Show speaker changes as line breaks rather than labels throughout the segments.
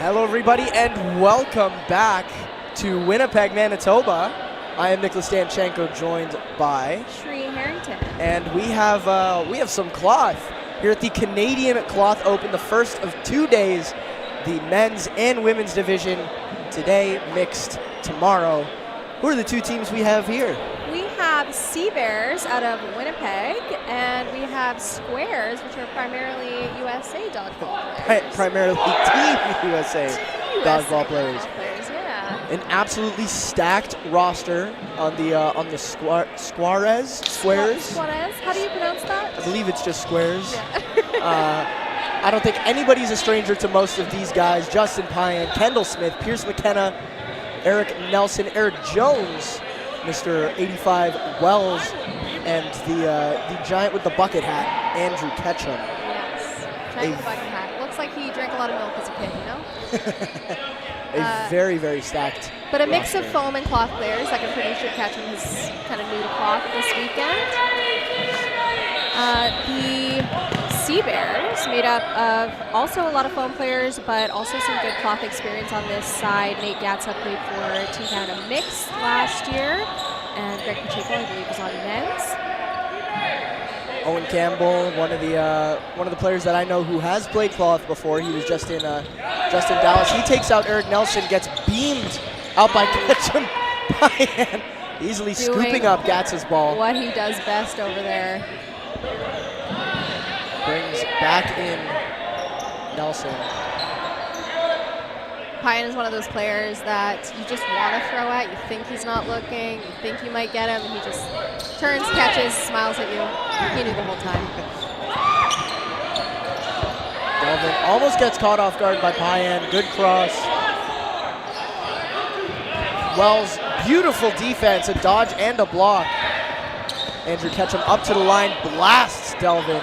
Hello, everybody, and welcome back to Winnipeg, Manitoba. I am Nicholas Danchenko, joined by
Shree Harrington,
and we have some cloth here at the Canadian Cloth Open, the first of 2 days, the men's and women's division today, mixed tomorrow. Who are the two teams we have here?
we have Sea Bears out of Winnipeg, and we have Squarez, which are primarily USA dodgeball players.
Primarily Team USA dodgeball players.
Yeah.
An absolutely stacked roster on the Squarez.
Squarez. How do you pronounce that?
I believe it's just Squares.
Yeah.
I don't think anybody's a stranger to most of these guys. Justin Pyan, Kendall Smith, Pierce McKenna, Eric Nelson, Eric Jones, Mr. 85 Wells, and the giant with the bucket hat, Andrew Ketchum.
Yes. Giant with the bucket hat. Looks like he drank a lot of milk as a kid, you know?
A very, very stacked
But a mix
roster.
of foam and cloth players. Like I'm pretty sure Ketchum is kind of new to cloth this weekend. The Sea Bears, made up of also a lot of foam players, but also some good cloth experience on this side. Nate Gatza played for Team Canada Mixed last year, and Greg Pacheco, I believe, was on men's.
Owen Campbell, one of the players that I know who has played cloth before. He was just in Dallas. He takes out Eric Nelson, gets beamed out by Ketchum, Pyan, easily scooping up Gatz's ball.
What he does best over there.
Brings back in Nelson.
Pyan is one of those players that you just want to throw at. You think he's not looking. You think you might get him, and he just turns, catches, smiles at you. He knew the whole time.
Delvin almost gets caught off guard by Pyan. Good cross. Wells, beautiful defense, a dodge and a block. Andrew Ketchum up to the line, blasts Delvin.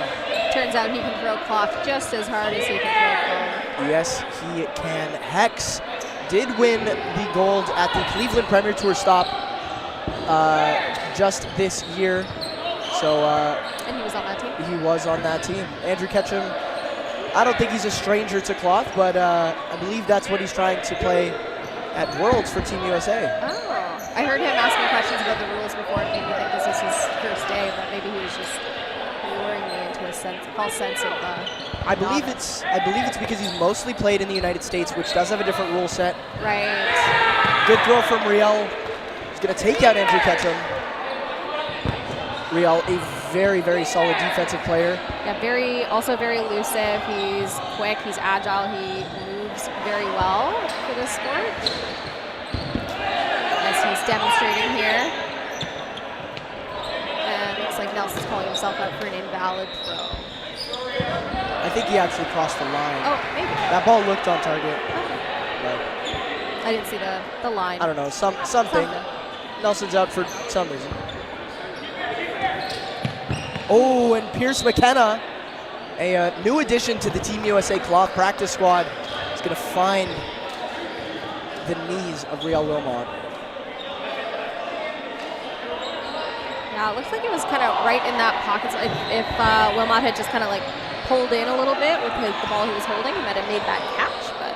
Turns out he can throw cloth just as hard as he can throw foam.
Yes, he can. Hex did win the gold at the Cleveland Premier Tour stop just this year. So
And he was on that team?
he was on that team. Andrew Ketchum, I don't think he's a stranger to cloth, but I believe that's what he's trying to play at Worlds for Team USA.
Oh. I heard him asking questions about the rules before. It made me think this is his first day, but maybe he was just luring me into a false sense of
I believe it's because he's mostly played in the United States, which does have a different rule set.
Right.
Good throw from Riel. He's going to take out Andrew Ketchum. Riel, a very, very solid defensive player.
Yeah, also very elusive. He's quick, he's agile, he moves very well for this sport, as he's demonstrating here. And looks like Nelson's calling himself out for an invalid throw.
I think he actually crossed the line.
Oh, maybe.
That ball looked on target.
Okay.
But
I didn't see the line.
I don't know, something. Nelson's out for some reason. Oh, and Pierce McKenna, a new addition to the Team USA cloth practice squad, is going to find the knees of Riel Wilmot.
Yeah, it looks like it was kind of right in that pocket. So if Wilmot had just kind of like pulled in a little bit with the ball he was holding, he might have made that catch. But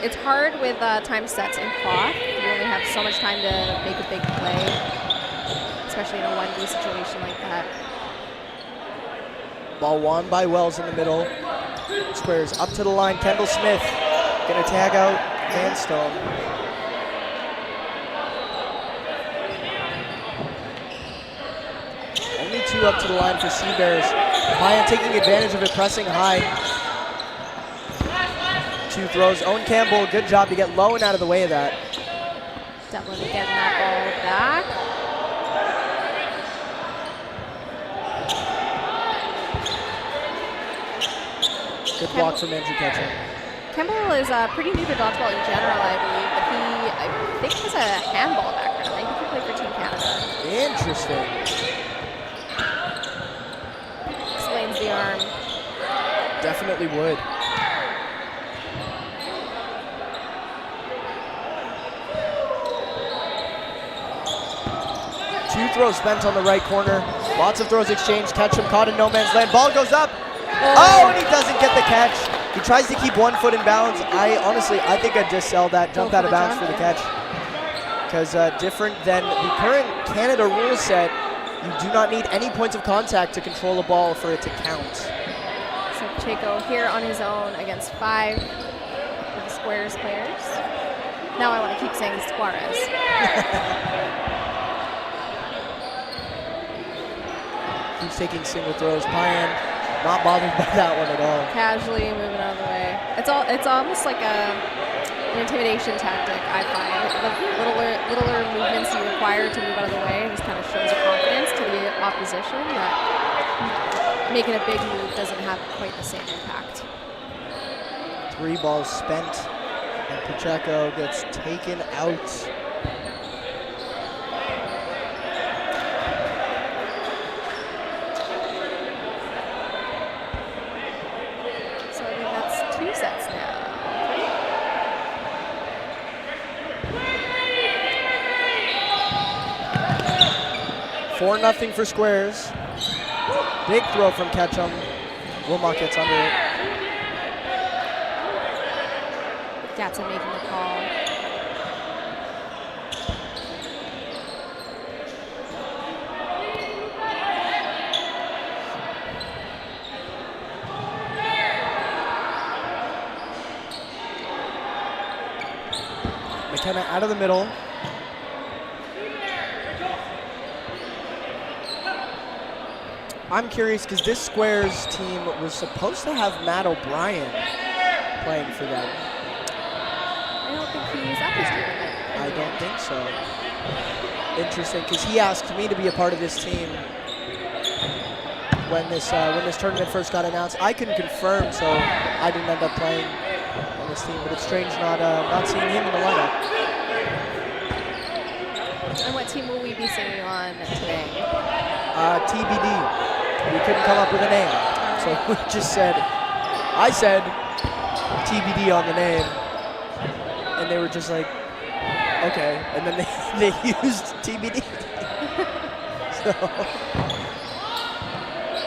it's hard with time sets in cloth. You only have so much time to make a big play, especially in a 1v situation like that.
Ball won by Wells in the middle. Squares up to the line. Kendall Smith going to tag out Van Stone. Only two up to the line for Sea Bears. Pyan taking advantage of it, pressing high. Two throws. Owen Campbell, good job to get low and out of the way of that.
Definitely getting that ball back.
Good block from Andrew Ketchum.
Campbell is pretty new to dodgeball in general, I believe, but I think he has a handball background. I think he played for Team Canada.
Interesting.
Explains the arm.
Definitely would. Two throws spent on the right corner. Lots of throws exchanged. Ketchum caught in no man's land. Ball goes up. Oh, and he doesn't get the catch. He tries to keep one foot in bounds. I think I'd just sell that, jump out of bounds for the catch. Because different than the current Canada rule set, you do not need any points of contact to control a ball for it to count.
So Pacheco here on his own against 5 of the Squarez players. Now I want to keep saying Squarez.
Keeps taking single throws. Payan not bothered by that one at all.
Casually moving out of the way. It's almost like an intimidation tactic, I find. The littler movements you require to move out of the way just kind of shows a confidence to the opposition that making a big move doesn't have quite the same impact.
3 balls spent, and Pacheco gets taken out.
So I think that's 2 sets now.
4-0 for Squarez. Big throw from Ketchum. Wilmot gets under it.
Gatson making the call.
McKenna out of the middle. I'm curious because this Squarez team was supposed to have Matt O'Brien playing for them.
I don't think he's at this tournament.
I don't think so. Interesting, because he asked me to be a part of this team when this tournament first got announced. I couldn't confirm, so I didn't end up playing on this team. But it's strange not seeing him in the lineup.
And what team will we be seeing on today?
TBD. We couldn't come up with a name, so we just I said TBD on the name, and they were just like, okay, and then they used TBD. So,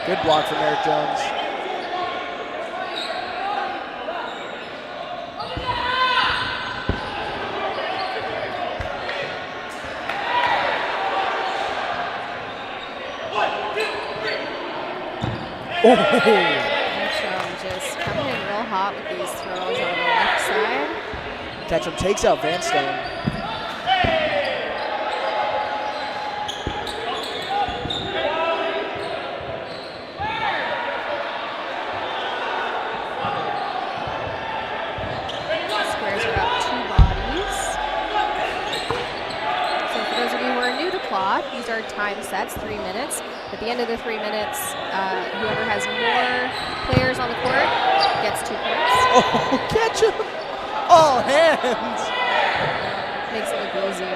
good block from Eric Jones. Oh!
Ketchum just coming in real hot with these throws on the left side.
Ketchum takes out Vanstone.
Squares are up 2 bodies. So for those of you who are new to cloth, these are time sets, 3 minutes. At the end of the 3 minutes, whoever has more players on the court gets 2 points.
Oh, Ketchum! All hands!
Makes it look easy.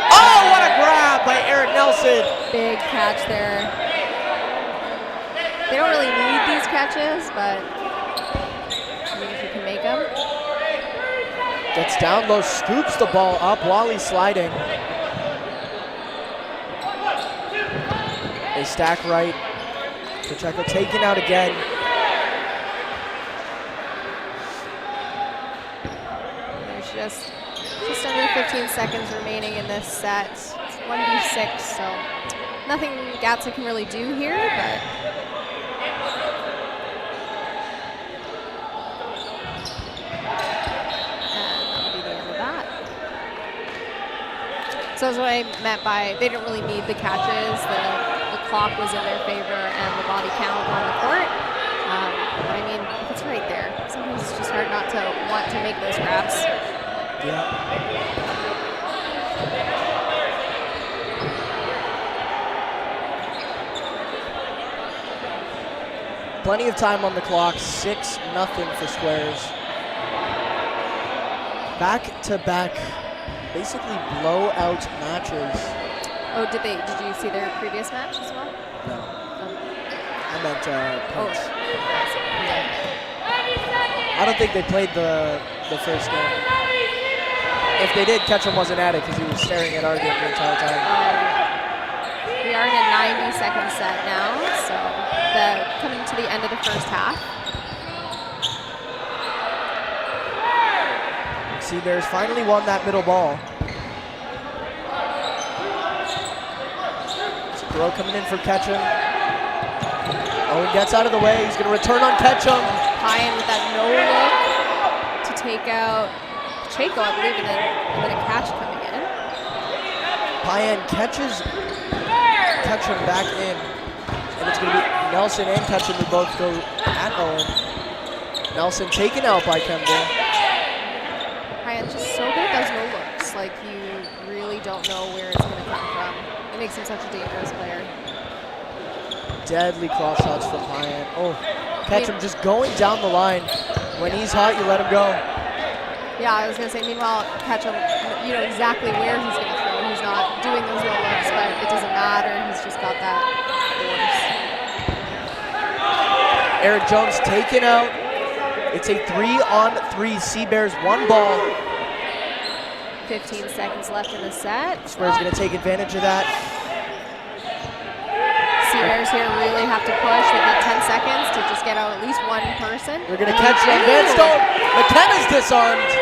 Oh, what a grab by Eric Nelson!
Big catch there. They don't really need these catches, but I mean, if you can make them.
Gets down low, scoops the ball up while he's sliding. They stack right. Pacheco taken out again.
There's just under 15 seconds remaining in this set. It's 1v6, so nothing Gatsa can really do here, but so that's what I meant by they didn't really need the catches. The clock was in their favor and the body count on the court. But I mean, if it's right there, sometimes it's just hard not to want to make those grabs.
Yeah. Plenty of time on the clock, 6-0 for Squarez. Back-to-back, basically blowout matches.
Oh, did you see their previous match as well?
No. I meant points. I don't think they played the first game. If they did, Ketchum wasn't at it because he was staring at Arden the entire time.
We are in a 90-second set now, so coming to the end of the first half.
Sea Bears finally won that middle ball. Throw coming in for Ketchum. Owen gets out of the way. He's going to return on Ketchum.
High in with that no look to take out Pacheco, I believe, and then a catch coming in.
Payan catches Ketchum back in. And it's going to be Nelson and Ketchum who both go at Owen. Nelson taken out by Kemble.
Payan's just so good at those no looks. Like, you really don't know where it's going to come from. It makes him such a dangerous player.
Deadly cross shots from Payan. Oh, Ketchum just going down the line. When he's hot, you let him go.
Yeah, I was going to say, meanwhile, Ketchum, you know exactly where he's going to throw. He's not doing those no looks, but it doesn't matter. He's just got that force.
Eric Jones taken out. It's a 3-on-3. Sea Bears, one ball.
15 seconds left in the set.
Squarez going to take advantage of that.
Sea Bears here really have to push. They've got 10 seconds to just get out at least one person.
They're going to catch Van Vanstone. McKenna's disarmed.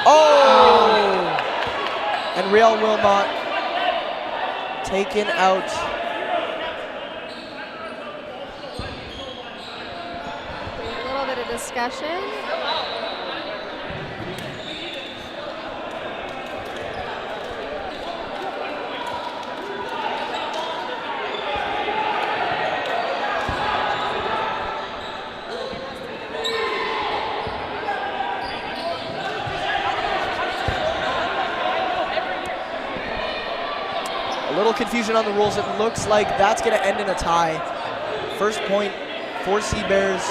Oh! And Real Wilmot taken out.
A little bit of discussion.
Little confusion on the rules. It looks like that's going to end in a tie. First point for Sea Bears.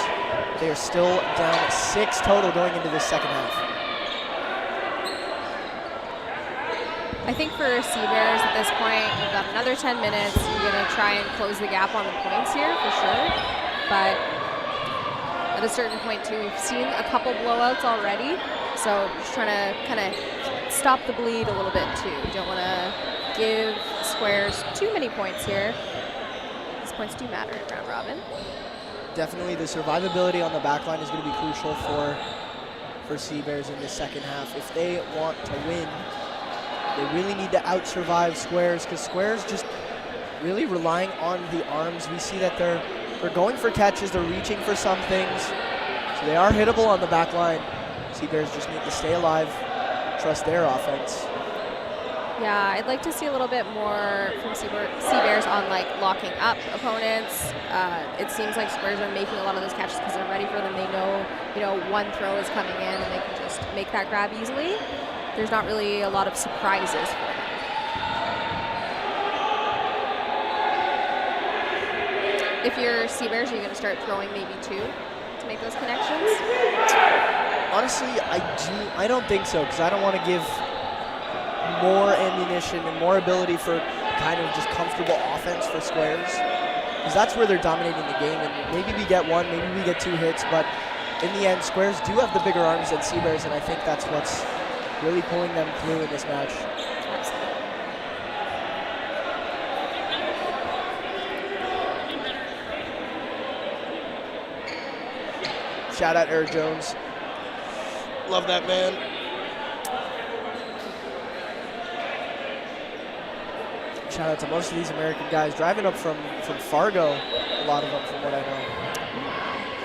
They are still down 6 total going into this second half.
I think for Sea Bears at this point, you've got another 10 minutes. You're going to try and close the gap on the points here for sure. But at a certain point too, we've seen a couple blowouts already. So just trying to kind of stop the bleed a little bit too. You don't want to give Squarez too many points here. These points do matter in round robin.
Definitely the survivability on the back line is going to be crucial for Sea Bears in the second half. If they want to win, they really need to out-survive Squarez, because Squarez just really relying on the arms. We see that they're going for catches, they're reaching for some things. So they are hittable on the back line. Sea Bears just need to stay alive, trust their offense.
Yeah, I'd like to see a little bit more from Sea Bears on like locking up opponents. It seems like Squarez are making a lot of those catches because they're ready for them. They know, one throw is coming in and they can just make that grab easily. There's not really a lot of surprises for them. If you're Sea Bears, you're going to start throwing maybe 2 to make those connections?
Honestly, I don't think so, because I don't want to give more ammunition and more ability for kind of just comfortable offense for Squarez, because that's where they're dominating the game. And maybe we get 1, maybe we get 2 hits, but in the end, Squarez do have the bigger arms than Sea Bears, and I think that's what's really pulling them through in this match. Shout out Eric Jones. Love that man. Shout out to most of these American guys driving up from Fargo, a lot of them from what I know.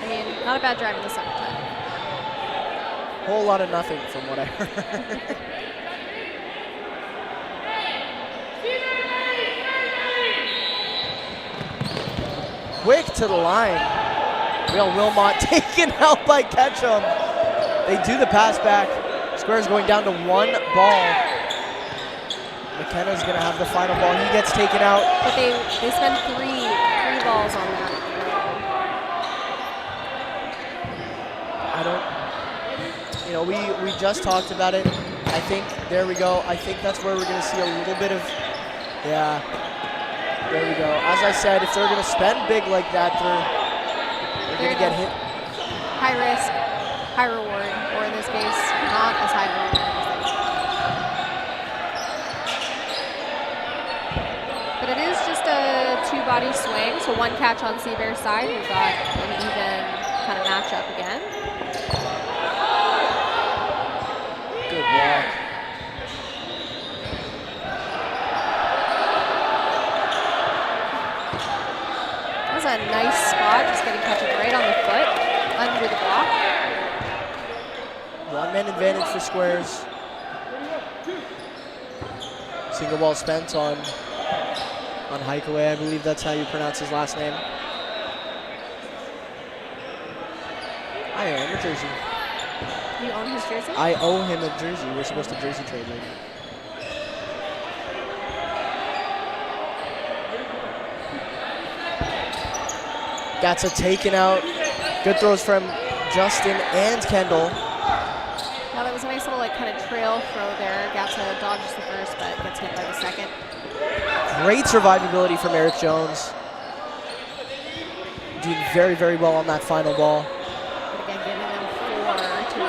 I mean, not a bad drive in the summertime.
Whole lot of nothing from what I heard. Quick to the line. Real Wilmot taken out by Ketchum. They do the pass back. Squarez going down to 1 ball. McKenna's going to have the final ball. He gets taken out.
But they spend three balls on that.
We just talked about it. I think, there we go. I think that's where we're going to see a little bit of, yeah, there we go. As I said, if they're going to spend big like that, they're going to get hit.
High risk, high reward, or in this case, not as high reward. body swing. So one catch on Seabear's side. We've got an even kind of matchup again.
Good block.
That was a nice spot, just getting catching right on the foot, under the block.
One-man advantage for Squarez. Single ball spent on Haikaway, I believe that's how you pronounce his last name. I own a jersey.
You own his jersey?
I owe him a jersey. We're supposed to jersey trade later. That's a taken out. Good throws from Justin and Kendall.
Yeah, that was a nice little kind of trail throw there. Gatsa dodges the first, but gets hit by the second.
Great survivability from Eric Jones. Doing very, very well on that final ball.
But again, giving them 4 to the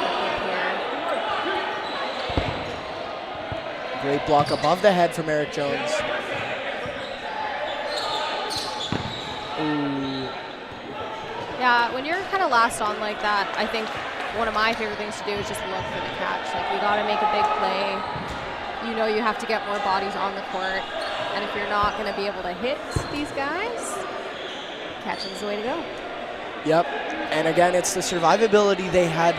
here.
Great block above the head from Eric Jones. Ooh.
Yeah, when you're kind of last on like that, I think one of my favorite things to do is just look for the catch. Like, we got to make a big play. You know you have to get more bodies on the court. And if you're not going to be able to hit these guys, catching is the way to go.
Yep. And again, it's the survivability they had.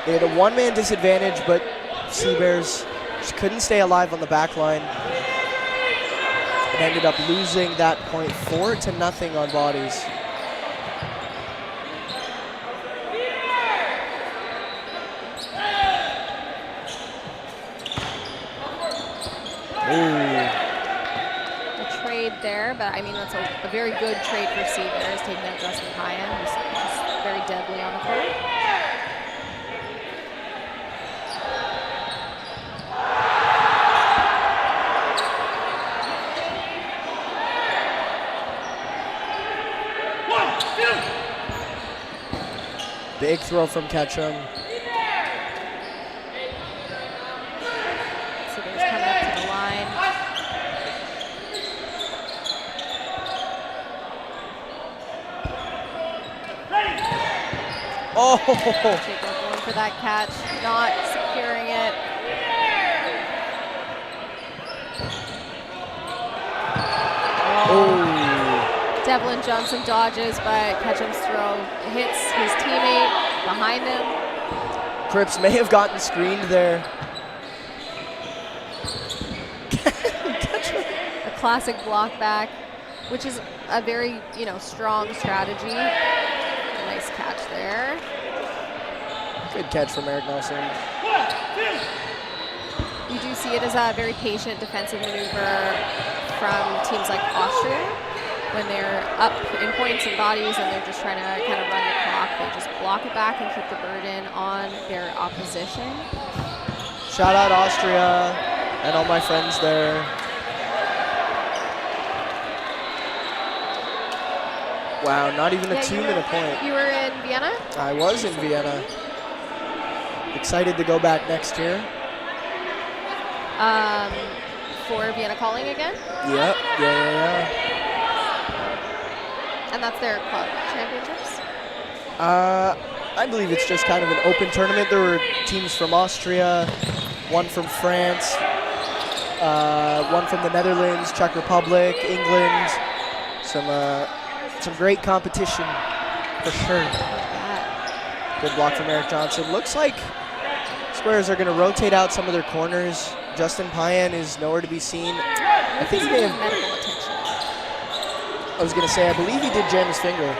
They had a one-man disadvantage, but Seabears just couldn't stay alive on the back line. And ended up losing that point 4-0 on bodies.
A trade there, but I mean, that's a very good trade for Seabears, taking out Justin Payan, who's just very deadly on the court.
Big throw from Ketchum. Oh!
Jacob going for that catch, not securing it.
Oh!
Devlin Johnson dodges, but Ketchum's throw hits his teammate behind him.
Cripps may have gotten screened there.
A classic block back, which is a very, strong strategy. Nice catch there.
Good catch from Eric Nelson.
You do see it as a very patient defensive maneuver from teams like Austria when they're up in points and bodies and they're just trying to kind of run the clock. They just block it back and keep the burden on their opposition.
Shout out Austria and all my friends there. Wow, not even a 2-minute point.
You were in Vienna?
I was in Vienna. Excited to go back next year.
For Vienna Calling again?
Yep, yeah.
And that's their club championships?
I believe it's just kind of an open tournament. There were teams from Austria, one from France, one from the Netherlands, Czech Republic, England, some great competition for sure. Good block from Eric Johnson. Looks like Squarez are going to rotate out some of their corners. Justin Payan is nowhere to be seen. I think he may have
medical attention.
I was going to say, I believe he did jam his finger.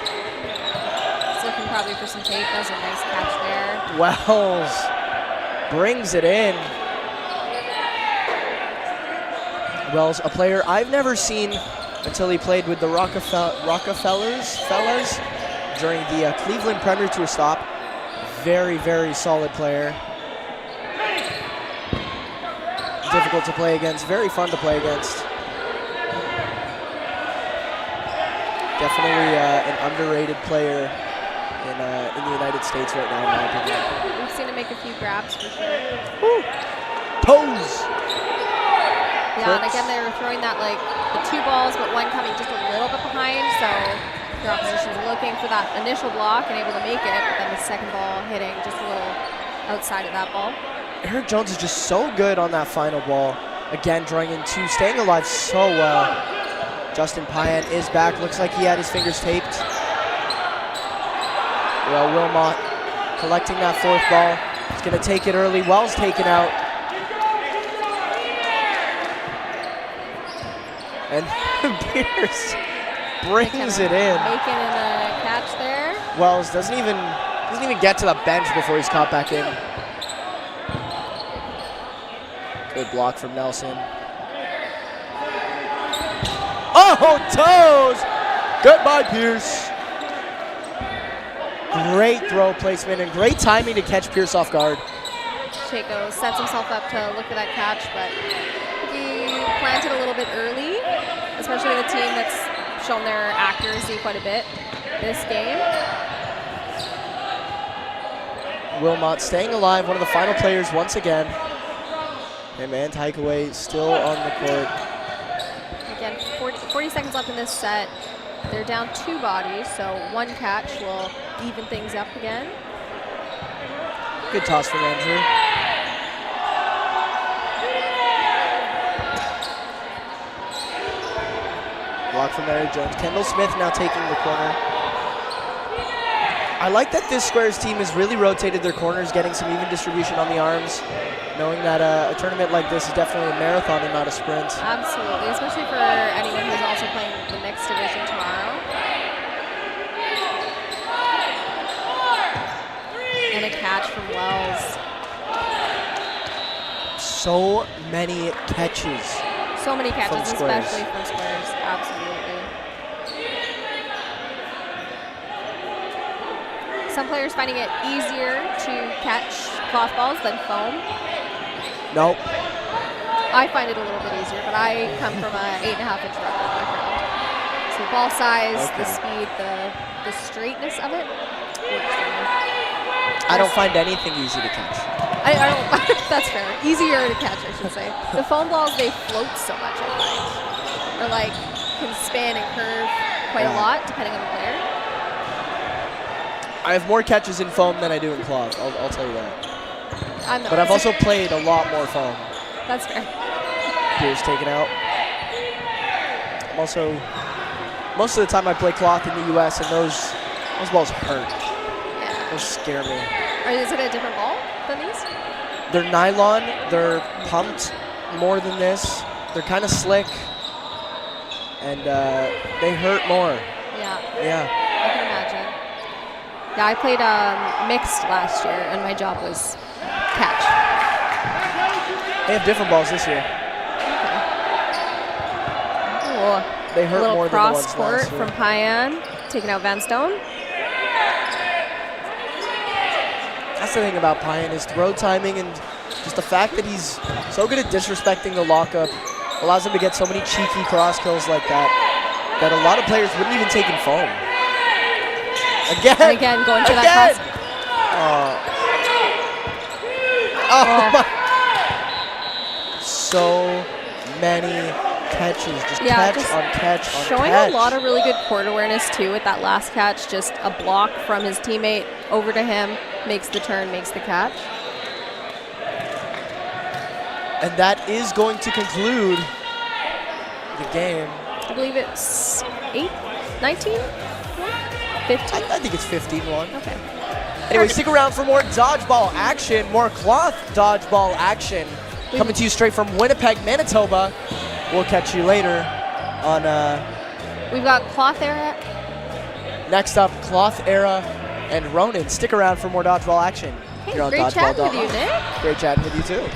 He's looking probably for some tape. That was a nice catch there.
Wells brings it in. Wells, a player I've never seen until he played with the Rockefellers during the Cleveland Premier Tour stop. Very, very solid player. Difficult to play against, very fun to play against. Definitely an underrated player in the United States right now, in my opinion.
We've seen him make a few grabs for sure.
Woo. Pose!
Yeah, Yeah, and again, they were throwing that like the 2 balls, but one coming just a little bit behind, so their opposition's looking for that initial block and able to make it, but then the second ball hitting just a little outside of that ball.
Eric Jones is just so good on that final ball. Again, drawing in 2, staying alive so well. Justin Payan is back. Looks like he had his fingers taped. Well, Wilmot collecting that 4th ball. He's going to take it early. Wells taken out. And Pierce brings it in.
Making a catch there.
Wells doesn't even get to the bench before he's caught back in. Good block from Nelson. Oh, toes! Goodbye, Pierce. Great throw placement and great timing to catch Pierce off guard.
Chaco sets himself up to look for that catch, but he planted a little bit early, especially with a team that's shown their accuracy quite a bit this game.
Wilmot staying alive, one of the final players once again. And man, Takeaway still on the court.
Again, 40 seconds left in this set. They're down 2 bodies, so 1 catch will even things up again.
Good toss from Andrew. Block from Eric Jones. Kendall Smith now taking the corner. I like that this Squarez team has really rotated their corners, getting some even distribution on the arms, knowing that a tournament like this is definitely a marathon and not a sprint.
Absolutely, especially for anyone who's also playing the mixed division tomorrow. And a catch from Wells.
So many catches.
So many catches,
from Squarez.
especially from Squarez. Absolutely. Some players finding it easier to catch cloth balls than foam.
Nope.
I find it a little bit easier, but I come from an 8.5-inch rubber background. So ball size, the speed, the straightness of it works for me.
I don't find anything easy to catch.
I don't. That's fair. Easier to catch, I should say. The foam balls, they float so much, I find. Or like can spin and curve quite a lot depending on the player.
I have more catches in foam than I do in cloth. I'll tell you that. But I've also played a lot more foam.
That's fair.
Pierce taken out. I'm also, most of the time I play cloth in the U.S. and those balls hurt.
Yeah.
Those scare me.
Is it a different ball than these?
They're nylon. They're pumped more than this. They're kind of slick. And they hurt more.
Yeah.
Yeah.
I can imagine. Yeah, I played mixed last year, and my job was catch.
They have different balls this year.
Okay. Oh,
They hurt more than the ones
cross court
last year.
from Payan, taking out Van Stone.
That's the thing about Payan, is throw timing and just the fact that he's so good at disrespecting the lockup allows him to get so many cheeky cross kills like that a lot of players wouldn't even take in foam.
Again, going for that cross.
Oh my. So many catches, just catch on catch on
showing
catch.
a lot of really good court awareness too with that last catch. Just a block from his teammate over to him, makes the turn, makes the catch.
And that is going to conclude the game.
I believe it's 8, 19, 15?
I think it's 15-1.
Okay.
Anyway, stick around for more dodgeball action, more cloth dodgeball action. Coming to you straight from Winnipeg, Manitoba. We'll catch you later on...
We've got Cloth Era.
Next up, Cloth Era and Ronin. Stick around for more dodgeball action.
Hey, great chatting with you, Nick.
Great chatting with you, too.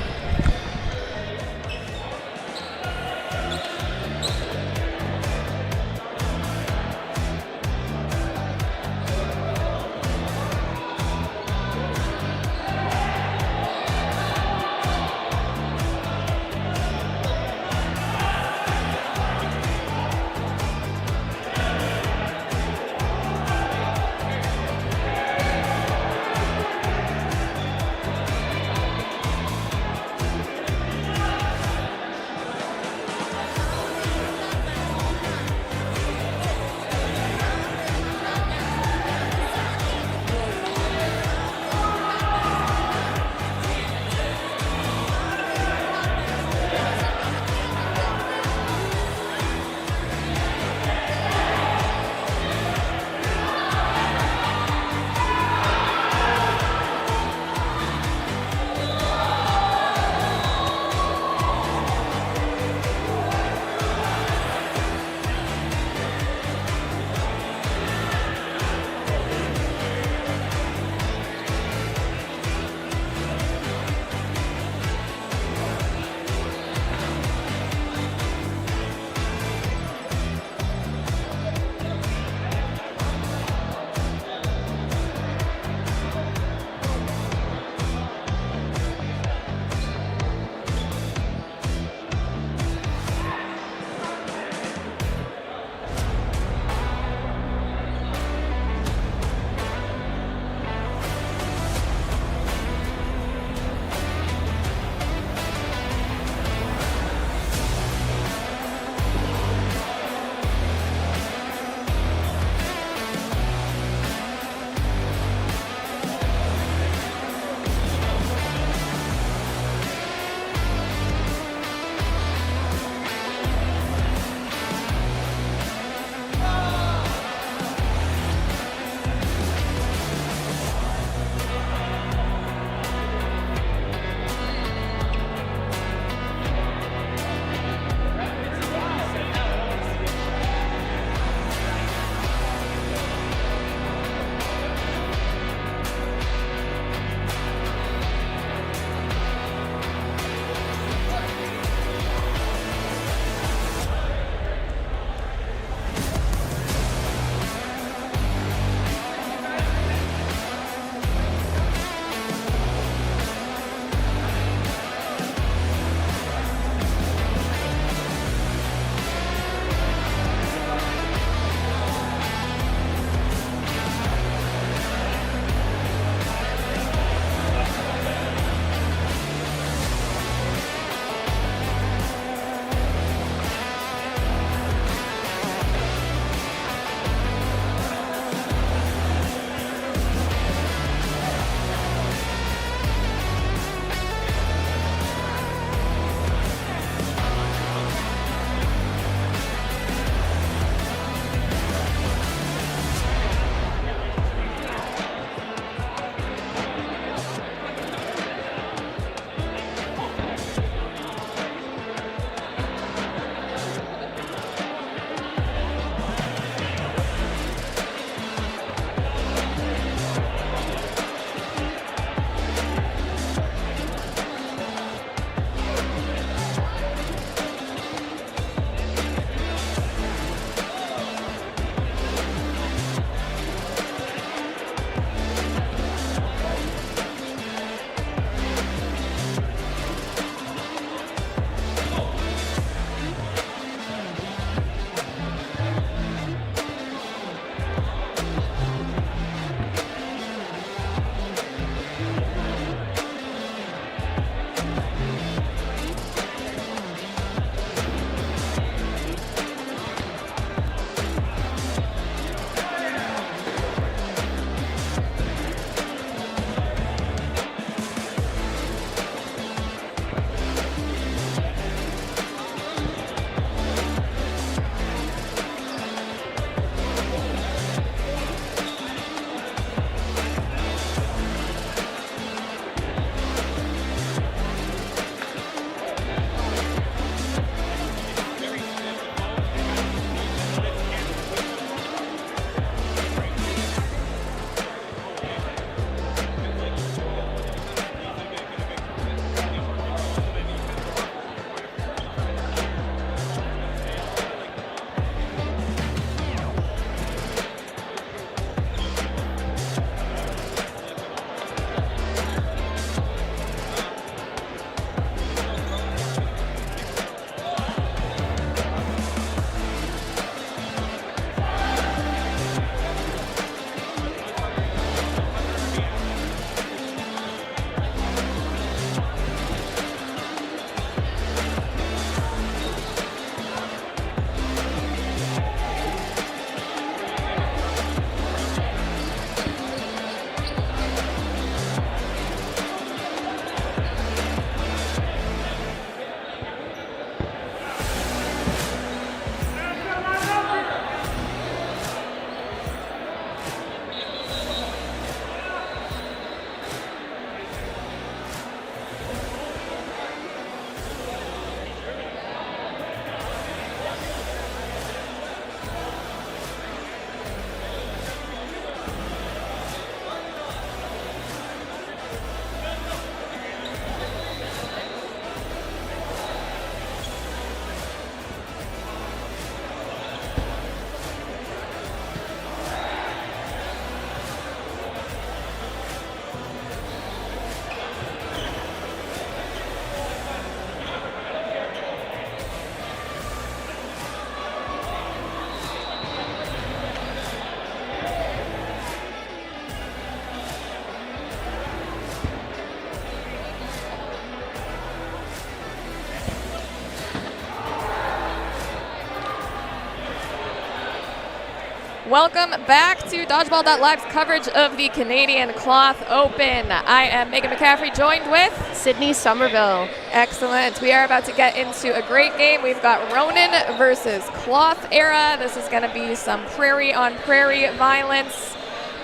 Welcome back to Dodgeball.Live's coverage of the Canadian Cloth Open. I am Megan McCaffrey, joined with
Sydney Somerville.
Excellent. We are about to get into a great game. We've got Ronin versus Cloth Era. This is going to be some prairie on prairie violence.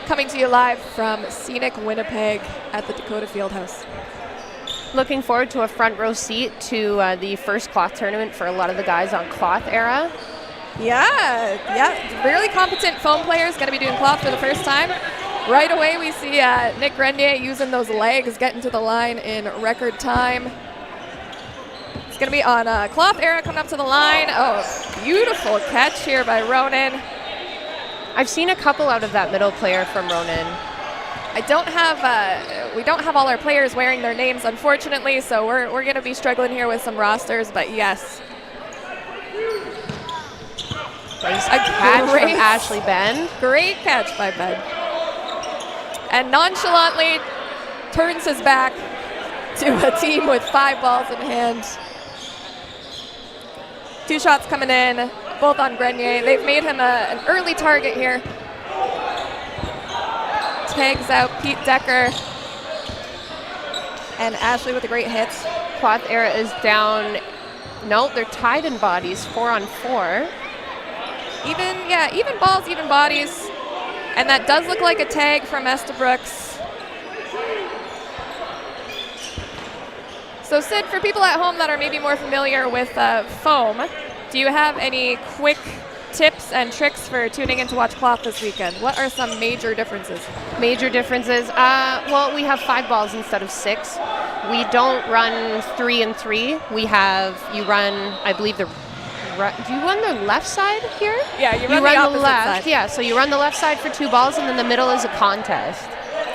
Coming to you live from scenic Winnipeg at the Dakota Fieldhouse.
Looking forward to a front row seat to the first cloth tournament for a lot of the guys on Cloth Era.
Yeah, really competent foam players going to be doing cloth for the first time. Right away we see Nick Grenier using those legs, getting to the line in record time. It's going to be on Cloth Era coming up to the line. Oh, beautiful catch here by Ronin.
I've seen a couple out of that middle player from Ronin.
We don't have all our players wearing their names, unfortunately, so we're going to be struggling here with some rosters, but yes.
Nice catch from Ashley Ben.
Great catch by Ben. And nonchalantly turns his back to a team with 5 balls in hand. 2 shots coming in, both on Grenier. They've made him an early target here. Tags out Pete Decker. And Ashley with a great hit.
Cloth Era is down. No, they're tied in bodies, 4-on-4.
Even balls, even bodies. And that does look like a tag from Estabrooks. So Sid, for people at home that are maybe more familiar with foam, do you have any quick tips and tricks for tuning in to watch cloth this weekend? What are some major differences?
Major differences? Well, we have 5 balls instead of 6. We don't run 3 and 3. You run, I believe, do you run the left side here?
Yeah, you run the opposite
left
side.
Yeah, so you run the left side for 2 balls, and then the middle is a contest.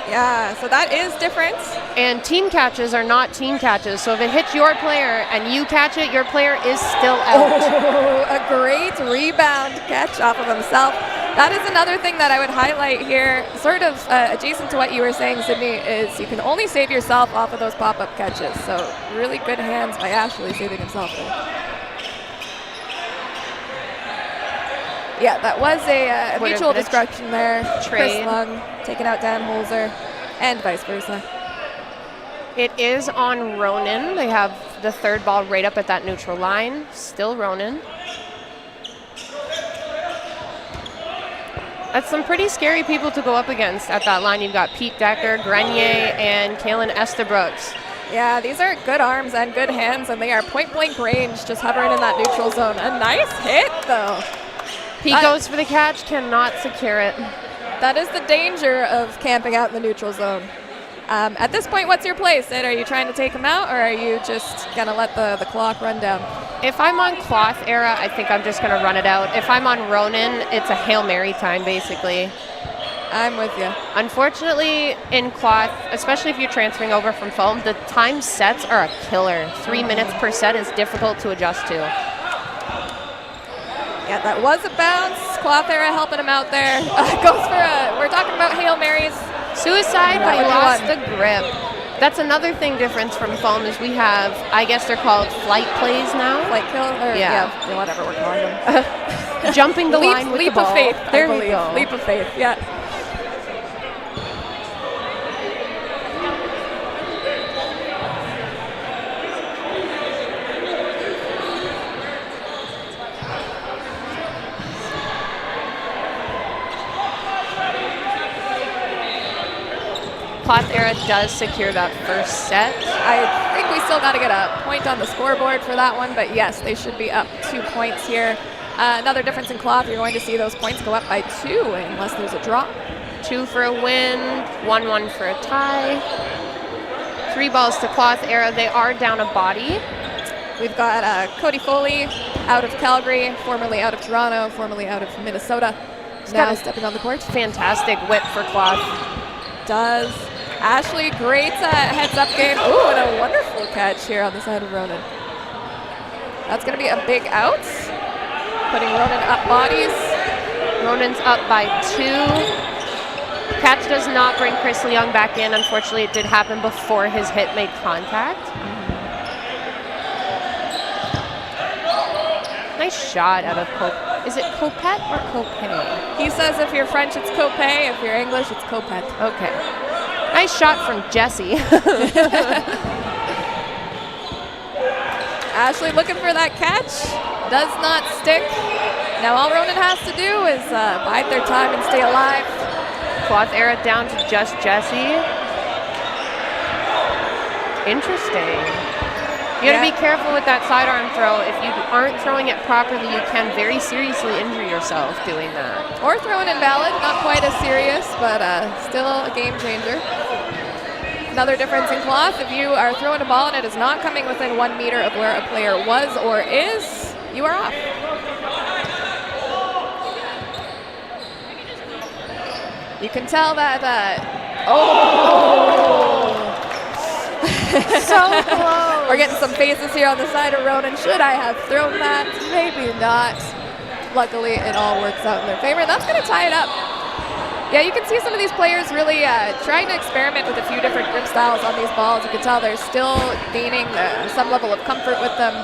Yeah, so that is different.
And team catches are not team catches. So if it hits your player and you catch it, your player is still out.
Oh, a great rebound catch off of himself. That is another thing that I would highlight here, sort of adjacent to what you were saying, Sydney, is you can only save yourself off of those pop-up catches. So really good hands by Ashley saving himself there. Yeah, that was a mutual destruction there. Chris Lung taking out Dan Holzer, and vice versa.
It is on Ronin. They have the 3rd ball right up at that neutral line. Still Ronin. That's some pretty scary people to go up against at that line. You've got Pete Decker, Grenier, and Kaylin Estabrooks.
Yeah, these are good arms and good hands, and they are point-blank range, just hovering in that neutral zone. A nice hit, though.
Pete goes for the catch, cannot secure it.
That is the danger of camping out in the neutral zone. At this point, what's your play, Sid? Are you trying to take him out, or are you just going to let the clock run down?
If I'm on Cloth Era, I think I'm just going to run it out. If I'm on Ronin, it's a Hail Mary time, basically.
I'm with you.
Unfortunately, in Cloth, especially if you're transferring over from foam, the time sets are a killer. 3 minutes per set is difficult to adjust to.
Yeah, that was a bounce. Cloth Era helping him out there. We're talking about Hail Marys.
Suicide, but he lost the grip. That's another thing difference from foam is we have, I guess they're called flight plays now.
Flight kill? Yeah, whatever we're calling them.
Jumping the line with
leap
the ball.
Of faith,
there we go.
Leap of faith, yeah.
Cloth Era does secure that first set.
I think we still got to get a point on the scoreboard for that one, but yes, they should be up 2 points here. Another difference in cloth, you're going to see those points go up by 2 unless there's a drop.
2 for a win, 1-1 for a tie. 3 balls to Cloth Era. They are down a body.
We've got Cody Foley out of Calgary, formerly out of Toronto, formerly out of Minnesota. Now stepping on the court.
Fantastic whip for Cloth.
Does. Ashley, great heads-up game. Ooh, and a wonderful catch here on the side of Ronin. That's going to be a big out. Putting Ronin up bodies.
Ronin's up by 2. Catch does not bring Chris Leung back in. Unfortunately, it did happen before his hit made contact. Nice shot out of
Is it copette or copay?
He says if you're French, it's copay. If you're English, it's copette.
Okay. Nice shot from Jesse.
Ashley looking for that catch. Does not stick. Now all Ronin has to do is bide their time and stay alive.
Cloth era down to just Jesse. Interesting. You gotta be careful with that sidearm throw. If you aren't throwing it properly, you can very seriously injure yourself doing that.
Or throw an invalid. Not quite as serious, but still a game changer. Another difference in cloth, if you are throwing a ball and it is not coming within 1 meter of where a player was or is, you are off. You can tell that,
So close.
We're getting some faces here on the side of Ronin. Should I have thrown that? Maybe not. Luckily, it all works out in their favor. That's going to tie it up. Yeah, you can see some of these players really trying to experiment with a few different grip styles on these balls. You can tell they're still gaining some level of comfort with them.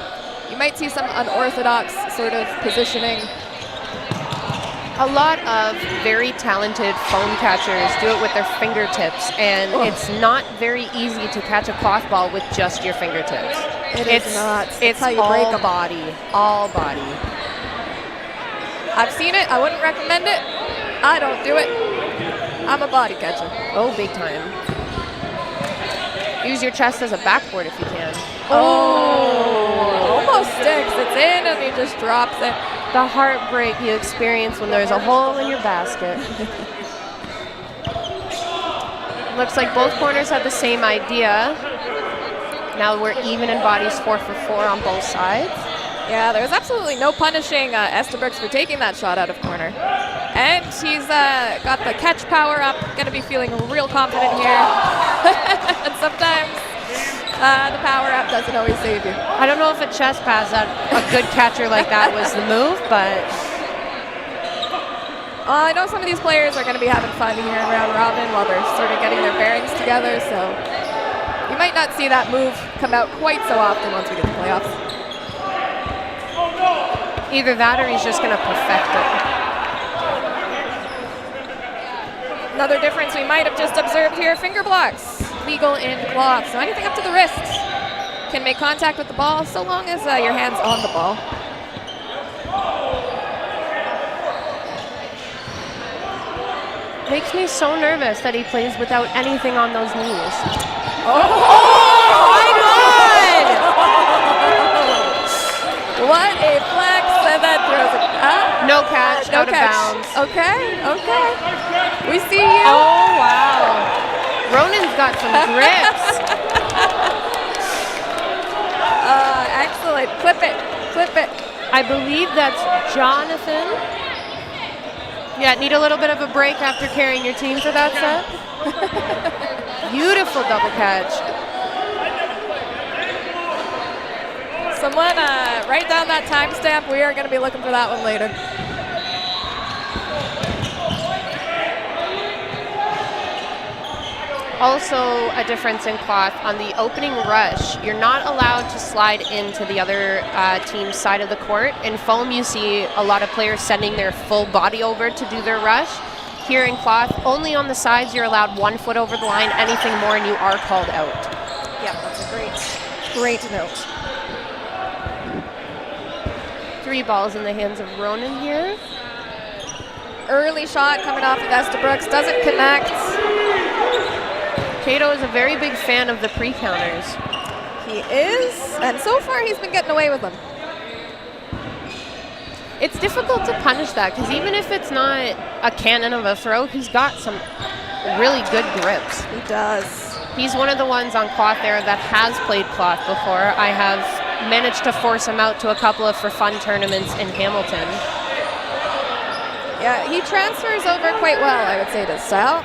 You might see some unorthodox sort of positioning.
A lot of very talented foam catchers do it with their fingertips, and it's not very easy to catch a cloth ball with just your fingertips.
It's not.
It's
how you
all
break 'em.
body, all body.
I've seen it. I wouldn't recommend it. I don't do it. I'm a body catcher.
Oh, big time. Use your chest as a backboard if you can.
Oh, almost sticks. It's in and he just drops it.
The heartbreak you experience when there's a hole in your basket. Looks like both corners have the same idea. Now we're even in bodies 4 for 4 on both sides.
Yeah, there's absolutely no punishing Estabrooks for taking that shot out of corner. And he's got the catch power up, gonna be feeling real confident here. And sometimes the power up doesn't always save you.
I don't know if a chest pass at a good catcher like that was the move, but
I know some of these players are gonna be having fun here in round robin while they're sort of getting their bearings together, so you might not see that move come out quite so often once we get to playoffs.
either that or he's just gonna perfect it.
Another difference we might have just observed here, finger blocks, legal in cloth. So anything up to the wrists can make contact with the ball so long as your hand's on the ball.
Makes me so nervous that he plays without anything on those knees.
Oh my God! What a flex, and that throws it.
No catch,
No
out
catch.
of bounds.
Okay, okay. We see you.
Oh, wow. Ronin's got some grips.
Excellent. Clip it, clip it.
I believe that's Jonathan. Yeah, need a little bit of a break after carrying your team for that set. Beautiful double catch.
Someone write down that timestamp. We are going to be looking for that one later.
Also a difference in cloth. On the opening rush, you're not allowed to slide into the other team's side of the court. In foam, you see a lot of players sending their full body over to do their rush. Here in cloth, only on the sides you're allowed 1 foot over the line. Anything more and you are called out.
Yeah, that's a great note.
3 balls in the hands of Ronin here.
Early shot coming off of Estabrooks, doesn't connect.
Cato is a very big fan of the pre-counters.
He is, and so far he's been getting away with them.
It's difficult to punish that because even if it's not a cannon of a throw, he's got some really good grips.
He does.
He's one of the ones on cloth there that has played cloth before. I have managed to force him out to a couple of for fun tournaments in Hamilton.
Yeah, he transfers over quite well, I would say, to style.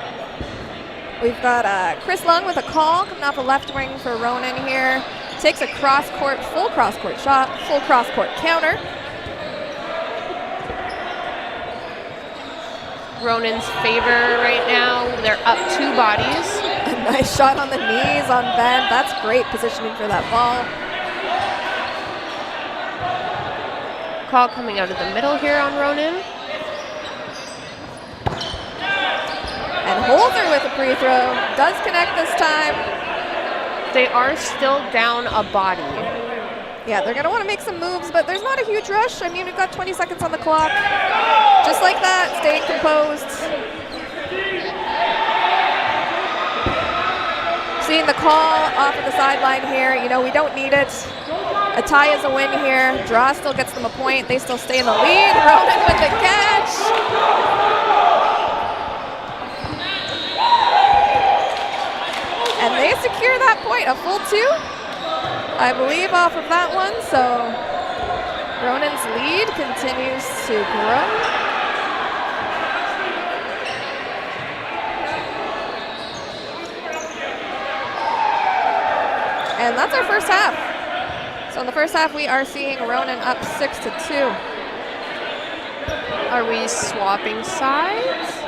We've got Chris Lung with a call coming off a left wing for Ronin here. Takes a cross-court, full cross-court shot, full cross-court counter.
Ronin's favor right now. They're up 2 bodies.
A nice shot on the knees on Ben. That's great positioning for that ball.
call coming out of the middle here on Ronin.
And Holzer with a free throw. Does connect this time.
They are still down a body.
Yeah, they're going to want to make some moves, but there's not a huge rush. I mean, we've got 20 seconds on the clock. Just like that, staying composed. Seeing the call off of the sideline here. You know, we don't need it. A tie is a win here. Draw still gets them a point. They still stay in the lead. Ronin with the catch. And they secure that point, a full 2, I believe, off of that one. So Ronin's lead continues to grow. And that's our first half. So in the first half, we are seeing Ronin up 6-2.
Are we swapping sides?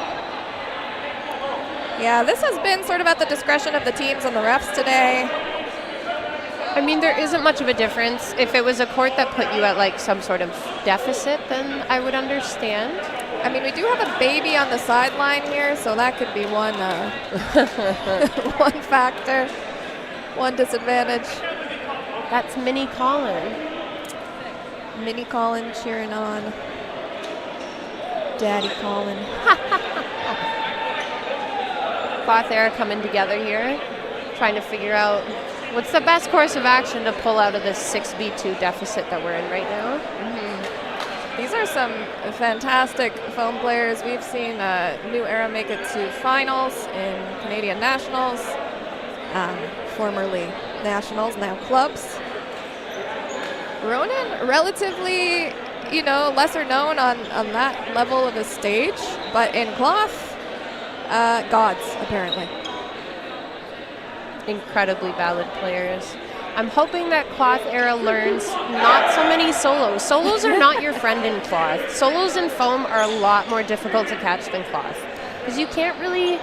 Yeah, this has been sort of at the discretion of the teams and the refs today.
I mean, there isn't much of a difference. If it was a court that put you at like some sort of deficit, then I would understand.
I mean, we do have a baby on the sideline here, so that could be one one factor, one disadvantage.
That's Mini Colin.
Mini Colin cheering on Daddy Colin.
Cloth Era coming together here, trying to figure out what's the best course of action to pull out of this 6v2 deficit that we're in right now.
These are some fantastic foam players. We've seen New Era make it to finals in Canadian Nationals, formerly Nationals, now clubs. Ronin, relatively, you know, lesser known on that level of a stage, but in cloth, gods, apparently.
Incredibly valid players. I'm hoping that Cloth Era learns not so many solos. Solos are not your friend in cloth. Solos in foam are a lot more difficult to catch than cloth. Because you can't really,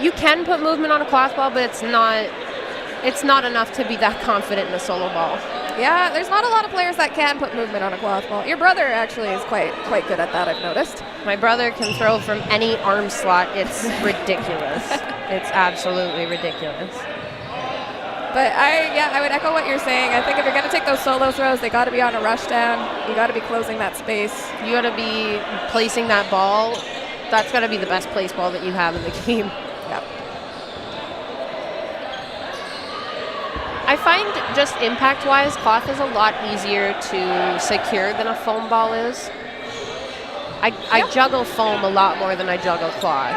you can put movement on a cloth ball, but it's not enough to be that confident in a solo ball.
Yeah, there's not a lot of players that can put movement on a cloth ball. Your brother actually is quite good at that, I've noticed.
My brother can throw from any arm slot. It's ridiculous. It's absolutely ridiculous.
But I would echo what you're saying. I think if you're going to take those solo throws, they got to be on a rush down. You got to be closing that space.
You got to be placing that ball. That's got to be the best place ball that you have in the game.
Yep.
I find just impact-wise, cloth is a lot easier to secure than a foam ball is. I juggle foam a lot more than I juggle cloth.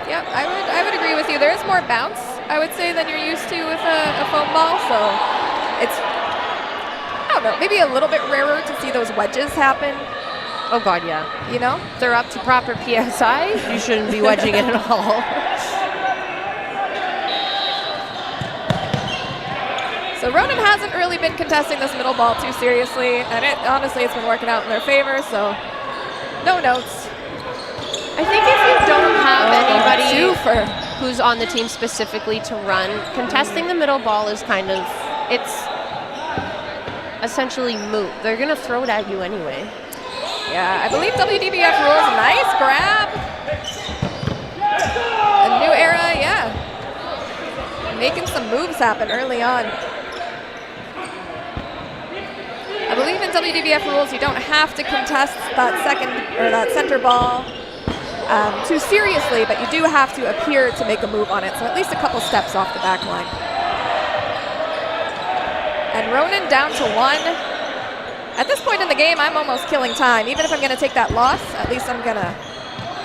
Yep, I would agree with you. There is more bounce, I would say, than you're used to with a foam ball. So it's, I don't know, maybe a little bit rarer to see those wedges happen.
Oh God, yeah.
You know?
If they're up to proper PSI, you shouldn't be wedging it at all.
So Ronin hasn't really been contesting this middle ball too seriously, and honestly, it's been working out in their favor, so no notes.
I think if you don't have anybody who's on the team specifically to run, contesting the middle ball is kind of, it's essentially moot. They're going to throw it at you anyway.
Yeah, I believe WDBF rules. Nice grab. A New Era, yeah. Making some moves happen early on. I believe in WDBF rules, you don't have to contest that second or that center ball too seriously, but you do have to appear to make a move on it, so at least a couple steps off the back line. And Ronin down to 1. At this point in the game, I'm almost killing time. Even if I'm going to take that loss, at least I'm going to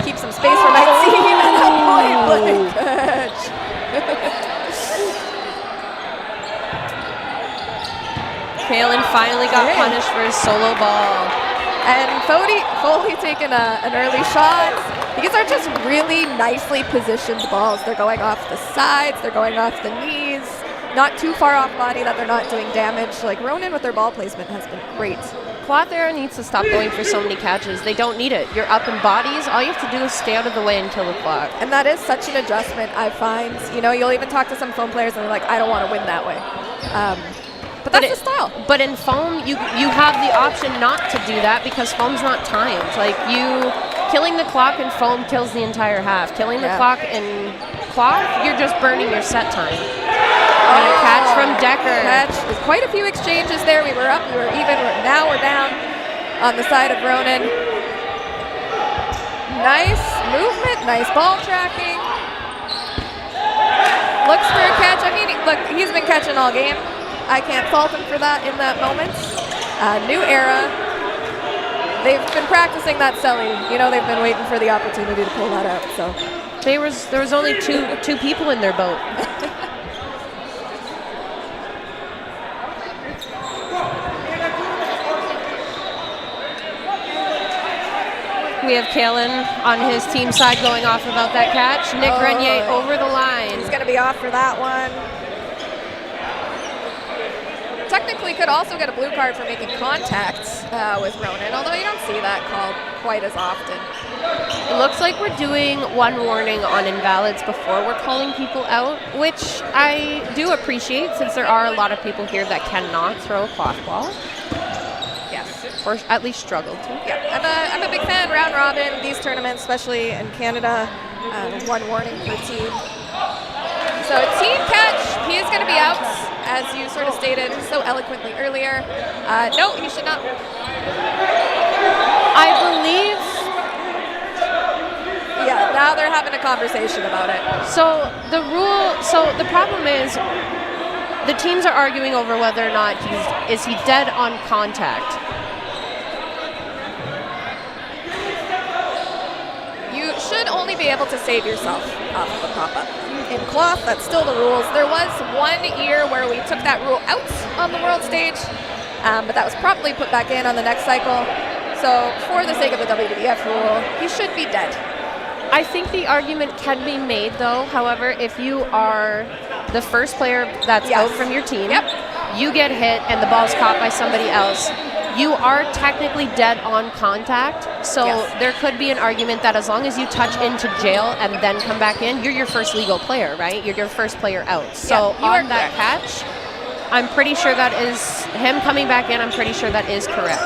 keep some space for my team and a point blank catch.
Kalen finally got punished for his solo ball.
And Foley taking an early shot. These are just really nicely positioned balls. They're going off the sides, they're going off the knees, not too far off body that they're not doing damage. Like Ronin with their ball placement has been great.
Cloth Era needs to stop going for so many catches. They don't need it. You're up in bodies. All you have to do is stay out of the way and kill the clock.
And that is such an adjustment, I find. You know, you'll even talk to some foam players and they're like, I don't want to win that way. But that's the style.
But in foam, you have the option not to do that because foam's not timed. Like killing the clock in foam kills the entire half. Killing the clock in cloth, you're just burning your set time. And a catch from Decker.
Catch. There's quite a few exchanges there. We were up, we were even, now we're down on the side of Ronin. Nice movement, nice ball tracking. Looks for a catch. I mean, look, he's been catching all game. I can't fault him for that in that moment. New era. They've been practicing that selling. You know, they've been waiting for the opportunity to pull that out. So
there was only two people in their boat. We have Kalen on his team side going off about that catch. Nick Grenier over the line.
He's going to be off for that one. Technically could also get a blue card for making contact with Ronin, although you don't see that called quite as often.
It looks like we're doing one warning on invalids before we're calling people out, which I do appreciate since there are a lot of people here that cannot throw a cloth ball. Or at least struggle to.
Yeah, I'm a big fan, round robin, these tournaments, especially in Canada, one warning per team. So team catch, he is going to be out, as you sort of stated so eloquently earlier. No, he should not.
I believe.
Yeah, now they're having a conversation about it.
So the problem is the teams are arguing over whether or not is he dead on contact.
Should only be able to save yourself off of a pop-up. In cloth, that's still the rules. There was 1 year where we took that rule out on the world stage, but that was promptly put back in on the next cycle. So for the sake of the WWF rule, he should be dead.
I think the argument can be made, though. However, if you are the first player that's out from your team, you get hit and the ball's caught by somebody else, you are technically dead on contact. So there could be an argument that as long as you touch into jail and then come back in, you're your first legal player, right? You're your first player out. So on that catch, I'm pretty sure that is him coming back in. I'm pretty sure that is correct.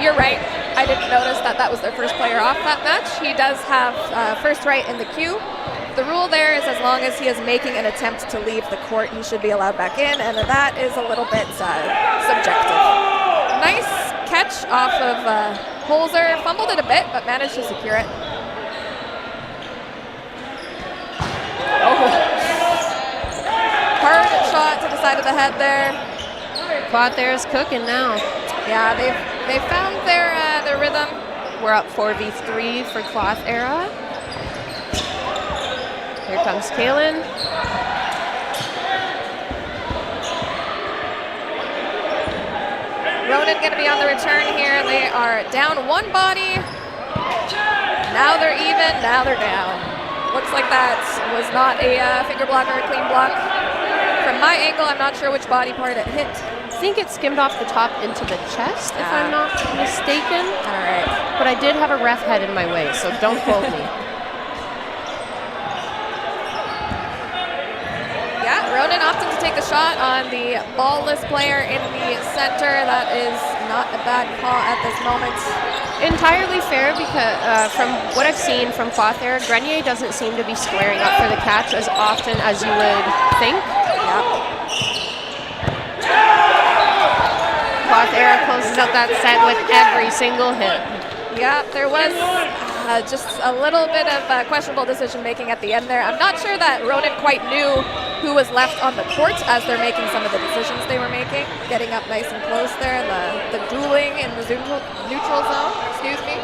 You're right. I didn't notice that was their first player off that match. He does have first right in the queue. The rule there is as long as he is making an attempt to leave the court, he should be allowed back in, and that is a little bit subjective. Nice catch off of Holzer. Fumbled it a bit, but managed to secure it. Hard shot to the side of the head there.
Cloth there is cooking now.
Yeah, they've found their rhythm.
We're up 4v3 for Cloth era. Here comes Kalen.
Ronin going to be on the return here. They are down one body. Now they're even, now they're down. Looks like that was not a finger block or a clean block. From my angle, I'm not sure which body part it hit.
I think it skimmed off the top into the chest, if I'm not mistaken.
All right.
But I did have a ref head in my way, so don't quote me.
Ronin opted to take the shot on the ballless player in the center. That is not a bad call at this moment.
Entirely fair because from what I've seen from Cloth era, Grenier doesn't seem to be squaring up for the catch as often as you would think. Cloth era closes out that set with every single hit.
Yeah, there was just a little bit of questionable decision making at the end there. I'm not sure that Ronin quite knew who was left on the court as they're making some of the decisions they were making. Getting up nice and close there, the dueling in the neutral zone, excuse me.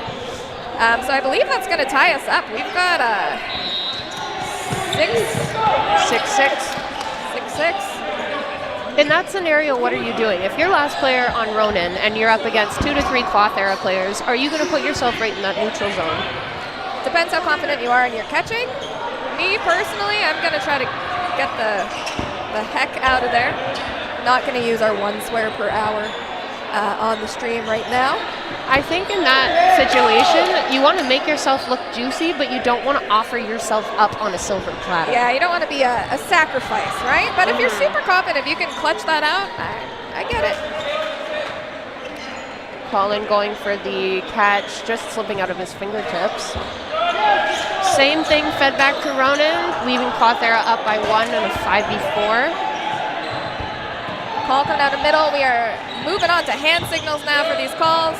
So I believe that's going to tie us up. We've got 6-6.
In that scenario, what are you doing? If you're last player on Ronin and you're up against 2 to 3 Cloth era players, are you going to put yourself right in that neutral zone?
Depends how confident you are in your catching. Me personally, I'm going to try to get the heck out of there. Not going to use our 1 swear per hour on the stream right now.
I think in that situation, you want to make yourself look juicy, but you don't want to offer yourself up on a silver platter.
Yeah, you don't want to be a sacrifice, right? But if you're super confident, if you can clutch that out, I get it.
Colin going for the catch, just slipping out of his fingertips. Same thing fed back to Ronin, leaving Clothera up by 1 in a 5v4.
Call coming out of middle. We are moving on to hand signals now for these calls.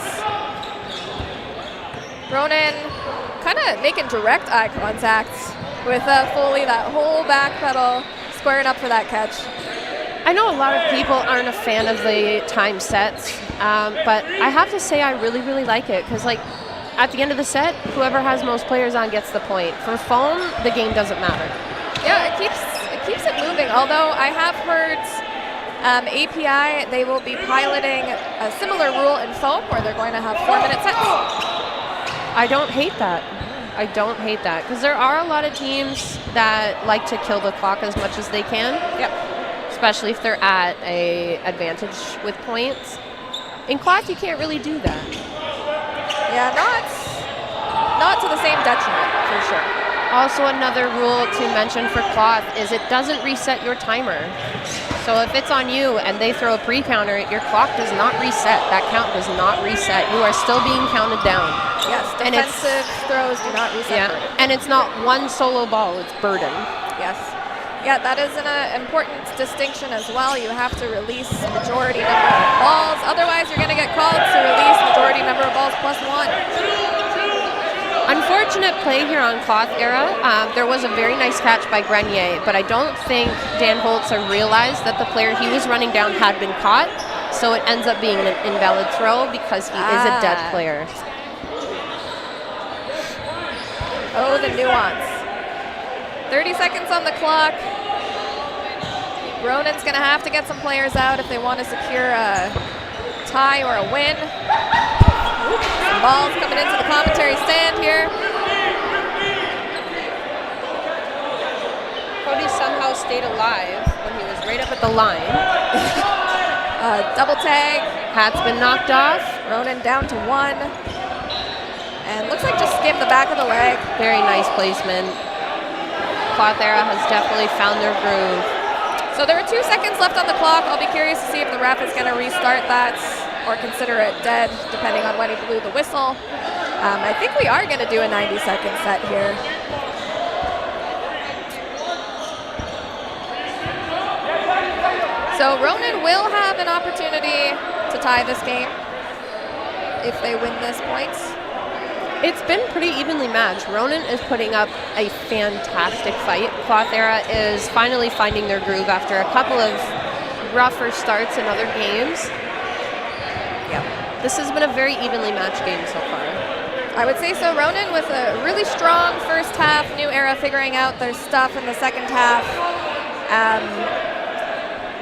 Ronin kind of making direct eye contact with Foley, that whole back pedal, squaring up for that catch.
I know a lot of people aren't a fan of the time sets, but I have to say I really, really like it because, like, at the end of the set, whoever has most players on gets the point. For foam, the game doesn't matter.
Yeah, it keeps it moving. Although I have heard API, they will be piloting a similar rule in foam where they're going to have 4-minute sets.
I don't hate that. I don't hate that because there are a lot of teams that like to kill the clock as much as they can.
Yep.
Especially if they're at a advantage with points. In cloth, you can't really do that.
Yeah, not to the same detriment, for sure.
Also, another rule to mention for cloth is it doesn't reset your timer. So if it's on you and they throw a pre-counter, your clock does not reset. That count does not reset. You are still being counted down.
Yes, defensive throws do not reset.
Yeah, and it's not one solo ball, it's burden.
Yes. Yeah, that is an important distinction as well. You have to release majority number of balls. Otherwise, you're going to get called to release majority number of balls plus 1.
Unfortunate play here on cloth era. There was a very nice catch by Grenier, but I don't think Dan Holzer realized that the player he was running down had been caught, so it ends up being an invalid throw because he is a dead player.
Oh, the nuance. 30 seconds on the clock. Ronin's going to have to get some players out if they want to secure a tie or a win. Some balls coming into the commentary stand here.
Cody somehow stayed alive when he was right up at the line.
Double tag.
Hat's been knocked off.
Ronin down to 1. And looks like just skimmed the back of the leg.
Very nice placement. Clothera has definitely found their groove.
So there are 2 seconds left on the clock. I'll be curious to see if the ref is going to restart that or consider it dead, depending on when he blew the whistle. I think we are going to do a 90-second set here. So Ronin will have an opportunity to tie this game if they win this point.
It's been pretty evenly matched. Ronin is putting up a fantastic fight. Clothera is finally finding their groove after a couple of rougher starts in other games.
Yep.
This has been a very evenly matched game so far.
I would say so. Ronin with a really strong first half. New Era figuring out their stuff in the second half.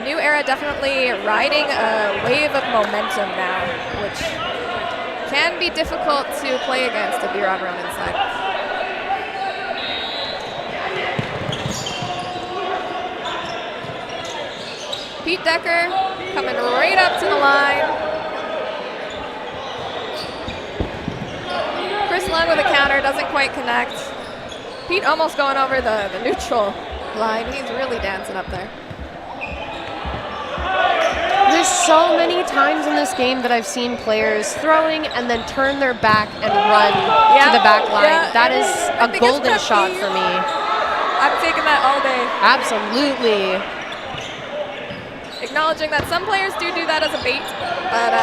New Era definitely riding a wave of momentum now, which can be difficult to play against if you're on Ronin's side. Pete Decker coming right up to the line. Chris Lung with a counter, doesn't quite connect. Pete almost going over the neutral line. He's really dancing up there.
There's so many times in this game that I've seen players throwing and then turn their back and run to the back line.
Yeah.
That is a golden shot for me.
I'm taking that all day.
Absolutely.
Acknowledging that some players do that as a bait, but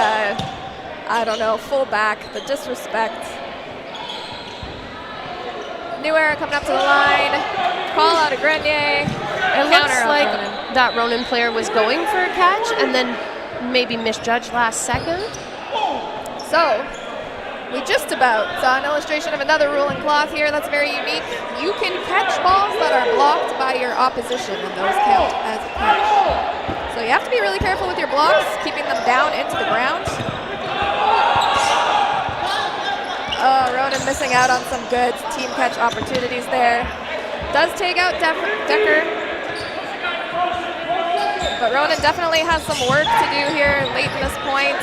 I don't know, full back, the disrespect. New Era coming up to the line. Call out of Grenier.
It looks like that Ronin player was going for a catch and then maybe misjudged last second.
So, we just about saw an illustration of another rule in cloth here that's very unique. You can catch balls that are blocked by your opposition, and those count as a catch. So you have to be really careful with your blocks, keeping them down into the ground. Oh, Ronin missing out on some good team catch opportunities there. Does take out Decker. But Ronin definitely has some work to do here late in this point.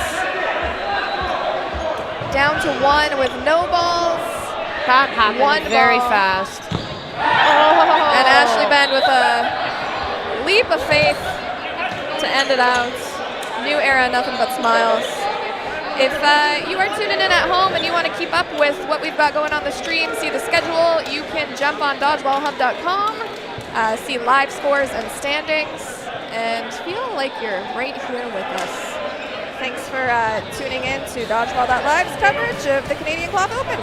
down to 1 with no balls.
That happened
One
very
ball.
fast.
And Ashley Bend with a leap of faith to end it out. New era, nothing but smiles. If you are tuning in at home and you want to keep up with what we've got going on the stream, see the schedule, you can jump on dodgeballhub.com, see live scores and standings, and feel like you're right here with us. Thanks for tuning in to Dodgeball.live's coverage of the Canadian Cloth Open.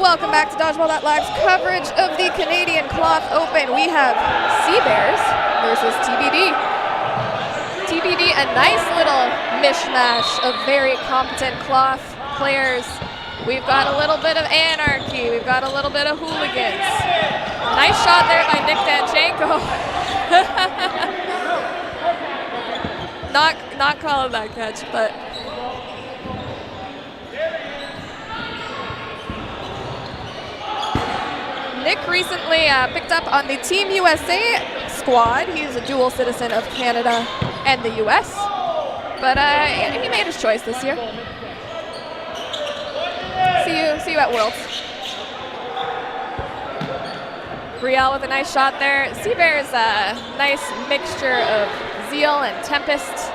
Welcome back to Dodgeball That Live's coverage of the Canadian Cloth Open. We have Sea Bears versus TBD. TBD, a nice little mishmash of very competent cloth players. We've got a little bit of anarchy. We've got a little bit of hooligans. Nice shot there by Nick Danchenko. Not calling that catch, but Nick recently picked up on the Team USA squad. He's a dual citizen of Canada and the US, but he made his choice this year. See you at Worlds. Brielle with a nice shot there. Sea Bears a nice mixture of zeal and tempest.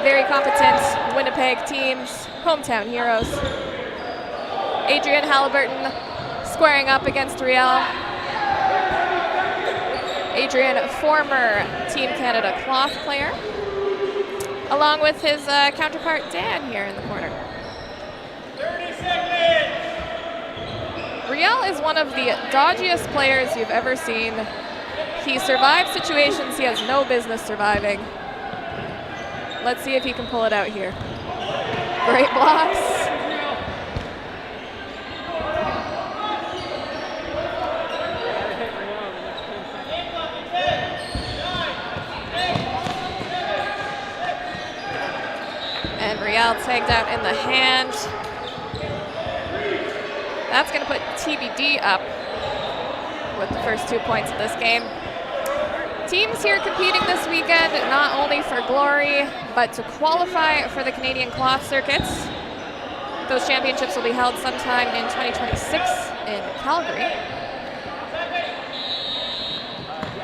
Very competent Winnipeg teams, hometown heroes. Adrian Halliburton squaring up against Riel. Adrian, a former Team Canada cloth player, along with his counterpart Dan here in the corner.
30 seconds.
Riel is one of the dodgiest players you've ever seen. He survives situations he has no business surviving. Let's see if he can pull it out here. Great blocks. And Riel tagged out in the hand. That's going to put TBD up with the first 2 points of this game. Teams here competing this weekend, not only for glory, but to qualify for the Canadian Cloth Circuits. Those championships will be held sometime in 2026 in Calgary.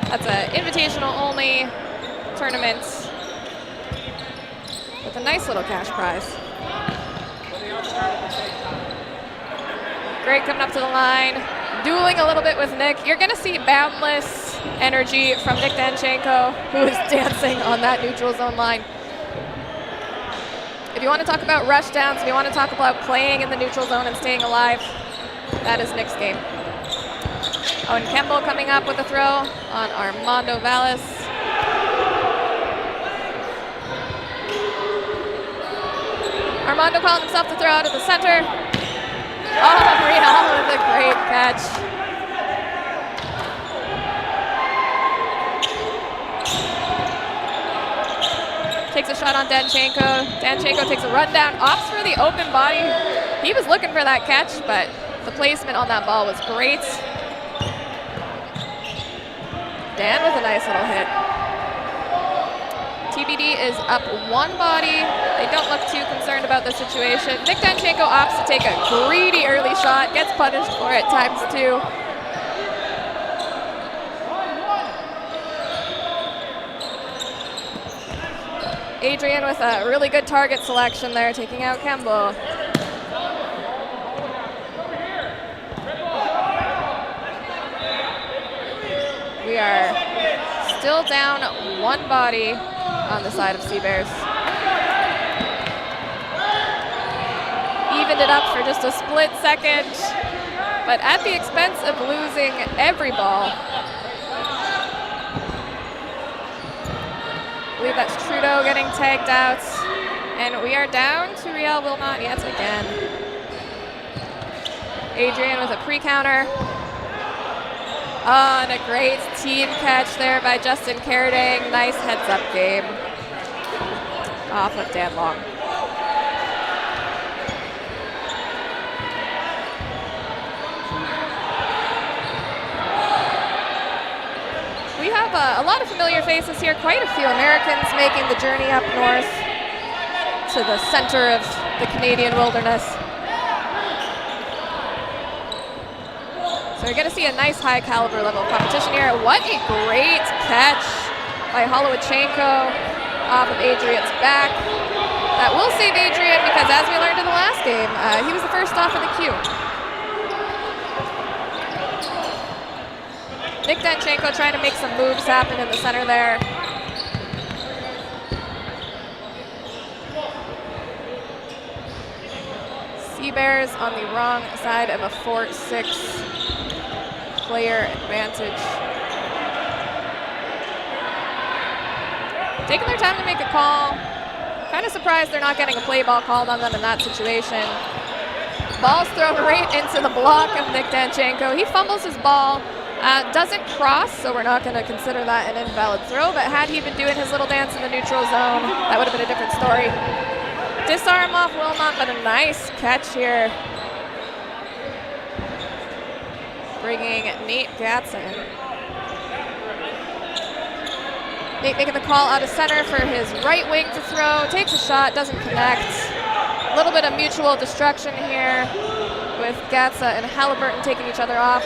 That's an invitational-only tournament with a nice little cash prize. Greg coming up to the line, dueling a little bit with Nick. You're going to see boundless energy from Nick Danchenko, who is dancing on that neutral zone line. If you want to talk about rush downs, if you want to talk about playing in the neutral zone and staying alive, that is Nick's game. Owen Campbell coming up with a throw on Armando Vallis. Armando calling himself to throw out of the center. Oh, Brielle with a great catch. Takes a shot on Danchenko. Danchenko takes a run down, opts for the open body. He was looking for that catch, but the placement on that ball was great. Dan with a nice little hit. TBD is up one body. They don't look too concerned about the situation. Nick Danchenko opts to take a greedy early shot, gets punished for it ×2. Adrian with a really good target selection there, taking out Campbell. We are still down one body on the side of Sea Bears. Evened it up for just a split second, but at the expense of losing every ball. I believe that's Trudeau getting tagged out, and we are down to Riel Wilmot yet again. Adrian with a pre-counter. Oh, and a great team catch there by Justin Carding. Nice heads-up game off of Dan Long. We have a lot of familiar faces here, quite a few Americans making the journey up north to the center of the Canadian wilderness. So we're going to see a nice high caliber level of competition here. What a great catch by Holowichenko off of Adrian's back. That will save Adrian because, as we learned in the last game, he was the first off of the queue. Nick Danchenko trying to make some moves happen in the center there. Sea Bears on the wrong side of a 4-6 player advantage. Taking their time to make a call. Kind of surprised they're not getting a play ball called on them in that situation. Ball's thrown right into the block of Nick Danchenko. He fumbles his ball, doesn't cross, so we're not going to consider that an invalid throw, but had he been doing his little dance in the neutral zone, that would have been a different story. Disarm off Wilmot, but a nice catch here. Bringing Nate Gatson. Nate making the call out of center for his right wing to throw. Takes a shot, doesn't connect. A little bit of mutual destruction here with Gatsa and Halliburton taking each other off.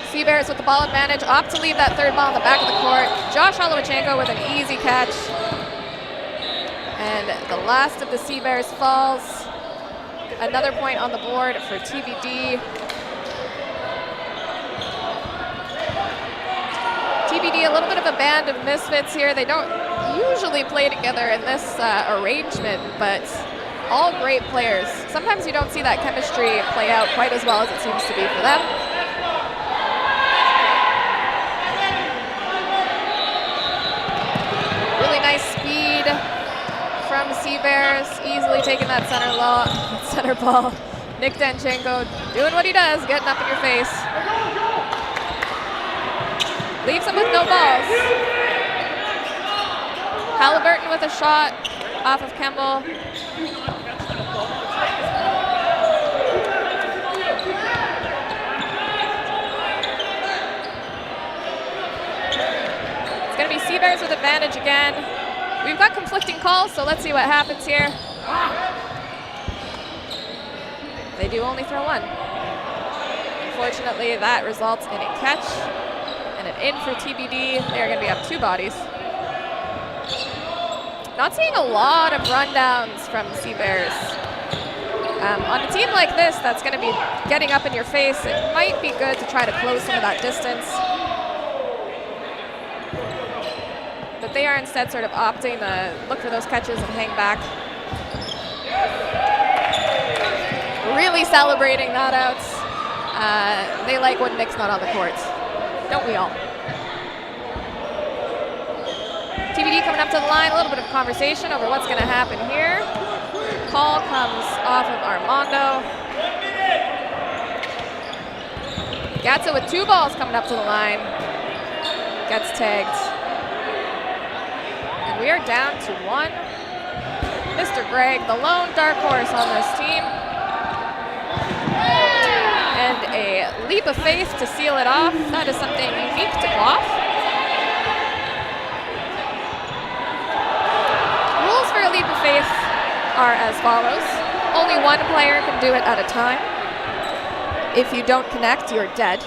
Sea Bears with the ball advantage, opt to leave that third ball in the back of the court. Josh Holowichenko with an easy catch. And the last of the Sea Bears falls. Another point on the board for TBD. TBD, a little bit of a band of misfits here. They don't usually play together in this arrangement, but all great players. Sometimes you don't see that chemistry play out quite as well as it seems to be for them. Really nice speed from Sea Bears, easily taking that center ball. Nick Danchenko doing what he does, getting up in your face. Leaves him with no balls. Halliburton with a shot off of Kemble. It's going to be Sea Bears with advantage again. We've got conflicting calls, so let's see what happens here. They do only throw one. Unfortunately, that results in a catch and an in for TBD. They're going to be up two bodies. Not seeing a lot of rundowns from the Sea Bears. On a team like this that's going to be getting up in your face, it might be good to try to close some of that distance. But they are instead sort of opting to look for those catches and hang back. Really celebrating not outs. They like when Nick's not on the court. Don't we all? TBD coming up to the line, a little bit of conversation over what's going to happen here. Call comes off of Armando. Gatsa with two balls coming up to the line. Gets tagged. And we are down to one. Mr. Gregg, the lone dark horse on this team. And a leap of faith to seal it off. That is something unique to Cloth. Rules for a leap of faith are as follows. Only one player can do it at a time. If you don't connect, you're dead.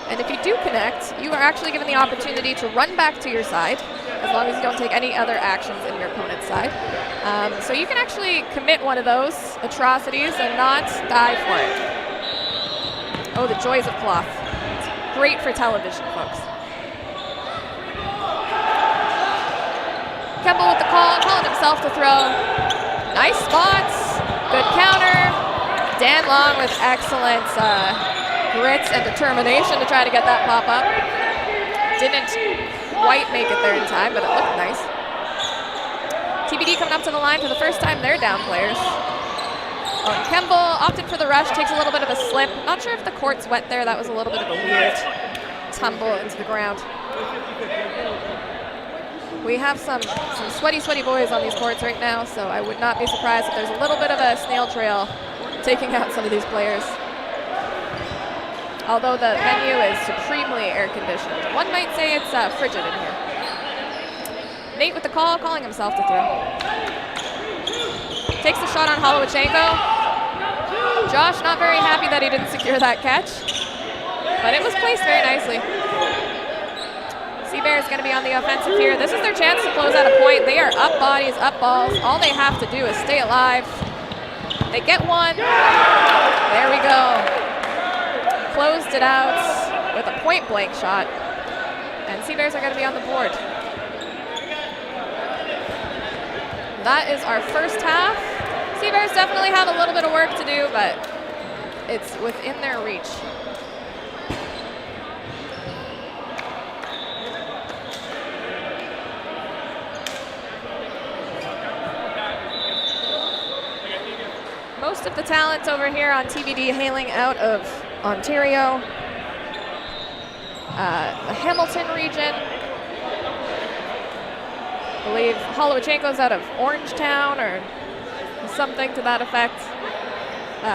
And if you do connect, you are actually given the opportunity to run back to your side, as long as you don't take any other actions in your opponent's side. So you can actually commit one of those atrocities and not die for it. Oh, the joys of Cloth. It's great for television, folks. Kemble with the call, calling himself to throw. Nice spots, good counter. Dan Long with excellent grit and determination to try to get that pop up. Didn't quite make it there in time, but it looked nice. TBD coming up to the line for the first time. They're down players. Kemble opted for the rush, takes a little bit of a slip. Not sure if the court's wet there. That was a little bit of a weird tumble into the ground. We have some sweaty boys on these courts right now, so I would not be surprised if there's a little bit of a snail trail taking out some of these players. Although the venue is supremely air-conditioned. One might say it's frigid in here. Nate with the call, calling himself to throw. Takes the shot on Holowichenko. Josh not very happy that he didn't secure that catch, but it was placed very nicely. Sea Bears going to be on the offensive here. This is their chance to close out a point. They are up bodies, up balls. All they have to do is stay alive. They get one. There we go. Closed it out with a point-blank shot. And Sea Bears are going to be on the board. That is our first half. Seabears definitely have a little bit of work to do, but it's within their reach. Most of the talent over here on TBD hailing out of Ontario, the Hamilton region. I believe Holowachenko's out of Orangetown or something to that effect.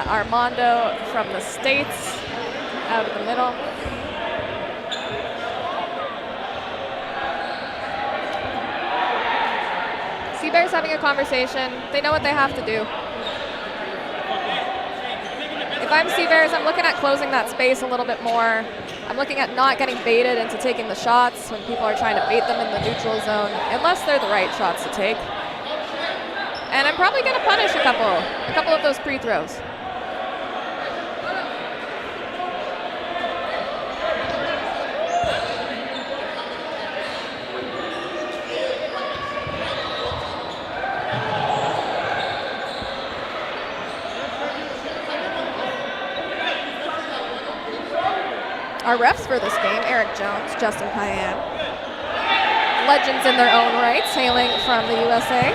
Armando from the States, out of the middle. Seabears having a conversation. They know what they have to do. If I'm Seabears, I'm looking at closing that space a little bit more. I'm looking at not getting baited into taking the shots when people are trying to bait them in the neutral zone, unless they're the right shots to take. And I'm probably going to punish a couple of those pre-throws. Our refs for this game, Eric Jones, Justin Payan. Legends in their own rights, hailing from the USA.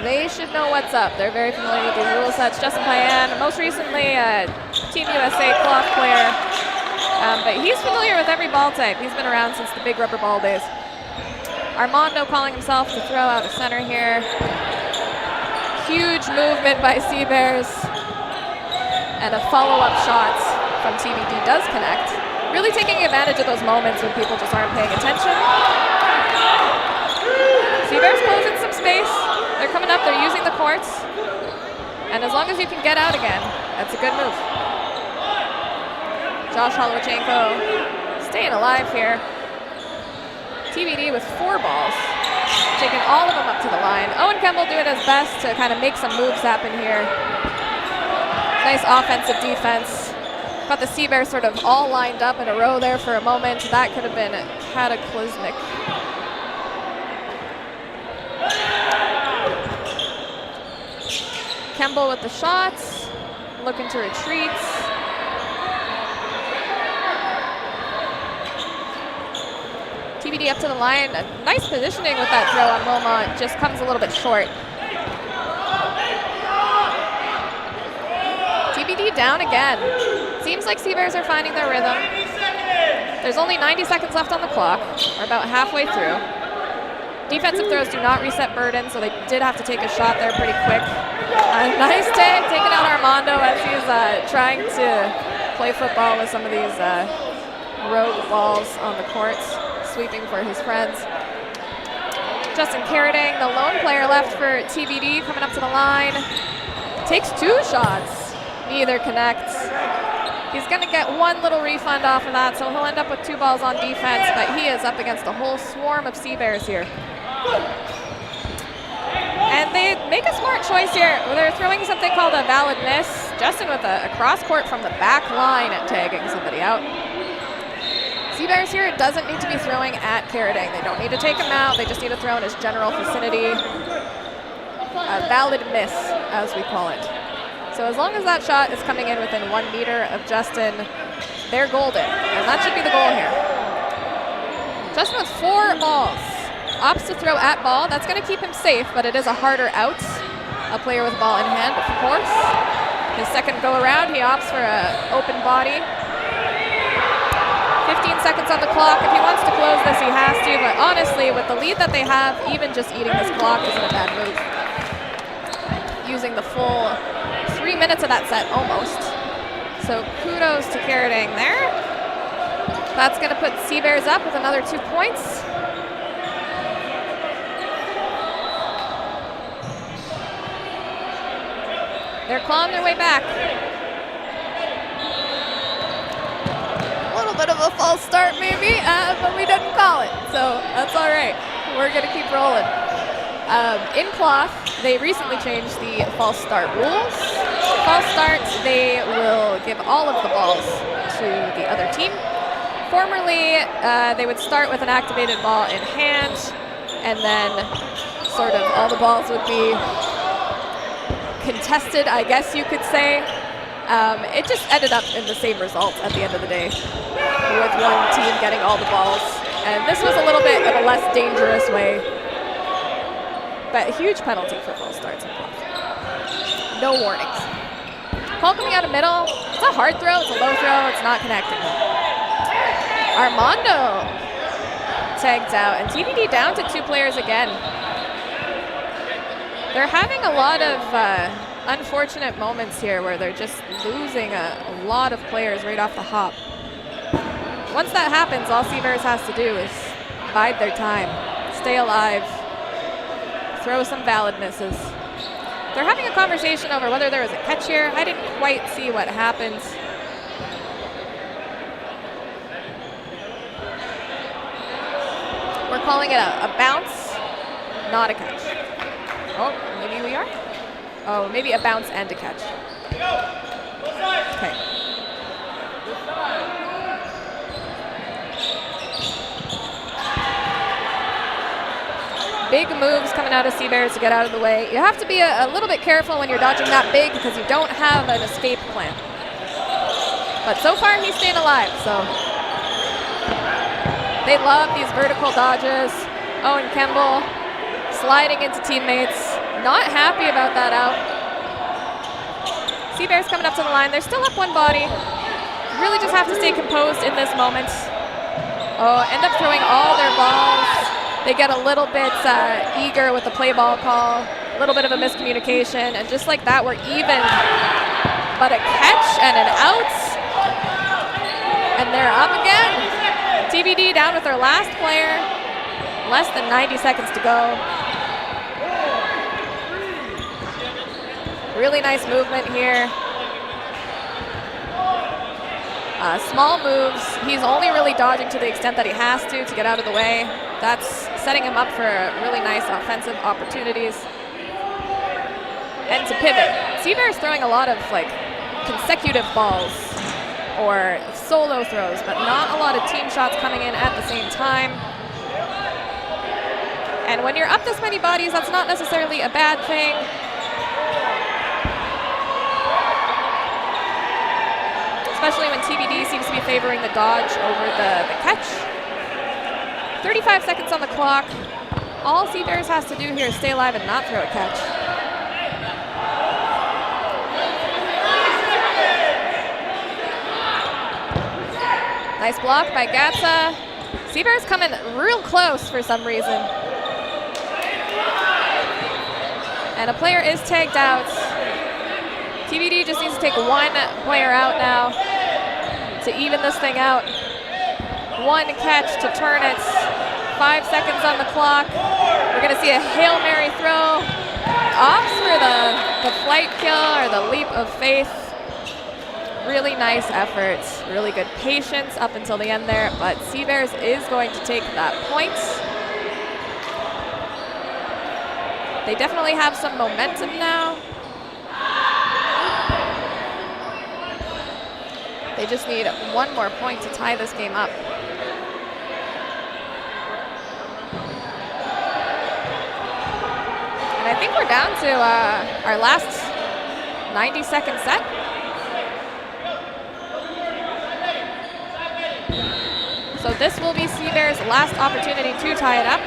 They should know what's up. They're very familiar with these rule sets. Justin Payan, most recently a Team USA cloth player, but he's familiar with every ball type. He's been around since the big rubber ball days. Armando calling himself to throw out of center here. Huge movement by Seabears. And a follow-up shot from TBD does connect. Really taking advantage of those moments when people just aren't paying attention. Seabears closing some space. They're coming up, they're using the courts. And as long as you can get out again, that's a good move. Josh Holowachenko staying alive here. TBD with 4 balls, taking all of them up to the line. Owen Kemble doing his best to kind of make some moves happen here. Nice offensive defense. Got the Seabears sort of all lined up in a row there for a moment. That could have been cataclysmic. Kemble with the shots, looking to retreat. TBD up to the line. A nice positioning with that throw on Wilmot, just comes a little bit short. TBD down again. Seems like Seabears are finding their rhythm. There's only 90 seconds left on the clock. We're about halfway through. Defensive throws do not reset burden, so they did have to take a shot there pretty quick. A nice tag, taking out Armando as he's trying to play football with some of these rogue balls on the courts, sweeping for his friends. Justin Carradine, the lone player left for TBD, coming up to the line. Takes 2 shots. Neither connects. He's going to get 1 little refund off of that, so he'll end up with 2 balls on defense, but he is up against a whole swarm of Seabears here. And they make a smart choice here. They're throwing something called a valid miss. Justin with a cross court from the back line at tagging somebody out. Seabears here doesn't need to be throwing at Carradine. They don't need to take him out. They just need to throw in his general vicinity. A valid miss, as we call it. So as long as that shot is coming in within 1 meter of Justin, they're golden, and that should be the goal here. Justin with 4 balls, opts to throw at ball. That's going to keep him safe, but it is a harder out. A player with ball in hand, of course. His second go around, he opts for an open body. 15 seconds on the clock. If he wants to close this, he has to, but honestly, with the lead that they have, even just eating this clock isn't a bad move. Using the full 3 minutes of that set, almost. So kudos to Carradine there. That's going to put Seabears up with another 2 points. They're clawing their way back. A little bit of a false start maybe, but we didn't call it, so that's all right. We're going to keep rolling. In cloth, they recently changed the false start rules. False start, they will give all of the balls to the other team. Formerly, they would start with an activated ball in hand, and then sort of all the balls would be contested, I guess you could say. It just ended up in the same result at the end of the day, with one team getting all the balls. And this was a little bit of a less dangerous way, but a huge penalty for false starts and blocks. No warnings. Ball coming out of middle. It's a hard throw, it's a low throw, it's not connecting. Armando tagged out, and TBD down to 2 players again. They're having a lot of unfortunate moments here where they're just losing a lot of players right off the hop. Once that happens, all Seabears has to do is bide their time, stay alive, throw some valid misses. They're having a conversation over whether there was a catch here. I didn't quite see what happened. We're calling it a bounce, not a catch. Oh, maybe we are? Oh, maybe a bounce and a catch. Okay. Big moves coming out of Seabears to get out of the way. You have to be a little bit careful when you're dodging that big because you don't have an escape plan. But so far, he's staying alive, so. They love these vertical dodges. Owen Campbell sliding into teammates. Not happy about that out. Seabears coming up to the line. They're still up one body. Really just have to stay composed in this moment. Oh, end up throwing all their balls. They get a little bit eager with the play ball call. A little bit of a miscommunication. And just like that, we're even. But a catch and an out. And they're up again. TBD down with their last player. Less than 90 seconds to go. Really nice movement here. Small moves. He's only really dodging to the extent that he has to get out of the way. That's setting him up for really nice offensive opportunities. And to pivot. Seabears throwing a lot of consecutive balls or solo throws, but not a lot of team shots coming in at the same time. And when you're up this many bodies, that's not necessarily a bad thing. Especially when TBD seems to be favoring the dodge over the catch. 35 seconds on the clock. All Seabears has to do here is stay alive and not throw a catch. Nice block by Gatsa. Seabears coming real close for some reason. And a player is tagged out. TBD just needs to take one player out now to even this thing out. One catch to turn it. 5 seconds on the clock. We're going to see a Hail Mary throw. Opts for the flight kill or the leap of faith. Really nice efforts. Really good patience up until the end there. But Seabears is going to take that point. They definitely have some momentum now. They just need one more point to tie this game up. And I think we're down to our last 90-second set. So this will be Seabears' last opportunity to tie it up.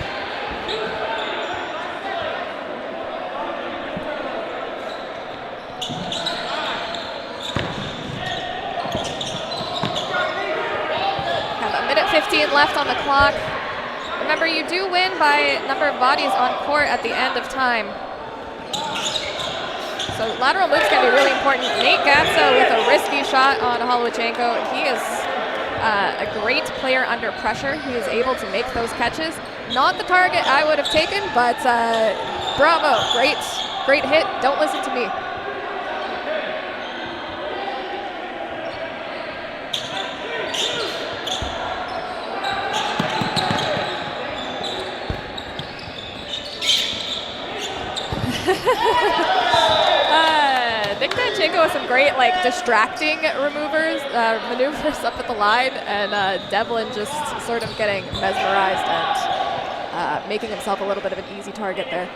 Have a minute 15 left on the clock. Remember, you do win by number of bodies on court at the end of time. So lateral moves can be really important. Nate Gatsa with a risky shot on Holowachenko. He is a great player under pressure. He is able to make those catches. Not the target I would have taken, but bravo, great hit. Don't listen to me. Nick Danchenko with some great distracting maneuvers up at the line, and Devlin just sort of getting mesmerized and making himself a little bit of an easy target there.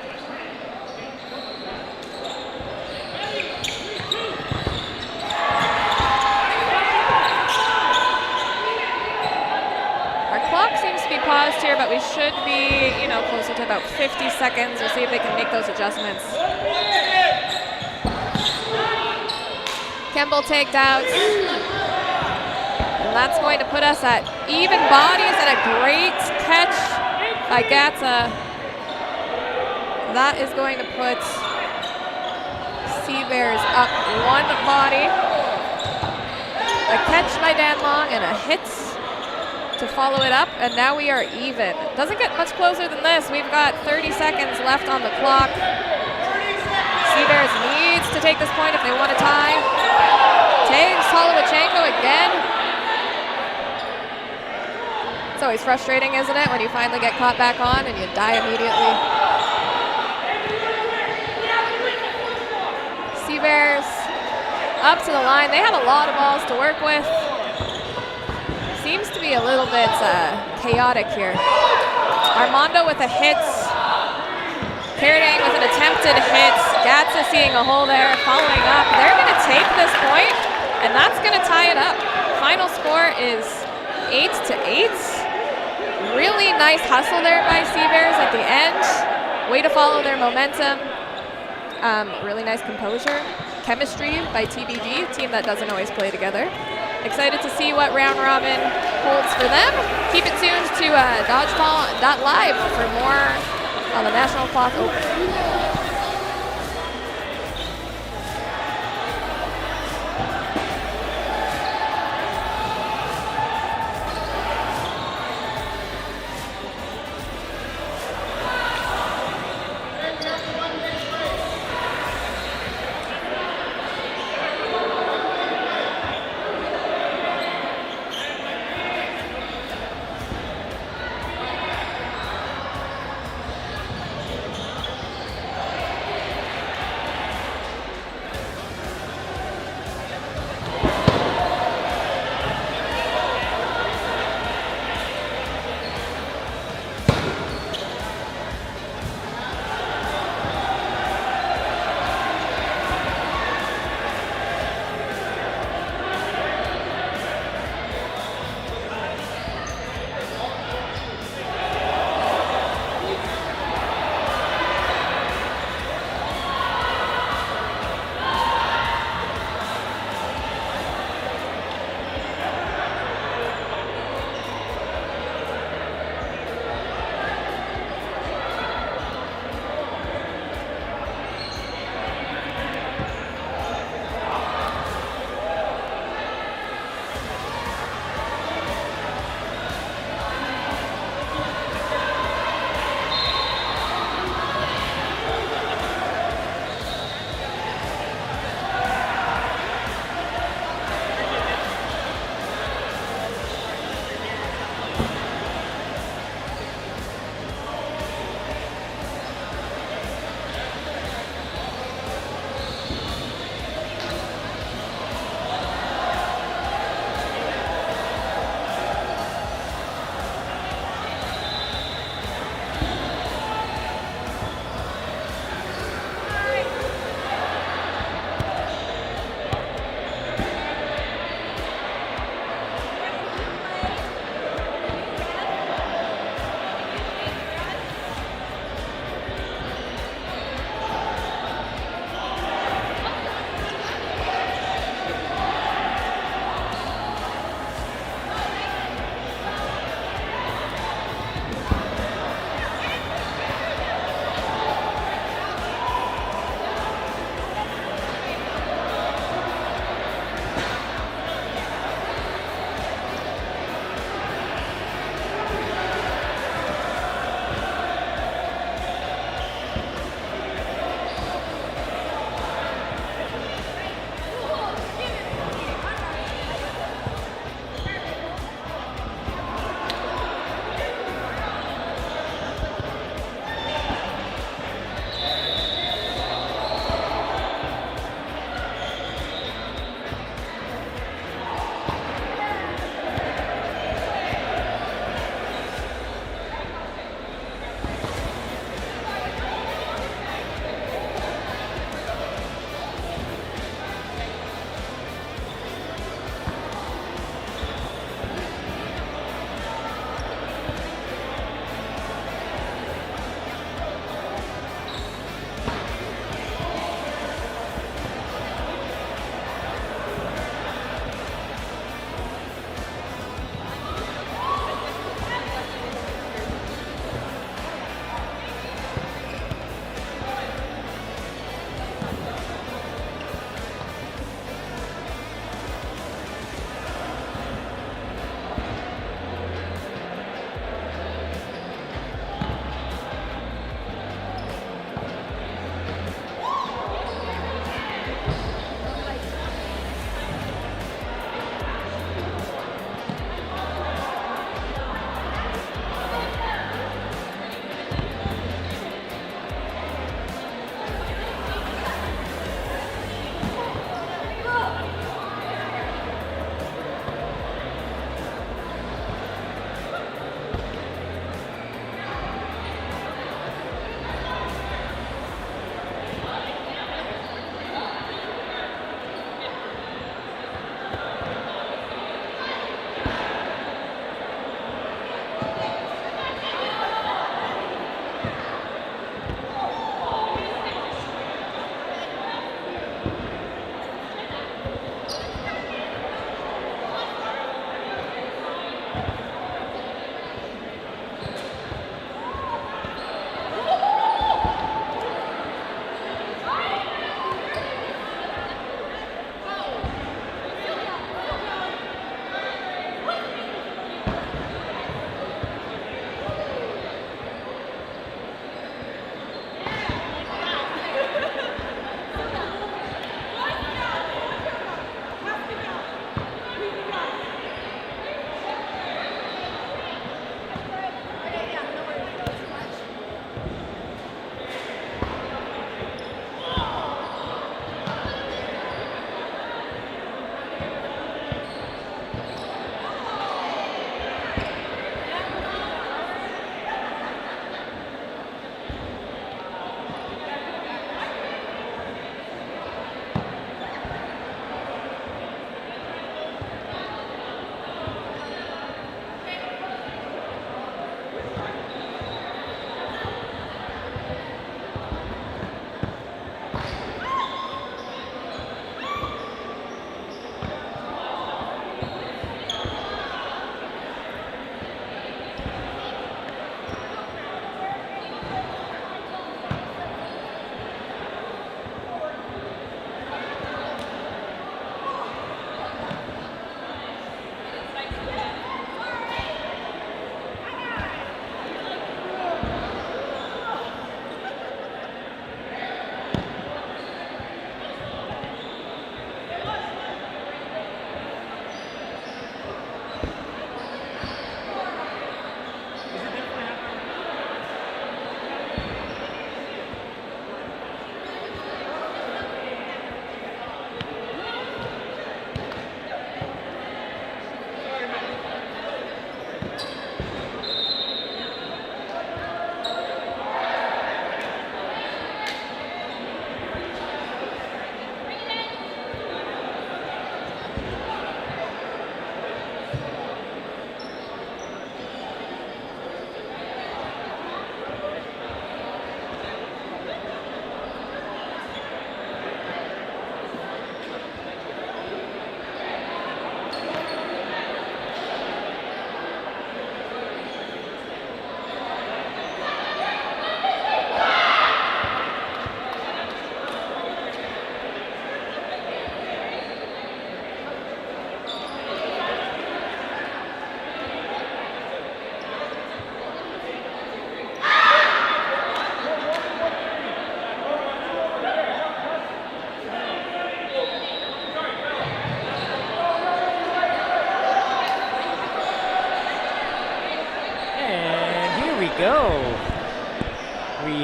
Our clock seems to be paused here, but we should be, closer to about 50 seconds. We'll see if they can make those adjustments. Kemble takedowns. And that's going to put us at even bodies, and a great catch by Gatsa. That is going to put Sea Bears up one body. A catch by Dan Long and a hit to follow it up, and now we are even. Doesn't get much closer than this. We've got 30 seconds left on the clock. Sea Bears needs to take this point if they want to tie. Takes Holowachenko again. It's always frustrating, isn't it, when you finally get caught back on and you die immediately. Sea Bears up to the line. They have a lot of balls to work with. Seems to be a little bit chaotic here. Armando with a hit. Carradine with an attempted hit. Gatsa seeing a hole there, following up. They're going to take this point, and that's going to tie it up. Final score is 8-8. Really nice hustle there by Sea Bears at the end. Way to follow their momentum. Really nice composure. Chemistry by TBD, team that doesn't always play together. Excited to see what round robin holds for them. Keep it tuned to Dodgeball.live for more on the National Cloth Open.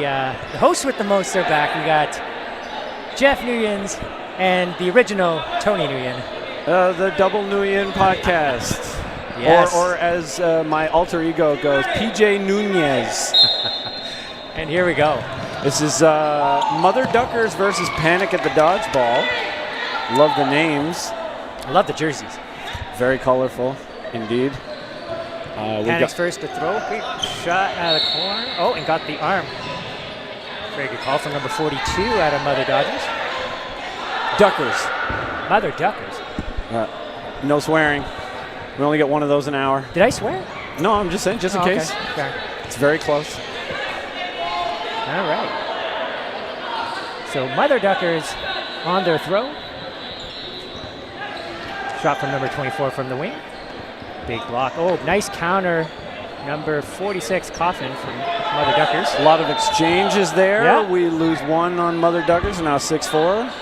the hosts with the most are back. We got Jeff Nguyen's and the original Tony Nguyen.
The Double Nguyen podcast.
Yes.
Or as my alter ego goes, PJ Nunez.
And here we go.
This is Mother Duckers versus Panic at the Dodgeball. Love the names.
I love the jerseys.
Very colorful, indeed.
Panic's first to throw. Quick shot out of the corner. Oh, and got the arm. Very good call from number 42 out of Mother Dodgers.
Duckers.
Mother Duckers.
No swearing. We only get one of those an hour.
Did I swear?
No, I'm just saying, just in case.
Okay.
It's very close.
All right. So Mother Duckers on their throw. Shot from number 24 from the wing. Big block. Oh, nice counter. Number 46, Coffin from Mother Duckers.
A lot of exchanges there.
Yeah.
We lose one on Mother Duckers, now 6-4.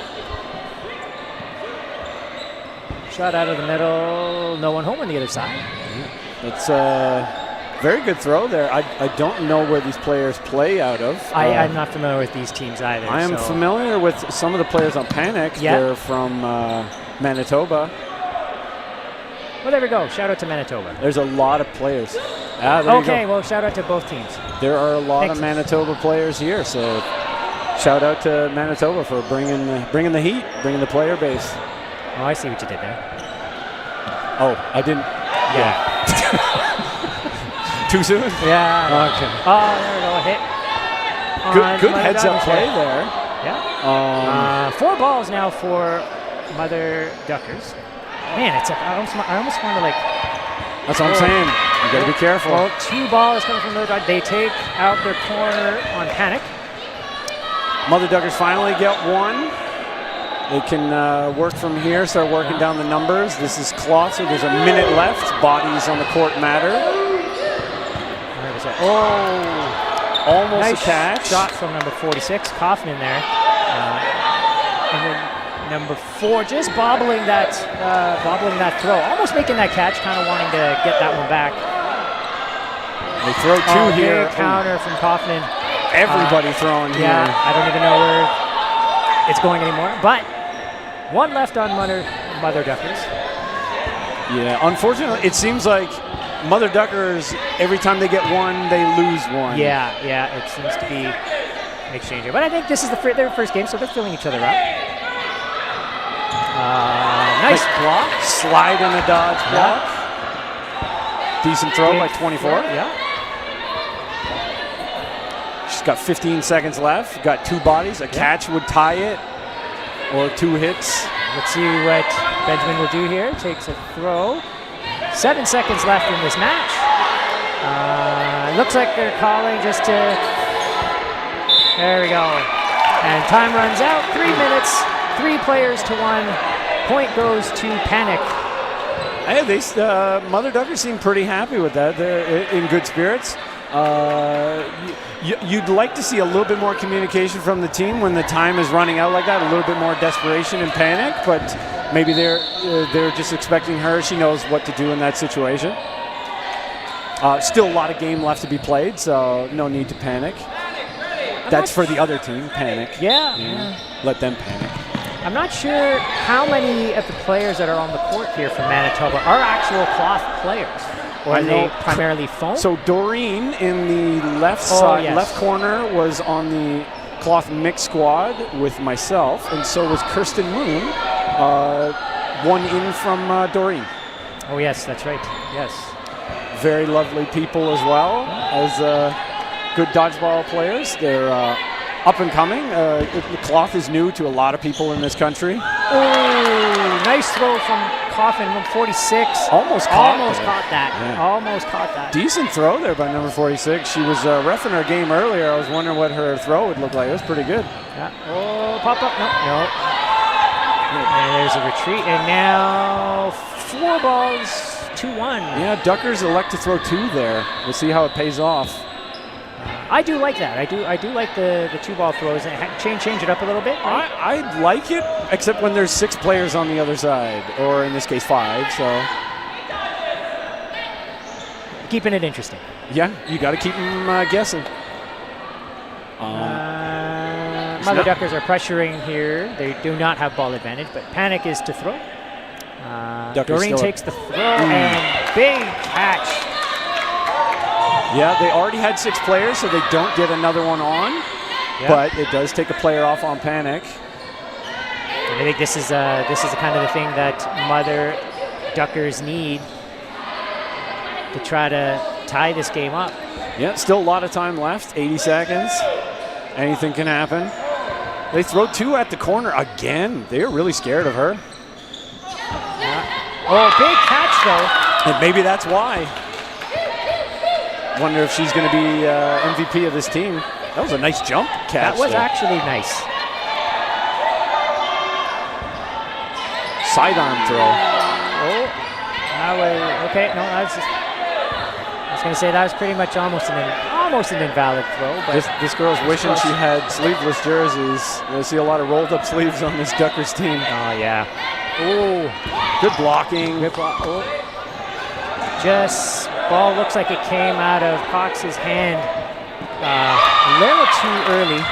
Shot out of the middle. No one home on the other side.
It's a very good throw there. I don't know where these players play out of.
I'm not familiar with these teams either.
I am familiar with some of the players on Panic.
Yeah.
They're from Manitoba.
Well, there we go. Shout out to Manitoba.
There's a lot of players. There you
Okay,
go.
well, shout out to both teams.
There are a lot
Thanks.
of Manitoba players here, so shout out to Manitoba for bringing the heat, bringing the player base.
Oh, I see what you did there.
Oh, I didn't.
Yeah.
Too soon?
Yeah.
Okay.
Oh, there we go. A hit.
Good
Mother
heads-up
Duckers
play
there.
there.
Yeah. 4 balls now for Mother Duckers. Man, it's I almost want to like.
That's what I'm saying. You got to be careful.
Well, 2 balls coming from Mother Duckers. They take out their corner on Panic.
Mother Duckers finally get one. They can work from here, start working down the numbers. This is cloth, so there's a minute left. Bodies on the court matter.
Where was that? Oh,
almost
nice
a catch.
Shot from number 46, Kaufman there. And then number 4 just bobbling that throw, almost making that catch, kind of wanting to get that one back.
They throw 2 here.
Big counter from Kaufman.
Everybody throwing here.
Yeah, I don't even know where it's going anymore, but 1 left on Mother Duckers.
Yeah, unfortunately, it seems like Mother Duckers, every time they get one, they lose one.
Yeah, it seems to be an exchange here. But I think this is their first game, so they're filling each other up. Nice block.
Slide in the dodge block. Decent throw by 24.
Yeah.
She's got 15 seconds left. Got 2 bodies. A catch would tie it, or 2 hits.
Let's see what Benjamin will do here. Takes a throw. 7 seconds left in this match. Looks like they're calling just to. There we go. And time runs out. 3 minutes. 3 players to 1. Point goes to Panic.
Hey, Mother Duckers seem pretty happy with that. They're in good spirits. You'd like to see a little bit more communication from the team when the time is running out like that, a little bit more desperation and panic, but maybe they're just expecting her. She knows what to do in that situation. Still a lot of game left to be played, so no need to panic. That's for the other team, panic.
Yeah.
Let them panic.
I'm not sure how many of the players that are on the court here from Manitoba are actual cloth players. Or are they primarily foam?
So Doreen in the left side, left corner, was on the cloth mix squad with myself, and so was Kirsten Moon, one in from Doreen.
Oh yes, that's right. Yes.
Very lovely people as well as good dodgeball players. They're up and coming. The cloth is new to a lot of people in this country.
Oh, nice throw from Coffin, 46.
Almost caught
that.
Yeah.
Almost caught that.
Decent throw there by number 46. She was reffing her game earlier. I was wondering what her throw would look like. It was pretty good.
Yeah. Oh, pop up. No. And there's a retreat. And now 4 balls, 2-1.
Yeah, Duckers elect to throw 2 there. We'll see how it pays off.
I do like that. I do like the 2-ball throws and change it up a little bit. Right?
I like it, except when there's 6 players on the other side, or in this case 5. So
keeping it interesting.
Yeah, you got to keep them guessing.
Mother Duckers are pressuring here. They do not have ball advantage, but Panic is to throw. Doreen takes the throw and big catch.
Yeah, they already had 6 players, so they don't get another one on.
Yeah.
But it does take a player off on Panic.
And I think this is the kind of the thing that Mother Duckers need to try to tie this game up.
Yeah, still a lot of time left, 80 seconds. Anything can happen. They throw 2 at the corner again. They're really scared of her.
Yeah. Oh, big catch though.
And maybe that's why. Wonder if she's going to be MVP of this team. That was a nice jump catch.
That was
there.
actually nice.
Sidearm throw.
Oh, that was okay. No, I was going to say that was pretty much almost an invalid throw. But
This girl's wishing she had sleeveless jerseys. I see a lot of rolled up sleeves on this Duckers team.
Oh yeah. Oh,
good blocking.
Good block. Oh. Just ball looks like it came out of Cox's hand a little too early.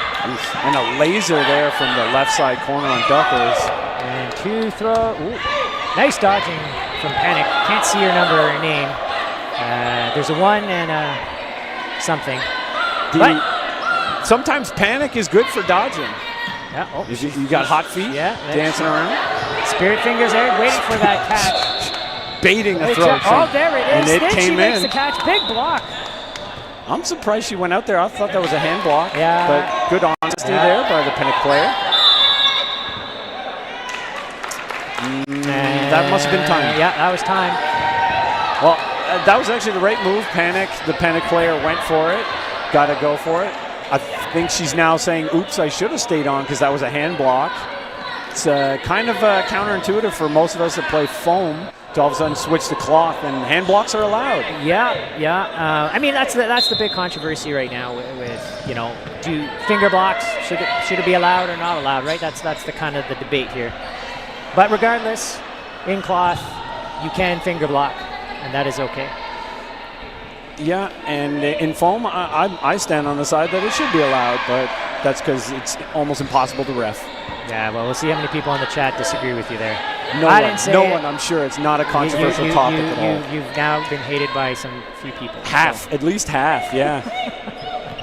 And a laser there from the left side corner on Duckers.
And 2 throw. Ooh. Nice dodging from Panic. Can't see her number or her name. There's a 1 and a something.
Sometimes Panic is good for dodging.
Yeah. Oh,
you got hot feet.
Yeah.
Dancing around.
Spirit fingers there, waiting for that catch.
Baiting a throw.
Oh, there it is.
And it
then
came
she makes
in.
the catch. Big block.
I'm surprised she went out there. I thought that was a hand block.
Yeah.
But good honesty there by the Panic player. That must have been time.
Yeah, that was time.
Well, that was actually the right move. The Panic player went for it. Got to go for it. I think she's now saying, oops, I should have stayed on because that was a hand block. It's kind of counterintuitive for most of us that play foam to all of a sudden switch to cloth, and hand blocks are allowed.
Yeah. I mean, that's the big controversy right now with do finger blocks, should it be allowed or not allowed, right? That's the kind of the debate here. But regardless, in cloth, you can finger block, and that is okay.
Yeah, and in foam, I stand on the side that it should be allowed, but that's because it's almost impossible to ref.
Yeah, well, we'll see how many people on the chat disagree with you there.
No one, I'm sure. It's not a controversial topic at all.
You've now been hated by some few people.
At least half, yeah.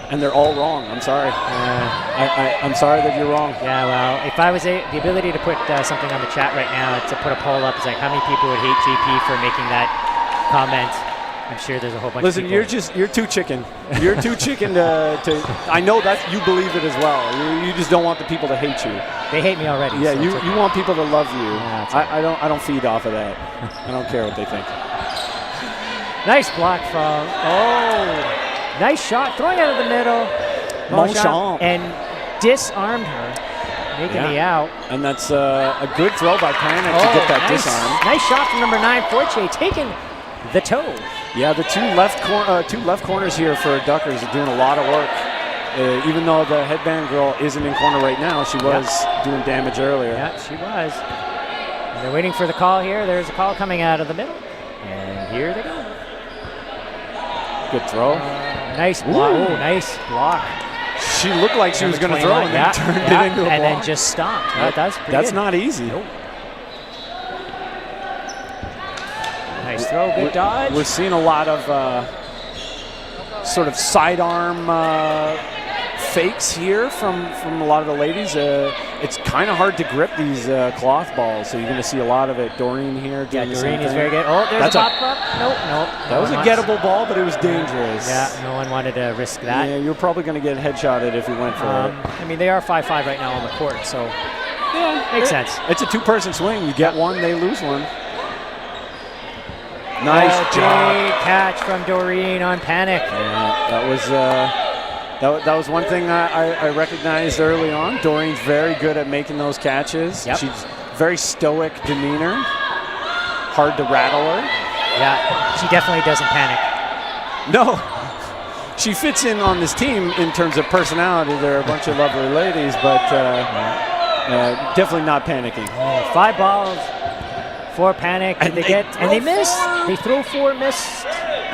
And they're all wrong. I'm sorry. I'm sorry that you're wrong.
Yeah, well, if I was the ability to put something on the chat right now, to put a poll up, is like how many people would hate JP for making that comment. I'm sure there's a whole bunch of people.
Listen, you're too chicken. You're too chicken to I know that you believe it as well. You just don't want the people to hate you.
They hate me already.
Yeah,
so
you want people to love you.
Yeah,
I don't feed off of that. I don't care what they think.
Nice block from, nice shot, throwing out of the middle.
Monchamp.
And disarmed her, making the out.
And that's a good throw by Panic to get that disarm.
Nice shot from number 9, Forche, taking the toe.
Yeah, the two left corners here for Duckers are doing a lot of work. Even though the headband girl isn't in corner right now, she was doing damage earlier.
Yeah, she was. And they're waiting for the call here. There's a call coming out of the middle. And here they go.
Good throw.
Nice block. Oh, nice block.
She looked like she was going to throw and then turned it into a block.
And then just stopped. That's
not easy.
Nope. Nice throw, good dodge.
We're seeing a lot of sort of sidearm fakes here from a lot of the ladies. It's kind of hard to grip these cloth balls, so you're going to see a lot of it. Doreen here doing the same
Doreen is
thing.
very good. Oh, there's a pop up. Nope.
That was a gettable ball, but it was dangerous.
Yeah, no one wanted to risk that.
Yeah, you're probably going to get headshotted if you went for it.
I mean, they are 5-5 right now on the court, so makes sense.
It's a two-person swing. You get one, they lose one. Nice job.
Big catch from Doreen on Panic.
Yeah, that was one thing I recognized early on. Doreen's very good at making those catches.
Yep.
She's very stoic demeanor. Hard to rattle her.
Yeah, she definitely doesn't panic.
No. She fits in on this team in terms of personality. They're a bunch of lovely ladies, but definitely not panicking.
5 balls. 4 Panic, and they miss. They throw 4, missed.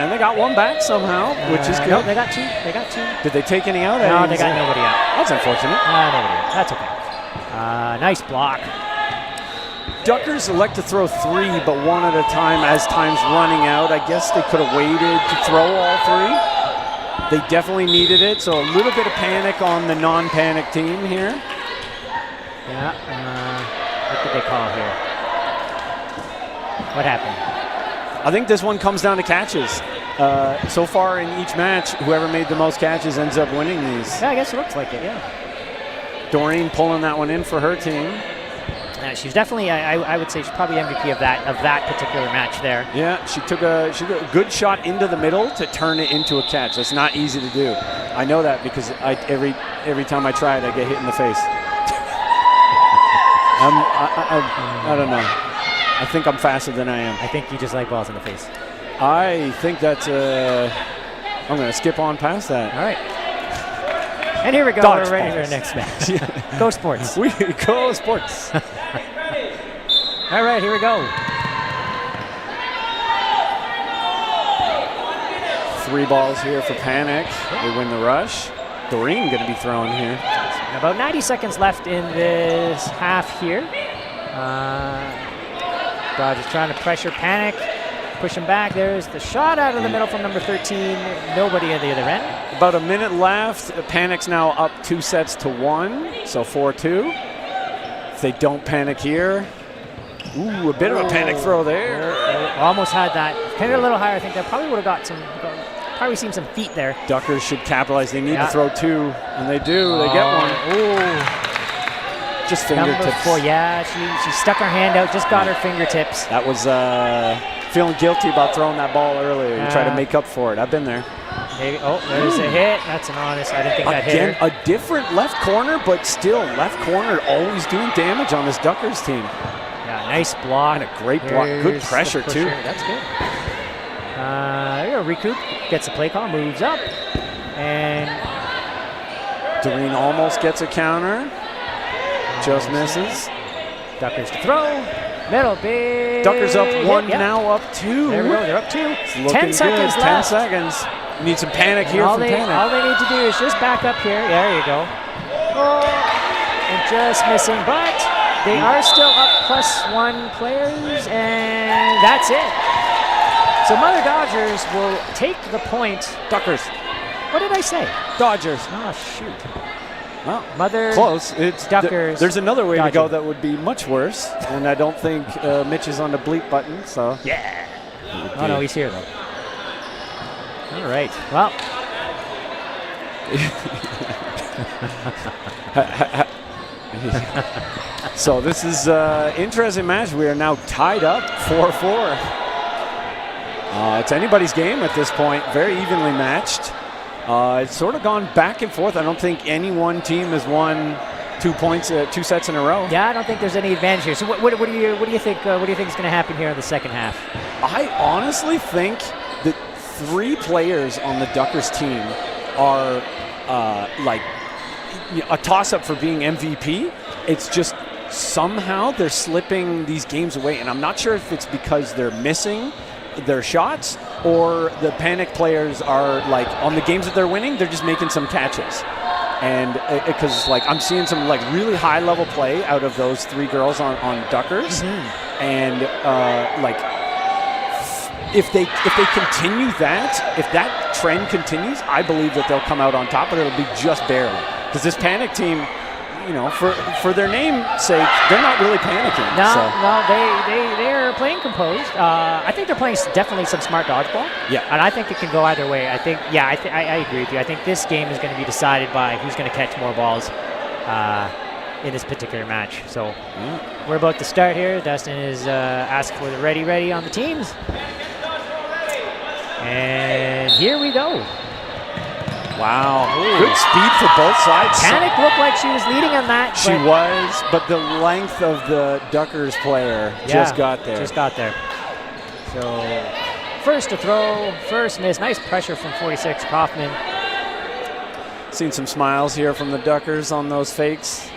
And they got one back somehow, which is good.
No, they got two. They got two.
Did they take any out?
No, they got nobody out.
That's unfortunate.
Nobody out. That's okay. Nice block.
Duckers elect to throw 3, but 1 at a time as time's running out. I guess they could have waited to throw all 3. They definitely needed it, so a little bit of panic on the non-panic team here.
Yeah. What did they call here? What happened?
I think this one comes down to catches. So far in each match, whoever made the most catches ends up winning these.
Yeah, I guess it looks like it, yeah.
Doreen pulling that one in for her team.
She's definitely, I would say she's probably MVP of that particular match there.
Yeah, she took a good shot into the middle to turn it into a catch. That's not easy to do. I know that because every time I try it, I get hit in the face. I don't know. I think I'm faster than I am.
I think you just like balls in the face.
I think that's I'm going to skip on past that.
All right. And here we go. We're ready for our next match. Go Sports.
We go Sports.
All right, here we go.
3 balls here for Panic. They win the rush. Doreen going to be thrown here.
About 90 seconds left in this half here. Dodgers trying to pressure Panic. Push him back. There's the shot out of the middle from number 13. Nobody at the other end.
About a minute left. Panic's now up 2 sets to 1, so 4-2. If they don't panic here, ooh, a bit of a panic throw there.
Almost had that. Pinned it a little higher. I think that probably would have probably seen some feet there.
Duckers should capitalize. They need to throw 2, and they do. They get one.
Ooh.
Just fingertips.
Number 4, yeah. She stuck her hand out. Just got her fingertips.
That was feeling guilty about throwing that ball earlier. You try to make up for it. I've been there.
Maybe. Oh, there's a hit. That's an honest. I didn't think that hit her.
A different left corner, but still left corner always doing damage on this Duckers team.
Yeah, nice block.
And a great block. Good pressure, too.
That's good. There you go. Recoup. Gets the play call. Moves up. And
Doreen almost gets a counter. Just misses.
Duckers to throw. Middle big.
Duckers up 1, now up 2.
There we go. They're up 2.
10
seconds
good.
left.
10 seconds. You need some panic here from Panic.
All they need to do is just back up here. There you go. Oh, and just missing, but they are still up +1 players, and that's it. So Mother Dodgers will take the point.
Duckers.
What did I say?
Dodgers.
Oh, shoot.
Well,
Mother
close. It's
Duckers.
There's another way
Dodger.
to go that would be much worse, and I don't think Mitch is on the bleep button. So
yeah. Oh no, he's here though. All right. Well.
So this is an interesting match. We are now tied up 4-4. It's anybody's game at this point. Very evenly matched. It's sort of gone back and forth. I don't think any one team has won 2 points, 2 sets in a row.
Yeah, I don't think there's any advantage here. So what do you think? What do you think is going to happen here in the second half?
I honestly think that 3 players on the Duckers team are like a toss-up for being MVP. It's just somehow they're slipping these games away, and I'm not sure if it's because they're missing their shots or the Panic players are like on the games that they're winning, they're just making some catches. And because like I'm seeing some like really high level play out of those 3 girls on Duckers, and like if they continue that, if that trend continues, I believe that they'll come out on top, but it'll be just barely. Because this Panic team, you know, for their name's sake, they're not really panicking.
No, they're playing composed. I think they're playing definitely some smart dodgeball.
Yeah.
And I think it can go either way. I think, I agree with you. I think this game is going to be decided by who's going to catch more balls in this particular match. So we're about to start here. Dustin is asked for the ready on the teams. And here we go.
Wow. Good speed for both sides.
Panic looked like she was leading on that.
She was, but the length of the Duckers player just got there.
Just got there. So first to throw, first miss. Nice pressure from 46, Kaufman.
Seen some smiles here from the Duckers on those fakes.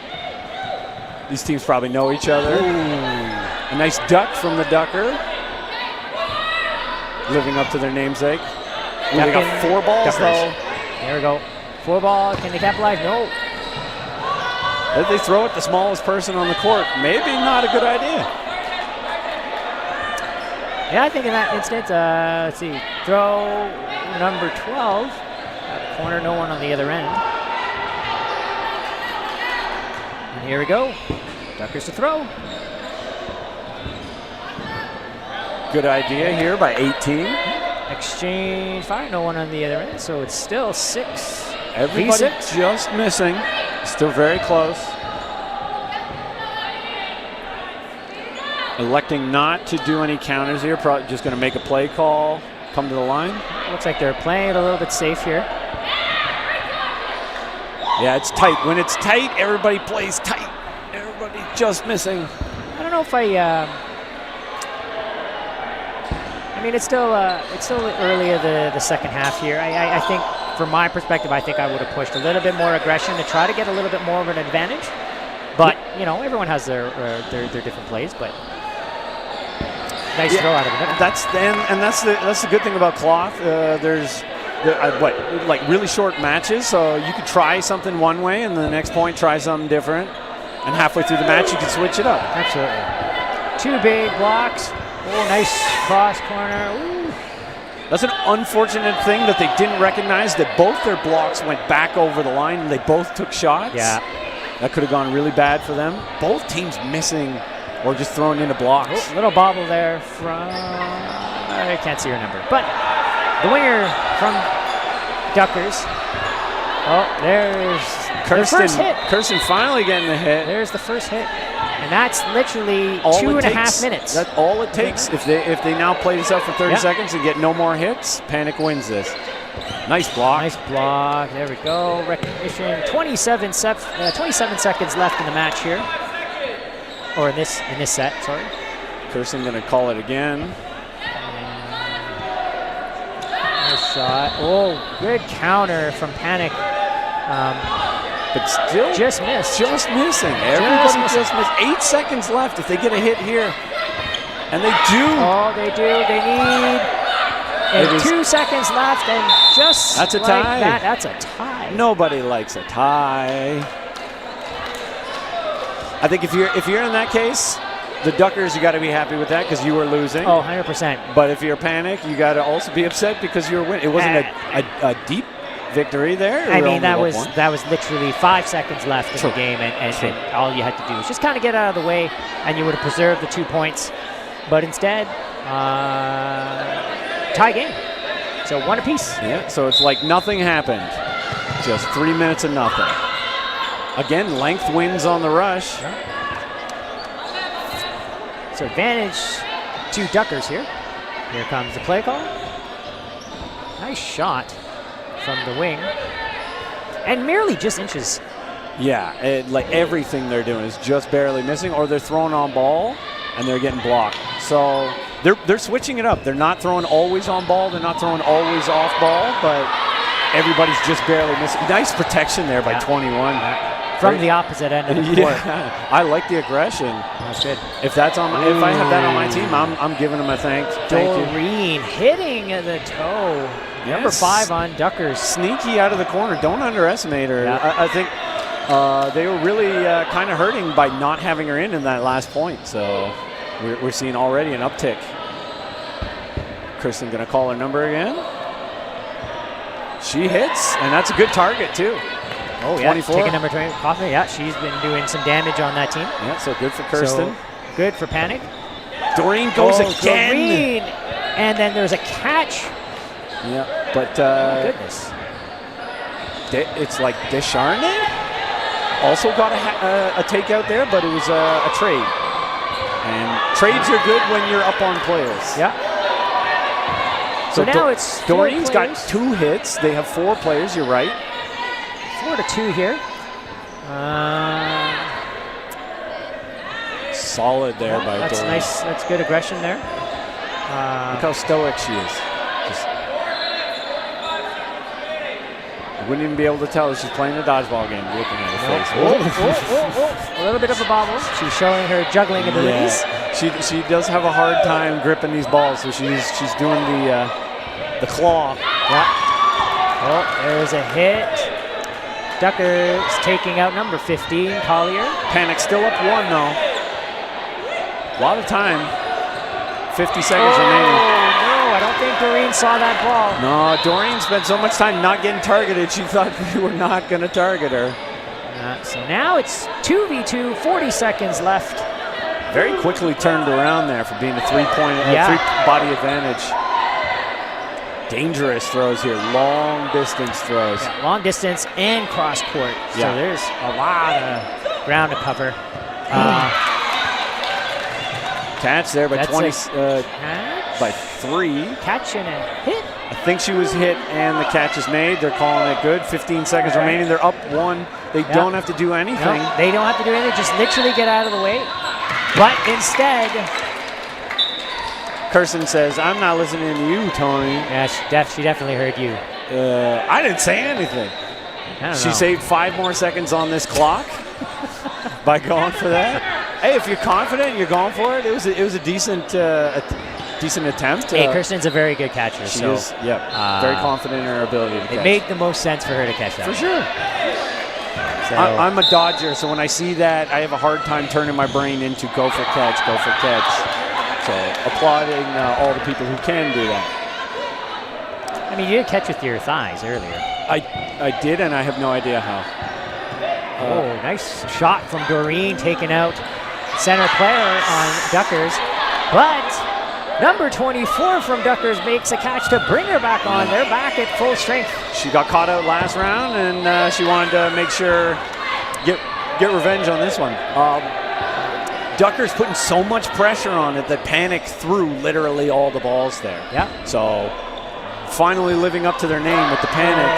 These teams probably know each other. Ooh. A nice duck from the Ducker. living up to their namesake. Ooh, they got
Ducking
4 balls,
Duckers.
though.
There we go. 4 ball. Can they capitalize? No.
If they throw it the smallest person on the court, maybe not a good idea.
Yeah, I think in that instance, let's see, throw number 12. Corner, no one on the other end. And here we go. Duckers to throw.
Good idea here by 18.
Exchange fire, no one on the other end, so it's still 6.
Everybody
V6.
just missing. Still very close. Electing not to do any counters here. Probably just going to make a play call, come to the line.
Looks like they're playing it a little bit safe here.
Yeah, it's tight. When it's tight, everybody plays tight. Everybody just missing.
I don't know if I mean, it's still early of the second half here. I think, from my perspective, I think I would have pushed a little bit more aggression to try to get a little bit more of an advantage. But you know, everyone has their different plays. But nice throw out of the middle.
That's the good thing about cloth. There's like really short matches, so you could try something one way, and the next point try something different, and halfway through the match you can switch it up.
Absolutely. 2 big blocks. Oh, nice cross corner. Ooh.
That's an unfortunate thing that they didn't recognize that both their blocks went back over the line and they both took shots.
Yeah.
That could have gone really bad for them. Both teams missing or just thrown into blocks.
Oh, little bobble there from, I can't see her number, but the winger from Duckers. Oh, there's the first hit.
Kirsten finally getting the hit.
There's the first hit. And that's literally
All
2.5 minutes.
That's all it takes. If they now play this out for 30 seconds and get no more hits, Panic wins this. Nice block.
Nice block. There we go. Recognition. 27 seconds left in the match here. Or in this set, sorry.
Kirsten going to call it again.
Nice shot. Oh, good counter from Panic.
But still
just missed.
Just missing. Everybody just missed. 8 seconds left if they get a hit here. And they do.
Oh, they do. They need. And 2 seconds left, and just
that's a
like
tie.
That's a tie.
Nobody likes a tie. I think if you're in that case, the Duckers, you got to be happy with that because you were losing.
Oh, 100%.
But if you're Panic, you got to also be upset because you were winning. It wasn't a deep victory there.
I mean, that was literally 5 seconds left in the game, and all you had to do was just kind of get out of the way, and you would have preserved the 2 points. But instead, tie game. So 1 apiece.
Yeah. So it's like nothing happened. Just 3 minutes of nothing. Again, length wins on the rush.
So advantage to Duckers here. Here comes the play call. Nice shot from the wing. And merely just inches.
Yeah, like everything they're doing is just barely missing, or they're throwing on ball and they're getting blocked. So they're switching it up. They're not throwing always on ball. They're not throwing always off ball, but everybody's just barely missing. Nice protection there by 21.
From the opposite end of the court.
I like the aggression.
That's good.
If I have that on my team, I'm giving them a thank you.
Doreen hitting the toe. Yes. Number 5 on Duckers.
Sneaky out of the corner. Don't underestimate her.
Yeah.
I think they were really kind of hurting by not having her in that last point. So we're seeing already an uptick. Kirsten going to call her number again. She hits, and that's a good target too.
Oh, yeah.
24.
Taking number 20. Kaufman, yeah, she's been doing some damage on that team.
Yeah, so good for Kirsten.
So good for Panic.
Doreen goes again.
Doreen. And then there's a catch.
Yeah, but
goodness.
It's like Descharnay also got a takeout there, but it was a trade. And trades are good when you're up on players.
Yeah. So now it's
Doreen's got 2 hits. They have 4 players. You're right.
4-2 here.
Solid there by
That's
Doreen.
nice. That's good aggression there.
Look how stoic she is. Wouldn't even be able to tell that she's playing a dodgeball game looking at her face.
A little bit of a bobble. She's showing her juggling abilities.
Yeah. She does have a hard time gripping these balls, so she's doing the claw.
Yeah. Oh, there's a hit. Duckers taking out number 15, Collier.
Panic still up 1 though. A lot of time. 50 seconds remaining.
No, I don't think Doreen saw that ball.
No, Doreen spent so much time not getting targeted, she thought we were not going to target her.
So now it's 2v2, 40 seconds left.
Very quickly turned around there for being a three-point, three-body advantage. Dangerous throws here, long distance throws.
Yeah, long distance and cross court. So there's a lot of ground to cover.
Catch there by 20,
catch.
by 3.
Catch and a hit.
I think she was hit and the catch is made. They're calling it good. 15 seconds remaining. They're up 1. They don't have to do anything.
No, they don't have to do anything. Just literally get out of the way. But instead,
Kirsten says, "I'm not listening to you, Tony."
Yeah, she definitely heard you.
I didn't say anything. She saved 5 more seconds on this clock by going for that. Hey, if you're confident, you're going for it. It was a decent attempt.
Hey, Kirsten's a very good catcher.
She is. Yep. Very confident in her ability to catch.
It made the most sense for her to catch that.
For sure. So. I'm a Dodger, so when I see that, I have a hard time turning my brain into go for catch, go for catch. So applauding all the people who can do that.
I mean, you did catch with your thighs earlier.
I did, and I have no idea how.
Nice shot from Doreen, taking out center player on Duckers. But number 24 from Duckers makes a catch to bring her back on. They're back at full strength.
She got caught out last round, and she wanted to make sure, get revenge on this one. Duckers putting so much pressure on it that Panic threw literally all the balls there.
Yeah.
So finally living up to their name with the Panic.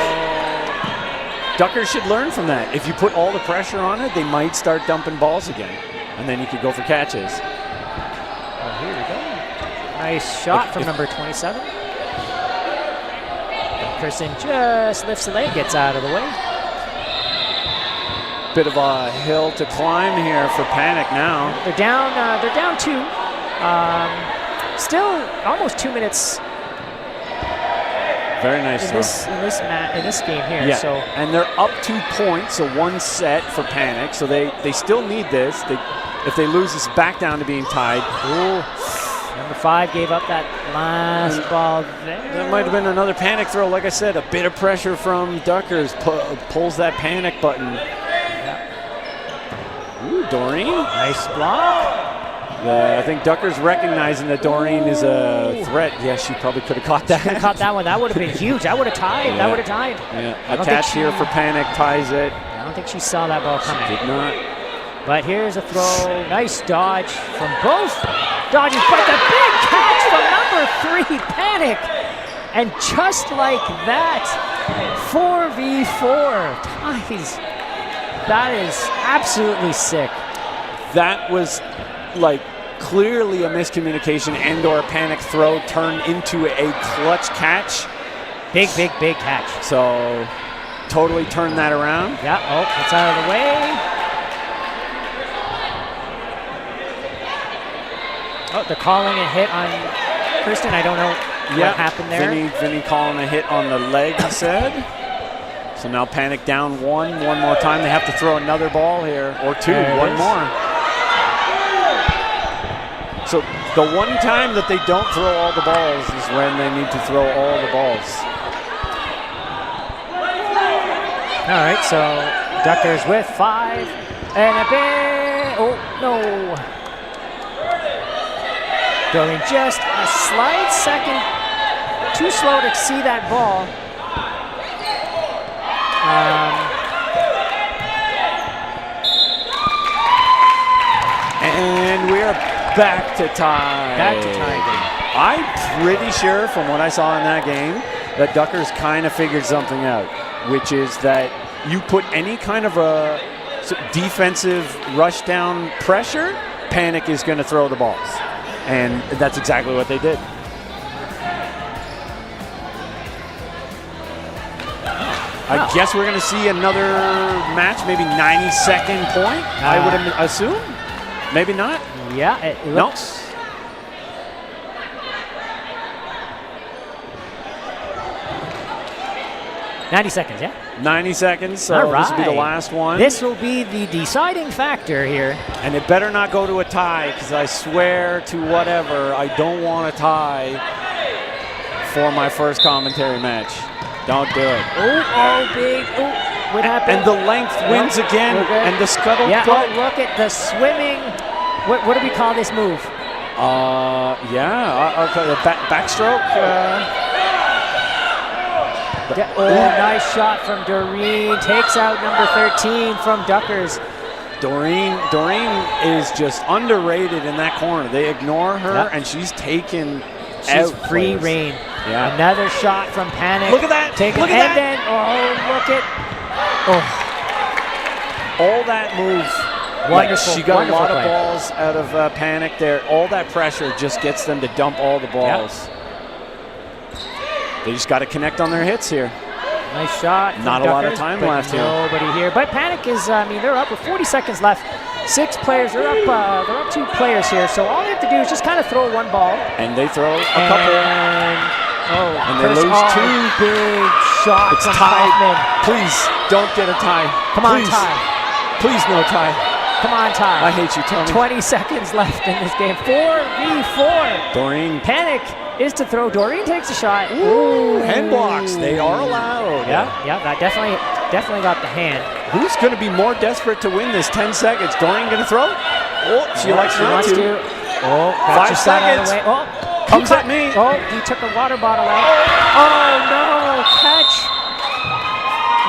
Duckers should learn from that. If you put all the pressure on it, they might start dumping balls again, and then you could go for catches.
Oh, here we go. Nice shot from number 27. Kirsten just lifts the leg, gets out of the way.
Bit of a hill to climb here for Panic now.
They're down 2. Still almost 2 minutes.
Very nice
in this game here.
Yeah.
So
and they're up 2 points, so 1 set for Panic. So they still need this. If they lose, it's back down to being tied.
Ooh. Number 5 gave up that last ball there.
That might have been another Panic throw. Like I said, a bit of pressure from Duckers pulls that Panic button.
Yeah.
Ooh, Doreen.
Nice block.
I think Duckers recognizing that Doreen is a threat. Yeah, she probably could have caught that.
Could have caught that one. That would have been huge. That would have tied.
Yeah.
That would have tied.
Yeah. A catch here for Panic ties it.
I don't think she saw that ball coming.
She did not.
But here's a throw. Nice dodge from both dodges. But the big catch from number 3, Panic. And just like that, 4v4 ties. That is absolutely sick.
That was like clearly a miscommunication and or a Panic throw turned into a clutch catch.
Big catch.
So totally turned that around.
Yeah, it's out of the way. They're calling a hit on Kirsten. I don't know what happened there.
Vinny calling a hit on the leg, he said. So now Panic down 1 more time. They have to throw another ball here, or 2, one more. So the one time that they don't throw all the balls is when they need to throw all the balls.
All right, so Duckers with 5 and a big, no. Doreen just a slight second too slow to see that ball.
And we're back to tie.
Back to tie game.
I'm pretty sure from what I saw in that game that Duckers kind of figured something out, which is that you put any kind of a defensive rush down pressure, Panic is going to throw the balls. And that's exactly what they did. I guess we're going to see another match, maybe 90-second point, I would assume. Maybe not.
Yeah, it looks. 90 seconds, yeah?
90 seconds, so
All right.
this will be the last one.
This will be the deciding factor here.
And it better not go to a tie, because I swear to whatever, I don't want a tie for my first commentary match. Don't do it.
Oh, big. Oh, what happened?
And the length wins again, and the scuttlebutt.
Yeah, look at the swimming. What do we call this move?
The backstroke.
Nice shot from Doreen. Takes out number 13 from Duckers.
Doreen is just underrated in that corner. They ignore her, and she's taken
She's
out
free
players.
reign.
Yeah.
Another shot from Panic.
Look at that. Look at that.
Then, look at.
All that move.
Wonderful.
She got a lot
play.
of balls out of Panic there. All that pressure just gets them to dump all the balls. They just got to connect on their hits here.
Nice shot.
Not a lot of time left here.
Nobody here. But Panic is, they're up with 40 seconds left. 6 players. They're up 2 players here. So all they have to do is just kind of throw one ball.
And they throw a couple.
And
they lose 2
big shots.
It's tied.
Hoffman.
Please don't get a tie.
Come on,
Please.
tie.
Please no tie.
Come on, tie.
I hate you, Tony.
20 seconds left in this game. 4v4.
Doreen.
Panic is to throw. Doreen takes a shot.
Ooh, hand blocks. They are allowed.
Yeah, that definitely got the hand.
Who's going to be more desperate to win this? 10 seconds. Doreen going to throw? Oh, she likes
she
not
wants to. Oh, got
5
your shot out of
seconds.
the way. Oh,
Comes at me.
Oh, he took a water bottle out. Oh no, catch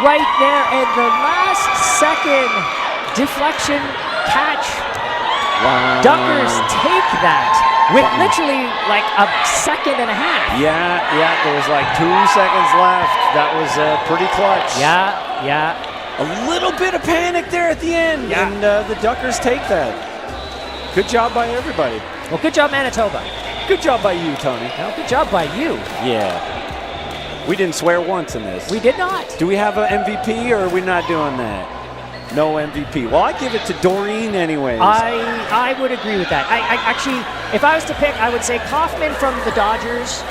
right there, and the last second deflection catch.
Wow.
Duckers take that with literally like a second and a half.
Yeah, there was like 2 seconds left. That was pretty clutch.
Yeah.
A little bit of panic there at the end, and the Duckers take that. Good job by everybody.
Well, good job, Manitoba.
Good job by you, Tony.
No, good job by you.
Yeah. We didn't swear once in this.
We did not.
Do we have an MVP, or are we not doing that? No MVP. Well, I give it to Doreen anyways.
I would agree with that. I actually, if I was to pick, I would say Kaufman from the Dodgers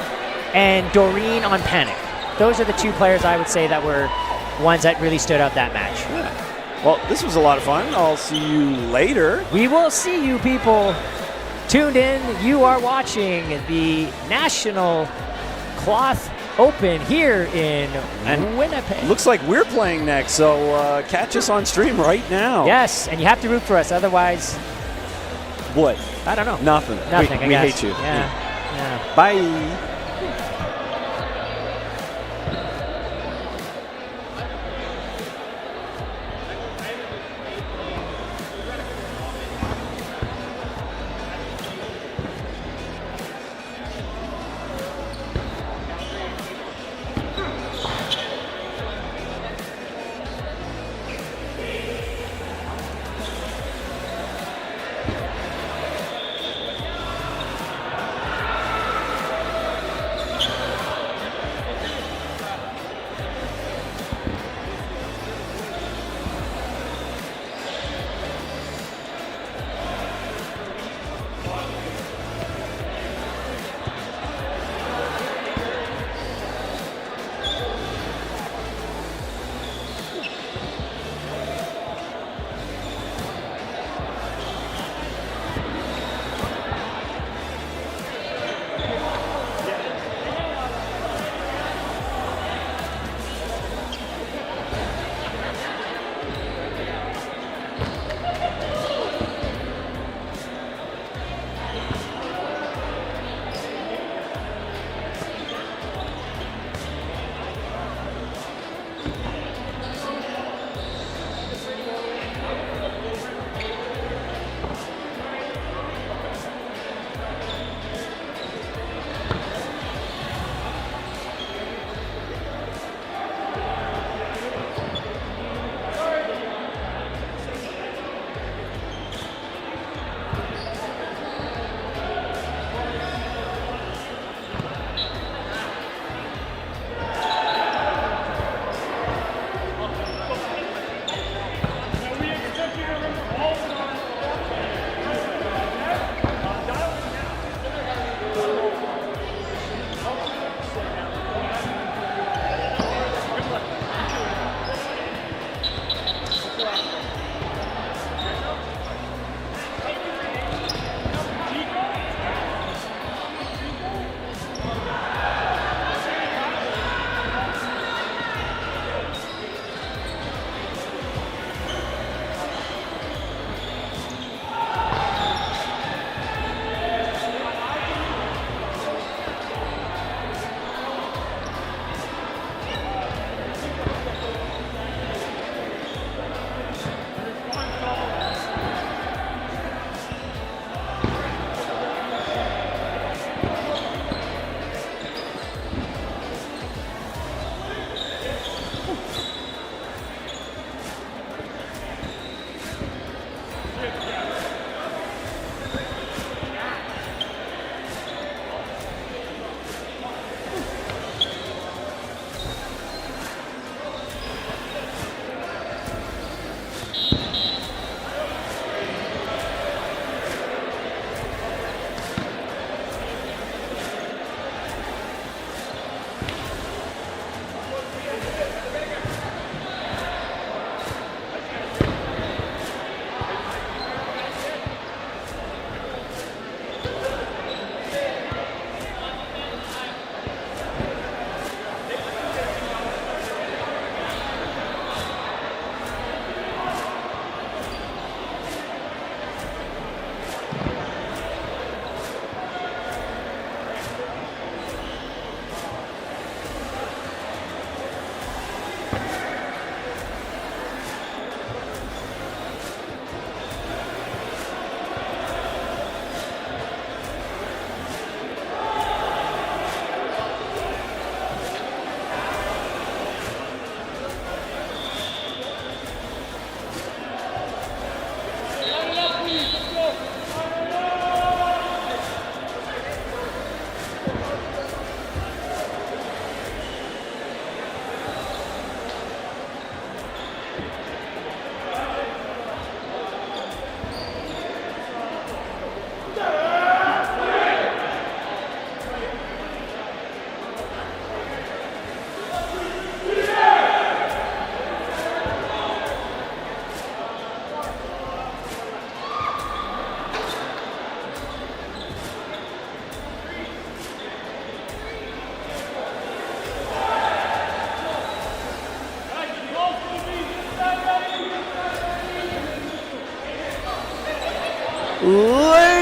and Doreen on Panic. Those are the 2 players I would say that were ones that really stood out that match.
Yeah. Well, this was a lot of fun. I'll see you later.
We will see you people tuned in. You are watching the National Cloth Open here in Winnipeg.
Looks like we're playing next, so catch us on stream right now.
Yes, and you have to root for us, otherwise,
What?
I don't know.
Nothing.
Nothing,
We
I guess.
hate you.
Yeah.
Bye.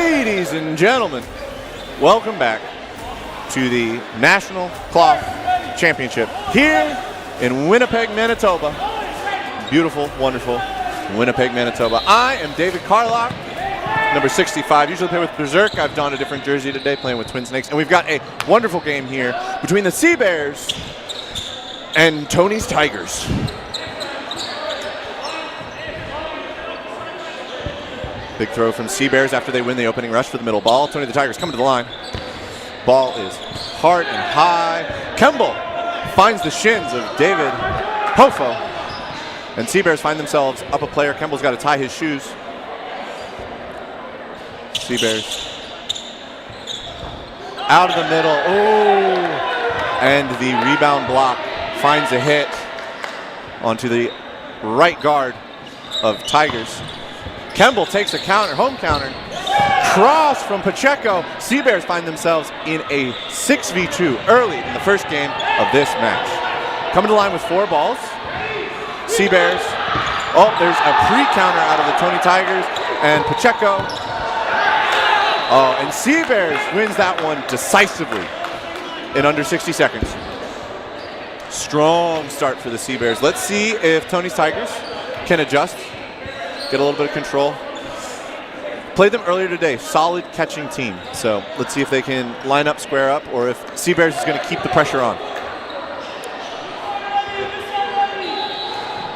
Ladies and gentlemen, welcome back to the National Cloth Championship here in Winnipeg, Manitoba. Beautiful, wonderful Winnipeg, Manitoba. I am David Carlock, number 65. Usually play with Berserk. I've donned a different jersey today, playing with Twin Snakes. And we've got a wonderful game here between the Sea Bears and Tony's Tigers. Big throw from Sea Bears after they win the opening rush for the middle ball. Tony the Tigers coming to the line. Ball is hard and high. Kemble finds the shins of David Pofo. And Sea Bears find themselves up a player. Kemble's got to tie his shoes. Sea Bears out of the middle. Oh! And the rebound block finds a hit onto the right guard of Tigers. Kemble takes a counter, home counter. Cross from Pacheco. Sea Bears find themselves in a 6v2 early in the first game of this match. Coming to line with 4 balls. Sea Bears. Oh, there's a pre-counter out of the Tony Tigers. And Pacheco. Oh, and Sea Bears wins that one decisively in under 60 seconds. Strong start for the Sea Bears. Let's see if Tony's Tigers can adjust. Get a little bit of control. Played them earlier today. Solid catching team. So let's see if they can line up, square up, or if Sea Bears is going to keep the pressure on.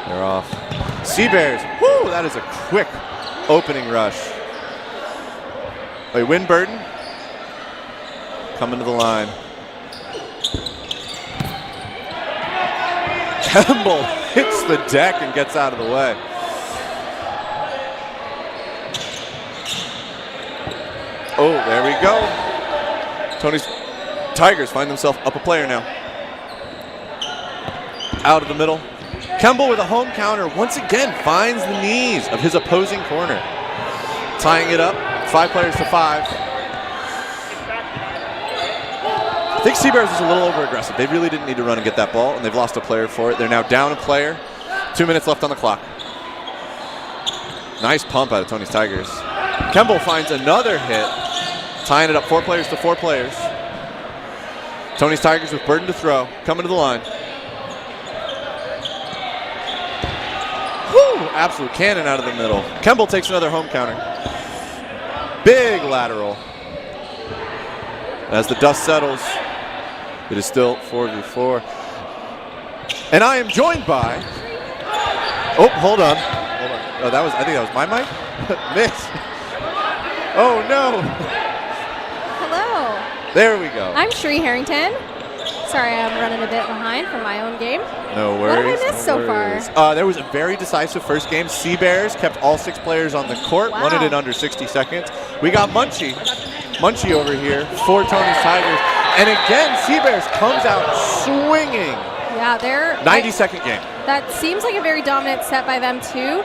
They're off. Sea Bears. Whoo! That is a quick opening rush. Wait, Win Burden coming to the line. Kemble hits the deck and gets out of the way. Oh, there we go. Tony's Tigers find themselves up a player now. Out of the middle. Kemble with a home counter once again finds the knees of his opposing corner. Tying it up, 5 players to 5. I think Sea Bears was a little over-aggressive. They really didn't need to run and get that ball, and they've lost a player for it. They're now down a player. 2 minutes left on the clock. Nice pump out of Tony's Tigers. Kemble finds another hit, tying it up 4 players to 4 players. Tony's Tigers with Burden to throw, coming to the line. Whew, absolute cannon out of the middle. Kemble takes another home counter. Big lateral. As the dust settles, it is still 4v4. And I am joined by, oh, hold on. Oh, I think that was my mic? Miss. Oh, no.
Hello.
There we go.
I'm Shree Harrington. Sorry, I'm running a bit behind from my own game.
No worries.
What have I missed so far?
There was a very decisive first game. Sea Bears kept all 6 players on the court, won it in under 60 seconds. We got Munchie over here for Tony's Tigers. And again, Sea Bears comes out swinging.
Yeah, they're
90-second game.
That seems like a very dominant set by them too.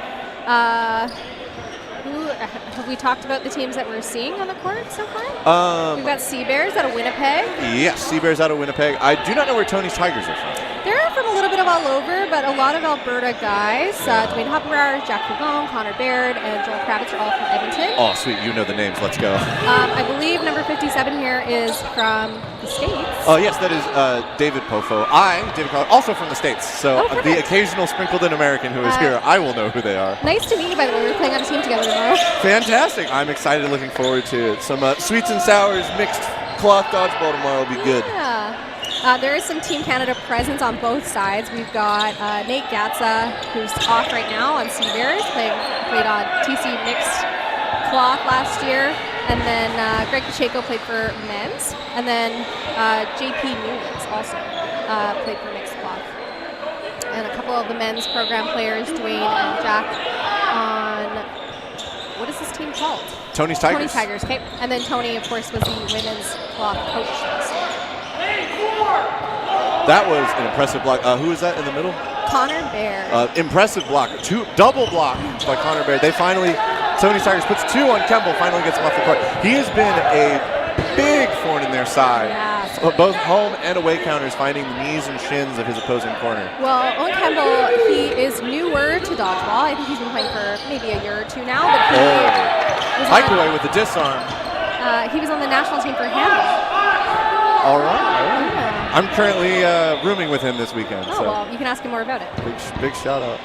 Have we talked about the teams that we're seeing on the court so far? We've got Sea Bears out of Winnipeg.
Yes, Sea Bears out of Winnipeg. I do not know where Tony's Tigers are from.
They're from a little bit of all over, but a lot of Alberta guys. Dwayne Hoppenbauer, Jack Pagone, Connor Baird, and Joel Kravitz are all from Edmonton.
Oh, sweet. You know the names. Let's go.
I believe number 57 here is from the States.
Oh, yes, that is David Pofo. David Carl, also from the States. So the occasional sprinkled-in American who is here, I will know who they are.
Nice to meet you, by the way. We're playing on a team together tomorrow.
Fantastic. I'm excited, looking forward to it. Some sweets and sours mixed cloth dodgeball tomorrow will be good.
Yeah. There is some Team Canada presence on both sides. We've got Nate Gatza, who's off right now on Sea Bears, played on TC Mixed Cloth last year. And then Greg Pacheco played for men's. And then JP Newlands also played for Mixed Cloth. And a couple of the men's program players, Dwayne and Jack, on, what is this team called?
Tony's Tigers.
Tony's Tigers, okay. And then Tony, of course, was the women's cloth coach last year.
That was an impressive block. Who is that in the middle?
Connor Baird.
Impressive block. Double block by Connor Baird. Tony's Tigers puts 2 on Kemble, finally gets him off the court. He has been a big thorn in their side. Yeah. Both home and away counters finding the knees and shins of his opposing corner.
Well, Owen Kemble, he is newer to dodgeball. I think he's been playing for maybe a year or 2 now, but he
Hike away with the disarm.
He was on the national team for handball.
All right. I'm currently rooming with him this weekend.
Oh,
so
well, you can ask him more about it.
big shout out.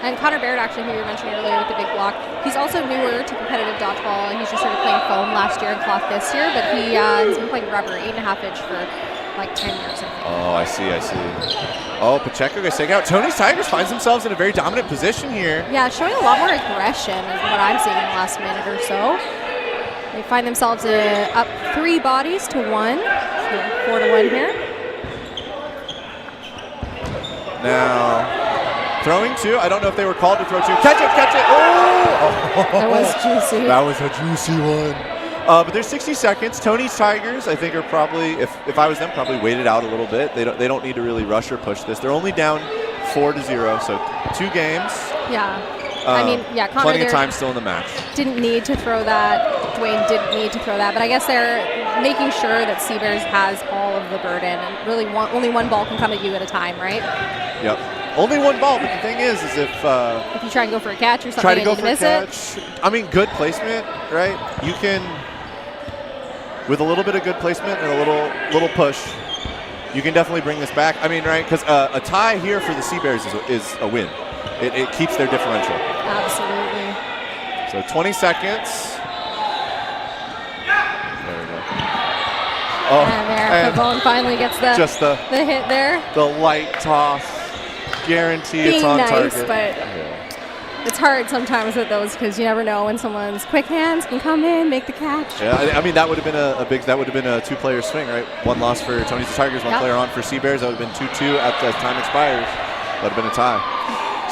And Connor Baird, actually, who you were mentioning earlier with the big block, he's also newer to competitive dodgeball. He's just started playing foam last year and cloth this year, but he has been playing rubber, 8.5 inch for like 10 years, I think.
Oh, I see. Oh, Pacheco gets taken out. Tony's Tigers finds themselves in a very dominant position here.
Yeah, showing a lot more aggression is what I'm seeing in the last minute or so. They find themselves up 3 bodies to 1, so 4-1 here.
Now, throwing 2. I don't know if they were called to throw 2. Catch it! Oh!
That was juicy.
That was a juicy one. But there's 60 seconds. Tony's Tigers, I think, are probably, if I was them, probably waited out a little bit. They don't need to really rush or push this. They're only down 4-0, so 2 games.
Yeah. I mean, yeah, Connor
plenty of time still in the match.
Didn't need to throw that. Dwayne didn't need to throw that, but I guess they're making sure that Seabears has all of the burden, and really only one ball can come at you at a time, right?
Yep. Only one ball, but the thing is if
you try and go for a catch or something,
try to go
and you
for a
miss
catch.
it.
I mean, good placement, right? You can, with a little bit of good placement and a little push, you can definitely bring this back. I mean, right? Because a tie here for the Seabears is a win. It keeps their differential.
Absolutely.
So 20 seconds. There we go. Oh,
and Pavone finally gets the hit there.
The light toss. Guarantee
Being
it's on
nice,
target.
But it's hard sometimes with those because you never know when someone's quick hands can come in, make the catch.
Yeah, I mean that would have been a 2-player swing, right? 1 loss for Tony's Tigers, 1 player on for Seabears. That would have been 2-2 as time expires. That would have been a tie.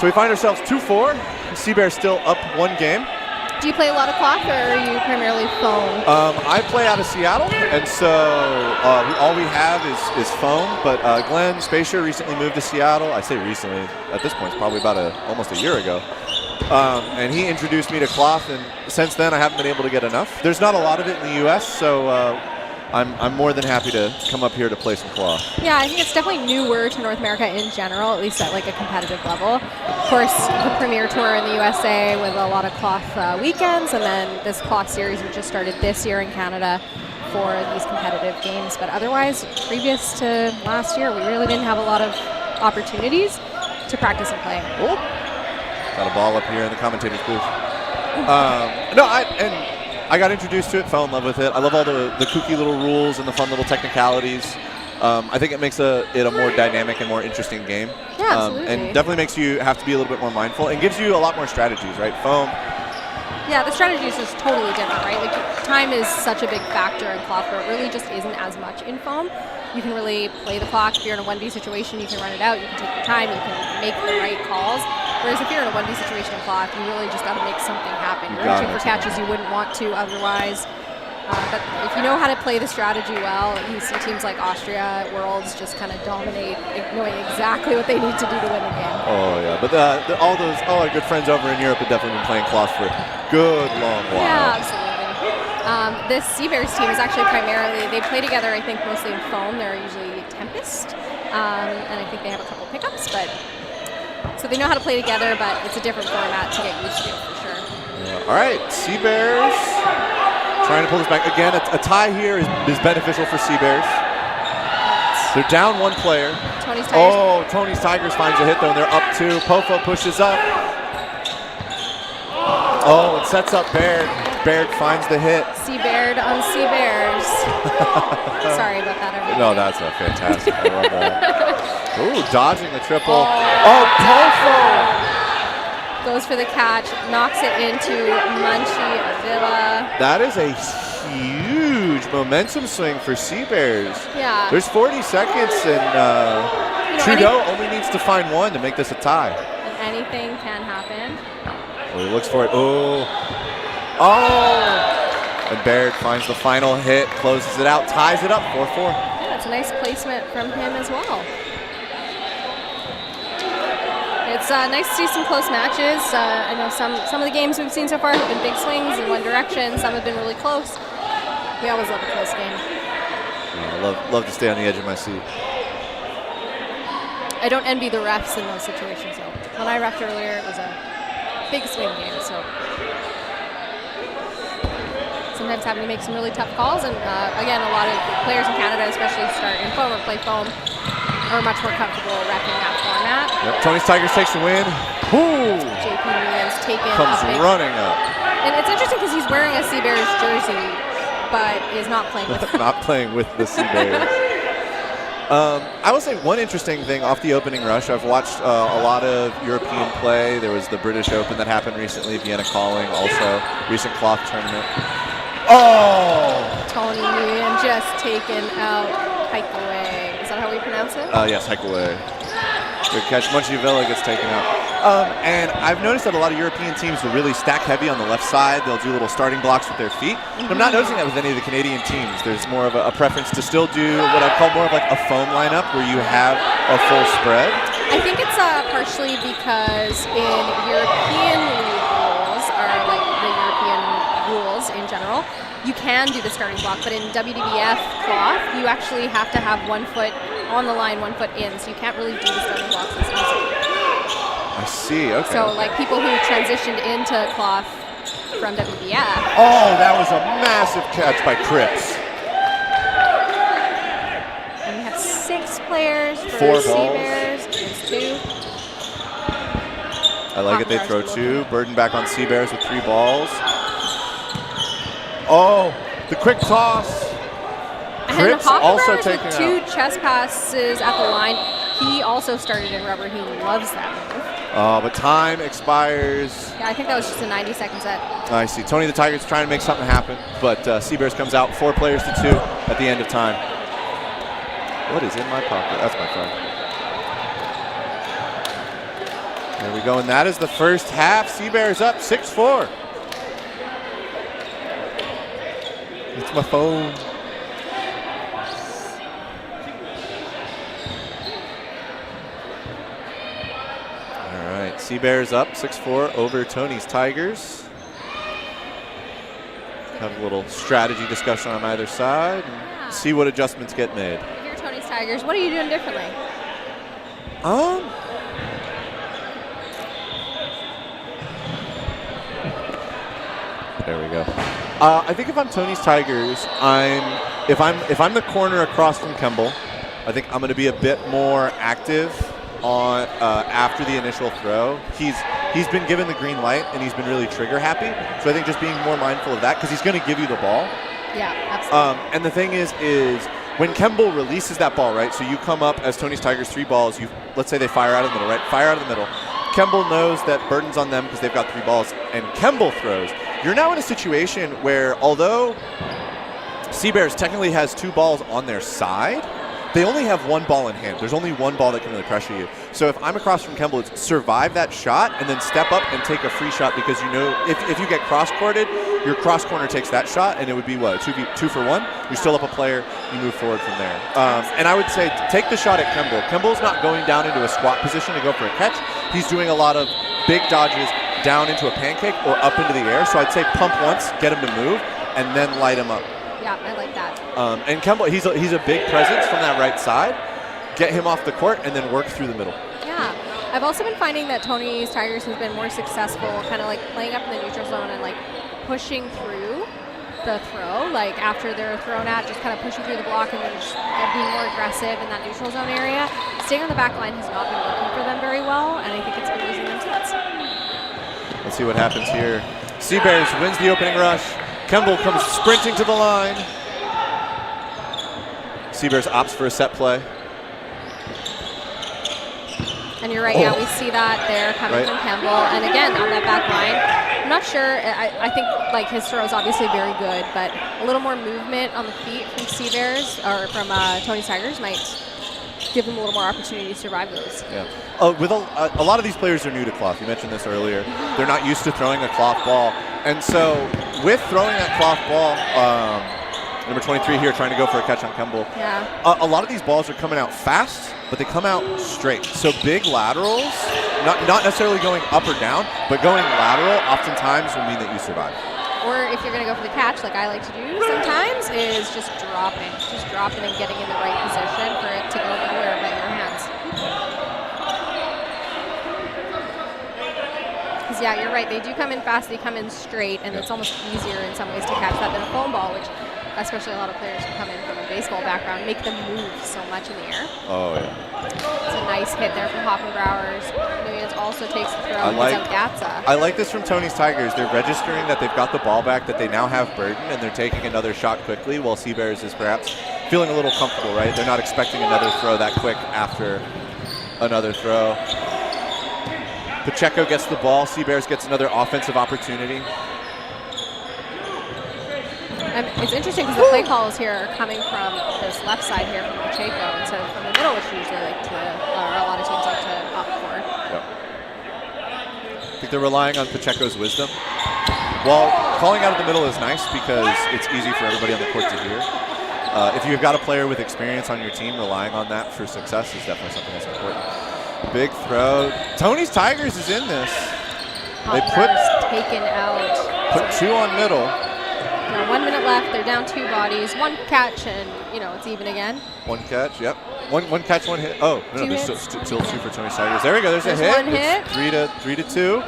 So we find ourselves 2-4. Seabears still up 1 game.
Do you play a lot of cloth, or are you primarily foam?
I play out of Seattle, and so all we have is foam. But Glenn Spacer recently moved to Seattle. I say recently. At this point, it's probably about almost a year ago. And he introduced me to cloth, and since then I haven't been able to get enough. There's not a lot of it in the U.S., so I'm more than happy to come up here to play some cloth.
Yeah, I think it's definitely newer to North America in general, at least at like a competitive level. Of course, the Premier Tour in the USA with a lot of cloth weekends, and then this cloth series which just started this year in Canada for these competitive games. But otherwise, previous to last year, we really didn't have a lot of opportunities to practice and play.
Oh, got a ball up here in the commentator's booth. I got introduced to it, fell in love with it. I love all the kooky little rules and the fun little technicalities. I think it makes it a more dynamic and more interesting game.
Yeah, absolutely.
And definitely makes you have to be a little bit more mindful and gives you a lot more strategies, right? Foam.
Yeah, the strategy is just totally different, right? Like, time is such a big factor in cloth, but it really just isn't as much in foam. You can really play the clock. If you're in a 1v situation, you can run it out. You can take your time. You can make the right calls. Whereas if you're in a 1v situation in cloth, you really just got to make something happen. You're reaching for catches you wouldn't want to otherwise. But if you know how to play the strategy well, you see teams like Austria, Worlds just kind of dominate, knowing exactly what they need to do to win the game.
Oh, yeah. But all our good friends over in Europe have definitely been playing cloth for a good long while.
Yeah, absolutely. This Seabears team is actually primarily, they play together, I think, mostly in foam. They're usually Tempest. And I think they have a couple pickups, but so they know how to play together, but it's a different format to get used to, for sure.
Yeah. All right, Seabears trying to pull this back. Again, a tie here is beneficial for Seabears. They're down 1 player.
Tony's Tigers.
Oh, Tony's Tigers finds a hit, though, and they're up 2. Pofo pushes up. Oh, and sets up Baird. Baird finds the hit.
Seabeard on Seabears. Sorry about that, everybody.
No, that's not fantastic. I love that. Ooh, dodging the triple. Oh, Pofo!
Goes for the catch, knocks it into Munchie Villa.
That is a huge momentum swing for Seabears.
Yeah.
There's 40 seconds, and Trudeau only needs to find 1 to make this a tie.
And anything can happen.
Well, he looks for it. Oh! And Baird finds the final hit, closes it out, ties it up 4-4.
Yeah, it's a nice placement from him as well. It's nice to see some close matches. I know some of the games we've seen so far have been big swings in one direction. Some have been really close. We always love a close game.
Yeah, I love to stay on the edge of my seat.
I don't envy the refs in those situations, though. When I refed earlier, it was a big swing game, so sometimes having to make some really tough calls. And again, a lot of players in Canada, especially start in foam or play foam, are much more comfortable repping that format.
Yep. Tony's Tigers takes the win. Ooh.
JP Nguyen's taken
Comes
a big,
running up.
and it's interesting because he's wearing a Sea Bears jersey, but is not playing with them.
Not playing with the Sea Bears. I will say one interesting thing off the opening rush. I've watched a lot of European play. There was the British Open that happened recently, Vienna Calling, also recent cloth tournament. Oh!
Tony Nguyen just taken out Haikaway. Is that how we pronounce it?
Yes, Haikaway. Good catch. Munchie gets taken out. And I've noticed that a lot of European teams will really stack heavy on the left side. They'll do little starting blocks with their feet. And I'm not noticing that with any of the Canadian teams. There's more of a preference to still do what I call more of like a foam lineup where you have a full spread.
I think it's partially because in European league rules, or like the European rules in general, you can do the starting block, but in WDBF cloth, you actually have to have 1 foot on the line, 1 foot in, so you can't really do the starting blocks as easily.
I see, okay.
So like people who transitioned into cloth from WBF.
Oh, that was a massive catch by Cripps.
And we have 6 players for
4
Sea
balls.
Bears. There's 2.
I like it, they throw 2. Burden back on Sea Bears with 3 balls. Oh, the quick toss.
And
Cripps also
Hockenbauer's
taken
with 2
out.
chest passes at the line. He also started in rubber. He loves that move.
But time expires.
Yeah, I think that was just a 90-second set.
I see. Tony the Tiger's trying to make something happen, but Sea Bears comes out 4 players to 2 at the end of time. What is in my pocket? That's my phone. There we go, and that is the first half. Sea Bears up 6-4. It's my phone. All right, Sea Bears up 6-4 over Tony's Tigers. Have a little strategy discussion on either side and see what adjustments get made.
If you're Tony's Tigers, what are you doing differently?
There we go. I think if I'm Tony's Tigers, if I'm the corner across from Kemble, I think I'm going to be a bit more active on after the initial throw. He's been given the green light and he's been really trigger happy. So I think just being more mindful of that because he's going to give you the ball.
Yeah, absolutely.
And the thing is when Kemble releases that ball, right? So you come up as Tony's Tigers 3 balls. Let's say they fire out of the middle, right? Fire out of the middle. Kemble knows that burden's on them because they've got 3 balls, and Kemble throws. You're now in a situation where although Sea Bears technically has 2 balls on their side, they only have 1 ball in hand. There's only 1 ball that can really pressure you. So if I'm across from Kemble, it's survive that shot and then step up and take a free shot because you know if you get cross-courted, your cross corner takes that shot and it would be what, 2 for 1? You're still up a player, you move forward from there. And I would say take the shot at Kemble. Kemble's not going down into a squat position to go for a catch. He's doing a lot of big dodges down into a pancake or up into the air. So I'd say pump once, get him to move, and then light him up.
Yeah, I like that.
And Kemble, he's a big presence from that right side. Get him off the court and then work through the middle.
Yeah. I've also been finding that Tony's Tigers has been more successful kind of like playing up in the neutral zone and like pushing through the throw, like after they're thrown at, just kind of pushing through the block and then just being more aggressive in that neutral zone area. Staying on the back line has not been working for them very well, and I think it's been losing them sets.
Let's see what happens here. Sea Bears wins the opening rush. Kemble comes sprinting to the line. Sea Bears opts for a set play.
And you're right, yeah, we see that there coming from Kemble. And again, on that back line, I'm not sure, I think like his throw is obviously very good, but a little more movement on the feet from Sea Bears, or from Tony's Tigers might give them a little more opportunity to survive those.
Yeah. With a lot of these players are new to cloth. You mentioned this earlier. They're not used to throwing a cloth ball. And so with throwing that cloth ball, number 23 here trying to go for a catch on Kemble.
Yeah.
A lot of these balls are coming out fast, but they come out straight. So big laterals, not necessarily going up or down, but going lateral oftentimes will mean that you survive.
Or if you're going to go for the catch, like I like to do sometimes, is just dropping. Just dropping and getting in the right position for it to go nowhere but your hands. Because because, yeah, you're right. They do come in fast. They come in straight, and it's almost easier in some ways to catch that than a foam ball, which especially a lot of players who come in from a baseball background make them move so much in the air.
Oh, yeah.
It's a nice hit there from Hofenbrauers. Nuyens also takes the throw and gets out Gatza.
I like this from Tony's Tigers. They're registering that they've got the ball back, that they now have burden, and they're taking another shot quickly, while Seabears is perhaps feeling a little comfortable, right? They're not expecting another throw that quick after another throw. Pacheco gets the ball. Seabears gets another offensive opportunity.
It's interesting because the play calls here are coming from this left side here from Pacheco instead of from the middle, which usually like to, or a lot of teams like to opt for.
Yep. I think they're relying on Pacheco's wisdom. Well, calling out of the middle is nice because it's easy for everybody on the court to hear. If you've got a player with experience on your team, relying on that for success is definitely something that's important. Big throw. Tony's Tigers is in this. They put
taken out.
2 on middle.
Now 1 minute left. They're down 2 bodies, 1 catch, and it's even again.
1 catch. Yep. One catch, 1 hit. Oh no, there's still 2 for Tony's Tigers. There we go. There's a hit.
1 hit.
It's 3 to 2.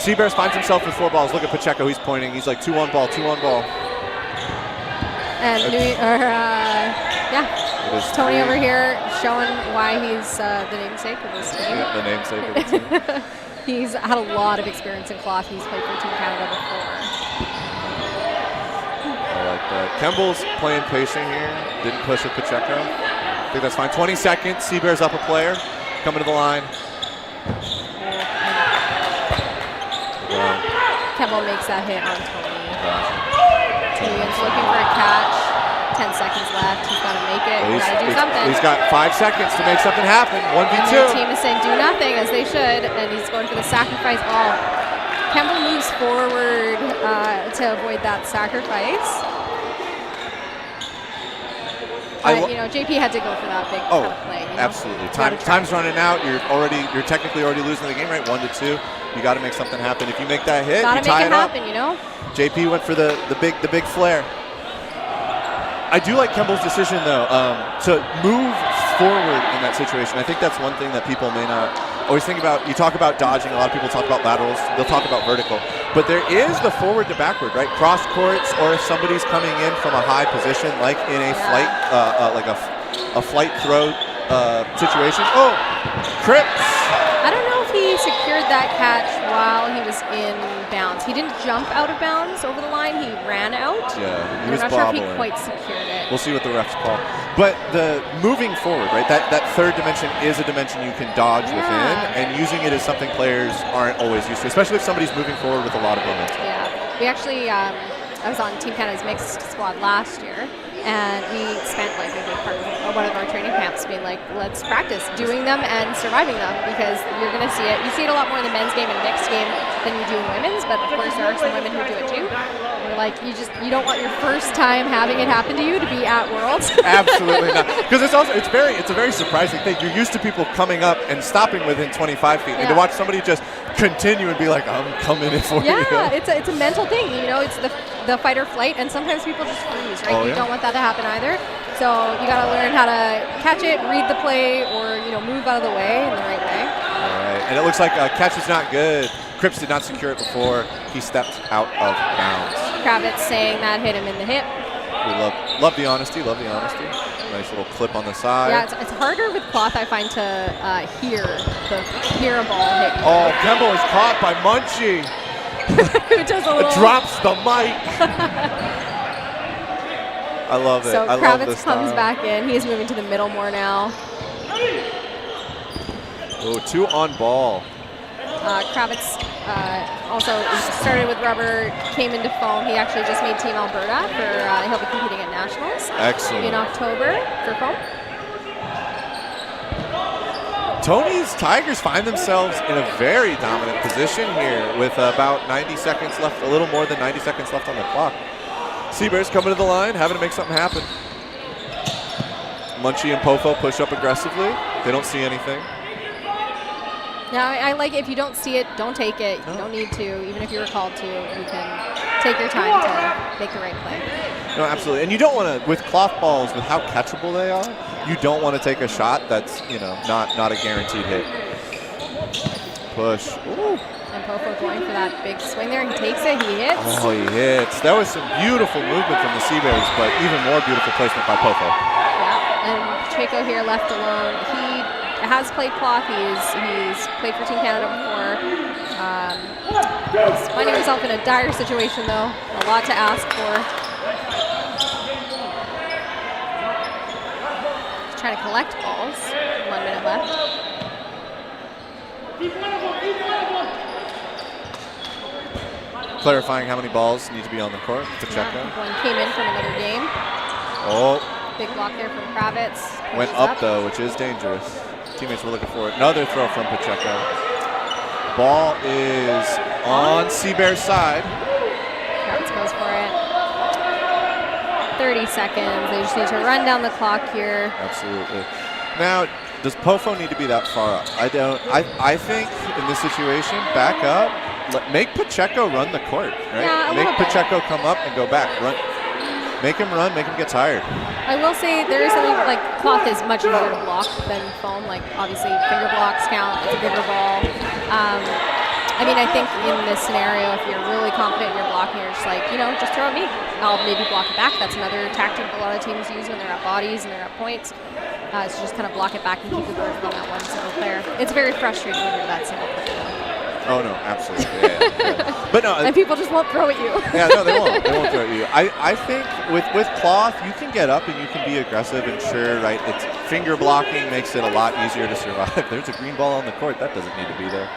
Seabears finds himself with 4 balls. Look at Pacheco. He's pointing. He's like 2 on ball. 2 on ball.
And Tony over here showing why he's the namesake of this team.
Yeah, the namesake of the team.
He's had a lot of experience in cloth. He's played for Team Canada before.
I like that. Kemble's playing patient here. Didn't push with Pacheco. I think that's fine. 20 seconds. Seabears up a player. Coming to the line.
Kemble makes that hit on Tony. Nuyens looking for a catch. 10 seconds left. He's got to make it. He's got to do something.
He's got 5 seconds to make something happen. 1v2.
And the team is saying do nothing, as they should, and he's going for the sacrifice. Oh, Kemble moves forward to avoid that sacrifice. But, JP had to go for that big kind of play.
Absolutely. Time's running out. You're technically already losing the game, right? 1-2. You got to make something happen. If you make that hit,
you tie it up.
JP went for the big flare. I do like Kemble's decision, though, to move forward in that situation. I think that's one thing that people may not always think about. You talk about dodging. A lot of people talk about laterals. They'll talk about vertical. But there is the forward to backward, right? Cross courts, or if somebody's coming in from a high position, like in a flight, like a flight throw situation. Oh, Cripps.
I don't know if he secured that catch while he was in bounds. He didn't jump out of bounds over the line. He ran out.
Yeah, he was
I'm not sure if he quite secured it.
We'll see what the refs call. But the moving forward, right, that third dimension is a dimension you can dodge within, and using it is something players aren't always used to, especially if somebody's moving forward with a lot of momentum.
Yeah, we actually, I was on Team Canada's mixed squad last year, and we spent like a big part of one of our training camps being like, let's practice doing them and surviving them, because you're going to see it. You see it a lot more in the men's game and mixed game than you do in women's, but of course there are some women who do it too. You're like, you don't want your first time having it happen to you to be at Worlds.
Absolutely not, because it's a very surprising thing. You're used to people coming up and stopping within 25 feet, and to watch somebody just continue and be like, I'm coming in for you.
Yeah, it's a mental thing. It's the fight or flight, and sometimes people just freeze, right? You don't want that to happen either. So you got to learn how to catch it, read the play, or move out of the way in the right way.
All right, and it looks like catch is not good. Cripps did not secure it before he stepped out of bounds.
Kravitz saying that hit him in the hip.
We love the honesty. Love the honesty. Nice little clip on the side.
Yeah, it's harder with cloth, I find, to hear a ball hit.
Oh, Kemble is caught by Munchie.
Who does a little
drops the mic. I love it.
So
I
Kravitz
love this
comes
style.
back in. He is moving to the middle more now.
Oh, 2 on ball.
Kravitz also started with rubber, came into foam. He actually just made Team Alberta for he'll be competing at Nationals.
Excellent.
In October for foam.
Tony's Tigers find themselves in a very dominant position here with about 90 seconds left, a little more than 90 seconds left on the clock. Seabears coming to the line, having to make something happen. Munchie and Pofo push up aggressively. They don't see anything.
Now, I like it. If you don't see it, don't take it. You don't need to. Even if you were called to, you can take your time to make the right play.
No, absolutely. And you don't want to, with cloth balls, with how catchable they are, you don't want to take a shot that's, not a guaranteed hit. Push. Ooh.
And Popo going for that big swing there. He takes it, he hits.
Oh, he hits. That was some beautiful movement from the Seabears, but even more beautiful placement by Popo.
Yeah, and Pacheco here left alone. He has played cloth. He's played for Team Canada before. He's finding himself in a dire situation, though. A lot to ask for. He's trying to collect balls. 1 minute left.
Clarifying how many balls need to be on the court. Pacheco.
One came in from another game.
Oh,
Big block there from Kravitz.
went
Pushes
up though, which is dangerous. Teammates were looking for it. Another throw from Pacheco. Ball is on Seabear's side.
Kravitz goes for it. 30 seconds. They just need to run down the clock here.
Absolutely. Now, does Popo need to be that far up? I don't. I think in this situation, back up. Make Pacheco run the court, right?
Yeah, a
make
little bit.
Pacheco come up and go back. Run. Make him run. Make him get tired.
I will say there is something like cloth is much easier to block than foam. Like obviously finger blocks count. It's a bigger ball. I mean, I think in this scenario, if you're really confident in your blocking, you're just like, just throw at me. I'll maybe block it back. That's another tactic a lot of teams use when they're at bodies and they're at points. So just kind of block it back and keep the burden on that one single player. It's very frustrating when you're that single player.
Oh no, absolutely. Yeah. But no,
And people just won't throw at you.
yeah, no, they won't. They won't throw at you. I think with cloth, you can get up and you can be aggressive and sure, right? It's finger blocking makes it a lot easier to survive. There's a green ball on the court. That doesn't need to be there.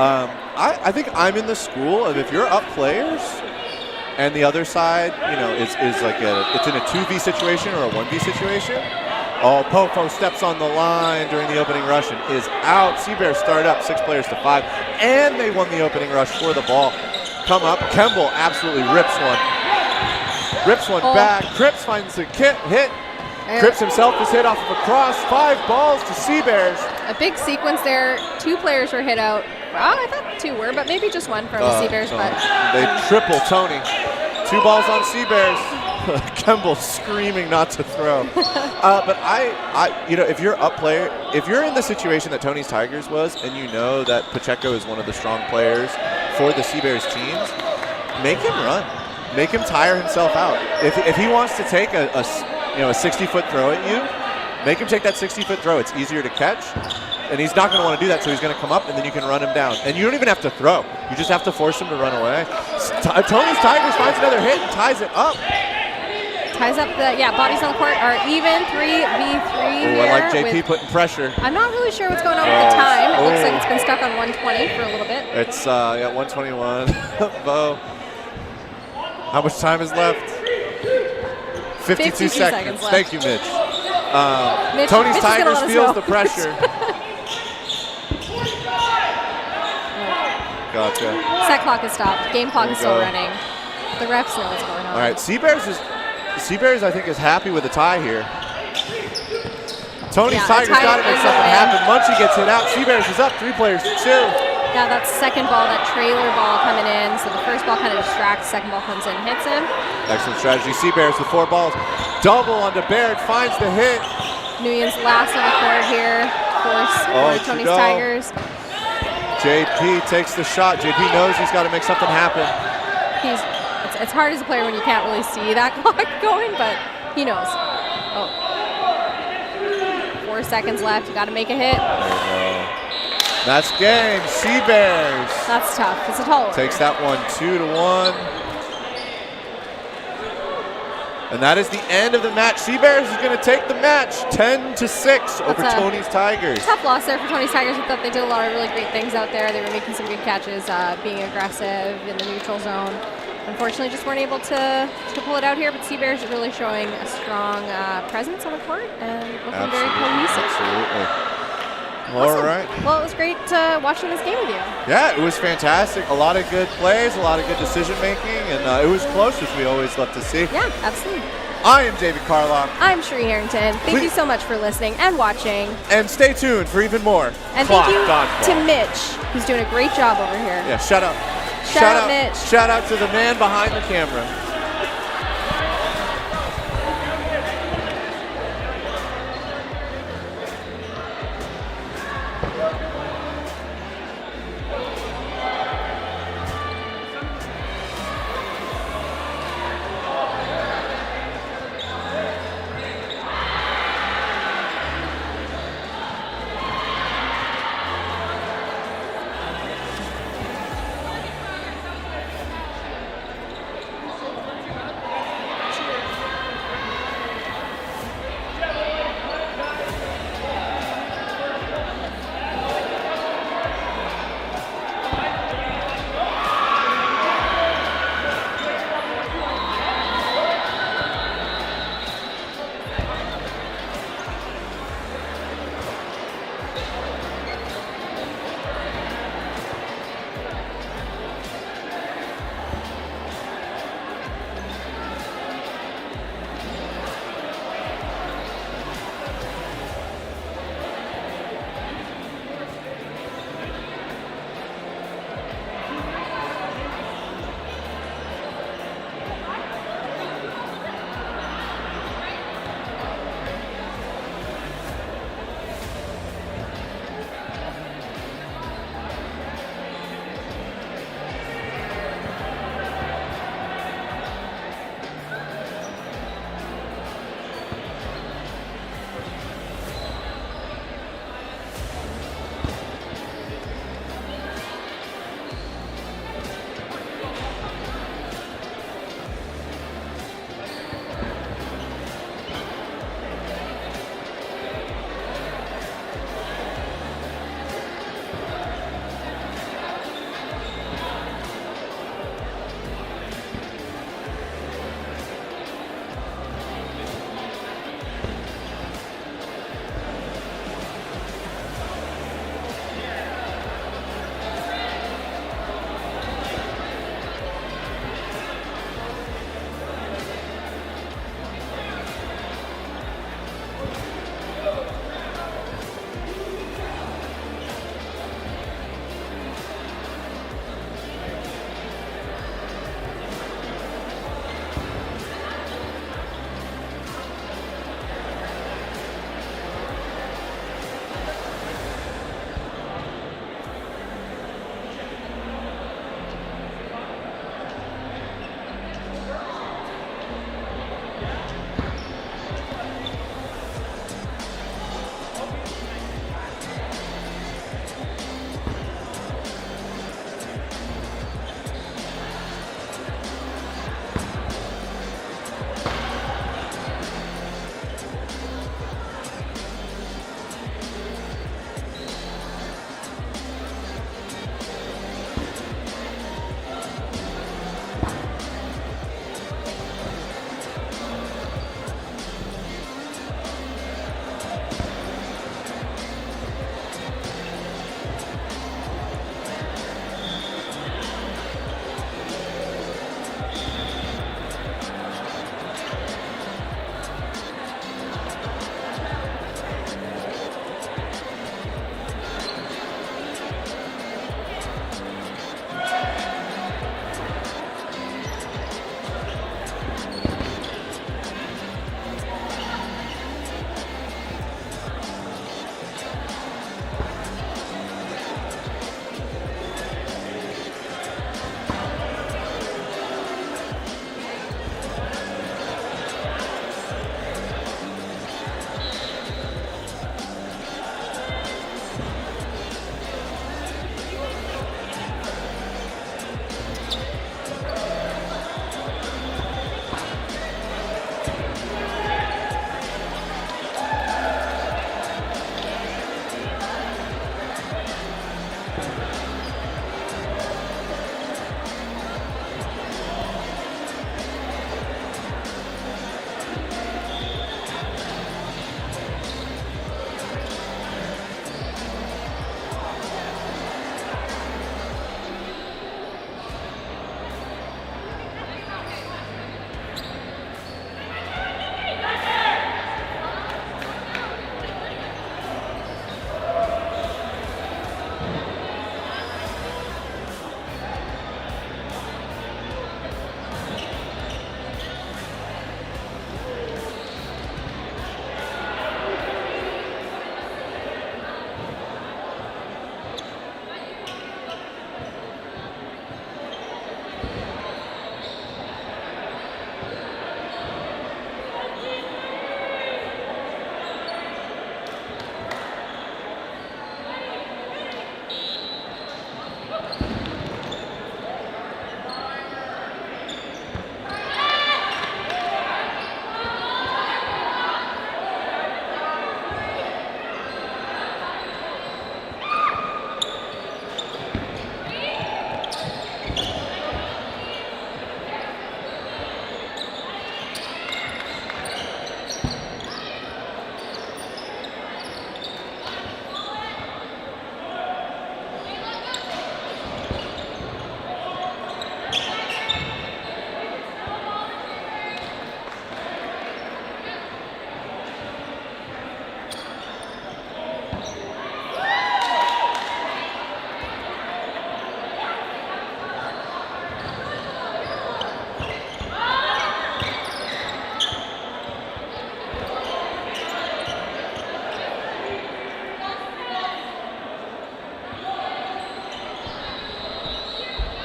I think I'm in the school of if you're up players and the other side, is like it's in a 2v situation or a 1v situation. Oh, Popo steps on the line during the opening rush and is out. Seabears start up 6 players to 5, and they won the opening rush for the ball. Come up, Kemble absolutely rips one back. Cripps finds the hit. Cripps himself is hit off of a cross. 5 balls to Seabears.
A big sequence there. 2 players were hit out. I thought 2 were, but maybe just 1 from the Seabears. But
they triple Tony. 2 balls on Seabears. Kemble screaming not to throw. But if you're up player, if you're in the situation that Tony's Tigers was, and you know that Pacheco is one of the strong players for the Seabears teams, make him run. Make him tire himself out. If he wants to take a 60-foot throw at you, make him take that 60-foot throw. It's easier to catch. And he's not going to want to do that, so he's going to come up, and then you can run him down. And you don't even have to throw. You just have to force him to run away. Tony's Tigers finds another hit and ties it up.
Ties up bodies on the court are even 3v3 here.
I like JP putting pressure.
I'm not really sure what's going on with the time. It looks like it's been stuck on 120 for a little bit.
It's 121. Bo, how much time is left? 52 seconds.
left.
Thank you, Mitch.
Mitch
Tony's
is gonna
Tigers
let us
feels
know.
the pressure. Gotcha.
Set clock is stopped. Game clock
There
is
you
still
go.
running. The refs know what's going on.
All right, Seabears, I think, is happy with the tie here. Tony's Tigers
tie
got to make
is a
something
win.
happen. Munchie gets hit out. Seabears is up 3 players to 2.
Yeah, that second ball, that trailer ball coming in. So the first ball kind of distracts. Second ball comes in, hits him.
Excellent strategy. Seabears with 4 balls. Double onto Baird, finds the hit.
Nguyen's last on the court here for Tony's
Trudeau.
Tigers.
JP takes the shot. JP knows he's got to make something happen.
It's hard as a player when you can't really see that clock going, but he knows. 4 seconds left. You got to make a hit.
That's game. Seabears
That's tough. It's a tall order.
takes that one 2-1. And that is the end of the match. Seabears is going to take the match 10-6 over Tony's Tigers.
Tough loss there for Tony's Tigers. I thought they did a lot of really great things out there. They were making some good catches, being aggressive in the neutral zone. Unfortunately, just weren't able to pull it out here, but Seabears are really showing a strong presence on the court and looking very cohesive.
Absolutely.
Awesome.
All right.
Well, it was great watching this game with you.
Yeah, it was fantastic. A lot of good plays, a lot of good decision making, and it was close, as we always love to see.
Yeah, absolutely.
I am David Carlock.
I'm Sheree Harrington. Thank you so much for listening and watching.
And stay tuned for even more.
And
Clock
thank you
Dodgeball.
to Mitch, who's doing a great job over here.
Yeah, shout out.
Shout out, Mitch.
Shout out to the man behind the camera.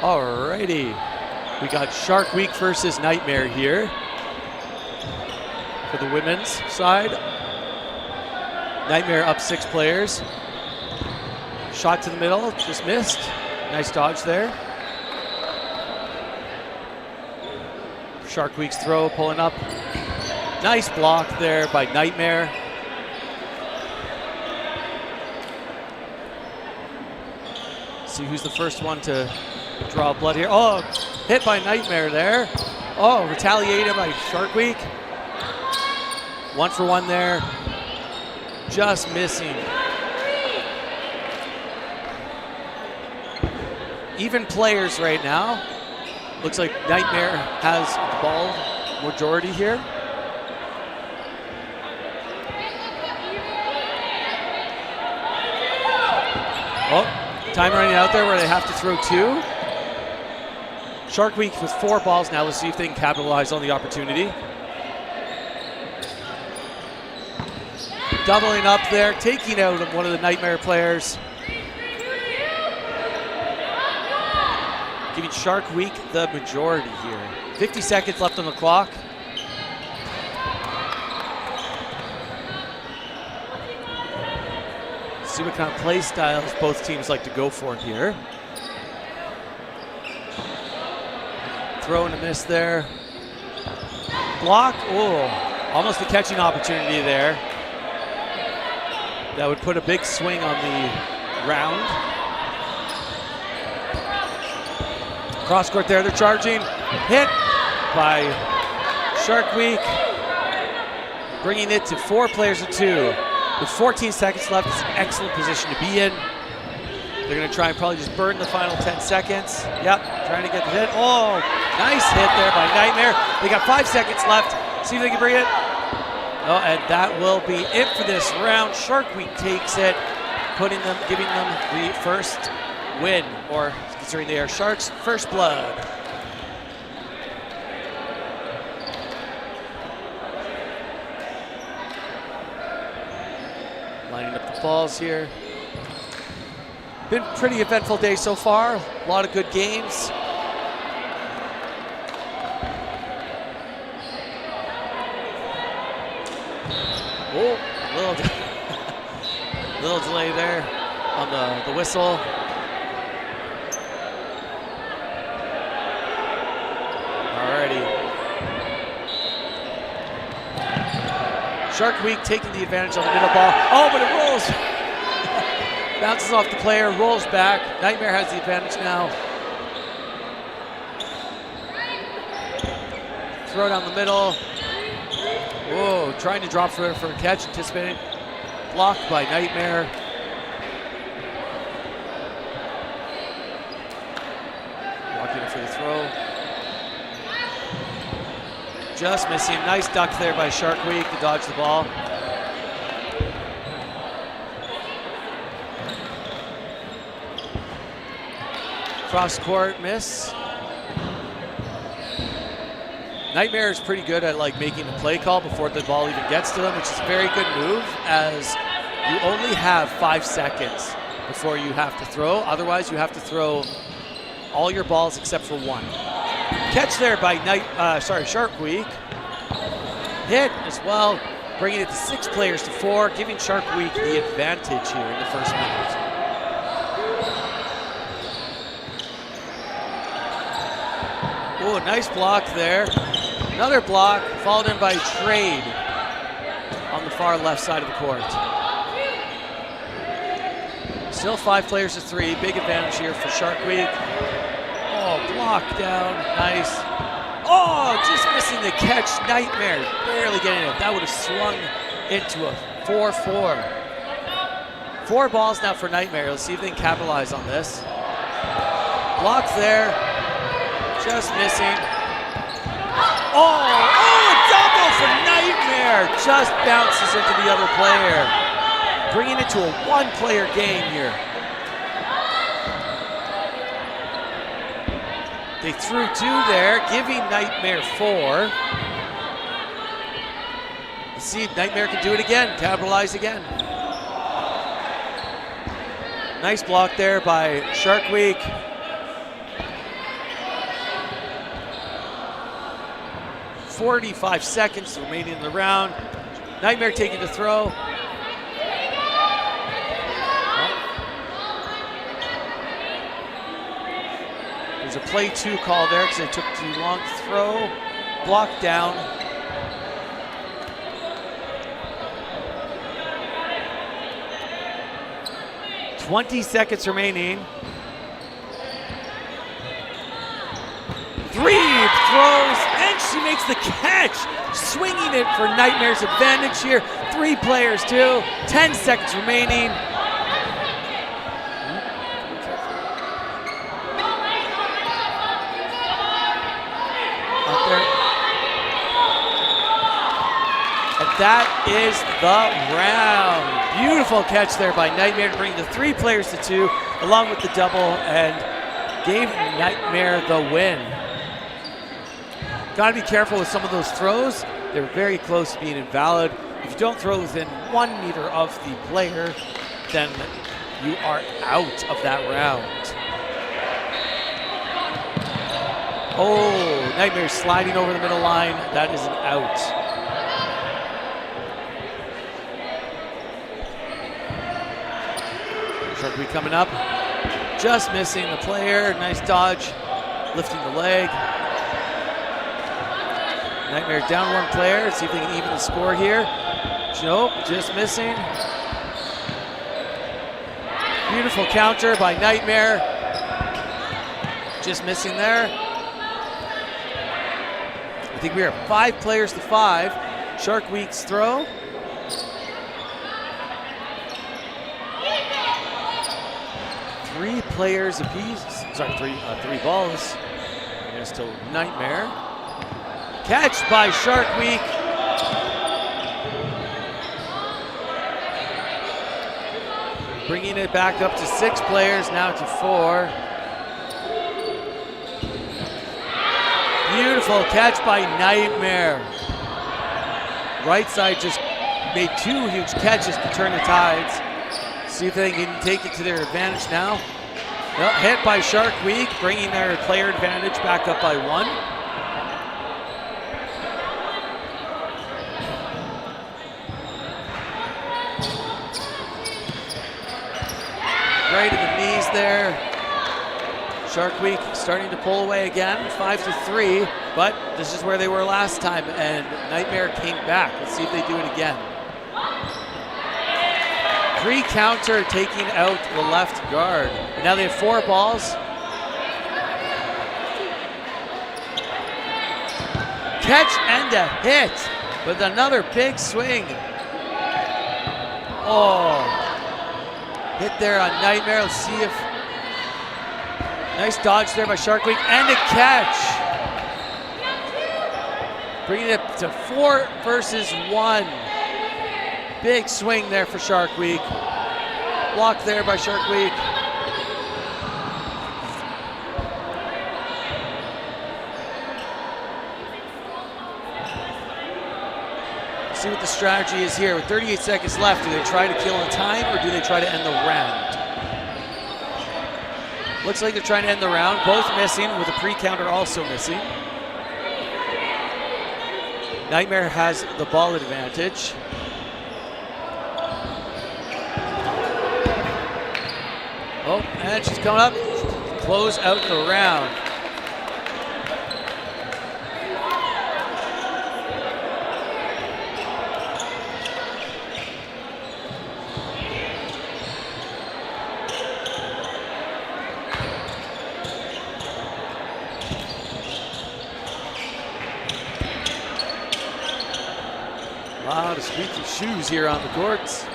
Alrighty. We got Shark Week versus Nightmare here for the women's side. Nightmare up 6 players. Shot to the middle, just missed. Nice dodge there. Shark Week's throw pulling up. Nice block there by Nightmare. See who's the first one to draw blood here. Oh, hit by Nightmare there. Oh, retaliated by Shark Week. 1 for 1 there. Just missing. Even players right now. Looks like Nightmare has the ball majority here. Oh, time running out there where they have to throw 2. Shark Week with 4 balls now. Let's see if they can capitalize on the opportunity. Doubling up there, taking out one of the Nightmare players. Giving Shark Week the majority here. 50 seconds left on the clock. See what kind of play styles both teams like to go for here. Throw and a miss there. Block, oh, almost a catching opportunity there. That would put a big swing on the round. Cross court there, they're charging. Hit by Shark Week. Bringing it to 4 players to 2. With 14 seconds left, it's an excellent position to be in. They're gonna try and probably just burn the final 10 seconds. Yep, trying to get the hit. Oh, nice hit there by Nightmare. They got 5 seconds left. See if they can bring it. Oh, and that will be it for this round. Shark Week takes it, giving them the first win, or considering they are Sharks' first blood. Lining up the balls here. Been a pretty eventful day so far. A lot of good games. Oh, little delay there on the whistle. Alrighty. Shark Week taking the advantage on the middle ball. Oh, but it rolls. Bounces off the player, rolls back. Nightmare has the advantage now. Throw down the middle. Whoa, trying to drop for a catch, anticipating. Blocked by Nightmare. Walking in for the throw. Just missing. Nice duck there by Shark Week to dodge the ball. Cross court miss. Nightmare is pretty good at like making a play call before the ball even gets to them, which is a very good move, as you only have 5 seconds before you have to throw. Otherwise, you have to throw all your balls except for 1. Catch there by Shark Week. Hit as well, bringing it to 6 players to 4, giving Shark Week the advantage here in the first minute. Oh, nice block there. Another block, followed in by Trade on the far left side of the court. Still 5 players to 3, big advantage here for Shark Week. Oh, block down, nice. Oh, just missing the catch. Nightmare barely getting it. That would have swung into a 4-4. 4 balls now for Nightmare. Let's see if they can capitalize on this. Block there, just missing. Oh, a double for Nightmare. Just bounces into the other player. Bringing it to a 1-player game here. They threw 2 there, giving Nightmare 4. Let's see if Nightmare can do it again, capitalize again. Nice block there by Shark Week. 45 seconds remaining in the round. Nightmare taking the throw. There's a play 2 call there because they took too long to throw. Blocked down. $20 seconds remaining. 3 throws, and she makes the catch. Swinging it for Nightmare's advantage here. 3 players too. 10 seconds remaining. Up there. And that is the round. Beautiful catch there by Nightmare to bring the 3 players to 2, along with the double, and gave Nightmare the win. Got to be careful with some of those throws. They're very close to being invalid. If you don't throw within 1 meter of the player, then you are out of that round. Oh, Nightmare sliding over the middle line. That is an out. Sharkweek coming up. Just missing the player. Nice dodge. Lifting the leg. Nightmare down 1 player. See if they can even the score here. Nope, just missing. Beautiful counter by Nightmare. Just missing there. I think we are 5 players to 5. Sharkweek's throw. Three players apiece. Sorry, three balls. And there's still Nightmare. Catch by Sharkweek. Bringing it back up to 6 players, now to 4. Beautiful catch by Nightmare. Right side just made 2 huge catches to turn the tides. See if they can take it to their advantage now. Well, hit by Sharkweek, bringing their player advantage back up by 1. Right in the knees there. Sharkweek starting to pull away again, 5-3, but this is where they were last time, and Nightmare came back. Let's see if they do it again. Pre-counter taking out the left guard. And now they have 4 balls. Catch and a hit with another big swing. Oh. Hit there on Nightmare. Let's see if... Nice dodge there by Sharkweek and a catch. Bringing it to 4 versus 1. Big swing there for Sharkweek. Blocked there by Sharkweek. See what the strategy is here. With 38 seconds left, do they try to kill in time or do they try to end the round? Looks like they're trying to end the round. Both missing, with a pre-counter also missing. Nightmare has the ball advantage. Oh, and she's coming up. Close out the round. A lot of squeaky shoes here on the courts.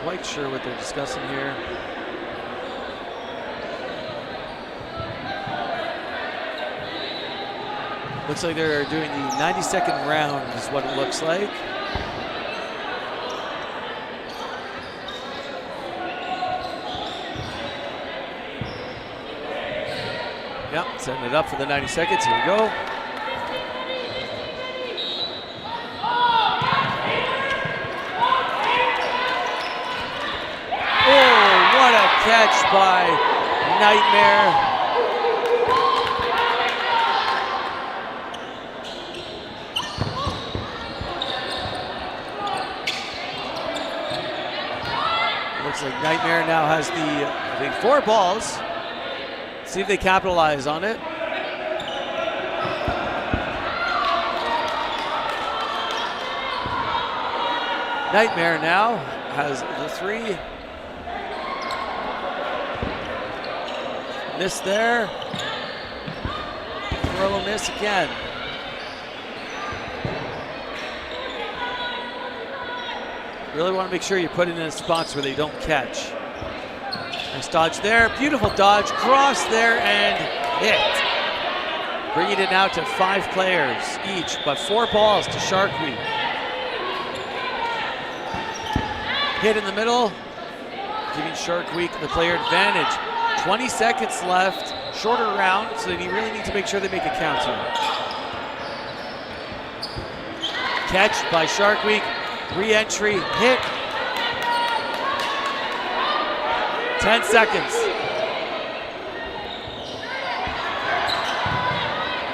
Quite sure what they're discussing here. Looks like they're doing the 90-second round is what it looks like. Yep, setting it up for the 90 seconds. Here we go. catch by Nightmare. Looks like Nightmare now has the, I think, 4 balls. See if they capitalize on it. Nightmare now has the 3. Miss there. Throw, miss again. Really want to make sure you put it in spots where they don't catch. Nice dodge there. Beautiful dodge. Cross there and hit. Bringing it now to 5 players each, but 4 balls to Shark Week. Hit in the middle, giving Shark Week the player advantage. 20 seconds left, shorter round, so you really need to make sure they make a count here. Catch by Shark Week, re-entry, hit. 10 seconds.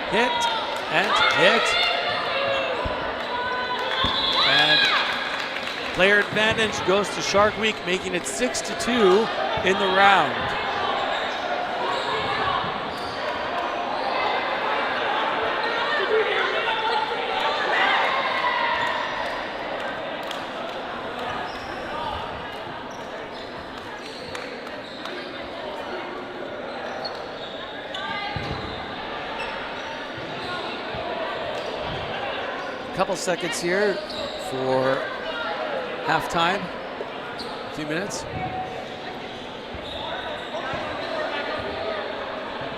Hit and hit. And player advantage goes to Shark Week, making it 6-2 in the round. Couple seconds here for halftime. A few minutes.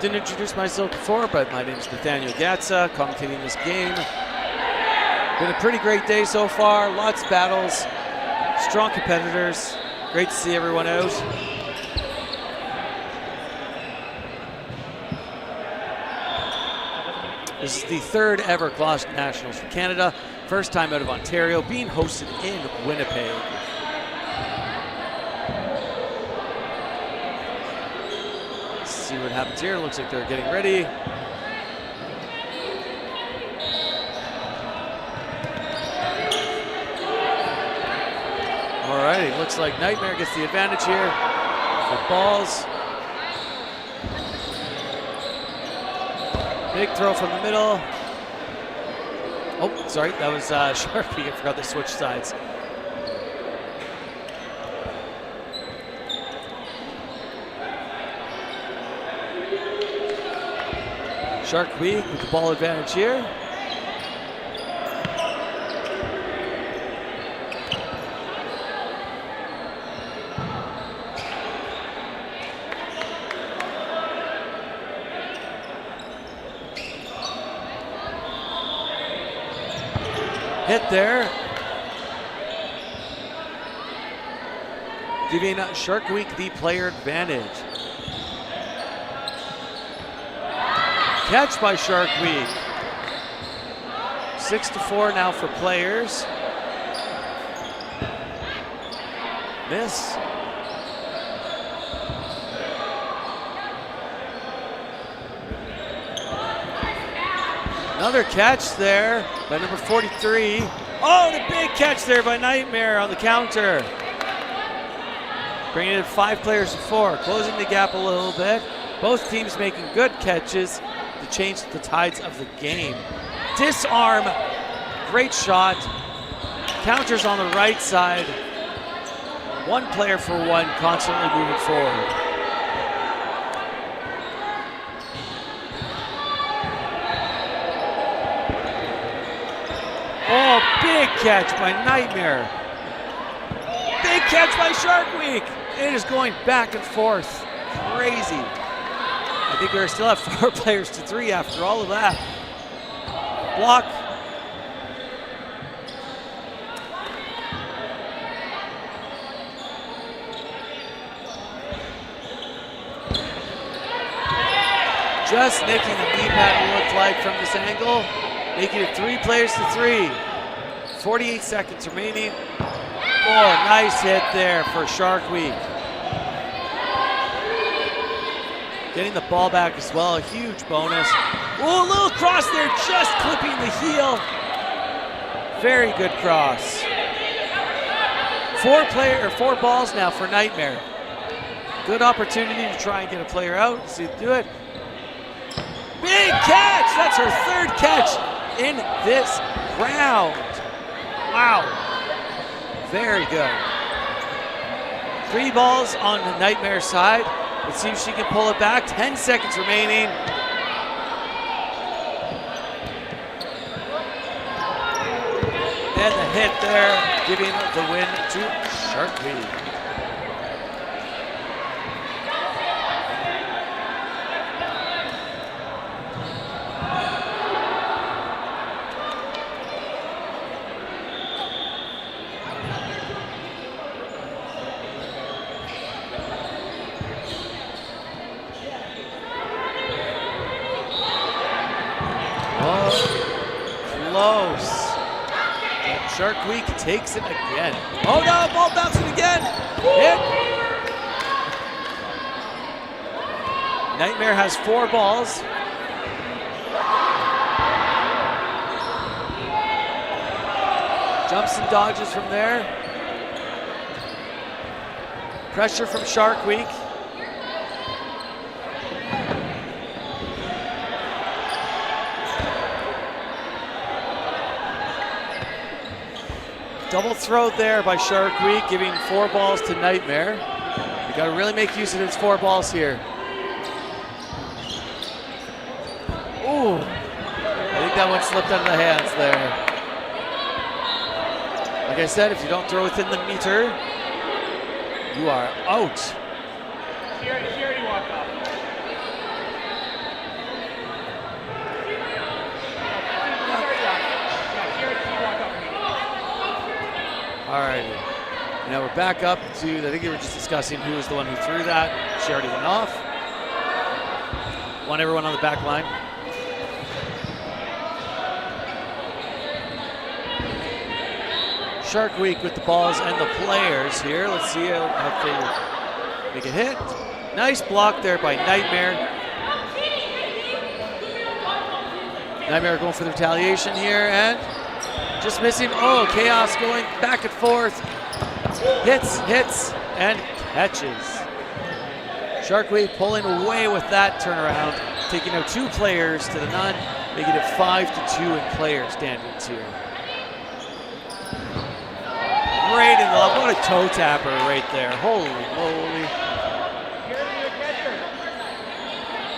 Didn't introduce myself before, but my name is Nathaniel Gatza, commentating this game. Been a pretty great day so far. Lots of battles, strong competitors. Great to see everyone out. This is the 3rd ever Clash Nationals for Canada. First time out of Ontario, being hosted in Winnipeg. Let's see what happens here. Looks like they're getting ready. All righty, looks like Nightmare gets the advantage here for balls. Big throw from the middle. Oh, sorry, that was Sharpie. I forgot they switched sides. Shark Week with the ball advantage here. Hit there. Giving Shark Week the player advantage. Catch by Shark Week. 6-4 now for players. Miss. Another catch there by number 43. Oh, the big catch there by Nightmare on the counter. Bringing it 5 players to 4, closing the gap a little bit. Both teams making good catches to change the tides of the game. Disarm, great shot. Counters on the right side. 1 player for 1, constantly moving forward. Oh, big catch by Nightmare. Big catch by Shark Week. It is going back and forth. Crazy. I think we still have 4 players to 3 after all of that. Block. Just nicking the knee pad, it looked like, from this angle. Making it 3 players to 3. 48 seconds remaining. Oh, nice hit there for Shark Week. Getting the ball back as well, a huge bonus. Oh, a little cross there, just clipping the heel. Very good cross. 4 balls now for Nightmare. Good opportunity to try and get a player out. See it do it. Big catch! That's her 3rd catch in this round. Wow. Very good. 3 balls on the Nightmare side. Let's see if she can pull it back. 10 seconds remaining. And the hit there, giving the win to Sharkweed. Close. Shark Week takes it again. Oh no, ball bouncing again. Hit. Nightmare has 4 balls. Jumps and dodges from there. Pressure from Shark Week. Double throw there by Shark Week, giving 4 balls to Nightmare. You got to really make use of those 4 balls here. Ooh, I think that one slipped out of the hands there. Like I said, if you don't throw within the meter, you are out.
She already walked off.
All right. Now we're back up to, I think you were just discussing who was the one who threw that. She already went off. Want everyone on the back line. Shark Week with the balls and the players here. Let's see how they make a hit. Nice block there by Nightmare. Nightmare going for the retaliation here and just missing. Oh, Chaos going back and forth. Hits, and catches. Shark Week pulling away with that turnaround, taking out 2 players to the none, making it 5-2 in player standings here. Right in the love. What a toe tapper right there. Holy moly.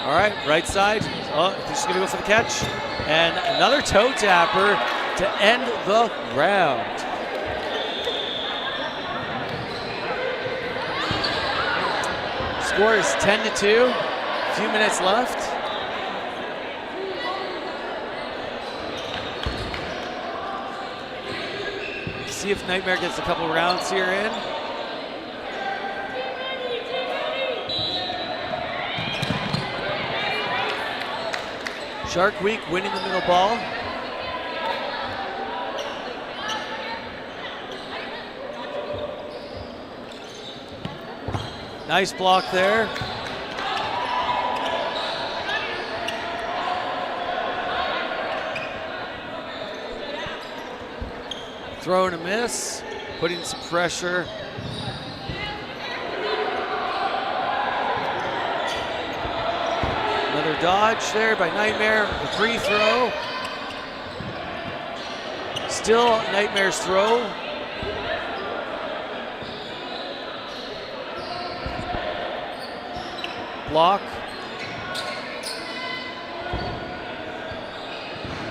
All right, right side. Oh, she's going to go for the catch. And another toe tapper to end the round. Score is 10-2. A few minutes left. See if Nightmare gets a couple rounds here in. Shark Week winning the middle ball. Nice block there. Throw and a miss, putting some pressure. Another dodge there by Nightmare, a free throw. Still Nightmare's throw. Block.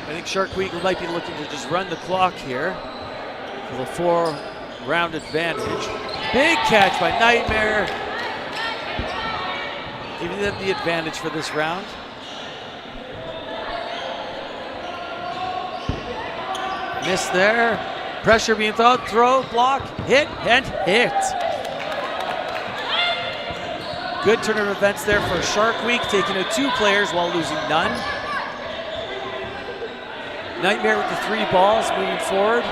I think Shark Week might be looking to just run the clock here for the 4-round advantage. Big catch by Nightmare, giving them the advantage for this round. Miss there. Pressure being thrown. Throw, block, hit, and hit. Good turn of events there for Shark Week, taking out 2 players while losing none. Nightmare with the 3 balls moving forward.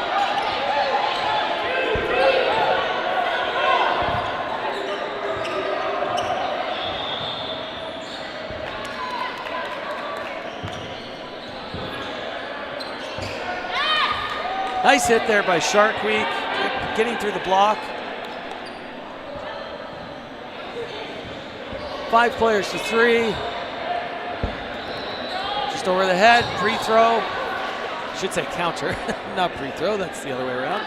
Nice hit there by Shark Week, getting through the block. 5 players to 3. Just over the head, pre-throw. Should say counter, not pre-throw, that's the other way around.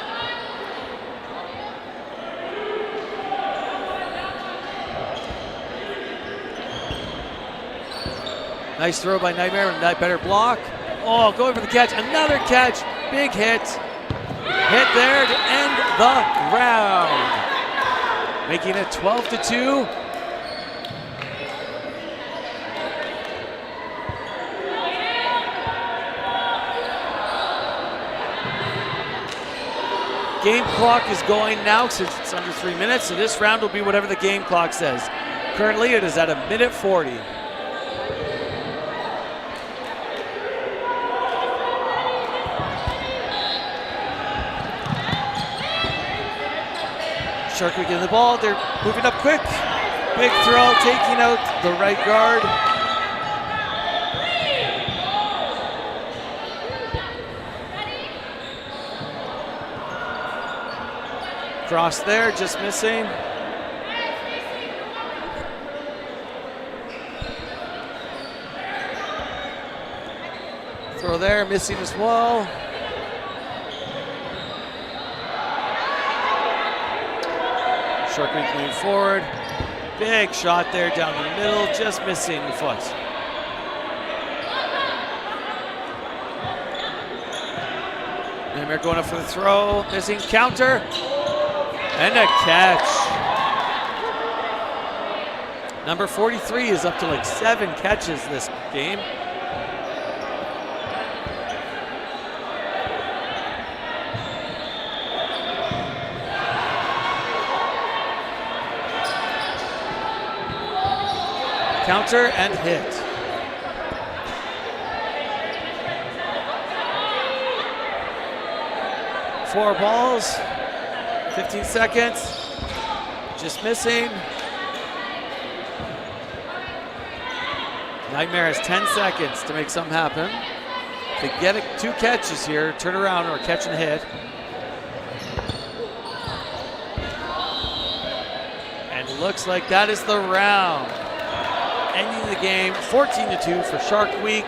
Nice throw by Nightmare, better block. Oh, going for the catch, another catch, big hit. Hit there to end the round. Making it 12-2. Game clock is going now since it's under 3 minutes, so this round will be whatever the game clock says. Currently it is at 1:40. Shark Week getting the ball, they're moving up quick. Big throw, taking out the right guard. Cross there, just missing. Throw there, missing as well. Shark Week moving forward. Big shot there down the middle, just missing the foot. Nightmare going up for the throw, missing counter. And a catch. Number 43 is up to like 7 catches this game. Counter and hit. Four balls. 15 seconds, just missing. Nightmare has 10 seconds to make something happen. To get 2 catches here, turn around or catch and hit. And it looks like that is the round. Ending the game 14-2 for Shark Week.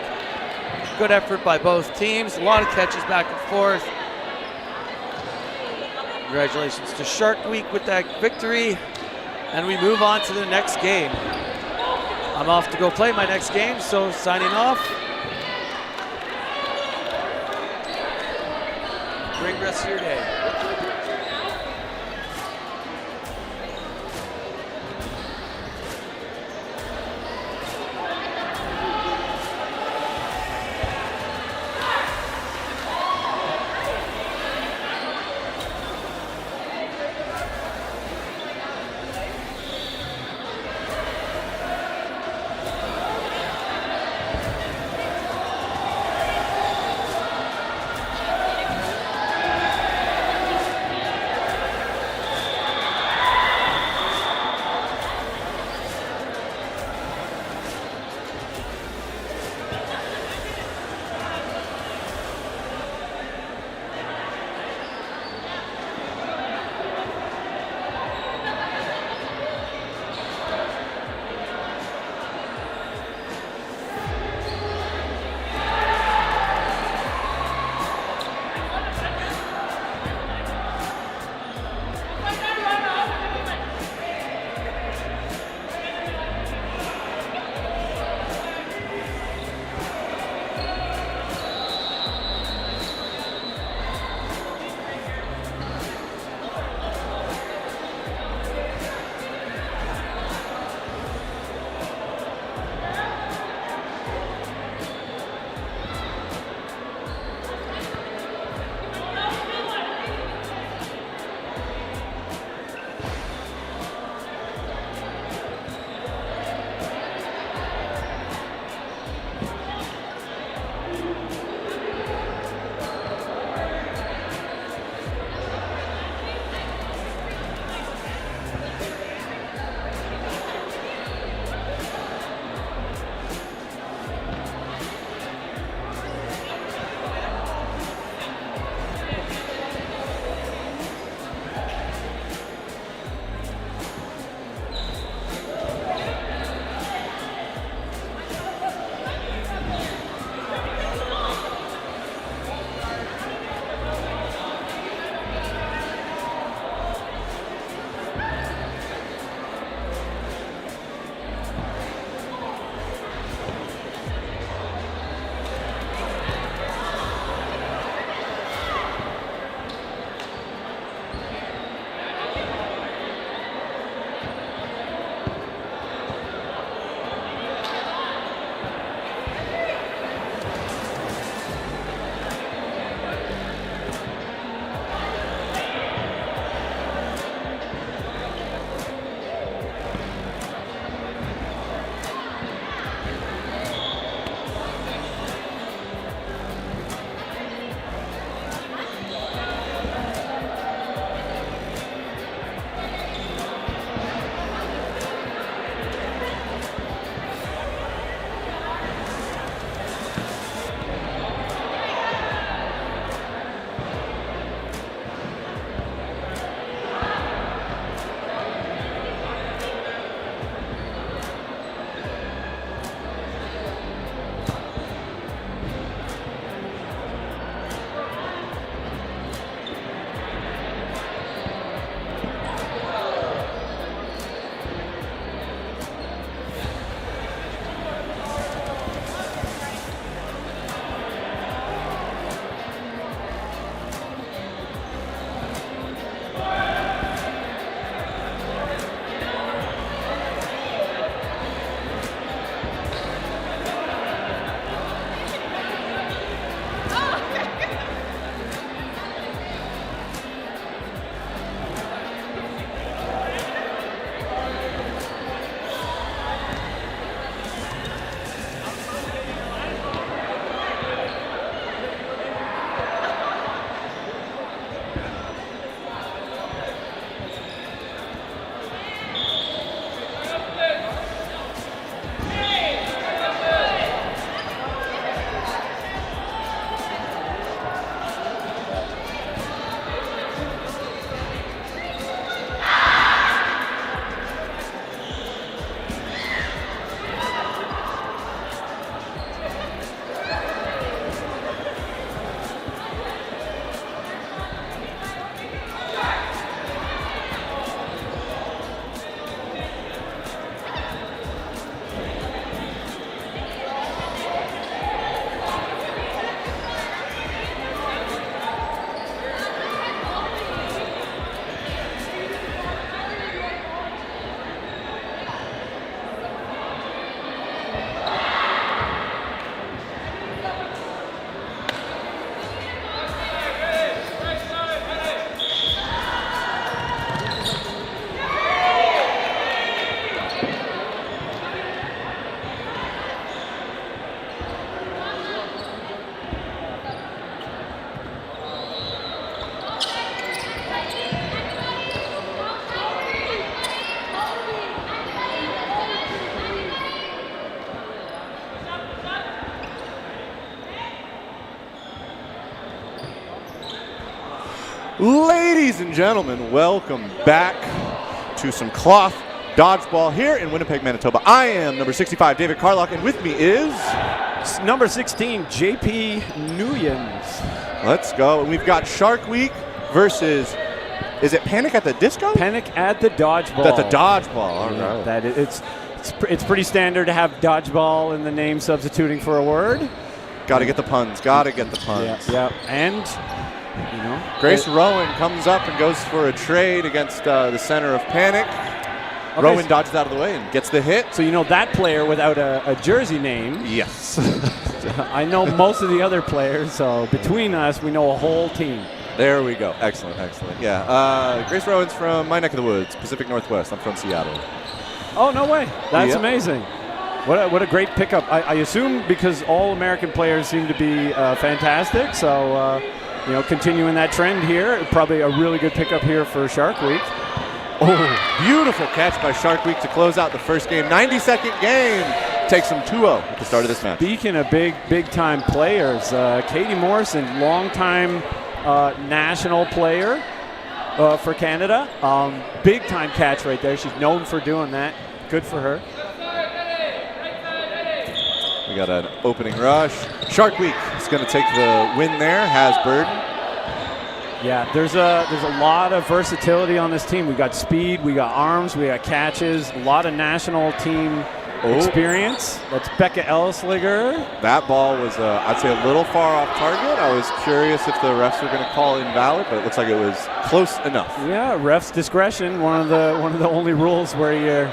Good effort by both teams, a lot of catches back and forth. Congratulations to Shark Week with that victory. And we move on to the next game. I'm off to go play my next game, so signing off. Great rest of your day.
Ladies and gentlemen, welcome back to some cloth dodgeball here in Winnipeg, Manitoba. I am number 65, David Carlock, and with me is
number 16, JP Nuyens.
Let's go. And we've got Shark Week versus, is it Panic at the Disco?
Panic at the Dodgeball.
At the Dodgeball, all right.
Yeah, that it's pretty standard to have dodgeball in the name substituting for a word.
Got to get the puns. Got to get the puns.
Yeah. And
Grace Rowan comes up and goes for a trade against the center of Panic. Okay. Rowan dodges out of the way and gets the hit.
So that player without a jersey name.
Yes.
I know most of the other players, so between us, we know a whole team.
There we go. Excellent. Yeah. Grace Rowan's from my neck of the woods, Pacific Northwest. I'm from Seattle.
Oh, no way. That's amazing. What a great pickup. I assume because all American players seem to be fantastic, so continuing that trend here, probably a really good pickup here for Shark Week.
Oh, beautiful catch by Shark Week to close out the first game. 90-second game takes them 2-0 at the start of this match.
Speaking of big-time players, Katie Morrison, longtime national player for Canada. Big-time catch right there. She's known for doing that. Good for her.
We got an opening rush. Shark Week is going to take the win there. Has Burden.
Yeah, there's a lot of versatility on this team. We got speed, we got arms, we got catches, a lot of national team experience. That's Becca Ellisliger.
That ball was, I'd say, a little far off target. I was curious if the refs were going to call invalid, but it looks like it was close enough.
Yeah, refs discretion. One of the only rules where you're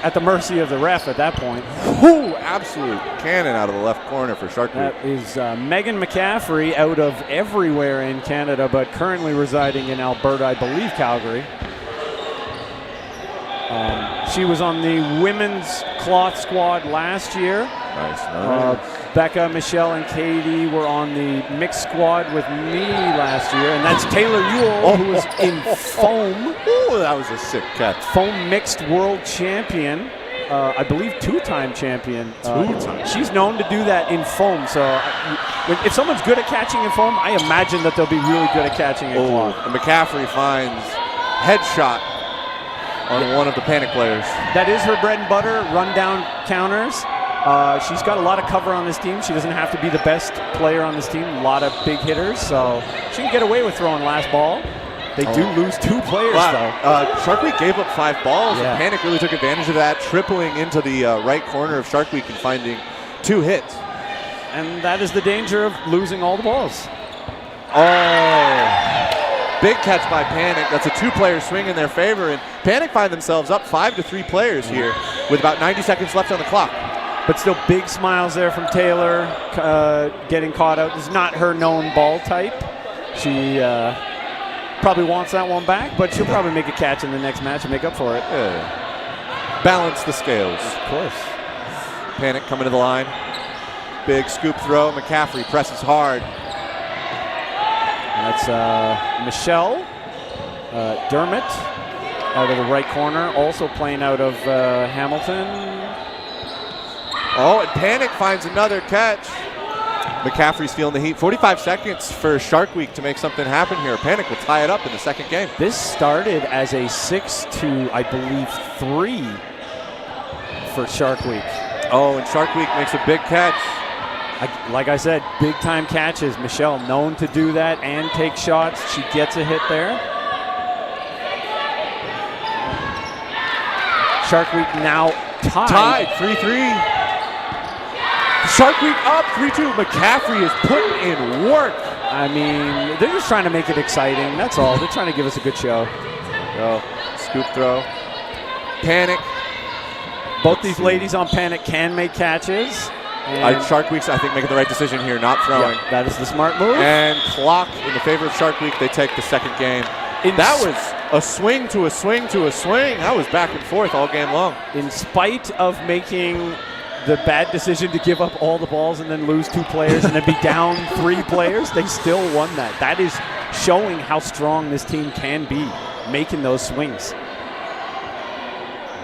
at the mercy of the ref at that point.
Whoo! Absolute cannon out of the left corner for Shark Week.
That is Megan McCaffrey, out of everywhere in Canada, but currently residing in Alberta, I believe Calgary. She was on the women's cloth squad last year.
Nice.
Becca, Michelle, and Katie were on the mixed squad with me last year, and that's Taylor Ewell, who was in foam.
Ooh, that was a sick catch.
Foam mixed world champion. I believe two-time champion.
Two-time.
She's known to do that in foam. So if someone's good at catching in foam, I imagine that they'll be really good at catching in cloth.
And McCaffrey finds headshot on one of the Panic players.
That is her bread and butter, run-down counters. She's got a lot of cover on this team. She doesn't have to be the best player on this team. A lot of big hitters, so she can get away with throwing last ball. They do lose 2 players, though.
Shark Week gave up 5 balls, and Panic really took advantage of that, tripling into the right corner of Shark Week and finding 2 hits.
And that is the danger of losing all the balls.
Oh, big catch by Panic. That's a 2-player swing in their favor, and Panic find themselves up 5-3 players here with about 90 seconds left on the clock.
But still big smiles there from Taylor, getting caught out. This is not her known ball type. She probably wants that one back, but she'll probably make a catch in the next match and make up for it.
Yeah. Balance the scales.
Of course.
Panic coming to the line. Big scoop throw. McCaffrey presses hard.
And that's Michelle Dermott out of the right corner, also playing out of Hamilton.
Oh, and Panic finds another catch. McCaffrey's feeling the heat. 45 seconds for Shark Week to make something happen here. Panic will tie it up in the second game.
This started as a 6-3, I believe, for Shark Week.
Oh, and Shark Week makes a big catch.
Like I said, big-time catches. Michelle known to do that and take shots. She gets a hit there. Shark Week now tied
3-3. Shark Week up 3-2. McCaffrey is putting in work.
I mean, they're just trying to make it exciting. That's all. They're trying to give us a good show.
Scoop throw. Panic.
Both these ladies on Panic can make catches.
Shark Week's, I think, making the right decision here, not throwing.
Yeah, that is the smart move.
And clock in the favor of Shark Week. They take the second game. That was a swing to a swing to a swing. That was back and forth all game long.
In spite of making the bad decision to give up all the balls and then lose 2 players and then be down 3 players, they still won that. That is showing how strong this team can be, making those swings.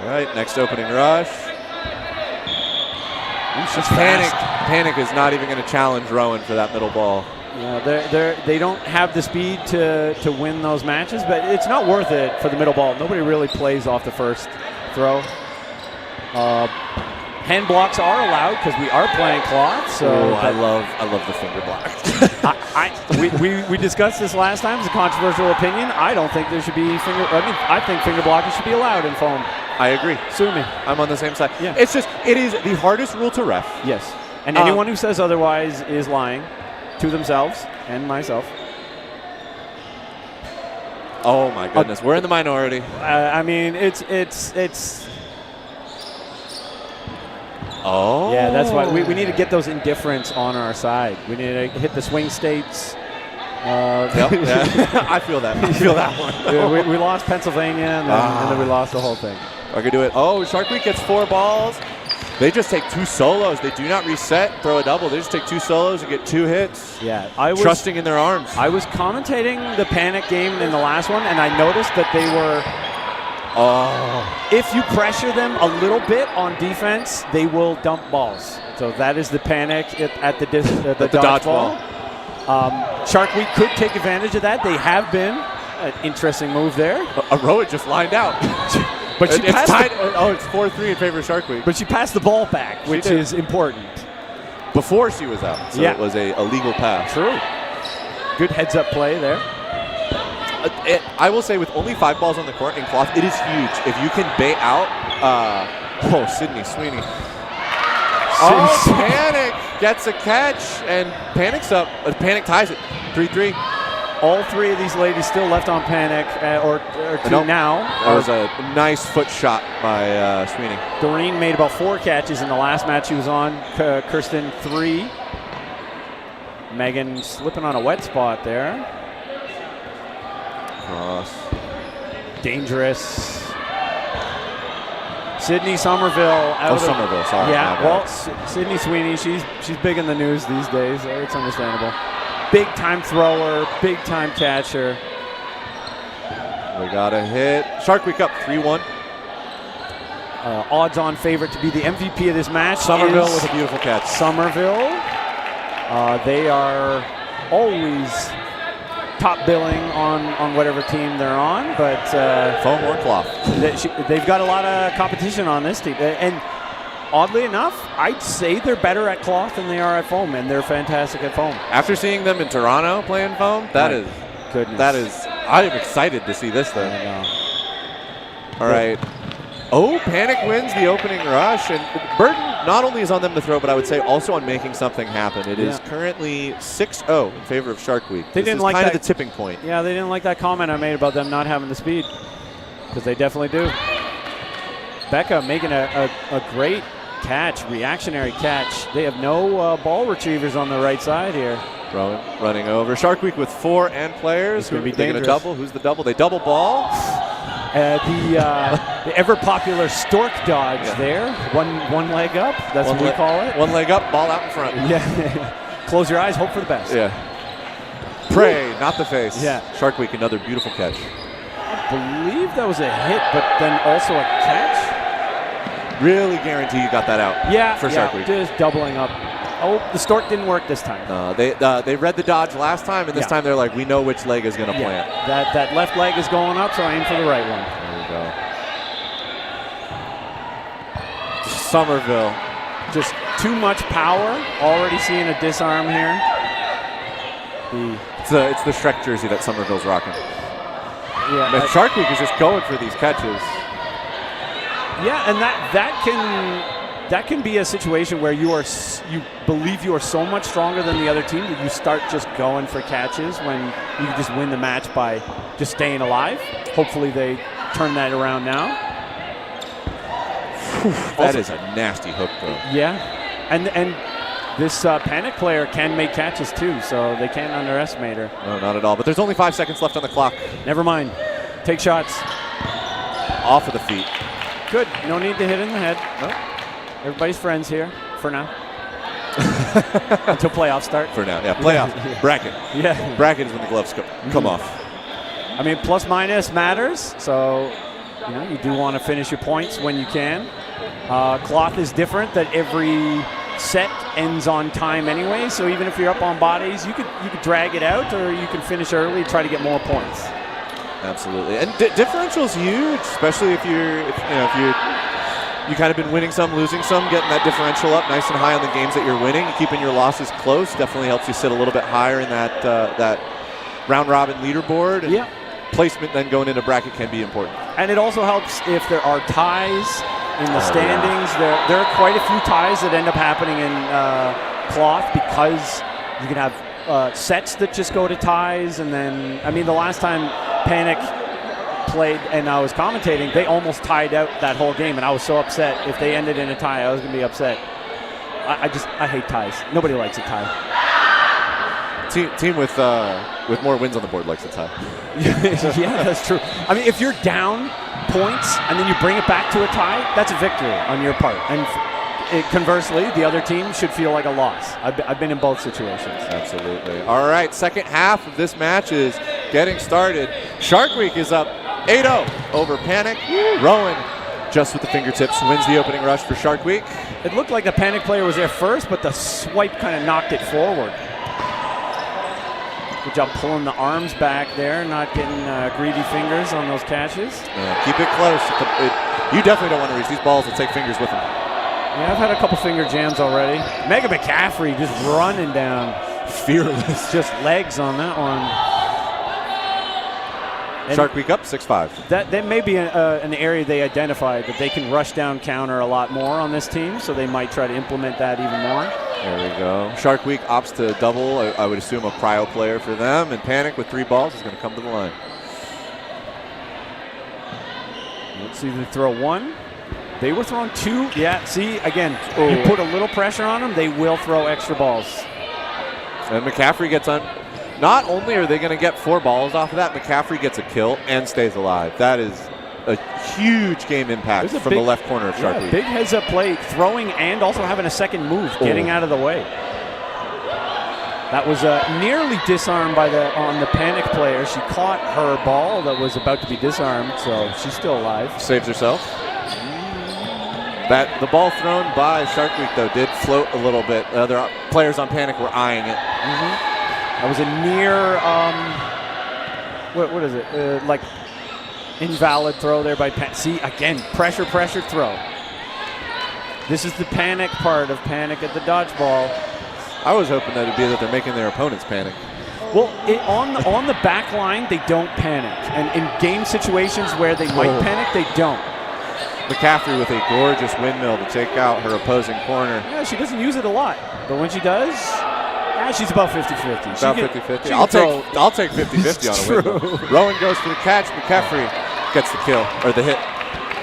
All right, next opening rush. Panic is not even going to challenge Rowan for that middle ball.
They don't have the speed to win those matches, but it's not worth it for the middle ball. Nobody really plays off the first throw. Hand blocks are allowed because we are playing cloth. So
I love the finger block.
we discussed this last time. It's a controversial opinion. I don't think there should be I think finger blocking should be allowed in foam.
I agree.
Sue me.
I'm on the same side.
Yeah.
It's just, it is the hardest rule to ref.
Yes. And anyone who says otherwise is lying to themselves and myself.
Oh my goodness, we're in the minority.
I mean, it's.
Oh.
Yeah, that's why we need to get those indifferents on our side. We need to hit the swing states.
Yep, yeah. I feel that. I feel that one.
Yeah, we lost Pennsylvania, and then we lost the whole thing.
I could do it. Oh, Shark Week gets 4 balls. They just take 2 solos. They do not reset, throw a double. They just take 2 solos and get 2 hits.
Yeah,
trusting in their arms.
I was commentating the panic game in the last one, and I noticed that they were. If you pressure them a little bit on defense, they will dump balls. So that is the panic at the dodgeball. Shark Week could take advantage of that. They have been. An interesting move there.
Aroa just lined out.
But she
it's tied. It's 4-3 in favor of Shark Week.
But she passed the ball back, which is important.
Before she was out, so it was a legal pass.
True. Good heads-up play there.
I will say, with only 5 balls on the court in cloth, it is huge. If you can bait out, Sydney Sweeney. Panic gets a catch, and Panic's up. Panic ties it, 3-3.
All 3 of these ladies still left on Panic, or 2 now.
That was a nice foot shot by Sweeney.
Doreen made about 4 catches in the last match she was on. Kirsten 3. Megan slipping on a wet spot there.
Cross.
Dangerous. Sydney Somerville out of
Somerville, sorry.
Yeah, well, Sydney Sweeney, she's big in the news these days. It's understandable. Big time thrower, big time catcher.
We got a hit. Shark Week up 3-1.
Odds-on favorite to be the MVP of this match.
Somerville with a beautiful catch.
Somerville. They are always top billing on whatever team they're on, but
foam or cloth.
They've got a lot of competition on this team, and oddly enough, I'd say they're better at cloth than they are at foam, and they're fantastic at foam.
After seeing them in Toronto playing foam, I am excited to see this then. All right. Oh, Panic wins the opening rush, and Burton not only is on them to throw, but I would say also on making something happen. It is currently 6-0 in favor of Shark Week.
They didn't like
kind of the tipping point.
Yeah, they didn't like that comment I made about them not having the speed, because they definitely do. Becca making a great catch, reactionary catch. They have no ball retrievers on the right side here.
Rowan running over. Shark Week with 4 and players.
Who's going to be
dangerous. A double? Who's the double? They double ball.
The ever-popular stork dodge there. One leg up, that's what we call it.
1 leg up, ball out in front.
Yeah. Close your eyes, hope for the best.
Yeah. Pray, not the face.
Yeah.
Shark Week, another beautiful catch.
I believe that was a hit, but then also a catch.
Really guarantee you got that out.
Yeah.
For Shark Week.
Just doubling up. Oh, the stork didn't work this time.
They read the dodge last time, and this time they're like, we know which leg is going to plant.
That left leg is going up, so aim for the right one.
There we go. Somerville.
Just too much power. Already seeing a disarm here.
It's the Shrek jersey that Somerville's rocking.
Yeah.
Shark Week is just going for these catches.
Yeah, and that can be a situation where you believe you are so much stronger than the other team that you start just going for catches when you can just win the match by just staying alive. Hopefully they turn that around now.
That is a nasty hook, though.
Yeah, and this Panic player can make catches too, so they can't underestimate her.
No, not at all. But there's only 5 seconds left on the clock.
Never mind. Take shots.
Off of the feet.
Good. No need to hit in the head. No. Everybody's friends here for now. Until playoffs start.
For now, yeah. Playoff. Bracket.
Yeah.
Bracket is when the gloves come off.
I mean, plus minus matters, so you do want to finish your points when you can. Cloth is different, that every set ends on time anyway. So even if you're up on bodies, you could drag it out, or you can finish early, try to get more points.
Absolutely, and differential is huge, especially if you kind of been winning some, losing some, getting that differential up nice and high on the games that you're winning, keeping your losses close definitely helps you sit a little bit higher in that round robin leaderboard. And placement then going into bracket can be important.
And it also helps if there are ties in the standings. There are quite a few ties that end up happening in cloth because you can have sets that just go to ties. And then, I mean, the last time Panic played and I was commentating, they almost tied out that whole game, and I was so upset. If they ended in a tie, I was going to be upset. I hate ties. Nobody likes a tie.
Team with more wins on the board likes a tie.
Yeah, that's true. I mean, if you're down points and then you bring it back to a tie, that's a victory on your part. And conversely, the other team should feel like a loss. I've been in both situations.
Absolutely. All right, second half of this match is getting started. Shark Week is up 8-0 over Panic. Rowan, just with the fingertips, wins the opening rush for Shark Week.
It looked like the Panic player was there first, but the swipe kind of knocked it forward. Good job pulling the arms back there, not getting greedy fingers on those catches.
Keep it close. You definitely don't want to reach. These balls will take fingers with them.
Yeah, I've had a couple finger jams already. Mega McCaffrey just running down.
Fearless.
Just legs on that one. And
Shark Week up 6-5.
That may be an area they identified, that they can rush down counter a lot more on this team, so they might try to implement that even more.
There we go. Shark Week opts to double, I would assume a prio player for them, and Panic with 3 balls is going to come to the line.
Let's see, they throw 1. They were throwing 2. Yeah, see, again, you put a little pressure on them, they will throw extra balls.
And McCaffrey gets on. Not only are they going to get 4 balls off of that, McCaffrey gets a kill and stays alive. That is a huge game impact from the left corner of Shark Week.
Big heads-up play, throwing and also having a second move, getting out of the way. That was nearly disarmed on the Panic player. She caught her ball that was about to be disarmed, so she's still alive.
Saves herself. The ball thrown by Shark Week, though, did float a little bit. Other players on Panic were eyeing it.
That was a near, what is it? Like invalid throw there by Panic. See, again, pressure throw. This is the Panic part of Panic at the Dodgeball.
I was hoping that it'd be that they're making their opponents panic.
Well, on the back line, they don't panic. And in game situations where they might panic, they don't.
McCaffrey with a gorgeous windmill to take out her opposing corner.
Yeah, she doesn't use it a lot. But when she does, she's about 50-50.
About 50-50. I'll take 50-50 on a windmill. Rowan goes for the catch. McCaffrey gets the kill, or the hit.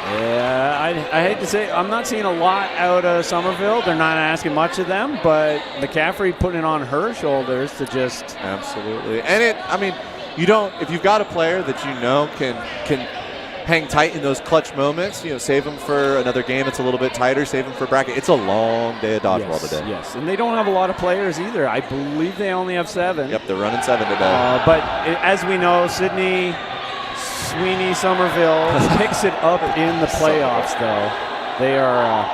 Yeah, I hate to say, I'm not seeing a lot out of Somerville. They're not asking much of them, but McCaffrey putting it on her shoulders to just...
Absolutely. And if you've got a player that you know can hang tight in those clutch moments, save them for another game that's a little bit tighter, save them for bracket. It's a long day of dodgeball today.
Yes, and they don't have a lot of players either. I believe they only have 7.
Yep, they're running 7 today.
But as we know, Sydney Sweeney Somerville picks it up in the playoffs, though. They are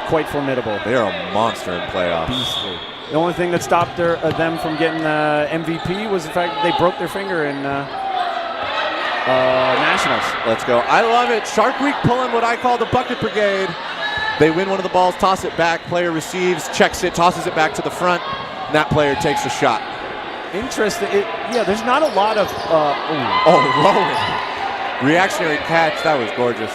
quite formidable.
They are a monster in playoffs.
Beastly. The only thing that stopped them from getting the MVP was the fact that they broke their finger in Nationals.
Let's go. I love it. Shark Week pulling what I call the bucket brigade. They win one of the balls, toss it back, player receives, checks it, tosses it back to the front, and that player takes a shot.
Interesting. There's not a lot of...
Rowan. Reactionary catch. That was gorgeous.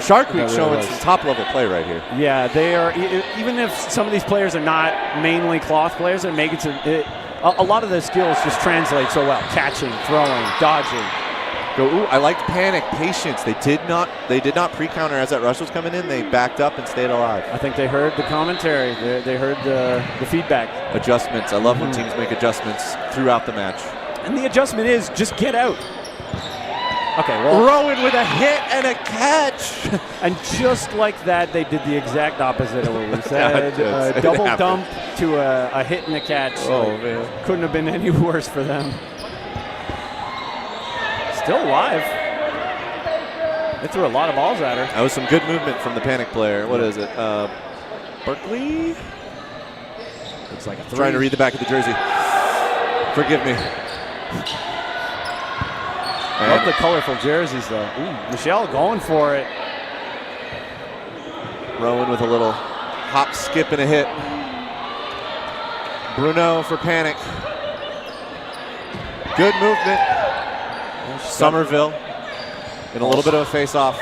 Shark Week showing some top-level play right here.
Yeah, they are. Even if some of these players are not mainly cloth players, they're making a lot of the skills just translate so well. Catching, throwing, dodging.
I liked Panic, patience. They did not pre-counter as that rush was coming in. They backed up and stayed alive.
I think they heard the commentary. They heard the feedback.
Adjustments. I love when teams make adjustments throughout the match.
And the adjustment is just get out. Okay, well,
Rowan with a hit and a catch.
And just like that, they did the exact opposite of what we said. Double dump to a hit and a catch.
Man.
Couldn't have been any worse for them. Still alive. They threw a lot of balls at her.
That was some good movement from the Panic player. What is it? Berkeley?
Looks like a 3.
Trying to read the back of the jersey. Forgive me.
Love the colorful jerseys, though. Ooh, Michelle going for it.
Rowan with a little hop, skip, and a hit. Bruno for Panic. Good movement. Somerville in a little bit of a face-off.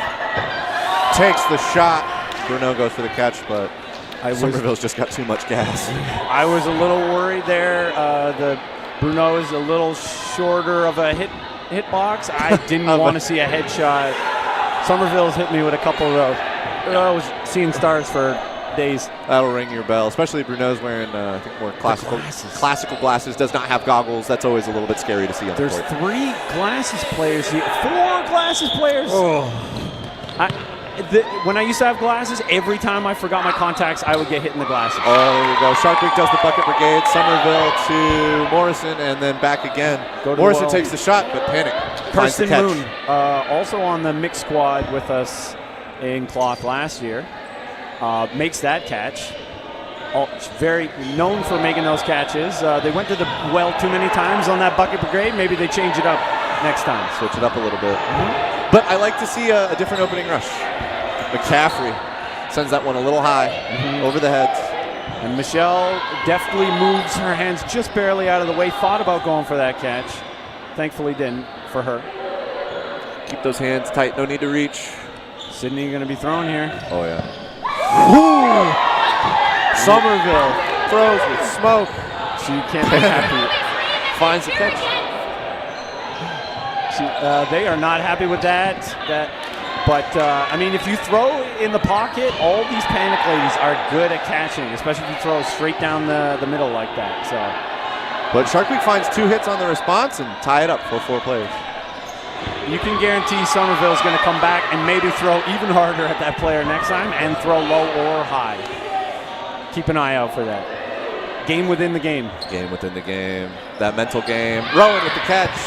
Takes the shot. Bruno goes for the catch, but Somerville's just got too much gas.
I was a little worried there. The Bruno is a little shorter of a hit box. I didn't want to see a headshot. Somerville's hit me with a couple of those. I was seeing stars for days.
That'll ring your bell, especially Bruno's wearing, I think, more classical glasses. Does not have goggles. That's always a little bit scary to see on the court.
There's 3 glasses players here. 4 glasses players.
Oh.
When I used to have glasses, every time I forgot my contacts, I would get hit in the glasses.
Oh, there we go. Shark Week does the bucket brigade. Somerville to Morrison, and then back again. Morrison takes the shot, but Panic finds the catch.
Moon, also on the mixed squad with us in cloth last year, makes that catch. Very known for making those catches. They went to the well too many times on that bucket brigade. Maybe they change it up next time.
Switch it up a little bit. But I like to see a different opening rush. McCaffrey sends that one a little high over the heads.
And Michelle deftly moves her hands just barely out of the way. Thought about going for that catch. Thankfully didn't for her.
Keep those hands tight. No need to reach.
Sydney going to be thrown here.
Oh, yeah. Somerville throws with smoke.
She can't be happy.
Finds the catch.
They are not happy with that. But, I mean, if you throw in the pocket, all these Panic ladies are good at catching, especially if you throw straight down the middle like that. So,
but Shark Week finds 2 hits on the response and tie it up for 4 players.
You can guarantee Somerville's going to come back and maybe throw even harder at that player next time and throw low or high. Keep an eye out for that. Game within the game.
Game within the game. That mental game. Rowan with the catch.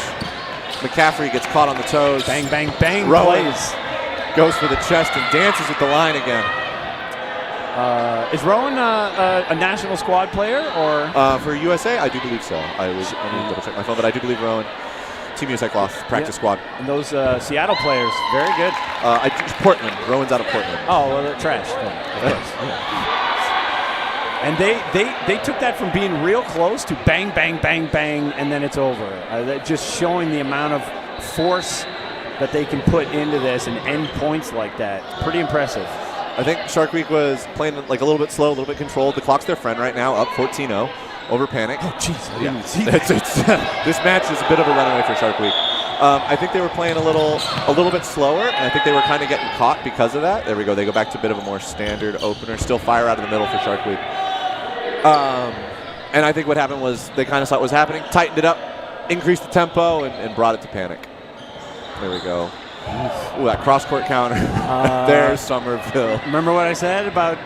McCaffrey gets caught on the toes.
Bang, bang, bang.
Rowan
plays.
Goes for the chest and dances at the line again.
Is Rowan a national squad player or?
For USA, I do believe so. I need to double check my phone, but I do believe Rowan. Team USA cloth, practice squad.
And those Seattle players, very good.
Portland. Rowan's out of Portland.
Oh, well, they're trash. Of course. And they took that from being real close to bang, bang, bang, bang, and then it's over. Just showing the amount of force that they can put into this and end points like that. Pretty impressive.
I think Shark Week was playing like a little bit slow, a little bit controlled. The clock's their friend right now, up 14-0 over Panic.
Oh, jeez.
Yeah. This match is a bit of a runaway for Shark Week. I think they were playing a little bit slower, and I think they were kind of getting caught because of that. There we go. They go back to a bit of a more standard opener. Still fire out of the middle for Shark Week. And I think what happened was they kind of saw what was happening, tightened it up, increased the tempo, and brought it to Panic. There we go. Ooh, that cross-court counter. There's Somerville.
Remember what I said about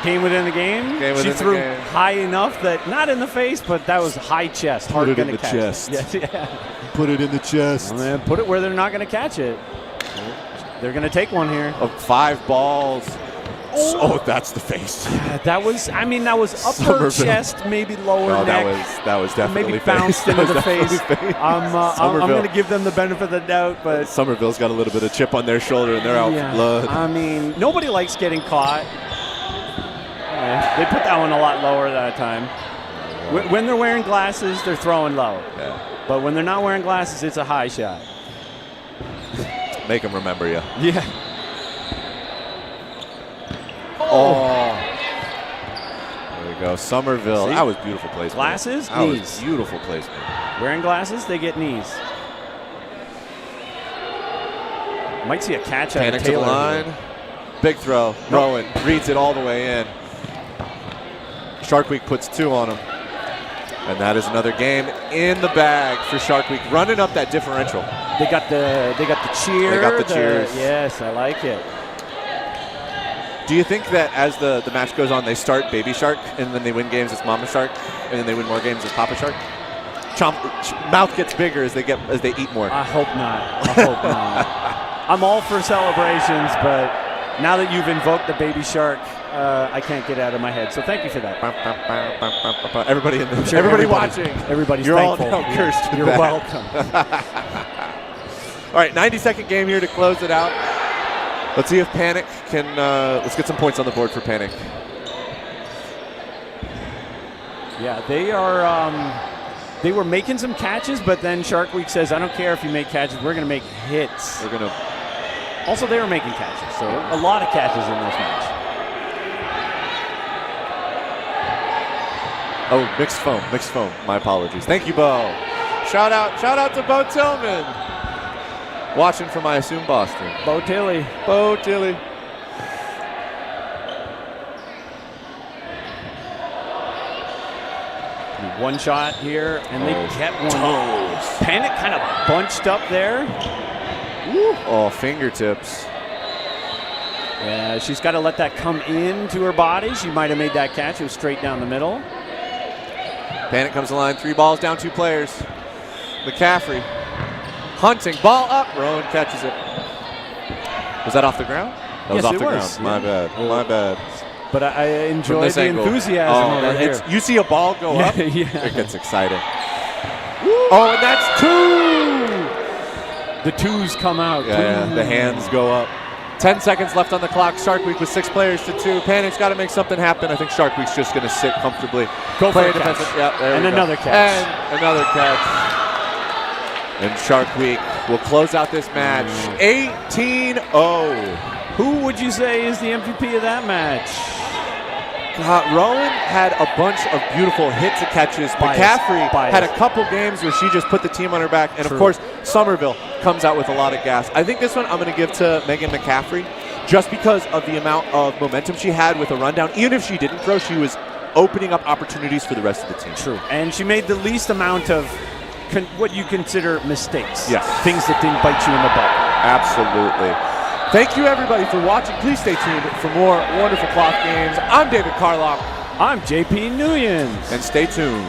game within the game? She threw high enough that, not in the face, but that was high chest.
Put it in the chest.
Yes, yeah.
Put it in the chest.
Well, man, put it where they're not going to catch it. They're going to take one here.
5 balls. Oh, that's the face.
That was upper chest, maybe lower neck.
That was definitely
maybe bounced into the face. I'm going to give them the benefit of the doubt, but
Somerville's got a little bit of chip on their shoulder, and they're out for blood.
I mean, nobody likes getting caught. They put that one a lot lower that time. When they're wearing glasses, they're throwing low.
Yeah.
But when they're not wearing glasses, it's a high shot.
Make them remember you.
Yeah.
Oh. There we go. Somerville.
See?
That was beautiful placement.
Glasses,
that
knees.
Was beautiful placement.
Wearing glasses, they get knees. Might see a catch out
Panic
of
to the
Taylor.
line. Big throw. Rowan reads it all the way in. Shark Week puts 2 on him. And that is another game in the bag for Shark Week, running up that differential.
They got the cheer.
They got the cheers.
Yes, I like it.
Do you think that as the match goes on, they start Baby Shark, and then they win games as Mama Shark, and then they win more games as Papa Shark? Mouth gets bigger as they eat more.
I hope not. I'm all for celebrations, but now that you've invoked the Baby Shark I can't get out of my head. So thank you for that.
Everybody in the
Sure,
everybody watching.
Everybody's
You're all
thankful.
now cursed.
You're welcome.
All right, 90-second game here to close it out. Let's see if Panic can. Let's get some points on the board for Panic.
Yeah, they are. They were making some catches, but then Shark Week says, "I don't care if you make catches. We're going to make hits."
We're gonna.
Also, they were making catches, so a lot of catches in this match.
Oh, mixed foam. My apologies. Thank you, Bo. Shout out to Bo Tillman. Watching from, I assume, Boston.
Bo Tilly. One shot here, and they get one. Panic kind of bunched up there.
Woo. Oh, fingertips.
Yeah, she's got to let that come into her body. She might have made that catch. It was straight down the middle.
Panic comes to the line. 3 balls down, 2 players. McCaffrey hunting. Ball up. Rowan catches it. Was that off the ground? That was
Yes,
off
it
the
was.
ground.
Yeah.
My bad.
But I enjoyed the
angle.
enthusiasm over here.
You see a ball go up,
Yeah.
it gets exciting. Oh, and that's 2!
The twos come out.
Yeah, the hands go up. 10 seconds left on the clock. Shark Week with 6 players to 2. Panic's got to make something happen. I think Shark Week's just going to sit comfortably.
Go for
play
a catch.
defensive. Yeah, there
And
we go.
another catch.
And another catch. And Shark Week will close out this match 18-0.
Who would you say is the MVP of that match?
Rowan had a bunch of beautiful hits and catches. McCaffrey had a couple games where she just put the team on her back. And, of course, Somerville comes out with a lot of gas. I think this one I'm going to give to Megan McCaffrey just because of the amount of momentum she had with a rundown. Even if she didn't throw, she was opening up opportunities for the rest of the team.
True. And she made the least amount of what you consider mistakes.
Yes.
Things that didn't bite you in the butt.
Absolutely. Thank you, everybody, for watching. Please stay tuned for more wonderful cloth games. I'm David Carlock.
I'm JP Nguyen.
And stay tuned.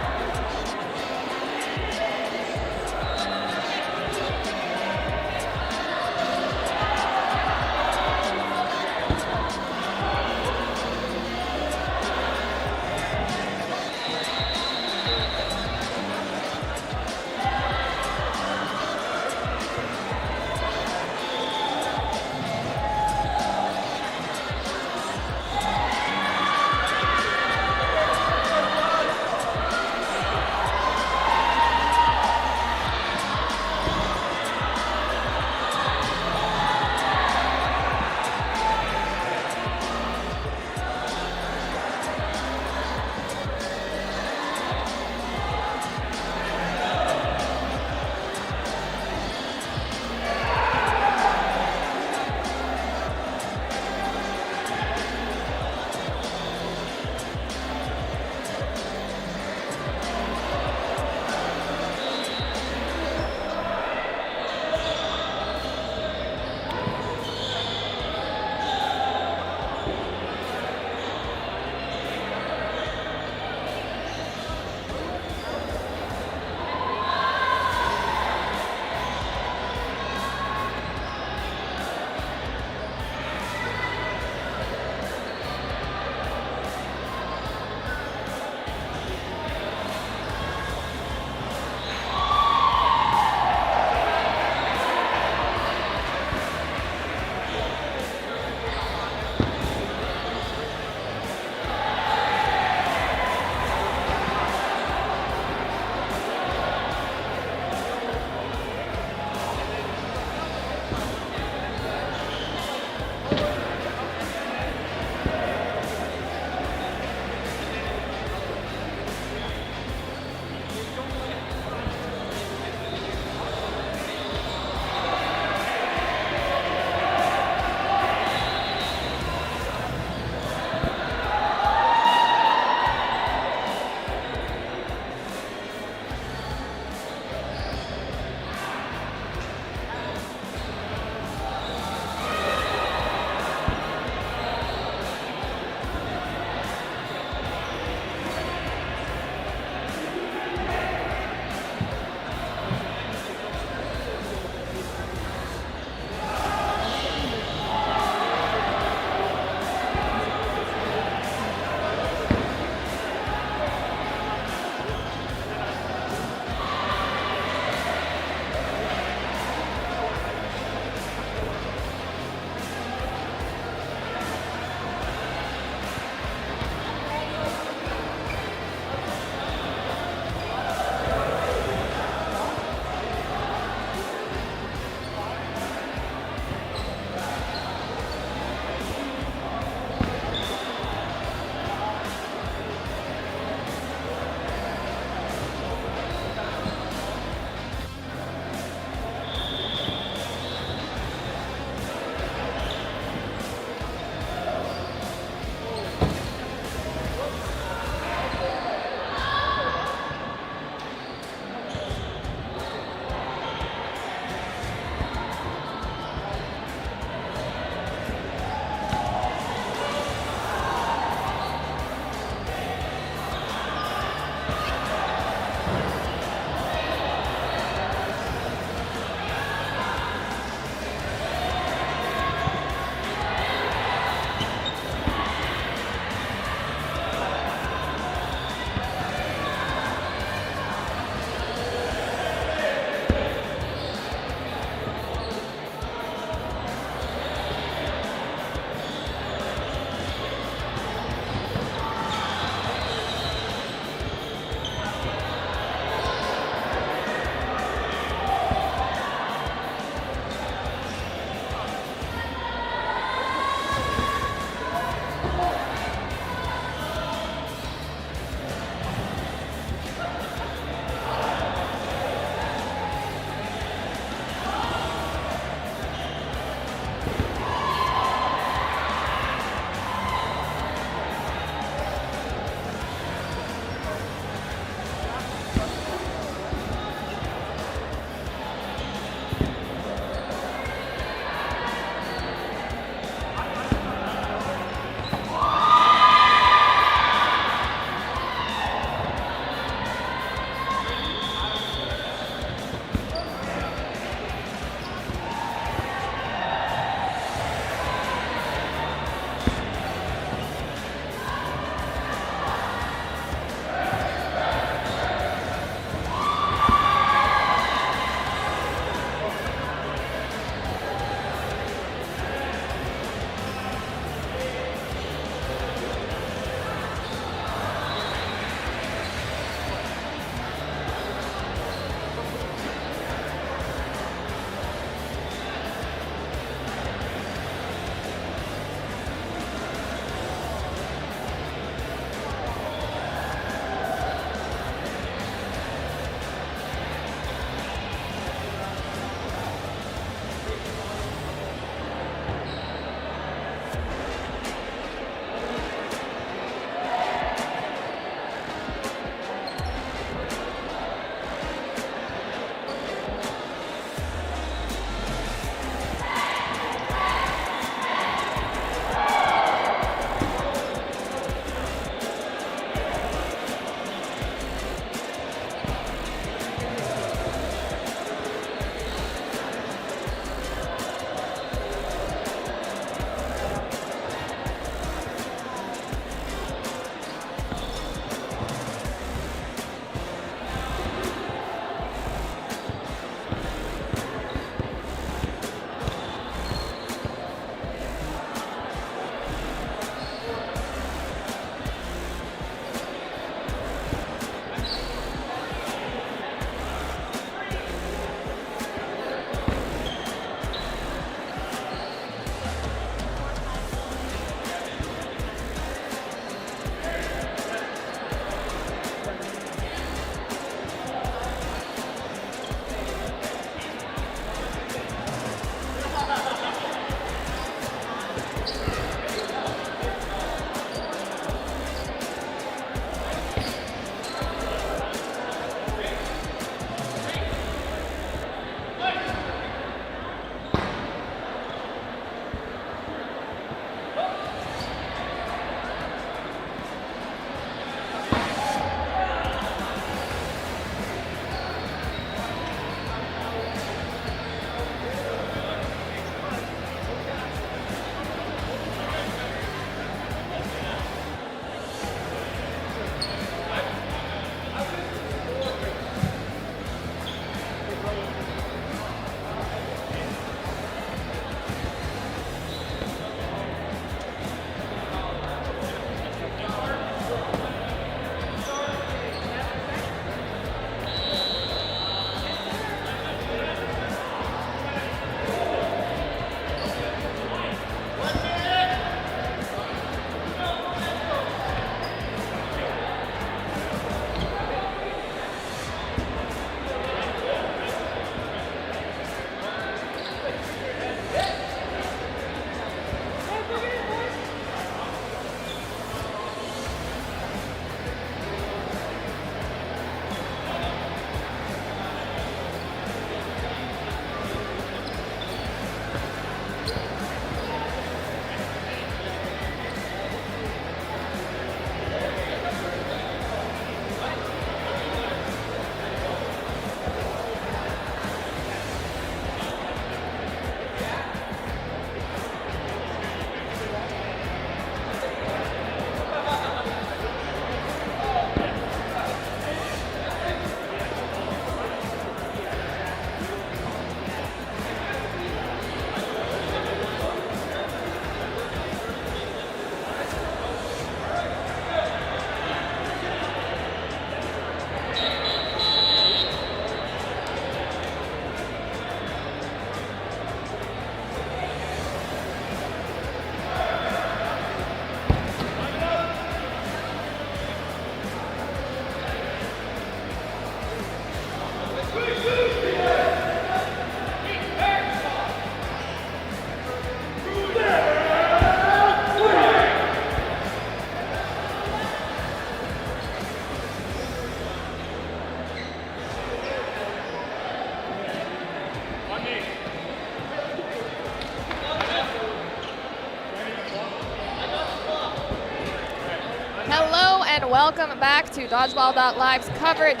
and welcome back to Dodgeball.Live's coverage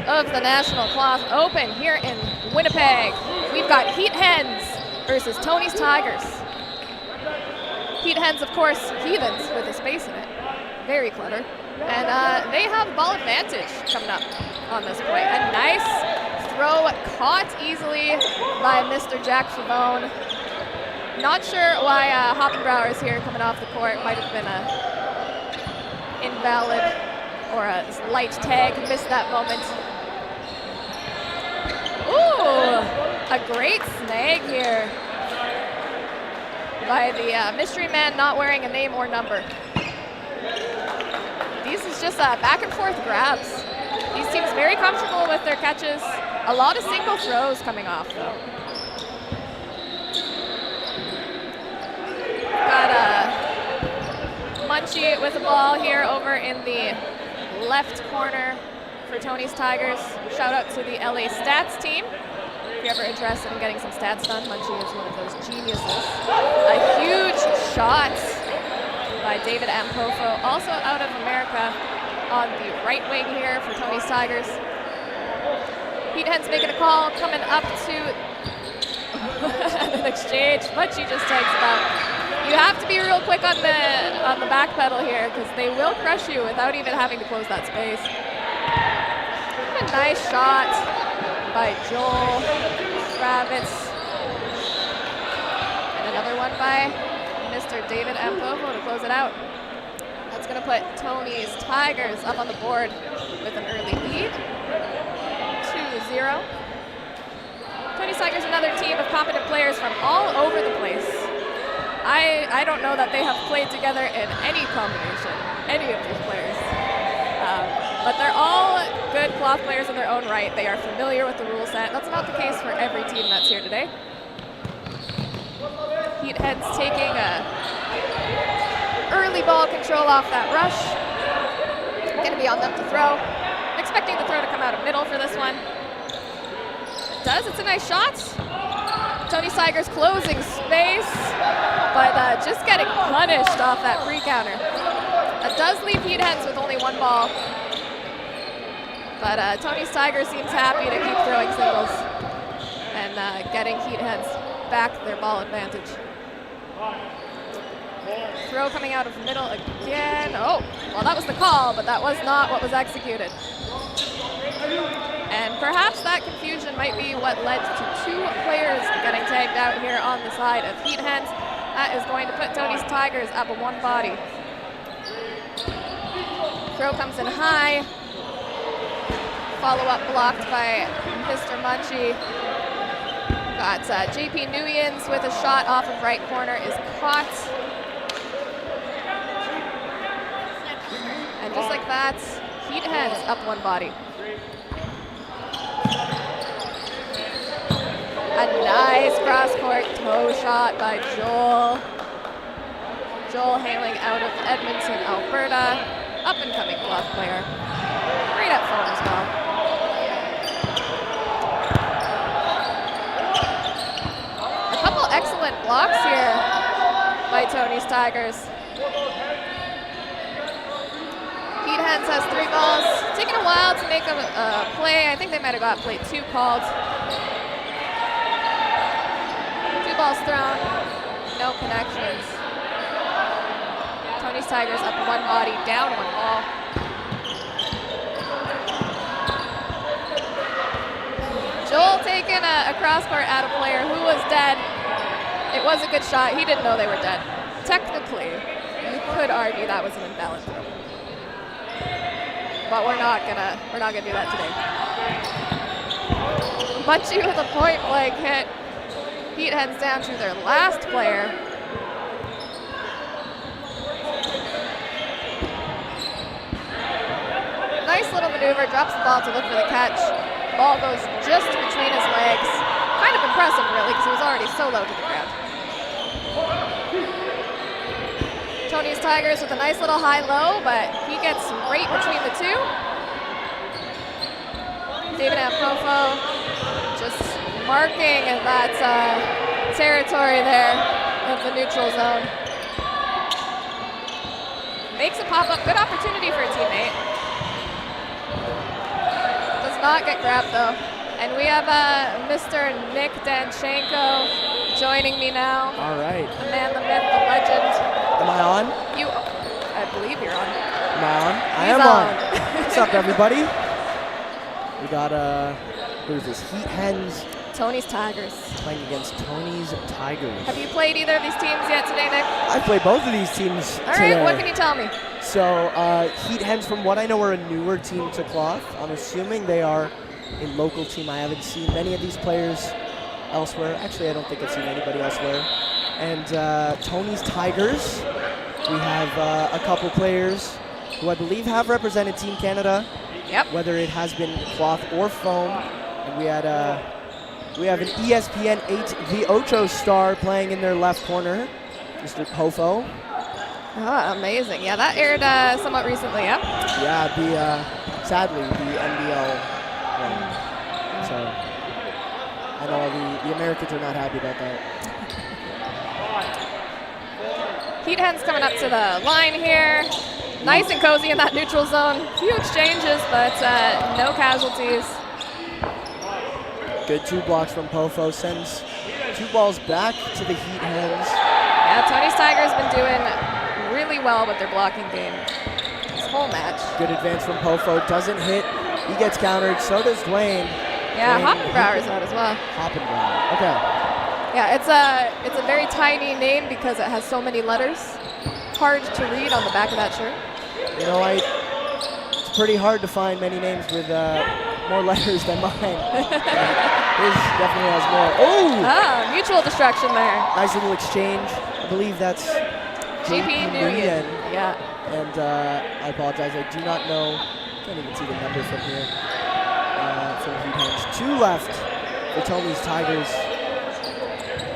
of the National Cloth Open here in Winnipeg. We've got Heat Hens versus Tony's Tigers. Heat Hens, of course, heathens with a space in it. Very clever. And they have ball advantage coming up on this play. A nice throw caught easily by Mr. Jack Favone. Not sure why Hoppenbauer is here coming off the court. Might have been a invalid or a light tag. Missed that moment. Ooh, a great snag here by the mystery man not wearing a name or number. These is just back and forth grabs. These teams very comfortable with their catches. A lot of single throws coming off though. Got Munchie with the ball here over in the left corner for Tony's Tigers. Shout out to the LA Stats team. If you're ever interested in getting some stats done, Munchie is one of those geniuses. A huge shot by David Ampofo, also out of America, on the right wing here for Tony's Tigers. Heat Hens making a call, coming up to an exchange. Munchie just takes it out. You have to be real quick on the back pedal here because they will crush you without even having to close that space. A nice shot by Joel Kravitz. And another one by Mr. David Ampofo to close it out. That's going to put Tony's Tigers up on the board with an early lead. 2-0. Tony's Tigers, another team of competent players from all over the place. I don't know that they have played together in any combination, any of these players. But they're all good cloth players in their own right. They are familiar with the rule set. That's not the case for every team that's here today. Heat Hens taking early ball control off that rush. Gonna be on them to throw. Expecting the throw to come out of middle for this one. It does, it's a nice shot. Tony Tigers closing space, but just getting punished off that free counter. That does leave Heat Hens with only one ball. But Tony's Tigers seems happy to keep throwing singles and getting Heat Hens back their ball advantage. Throw coming out of middle again. Oh, well that was the call, but that was not what was executed. And perhaps that confusion might be what led to two players getting tagged out here on the side of Heat Hens. That is going to put Tony's Tigers up a one body. Throw comes in high. Follow-up blocked by Mr. Munchie. Got JP Nguyen's with a shot off of right corner is caught. And just like that, Heat Hens up one body. A nice cross-court toe shot by Joel. Joel hailing out of Edmonton, Alberta. Up-and-coming cloth player. Great at phone as well. A couple excellent blocks here by Tony's Tigers. Heat Hens has 3 balls. Taking a while to make a play. I think they might have got play 2 called. 2 balls thrown, no connections. Tony's Tigers up one body, down 1 ball. Joel taking a cross-court at a player who was dead. It was a good shot. He didn't know they were dead. Technically, you could argue that was an invalid throw. But we're not gonna do that today. Munchie with a point blank hit. Heat Hens down to their last player. Nice little maneuver, drops the ball to look for the catch. Ball goes just between his legs. Kind of impressive, really, because he was already so low to the ground. Tony's Tigers with a nice little high-low, but he gets right between the two. David Ampofo just marking that territory there of the neutral zone. Makes a pop-up. Good opportunity for a teammate. Does not get grabbed, though. And we have Mr. Nick Danchenko joining me now.
All right.
The man, the myth, the legend.
Am I on?
I believe you're on.
Am I on? I
He's
am
on.
What's up, everybody? We got, who's this? Hens
Tony's Tigers.
playing against Tony's Tigers.
Have you played either of these teams yet today, Nick?
I played both of these teams
All
today.
right, what can you tell me?
So, Heat Hens, from what I know, are a newer team to Cloth. I'm assuming they are a local team. I haven't seen many of these players elsewhere. Actually, I don't think I've seen anybody elsewhere. And Tony's Tigers, we have a couple players who I believe have represented Team Canada.
Yep.
Whether it has been cloth or foam. And we have an ESPN 8 The Ocho star playing in their left corner, Mr. Pofo.
Oh, amazing. Yeah, that aired somewhat recently, yep.
Yeah, sadly, the NBL one. So I know the Americans are not happy about that.
Heat Hens coming up to the line here. Nice and cozy in that neutral zone. Few exchanges, but no casualties.
Good 2 blocks from Pofo, sends 2 balls back to the Heat Hens.
Yeah, Tony's Tigers been doing really well with their blocking game this whole match.
Good advance from Pofo, doesn't hit. He gets countered, so does Dwayne.
Yeah,
Dwayne
Hoppenbauer's out as well.
Hoppenbauer, okay.
Yeah, it's a very tiny name because it has so many letters. Hard to read on the back of that shirt.
You know, it's pretty hard to find many names with more letters than mine. His definitely has more. Oh!
Ah, mutual destruction there.
Nice little exchange. I believe that's
JP Nguyen. Yeah.
And I apologize, I do not know. Can't even see the number from here. From Heat Hens. 2 left for Tony's Tigers.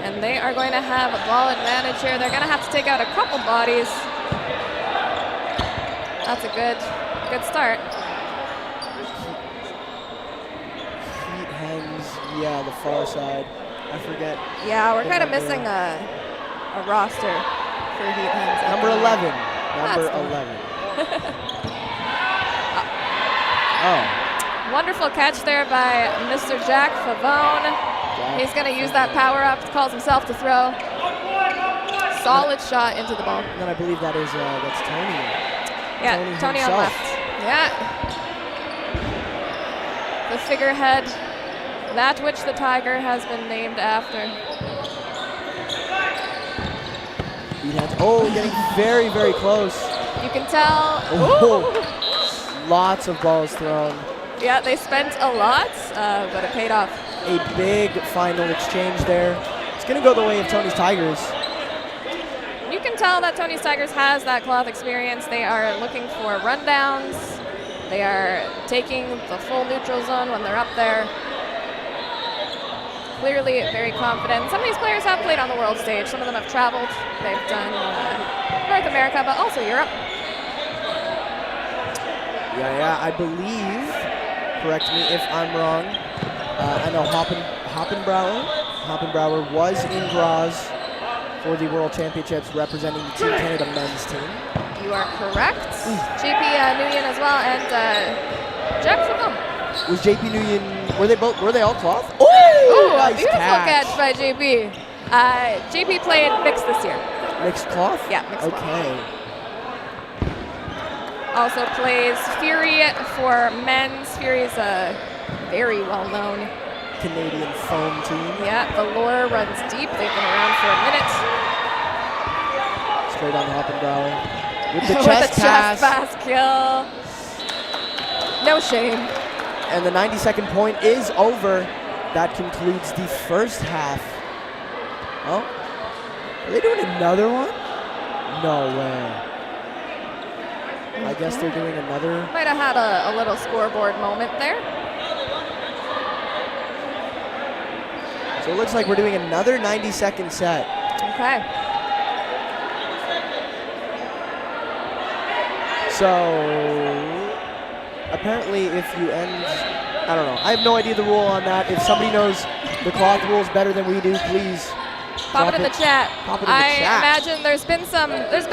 And they are going to have a ball advantage here. They're going to have to take out a couple bodies. That's a good start.
Heat Hens, yeah, the far side. I forget.
Yeah, we're
the
kind of
number.
missing a roster for Heat Hens.
Number 11. Number
That's the
11. Oh.
Wonderful catch there by Mr. Jack Favone. He's going to use that power up. Calls himself to throw. Solid shot into the ball.
And then I believe that's Tony.
Yeah, Tony on
himself.
left. Yeah. The figurehead, that which the tiger has been named after.
Oh, getting very, very close.
You can tell.
Oh, lots of balls thrown.
Yeah, they spent a lot, but it paid off.
A big final exchange there. It's going to go the way of Tony's Tigers.
You can tell that Tony's Tigers has that cloth experience. They are looking for rundowns. They are taking the full neutral zone when they're up there. Clearly very confident. Some of these players have played on the world stage. Some of them have traveled. They've done North America, but also Europe.
Yeah, I believe, correct me if I'm wrong, I know Hoppenbauer was in Graz for the World Championships representing the Team Canada men's team.
You are correct. JP Nguyen as well, and Jack Favone.
Was JP Nguyen, were they all cloth?
Oh,
nice
a beautiful
catch.
by JP. JP played mixed this year.
Mixed cloth?
Yeah, mixed cloth.
Okay.
Also plays Fury for men's. Fury's a very well-known
Canadian foam team.
Yeah, the lore runs deep. They've been around for a minute.
Straight on Hoppenbauer. With the
With
chest
the
pass.
chest pass kill. No shame.
And the 90-second point is over. That concludes the first half. Oh, are they doing another one? No way. I guess they're doing another.
Might have had a little scoreboard moment there.
So it looks like we're doing another 90-second set.
Okay.
So apparently if you end, I don't know. I have no idea the rule on that. If somebody knows the cloth rules better than we do, please
Pop it in the chat.
Pop it in the
I
chat.
imagine there's been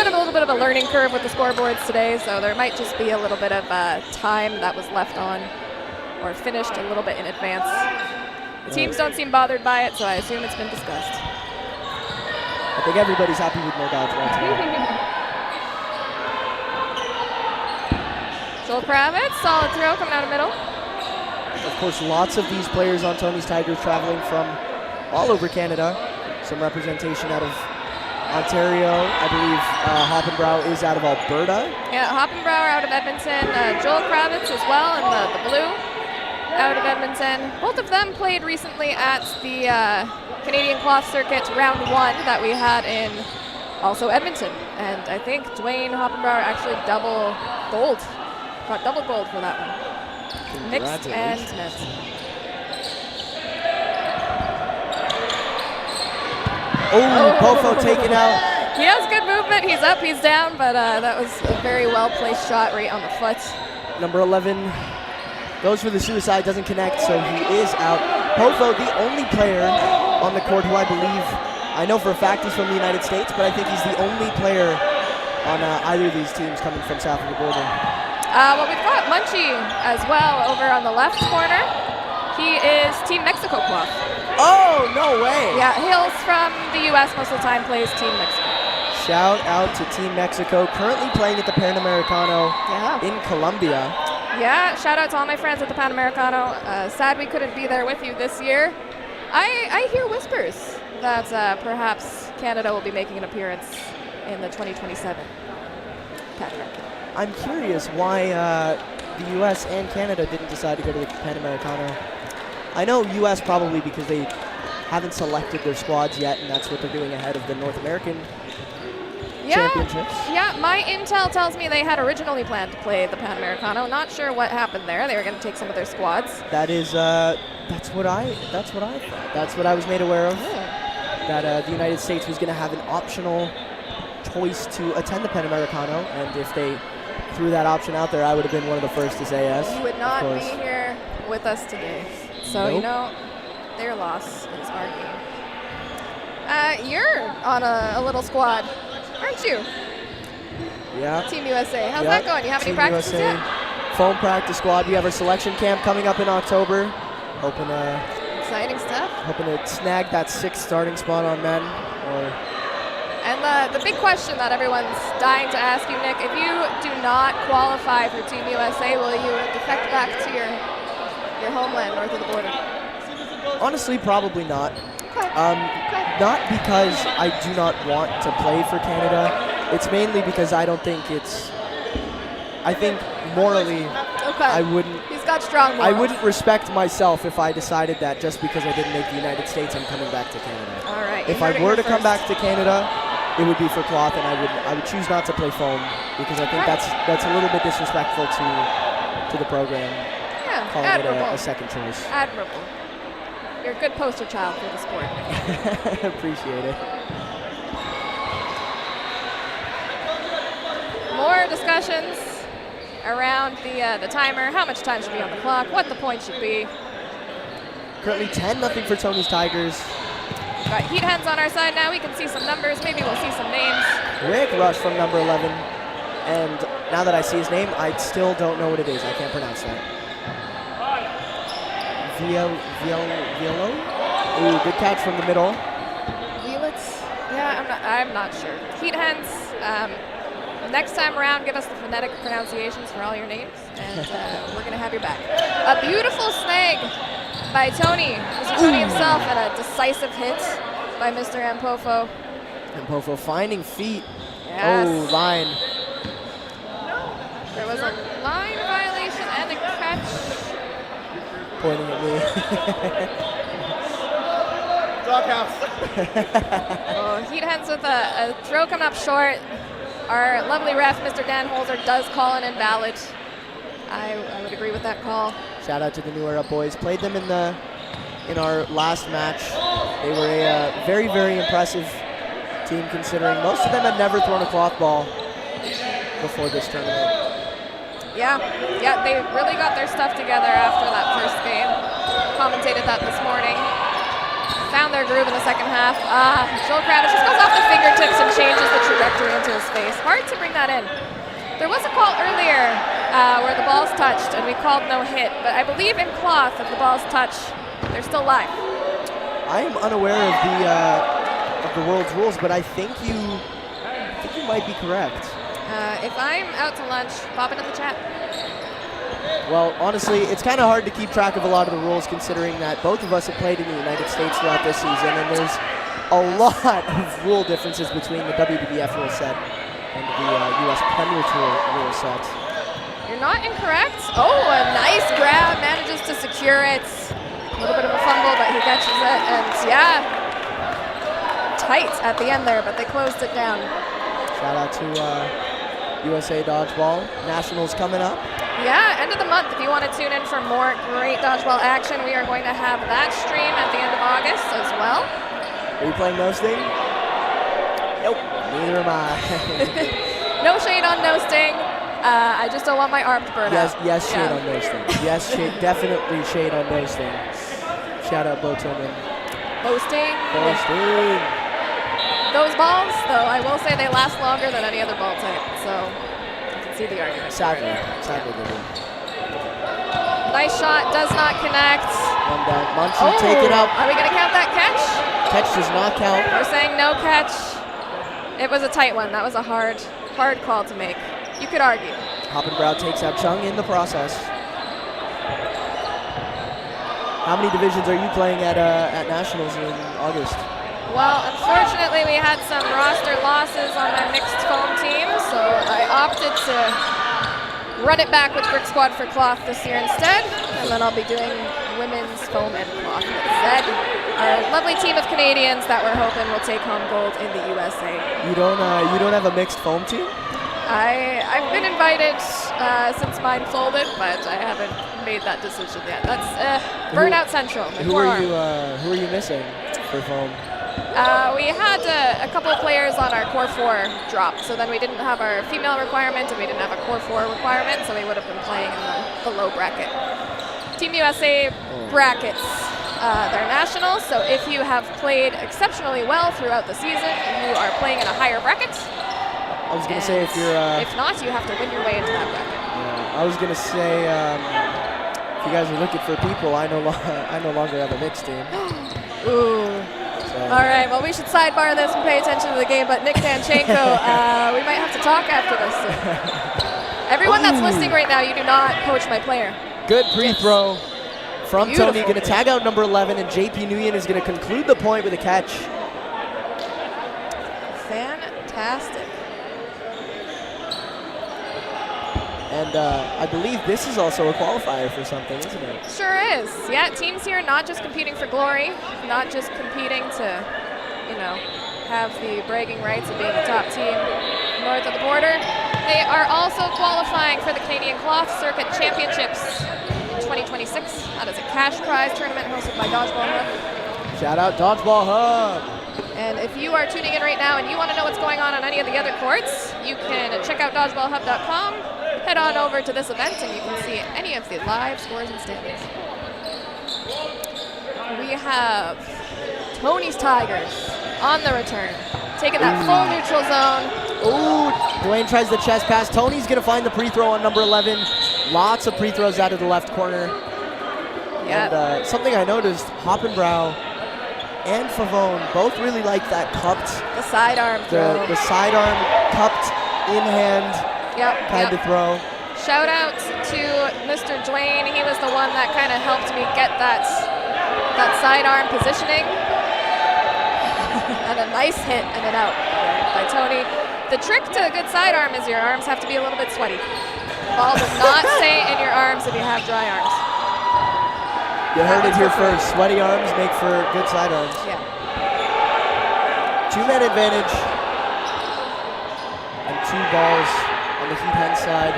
a little bit of a learning curve with the scoreboards today, so there might just be a little bit of time that was left on or finished a little bit in advance. The teams don't seem bothered by it, so I assume it's been discussed.
I think everybody's happy with no dodgeball today.
Joel Kravitz, solid throw coming out of middle.
Of course, lots of these players on Tony's Tigers traveling from all over Canada. Some representation out of Ontario. I believe Hoppenbrow is out of Alberta.
Yeah, Hoppenbrower out of Edmonton. Joel Kravitz as well in the blue out of Edmonton. Both of them played recently at the Canadian Cloth Circuit round 1 that we had in also Edmonton. And I think Dwayne Hoppenbrower actually got double gold for that one. Mixed and men's.
Oh, Pofo taken out.
He has good movement. He's up, he's down, but that was a very well-placed shot right on the foot.
Number 11 goes for the suicide, doesn't connect, so he is out. Pofo, the only player on the court who I know for a fact he's from the United States, but I think he's the only player on either of these teams coming from south of the border.
Well, we've got Munchie as well over on the left corner. He is Team Mexico cloth.
Oh, no way.
Yeah, hails from the U.S. most of the time, plays Team Mexico.
Shout out to Team Mexico, currently playing at the Panamericano in Colombia.
Yeah, shout out to all my friends at the Panamericano. Sad we couldn't be there with you this year. I hear whispers that perhaps Canada will be making an appearance in the 2027 Panamericano.
I'm curious why the U.S. and Canada didn't decide to go to the Panamericano. I know U.S. probably because they haven't selected their squads yet, and that's what they're doing ahead of the North American championships.
Yeah, my intel tells me they had originally planned to play the Panamericano. Not sure what happened there. They were going to take some of their squads.
That is, that's what I thought. That's what I was made aware of. That the United States was going to have an optional choice to attend the Panamericano, and if they threw that option out there, I would have been one of the first to say yes.
You would not be here with us today. So, you know, their loss is our gain. You're on a little squad, aren't you?
Yeah.
Team USA. How's that going? You have any practices
USA.
yet?
Foam practice squad. We have our selection camp coming up in October. Hoping
exciting stuff.
Hoping to snag that 6th starting spot on men.
And the big question that everyone's dying to ask you, Nick, if you do not qualify for Team USA, will you defect back to your homeland north of the border?
Honestly, probably not.
Okay.
Not because I do not want to play for Canada. It's mainly because I don't think I think morally, I wouldn't.
He's got strong morals.
I wouldn't respect myself if I decided that just because I didn't make the United States, I'm coming back to Canada.
All right.
If I were to come back to Canada, it would be for cloth, and I would choose not to play foam because I think that's a little bit disrespectful to the program.
Yeah,
calling
admirable.
it a second choice.
Admirable. You're a good poster child for the sport.
Appreciate it.
More discussions around the timer, how much time should be on the clock, what the point should be.
Currently 10-0 for Tony's Tigers.
We've got Heat Hens on our side now. We can see some numbers. Maybe we'll see some names.
Rick Rush from number 11. And now that I see his name, I still don't know what it is. I can't pronounce that. Violo? Ooh, good catch from the middle.
Vielitz? Yeah, I'm not sure. Heat Hens, next time around, give us the phonetic pronunciations for all your names, and we're going to have your back. A beautiful snag by Tony. Mr. Tony himself, and a decisive hit by Mr. Ampofo.
Ampofo finding feet.
Yes.
Oh, line.
There was a line violation and a catch.
Pointing at me.
Oh, Heat Hens with a throw coming up short. Our lovely ref, Mr. Dan Holzer, does call an invalid. I would agree with that call.
Shout out to the New Era boys. Played them in our last match. They were a very, very impressive team considering most of them had never thrown a cloth ball before this tournament.
Yeah, they really got their stuff together after that first game. Commentated that this morning. found their groove in the second half. Joel Kradish just goes off the fingertips and changes the trajectory into his face. Hard to bring that in. There was a call earlier where the ball's touched, and we called no hit. But I believe in cloth, if the ball's touched, they're still live.
I am unaware of the world's rules, but I think you might be correct.
If I'm out to lunch, pop into the chat.
Well, honestly, it's kind of hard to keep track of a lot of the rules considering that both of us have played in the United States throughout this season, and there's a lot of rule differences between the WBBF rule set and the U.S. Premier Tour rule set.
You're not incorrect. Oh, a nice grab, manages to secure it. A little bit of a fumble, but he catches it, and yeah, tight at the end there, but they closed it down.
Shout out to USA Dodgeball. Nationals coming up.
Yeah, end of the month. If you want to tune in for more great dodgeball action, we are going to have that stream at the end of August as well.
Are you playing no sting? Nope, neither am I.
No shade on no sting. I just don't want my arm to burn out.
Yes, shade on no sting. Yes, definitely shade on no sting. Shout out Bo Tillman.
Bo Sting.
Bo Sting.
Those balls, though, I will say they last longer than any other ball type, so you can see the argument.
Sadly they do.
Nice shot, does not connect.
One down. Munchie, take it up.
Are we going to count that catch?
Catch does not count.
We're saying no catch. It was a tight one. That was a hard call to make. You could argue.
Hoppenbrow takes out Chung in the process. How many divisions are you playing at Nationals in August?
Well, unfortunately, we had some roster losses on my mixed foam team, so I opted to run it back with Brick Squad for cloth this year instead, and then I'll be doing women's foam and cloth instead. Our lovely team of Canadians that we're hoping will take home gold in the USA.
You don't have a mixed foam team?
I've been invited since mine folded, but I haven't made that decision yet. That's Burnout Central.
Who are you missing for foam?
We had a couple of players on our Core 4 drop, so then we didn't have our female requirement and we didn't have a Core 4 requirement, so we would have been playing in the low bracket. Team USA brackets their nationals, so if you have played exceptionally well throughout the season, you are playing in a higher bracket.
I was going to say if you're...
if not, you have to win your way into that bracket.
Yeah, I was going to say if you guys are looking for people, I no longer have a mixed team.
Ooh. All right, well, we should sidebar this and pay attention to the game, but Nick Danchenko, we might have to talk after this. Everyone that's listening right now, you do not coach my player.
Good pre-throw from
Beautiful.
Tony. Going to tag out number 11, and JP Nguyen is going to conclude the point with a catch.
Fantastic.
And I believe this is also a qualifier for something, isn't it?
Sure is. Yeah, teams here not just competing for glory, not just competing to, have the bragging rights of being the top team north of the border. They are also qualifying for the Canadian Cloth Circuit Championships in 2026. That is a cash prize tournament hosted by Dodgeball Hub.
Shout out Dodgeball Hub.
And if you are tuning in right now and you want to know what's going on any of the other courts, you can check out dodgeballhub.com. Head on over to this event and you can see any of the live scores and standings. We have Tony's Tigers on the return, taking that full neutral zone.
Ooh, Dwayne tries the chest pass. Tony's going to find the pre-throw on number 11. Lots of pre-throws out of the left corner.
Yep.
And something I noticed, Hoppenbrow and Favone both really like that cupped.
The sidearm throw.
The sidearm cupped in hand. Kind of throw.
Shout out to Mr. Dwayne. He was the one that kind of helped me get that sidearm positioning. And a nice hit and an out by Tony. The trick to a good sidearm is your arms have to be a little bit sweaty. The ball does not stay in your arms if you have dry arms.
You heard it here first. Sweaty arms make for good sidearms.
Yeah.
2-man advantage. And 2 balls on the Heat Hens side.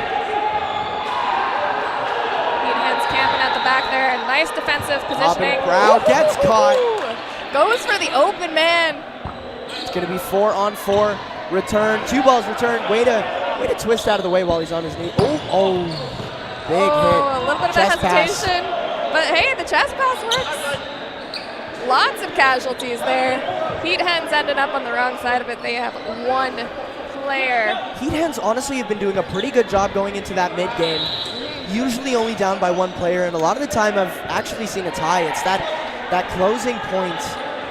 Heat Hens camping at the back there. Nice defensive positioning.
Hoppenbrow gets caught.
Goes for the open man.
It's going to be 4-on-4 return. 2 balls return. Way to twist out of the way while he's on his knee. Oh, big hit.
A little bit of a hesitation. But hey, the chest pass works. Lots of casualties there. Heat Hens ended up on the wrong side of it. They have one player.
Heat Hens honestly have been doing a pretty good job going into that mid game. Usually only down by one player, and a lot of the time I've actually seen a tie. It's that closing point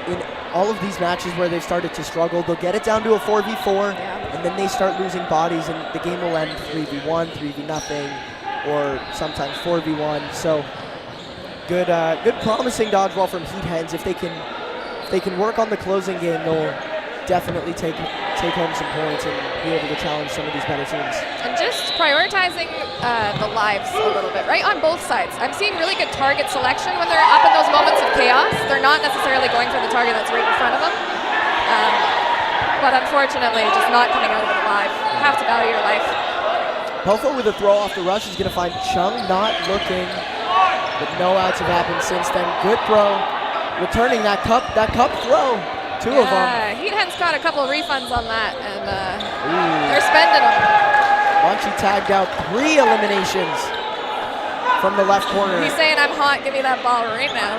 in all of these matches where they've started to struggle. They'll get it down to a 4v4, and then they start losing bodies, and the game will end 3v1, 3v0, or sometimes 4v1. So good promising dodgeball from Heat Hens. If they can work on the closing game, they'll definitely take home some points and be able to challenge some of these better teams.
And just prioritizing the lives a little bit, right, on both sides. I'm seeing really good target selection when they're up in those moments of chaos. They're not necessarily going for the target that's right in front of them. But unfortunately, just not coming out of it alive. You have to value your life.
Pofo with a throw off the rush is going to find Chung not looking, but no outs have happened since then. Good throw, returning that cup throw. Two of them.
Heat Hens got a couple of refunds on that, and they're spending them.
Munchie tagged out 3 eliminations from the left corner.
He's saying, I'm hot, give me that ball right now.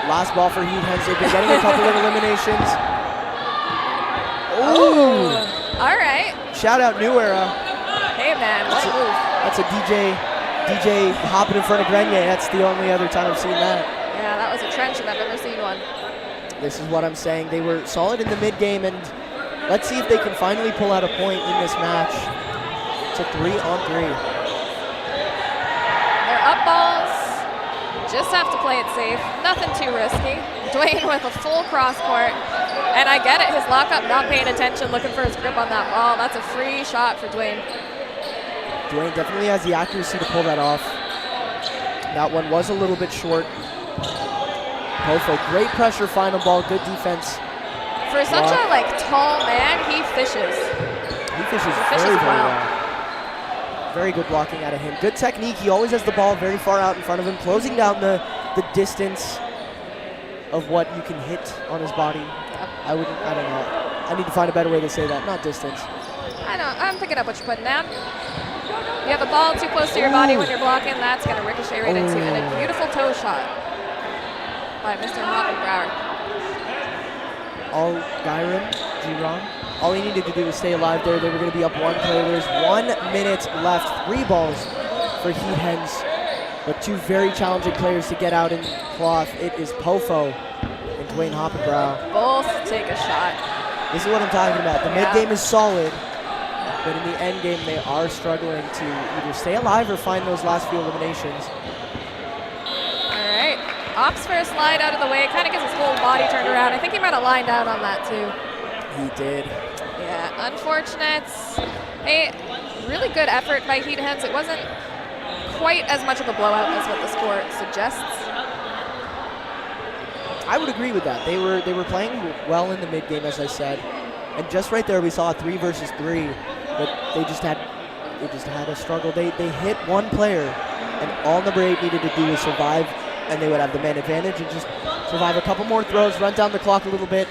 Last ball for Heat Hens. They've been getting a couple of eliminations. Ooh.
All right.
Shout out New Era.
Hey, man, what a move.
That's a DJ hopping in front of Grenier. That's the only other time I've seen that.
Yeah, that was a trench if I've ever seen one.
This is what I'm saying. They were solid in the mid game, and let's see if they can finally pull out a point in this match. It's a 3-on-3.
They're up balls. Just have to play it safe. Nothing too risky. Dwayne with a full cross court. And I get it, his lockup not paying attention, looking for his grip on that ball. That's a free shot for Dwayne.
Dwayne definitely has the accuracy to pull that off. That one was a little bit short. Pofo, great pressure final ball, good defense.
For such a tall man, he fishes.
He fishes very well. Very good blocking out of him. Good technique. He always has the ball very far out in front of him, closing down the distance of what you can hit on his body. I don't know. I need to find a better way to say that. Not distance.
I know. I'm picking up what you're putting down. You have the ball too close to your body when you're blocking. That's going to ricochet right into you. And a beautiful toe shot by Mr. Hoppenbauer.
All Gyron, G-Ron. All he needed to do was stay alive there. They were going to be up one player. There's 1 minute left. 3 balls for Heat Hens. But 2 very challenging players to get out in cloth. It is Pofo and Dwayne Hoppenbauer.
Both take a shot.
This is what I'm talking about. The mid game is solid, but in the end game they are struggling to either stay alive or find those last few eliminations.
All right. Opts for a slide out of the way. Kind of gets his whole body turned around. I think he might have lined out on that too.
He did.
Yeah, unfortunate. Hey, really good effort by Heat Hens. It wasn't quite as much of a blowout as what the score suggests.
I would agree with that. They were playing well in the mid game, as I said, and just right there we saw a 3 versus 3, but they just had a struggle. They hit one player, and all number 8 needed to do was survive, and they would have the man advantage and just survive a couple more throws, run down the clock a little bit.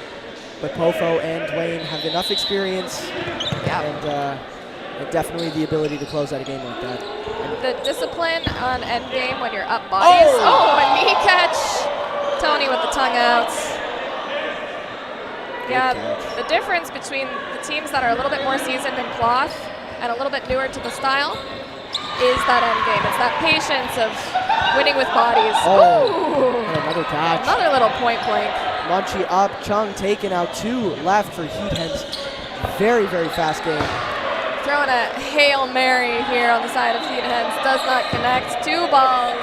But Pofo and Dwayne have enough experience and definitely the ability to close out a game like that.
The discipline on end game when you're up bodies. Oh, a knee catch. Tony with the tongue outs. Yeah, the difference between the teams that are a little bit more seasoned in cloth and a little bit newer to the style is that end game. It's that patience of winning with bodies.
Oh, and another catch.
Another little point blank.
Munchie up, Chung taken out, 2 left for Heat Hens. Very, very fast game.
Throwing a Hail Mary here on the side of Heat Hens. Does not connect. 2 balls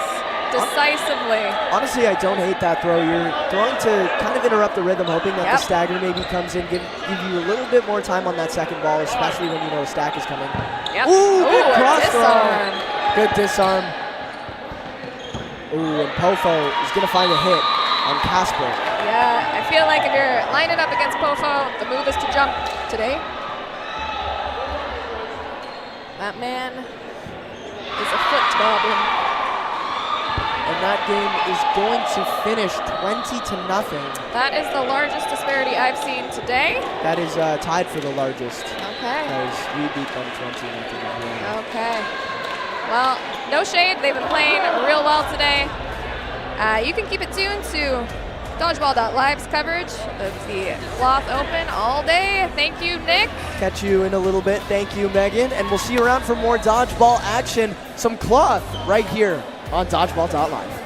decisively.
Honestly, I don't hate that throw. You're throwing to kind of interrupt the rhythm, hoping that the stagger maybe comes in, give you a little bit more time on that second ball, especially when you know a stack is coming.
Yep.
Ooh, good cross
disarm.
throw. Good disarm. Ooh, and Pofo is going to find a hit on Casper.
Yeah, I feel like if you're lining up against Pofo, the move is to jump today. That man is a foot goblin.
And that game is going to finish 20-0.
That is the largest disparity I've seen today.
That is tied for the largest.
Okay.
Because we beat them 20-0.
Okay. Well, no shade. They've been playing real well today. You can keep it tuned to Dodgeball.live's coverage of the Cloth Open all day. Thank you, Nick.
Catch you in a little bit. Thank you, Megan. And we'll see you around for more dodgeball action. Some cloth right here on Dodgeball.live.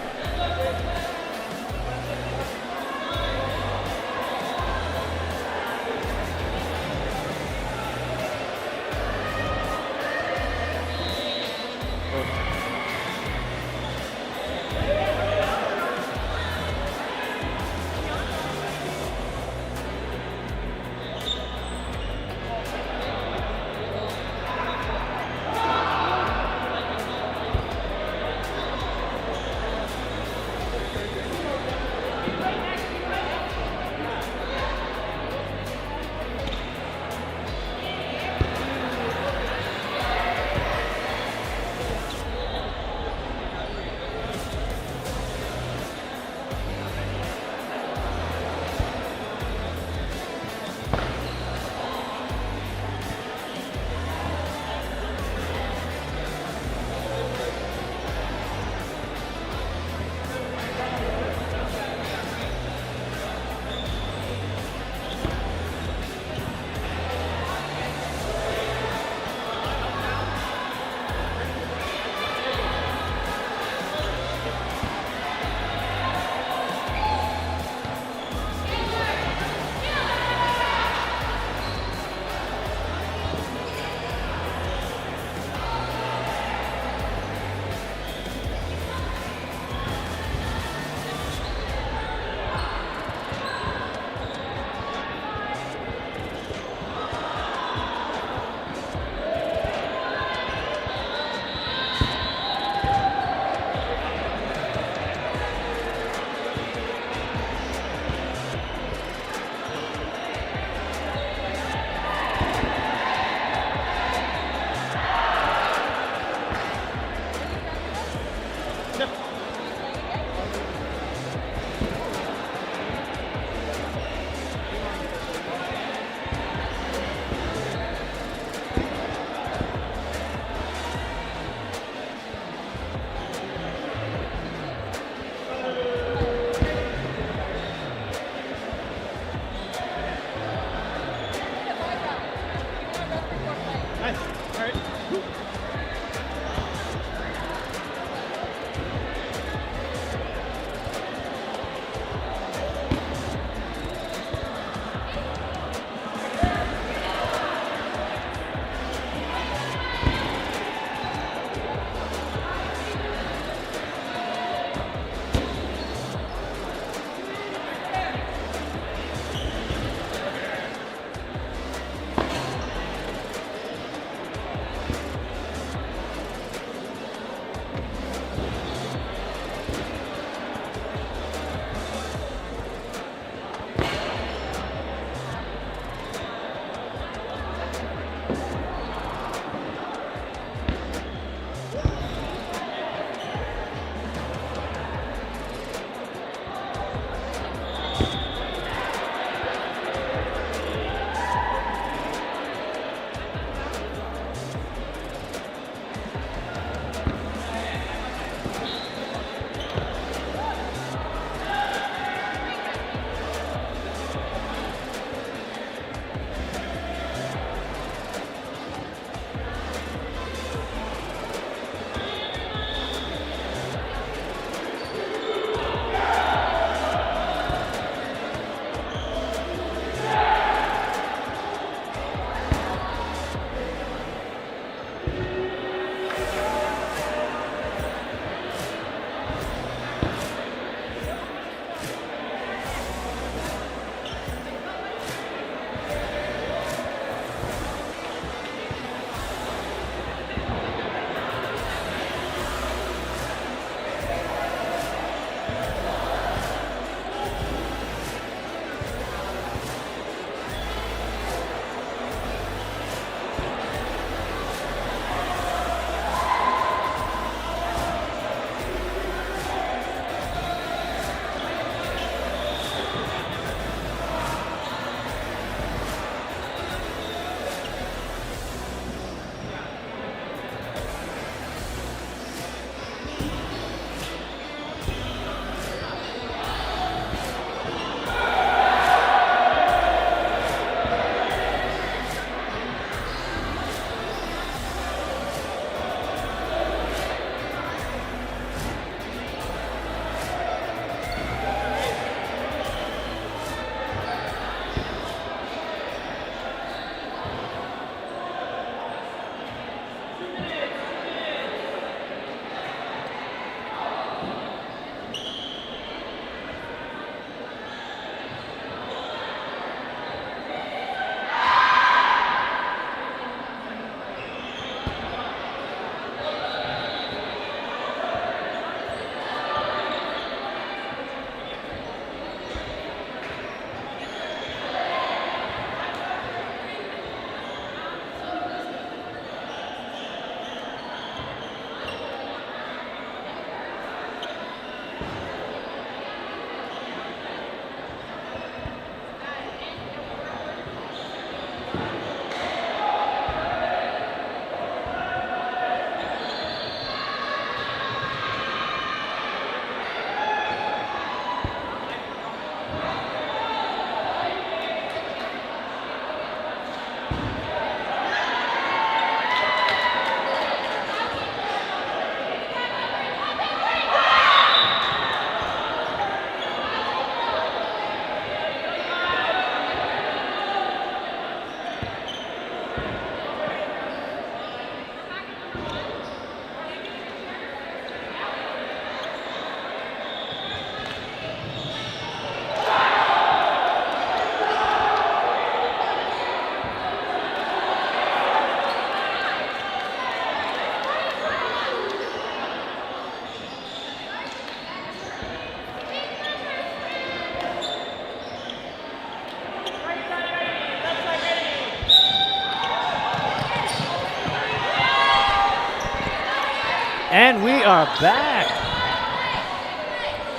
And we are back.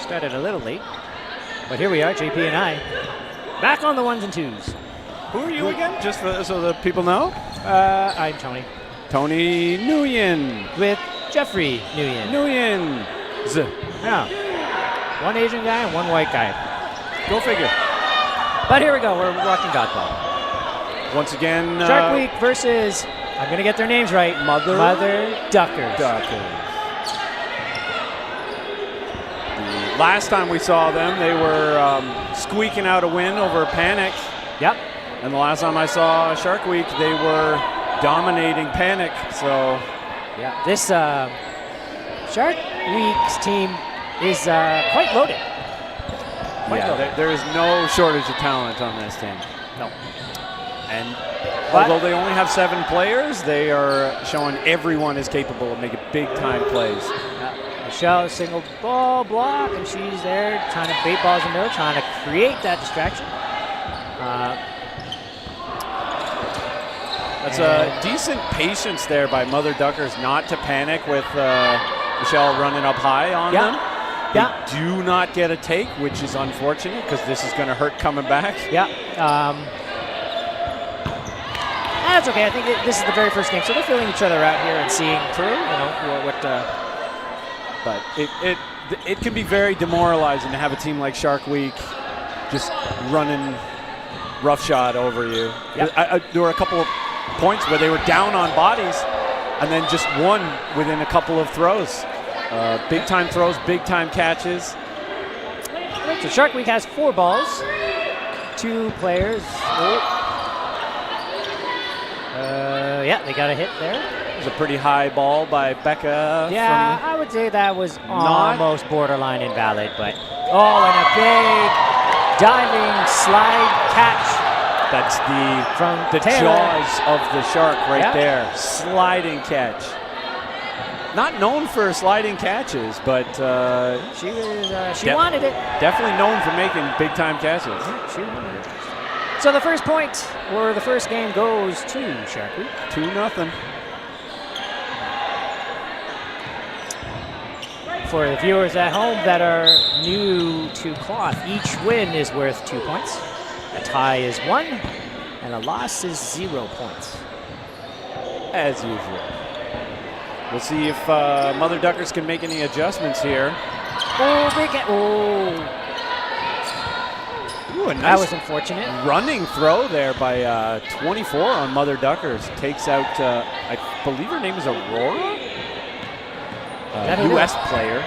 Started a little late, but here we are, JP and I, back on the ones and twos.
Who are you again? Just so the people know.
I'm Tony.
Tony Nguyen.
With Jeffrey Nguyen.
Nguyen.
Yeah. One Asian guy and one white guy.
Go figure.
But here we go. We're watching dodgeball.
Once again,
Shark Week versus, I'm going to get their names right, Mother Duckers.
Last time we saw them, they were squeaking out a win over Panic.
Yep.
And the last time I saw Shark Week, they were dominating Panic. So,
yeah, this Shark Week's team is quite loaded.
There is no shortage of talent on this team.
No.
And although they only have 7 players, they are showing everyone is capable of making big-time plays.
Michelle, single ball block, and she's there trying to bait balls in the middle, trying to create that distraction.
That's a decent patience there by Mother Duckers not to panic with Michelle running up high on them. They do not get a take, which is unfortunate because this is going to hurt coming back.
Yeah. That's okay. I think this is the very first game, so they're feeling each other out here and seeing through,
But it can be very demoralizing to have a team like Shark Week just running roughshod over you.
Yep.
There were a couple of points where they were down on bodies and then just won within a couple of throws. Big-time throws, big-time catches.
Right, so Shark Week has 4 balls, 2 players. Yeah, they got a hit there.
It was a pretty high ball by Becca.
Yeah, I would say that was almost borderline invalid, but and a big diving slide catch.
That's
from
the
Taylor.
jaws of the shark right there. Sliding catch. Not known for sliding catches, but
she wanted it.
Definitely known for making big-time catches.
Yeah, she wanted it. So the first point, or the first game, goes to Shark Week.
2-0.
For the viewers at home that are new to cloth, each win is worth 2 points. A tie is 1, and a loss is 0 points.
As usual. We'll see if Mother Duckers can make any adjustments here. Ooh, a nice
that was unfortunate.
Running throw there by 24 on Mother Duckers. Takes out, I believe her name is Aurora? U.S. player.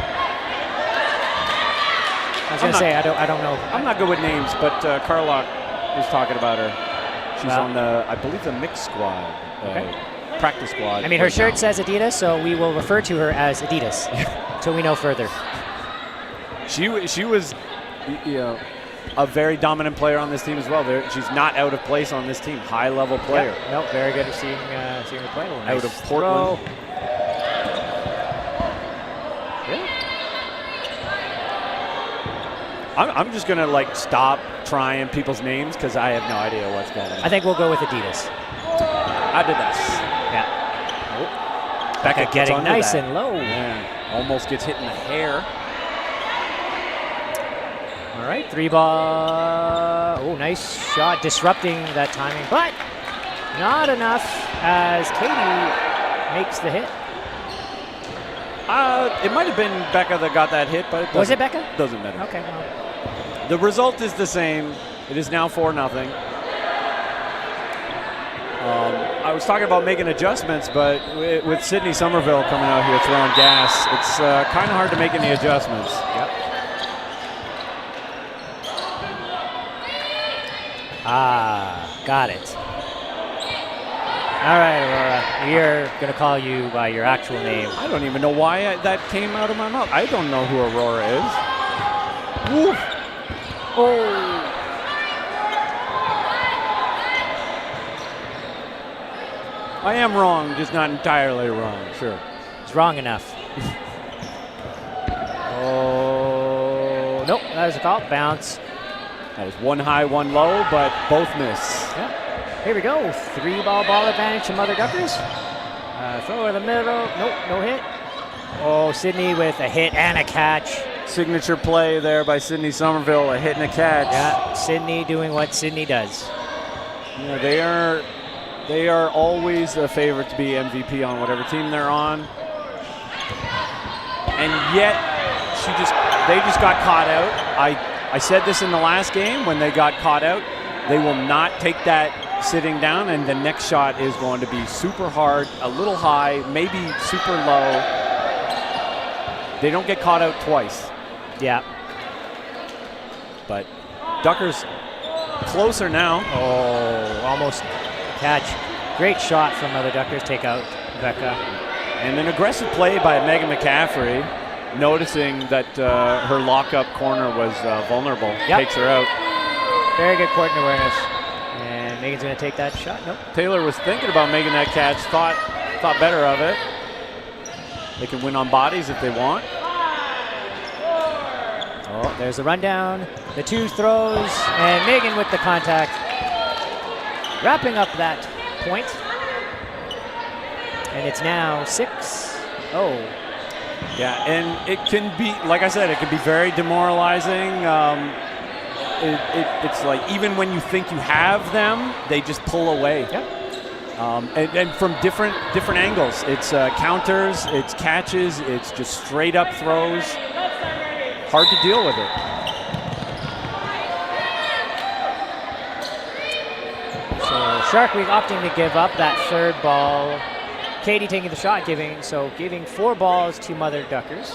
I was going to say, I don't know.
I'm not good with names, but Carlock was talking about her. She's on the, I believe, the mixed squad. Practice squad.
I mean, her shirt says Adidas, so we will refer to her as Adidas until we know further.
She was, a very dominant player on this team as well. She's not out of place on this team. High-level player.
Yep. Nope, very good at seeing her play.
Out of Portland.
Really?
I'm just going to, stop trying people's names because I have no idea what's going on.
I think we'll go with Adidas.
Adidas.
Yeah.
Becca
getting nice and low.
Yeah. Almost gets hit in the hair.
All right, 3-ball. Oh, nice shot, disrupting that timing, but not enough as Katie makes the hit.
It might have been Becca that got that hit, but
was it Becca?
Doesn't matter.
Okay. Well.
The result is the same. It is now 4-0. I was talking about making adjustments, but with Sydney Somerville coming out here throwing gas, it's kind of hard to make any adjustments.
Yep. Got it. All right, Aurora. We're going to call you by your actual name.
I don't even know why that came out of my mouth. I don't know who Aurora is. Woof. Oh. I am wrong, just not entirely wrong, sure.
It's wrong enough. Oh, nope, that was a call. Bounce.
That was one high, one low, but both miss.
Yep. Here we go. 3-ball advantage to Mother Duckers. Throw in the middle. Nope, no hit. Oh, Sydney with a hit and a catch.
Signature play there by Sydney Somerville, a hit and a catch.
Yeah, Sydney doing what Sydney does.
Yeah, they are always a favorite to be MVP on whatever team they're on. And yet, they just got caught out. I said this in the last game when they got caught out. They will not take that sitting down, and the next shot is going to be super hard, a little high, maybe super low. They don't get caught out twice.
Yeah.
But Duckers closer now.
Oh, almost catch. Great shot from Mother Duckers. Take out Becca.
And an aggressive play by Megan McCaffrey, noticing that her lockup corner was vulnerable.
Yep.
Takes her out.
Very good court awareness. And Megan's going to take that shot. Nope.
Taylor was thinking about making that catch, thought better of it. They can win on bodies if they want.
Oh, there's the rundown. The 2 throws, and Megan with the contact. Wrapping up that point. And it's now 6-0.
Yeah, and it can be, like I said, it can be very demoralizing. It's like even when you think you have them, they just pull away.
Yep.
And from different angles. It's counters, it's catches, it's just straight up throws. Hard to deal with it.
So Shark Week opting to give up that 3rd ball. Katie taking the shot, giving 4 balls to Mother Duckers.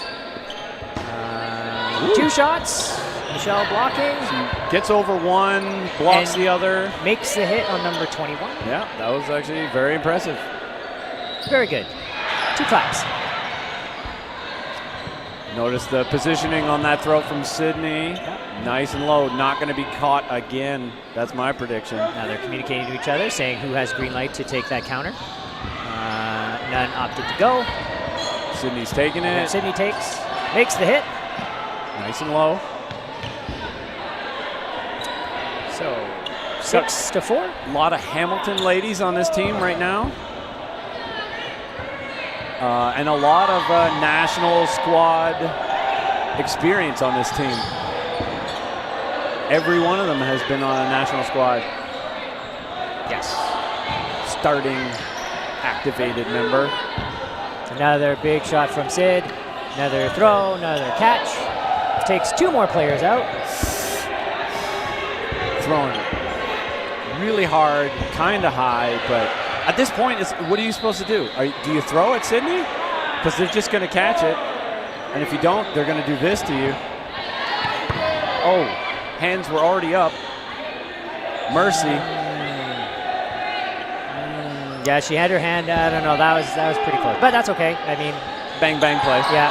2 shots. Michelle blocking.
She gets over one, blocks the other.
Makes the hit on number 21.
Yeah, that was actually very impressive.
Very good. 2 claps.
Notice the positioning on that throw from Sydney. Yep. Nice and low, not going to be caught again. That's my prediction.
Now they're communicating to each other, saying who has green light to take that counter. None opted to go.
Sydney's taking it.
And Sydney makes the hit.
Nice and low.
So 6-4.
A lot of Hamilton ladies on this team right now. And a lot of national squad experience on this team. Every one of them has been on a national squad.
Yes.
Starting activated member.
Another big shot from Sid. Another throw, another catch. Takes 2 more players out.
Throwing it really hard, kind of high, but at this point, what are you supposed to do? Do you throw at Sydney? Because they're just going to catch it. And if you don't, they're going to do this to you. Oh, hands were already up. Mercy.
Yeah, she had her hand. I don't know. That was pretty close, but that's okay. I mean,
bang bang play.
Yeah.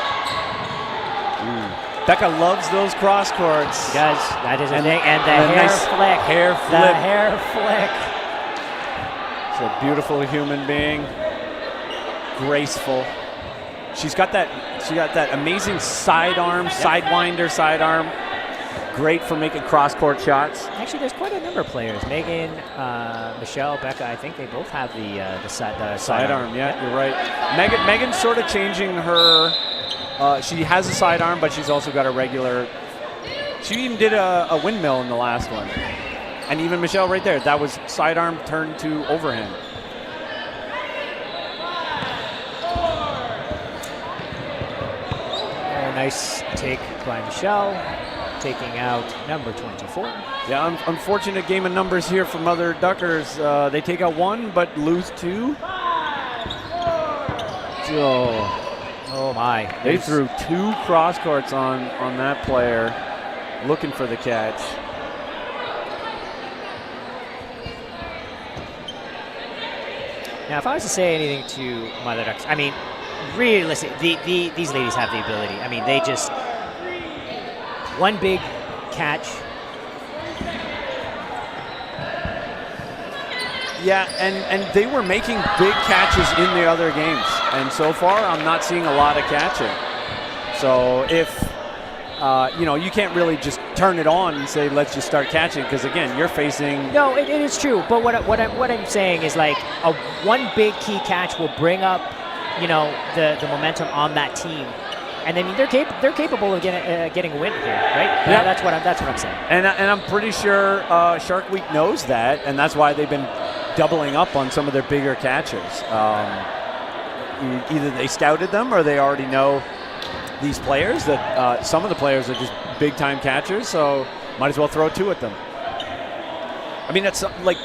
Becca loves those cross courts.
Guys, that is a thing. And the hair flick.
Hair flip.
The hair flick.
She's a beautiful human being. Graceful. She's got that amazing sidearm, sidewinder sidearm. Great for making cross-court shots.
Actually, there's quite a number of players. Megan, Michelle, Becca, I think they both have the sidearm.
Yeah, you're right. Megan's sort of changing her. She has a sidearm, but she's also got a regular. She even did a windmill in the last one. And even Michelle right there, that was sidearm turned to overhand.
Nice take by Michelle, taking out number 24.
Yeah, unfortunate game of numbers here for Mother Duckers. They take out 1, but lose 2.
Oh my.
They threw 2 cross courts on that player, looking for the catch.
Now, if I was to say anything to Mother Ducks, I mean, realistically, these ladies have the ability. I mean, they just one big catch.
Yeah, and they were making big catches in the other games, and so far I'm not seeing a lot of catching. So if you can't really just turn it on and say let's just start catching, because again you're facing.
No, it is true. But what I'm saying is like one big key catch will bring up, the momentum on that team, and I mean they're capable of getting a win here, right? Yeah, that's what I'm saying.
And I'm pretty sure Shark Week knows that, and that's why they've been doubling up on some of their bigger catches. Either they scouted them or they already know these players that some of the players are just big time catchers, so might as well throw 2 at them. I mean, that's like,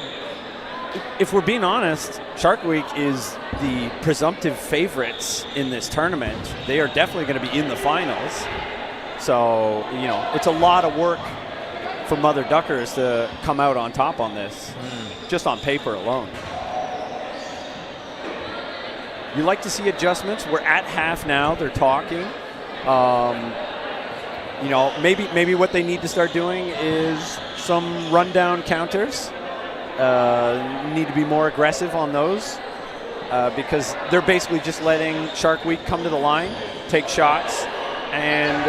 if we're being honest, Shark Week is the presumptive favorites in this tournament. They are definitely going to be in the finals. So, it's a lot of work for Mother Duckers to come out on top on this, just on paper alone. You like to see adjustments. We're at half now. They're talking. Maybe what they need to start doing is some rundown counters. Need to be more aggressive on those because they're basically just letting Shark Week come to the line, take shots, and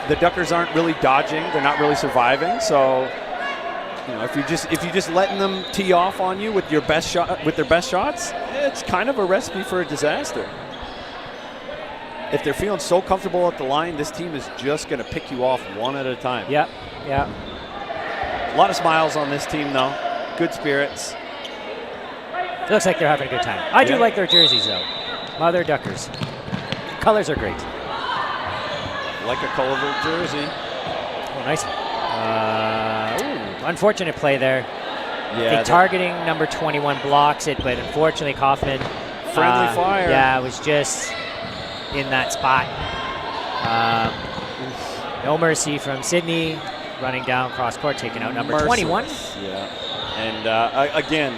the Duckers aren't really dodging. They're not really surviving. So, if you just letting them tee off on you with their best shots, it's kind of a recipe for a disaster. If they're feeling so comfortable at the line, this team is just going to pick you off one at a time.
Yeah.
A lot of smiles on this team, though. Good spirits.
It looks like they're having a good time. I do like their jerseys, though. Mother Duckers. Colors are great.
Like a colored jersey.
Oh, nice. Unfortunate play there.
Yeah.
Targeting number 21 blocks it, but unfortunately Kaufman.
Friendly fire.
Yeah, was just in that spot. No mercy from Sydney. Running down cross court, taking out number 21.
Yeah. And again,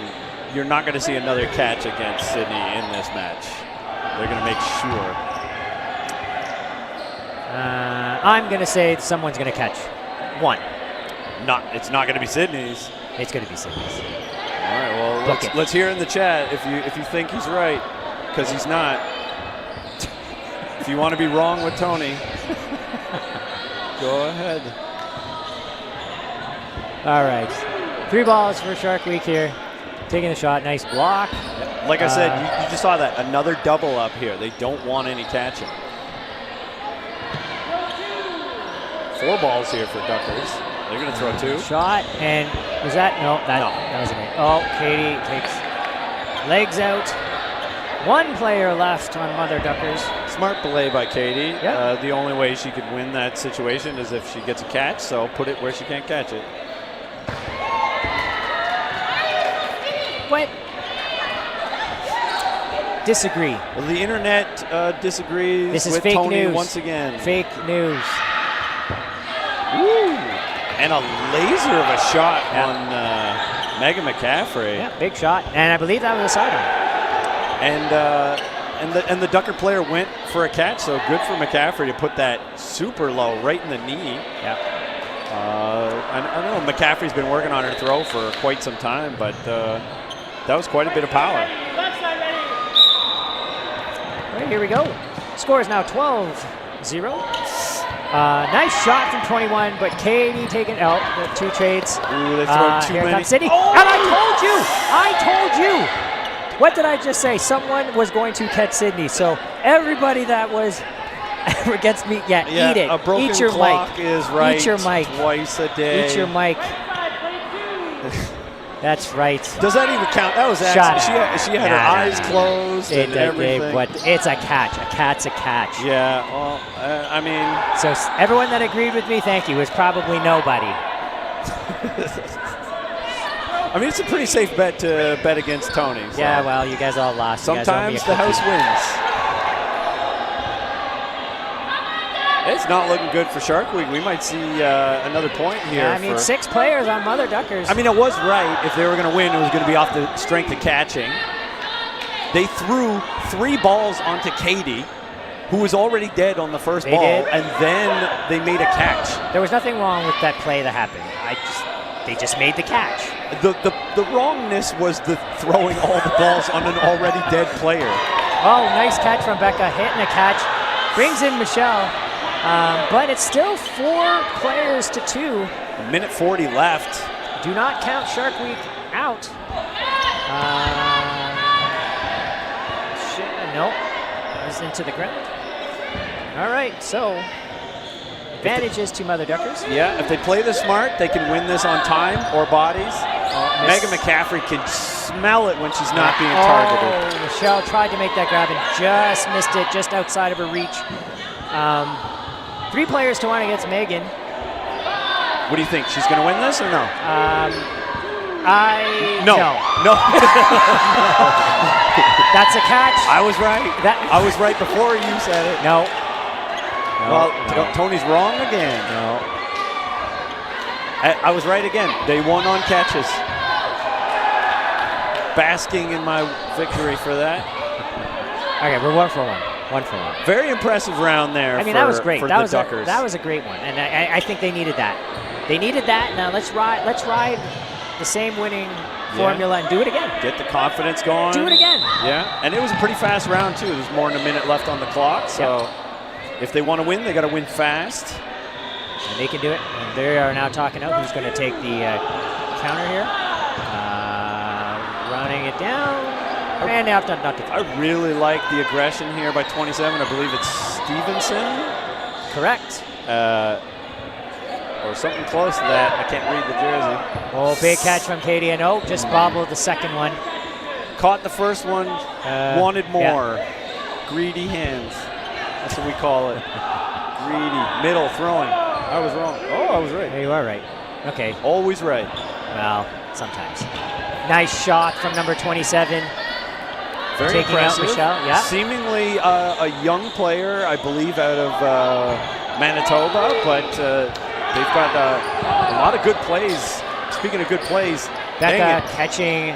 you're not going to see another catch against Sydney in this match. They're going to make sure.
I'm going to say someone's going to catch one.
It's not going to be Sydney's.
It's going to be Sydney's.
All right, well, let's hear in the chat if you think he's right, because he's not. If you want to be wrong with Tony, go ahead.
All right. 3 balls for Shark Week here. Taking the shot. Nice block.
Like I said, you just saw that. Another double up here. They don't want any catching. 4 balls here for Duckers. They're going to throw 2.
Shot, and was that? No, that wasn't it. Oh, Katie takes legs out. 1 player left on Mother Duckers.
Smart play by Katie.
Yep.
The only way she could win that situation is if she gets a catch, so put it where she can't catch it.
What? Disagree.
Well, the internet disagrees
This is
with
fake
Tony
news.
once again.
Fake news.
Woo! And a laser of a shot on Megan McCaffrey.
Yeah, big shot. And I believe that was a sidearm.
And the Ducker player went for a catch, so good for McCaffrey to put that super low right in the knee.
Yeah.
I know McCaffrey's been working on her throw for quite some time, but that was quite a bit of power.
All right, here we go. Score is now 12-0. Nice shot from 21, but Katie taking out the 2 trades.
Ooh, they throw too
here
many.
Comes Sydney.
Oh!
And I told you. What did I just say? Someone was going to catch Sydney. So everybody that was ever against me, eat it.
A broken
Eat your
clock
mic.
is right.
Eat your mic.
Twice a day.
Eat your mic. That's right.
Does that even count? That was actually, she had her eyes closed and everything.
But it's a catch. A cat's a catch.
Yeah, well, I mean.
So everyone that agreed with me, thank you, is probably nobody.
I mean, it's a pretty safe bet to bet against Tony. So.
Yeah, well, you guys all lost.
Sometimes the house wins. It's not looking good for Shark Week. We might see another point here.
Yeah, I mean, 6 players on Mother Duckers.
I mean, it was right. If they were going to win, it was going to be off the strength of catching. They threw 3 balls onto Katie, who was already dead on the first ball, and then they made a catch.
There was nothing wrong with that play that happened. They just made the catch.
The wrongness was the throwing all the balls on an already dead player.
Oh, nice catch from Becca, hitting a catch. Brings in Michelle, but it's still 4 players to 2.
A minute 40 left.
Do not count Shark Week out. Nope, it was into the ground. All right, so advantages to Mother Duckers.
Yeah, if they play this smart, they can win this on time or bodies. Megan McCaffrey can smell it when she's not being targeted.
Michelle tried to make that grab and just missed it, just outside of her reach. 3 players to 1 against Megan.
What do you think? She's going to win this or no?
No. That's a catch.
I was right. I was right before you said it.
No.
Well, Tony's wrong again. No. I was right again. They won on catches. Basking in my victory for that.
Okay, we're 1 for 1. 1 for 1.
Very impressive round there.
I mean, that was great.
For
that
the
was a great one, and I think they needed that. They needed that. Now let's ride the same winning formula and do it again.
Get the confidence going.
Do it again.
Yeah, and it was a pretty fast round too. There's more than a minute left on the clock, so if they want to win, they got to win fast.
And they can do it. And they are now talking out who's going to take the counter here. Running it down. And not to
I really like the aggression here by 27. I believe it's Stevenson.
Correct.
Or something close to that. I can't read the jersey.
Oh, big catch from Katie. And just bobbled the second one.
Caught the first one. Wanted more. Yeah. Greedy hands. That's what we call it. Greedy. Middle throwing. I was wrong. Oh, I was right.
Yeah, you are right. Okay.
Always right.
Well, sometimes. Nice shot from number 27.
Very
taking
impressive.
Out Michelle. Yeah.
Seemingly a young player, I believe, out of Manitoba, but they've got a lot of good plays. Speaking of good plays,
Becca catching.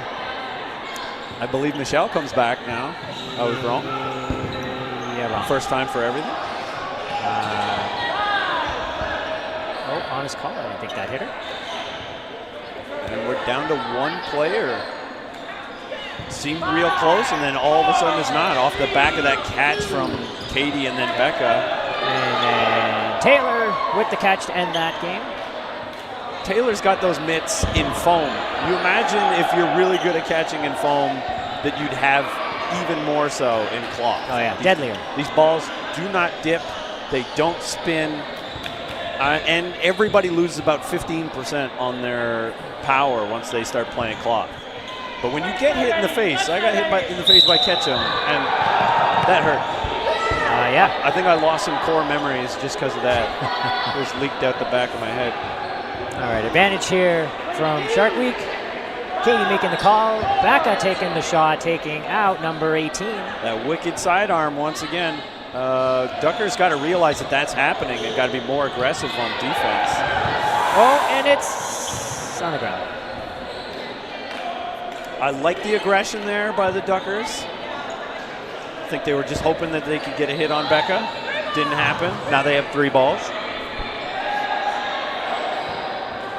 I believe Michelle comes back now. I was wrong.
Yeah, wrong.
First time for everything.
Honest call. I didn't think that hit her.
And we're down to 1 player. Seemed real close, and then all of a sudden it's not. Off the back of that catch from Katie and then Becca.
And then Taylor with the catch to end that game.
Taylor's got those mitts in foam. You imagine if you're really good at catching in foam that you'd have even more so in cloth.
Oh yeah, deadlier.
These balls do not dip. They don't spin. And everybody loses about 15% on their power once they start playing cloth. But when you get hit in the face, I got hit in the face by Ketchum, and that hurt.
Yeah.
I think I lost some core memories just because of that. It was leaked out the back of my head.
All right, advantage here from Shark Week. Katie making the call. Becca taking the shot, taking out number 18.
That wicked sidearm once again. Duckers got to realize that that's happening and got to be more aggressive on defense.
Oh, and it's on the ground.
I like the aggression there by the Duckers. I think they were just hoping that they could get a hit on Becca. Didn't happen. Now they have 3 balls.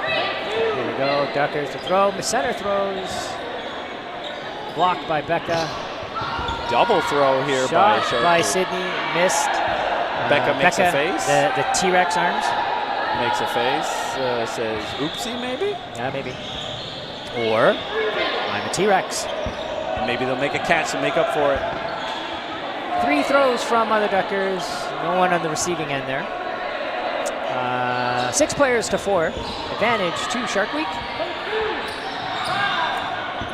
Here we go. Duckers to throw. Center throws. Blocked by Becca.
Double throw here
Shot
by Shark.
by Sydney. Missed.
Becca makes a face.
The T-Rex arms.
Makes a face. Says oopsie maybe?
Yeah, maybe. Or I'm a T-Rex.
Maybe they'll make a catch to make up for it.
3 throws from other Duckers. No one on the receiving end there. 6 players to 4. Advantage to Shark Week.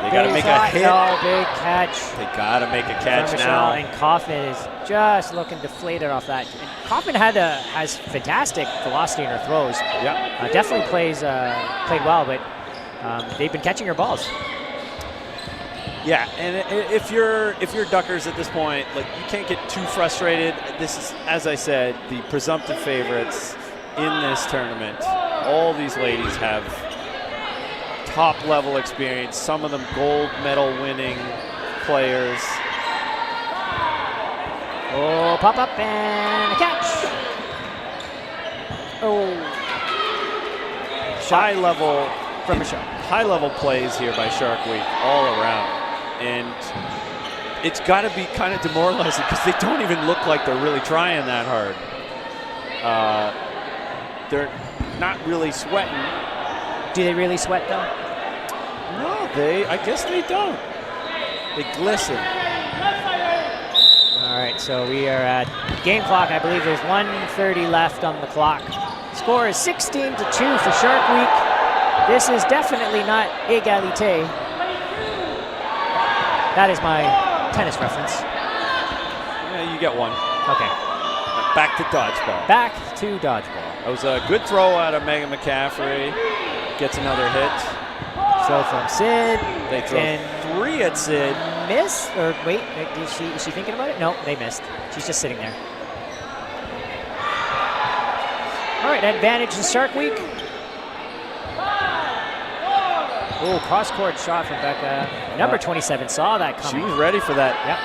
They got to make a hit.
No, big catch.
They got to make a catch now.
And Kaufman is just looking deflated off that. And Kaufman has fantastic velocity in her throws.
Yeah.
Definitely played well, but they've been catching her balls.
Yeah, and if you're Duckers at this point, like you can't get too frustrated. This is, as I said, the presumptive favorites in this tournament. All these ladies have top level experience. Some of them gold medal winning players.
Oh, pop up and a catch. Oh,
High level
from a shot.
High level plays here by Shark Week all around. And it's got to be kind of demoralizing because they don't even look like they're really trying that hard. They're not really sweating.
Do they really sweat though?
No, I guess they don't. They glisten.
All right, so we are at game clock. I believe there's 1:30 left on the clock. Score is 16-2 for Shark Week. This is definitely not égalité. That is my tennis reference.
Yeah, you get one.
Okay.
Back to dodgeball.
Back to dodgeball.
That was a good throw out of Megan McCaffrey. Gets another hit.
So from Sid.
They throw
and
3 at Sid.
Miss? Or wait, is she thinking about it? No, they missed. She's just sitting there. All right, advantage to Shark Week. Oh, cross-court shot from Becca. Number 27 saw that coming.
She was ready for that.
Yep.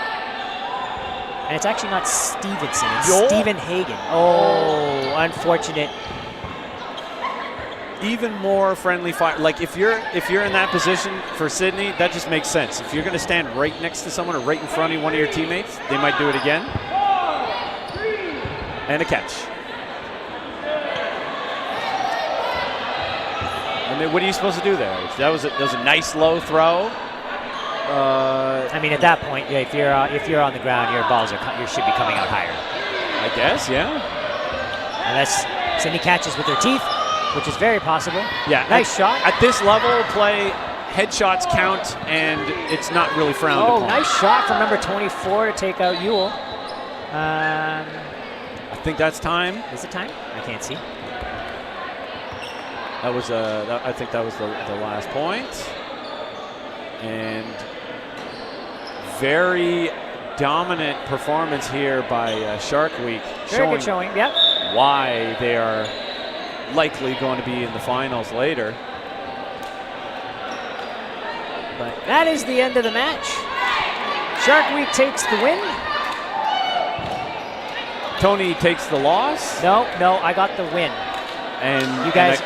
And it's actually not Stevenson, it's
Yo.
Stephen Hagen. Oh, unfortunate.
Even more friendly fire. Like if you're in that position for Sydney, that just makes sense. If you're going to stand right next to someone or right in front of one of your teammates, they might do it again. And a catch. And then what are you supposed to do there? That was a nice low throw.
I mean, at that point, yeah, if you're on the ground, your balls you should be coming out higher.
I guess, yeah.
Unless Sydney catches with her teeth, which is very possible.
Yeah.
Nice shot.
At this level of play, headshots count, and it's not really frowned upon.
Oh, nice shot from number 24 to take out Ewell.
I think that's time.
Is it time? I can't see.
That was I think that was the last point. And very dominant performance here by Shark Week.
Very good showing, yep.
Why they are likely going to be in the finals later.
But that is the end of the match. Shark Week takes the win.
Tony takes the loss.
No, I got the win.
And
you guys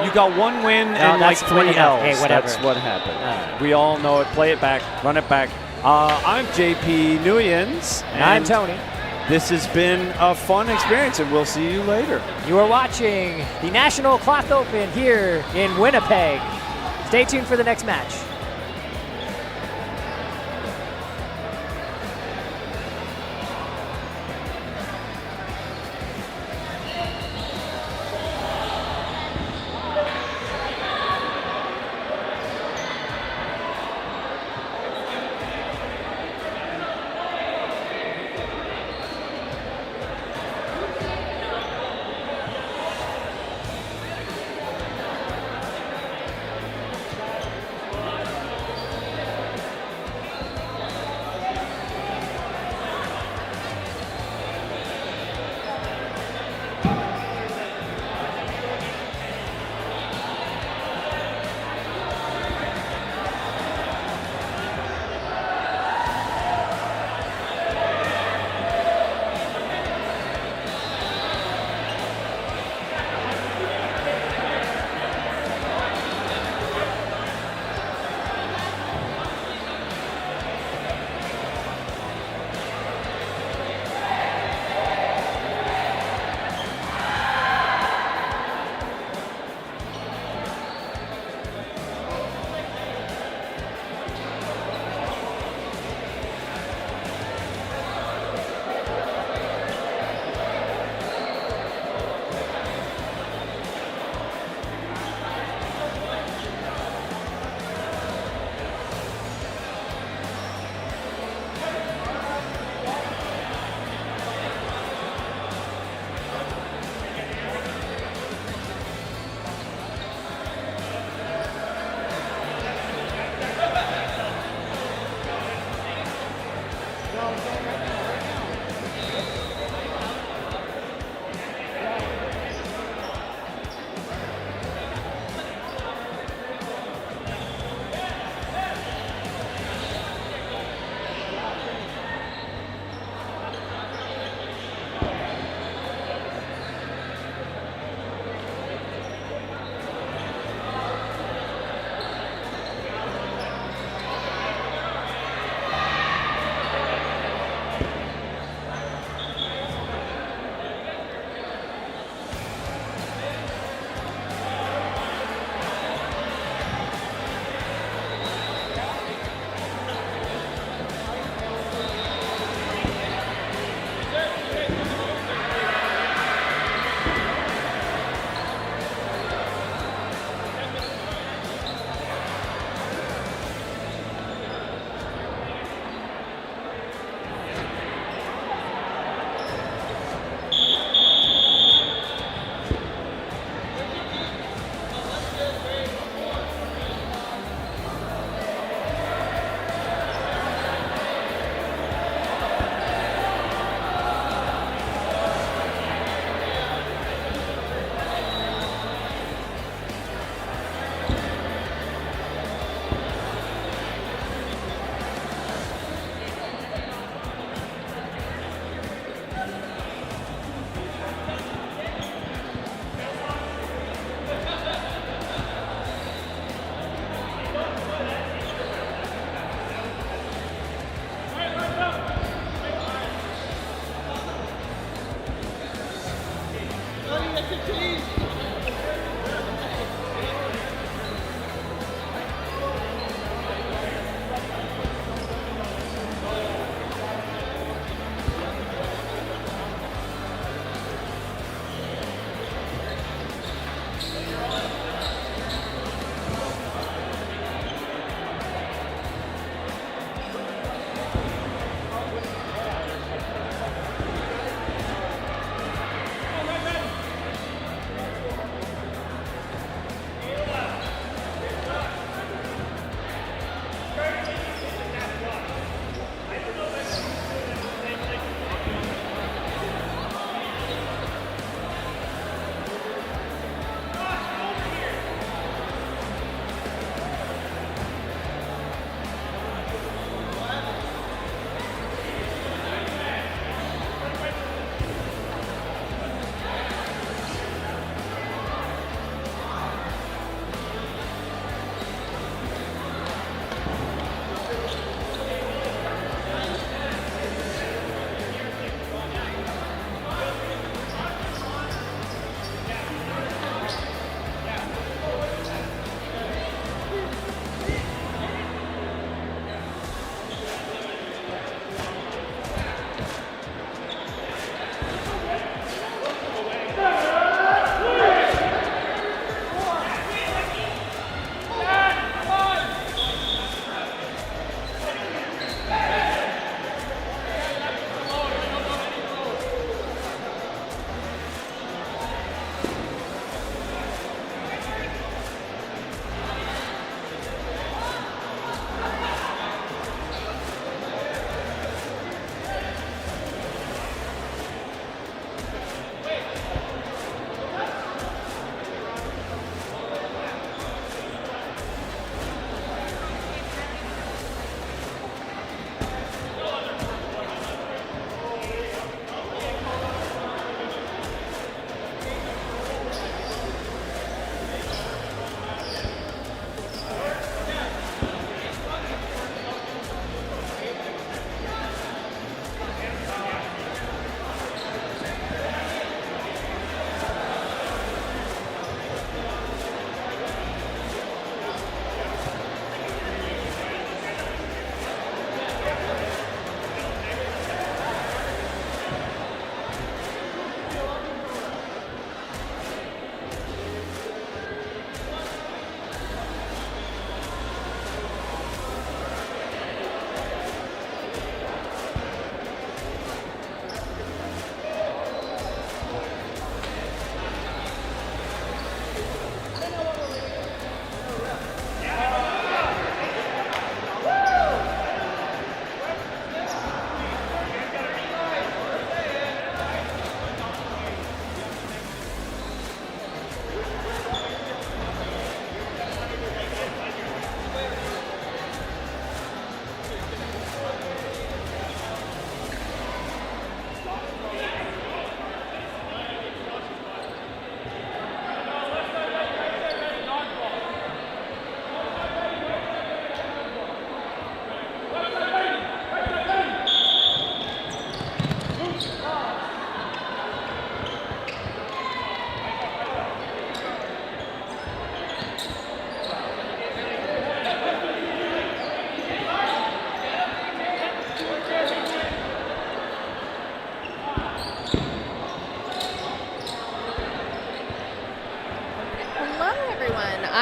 you got one win and like 3 L's.
Hey, whatever.
That's what happened. We all know it. Play it back, run it back. I'm JP Nguyen's.
And I'm Tony.
This has been a fun experience, and we'll see you later.
You are watching the National Cloth Open here in Winnipeg. Stay tuned for the next match.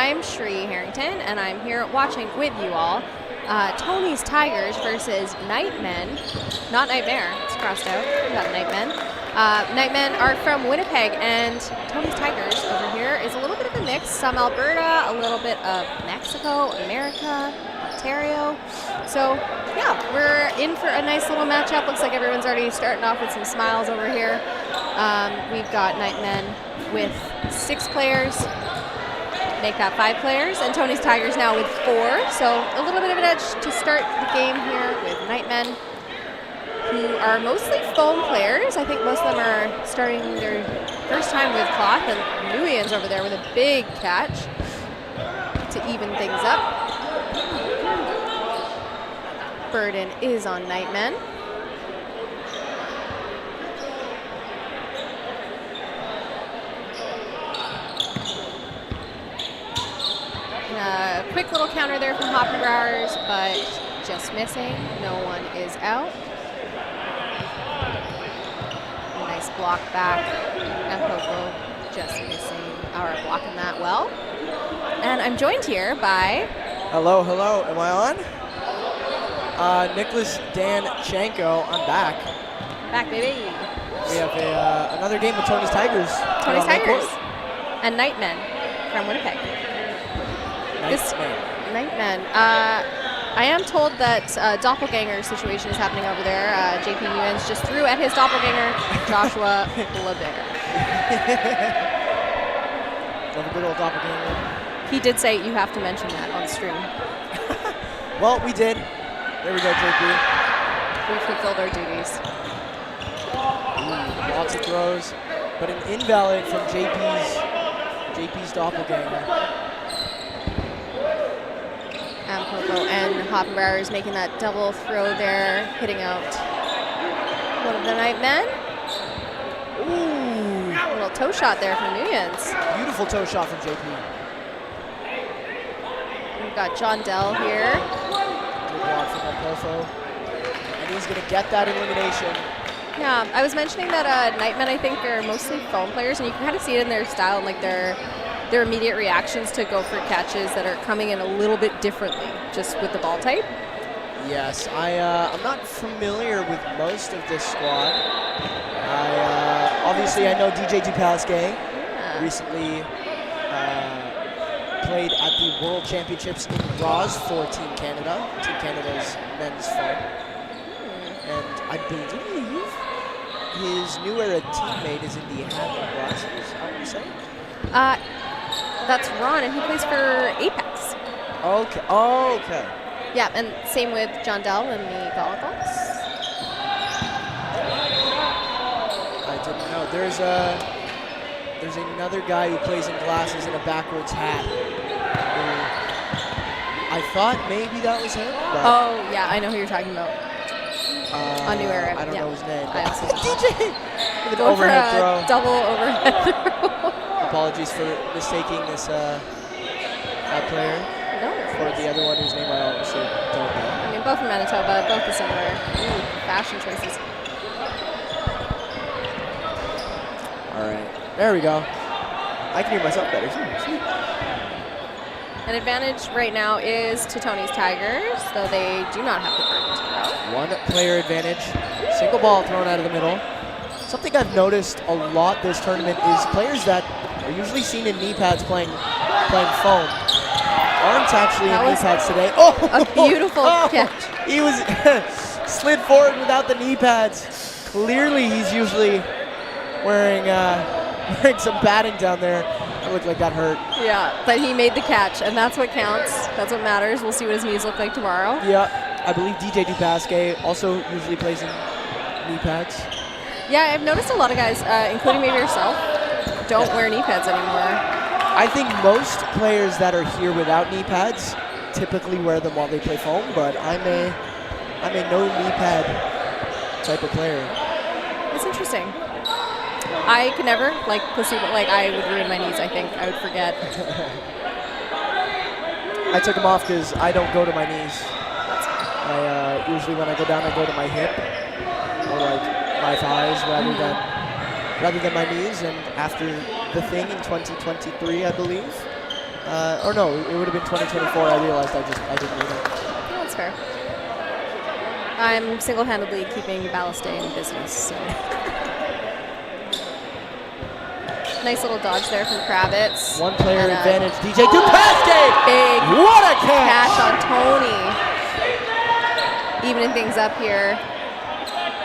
I'm Shree Harrington, and I'm here watching with you all Tony's Tigers versus Nightmen. Not Nightmare, it's crossed out. We got Nightmen. Nightmen are from Winnipeg, and Tony's Tigers over here is a little bit of a mix. Some Alberta, a little bit of Mexico, America, Ontario. So, yeah, we're in for a nice little matchup. Looks like everyone's already starting off with some smiles over here. We've got Nightmen with 6 players. Make that 5 players, and Tony's Tigers now with 4. So a little bit of an edge to start the game here with Nightmen, who are mostly foam players. I think most of them are starting their first time with cloth, and Nguyen's over there with a big catch to even things up. Burden is on Nightmen. Quick little counter there from Hoppenbrowers, but just missing. No one is out. A nice block back. And Poco just missing, or blocking that well. And I'm joined here by...
Hello, hello. Am I on? Nicholas Danchenko. I'm back.
Back, baby.
We have another game with Tony's Tigers.
Tony's Tigers. And Nightmen from Winnipeg. Nightmen. I am told that doppelganger situation is happening over there. JP Nguyen's just threw at his doppelganger, Joshua LeBaire.
Love a good old doppelganger.
He did say you have to mention that on stream.
Well, we did. There we go, JP.
We fulfilled our duties.
Lots of throws, but an invalid from JP's doppelganger.
Poco and Hoppenbrowers making that double throw there, hitting out one of the Nightmen. Ooh, a little toe shot there from Nguyen's.
Beautiful toe shot from JP.
We've got John Dell here.
Good block from Polfo. And he's going to get that elimination.
Yeah, I was mentioning that Nightmen, I think, are mostly foam players, and you can kind of see it in their style and like their immediate reactions to go for catches that are coming in a little bit differently, just with the ball type.
Yes, I'm not familiar with most of this squad. Obviously, I know DJ Dupasquet.
Yeah.
Recently played at the World Championships in Graz for Team Canada. Team Canada's men's foam. And I believe his new era teammate is in the hat and glasses, I would say.
That's Ronin. He plays for Apex.
Okay. Oh, okay.
Yeah, and same with John Dell in the goggles.
I didn't know. There's another guy who plays in glasses and a backwards hat. I thought maybe that was him. But
Oh, yeah, I know who you're talking about. On New Era.
I don't know his name.
I also
DJ! With an
Going
overhead
for a
throw.
double overhead throw.
Apologies for mistaking this that player
No,
for the other one whose name I obviously don't know.
I mean, both from Manitoba, both the similar fashion choices.
All right, there we go. I can hear myself better. Sweet.
An advantage right now is to Tony's Tigers, though they do not have the burden to throw.
One player advantage. Single ball thrown out of the middle. Something I've noticed a lot this tournament is players that are usually seen in knee pads playing foam aren't actually in knee pads today. Oh,
a beautiful catch.
He was slid forward without the knee pads. Clearly, he's usually wearing some padding down there. It looked like that hurt.
Yeah, but he made the catch, and that's what counts. That's what matters. We'll see what his knees look like tomorrow.
Yeah, I believe DJ Dupasquet also usually plays in knee pads.
Yeah, I've noticed a lot of guys, including maybe yourself, don't wear knee pads anymore.
I think most players that are here without knee pads typically wear them while they play foam, but I'm a no knee pad type of player.
It's interesting. I could never, like I would ruin my knees, I think. I would forget.
I took them off because I don't go to my knees. I usually when I go down, I go to my hip or like my thighs rather than my knees. And after the thing in 2023, I believe, Or no, it would have been 2024. I realized I didn't need it.
Yeah, that's fair. I'm single-handedly keeping Ballast in business, so. Nice little dodge there from Kravitz.
One player
And,
advantage. DJ Dupaske!
Big
What a catch!
catch on Tony. Evening things up here.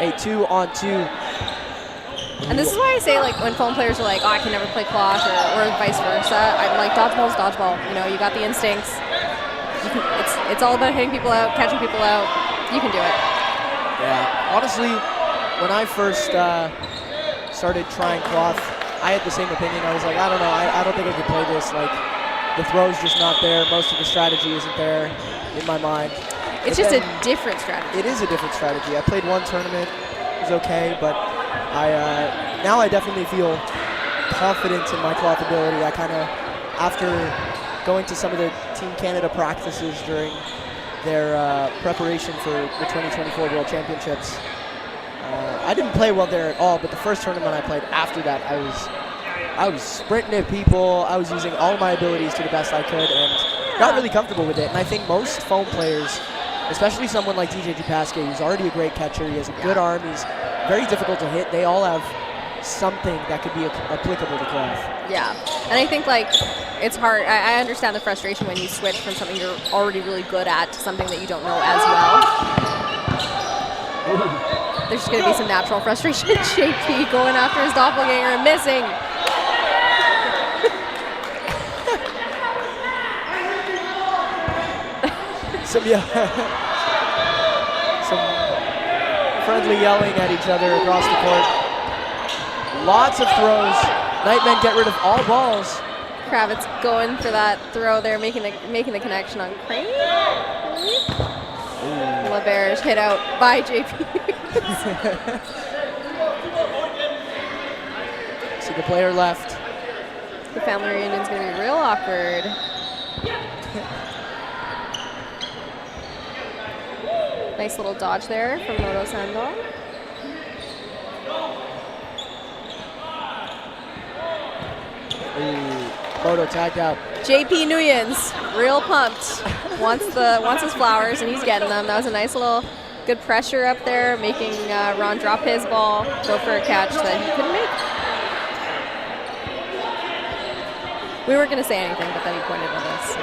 A 2-on-2.
And this is why I say, like, when foam players are like, oh, I can never play cloth, or vice versa, I'm like, dodgeball's dodgeball. You know, you got the instincts. It's all about hitting people out, catching people out. You can do it.
Yeah. Honestly, when I first started trying cloth, I had the same opinion. I was like, I don't know, I don't think I could play this. Like, the throw's just not there. Most of the strategy isn't there in my mind.
It's just a different strategy.
It is a different strategy. I played one tournament. It was okay, but now I definitely feel confident in my cloth ability. I kind of, after going to some of the Team Canada practices during their preparation for the 2024 World Championships, I didn't play well there at all, but the first tournament I played after that, I was sprinting at people. I was using all of my abilities to the best I could and got really comfortable with it. And I think most foam players, especially someone like DJ Dupaske, who's already a great catcher, he has a good arm, he's very difficult to hit, they all have something that could be applicable to cloth.
Yeah, and I think, like, it's hard. I understand the frustration when you switch from something you're already really good at to something that you don't know as well. There's just going to be some natural frustration in JP going after his doppelganger and missing.
Some friendly yelling at each other across the court. Lots of throws. Nightmen get rid of all balls.
Kravitz going for that throw there, making the connection on Crane. LeBerge hit out by JP.
See the player left.
The family reunion's going to be real awkward. Nice little dodge there from Moto Sando.
Moto tagged out.
JP Nguyen's real pumped. Wants his flowers, and he's getting them. That was a nice little good pressure up there, making Ron drop his ball, go for a catch that he couldn't make. We weren't going to say anything, but then he pointed at us.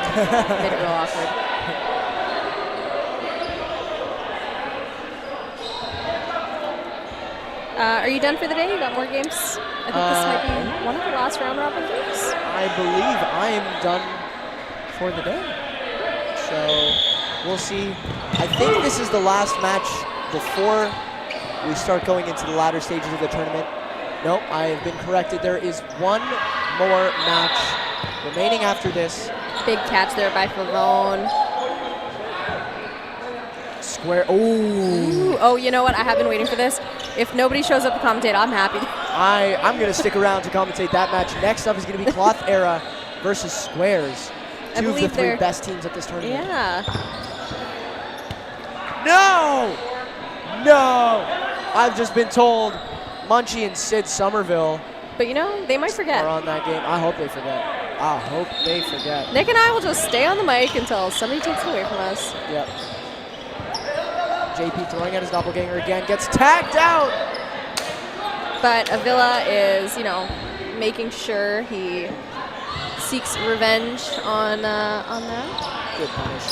Made it real awkward. Are you done for the day? You got more games? I think this might be one of the last round robin games.
I believe I am done for the day. So we'll see. I think this is the last match before we start going into the latter stages of the tournament. Nope, I have been corrected. There is one more match remaining after this.
Big catch there by Favone.
Square. Ooh.
Oh, you know what? I have been waiting for this. If nobody shows up to commentate, I'm happy.
I'm going to stick around to commentate that match. Next up is going to be Cloth Era versus Squarez. Two of the three best teams at this tournament.
Yeah.
No! No! I've just been told Munchie and Sid Somerville
But you know, they might forget.
are on that game. I hope they forget. I hope they forget.
Nick and I will just stay on the mic until somebody takes it away from us.
Yep. JP throwing at his doppelganger again, gets tagged out.
But Avila is, you know, making sure he seeks revenge on that.
Good punish.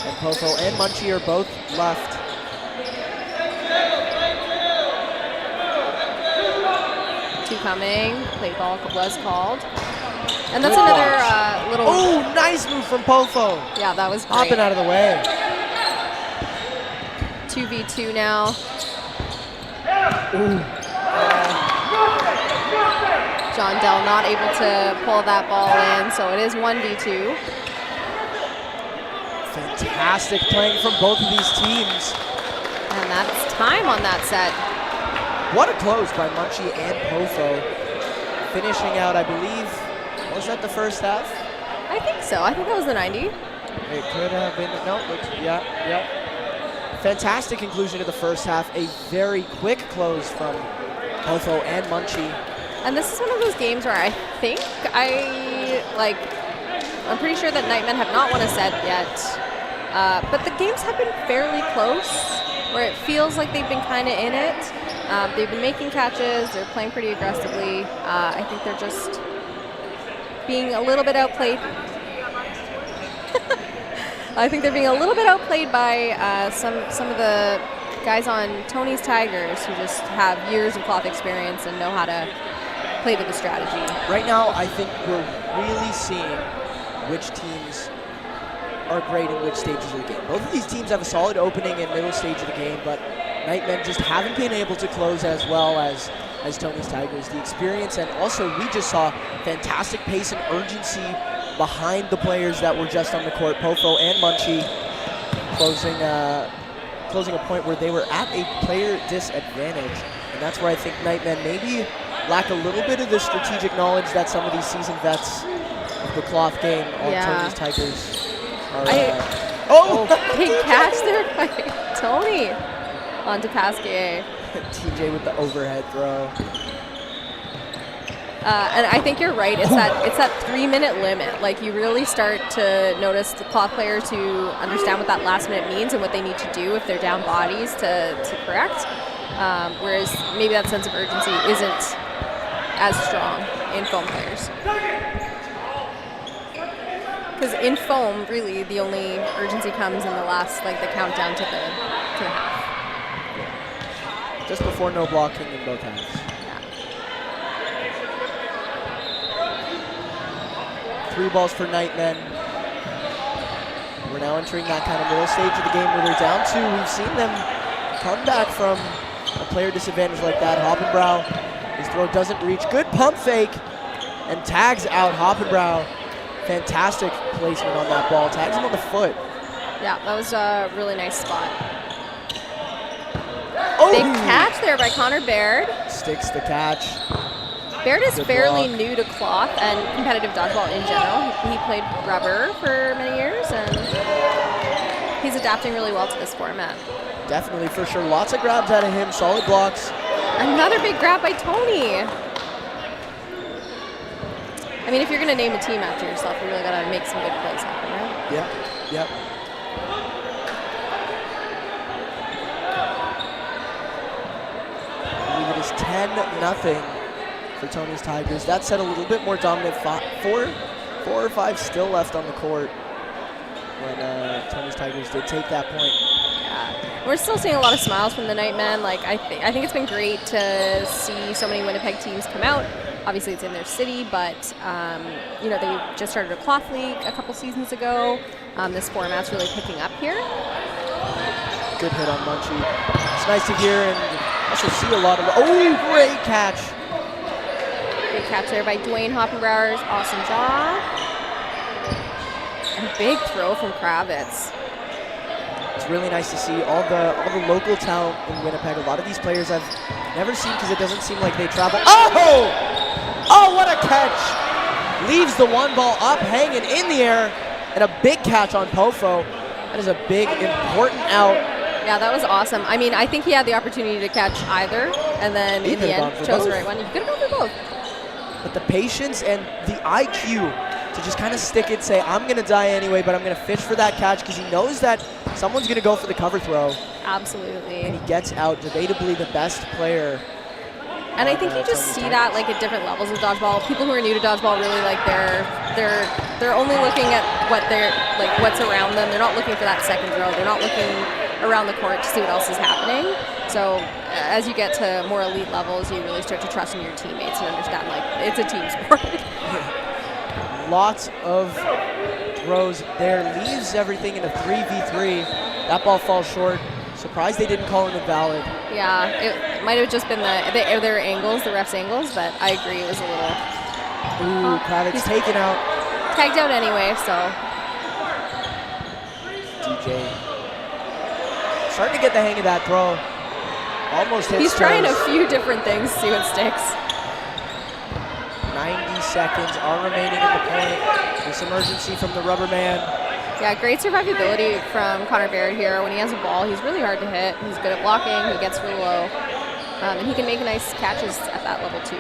And Popo and Munchie are both left.
Two coming. Play ball was called. And that's another little...
Oh, nice move from Pofo.
Yeah, that was great.
Hopping out of the way.
2v2 now. John Dell not able to pull that ball in, so it is 1v2.
Fantastic playing from both of these teams.
And that's time on that set.
What a close by Munchie and Pofo. Finishing out, I believe, was that the first half?
I think so. I think that was the 90.
It could have been, no, yeah. Fantastic conclusion to the first half. A very quick close from Pofo and Munchie.
And this is one of those games where I think I I'm pretty sure that Nightmen have not won a set yet, but the games have been fairly close, where it feels like they've been kind of in it. They've been making catches. They're playing pretty aggressively. I think they're just being a little bit outplayed. I think they're being a little bit outplayed by some of the guys on Tony's Tigers who just have years of cloth experience and know how to play to the strategy.
Right now, I think we're really seeing which teams are great in which stages of the game. Both of these teams have a solid opening and middle stage of the game, but Nightmen just haven't been able to close as well as Tony's Tigers. The experience, and also we just saw fantastic pace and urgency behind the players that were just on the court. Pofo and Munchie closing a point where they were at a player disadvantage. And that's where I think Nightmen maybe lack a little bit of the strategic knowledge that some of these seasoned vets of the cloth game on Tony's Tigers are.
Big catch there by Tony onto Pasquier.
TJ with the overhead throw.
And I think you're right. It's that 3-minute limit. Like, you really start to notice the cloth players who understand what that last minute means and what they need to do if they're down bodies to correct. Whereas maybe that sense of urgency isn't as strong in foam players. Because in foam, really, the only urgency comes in the last, like, the countdown to the half.
Just before no blocking in both halves. Three balls for Nightmen. We're now entering that kind of middle stage of the game where they're down two. We've seen them come back from a player disadvantage like that. Hoppenbrow, his throw doesn't reach. Good pump fake and tags out Hoppenbrow. Fantastic placement on that ball. Tags him on the foot.
Yeah, that was a really nice spot.
Oh!
Big catch there by Connor Baird.
Sticks the catch.
Baird is
Good
fairly
block.
new to cloth and competitive dodgeball in general. He played rubber for many years, and he's adapting really well to this format.
Definitely, for sure. Lots of grabs out of him. Solid blocks.
Another big grab by Tony. I mean, if you're going to name a team after yourself, you really got to make some good plays happen, right?
Yep. I believe it is 10-0 for Tony's Tigers. That said, a little bit more dominant. 4 or 5 still left on the court when Tony's Tigers did take that point.
Yeah. We're still seeing a lot of smiles from the Nightmen. Like, I think it's been great to see so many Winnipeg teams come out. Obviously, it's in their city, but you know, they just started a cloth league a couple seasons ago. This format's really picking up here.
Good hit on Munchie. It's nice to hear and also see a lot of. Oh, great catch!
Big catch there by Dwayne Hoppenbrower's awesome job. And a big throw from Kravitz.
It's really nice to see all the local talent in Winnipeg. A lot of these players I've never seen because it doesn't seem like they travel. Oh! Oh, what a catch! Leaves the one ball up, hanging in the air, and a big catch on Pofo. That is a big, important out.
Yeah, that was awesome. I mean, I think he had the opportunity to catch either, and then in the end chose the right one. He could have gone for both.
But the patience and the IQ to just kind of stick it, say, I'm going to die anyway, but I'm going to fish for that catch because he knows that someone's going to go for the cover throw.
Absolutely.
And he gets out, debatably the best player.
And I think you just see that like at different levels of dodgeball. People who are new to dodgeball really like they're only looking at what's around them. They're not looking for that second throw. They're not looking around the court to see what else is happening. So as you get to more elite levels, you really start to trust in your teammates and understand like it's a team sport.
Lots of throws there. Leaves everything in a 3v3. That ball falls short. Surprised they didn't call him invalid.
Yeah, it might have just been their angles, the ref's angles, but I agree it was a little.
Ooh, Kravitz taken out.
Tagged out anyway, so.
DJ starting to get the hang of that throw. Almost hits.
He's trying a few different things to see what sticks.
90 seconds are remaining in the point. There's some urgency from the rubber man.
Yeah, great survivability from Connor Baird here. When he has a ball, he's really hard to hit. He's good at blocking. He gets really low. And he can make nice catches at that level, too.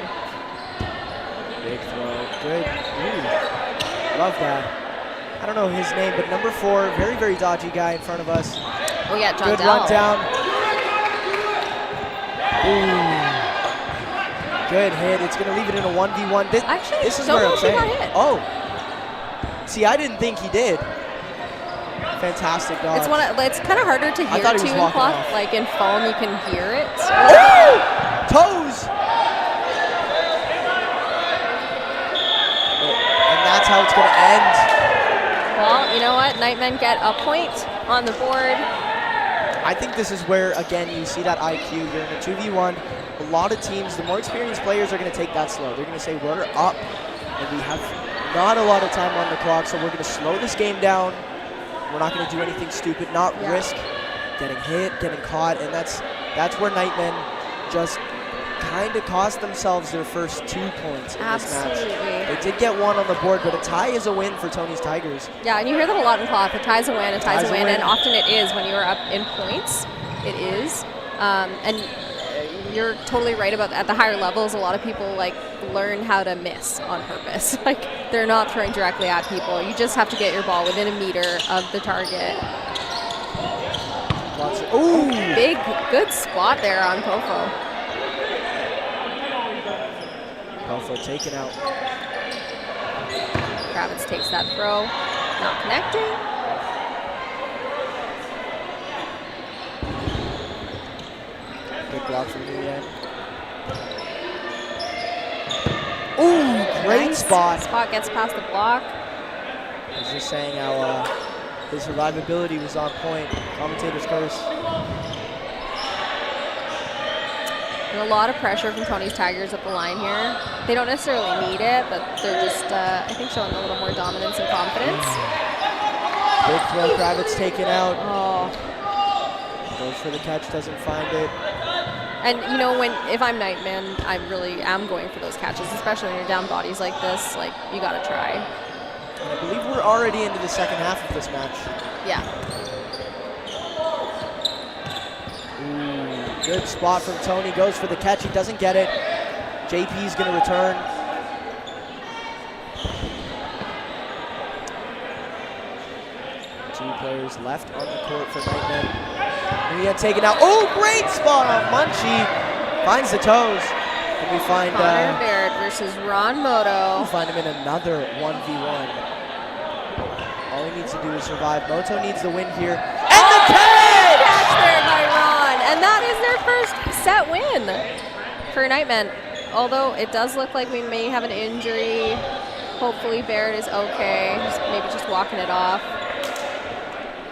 Big throw. Good. Ooh. Love that. I don't know his name, but number 4, very, very dodgy guy in front of us.
Oh yeah, John
Good
Dell.
run down. Ooh. Good hit. It's going to leave it in a 1v1.
Actually,
this is
don't
where
know
I'm
if he
saying.
got hit.
Oh. See, I didn't think he did. Fantastic dodge.
It's kind of harder to hear
thought he
too
was
in
walking
cloth.
off.
Like in foam, you can hear it.
Oh! Toes! And that's how it's going to end.
Well, you know what? Nightmen get a point on the board.
I think this is where, again, you see that IQ. You're in a 2v1. A lot of teams, the more experienced players are going to take that slow. They're going to say, we're up, and we have not a lot of time on the clock, so we're going to slow this game down. We're not going to do anything stupid, not risk getting hit, getting caught, and that's where Nightmen just kind of cost themselves their first 2 points in this match. They did get 1 on the board, but a tie is a win for Tony's Tigers.
Yeah, and you hear that a lot in cloth. A tie's a win, a tie's a win, and often it is when you are up in points. It is. And you're totally right about at the higher levels, a lot of people like learn how to miss on purpose. Like they're not throwing directly at people. You just have to get your ball within a meter of the target.
Ooh!
Big, good spot there on Pofo.
Pofo taken out.
Kravitz takes that throw, not connecting.
Good block from Nguyen. Ooh, great
Nice
spot.
Spot gets past the block.
I was just saying how his survivability was on point. Commentator's curse.
And a lot of pressure from Tony's Tigers up the line here. They don't necessarily need it, but they're just, I think, showing a little more dominance and confidence.
Big throw, Kravitz taken out.
Oh.
Goes for the catch, doesn't find it.
And you know, if I'm Nightman, I really am going for those catches, especially when you're down bodies like this. Like, you gotta try.
And I believe we're already into the second half of this match.
Yeah.
Ooh, good spot from Tony. Goes for the catch. He doesn't get it. JP's going to return. Two players left on the court for Nightmen. Nguyen taken out. Oh, great spot on Munchie. Finds the toes. And we find
Connor Baird versus Ron Moto.
we find him in another 1v1. All he needs to do is survive. Moto needs the win here. And the catch!
Catch there by Ron. And that is their first set win for Nightmen. Although it does look like we may have an injury. Hopefully Baird is okay. Maybe just walking it off.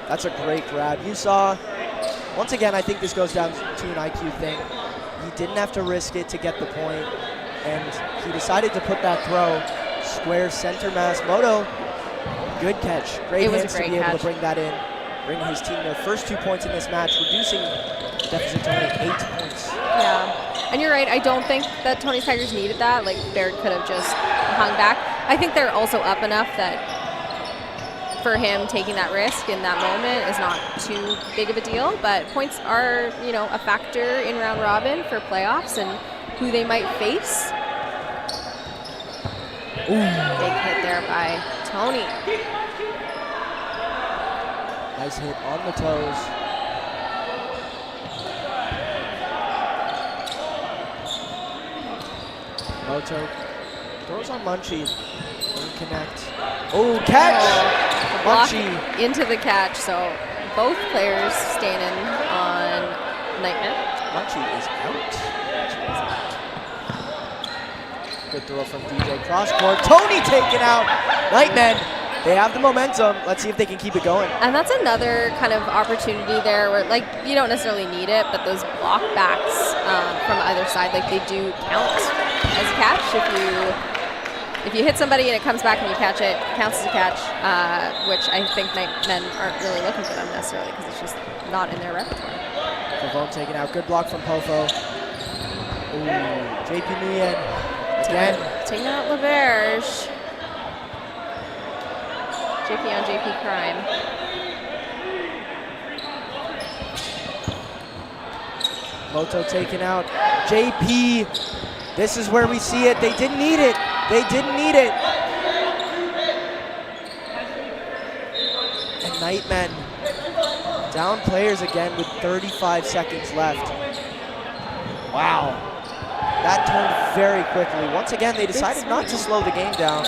That's a great grab. You saw, once again, I think this goes down to an IQ thing. He didn't have to risk it to get the point, and he decided to put that throw. Square center mass. Moto, good catch. Great hands to be able to bring that in. Bring his team their first 2 points in this match, reducing the deficit to only 8 points.
Yeah, and you're right. I don't think that Tony's Tigers needed that. Like, Baird could have just hung back. I think they're also up enough that for him taking that risk in that moment is not too big of a deal, but points are, you know, a factor in round robin for playoffs and who they might face.
Ooh.
Big hit there by Tony.
Nice hit on the toes. Moto throws on Munchie. Doesn't connect. Oh, catch!
Block
Munchie.
into the catch, so both players standing on Nightmen.
Munchie is out. Good throw from DJ. Cross court. Tony taken out. Nightmen, they have the momentum. Let's see if they can keep it going.
And that's another kind of opportunity there where, like, you don't necessarily need it, but those block backs from either side, like, they do count as a catch. If you hit somebody and it comes back and you catch it, it counts as a catch, which I think Nightmen aren't really looking for them necessarily because it's just not in their repertoire.
Pavone taken out. Good block from Pofo. Ooh, JP Nguyen again.
Taking out LaBerge. JP on JP crime.
Moto taken out. JP, this is where we see it. They didn't need it. They didn't need it. Nightmen down players again with 35 seconds left. Wow. That turned very quickly. Once again, they decided not to slow the game down,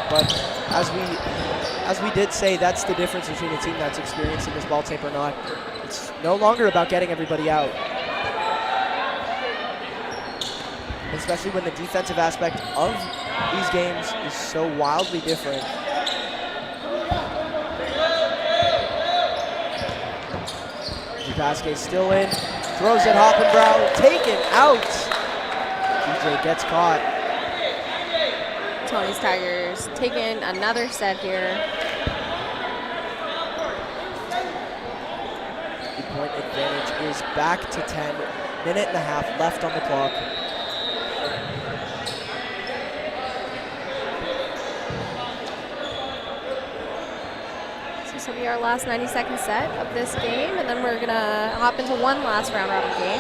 but as we did say, that's the difference between a team that's experiencing this ball tape or not. It's no longer about getting everybody out. Especially when the defensive aspect of these games is so wildly different. Pasquet still in, throws at Hoppenbrow, taken out. DJ gets caught.
Tony's Tigers taking another set here.
The point advantage is back to 10. Minute and a half left on the clock.
This will be our last 90-second set of this game, and then we're gonna hop into one last round robin game.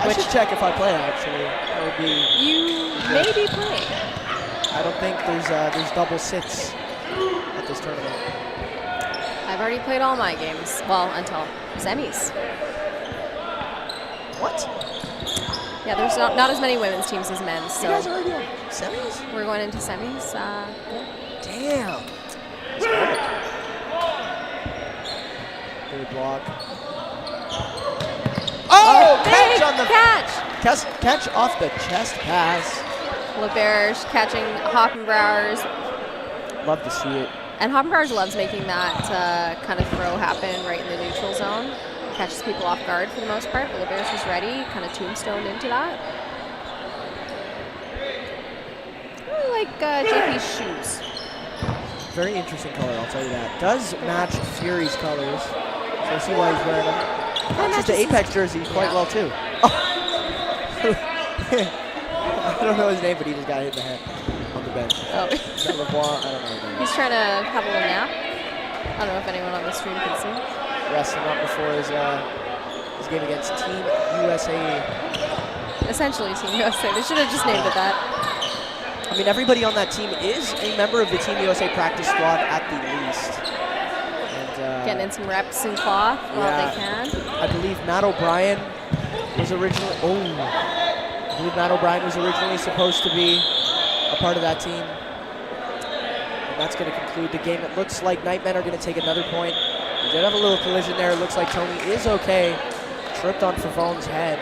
I should check if I play, actually. That would be.
You may be playing.
I don't think there's double sits at this tournament.
I've already played all my games, well, until semis.
What?
Yeah, there's not as many women's teams as men's, so.
You guys are already on semis?
We're going into semis. Yeah.
Damn. Good block. Oh, catch on the catch off the chest pass.
LeBerge catching Hoppenbrower's.
Love to see it.
And Hoppenbrower's loves making that kind of throw happen right in the neutral zone. Catches people off guard for the most part, but LeBerge was ready, kind of tombstoned into that. I really like JP's shoes.
Very interesting color, I'll tell you that. Does match Fury's colors. So I see why he's wearing them. Matches the Apex jersey quite well too. Oh. I don't know his name, but he just got hit in the head on the bench.
Oh.
I don't know.
He's trying to have a little nap. I don't know if anyone on the stream can see.
Resting up before his game against Team USA.
Essentially Team USA. They should have just named it that.
I mean, everybody on that team is a member of the Team USA practice squad at the least. And,
getting in some reps in cloth while they can.
I believe Matt O'Brien was originally. I believe Matt O'Brien was originally supposed to be a part of that team. And that's going to conclude the game. It looks like Nightmen are going to take another point. We did have a little collision there. It looks like Tony is okay. Tripped on Favone's head.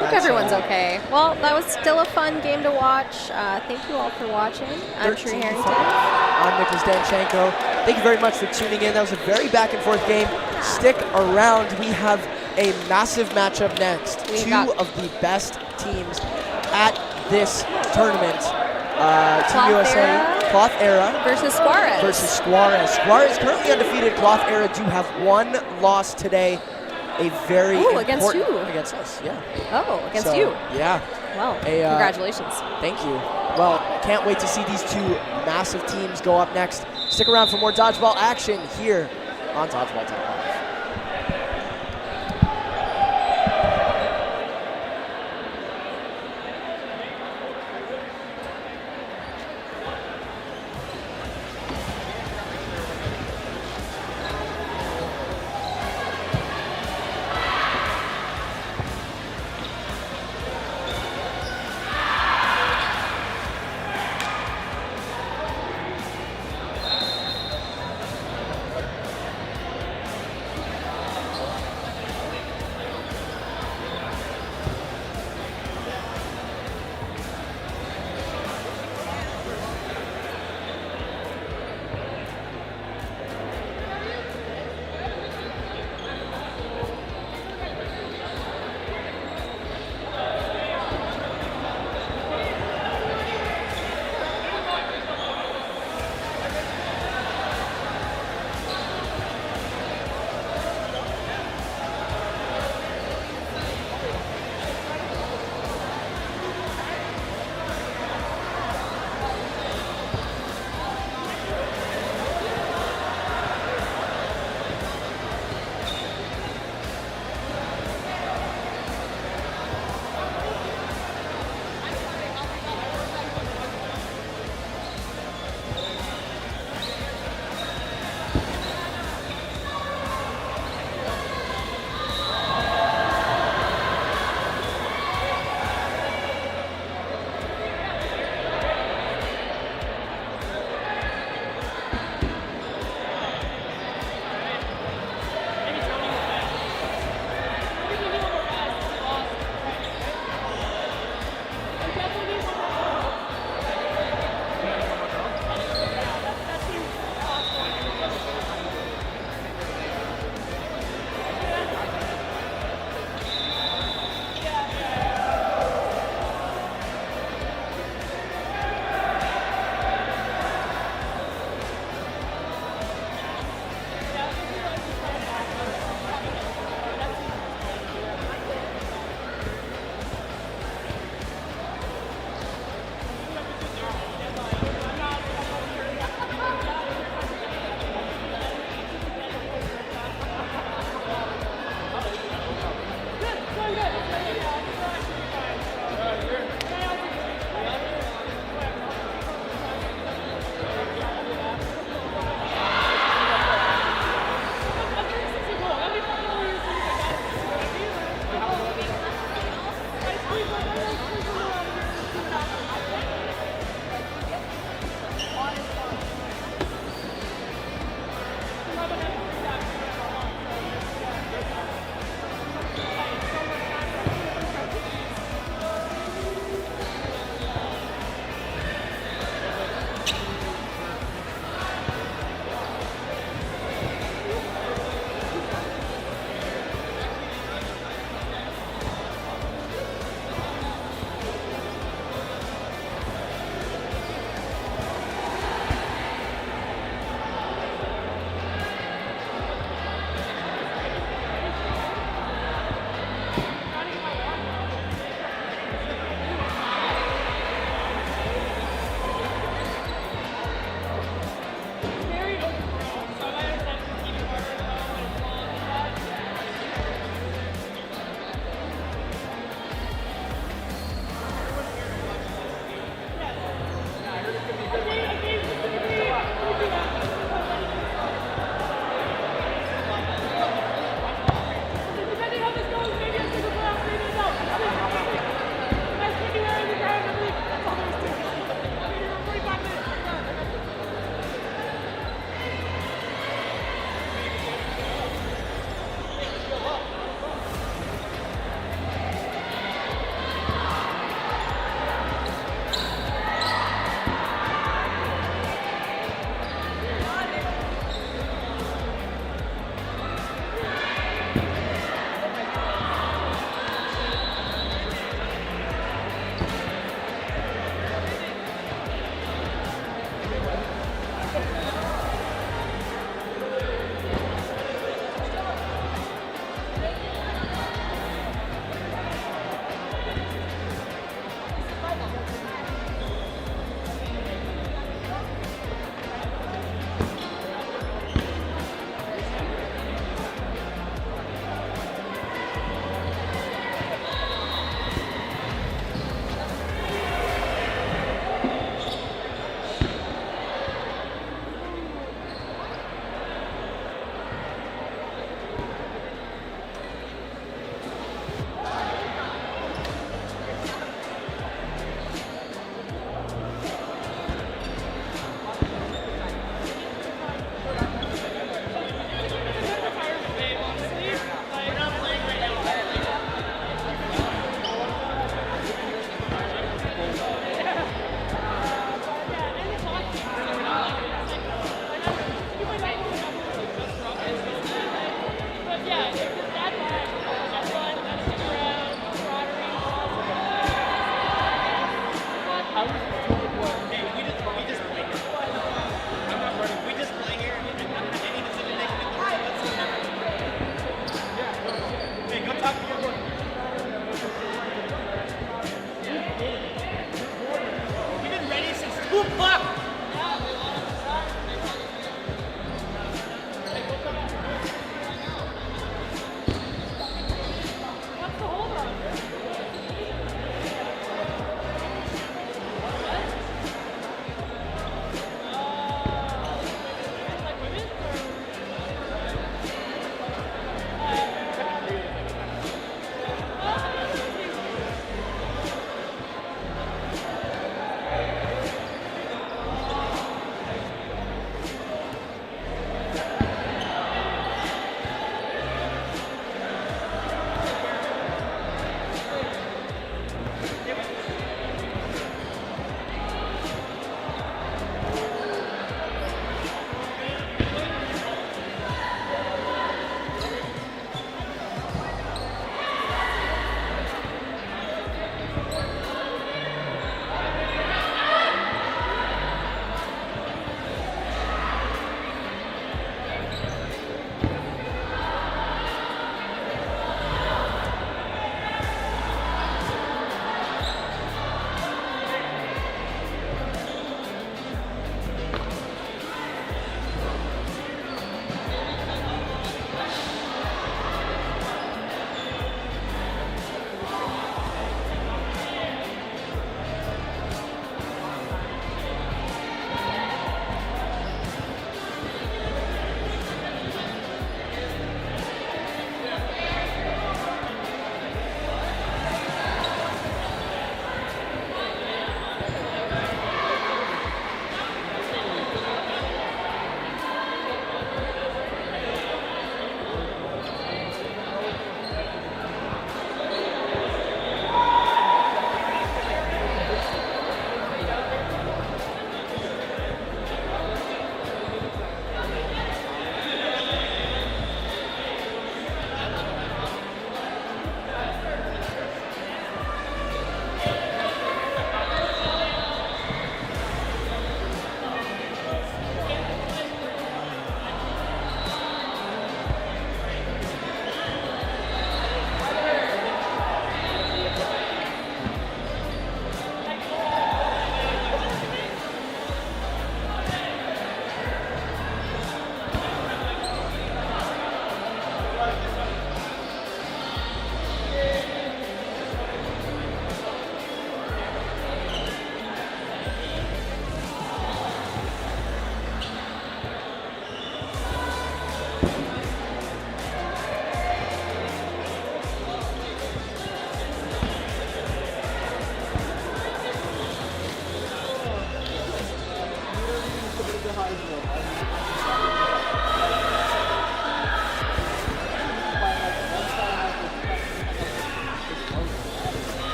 I hope everyone's okay. Well, that was still a fun game to watch. Thank you all for watching. I'm Tree Harrington.
I'm Nicholas Danchenko. Thank you very much for tuning in. That was a very back and forth game. Stick around. We have a massive matchup next. Two of the best teams at this tournament. Team USA, Cloth Era
versus Squarez.
Squarez currently undefeated. Cloth Era do have one loss today. A very important
against you.
Against us, yeah.
Oh, against you.
Yeah.
Well, congratulations.
Thank you. Well, can't wait to see these two massive teams go up next. Stick around for more dodgeball action here on Dodgeball Top 5.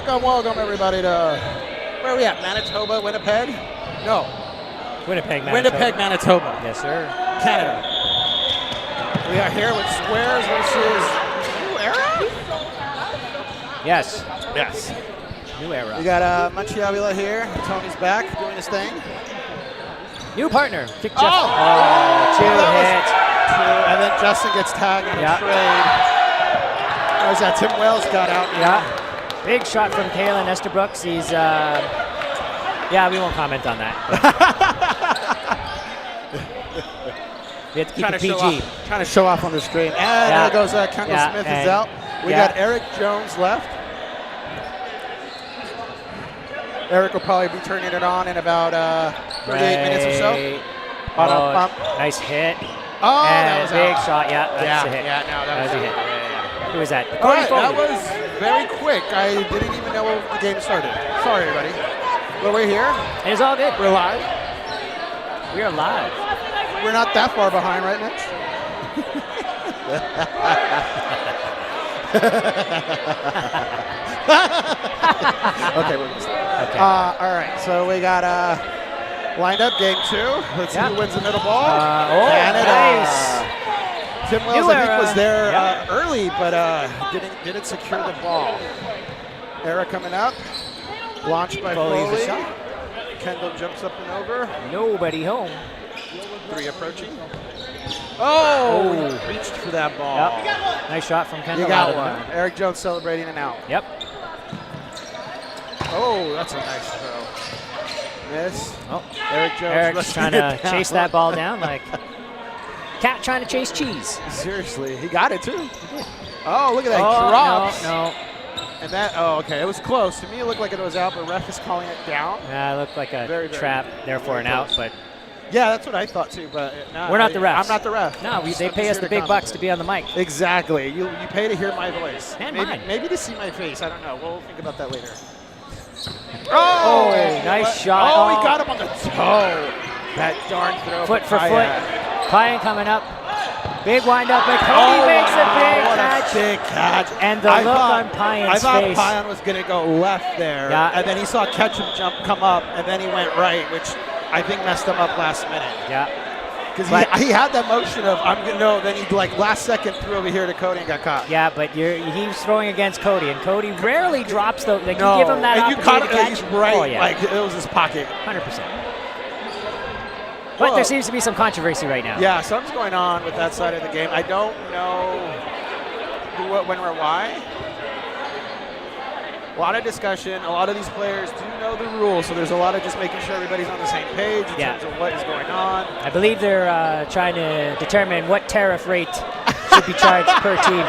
Welcome everybody to, where are we at, Manitoba, Winnipeg? No,
Winnipeg, Manitoba.
Winnipeg, Manitoba,
Yes, sir.
Canada. We are here with Squarez versus New Era?
Yes.
Yes.
New Era.
We got Machiavila here. Tony's back doing his thing.
New partner. Kick Jeff.
Oh!
Two
That
hits.
And then Justin gets tagged in a trade. How's that? Tim Wells got out.
Yeah. Big shot from Kalen Esterbrook. He's, yeah, we won't comment on that. We have to keep it PG.
Trying to show off on the screen. And there goes Kendall Smith is out. We got Eric Jones left. Eric will probably be turning it on in about 38 minutes or so.
Nice hit.
Oh,
and
that was
big
out.
shot. Yeah, that's a hit.
Yeah, no, that was
a hit.
Yeah.
Who was that?
All right, that was very quick. I didn't even know the game started. Sorry, everybody. But we're here.
It's all good.
We're live.
We are live.
We're not that far behind, right, Mitch? Okay, we're just
okay.
All right, so we got lined up game 2. Let's see who wins the middle ball. Canada.
Nice.
Tim Wells, I think, was there early, but didn't secure the ball. Era coming up. Launched by Foley. Kendall jumps up and over.
Nobody home.
3 approaching. Oh! Reached for that ball.
Yep. Nice shot from Kendall.
You got one. Eric Jones celebrating an out.
Yep.
Oh, that's a nice throw. Miss.
Oh,
Eric Jones.
Eric's trying to chase that ball down like cat trying to chase cheese.
Seriously, he got it too. Oh, look at that. He drops.
No.
And that, okay, it was close. To me, it looked like it was out, but ref is calling it down.
Yeah, it looked like a
very
trap, therefore an out, but.
Yeah, that's what I thought too, but
we're not the refs.
I'm not the ref.
No, they pay us the big bucks to be on the mic.
Exactly. You pay to hear my voice.
And
maybe to see my face. I don't know. We'll think about that later.
Oh, nice shot.
Oh, he got him on the toe. That darn throw.
Foot for foot. Pyan coming up. Big wind up, but Cody makes a big catch.
Big catch.
And the look on Pyan's face.
I thought Pyan was going to go left there.
Yeah.
And then he saw Ketchum come up, and then he went right, which I think messed him up last minute.
Yeah.
Because he had that motion of, I'm going to know, then he last second threw over here to Cody and got caught.
Yeah, but he's throwing against Cody, and Cody rarely drops the, like, you give him that
and you caught it,
opportunity
he's
to catch.
right,
Oh, yeah.
like it was his pocket.
100%. But there seems to be some controversy right now.
Yeah, something's going on with that side of the game. I don't know who, what, when, or why. A lot of discussion. A lot of these players do know the rules, so there's a lot of just making sure everybody's on the same page in terms of what is going on.
I believe they're trying to determine what tariff rate should be charged per team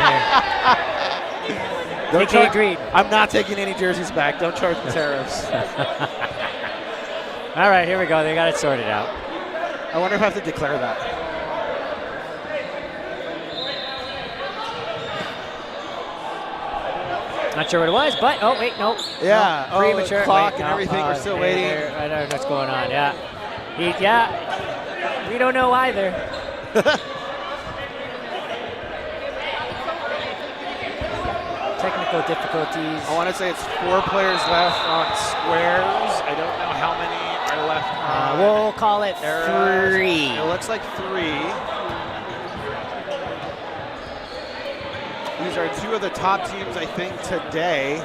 here. They agreed.
I'm not taking any jerseys back. Don't charge the tariffs.
All right, here we go. They got it sorted out.
I wonder if I have to declare that.
Not sure what it was, but wait, no.
Yeah,
no, premature.
The clock
wait,
and
no,
everything. We're still waiting.
I don't know what's going on. Yeah, we don't know either. Technical difficulties.
I want to say it's 4 players left on Squarez. I don't know how many are left on.
We'll call it 3.
It looks like 3. These are 2 of the top teams, I think, today.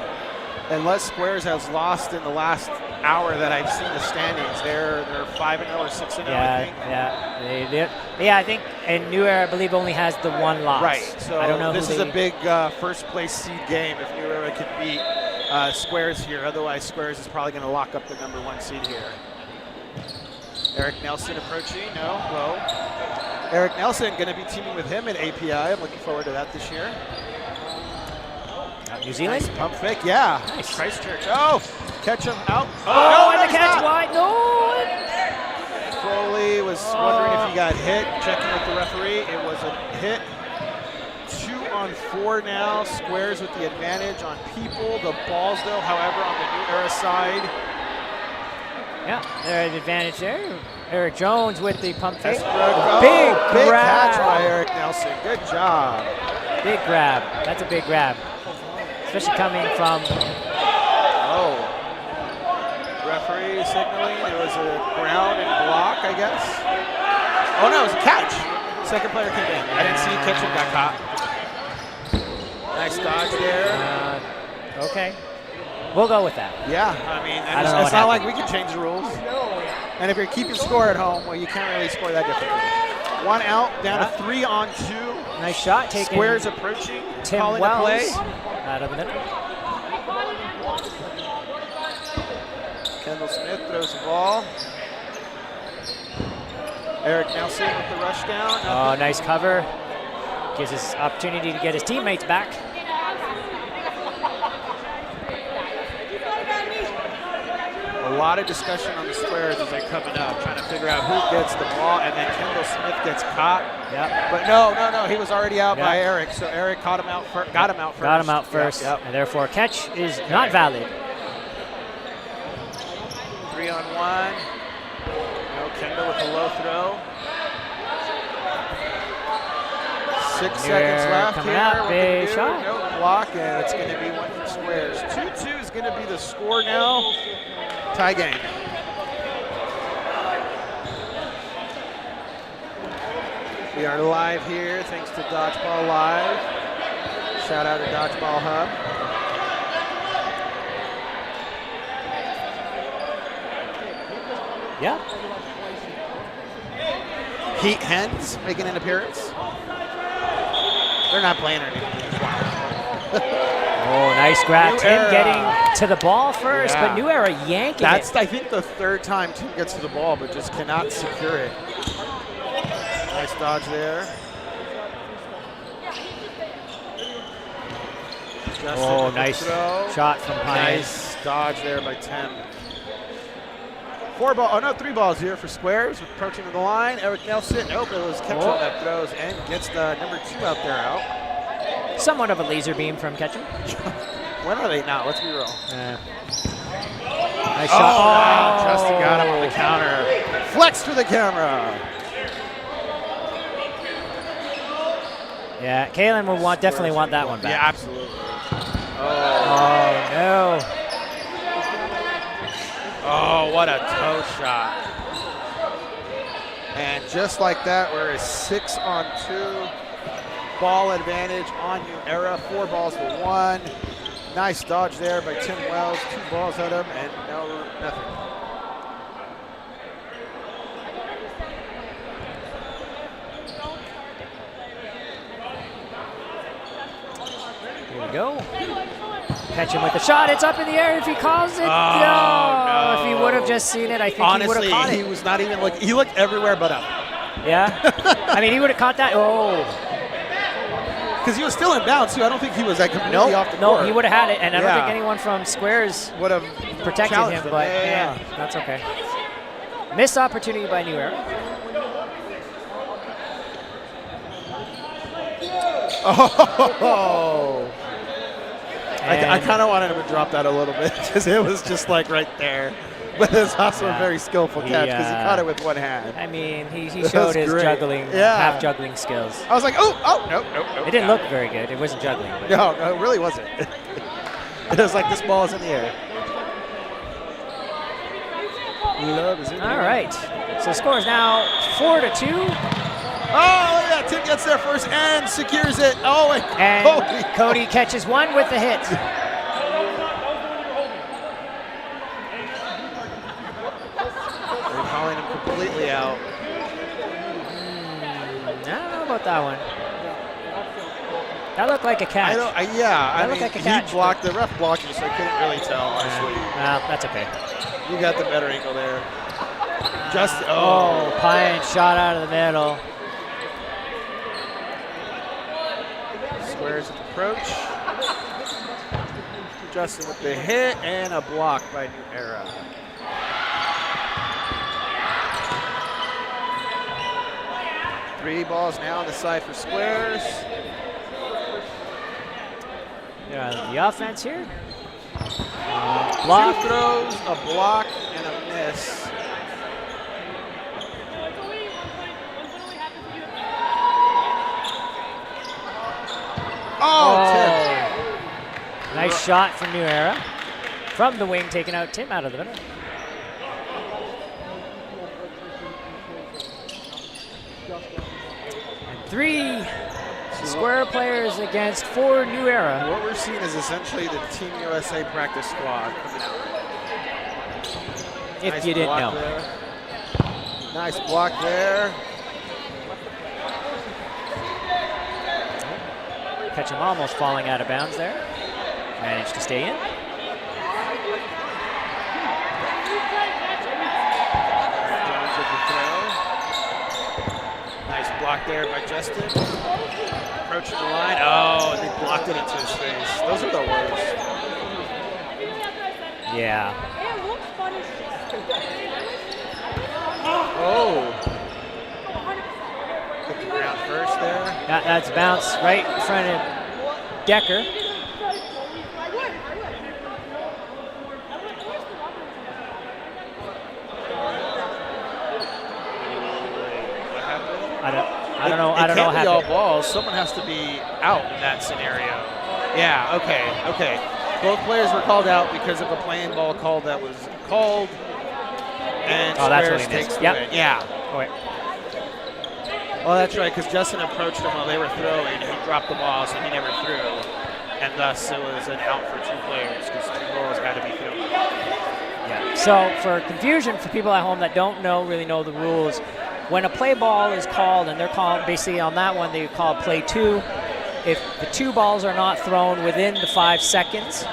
Unless Squarez has lost in the last hour that I've seen the standings. They're 5-0 or 6-0, I think.
Yeah, I think, and New Era, I believe, only has the 1 loss.
Right, so
I don't know
this is a big first place seed game if New Era can beat Squarez here. Otherwise, Squarez is probably going to lock up the number 1 seed here. Eric Nelson approaching, low. Eric Nelson going to be teaming with him at API. I'm looking forward to that this year.
New Zealand?
Nice pump fake, yeah.
Nice.
Christchurch. Oh, catch him out.
Oh, and the catch wide. No.
Foley was wondering if he got hit. Checking with the referee. It was a hit. 2 on 4 now. Squarez with the advantage on people. The balls, though, however, on the New Era side.
Yeah, there's an advantage there. Eric Jones with the pump fake.
Big
grab.
catch by Eric Nelson. Good job.
Big grab. That's a big grab. Especially coming from
block, I guess. Oh no, it was a catch. Second player came in. I didn't see Kitchen got caught. Nice dodge there.
Okay. We'll go with that.
Yeah, I mean,
I don't know
it's
what
not like we can change the rules. And if you're keeping score at home, well, you can't really score that differently. 1 out, down to 3 on 2.
Nice shot taken.
Squarez approaching,
Tim
calling
Wells
the play.
out of the middle.
Kendall Smith throws the ball. Eric Nelson with the rush down.
Oh, nice cover. Gives us opportunity to get his teammates back.
A lot of discussion on the squares as they're coming up, trying to figure out who gets the ball, and then Kendall Smith gets caught.
Yep.
But no, he was already out by Eric, so Eric got him out first.
Got him out first,
Yep.
and therefore catch is not valid.
3 on 1. No, Kendall with the low throw. 6 seconds left
coming
here.
up,
What
big
can
shot.
do? No block, and it's going to be one for Squares. 2-2 is going to be the score now. Tie game. We are live here thanks to Dodgeball Live. Shout out to Dodgeball Hub.
Yeah.
Heat Hens making an appearance. They're not playing anything.
Oh, nice grab.
New
Tim
Era.
getting to the ball first,
Yeah.
but New Era yanking
That's,
it.
I think, the 3rd time Tim gets to the ball, but just cannot secure it. Nice dodge there. Justin
Oh,
with the
nice
throw.
shot from Pine.
Nice dodge there by Tim. 3 balls here for Squares, approaching the line. Eric Nelson, nope, it was Ketchum that throws and gets the number 2 out there out.
Somewhat of a laser beam from Ketchum.
When are they now? Let's be real.
Nice shot.
Wow, Justin got him on the counter. Flex for the camera.
Yeah, Kalen will definitely want that one back.
Yeah, absolutely.
Oh, no.
Oh, what a toe shot. And just like that, we're a 6 on 2. Ball advantage on New Era. 4 balls to 1. Nice dodge there by Tim Wells. 2 balls at him and nothing.
Here we go. Ketchum with the shot. It's up in the air. If he calls it,
no.
If he would have just seen it, I think
Honestly,
he would have caught it.
he was not even like, he looked everywhere but up.
Yeah? I mean, he would have caught that. Oh.
Because he was still in bounds, too. I don't think he was like completely off the court.
No, he would have had it, and I don't think anyone from Squares
would have
protected him, but
yeah.
That's okay. Missed opportunity by New Era.
Oh. I kind of wanted him to drop that a little bit because it was just like right there. But it's also a very skillful catch because he caught it with one hand.
I mean, he showed his juggling, half juggling skills.
I was like, nope.
It didn't look very good. It wasn't juggling. But
No, it really wasn't. It was like this ball is in the air. Love is in the
All
air.
right. So the score is now 4-2.
Oh, look at that. Tim gets there first and secures it. Oh,
And Cody catches one with the hit.
They're calling him completely out.
I don't know about that one. That looked like a catch.
I mean,
like a
he
catch,
blocked, the ref blocked him, so I couldn't really tell, honestly.
Well, that's okay.
You got the better angle there.
Pine shot out of the middle.
Squares at the approach. Justin with the hit and a block by New Era. Three balls now on the side for Squares.
Yeah, the offense here. Block.
2 throws, a block, and a miss. Tim.
Nice shot from New Era. From the wing, taking out Tim out of the middle. And 3 Square players against 4 New Era.
What we're seeing is essentially the Team USA practice squad coming out.
If
Nice
you didn't
block
know.
there. Nice block there.
Ketchum almost falling out of bounds there. Managed to stay in.
Jones with the throw. Nice block there by Justin. Approaching the line. Oh, and they blocked it into his face. Those are the worst.
Yeah.
Oh. Hit the ground first there.
That's bounce right in front of Decker. I don't know. I don't know
It
what
can't be all
happened.
balls. Someone has to be out in that scenario. Yeah, okay. Both players were called out because of a playing ball call that was called. And
Oh, that's what
Squarez
he missed.
takes the
Yep.
win. Yeah.
Oh, wait.
Well, that's right, because Justin approached him while they were throwing, and he dropped the ball, so he never threw. And thus, it was an out for 2 players, because 2 balls had to be thrown.
Yeah. So for confusion for people at home that don't really know the rules, when a play ball is called, and they're called basically on that one, they call play 2. If the 2 balls are not thrown within the 5 seconds,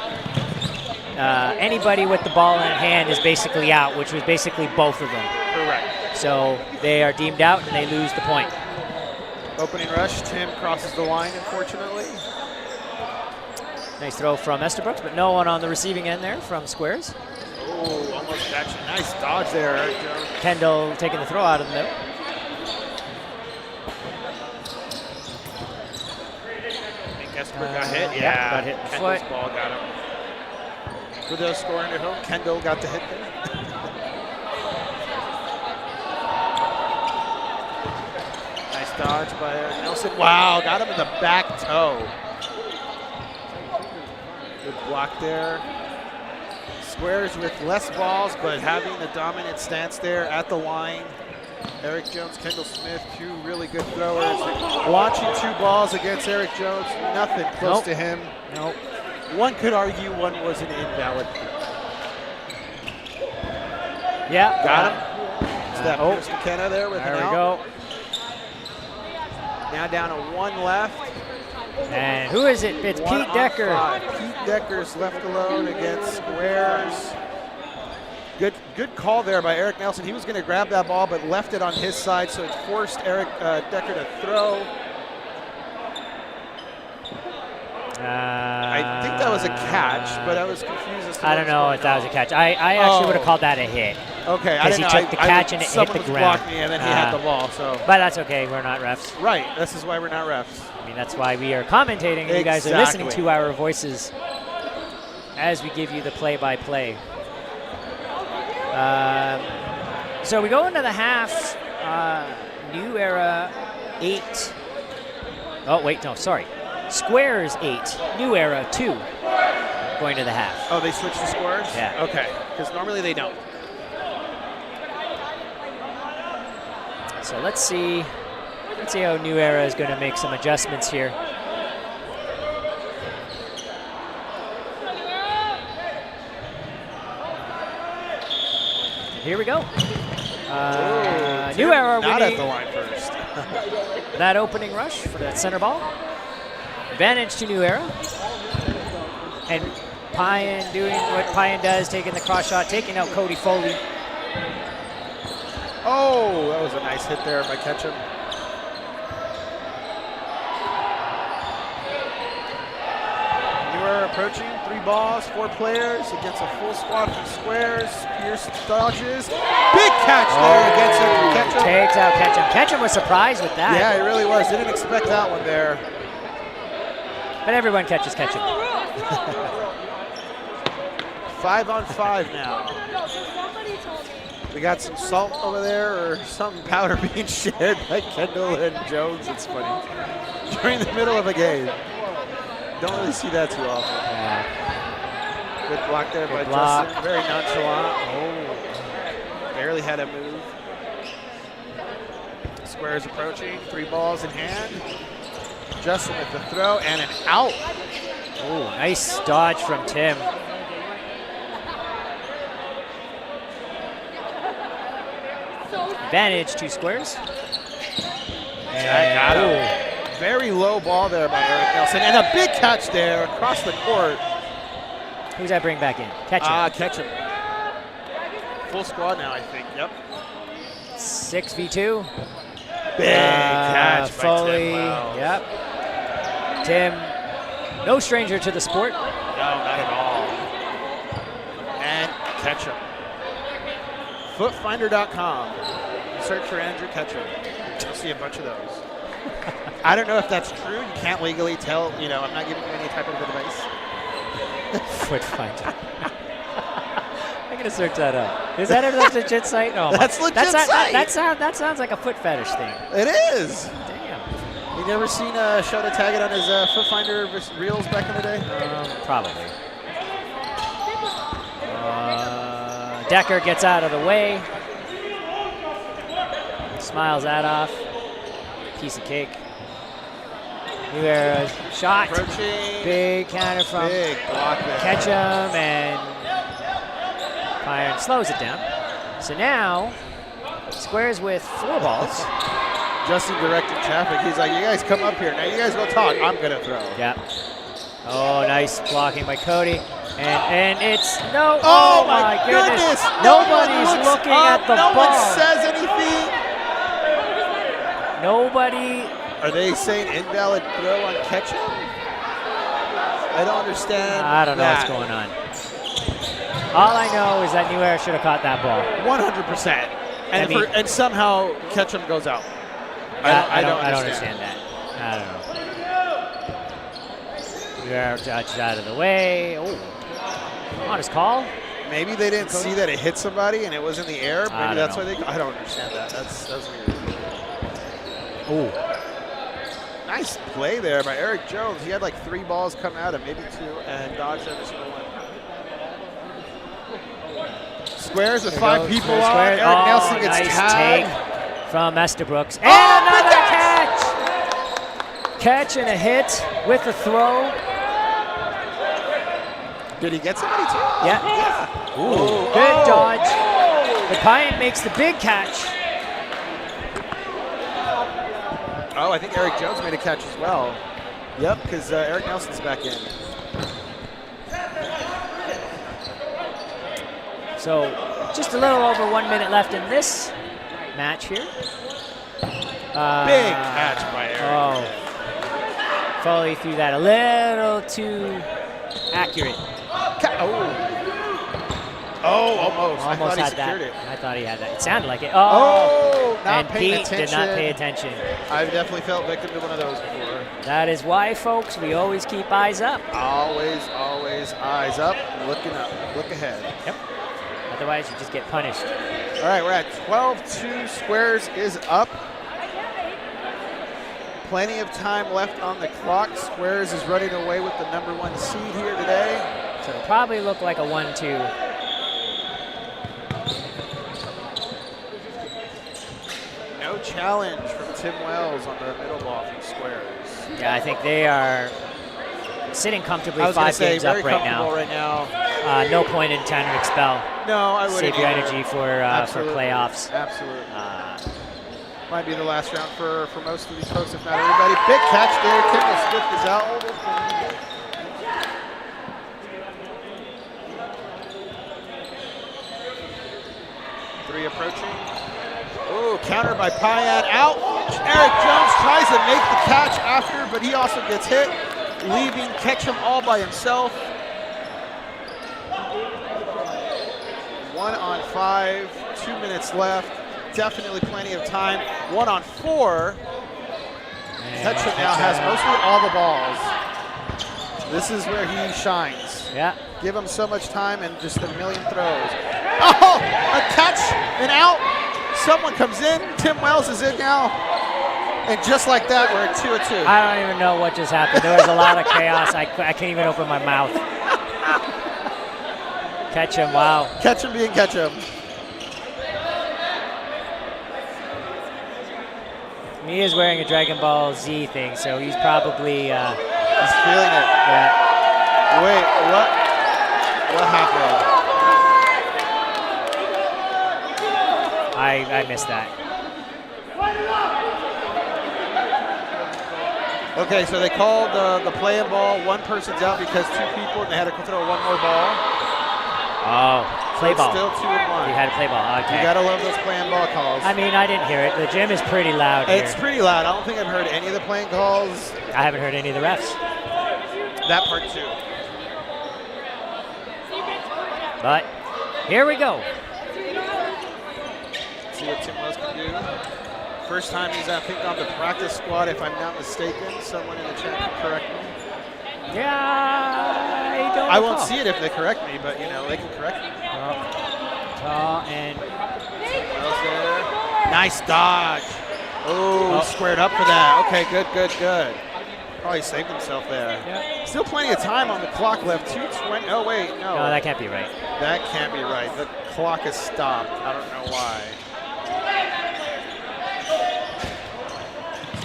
anybody with the ball in hand is basically out, which was basically both of them.
Correct.
So they are deemed out and they lose the point.
Opening rush, Tim crosses the line, unfortunately.
Nice throw from Estabrooks, but no one on the receiving end there from Squarez.
Oh, almost catching. Nice dodge there, Eric Jones.
Kendall taking the throw out of the middle.
I think Estabrook got hit. Yeah,
got hit in the
Kendall's
foot.
ball got him. For those scoring at home, Kendall got the hit there. Nice dodge by Nelson. Wow, got him in the back toe. Good block there. Squares with less balls, but having the dominant stance there at the line. Eric Jones, Kendall Smith, 2 really good throwers. Launching 2 balls against Eric Jones, nothing close to him.
Nope.
One could argue one was an invalid.
Yeah.
Got him. Step Pierce McKenna there with
There
an
we
out.
go.
Now down to 1 left.
And who is it? It's
1
Pete
on
Decker.
5. Pete Decker's left alone against Squares. Good call there by Eric Nelson. He was going to grab that ball, but left it on his side, so it forced Eric Decker to throw. I think that was a catch, but I was confused as to
I don't know if that was a catch. I actually would have called that a hit.
Okay, I
Because
didn't
he
know.
took the catch and it hit
someone
the
was
ground.
blocked me, and then he had the ball. So,
But that's okay. We're not refs.
right, this is why we're not refs.
I mean, that's why we are commentating, and you guys are listening
Exactly.
to our voices as we give you the play-by-play. So we go into the half. New Era 8. Oh, wait, no, sorry. Squares 8, New Era 2 going to the half.
Oh, they switched the scores?
Yeah.
Okay, because normally they don't.
So let's see how New Era is going to make some adjustments here. And here we go. New Era
Not at
winning
the line first.
that opening rush for that center ball. Advantage to New Era. And Pyan doing what Pyan does, taking the cross shot, taking out Cody Foley.
Oh, that was a nice hit there by Ketchum. New Era approaching, 3 balls, 4 players against a full squad from Squares. Pierce dodges. Big catch there against Ketchum.
Takes out Ketchum. Ketchum was surprised with that.
Yeah, he really was. Didn't expect that one there.
But everyone catches Ketchum.
5 on 5 now. We got some salt over there or some powder being shared by Kendall and Jones. It's funny. During the middle of a game. Don't really see that too often.
Yeah.
Good block there by
block.
Justin. Very nonchalant. Oh. Barely had a move. Squarez approaching, 3 balls in hand. Justin with the throw and an out.
Oh, nice dodge from Tim. Advantage to Squarez.
That got him. Very low ball there by Eric Nelson, and a big catch there across the court.
Who's that bring back in? Ketchum.
Ketchum. Full squad now, I think. Yep.
6v2.
Big catch by
Foley.
Tim Wells.
Yep. Tim, no stranger to the sport.
No, not at all. And Ketchum. Footfinder.com. Search for Andrew Ketchum. You'll see a bunch of those. I don't know if that's true. You can't legally tell. You know, I'm not giving you any type of advice.
Foot finder. I'm gonna search that up. Is that a legit site? Oh,
That's legit site.
That sounds like a foot fetish thing.
It is.
Damn.
You never seen Shota tag it on his Foot Finder reels back in the day?
Probably. Decker gets out of the way. Smiles that off. Piece of cake. Here, shot.
Approaching.
Big counter from
Big block there.
Ketchum, and Pyron slows it down. So now, Squarez with 4 balls.
Justin directing traffic. He's like, you guys come up here. Now you guys go talk. I'm going to throw.
Yep. Oh, nice blocking by Cody. And it's no.
Oh my goodness.
Nobody's looking at the
no
ball.
one says anything.
Nobody.
Are they saying invalid throw on Ketchum? I don't understand.
I don't know what's going on. All I know is that New Era should have caught that ball.
100%. And somehow Ketchum goes out.
I don't understand that. I don't know. New Era touches out of the way. Oh, honest call.
Maybe they didn't see that it hit somebody and it was in the air. Maybe that's why they. I don't understand that. That's weird.
Oh.
Nice play there by Eric Jones. He had like 3 balls come at him, maybe 2, and dodged every single one. Squares with 5 people on. Eric Nelson gets tagged.
Take from Estabrooks. And another catch! Catch and a hit with the throw.
Did he get somebody too?
Yeah. Ooh, good dodge. The Pine makes the big catch.
Oh, I think Eric Jones made a catch as well. Yep, because Eric Nelson's back in.
So just a little over 1 minute left in this match here.
Big catch by Eric.
Oh, Foley threw that a little too accurate.
Almost. I thought he
had
secured
that.
it.
I thought he had that. It sounded like it.
Not
and
paying
Pete
attention.
did not pay attention.
I've definitely felt victim to one of those before.
That is why, folks, we always keep eyes up.
Always eyes up, looking up, look ahead.
Yep. Otherwise, you just get punished.
All right, we're at 12-2. Squares is up. Plenty of time left on the clock. Squares is running away with the #1 seed here today.
So it'll probably look like a 1-2.
No challenge from Tim Wells on the middle ball from Squares.
Yeah, I think they are sitting comfortably
I was
5
say,
games
very
up right now.
comfortable right now.
No point in trying to expel.
No, I wouldn't.
Save your
either.
energy for
Absolutely.
playoffs.
Absolutely. Might be the last round for most of these folks, if not everybody. Big catch there. Kendall Smith is out. 3 approaching. Ooh, counter by Payat out. Eric Jones tries to make the catch after, but he also gets hit, leaving Ketchum all by himself. 1 on 5, 2 minutes left. Definitely plenty of time. 1 on 4. Ketchum now has mostly all the balls. This is where he shines.
Yeah.
Give him so much time and just a million throws. Oh, a catch and out. Someone comes in. Tim Wells is in now. And just like that, we're at 2-2.
I don't even know what just happened. There was a lot of chaos. I can't even open my mouth. Ketchum, wow.
Ketchum being Ketchum.
He is wearing a Dragon Ball Z thing, so he's probably.
He's feeling it.
Yeah.
Wait, what? What happened?
I missed that.
Okay, so they called the play and ball. One person's out because 2 people, and they had to throw one more ball.
Oh, play
So
ball.
it's still 2-1.
You had to play ball. Okay.
You gotta love those play and ball calls.
I mean, I didn't hear it. The gym is pretty loud here.
It's pretty loud. I don't think I've heard any of the playing calls.
I haven't heard any of the refs.
That part too.
But here we go.
See what Tim Wells can do. First time he's, I think, on the practice squad, if I'm not mistaken. Someone in the chat can correct me.
Yeah,
I won't see it if they correct me, but, you know, they can correct me.
Tall and
Tim Wells there. Nice dodge. Oh, squared up for that. Okay, good. Probably saved himself there.
Yep.
Still plenty of time on the clock left. 2:20. Oh, wait, no.
No, that can't be right.
That can't be right. The clock is stopped. I don't know why.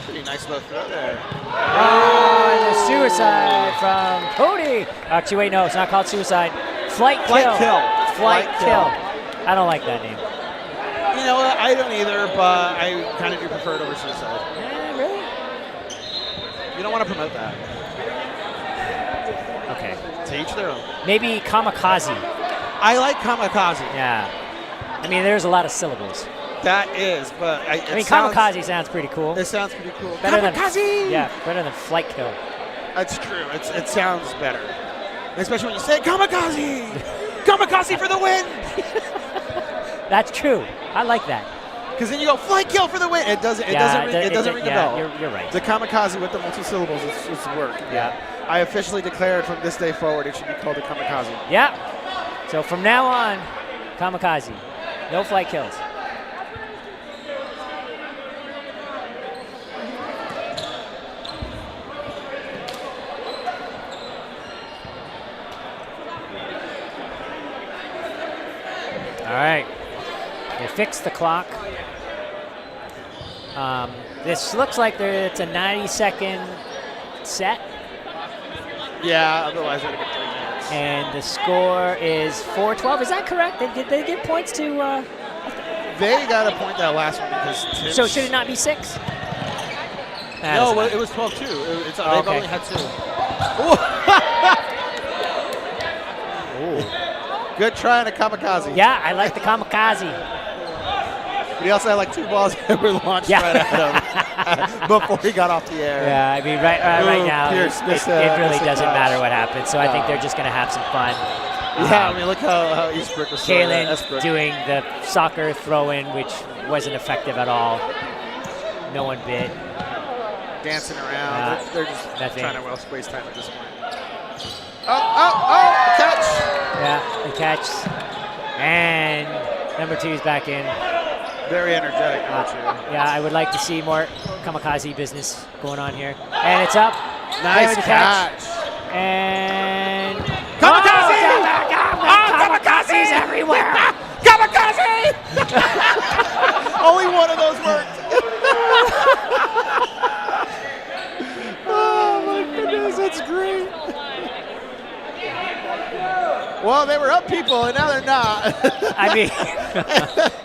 Pretty nice low throw there.
Oh, and the suicide from Cody. Actually, wait, no, it's not called suicide. Flight kill. Flight kill. I don't like that name.
You know what? I don't either, but I kind of do prefer it over suicide.
Yeah, really?
You don't want to promote that.
Okay.
To each their own.
Maybe kamikaze.
I like kamikaze.
Yeah. I mean, there's a lot of syllables.
That is, but
I mean, kamikaze sounds pretty cool.
It sounds pretty cool.
Better
Kamikaze!
better than flight kill.
That's true. It sounds better. Especially when you say kamikaze! Kamikaze for the win!
That's true. I like that.
Because then you go flight kill for the win. It doesn't ring the bell.
You're right.
The kamikaze with the multi-syllables is work.
Yeah.
I officially declared from this day forward it should be called a kamikaze.
Yeah. So from now on, kamikaze. No flight kills. All right. They fixed the clock. This looks like it's a 90-second set.
Yeah, otherwise they're going to get 3 minutes.
And the score is 4-12. Is that correct? Did they give points to...
They got to point that last one because Tim's...
So should it not be 6?
No, well, it was 12-2. They've only had 2. Good try on a kamikaze.
Yeah, I like the kamikaze.
But he also had like 2 balls that were launched right at him before he got off the air.
Yeah, I mean, right now,
Pierce,
it really doesn't matter what happens. So I think they're just going to have some fun.
Yeah, I mean, look how Eastbrook was
Kalen doing the soccer throw-in, which wasn't effective at all. No one bit.
Dancing around. They're just trying to waste time at this point. Oh, catch.
Yeah, the catch. And number 2 is back in.
Very energetic,
yeah, I would like to see more kamikaze business going on here. And it's up.
Nice catch.
And...
Kamikaze!
Kamikazes everywhere!
Kamikaze! Only one of those worked. Oh, my goodness, that's great. Well, they were up people, and now they're not.
I mean,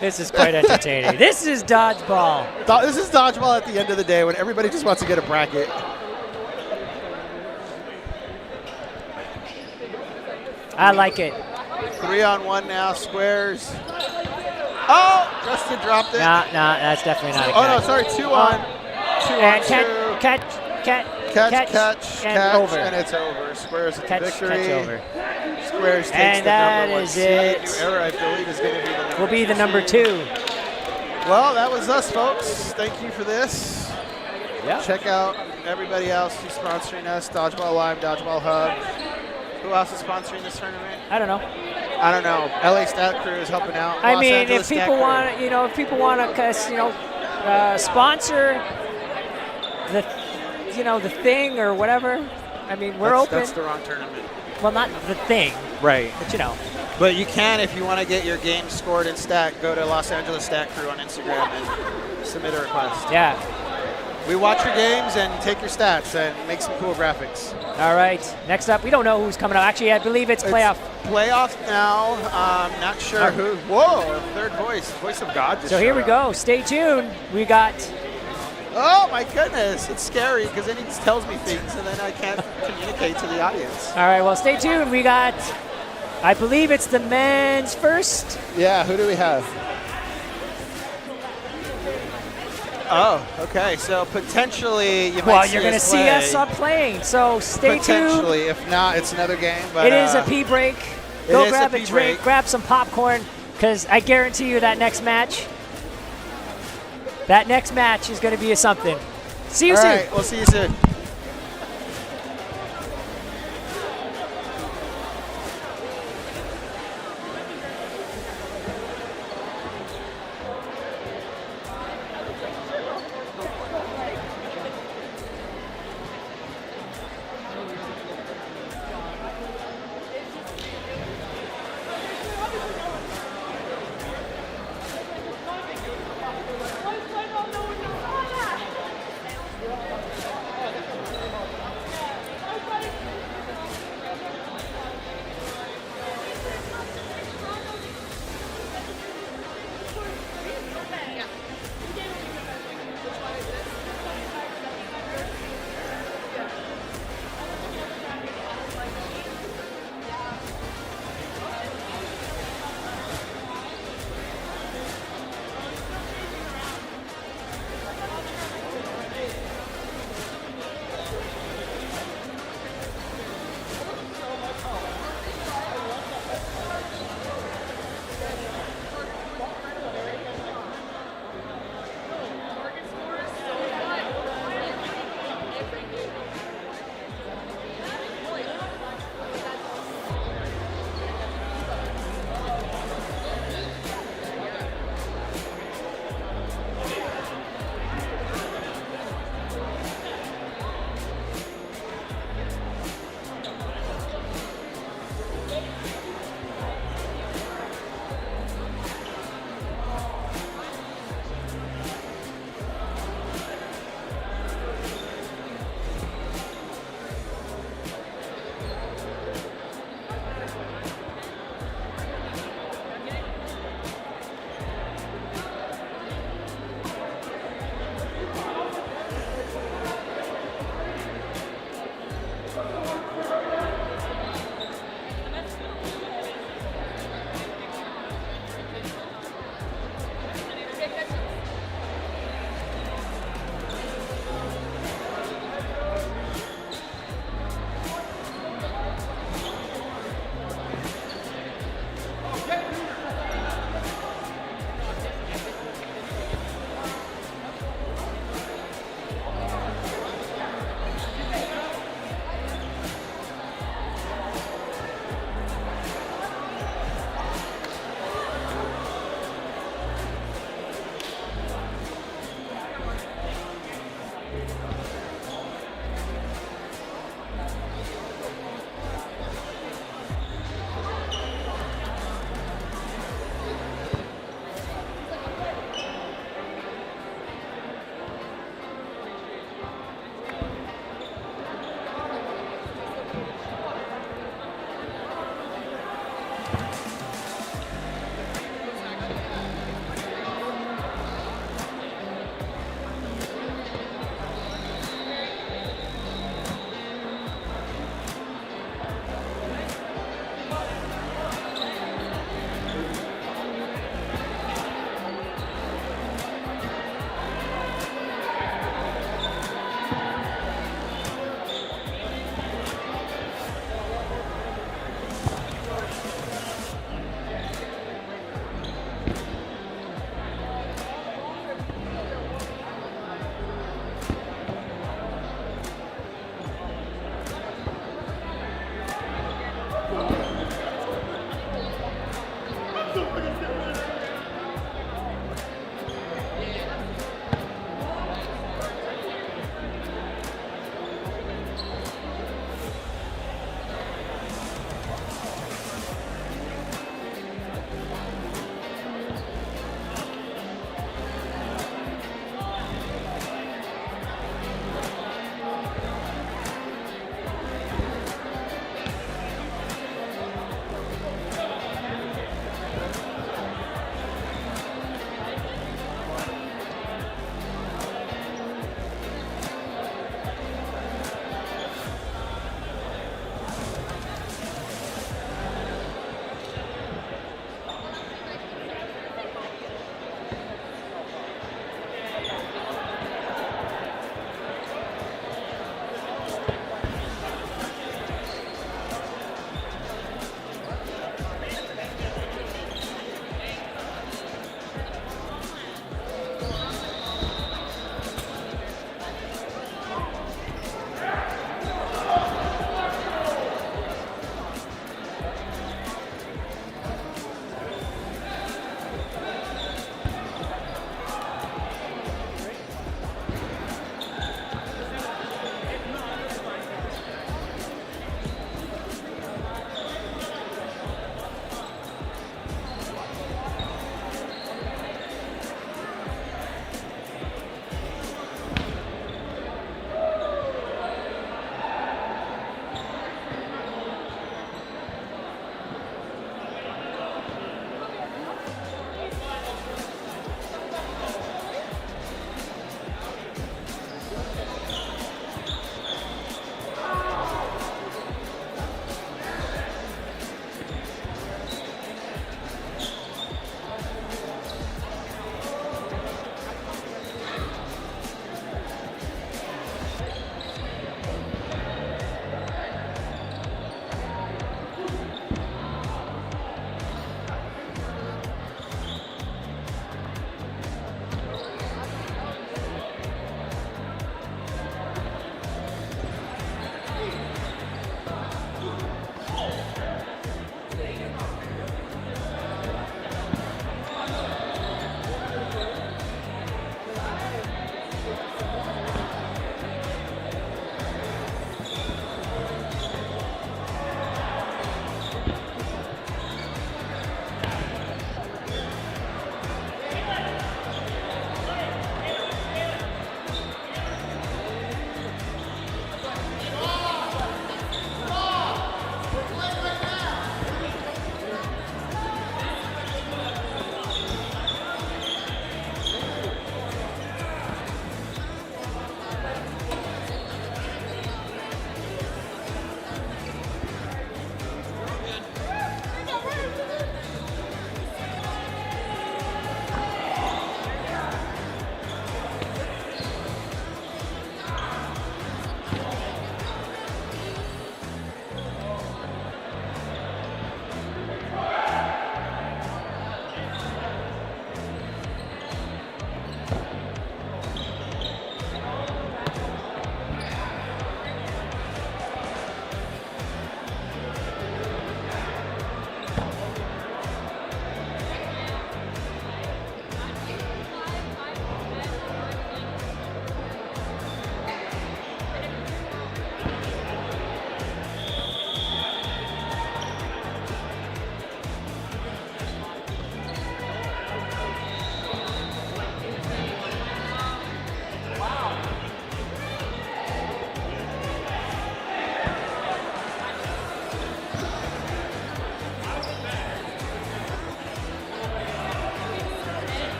this is quite entertaining. This is dodgeball.
This is dodgeball at the end of the day when everybody just wants to get a bracket.
I like it.
3-on-1 now, Squarez. Oh, Justin dropped it.
No, that's definitely not a catch.
Oh, no, sorry, 2-on. 2-on, 2. Catch,
and over.
And it's over. Squarez with the victory.
Catch over.
Squarez takes
and
the
that
number 1
is
seed.
it.
New era, I believe, is going to be the number
Will be the number 2.
Well, that was us, folks. Thank you for this.
Yeah.
Check out everybody else who's sponsoring us. Dodgeball Live, Dodgeball Hub. Who else is sponsoring this tournament?
I don't know.
LA Stat Crew is helping out.
I mean, if people want to, sponsor the thing or whatever. I mean, we're open.
That's the wrong tournament.
Well, not the thing.
Right.
But
But you can, if you want to get your game scored in Stat, go to Los Angeles Stat Crew on Instagram and submit a request.
Yeah.
We watch your games and take your stats and make some cool graphics.
All right. Next up, we don't know who's coming up. Actually, I believe it's playoff.
Playoff now. Not sure who. Whoa, third voice of God. Just
So here
showed
we
up.
go. Stay tuned. We got.
Oh my goodness, it's scary because then he just tells me things and then I can't communicate to the audience.
All right. Well, stay tuned. We got. I believe it's the men's first.
Yeah, who do we have? Oh, okay. So potentially you might
Well,
see
you're going to
us
see
play.
us playing. So stay tuned.
Potentially, if not, it's another game. But
It is a pee break. Go
is a
grab a
pee
drink,
break.
grab some popcorn, because I guarantee you that next match is going to be a something. See you
All
soon.
right, we'll see you soon.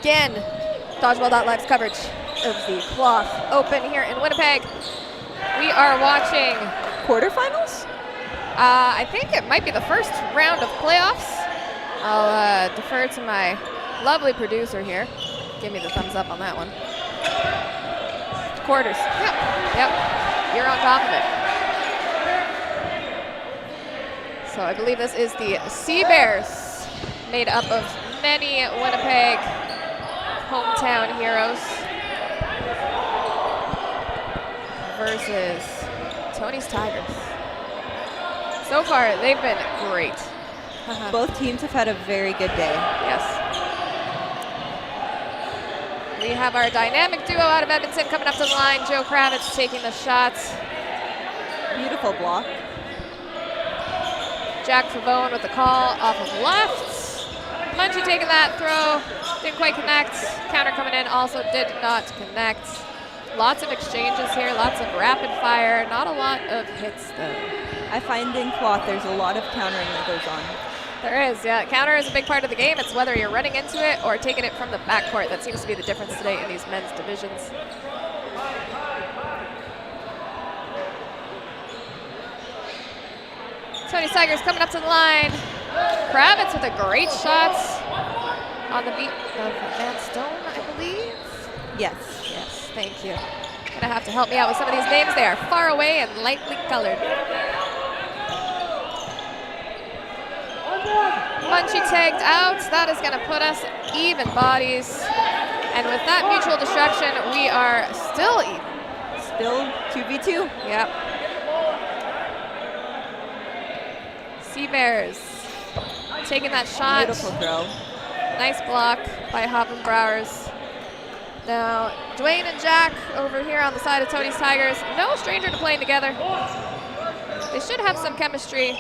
again. Dodgeball.live's coverage of the Cloth Open here in Winnipeg. We are watching
quarterfinals?
I think it might be the first round of playoffs. I'll defer to my lovely producer here. Give me the thumbs up on that one. Quarters. Yep. You're on top of it. So I believe this is the Sea Bears, made up of many Winnipeg hometown heroes, versus Tony's Tigers. So far, they've been great.
Both teams have had a very good day.
Yes. We have our dynamic duo out of Edmonton coming up to the line. Joe Kravitz taking the shots.
Beautiful block.
Jack Favone with the call off of left. Munchie taking that throw. Didn't quite connect. Counter coming in also did not connect. Lots of exchanges here, lots of rapid fire. Not a lot of hits though.
I find in Cloth there's a lot of countering that goes on.
There is, yeah. Counter is a big part of the game. It's whether you're running into it or taking it from the backcourt. That seems to be the difference today in these men's divisions. Tony Tigers coming up to the line. Kravitz with a great shot on the beat of Van Stone, I believe.
Yes.
Yes, thank you. Gonna have to help me out with some of these names. They are far away and lightly colored. Munchie tagged out. That is gonna put us even bodies. And with that mutual destruction, we are still even.
Still 2v2?
Yep. Sea Bears taking that shot.
Beautiful throw.
Nice block by Hoppenbrauers. Now, Dwayne and Jack over here on the side of Tony's Tigers. No stranger to playing together. They should have some chemistry.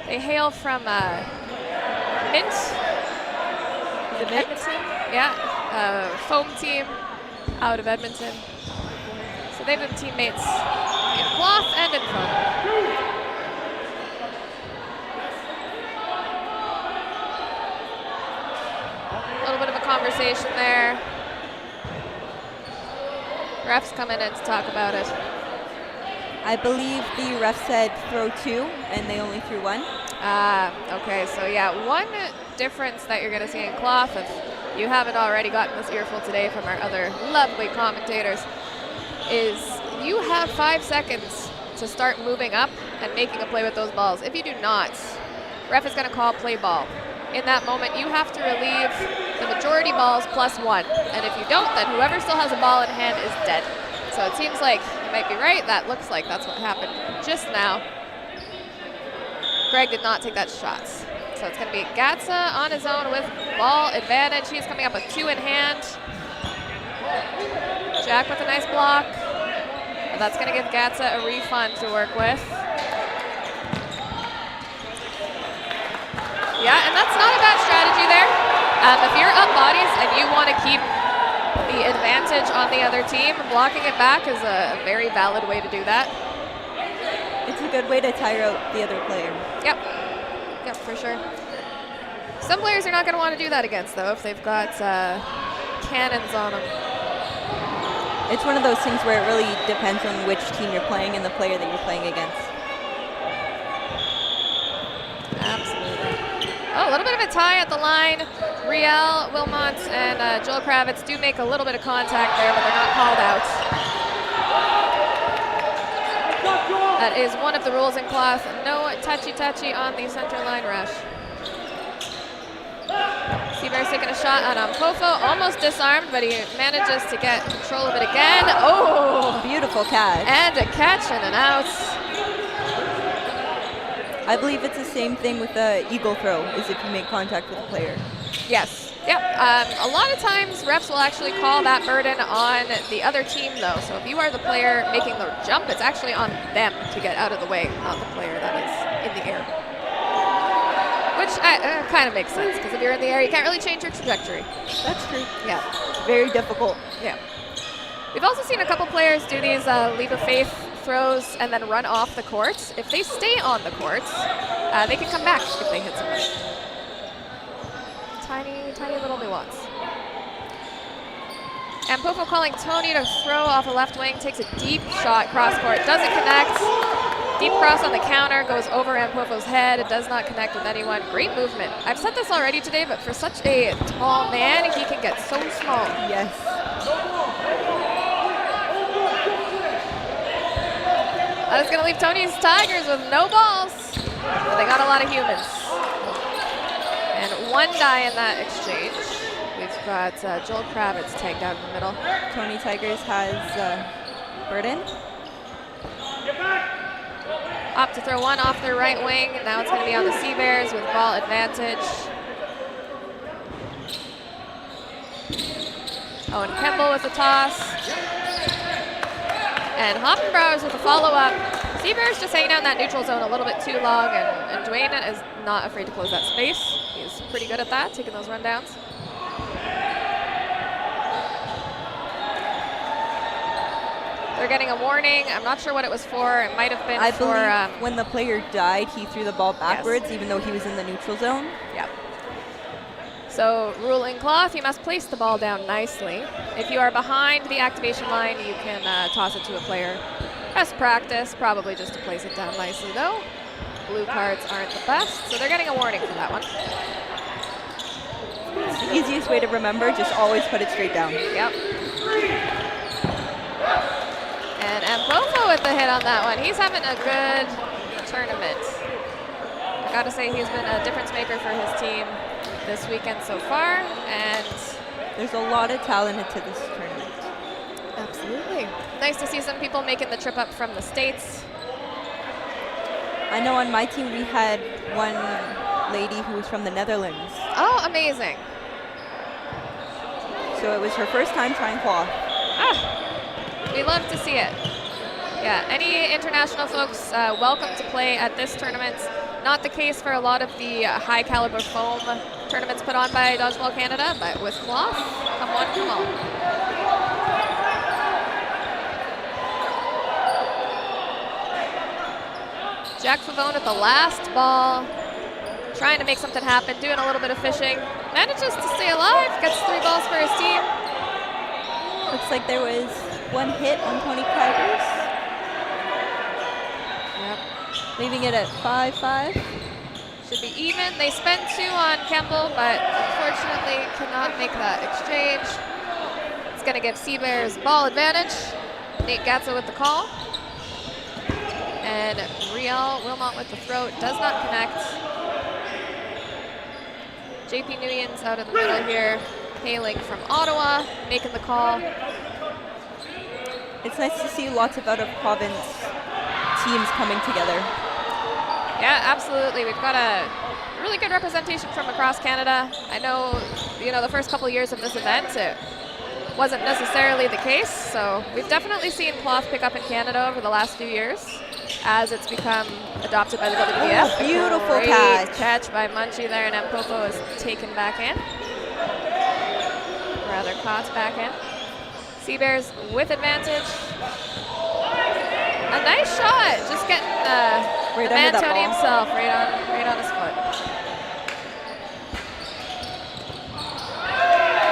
They hail from Mint.
Is it
Edmonton? Yeah, foam team out of Edmonton. So they've been teammates in cloth and in foam. A little bit of a conversation there. Refs coming in to talk about it.
I believe the ref said throw 2 and they only threw 1.
Okay, so yeah, one difference that you're gonna see in cloth, if you haven't already gotten this earful today from our other lovely commentators, is you have 5 seconds to start moving up and making a play with those balls. If you do not, ref is gonna call play ball. In that moment, you have to relieve the majority balls plus 1. And if you don't, then whoever still has a ball in hand is dead. So it seems like you might be right. That looks like that's what happened just now. Greg did not take that shot. So it's going to be Gatsa on his own with ball advantage. He's coming up with 2 in hand. Jack with a nice block. And that's going to give Gatsa a refund to work with. Yeah, and that's not a bad strategy there. If you're up bodies and you want to keep the advantage on the other team, blocking it back is a very valid way to do that.
It's a good way to tire out the other player.
Yep. Yep, for sure. Some players are not going to want to do that against, though, if they've got cannons on them.
It's one of those things where it really depends on which team you're playing and the player that you're playing against.
Absolutely. Oh, a little bit of a tie at the line. Riel, Wilmot, and Joel Kravitz do make a little bit of contact there, but they're not called out. That is one of the rules in cloth. No touchy-touchy on the center line rush. Seabear's taking a shot on Ampofo, almost disarmed, but he manages to get control of it again. Oh!
Beautiful catch.
And a catch and an out.
I believe it's the same thing with the eagle throw, is if you make contact with a player.
Yes. Yep. A lot of times refs will actually call that burden on the other team, though. So if you are the player making the jump, it's actually on them to get out of the way, not the player that is in the air. Which kind of makes sense, because if you're in the air, you can't really change your trajectory.
That's true.
Yeah.
It's very difficult.
Yeah. We've also seen a couple players do these leap of faith throws and then run off the court. If they stay on the court, they can come back if they hit somebody. Tiny, tiny little nuance. And Popo calling Tony to throw off a left wing, takes a deep shot cross court, doesn't connect. Deep cross on the counter, goes over Ampofo's head. It does not connect with anyone. Great movement. I've said this already today, but for such a tall man, he can get so small.
Yes.
That's going to leave Tony's Tigers with no balls, but they got a lot of humans. And one die in that exchange. We've got Joel Kravitz tagged out in the middle.
Tony Tigers has Burden.
Up to throw one off their right wing. Now it's going to be on the Sea Bears with ball advantage. Owen Kemble with the toss. And Hoppenbrauers with a follow-up. Sea Bears just hanging out in that neutral zone a little bit too long, and Dwayne is not afraid to close that space. He's pretty good at that, taking those rundowns. They're getting a warning. I'm not sure what it was for. It might have been
I
for...
believe when the player died, he threw the ball backwards, even though he was in the neutral zone.
Yep. So, rule in cloth, you must place the ball down nicely. If you are behind the activation line, you can toss it to a player. Best practice, probably just to place it down nicely, though. Blue cards aren't the best, so they're getting a warning for that one.
It's the easiest way to remember, just always put it straight down.
Yep. And Ampopo with the hit on that one. He's having a good tournament. I gotta say, he's been a difference maker for his team this weekend so far, and
there's a lot of talent into this tournament.
Absolutely. Nice to see some people making the trip up from the States.
I know on my team we had one lady who was from the Netherlands.
Oh, amazing.
So it was her first time trying cloth.
We love to see it. Yeah, any international folks welcome to play at this tournament. Not the case for a lot of the high caliber foam tournaments put on by Dodgeball Canada, but with cloth, come on, come on. Jack Favone at the last ball, trying to make something happen, doing a little bit of fishing. Manages to stay alive, gets 3 balls for his team.
Looks like there was one hit on Tony Tigers.
Yep.
Leaving it at 5-5.
Should be even. They spent 2 on Kemble, but unfortunately cannot make that exchange. It's going to give Sea Bears ball advantage. Nate Gatza with the call. And Riel Wilmot with the throw. Does not connect. JP Nguyen's out of the middle here, hailing from Ottawa, making the call.
It's nice to see lots of out-of-province teams coming together.
Yeah, absolutely. We've got a really good representation from across Canada. I know, the first couple years of this event, it wasn't necessarily the case. So we've definitely seen cloth pick up in Canada over the last few years as it's become adopted by the WWF.
Oh, beautiful
Great
catch
by Munchie there, and Ampopo is taken back in. Rather caught back in. Sea Bears with advantage. A nice shot, just getting the man Tony himself right on his foot.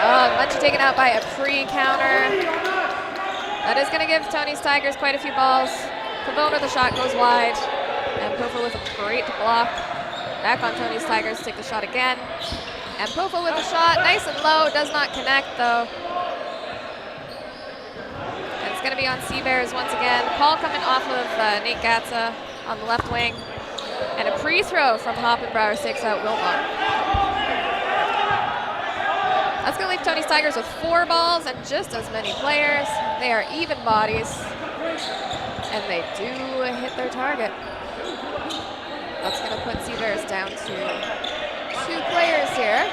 Oh, Munchie taken out by a pre-counter. That is going to give Tony's Tigers quite a few balls. Pavone with the shot goes wide. And Popo with a great block. Back on Tony's Tigers, take the shot again. And Popo with the shot, nice and low, does not connect though. And it's going to be on Sea Bears once again. Call coming off of Nate Gatza on the left wing. And a pre-throw from Hoppenbrauer takes out Wilmot. That's going to leave Tony's Tigers with 4 balls and just as many players. They are even bodies. And they do hit their target. That's going to put Sea Bears down to 2 players here.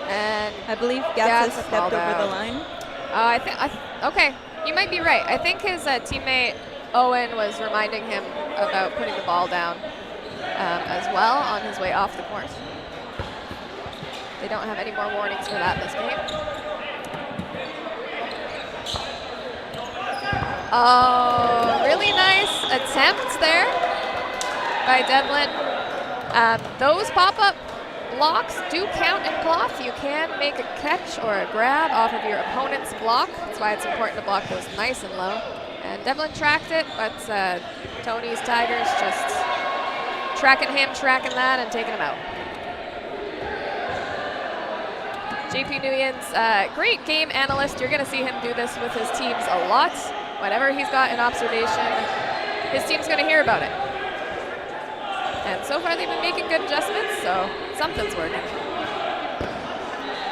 And
I believe Gatza stepped over the line.
Okay, you might be right. I think his teammate Owen was reminding him about putting the ball down as well on his way off the court. They don't have any more warnings for that this game. Oh, really nice attempt there by Devlin. Those pop-up blocks do count in cloth. You can make a catch or a grab off of your opponent's block. That's why it's important to block those nice and low. And Devlin tracked it, but Tony's Tigers just tracking him, tracking that, and taking him out. JP Nguyen's great game analyst. You're going to see him do this with his teams a lot. Whenever he's got an observation, his team's going to hear about it. And so far they've been making good adjustments, so something's working.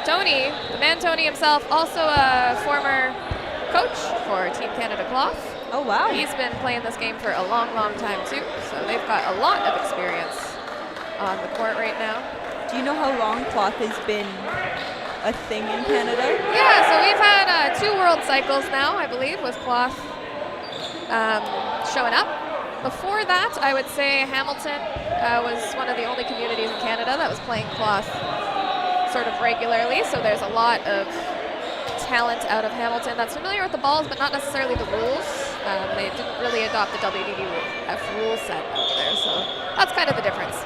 Tony, the man Tony himself, also a former coach for Team Canada Cloth.
Oh, wow.
He's been playing this game for a long, long time too, so they've got a lot of experience on the court right now.
Do you know how long cloth has been a thing in Canada?
Yeah, so we've had 2 world cycles now, I believe, with cloth showing up. Before that, I would say Hamilton was one of the only communities in Canada that was playing cloth sort of regularly, so there's a lot of talent out of Hamilton that's familiar with the balls, but not necessarily the rules. They didn't really adopt the WDDF rule set out there, so that's kind of the difference.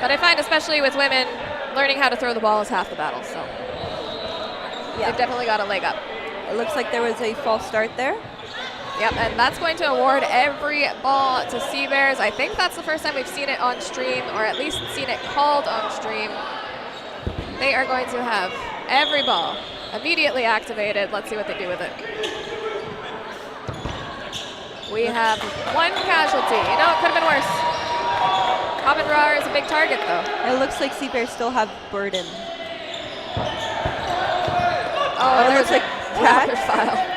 But I find, especially with women, learning how to throw the ball is half the battle, so they've definitely got a leg up.
It looks like there was a false start there.
Yep, and that's going to award every ball to Sea Bears. I think that's the first time we've seen it on stream, or at least seen it called on stream. They are going to have every ball immediately activated. Let's see what they do with it. We have 1 casualty. You know, it could have been worse. Abendrar is a big target, though.
It looks like Sea Bears still have burden.
Oh,
it looks like
rapid fire.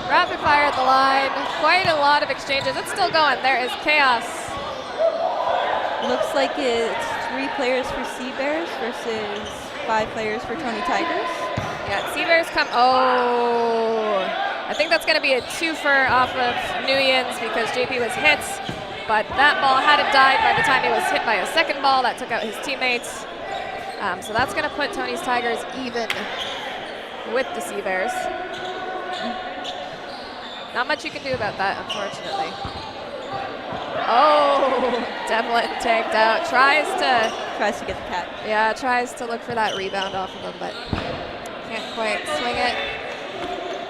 Rapid fire at the line. Quite a lot of exchanges. It's still going. There is chaos.
Looks like it's 3 players for Sea Bears versus 5 players for Tony Tigers.
Yeah, Sea Bears come. Oh, I think that's going to be a twofer off of Nguyen's because JP was hit, but that ball hadn't died by the time he was hit by a second ball that took out his teammates. So that's going to put Tony's Tigers even with the Sea Bears. Not much you can do about that, unfortunately. Oh, Devlin tagged out. Tries to
get the cat.
Yeah, tries to look for that rebound off of him, but can't quite swing it.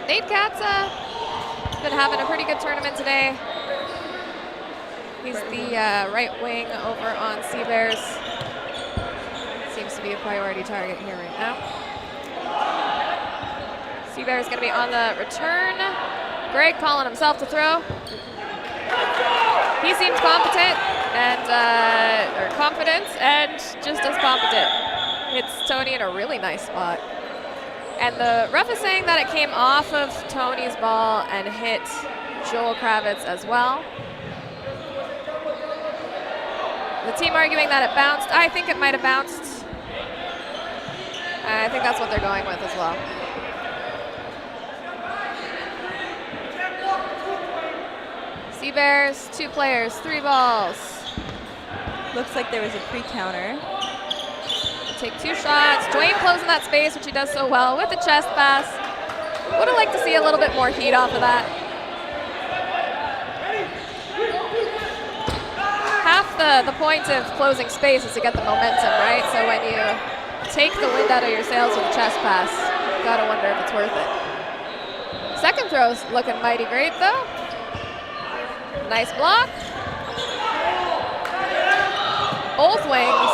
Nate Katza been having a pretty good tournament today. He's the right wing over on Sea Bears. Seems to be a priority target here right now. Sea Bears going to be on the return. Greg calling himself to throw. He seems competent and confident and just as competent. Hits Tony in a really nice spot. And the ref is saying that it came off of Tony's ball and hit Joel Kravitz as well. The team arguing that it bounced. I think it might have bounced. I think that's what they're going with as well. Sea Bears, 2 players, 3 balls.
Looks like there was a pre-counter.
Take 2 shots. Dwayne closing that space, which he does so well with the chest pass. Would have liked to see a little bit more heat off of that. Half the point of closing space is to get the momentum, right? So when you take the wind out of your sails with a chest pass, you gotta wonder if it's worth it. Second throw's looking mighty great, though. Nice block. Both wings.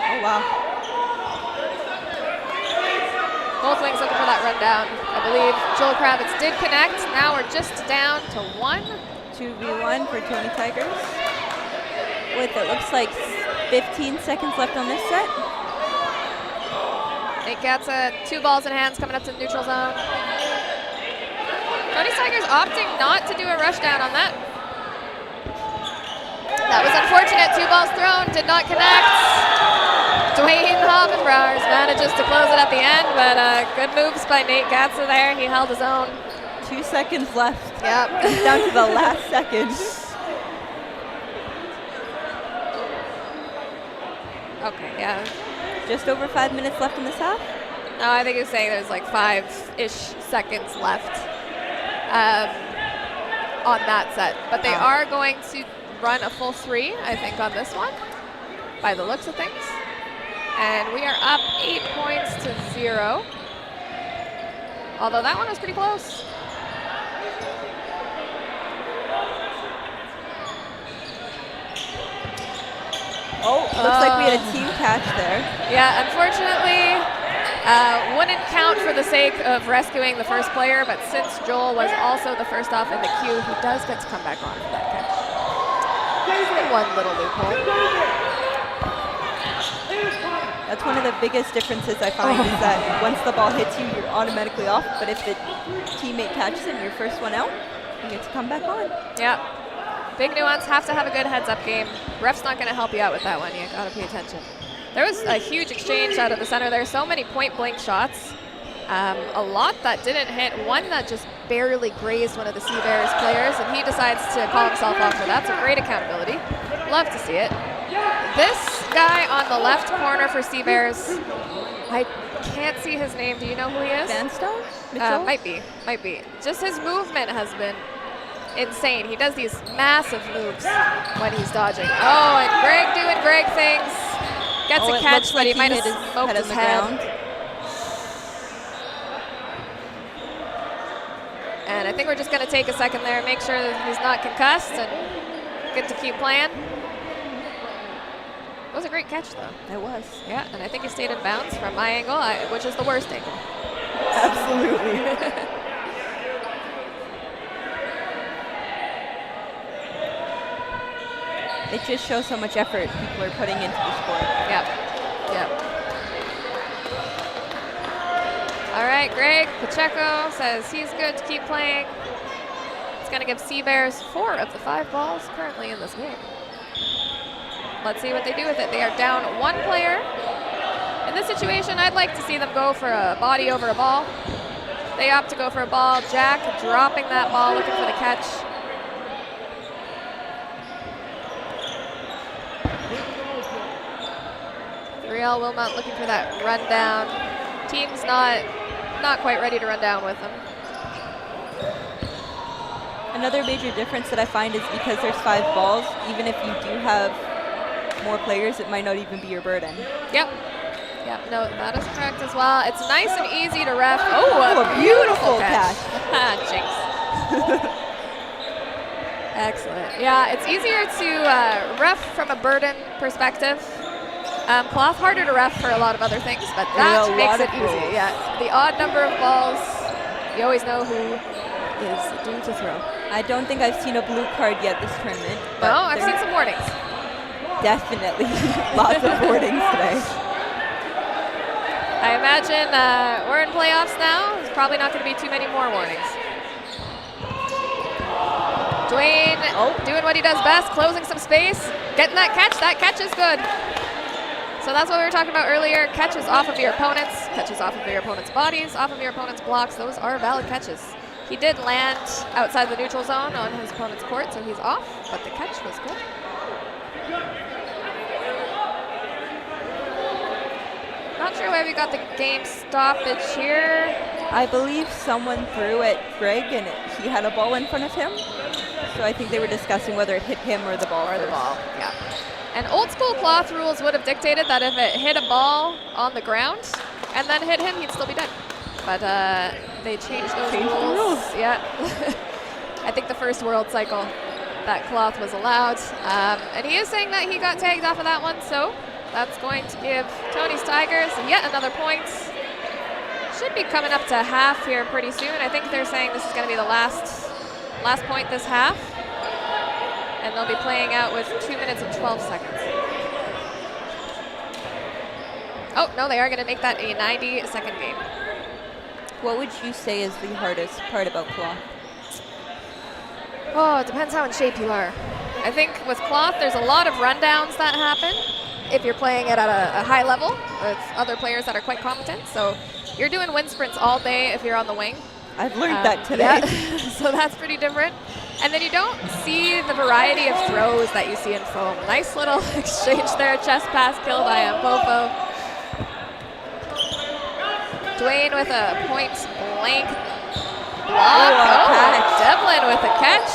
Oh, wow.
Both wings looking for that rundown. I believe Joel Kravitz did connect. Now we're just down to 1.
2v1 for Tony Tigers. With it looks like 15 seconds left on this set.
Nate Gatza, 2 balls in hands coming up to the neutral zone. Tony Tigers opting not to do a rush down on that. That was unfortunate. 2 balls thrown, did not connect. Dwayne Hoffenbrauers manages to close it at the end, but good moves by Nate Gatza there. He held his own.
2 seconds left.
Yep.
Down to the last second.
Okay, yeah.
Just over 5 minutes left in this half?
No, I think he was saying there's like 5-ish seconds left on that set. But they are going to run a full 3, I think, on this one. by the looks of things. And we are up 8 points to 0. Although that one was pretty close.
Oh, looks like we had a team catch there.
Yeah, unfortunately, wouldn't count for the sake of rescuing the first player, but since Joel was also the first off in the queue, he does get to come back on for that catch. One little loophole.
That's one of the biggest differences I find is that once the ball hits you, you're automatically off, but if the teammate catches it and you're first one out, you get to come back on.
Yeah. Big nuance, have to have a good heads-up game. Ref's not going to help you out with that one. You got to pay attention. There was a huge exchange out of the center there. So many point-blank shots. A lot that didn't hit. One that just barely grazed one of the Sea Bears players, and he decides to call himself out for that. So great accountability. Love to see it. This guy on the left corner for Sea Bears, I can't see his name. Do you know who he is?
Sandstone?
Might be. Just his movement has been insane. He does these massive moves when he's dodging. Oh, and Greg doing Greg things. Gets a catch, but he might have smoked his head. And I think we're just going to take a second there, make sure that he's not concussed, and get to keep playing. It was a great catch, though.
It was.
Yeah, and I think he stayed in bounds from my angle, which is the worst angle.
Absolutely. It just shows how much effort people are putting into the sport.
Yep. All right, Greg Pacheco says he's good to keep playing. It's going to give Sea Bears 4 of the 5 balls currently in this game. Let's see what they do with it. They are down 1 player. In this situation, I'd like to see them go for a body over a ball. They opt to go for a ball. Jack dropping that ball, looking for the catch. Riel Wilmot looking for that run down. Team's not quite ready to run down with them.
Another major difference that I find is because there's 5 balls, even if you do have more players, it might not even be your burden.
Yep, no, that is correct as well. It's nice and easy to ref. Oh, a beautiful catch. Jinx. Excellent. Yeah, it's easier to ref from a burden perspective. Cloth harder to ref for a lot of other things, but that makes it easy. Yeah, the odd number of balls, you always know who is due to throw.
I don't think I've seen a blue card yet this tournament.
No, I've seen some warnings.
Definitely, lots of warnings today.
I imagine we're in playoffs now. There's probably not going to be too many more warnings. Dwayne doing what he does best, closing some space, getting that catch. That catch is good. So that's what we were talking about earlier. Catches off of your opponents, catches off of your opponent's bodies, off of your opponent's blocks. Those are valid catches. He did land outside the neutral zone on his opponent's court, so he's off, but the catch was good. Not sure why we got the game stoppage here.
I believe someone threw at Greg and he had a ball in front of him. So I think they were discussing whether it hit him or the ball.
Yeah. And old school cloth rules would have dictated that if it hit a ball on the ground and then hit him, he'd still be dead. But they changed those rules. Yeah. I think the first world cycle, that cloth was allowed. And he is saying that he got tagged off of that one, so that's going to give Tony's Tigers yet another point. Should be coming up to half here pretty soon. I think they're saying this is going to be the last point this half. And they'll be playing out with 2 minutes and 12 seconds. Oh, no, they are going to make that a 90-second game.
What would you say is the hardest part about cloth?
Oh, it depends how in shape you are. I think with cloth, there's a lot of rundowns that happen if you're playing it at a high level with other players that are quite competent. So you're doing wind sprints all day if you're on the wing.
I've learned that today.
Yeah. So that's pretty different. And then you don't see the variety of throws that you see in foam. Nice little exchange there, chest pass kill by Popo. Dwayne with a point blank block. Devlin with a catch.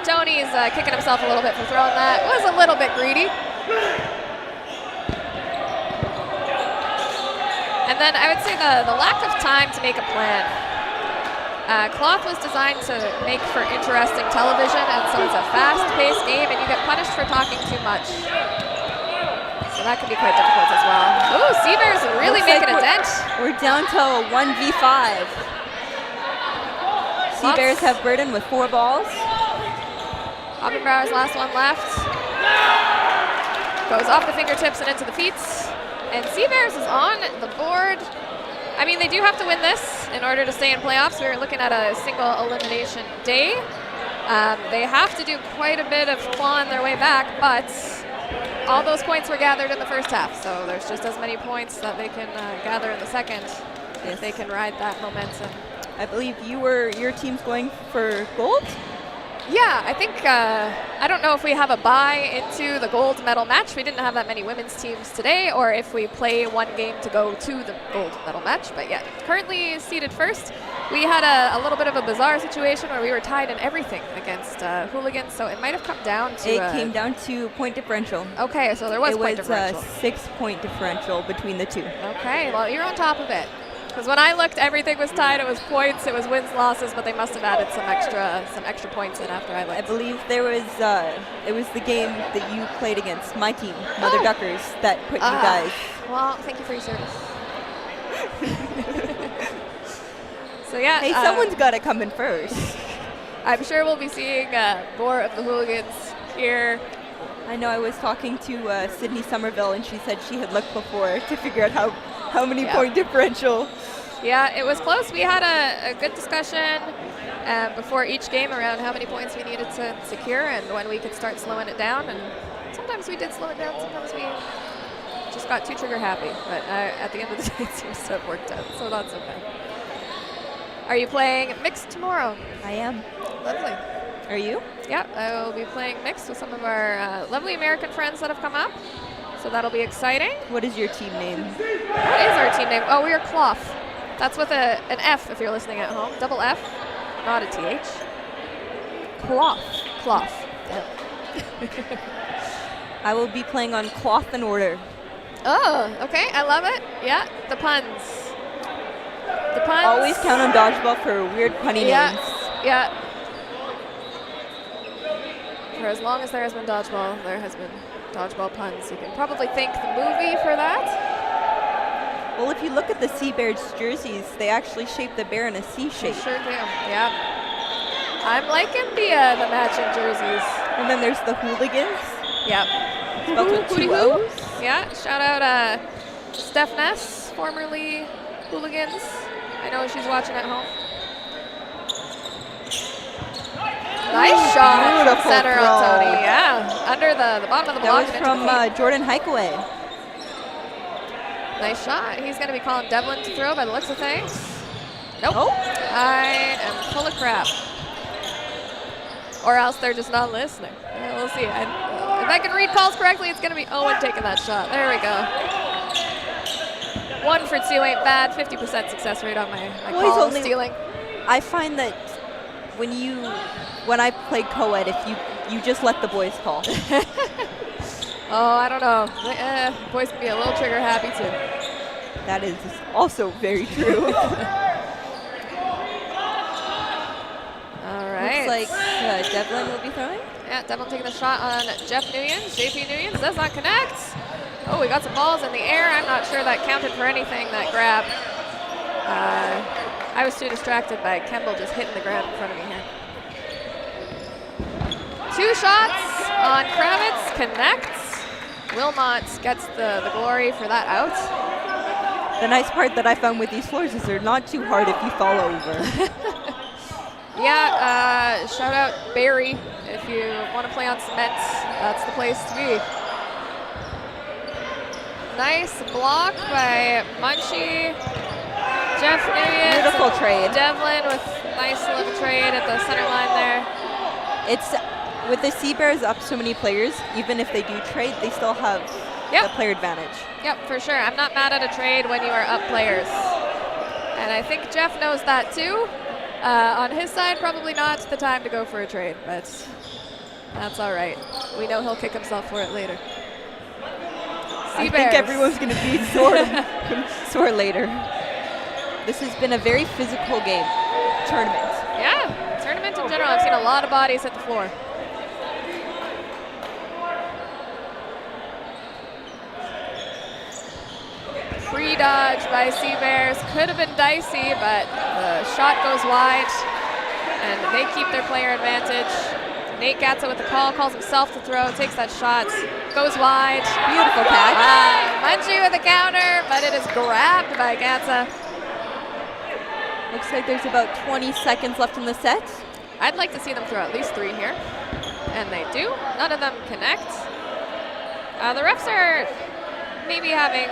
Tony's kicking himself a little bit for throwing that. Was a little bit greedy. And then I would say the lack of time to make a plan. Cloth was designed to make for interesting television, and so it's a fast-paced game, and you get punished for talking too much. So that can be quite difficult as well. Ooh, Seabears really making a dent.
We're down to a 1v5. Seabears have Burden with 4 balls.
Oppenbauer's last one left. Goes off the fingertips and into the feet. And Seabears is on the board. I mean, they do have to win this in order to stay in playoffs. We're looking at a single elimination day. They have to do quite a bit of clawing their way back, but all those points were gathered in the first half, so there's just as many points that they can gather in the second if they can ride that momentum.
I believe your team's going for gold?
Yeah, I think, I don't know if we have a bye into the gold medal match. We didn't have that many women's teams today, or if we play one game to go to the gold medal match. But yeah, currently seeded first. We had a little bit of a bizarre situation where we were tied in everything against Hooligans, so it might have come down to...
It came down to point differential.
Okay, so there was point differential.
It was a 6-point differential between the two.
Okay, well, you're on top of it. Because when I looked, everything was tied. It was points, it was wins, losses, but they must have added some extra points in after I looked.
I believe there was it was the game that you played against my team, Mother Duckers, that put you guys.
Well, thank you for your service. So yeah.
Hey, someone's got to come in first.
I'm sure we'll be seeing more of the Hooligans here.
I know I was talking to Sydney Somerville, and she said she had looked before to figure out how many point differential.
Yeah, it was close. We had a good discussion before each game around how many points we needed to secure and when we could start slowing it down. And sometimes we did slow it down, sometimes we just got too trigger happy. But at the end of the day, it seems to have worked out, so that's okay. Are you playing mixed tomorrow?
I am.
Lovely.
Are you?
Yeah, I will be playing mixed with some of our lovely American friends that have come up. So that'll be exciting.
What is your team name?
What is our team name? Oh, we are Cloth. That's with an F if you're listening at home. Double F, not a TH. Cloth. Cloth. Yeah.
I will be playing on Cloth and Order.
Oh, okay. I love it. Yeah, the puns. The puns.
Always count on Dodgeball for weird punny names.
Yeah. For as long as there has been Dodgeball, there has been Dodgeball puns. You can probably thank the movie for that.
Well, if you look at the Seabears jerseys, they actually shape the bear in a C shape.
They sure do, yeah. I'm liking the matching jerseys.
And then there's the Hooligans.
Yep.
Spelled with 2 O's.
Yeah, shout out Steph Ness, formerly Hooligans. I know she's watching at home. Nice shot from center on Tony. Yeah, under the bottom of the block.
That was from Jordan Hikeaway.
Nice shot. He's going to be calling Devlin to throw by the looks of things. Nope.
Oh.
I am full of crap. Or else they're just not listening. We'll see. If I can read calls correctly, it's going to be Owen taking that shot. There we go. 1 for 2 ain't bad. 50% success rate on my call stealing.
I find that when I played co-ed, if you just let the boys call.
Oh, I don't know. Boys can be a little trigger happy too.
That is also very true.
All right.
Looks like Devlin will be throwing.
Yeah, Devlin taking the shot on Jeff Nuyens. JP Nuyens does not connect. Oh, we got some balls in the air. I'm not sure that counted for anything, that grab. I was too distracted by Kemble just hitting the ground in front of me here. 2 shots on Kravitz, connects. Wilmot gets the glory for that out.
The nice part that I found with these floors is they're not too hard if you fall over.
Yeah, shout out Barry. If you want to play on cement, that's the place to be. Nice block by Munchie. Jeff Nuyens.
Beautiful trade.
Devlin with nice little trade at the center line there.
It's with the Seabears up so many players, even if they do trade, they still have the player advantage.
Yep, for sure. I'm not mad at a trade when you are up players. And I think Jeff knows that too. On his side, probably not the time to go for a trade, but that's all right. We know he'll kick himself for it later.
I
Bears.
think everyone's going to be sore later. This has been a very physical game. Tournament.
Yeah, tournament in general. I've seen a lot of bodies hit the floor. Pre-dodge by Sea Bears. Could have been dicey, but the shot goes wide, and they keep their player advantage. Nate Gatza with the call, calls himself to throw, takes that shot, goes wide.
Beautiful catch.
Munchie with a counter, but it is grabbed by Gatza.
Looks like there's about 20 seconds left in the set.
I'd like to see them throw at least 3 here, and they do. None of them connect. The refs are maybe having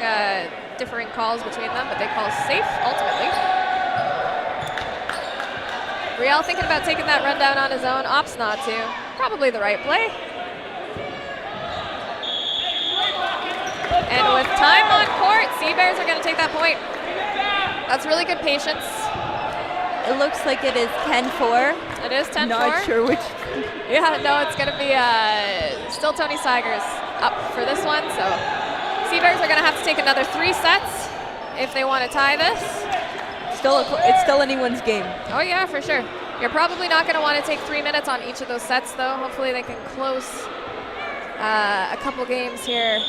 differing calls between them, but they call safe ultimately. Riel thinking about taking that run down on his own, opts not to. Probably the right play. And with time on court, Sea Bears are going to take that point. That's really good patience.
It looks like it is 10-4.
It is 10-4.
Not sure which.
Yeah, no, it's going to be still Tony Seigers up for this one. So Sea Bears are going to have to take another 3 sets if they want to tie this.
It's still anyone's game.
Oh yeah, for sure. You're probably not going to want to take 3 minutes on each of those sets, though. Hopefully they can close a couple games here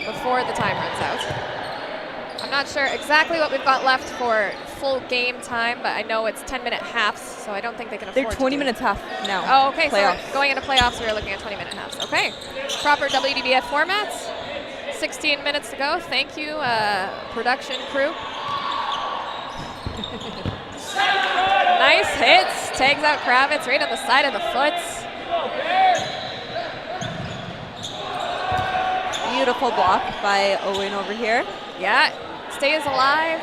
before the time runs out. I'm not sure exactly what we've got left for full game time, but I know it's 10-minute halves, so I don't think they can afford
They're
to
20
do
minutes half now.
Oh, okay.
Playoffs.
So going into playoffs, we're looking at 20-minute halves. Okay. Proper WDBF formats. 16 minutes to go. Thank you, production crew. Nice hits. Tags out Kravitz right on the side of the foot.
Beautiful block by Owen over here.
Yeah, stays alive.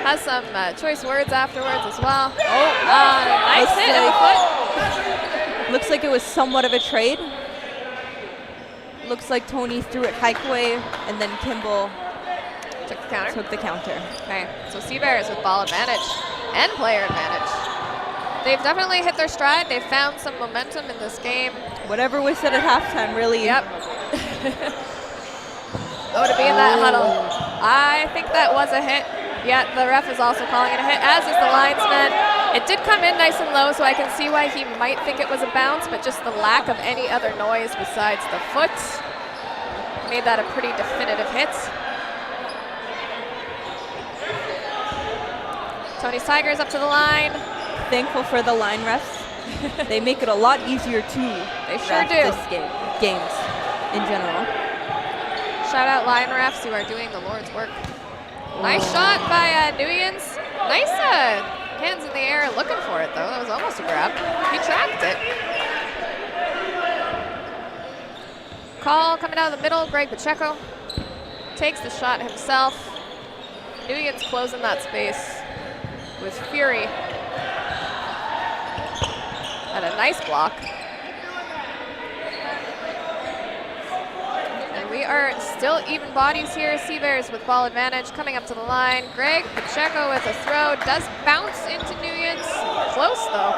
Has some choice words afterwards as well. Nice hit in the foot.
Looks like it was somewhat of a trade. Looks like Tony threw it Haikwe, and then Kimball took the counter.
Okay, so Sea Bears with ball advantage and player advantage. They've definitely hit their stride. They've found some momentum in this game.
Whatever was said at halftime, really.
Yep. Oh, to be in that huddle. I think that was a hit. Yeah, the ref is also calling it a hit, as is the linesman. It did come in nice and low, so I can see why he might think it was a bounce, but just the lack of any other noise besides the foot made that a pretty definitive hit. Tony Seigers up to the line.
Thankful for the line refs. They make it a lot easier to ref this games in general.
Shout out line refs who are doing the Lord's work. Nice shot by Nuyens. Nice hands in the air looking for it, though. That was almost a grab. He tracked it. Call coming out of the middle. Greg Pacheco takes the shot himself. Nuyens closing that space with fury. And a nice block. We are still even bodies here. Sea Bears with ball advantage coming up to the line. Greg Pacheco with a throw. Does bounce into Nuyens. Close, though.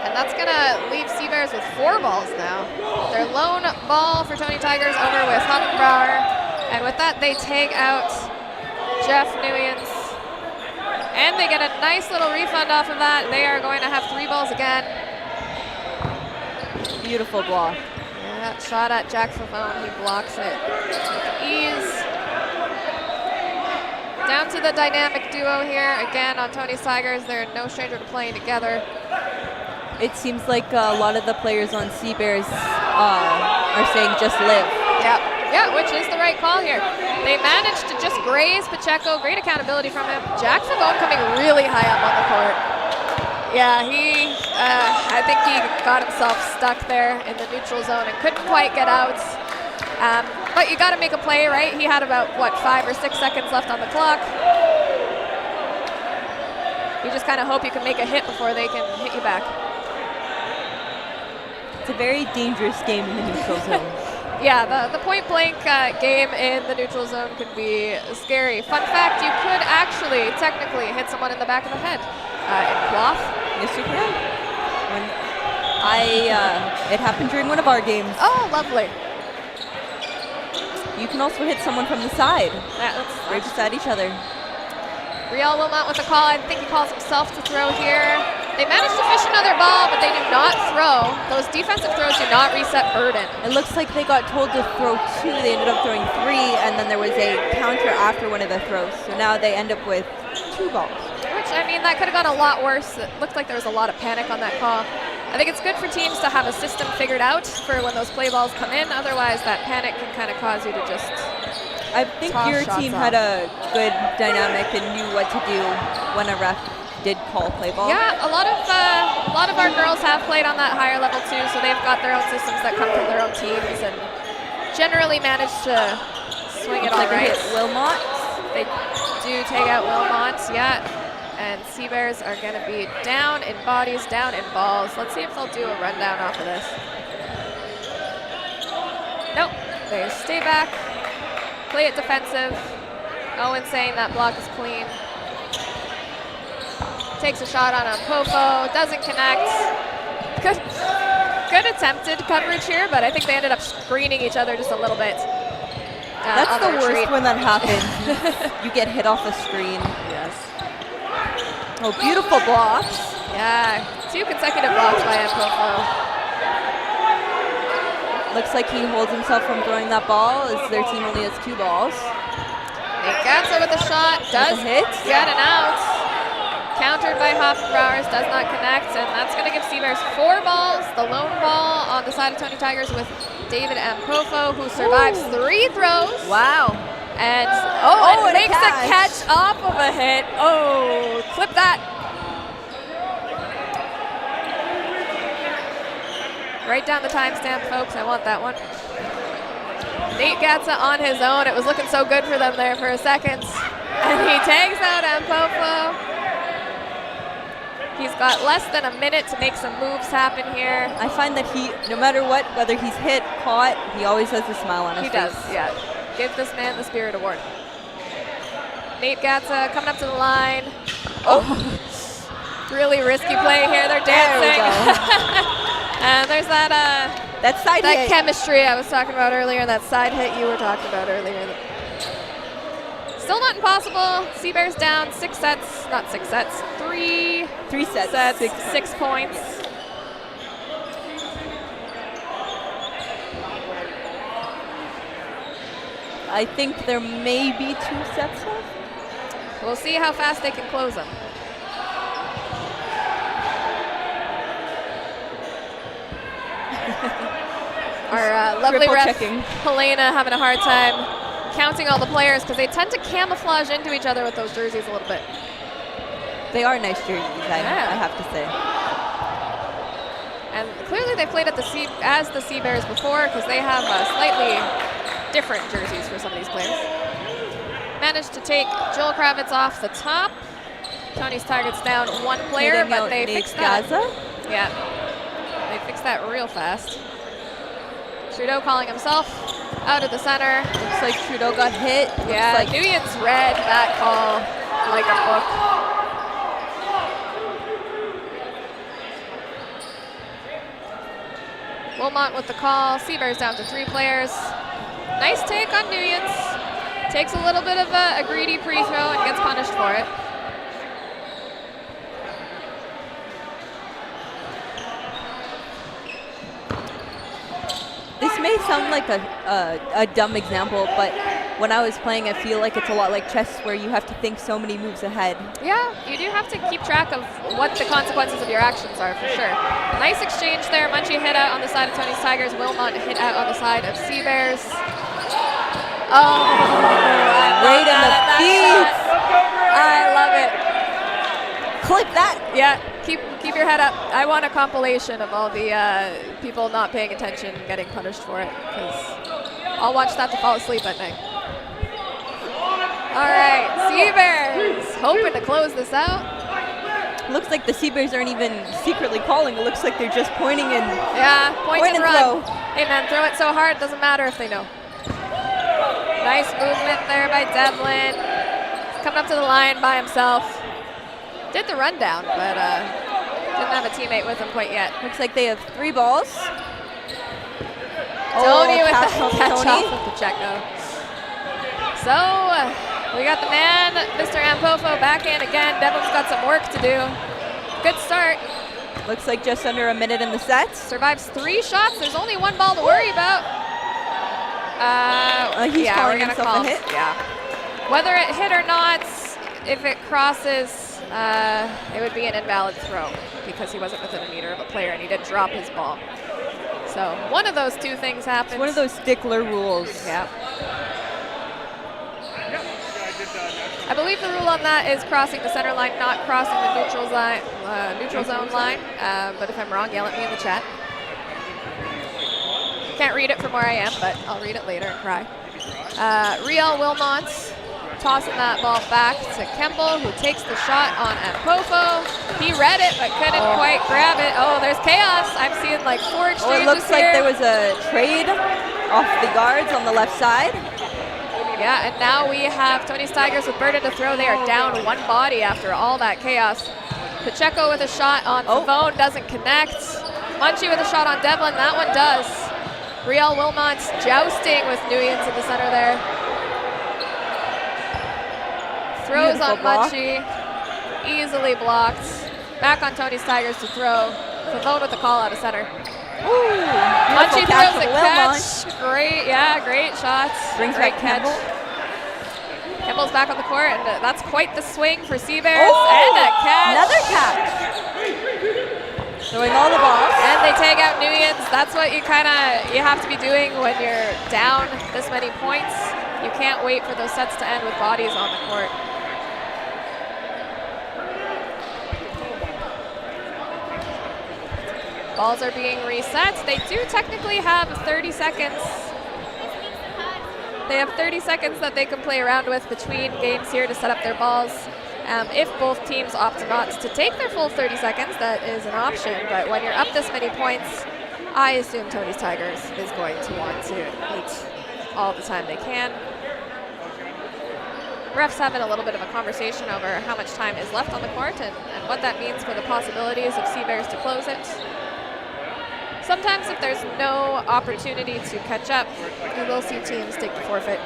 And that's going to leave Sea Bears with 4 balls now. Their lone ball for Tony Tigers over with Hockenbauer. And with that, they take out Jeff Nuyens. And they get a nice little refund off of that. They are going to have 3 balls again.
Beautiful block.
That shot at Jack Favone, he blocks it with ease. Down to the dynamic duo here. Again, on Tony Seigers, they're no stranger to playing together.
It seems like a lot of the players on Sea Bears are saying just live.
Yeah, which is the right call here. They managed to just graze Pacheco. Great accountability from him. Jack Favone coming really high up on the court. Yeah, I think he got himself stuck there in the neutral zone and couldn't quite get out. But you got to make a play, right? He had about, 5 or 6 seconds left on the clock. You just kind of hope you can make a hit before they can hit you back.
It's a very dangerous game in the neutral zone.
Yeah, the point-blank game in the neutral zone could be scary. Fun fact, you could actually technically hit someone in the back of the head in cloth.
Yes, you can. It happened during one of our games.
Oh, lovely.
You can also hit someone from the side.
Yeah,
They're just at each other.
Riel Wilmot with a call. I think he calls himself to throw here. They managed to fish another ball, but they do not throw. Those defensive throws do not reset burden.
It looks like they got told to throw 2. They ended up throwing 3, and then there was a counter after one of the throws. So now they end up with 2 balls.
Which, I mean, that could have gone a lot worse. It looked like there was a lot of panic on that call. I think it's good for teams to have a system figured out for when those play balls come in. Otherwise, that panic can kind of cause you to just
I think your team had a good dynamic and knew what to do when a ref did call play ball.
Yeah, a lot of our girls have played on that higher level too, so they've got their own systems that come from their own teams and generally manage to swing it all right.
Wilmot.
They do take out Wilmot, yeah. And Sea Bears are going to be down in bodies, down in balls. Let's see if they'll do a rundown off of this. Nope, they stay back. Play it defensive. Owen saying that block is clean. Takes a shot on Pofo, doesn't connect. Good attempted coverage here, but I think they ended up screening each other just a little bit.
That's the worst when that happens. You get hit off a screen.
Yes.
Oh, beautiful blocks.
Yeah, 2 consecutive blocks by Pofo.
Looks like he holds himself from throwing that ball as their team only has 2 balls.
Nate Gatsa with a shot, does
hit.
Get an out. Countered by Hoffenbrauers, does not connect, and that's going to give Sea Bears 4 balls. The lone ball on the side of Tony Tigers with David Pofo, who survives 3 throws.
Wow.
And it makes a catch off of a hit. Oh, clip that. Write down the timestamp, folks. I want that one. Nate Gatsa on his own. It was looking so good for them there for a second. And he takes out Pofo. He's got less than a minute to make some moves happen here.
I find that he, no matter what, whether he's hit, caught, he always has a smile on his face.
He does, yeah. Give this man the Spirit Award. Nate Gatsa coming up to the line. Oh, really risky play here. They're dancing. And there's that
side hit.
That chemistry I was talking about earlier, and that side hit you were talking about earlier. Still not impossible. Sea Bears down 6 sets, not 6 sets, 3 sets, 6 points.
I think there may be 2 sets left.
We'll see how fast they can close them. Our lovely ref, Helena, having a hard time counting all the players because they tend to camouflage into each other with those jerseys a little bit.
They are nice jerseys, I have to say.
And clearly they played at the Sea Bears before because they have slightly different jerseys for some of these players. Managed to take Joel Kravitz off the top. Tony's Tigers down 1 player, but they fixed that. Yeah, they fixed that real fast. Trudeau calling himself out of the center.
Looks like Trudeau got hit.
Yeah,
like
Nguyen's read that call like a book. Wilmot with the call. Sea Bears down to 3 players. Nice take on Nguyen's. Takes a little bit of a greedy pre-throw and gets punished for it.
This may sound like a dumb example, but when I was playing, I feel like it's a lot like chess where you have to think so many moves ahead.
Yeah, you do have to keep track of what the consequences of your actions are, for sure. Nice exchange there. Munchie hit out on the side of Tony's Tigers. Wilmot hit out on the side of Sea Bears. Oh,
right in the feet.
I love it.
Clip that.
Yeah, keep your head up. I want a compilation of all the people not paying attention and getting punished for it, because I'll watch that to fall asleep at night. All right, Sea Bears hoping to close this out.
Looks like the Sea Bears aren't even secretly calling. It looks like they're just pointing and
point and run.
throw.
Hey man, throw it so hard, doesn't matter if they know. Nice movement there by Devlin. He's coming up to the line by himself. Did the rundown, but didn't have a teammate with him quite yet.
Looks like they have 3 balls.
Tony with the catch off of Pacheco. So we got the man, Mr. Ampofo, back in again. Devlin's got some work to do. Good start.
Looks like just under a minute in the set.
Survives 3 shots. There's only 1 ball to worry about.
He's
yeah,
calling
we're gonna
himself
call
a hit.
Yeah. Whether it hit or not, if it crosses, it would be an invalid throw because he wasn't within a meter of a player and he did drop his ball. So one of those 2 things happens.
It's one of those stickler rules.
Yeah. I believe the rule on that is crossing the center line, not crossing the neutral zone line. But if I'm wrong, yell at me in the chat. Can't read it from where I am, but I'll read it later and cry. Riel Wilmont tossing that ball back to Kemble, who takes the shot on Ampofo. He read it, but couldn't quite grab it. Oh, there's chaos. I'm seeing like 4 exchanges
it looks
here.
like there was a trade off the guards on the left side.
Yeah, and now we have Tony's Tigers with Burden to throw. They are down 1 body after all that chaos. Pacheco with a shot on Favone, doesn't connect. Munchie with a shot on Devlin, that one does. Riel Wilmont jousting with Nguyen's in the center there. Throws on Munchie, easily blocked. Back on Tony's Tigers to throw. Favone with the call out of center. Munchie throws a catch. Great, yeah, great shots.
Brings
great
back Kemble.
Kemble's back on the court, and that's quite the swing for Seabears. And a catch.
Another catch. Throwing all the balls.
And they take out Nguyen's. That's what you have to be doing when you're down this many points. You can't wait for those sets to end with bodies on the court. Balls are being reset. They do technically have 30 seconds. They have 30 seconds that they can play around with between games here to set up their balls. If both teams opt not to take their full 30 seconds, that is an option. But when you're up this many points, I assume Tony's Tigers is going to want to eat all the time they can. Refs having a little bit of a conversation over how much time is left on the court and what that means for the possibilities of Seabears to close it. Sometimes if there's no opportunity to catch up, you will see teams take the forfeit.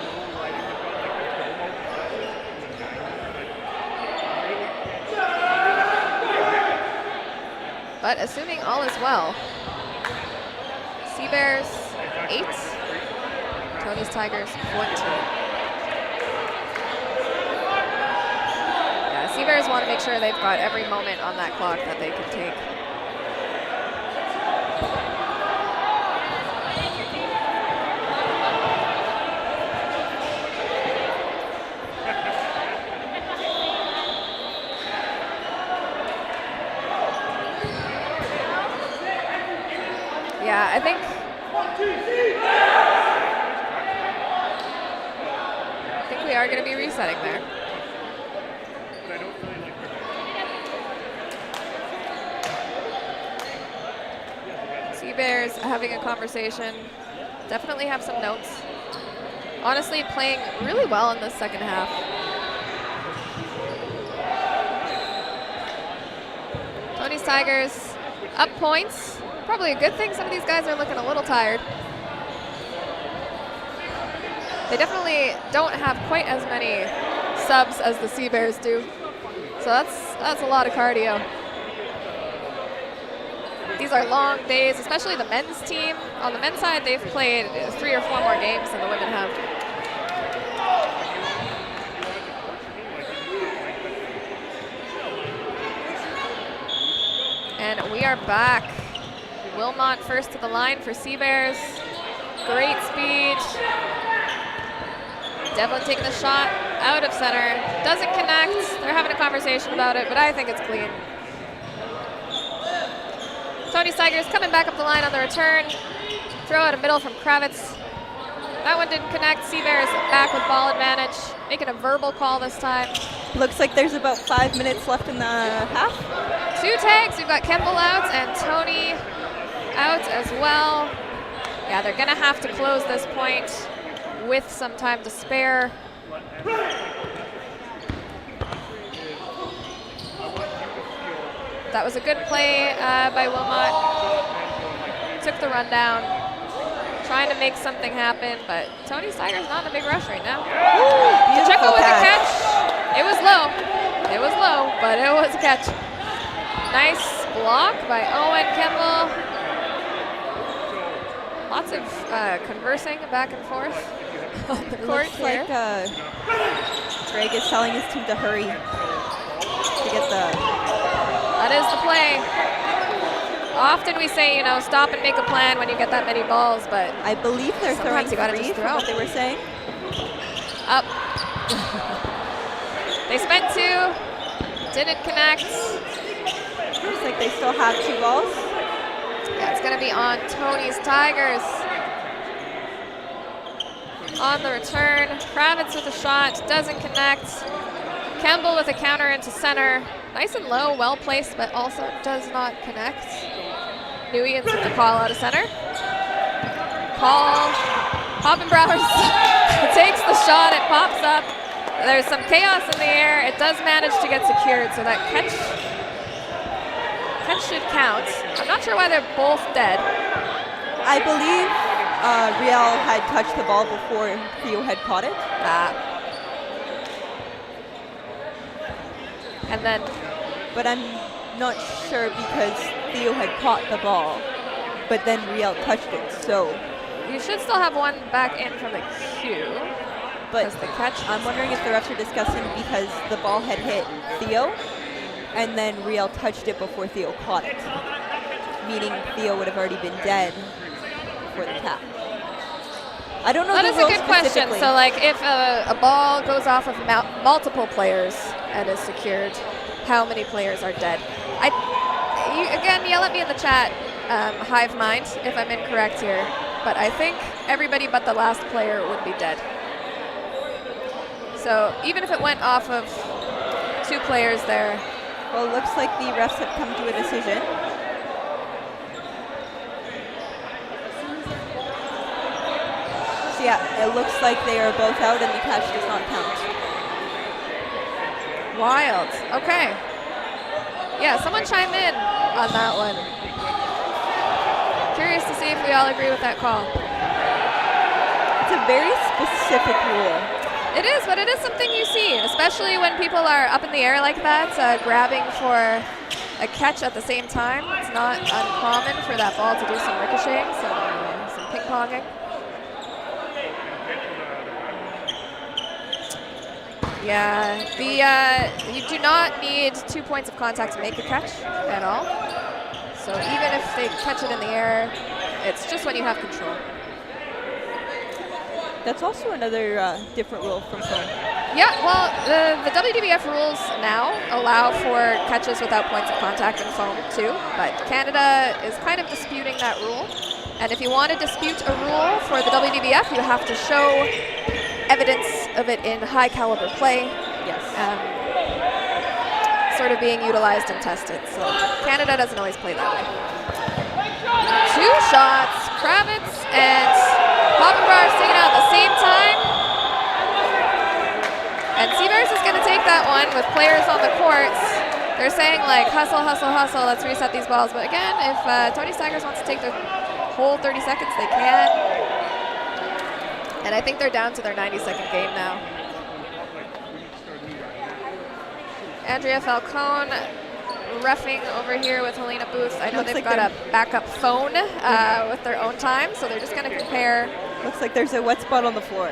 But assuming all is well, Seabears 8, Tony's Tigers 14. Yeah, Seabears want to make sure they've got every moment on that clock that they can take. Yeah, I think we are going to be resetting there. Seabears having a conversation. Definitely have some notes. Honestly, playing really well in this second half. Tony's Tigers up points. Probably a good thing some of these guys are looking a little tired. They definitely don't have quite as many subs as the Seabears do. So that's a lot of cardio. These are long days, especially the men's team. On the men's side, they've played 3 or 4 more games than the women have. And we are back. Wilmont first to the line for Seabears. Great speed. Devlin taking the shot out of center. Doesn't connect. They're having a conversation about it, but I think it's clean. Tony's Tigers coming back up the line on the return. Throw out a middle from Kravitz. That one didn't connect. Seabears back with ball advantage. Making a verbal call this time.
Looks like there's about 5 minutes left in the half.
2 tags. We've got Kemble out and Tony out as well. Yeah, they're gonna have to close this point with some time to spare. That was a good play by Wilmot. Took the run down. trying to make something happen, but Tony's Tiger's not in a big rush right now.
Beautiful
Pacheco with a
catch.
catch. It was low. It was low, but it was a catch. Nice block by Owen Kemble. Lots of conversing back and forth on the court
Looks
here.
like Greg is telling his team to hurry to get the.
That is the play. Often we say, you know, stop and make a plan when you get that many balls, but
I believe they're throwing
sometimes you gotta
three
just
from
throw.
what they were saying.
Up. They spent 2, didn't connect.
Looks like they still have 2 balls.
Yeah, it's gonna be on Tony's Tigers. On the return, Kravitz with a shot, doesn't connect. Kemble with a counter into center. Nice and low, well placed, but also does not connect. Nguyen's with the call out of center. Call, Hoppenbrowers takes the shot, it pops up. There's some chaos in the air. It does manage to get secured, so that catch should count. I'm not sure why they're both dead.
I believe Riel had touched the ball before Theo had caught it.
And then,
but I'm not sure because Theo had caught the ball, but then Riel touched it. So
you should still have one back in from the queue.
But
the catch.
I'm wondering if the refs are discussing because the ball had hit Theo, and then Riel touched it before Theo caught it, meaning Theo would have already been dead for the tap. I don't know.
That
the
is a
rule
good question.
specifically.
So, like, if a ball goes off of multiple players and is secured, how many players are dead? You, again, yell at me in the chat, Hive Mind, if I'm incorrect here. But I think everybody but the last player would be dead. So even if it went off of 2 players there.
Well, it looks like the refs have come to a decision. So yeah, it looks like they are both out and the catch does not count.
Wild. Okay. Yeah, someone chime in on that one. Curious to see if we all agree with that call.
It's a very specific rule.
It is, but it is something you see, especially when people are up in the air like that, grabbing for a catch at the same time. It's not uncommon for that ball to do some ricocheting, some ping-ponging. Yeah, you do not need 2 points of contact to make a catch at all. So even if they catch it in the air, it's just when you have control.
That's also another different rule from foam.
Yeah, well, the WDBF rules now allow for catches without points of contact in foam too, but Canada is kind of disputing that rule. And if you want to dispute a rule for the WDBF, you have to show evidence of it in high caliber play.
Yes.
Sort of being utilized and tested. So Canada doesn't always play that way. 2 shots, Kravitz and Hoppenbrauer's taking out at the same time. And Seabears is going to take that one with players on the courts. They're saying, like, hustle, hustle, hustle, let's reset these balls. But again, if Tony Tigers wants to take the whole 30 seconds, they can. And I think they're down to their 90-second game now. Andrea Falcone reffing over here with Helena Booth. I know
Looks
they've
like
got a backup phone with their own time, so they're just going to compare.
Looks like there's a wet spot on the floor.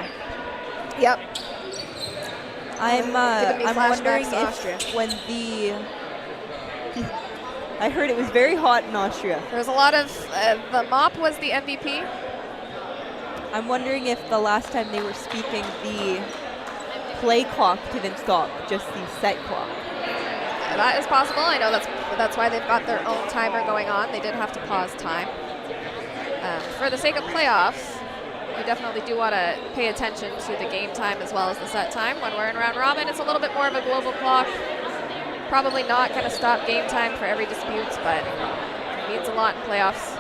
Yep.
I'm wondering
flashbacks to Austria.
if when I heard it was very hot in Austria.
There was a lot of, the mop was the MVP.
I'm wondering if the last time they were speaking, the play clock didn't stop, just the set clock.
That is possible. I know that's why they've got their own timer going on. They did have to pause time. For the sake of playoffs, you definitely do want to pay attention to the game time as well as the set time. When we're in round robin, it's a little bit more of a global clock. Probably not going to stop game time for every dispute, but it means a lot in playoffs.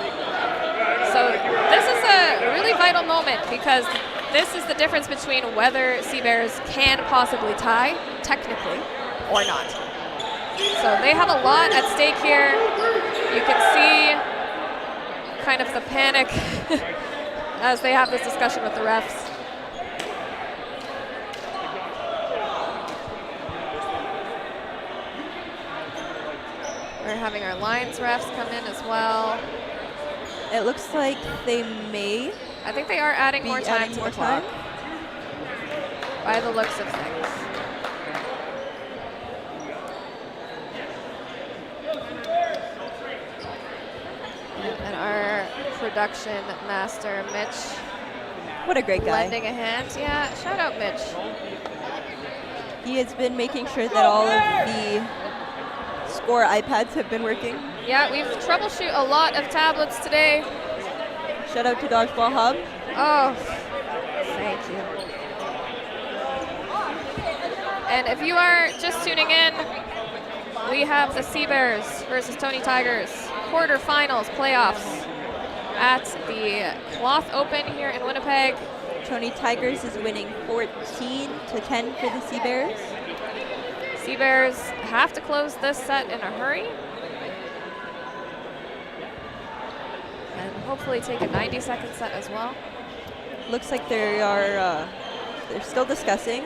So this is a really vital moment because this is the difference between whether Seabears can possibly tie, technically, or not. So they have a lot at stake here. You can see kind of the panic as they have this discussion with the refs. We're having our Lions refs come in as well.
It looks like they may.
I think they are adding
be
more time
adding
to
more
the clock,
time.
by the looks of things. And our production master, Mitch,
What a great guy.
lending a hand. Yeah, shout out Mitch.
He has been making sure that all of the Score iPads have been working.
Yeah, we've troubleshoot a lot of tablets today.
Shout out to Dodgeball Hub.
Oh, thank you. And if you are just tuning in, we have the Sea Bears versus Tony Tigers quarterfinals playoffs at the Cloth Open here in Winnipeg.
Tony Tigers is winning 14-10 for the Sea Bears.
Sea Bears have to close this set in a hurry. And hopefully take a 90-second set as well.
Looks like they're still discussing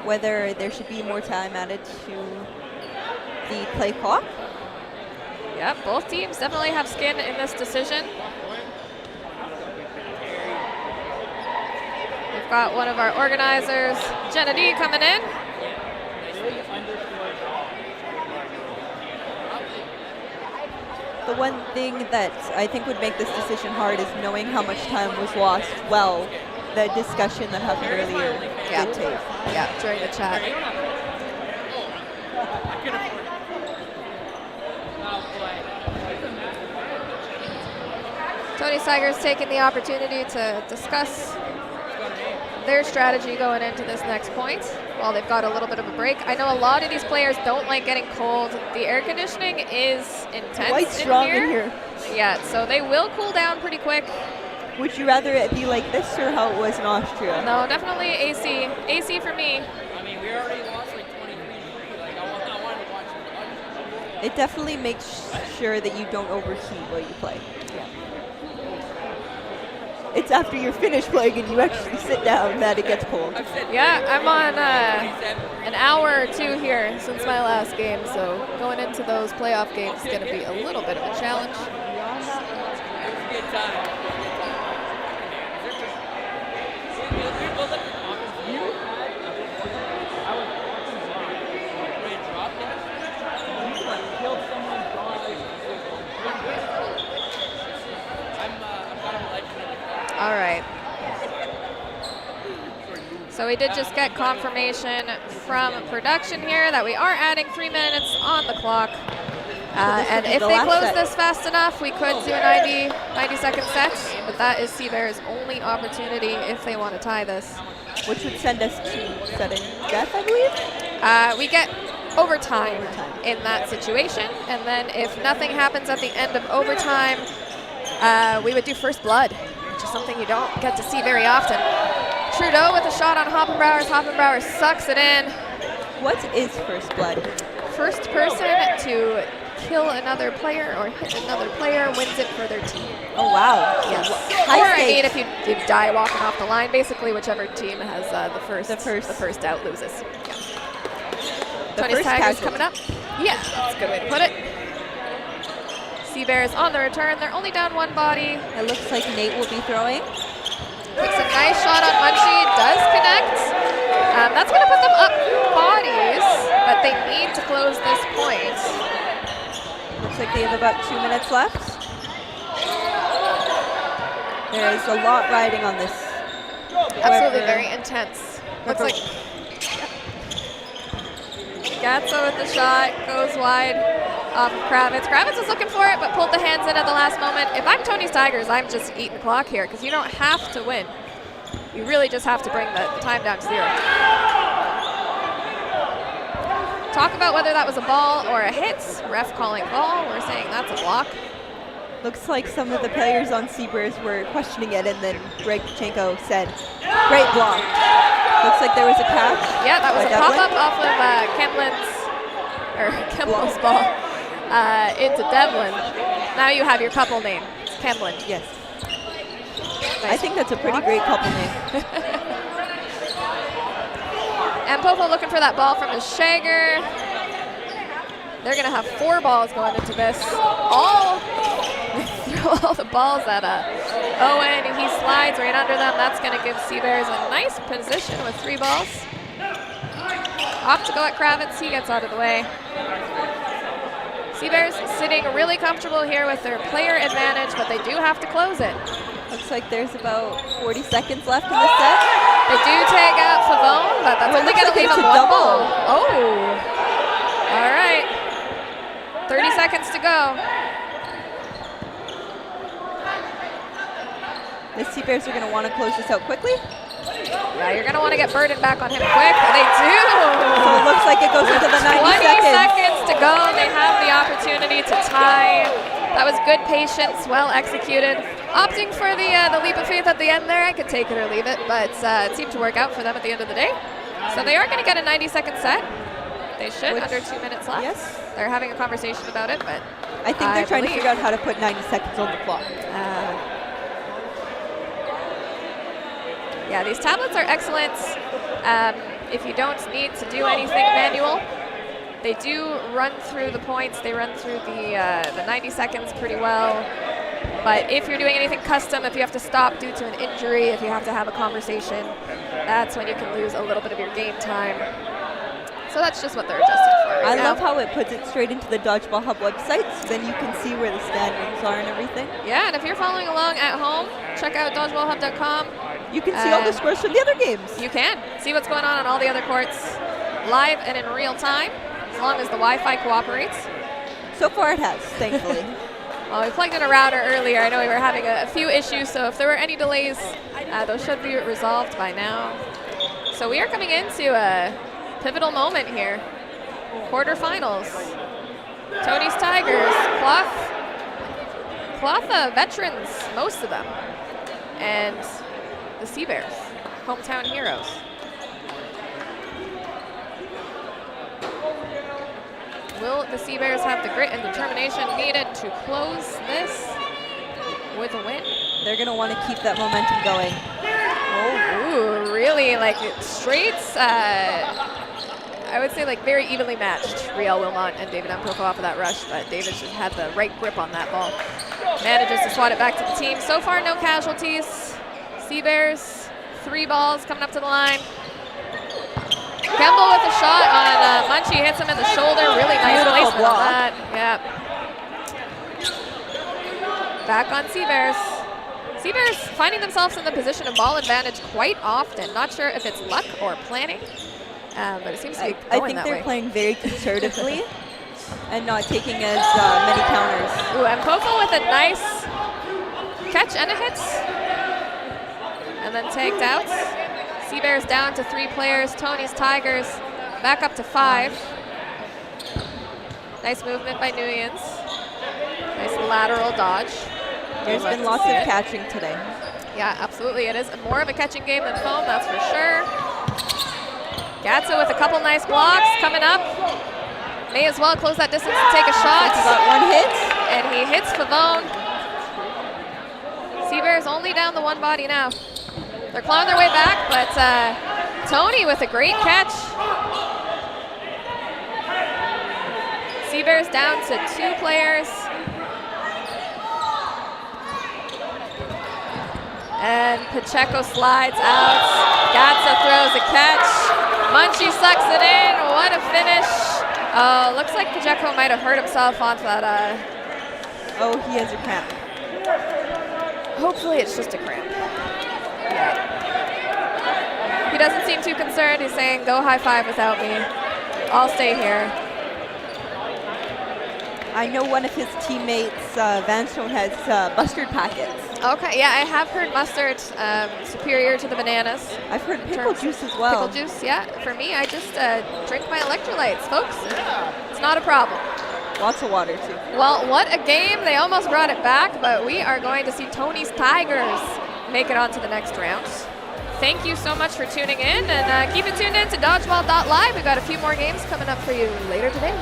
whether there should be more time added to the play clock.
Yep, both teams definitely have skin in this decision. We've got one of our organizers, Jenna D, coming in.
The one thing that I think would make this decision hard is knowing how much time was lost. Well, the discussion that happened earlier did take.
Yeah, during the chat. Tony Tigers taking the opportunity to discuss their strategy going into this next point while they've got a little bit of a break. I know a lot of these players don't like getting cold. The air conditioning is intense
Quite strong in here.
Yeah, so they will cool down pretty quick.
Would you rather it be like this or how it was in Austria?
No, definitely AC. AC for me.
I mean, we already lost like 23-3. Like, I wanted to watch it.
It definitely makes sure that you don't overheat while you play. It's after you're finished playing and you actually sit down that it gets cold.
Yeah, I'm on an hour or two here since my last game, so going into those playoff games is going to be a little bit of a challenge. All right. So we did just get confirmation from production here that we are adding 3 minutes on the clock. And if they close this fast enough, we could do a 90-second set, but that is Sea Bears' only opportunity if they want to tie this.
Which would send us to sudden death, I believe?
We get overtime in that situation, and then if nothing happens at the end of overtime, we would do first blood, which is something you don't get to see very often. Trudeau with a shot on Hoppenbauer. Hoppenbauer sucks it in.
What is first blood?
First person to kill another player or hit another player wins it for their team.
Oh, wow.
Yes.
High
Or I
stakes.
mean, if you die walking off the line, basically whichever team has the first out loses. Yeah. Tony's
first
Tigers
casualty.
coming up. Yeah, that's a good way to put it. Sea Bears on the return. They're only down one body.
It looks like Nate will be throwing.
Takes a nice shot on Munchie, does connect. That's going to put them up bodies, but they need to close this point.
Looks like they have about 2 minutes left. There is a lot riding on this.
Absolutely
Whoever-
very intense. Looks like Gatso with the shot, goes wide off of Kravitz. Kravitz is looking for it, but pulled the hands in at the last moment. If I'm Tony's Tigers, I'm just eating the clock here, because you don't have to win. You really just have to bring the time down to 0. Talk about whether that was a ball or a hit. Ref calling ball. We're saying that's a block.
Looks like some of the players on Sea Bears were questioning it, and then Greg Pachenko said, great block. Looks like there was a catch.
Yeah, that was
by
a
Devlin.
pop-up off of Kemblin's ball into Devlin. Now you have your couple name. It's Kemlin.
Yes. I think that's a pretty great couple name.
And Popo looking for that ball from his shagger. They're going to have 4 balls going into this. They throw all the balls at Owen, and he slides right under them. That's going to give Sea Bears a nice position with 3 balls. Off to go at Kravitz. He gets out of the way. Sea Bears sitting really comfortable here with their player advantage, but they do have to close it.
Looks like there's about 40 seconds left in the set.
They do take out Favone, but that's only going to leave him 1 ball. Oh, all right. 30 seconds to go.
The Sea Bears are going to want to close this out quickly.
Yeah, you're going to want to get Burden back on him quick. They do.
So it looks like it goes into the 90
20
seconds.
seconds to go. They have the opportunity to tie. That was good patience, well executed. Opting for the leap of faith at the end there. I could take it or leave it, but it seemed to work out for them at the end of the day. So they are going to get a 90-second set. They should, under 2 minutes left.
Yes.
They're having a conversation about it, but
I think they're trying to figure out how to put 90 seconds on the clock.
Yeah, these tablets are excellent if you don't need to do anything manual. They do run through the points. They run through the 90 seconds pretty well. But if you're doing anything custom, if you have to stop due to an injury, if you have to have a conversation, that's when you can lose a little bit of your game time. So that's just what they're adjusting for right
I
now.
love how it puts it straight into the Dodgeball Hub website, so then you can see where the standings are and everything.
Yeah, and if you're following along at home, check out dodgeballhub.com.
You can see all the scores from the other games.
You can see what's going on all the other courts live and in real time, as long as the Wi-Fi cooperates.
So far it has, thankfully.
Well, we plugged in a router earlier. I know we were having a few issues, so if there were any delays, those should be resolved by now. So we are coming into a pivotal moment here. Quarterfinals. Tony's Tigers, Cloth veterans, most of them. And the Sea Bears, hometown heroes. Will the Sea Bears have the grit and determination needed to close this with a win?
They're going to want to keep that momentum going.
Oh, ooh, really like straights. I would say like very evenly matched. Riel Wilmot and David Mpofu off of that rush, but David just had the right grip on that ball. Manages to swat it back to the team. So far, no casualties. Sea Bears, 3 balls coming up to the line. Kemble with a shot on Munchie, hits him in the shoulder. Really nice placement on that. Yep. Back on Sea Bears. Sea Bears finding themselves in the position of ball advantage quite often. Not sure if it's luck or planning, but it seems to be going
I think
that
they're
way.
playing very conservatively and not taking as many counters.
Ooh, and Popo with a nice catch and a hit. And then tagged out. Sea Bears down to 3 players. Tony's Tigers back up to 5. Nice movement by Nguyens. Nice lateral dodge.
There's been lots of catching today.
Yeah, absolutely. It is more of a catching game than foam, that's for sure. Gatsa with a couple nice blocks coming up. May as well close that distance and take a shot.
He got 1 hit.
And he hits Favone. Sea Bears only down the 1 body now. They're clawing their way back, but Tony with a great catch. Sea Bears down to 2 players. And Pacheco slides out. Gatsa throws a catch. Munchie sucks it in. What a finish. Looks like Pacheco might have hurt himself onto that.
Oh, he has a cramp.
Hopefully it's just a cramp. Yeah. He doesn't seem too concerned. He's saying, go high five without me. I'll stay here.
I know one of his teammates, Vanstone, has mustard packets.
Okay, yeah, I have heard mustard superior to the bananas.
I've heard pickle juice as well.
Pickle juice, yeah. For me, I just drink my electrolytes, folks. It's not a problem.
Lots of water, too.
Well, what a game. They almost brought it back, but we are going to see Tony's Tigers make it on to the next round. Thank you so much for tuning in, and keep it tuned in to Dodgeball.live. We've got a few more games coming up for you later today.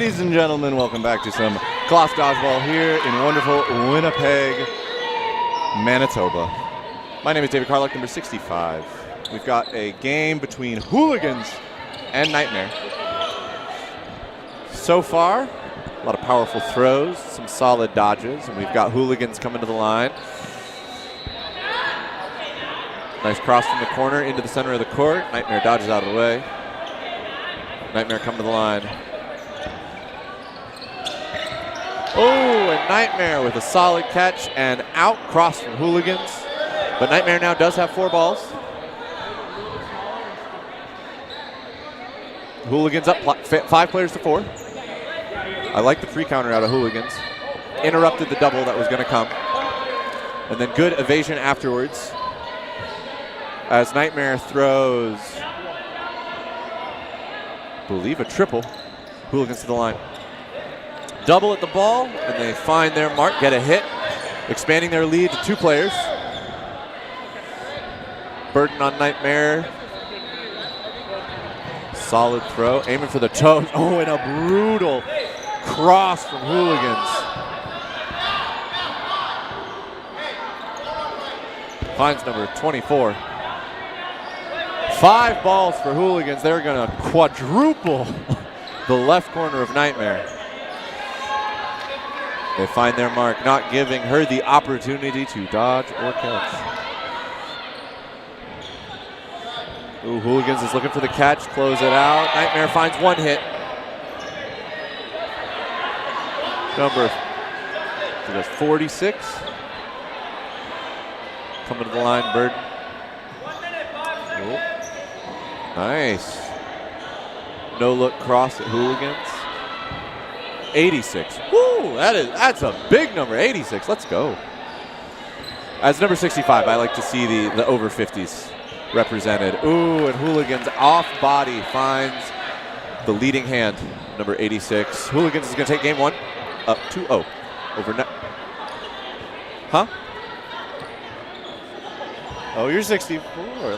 Ladies and gentlemen, welcome back to some cloth dodgeball here in wonderful Winnipeg, Manitoba. My name is David Carlock, number 65. We've got a game between Hooligans and Nightmare. So far, a lot of powerful throws, some solid dodges, and we've got Hooligans coming to the line. Nice cross from the corner into the center of the court. Nightmare dodges out of the way. Nightmare coming to the line. Oh, and Nightmare with a solid catch and out cross from Hooligans. But Nightmare now does have 4 balls. Hooligans up 5 players to 4. I like the pre-counter out of Hooligans. Interrupted the double that was going to come. And then good evasion afterwards. As Nightmare throws, I believe a triple. Hooligans to the line. Double at the ball, and they find their mark, get a hit, expanding their lead to 2 players. Burden on Nightmare. Solid throw, aiming for the toes. Oh, and a brutal cross from Hooligans. Finds number 24. 5 balls for Hooligans. They're going to quadruple the left corner of Nightmare. They find their mark, not giving her the opportunity to dodge or catch. Ooh, Hooligans is looking for the catch, close it out. Nightmare finds 1 hit. Number 46. Coming to the line, Bird. Ooh. Nice. No look cross at Hooligans. 86. Woo, that's a big number, 86. Let's go. As number 65, I like to see the over 50s represented. Ooh, and Hooligans off body finds the leading hand, number 86. Hooligans is going to take game 1 up 2-0 over net. Huh? Oh, you're 64.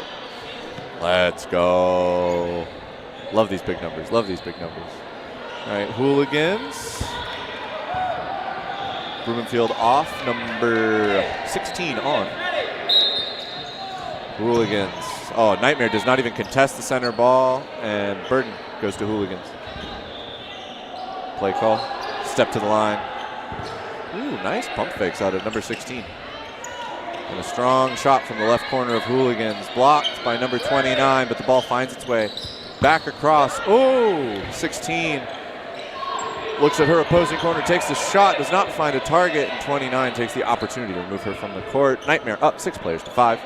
Let's go. Love these big numbers. Love these big numbers. All right, Hooligans. Blumenfield off, number 16 on. Hooligans. Oh, Nightmare does not even contest the center ball, and Burden goes to Hooligans. Play call. Step to the line. Ooh, nice pump fakes out of number 16. And a strong shot from the left corner of Hooligans. Blocked by number 29, but the ball finds its way back across. Ooh, 16. Looks at her opposing corner, takes the shot, does not find a target, and 29 takes the opportunity to remove her from the court. Nightmare up 6 players to 5.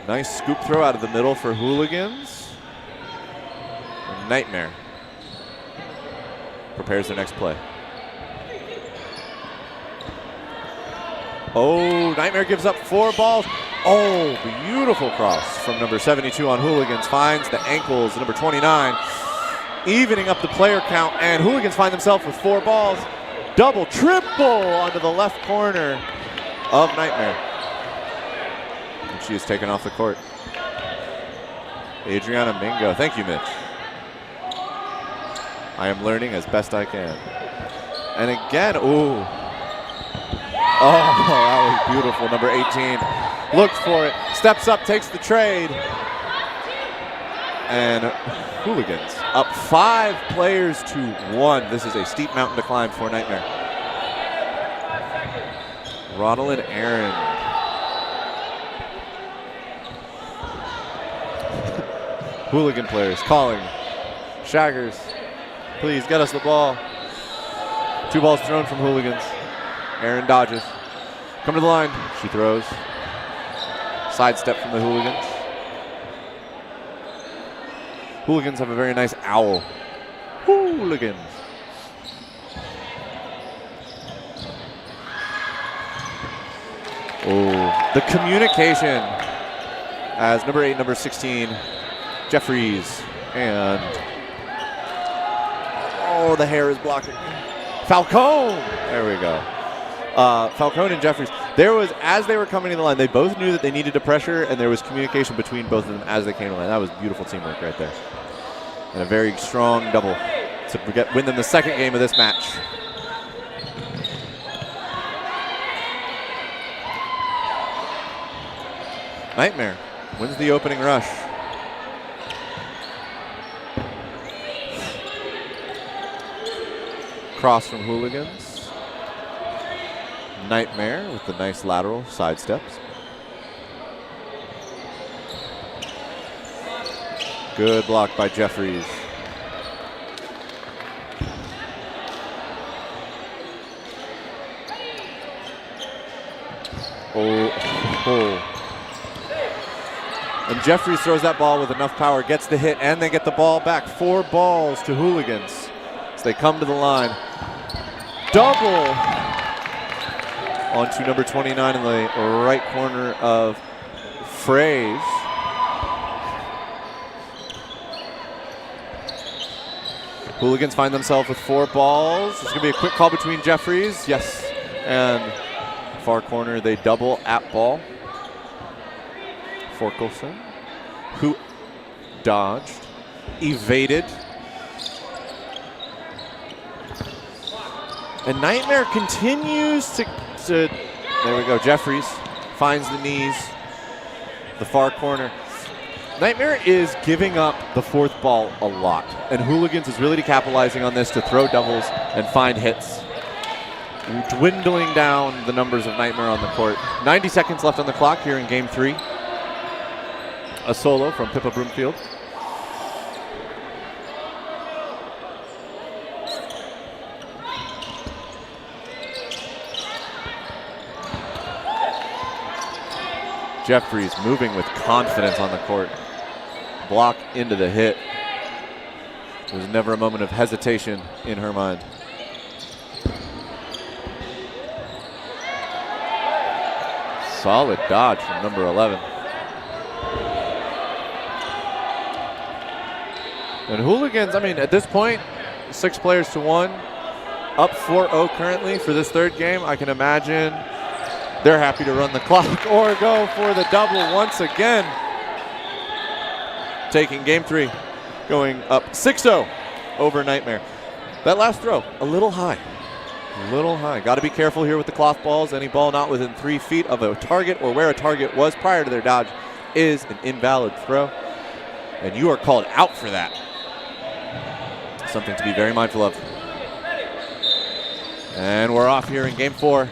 Nice scoop throw out of the middle for Hooligans. And Nightmare prepares their next play. Oh, Nightmare gives up 4 balls. Oh, beautiful cross from number 72 on Hooligans. Finds the ankles, number 29. Evening up the player count, and Hooligans find themselves with 4 balls. Double, triple onto the left corner of Nightmare. And she is taken off the court. Adriana Mingo. Thank you, Mitch. I am learning as best I can. And again, ooh. Oh, that was beautiful. Number 18 looks for it, steps up, takes the trade. And Hooligans up 5 players to 1. This is a steep mountain to climb for Nightmare. Ronald and Aaron. Hooligan players calling. Shaggers, please get us the ball. 2 balls thrown from Hooligans. Aaron dodges. Come to the line. She throws. Sidestep from the Hooligans. Hooligans have a very nice owl. Hooligans. Oh, the communication as number 8, number 16, Jeffries, and oh, the hair is blocking. Falcone. There we go. Falcone and Jeffries. There was, as they were coming to the line, they both knew that they needed to pressure, and there was communication between both of them as they came to the line. That was beautiful teamwork right there. And a very strong double to to win them the second game of this match. Nightmare wins the opening rush. Cross from Hooligans. Nightmare with the nice lateral side steps. Good block by Jeffries. And Jeffries throws that ball with enough power, gets the hit, and they get the ball back. 4 balls to Hooligans as they come to the line. Double onto number 29 in the right corner of Fraze. Hooligans find themselves with 4 balls. It's going to be a quick call between Jeffries. Yes. And far corner, they double at ball. Forkelson, who dodged, evaded. And Nightmare continues to there we go. Jeffries finds the knees, the far corner. Nightmare is giving up the 4th ball a lot, and Hooligans is really capitalizing on this to throw doubles and find hits. Dwindling down the numbers of Nightmare on the court. 90 seconds left on the clock here in game 3. A solo from Pippa Broomfield. Jeffries moving with confidence on the court. Block into the hit. There's never a moment of hesitation in her mind. Solid dodge from number 11. And Hooligans, I mean, at this point, 6 players to 1, up 4-0 currently for this 3rd game. I can imagine they're happy to run the clock or go for the double once again. Taking game 3, going up 6-0 over Nightmare. That last throw, a little high. A little high. Got to be careful here with the cloth balls. Any ball not within 3 feet of a target or where a target was prior to their dodge is an invalid throw. And you are called out for that. Something to be very mindful of. And we're off here in game 4.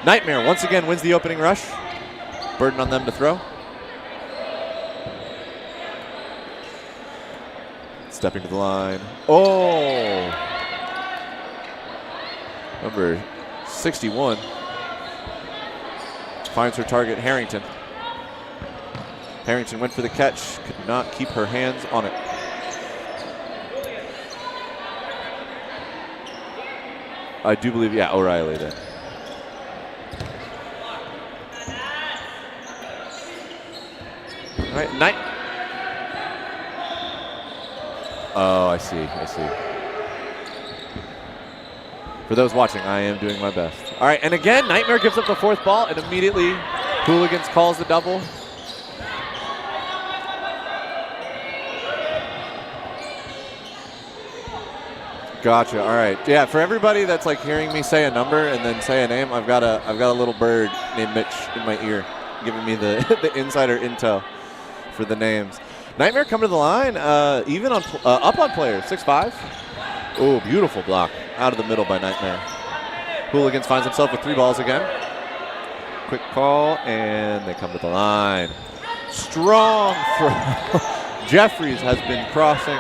Nightmare once again wins the opening rush. Burden on them to throw. Stepping to the line. Oh! Number 61 finds her target, Harrington. Harrington went for the catch, could not keep her hands on it. I do believe, yeah, O'Reilly did. All right, Night. Oh, I see. For those watching, I am doing my best. All right, and again, Nightmare gives up the 4th ball, and immediately Hooligans calls the double. Gotcha. All right. Yeah. For everybody that's like hearing me say a number and then say a name, I've got a little bird named Mitch in my ear, giving me the the insider intel for the names. Nightmare come to the line, even on up on players, 6'5". Oh, beautiful block out of the middle by Nightmare. Hooligans finds himself with 3 balls again. Quick call, and they come to the line. Strong throw. Jeffries has been crossing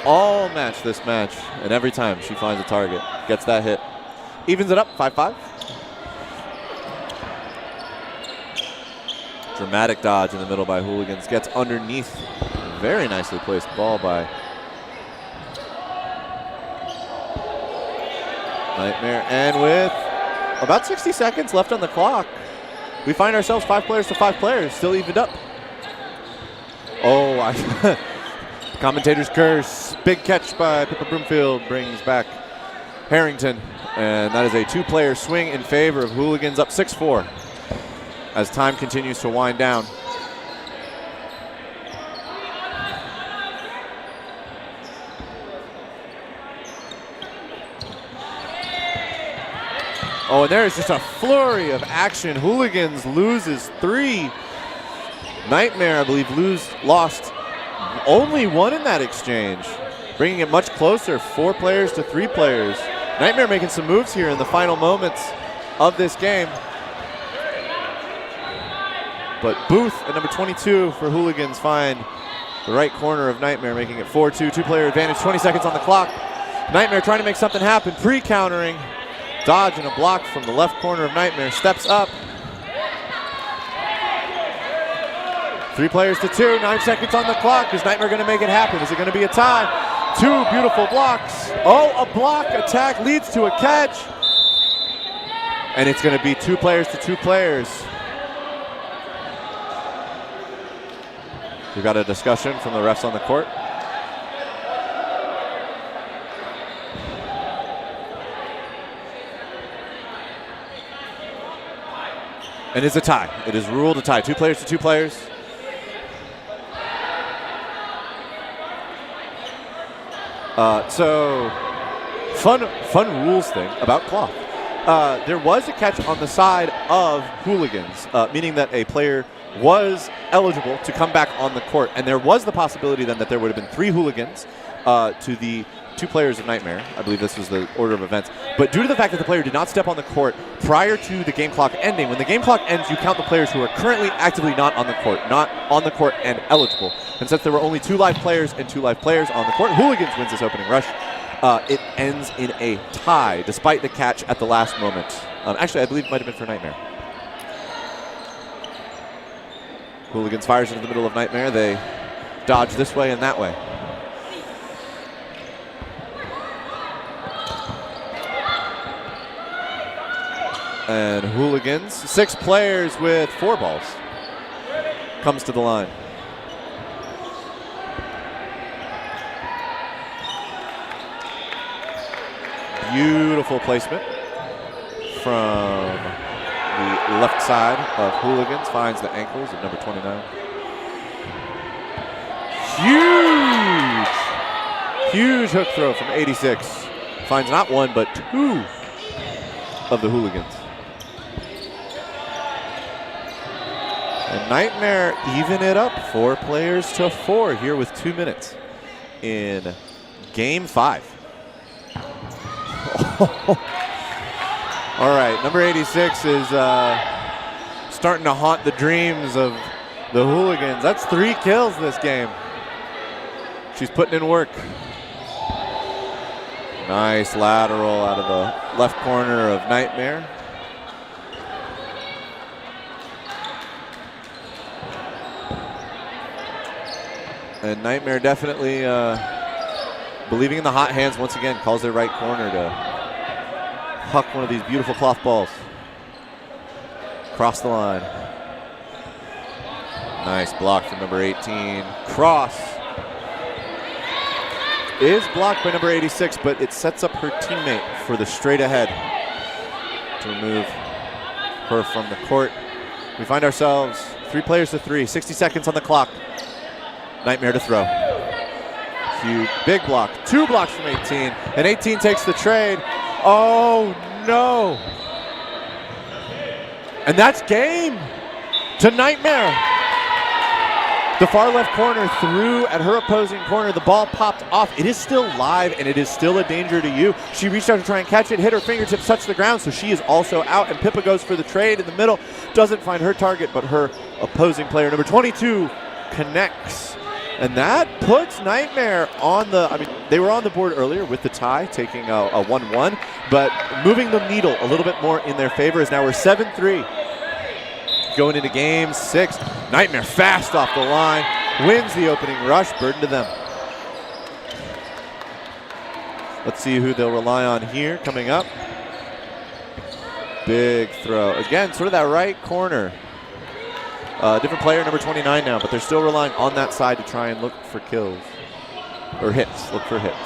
all match this match, and every time she finds a target, gets that hit. Evens it up, 5-5. Dramatic dodge in the middle by Hooligans. Gets underneath. Very nicely placed ball by Nightmare. And with about 60 seconds left on the clock, we find ourselves 5 players to 5 players, still evened up. Oh, commentator's curse. Big catch by Pippa Broomfield brings back Harrington. And that is a 2-player swing in favor of Hooligans, up 6-4 as time continues to wind down. Oh, and there's just a flurry of action. Hooligans loses 3. Nightmare, I believe, lost only 1 in that exchange, bringing it much closer, 4 players to 3 players. Nightmare making some moves here in the final moments of this game. But Booth at number 22 for Hooligans find the right corner of Nightmare, making it 4-2, 2-player advantage, 20 seconds on the clock. Nightmare trying to make something happen, pre-countering. Dodge and a block from the left corner of Nightmare, steps up. 3 players to 2, 9 seconds on the clock. Is Nightmare going to make it happen? Is it going to be a tie? 2 beautiful blocks. Oh, a block attack leads to a catch. And it's going to be 2 players to 2 players. We've got a discussion from the refs on the court. And it's a tie. It is ruled a tie. 2 players to 2 players. So, fun rules thing about cloth. There was a catch on the side of Hooligans, meaning that a player was eligible to come back on the court, and there was the possibility then that there would have been 3 Hooligans to the 2 players of Nightmare. I believe this was the order of events. But due to the fact that the player did not step on the court prior to the game clock ending, when the game clock ends, you count the players who are currently actively not on the court and eligible. And since there were only 2 live players and 2 live players on the court, Hooligans wins this opening rush. It ends in a tie, despite the catch at the last moment. Actually, I believe it might have been for Nightmare. Hooligans fires into the middle of Nightmare. They dodge this way and that way. And Hooligans, 6 players with 4 balls, comes to the line. Beautiful placement from the left side of Hooligans. Finds the ankles of number 29. Huge hook throw from 86. Finds not 1, but 2 of the Hooligans. And Nightmare even it up, 4 players to 4 here with 2 minutes in game 5. All right, number 86 is starting to haunt the dreams of the Hooligans. That's 3 kills this game. She's putting in work. Nice lateral out of the left corner of Nightmare. And Nightmare definitely believing in the hot hands once again, calls their right corner to huck one of these beautiful cloth balls. Cross the line. Nice block from number 18. Cross is blocked by number 86, but it sets up her teammate for the straight ahead to remove her from the court. We find ourselves 3 players to 3, 60 seconds on the clock. Nightmare to throw. Huge, big block, 2 blocks from 18, and 18 takes the trade. Oh no. And that's game to Nightmare. The far left corner threw at her opposing corner. The ball popped off. It is still live, and it is still a danger to you. She reached out to try and catch it, hit her fingertips, touched the ground, so she is also out, and Pippa goes for the trade in the middle. Doesn't find her target, but her opposing player, number 22, connects. And that puts Nightmare on the, they were on the board earlier with the tie, taking a 1-1, but moving the needle a little bit more in their favor as now we're 7-3. Going into game 6, Nightmare fast off the line, wins the opening rush, burden to them. Let's see who they'll rely on here coming up. Big throw. Again, sort of that right corner. Different player, number 29 now, but they're still relying on that side to try and look for kills. Or hits, look for hits.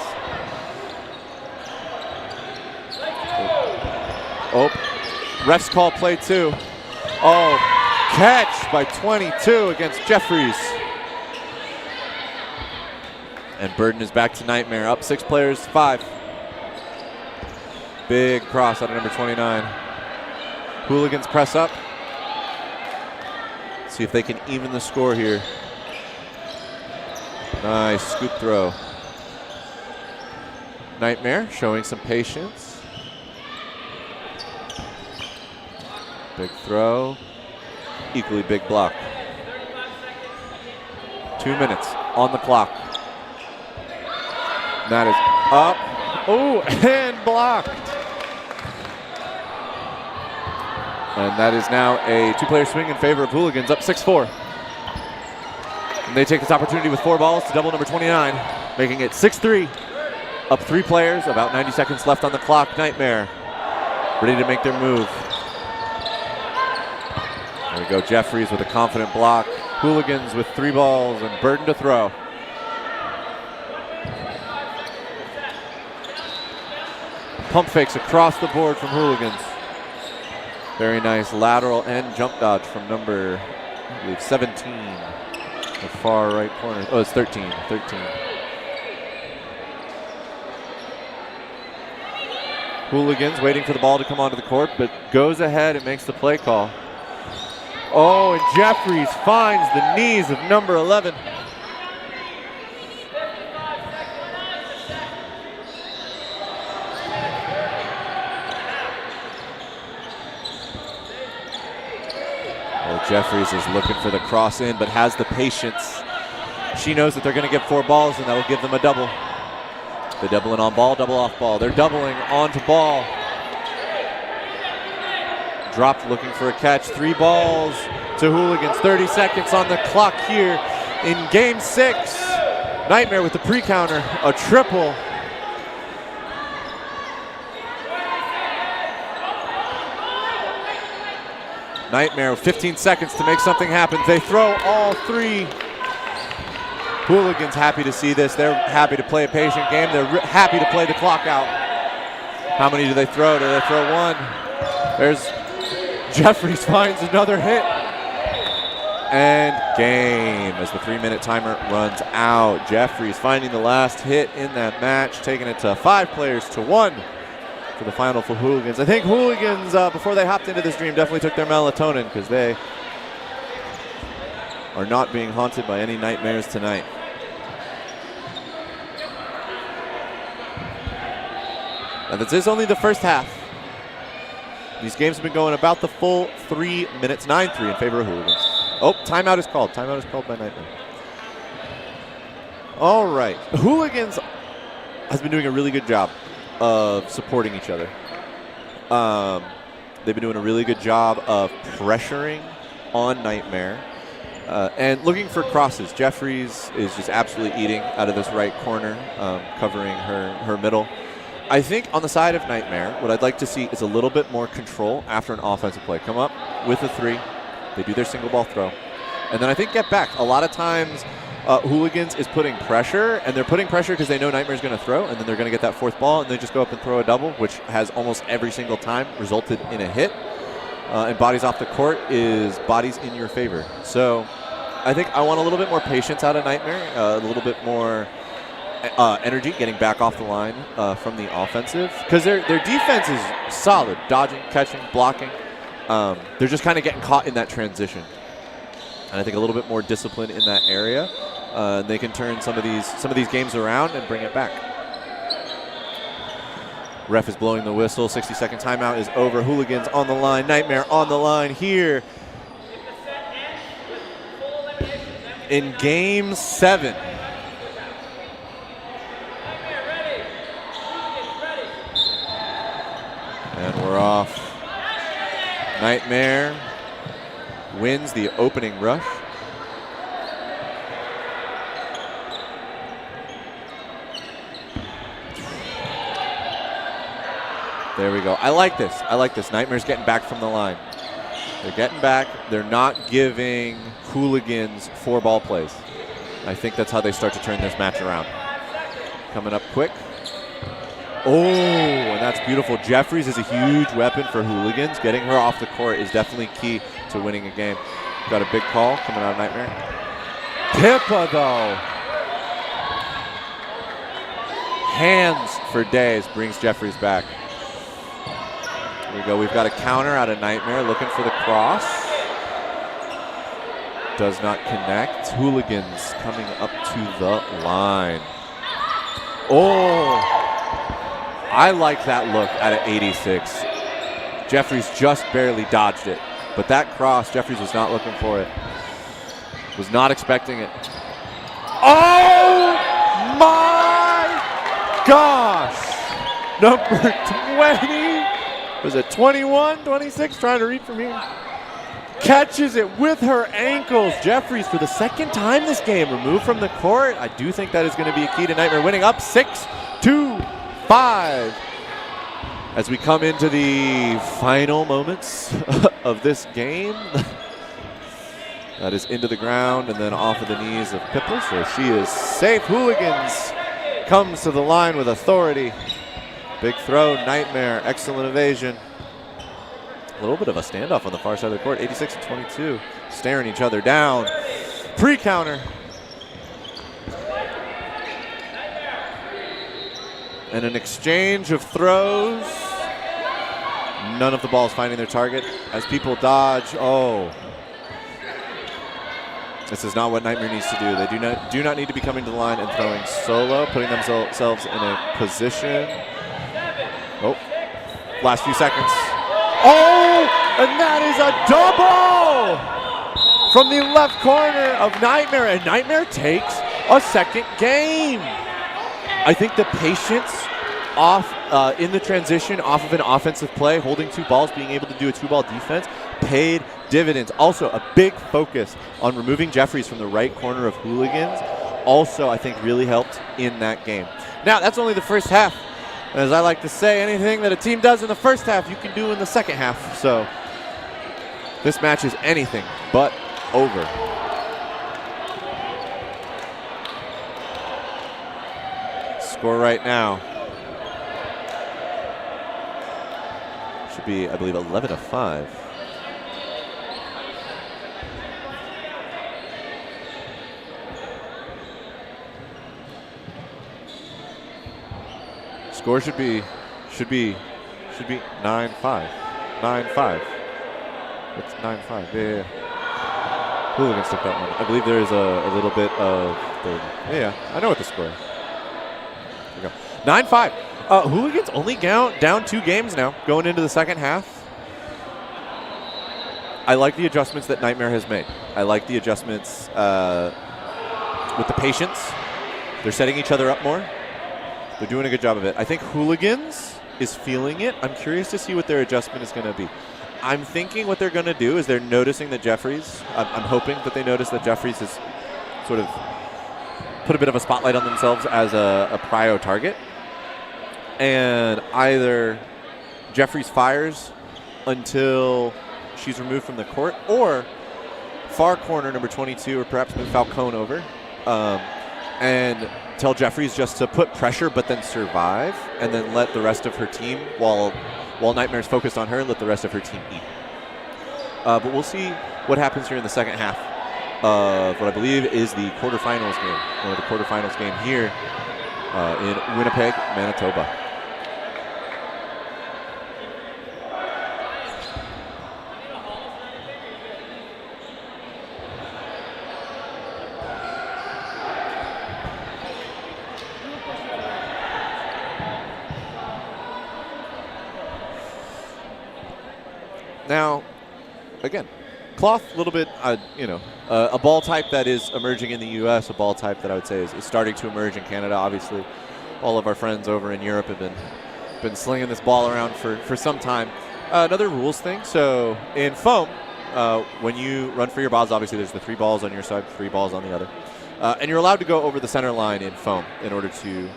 Oh, refs call play 2. Oh, catch by 22 against Jeffries. And burden is back to Nightmare, up 6 players, 5. Big cross out of number 29. Hooligans press up. See if they can even the score here. Nice scoop throw. Nightmare showing some patience. Big throw. Equally big block. 2 minutes on the clock. That is up. Oh, and blocked. And that is now a two-player swing in favor of Hooligans, up 6-4. And they take this opportunity with 4 balls to double number 29, making it 6-3. Up 3 players, about 90 seconds left on the clock. Nightmare ready to make their move. There we go, Jeffries with a confident block. Hooligans with 3 balls and Burden to throw. Pump fakes across the board from Hooligans. Very nice lateral and jump dodge from number, I believe, 17. The far right corner. Oh, it's 13. 13. Hooligans waiting for the ball to come onto the court, but goes ahead and makes the play call. Oh, and Jeffries finds the knees of number 11. Jeffries is looking for the cross in, but has the patience. She knows that they're going to get 4 balls, and that will give them a double. They're doubling on ball, double off ball. They're doubling onto ball. Dropped looking for a catch. 3 balls to Hooligans. 30 seconds on the clock here in game 6. Nightmare with the pre-counter, a triple. Nightmare with 15 seconds to make something happen. They throw all 3. Hooligans happy to see this. They're happy to play a patient game. They're happy to play the clock out. How many do they throw? Do they throw 1? There's Jeffries finds another hit. And game as the 3-minute timer runs out. Jeffries finding the last hit in that match, taking it to 5 players to 1. For the final for Hooligans. I think Hooligans, before they hopped into this dream, definitely took their melatonin because they are not being haunted by any nightmares tonight. And this is only the first half. These games have been going about the full 3 minutes, 9-3 in favor of Hooligans. Oh, timeout is called. Timeout is called by Nightmen. All right. Hooligans has been doing a really good job of supporting each other. They've been doing a really good job of pressuring on Nightmare and looking for crosses. Jeffries is just absolutely eating out of this right corner, covering her middle. I think on the side of Nightmare, what I'd like to see is a little bit more control after an offensive play. Come up with a 3. They do their single ball throw. And then I think get back. A lot of times, Hooligans is putting pressure, and they're putting pressure because they know Nightmare's going to throw, and then they're going to get that 4th ball, and they just go up and throw a double, which has almost every single time resulted in a hit. And bodies off the court is bodies in your favor. So I think I want a little bit more patience out of Nightmare, a little bit more energy getting back off the line from the offensive, because their defense is solid, dodging, catching, blocking. They're just kind of getting caught in that transition. And I think a little bit more discipline in that area. They can turn some of these games around and bring it back. Ref is blowing the whistle. 60-second timeout is over. Hooligans on the line. Nightmare on the line here in game 7. And we're off. Nightmare wins the opening rush. There we go. I like this. I like this. Nightmare's getting back from the line. They're getting back. They're not giving Hooligans 4 ball plays. I think that's how they start to turn this match around. Coming up quick. Oh, and that's beautiful. Jeffries is a huge weapon for Hooligans. Getting her off the court is definitely key to winning a game. Got a big call coming out of Nightmare. Pippa, though. Hands for days brings Jeffries back. Here we go. We've got a counter out of Nightmare, looking for the cross. Does not connect. Hooligans coming up to the line. Oh, I like that look out of 86. Jeffries just barely dodged it. But that cross, Jeffries was not looking for it. Was not expecting it. Oh my gosh! Number 20. Was it 21, 26? Trying to read from here. Catches it with her ankles. Jeffries, for the second time this game, removed from the court. I do think that is going to be a key to Nightmare winning. Up 6-5 as we come into the final moments of this game. That is into the ground and then off of the knees of Pippa, so she is safe. Hooligans comes to the line with authority. Big throw, Nightmare, excellent evasion. A little bit of a standoff on the far side of the court, 86-22, staring each other down. Pre-counter. And an exchange of throws. None of the balls finding their target as people dodge. Oh. This is not what Nightmare needs to do. They do not need to be coming to the line and throwing solo, putting themselves in a position. Oh, last few seconds. Oh, and that is a double from the left corner of Nightmare, and Nightmare takes a second game. I think the patience off in the transition off of an offensive play, holding two balls, being able to do a two-ball defense, paid dividends. Also, a big focus on removing Jeffries from the right corner of Hooligans also, I think, really helped in that game. Now, that's only the first half. As I like to say, anything that a team does in the first half, you can do in the second half. So this match is anything but over. Score right now should be, I believe, 11-5. Score should be 9-5. 9-5. It's 9-5. Yeah. Hooligans took that one. I believe there is a little bit of yeah. I know what the score is. There we go. 9-5. Hooligans only down 2 games now going into the second half. I like the adjustments that Nightmare has made. I like the adjustments with the patience. They're setting each other up more. They're doing a good job of it. I think Hooligans is feeling it. I'm curious to see what their adjustment is going to be. I'm thinking what they're going to do is they're noticing that Jeffries, I'm hoping that they notice that Jeffries has sort of put a bit of a spotlight on themselves as a prio target. And either Jeffries fires until she's removed from the court, or far corner number 22, or perhaps move Falcone over. And tell Jeffries just to put pressure but then survive, and then let the rest of her team, while Nightmare's focused on her, let the rest of her team eat. But we'll see what happens here in the second half of what I believe is the quarterfinals game. One of the quarterfinals game here in Winnipeg, Manitoba. Now, again, cloth, a little bit, a ball type that is emerging in the U.S., a ball type that I would say is starting to emerge in Canada. Obviously, all of our friends over in Europe have been slinging this ball around for some time. Another rules thing, so in foam, when you run for your balls, obviously there's the 3 balls on your side, 3 balls on the other. And you're allowed to go over the center line in foam in order to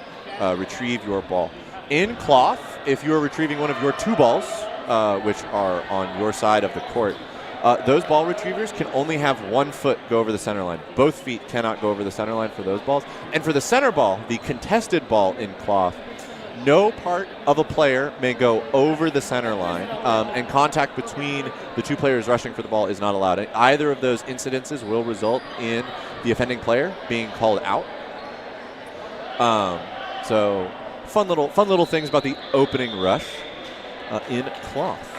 retrieve your ball. In cloth, if you're retrieving one of your 2 balls, which are on your side of the court, those ball retrievers can only have 1 foot go over the center line. Both feet cannot go over the center line for those balls. And for the center ball, the contested ball in cloth, no part of a player may go over the center line, and contact between the 2 players rushing for the ball is not allowed. Either of those incidences will result in the offending player being called out. So fun little things about the opening rush. in cloth.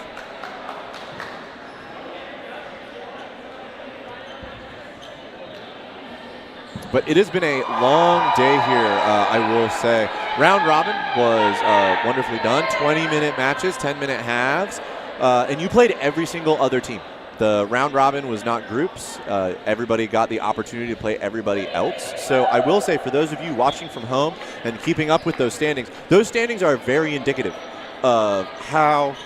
But it has been a long day here, I will say. Round robin was wonderfully done. 20-minute matches, 10-minute halves. And you played every single other team. The round robin was not groups. Everybody got the opportunity to play everybody else. So I will say, for those of you watching from home and keeping up with those standings are very indicative of how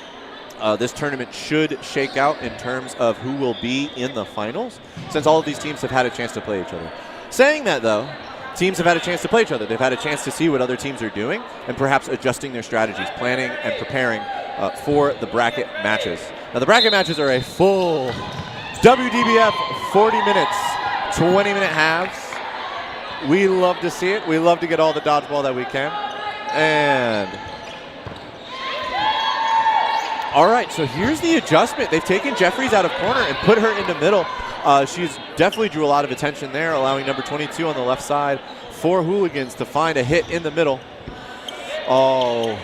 this tournament should shake out in terms of who will be in the finals, since all of these teams have had a chance to play each other. Saying that, though, teams have had a chance to play each other. They've had a chance to see what other teams are doing and perhaps adjusting their strategies, planning and preparing for the bracket matches. Now, the bracket matches are a full WDBF 40 minutes, 20-minute halves. We love to see it. We love to get all the dodgeball that we can. And all right, so here's the adjustment. They've taken Jeffries out of corner and put her into middle. She's definitely drew a lot of attention there, allowing number 22 on the left side for Hooligans to find a hit in the middle. Oh,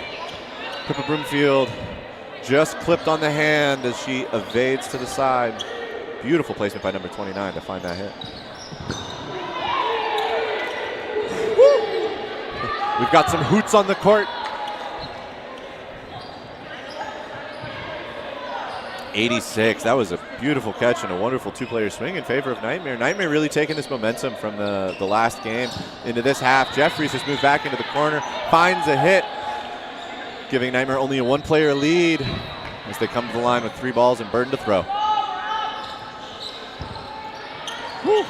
Pippa Broomfield just clipped on the hand as she evades to the side. Beautiful placement by number 29 to find that hit. Woo! We've got some hoots on the court. 86. That was a beautiful catch and a wonderful two-player swing in favor of Nightmare. Nightmare really taking this momentum from the last game into this half. Jeffries has moved back into the corner, finds a hit, giving Nightmare only a one-player lead as they come to the line with 3 balls and Burden to throw. Whew.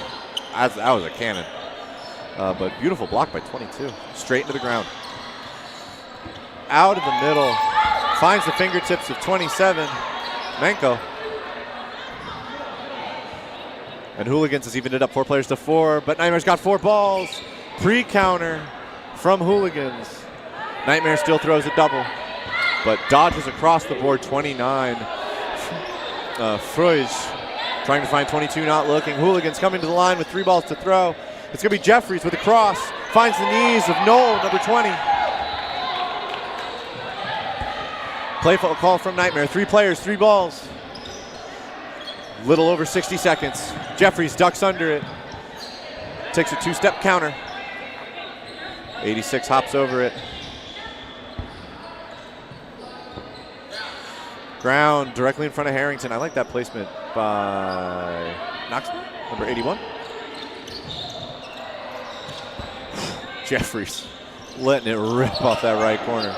That was a cannon. But beautiful block by 22. Straight into the ground. Out of the middle. Finds the fingertips of 27. Menko. And Hooligans has evened it up 4 players to 4, but Nightmare's got 4 balls. Pre-counter from Hooligans. Nightmare still throws a double, but dodges across the board 29. Fruj trying to find 22, not looking. Hooligans coming to the line with 3 balls to throw. It's going to be Jeffries with a cross. Finds the knees of Noel, number 20. Playful call from Nightmare. 3 players, 3 balls. Little over 60 seconds. Jeffries ducks under it. Takes a 2-step counter. 86 hops over it. Ground directly in front of Harrington. I like that placement by Knoxman, number 81. Jeffries letting it rip off that right corner.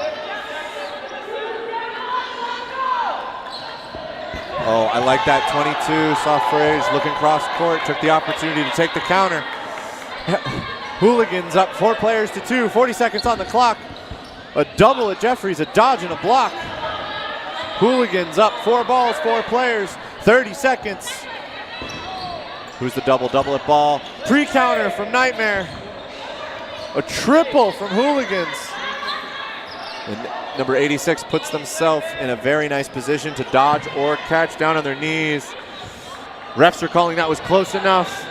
Oh, I like that 22. Soft phrase, looking cross court, took the opportunity to take the counter. Hooligans up 4 players to 2, 40 seconds on the clock. A double at Jeffries, a dodge and a block. Hooligans up 4 balls, 4 players, 30 seconds. Who's the double? Double at ball. Pre-counter from Nightmare. A triple from Hooligans. And number 86 puts themselves in a very nice position to dodge or catch down on their knees. Refs are calling that was close enough.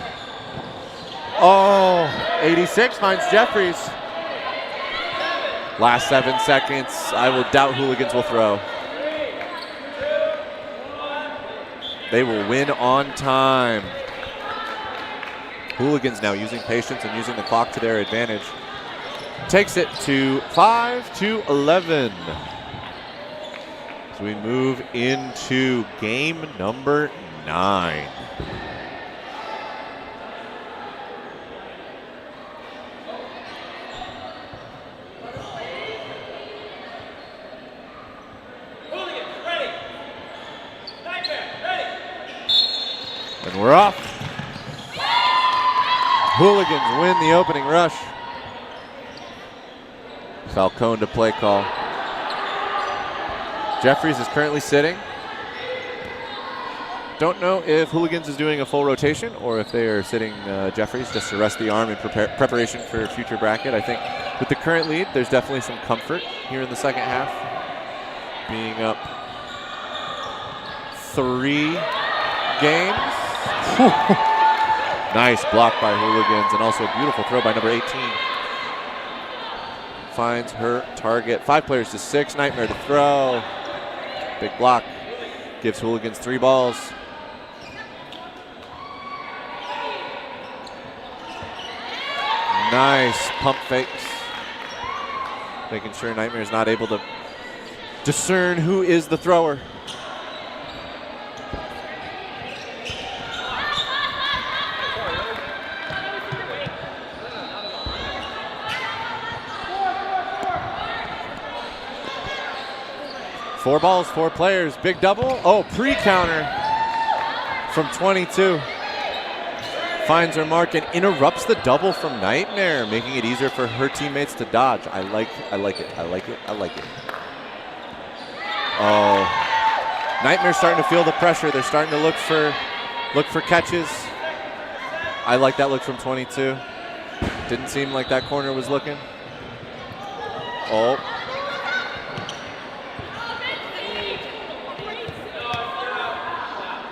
Oh, 86 finds Jeffries. Last 7 seconds. I will doubt Hooligans will throw. They will win on time. Hooligans now using patience and using the clock to their advantage. Takes it to 5-11. So we move into game number 9. And we're off. Hooligans win the opening rush. Falcone to play call. Jeffries is currently sitting. Don't know if Hooligans is doing a full rotation or if they are sitting Jeffries just to rest the arm in preparation for future bracket. I think with the current lead, there's definitely some comfort here in the second half. Being up 3 games. Nice block by Hooligans and also a beautiful throw by number 18. Finds her target. 5 players to 6. Nightmare to throw. Big block. Gives Hooligans 3 balls. Nice pump fakes. Making sure Nightmare's not able to discern who is the thrower. Four balls, 4 players, big double. Oh, pre-counter from 22. Finds her mark and interrupts the double from Nightmare, making it easier for her teammates to dodge. I like it. Oh, Nightmare's starting to feel the pressure. They're starting to look for catches. I like that look from 22. Didn't seem like that corner was looking. Oh.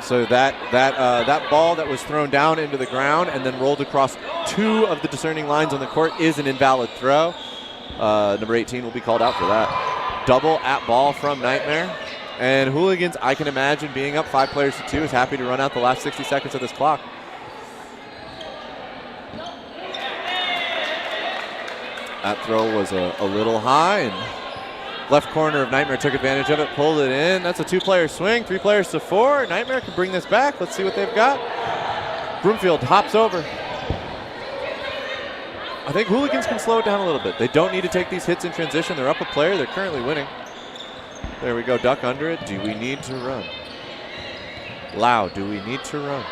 So that ball that was thrown down into the ground and then rolled across 2 of the discerning lines on the court is an invalid throw. Number 18 will be called out for that. Double at ball from Nightmare. And Hooligans, I can imagine being up 5 players to 2, is happy to run out the last 60 seconds of this clock. That throw was a little high, and left corner of Nightmare took advantage of it, pulled it in. That's a 2-player swing, 3 players to 4. Nightmare can bring this back. Let's see what they've got. Broomfield hops over. I think Hooligans can slow it down a little bit. They don't need to take these hits in transition. They're up a player. They're currently winning. There we go. Duck under it. Do we need to run? Lau, do we need to run?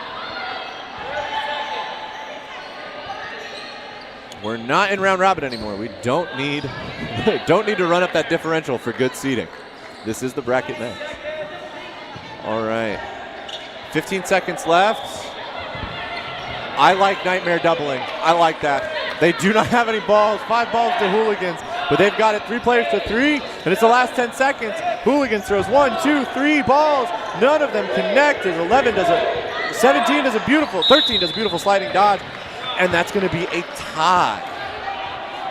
We're not in round robin anymore. We don't need to run up that differential for good seeding. This is the bracket next. All right. 15 seconds left. I like Nightmare doubling. I like that. They do not have any balls. 5 balls to Hooligans, but they've got it 3 players to 3, and it's the last 10 seconds. Hooligans throws 1, 2, 3 balls. None of them connect. As 17 does a beautiful, 13 does a beautiful sliding dodge. And that's going to be a tie.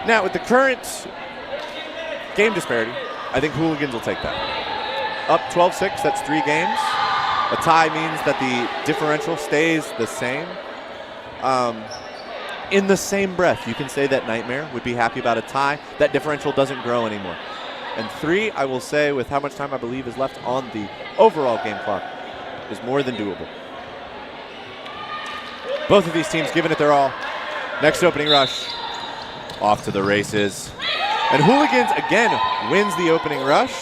Now, with the current game disparity, I think Hooligans will take that. Up 12-6, that's 3 games. A tie means that the differential stays the same. In the same breath, you can say that Nightmare would be happy about a tie. That differential doesn't grow anymore. And 3, I will say, with how much time I believe is left on the overall game clock, is more than doable. Both of these teams giving it their all. Next opening rush. Off to the races. And Hooligans, again, wins the opening rush.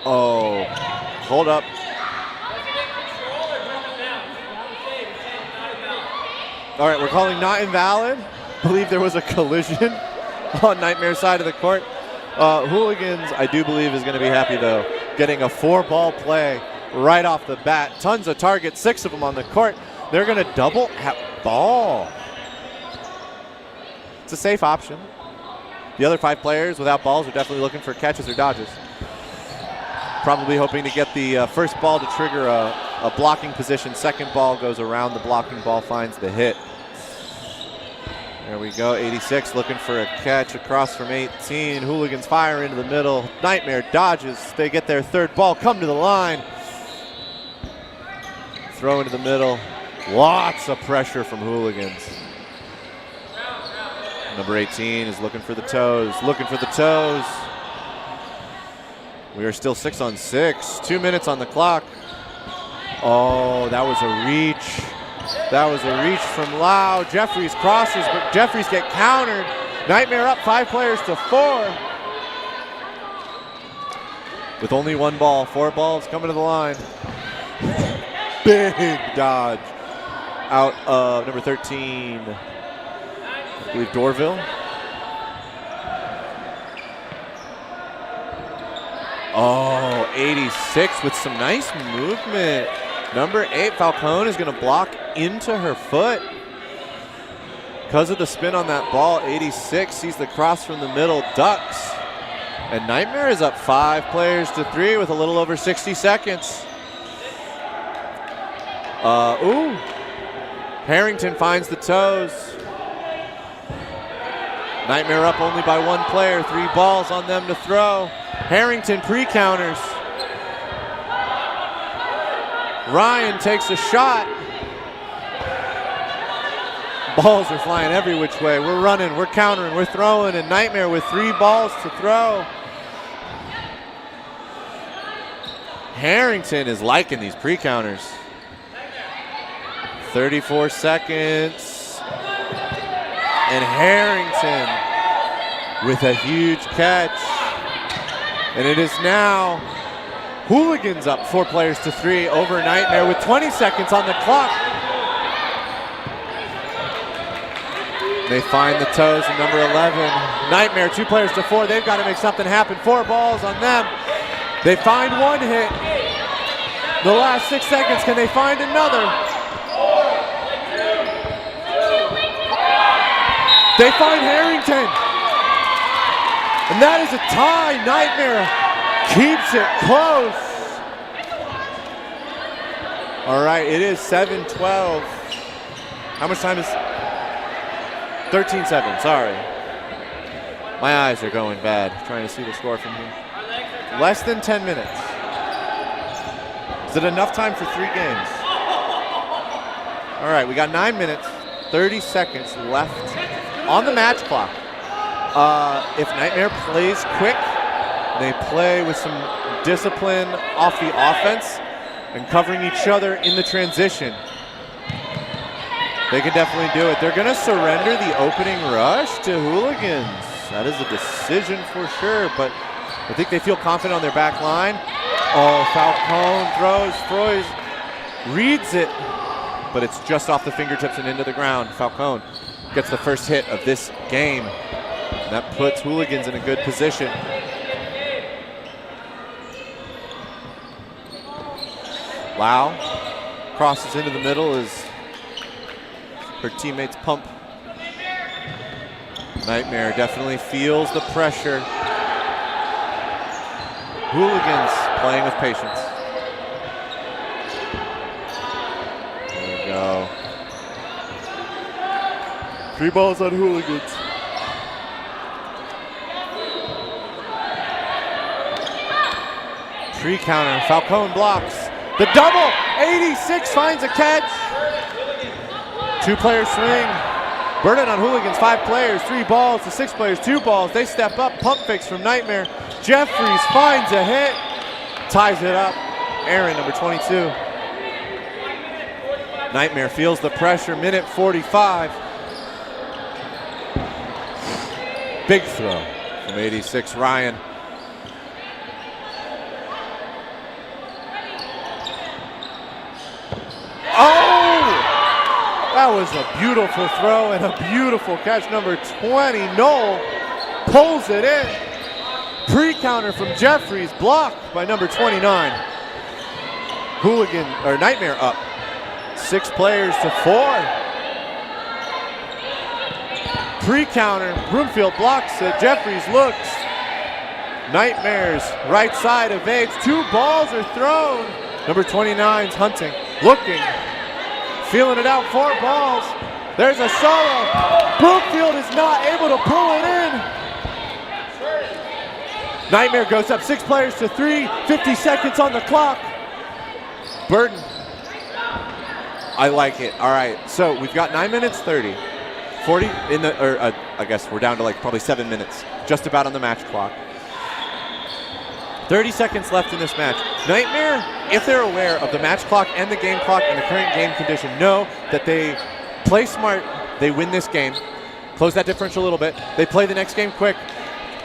Oh, hold up. All right, we're calling not invalid. I believe there was a collision on Nightmare's side of the court. Hooligans, I do believe, is going to be happy, though, getting a 4-ball play right off the bat. Tons of targets, 6 of them on the court. They're going to double at ball. It's a safe option. The other 5 players without balls are definitely looking for catches or dodges. Probably hoping to get the first ball to trigger a blocking position. Second ball goes around the blocking ball, finds the hit. There we go, 86 looking for a catch across from 18. Hooligans fire into the middle. Nightmare dodges. They get their 3rd ball, come to the line. Throw into the middle. Lots of pressure from Hooligans. Number 18 is looking for the toes, We are still 6 on 6. 2 minutes on the clock. Oh, that was a reach. That was a reach from Lau. Jeffries crosses, but Jeffries get countered. Nightmare up 5 players to 4. With only 1 ball, 4 balls coming to the line. Big dodge out of number 13, I believe Dorville. Oh, 86 with some nice movement. Number 8, Falcone, is going to block into her foot. Because of the spin on that ball, 86 sees the cross from the middle, ducks. And Nightmare is up 5 players to 3 with a little over 60 seconds. Harrington finds the toes. Nightmare up only by 1 player, 3 balls on them to throw. Harrington pre-counters. Ryan takes a shot. Balls are flying every which way. We're running, we're countering, we're throwing, and Nightmare with 3 balls to throw. Harrington is liking these pre-counters. 34 seconds. And Harrington with a huge catch. And it is now Hooligans up 4 players to 3 over Nightmare with 20 seconds on the clock. They find the toes of number 11. Nightmare 2 players to 4. They've got to make something happen. 4 balls on them. They find 1 hit. The last 6 seconds, can they find another? They find Harrington. And that is a tie. Nightmare keeps it close. All right, it is 7-12. How much time is 13-7, sorry. My eyes are going bad, trying to see the score from here. Less than 10 minutes. Is it enough time for 3 games? All right, we got 9 minutes, 30 seconds left on the match clock. If Nightmare plays quick, they play with some discipline off the offense and covering each other in the transition, they can definitely do it. They're going to surrender the opening rush to Hooligans. That is a decision for sure, but I think they feel confident on their back line. Oh, Falcone throws, Froys reads it, but it's just off the fingertips and into the ground. Falcone gets the first hit of this game. And that puts Hooligans in a good position. Lau crosses into the middle as her teammates pump. Nightmare definitely feels the pressure. Hooligans playing with patience. There we go. 3 balls on Hooligans. Pre-counter, Falcone blocks. The double, 86 finds a catch. 2-player swing. Burden on Hooligans, 5 players, 3 balls to 6 players, 2 balls. They step up, pump fakes from Nightmare. Jeffries finds a hit, ties it up. Aaron, number 22. Nightmare feels the pressure, minute 45. Big throw from 86, Ryan. Oh! That was a beautiful throw and a beautiful catch. Number 20, Noel pulls it in. Pre-counter from Jeffries, blocked by number 29. Nightmare up. 6 players to 4. Pre-counter, Broomfield blocks it. Jeffries looks. Nightmare's right side evades. 2 balls are thrown. Number 29's hunting, looking. Feeling it out, 4 balls. There's a solo. Brookfield is not able to pull it in. Nightmare goes up 6 players to 3, 50 seconds on the clock. Burden. I like it. All right, so we've got 9 minutes 30. 40 in the, I guess we're down to like probably 7 minutes, just about on the match clock. 30 seconds left in this match. Nightmare, if they're aware of the match clock and the game clock and the current game condition, know that they play smart, they win this game, close that differential a little bit, they play the next game quick.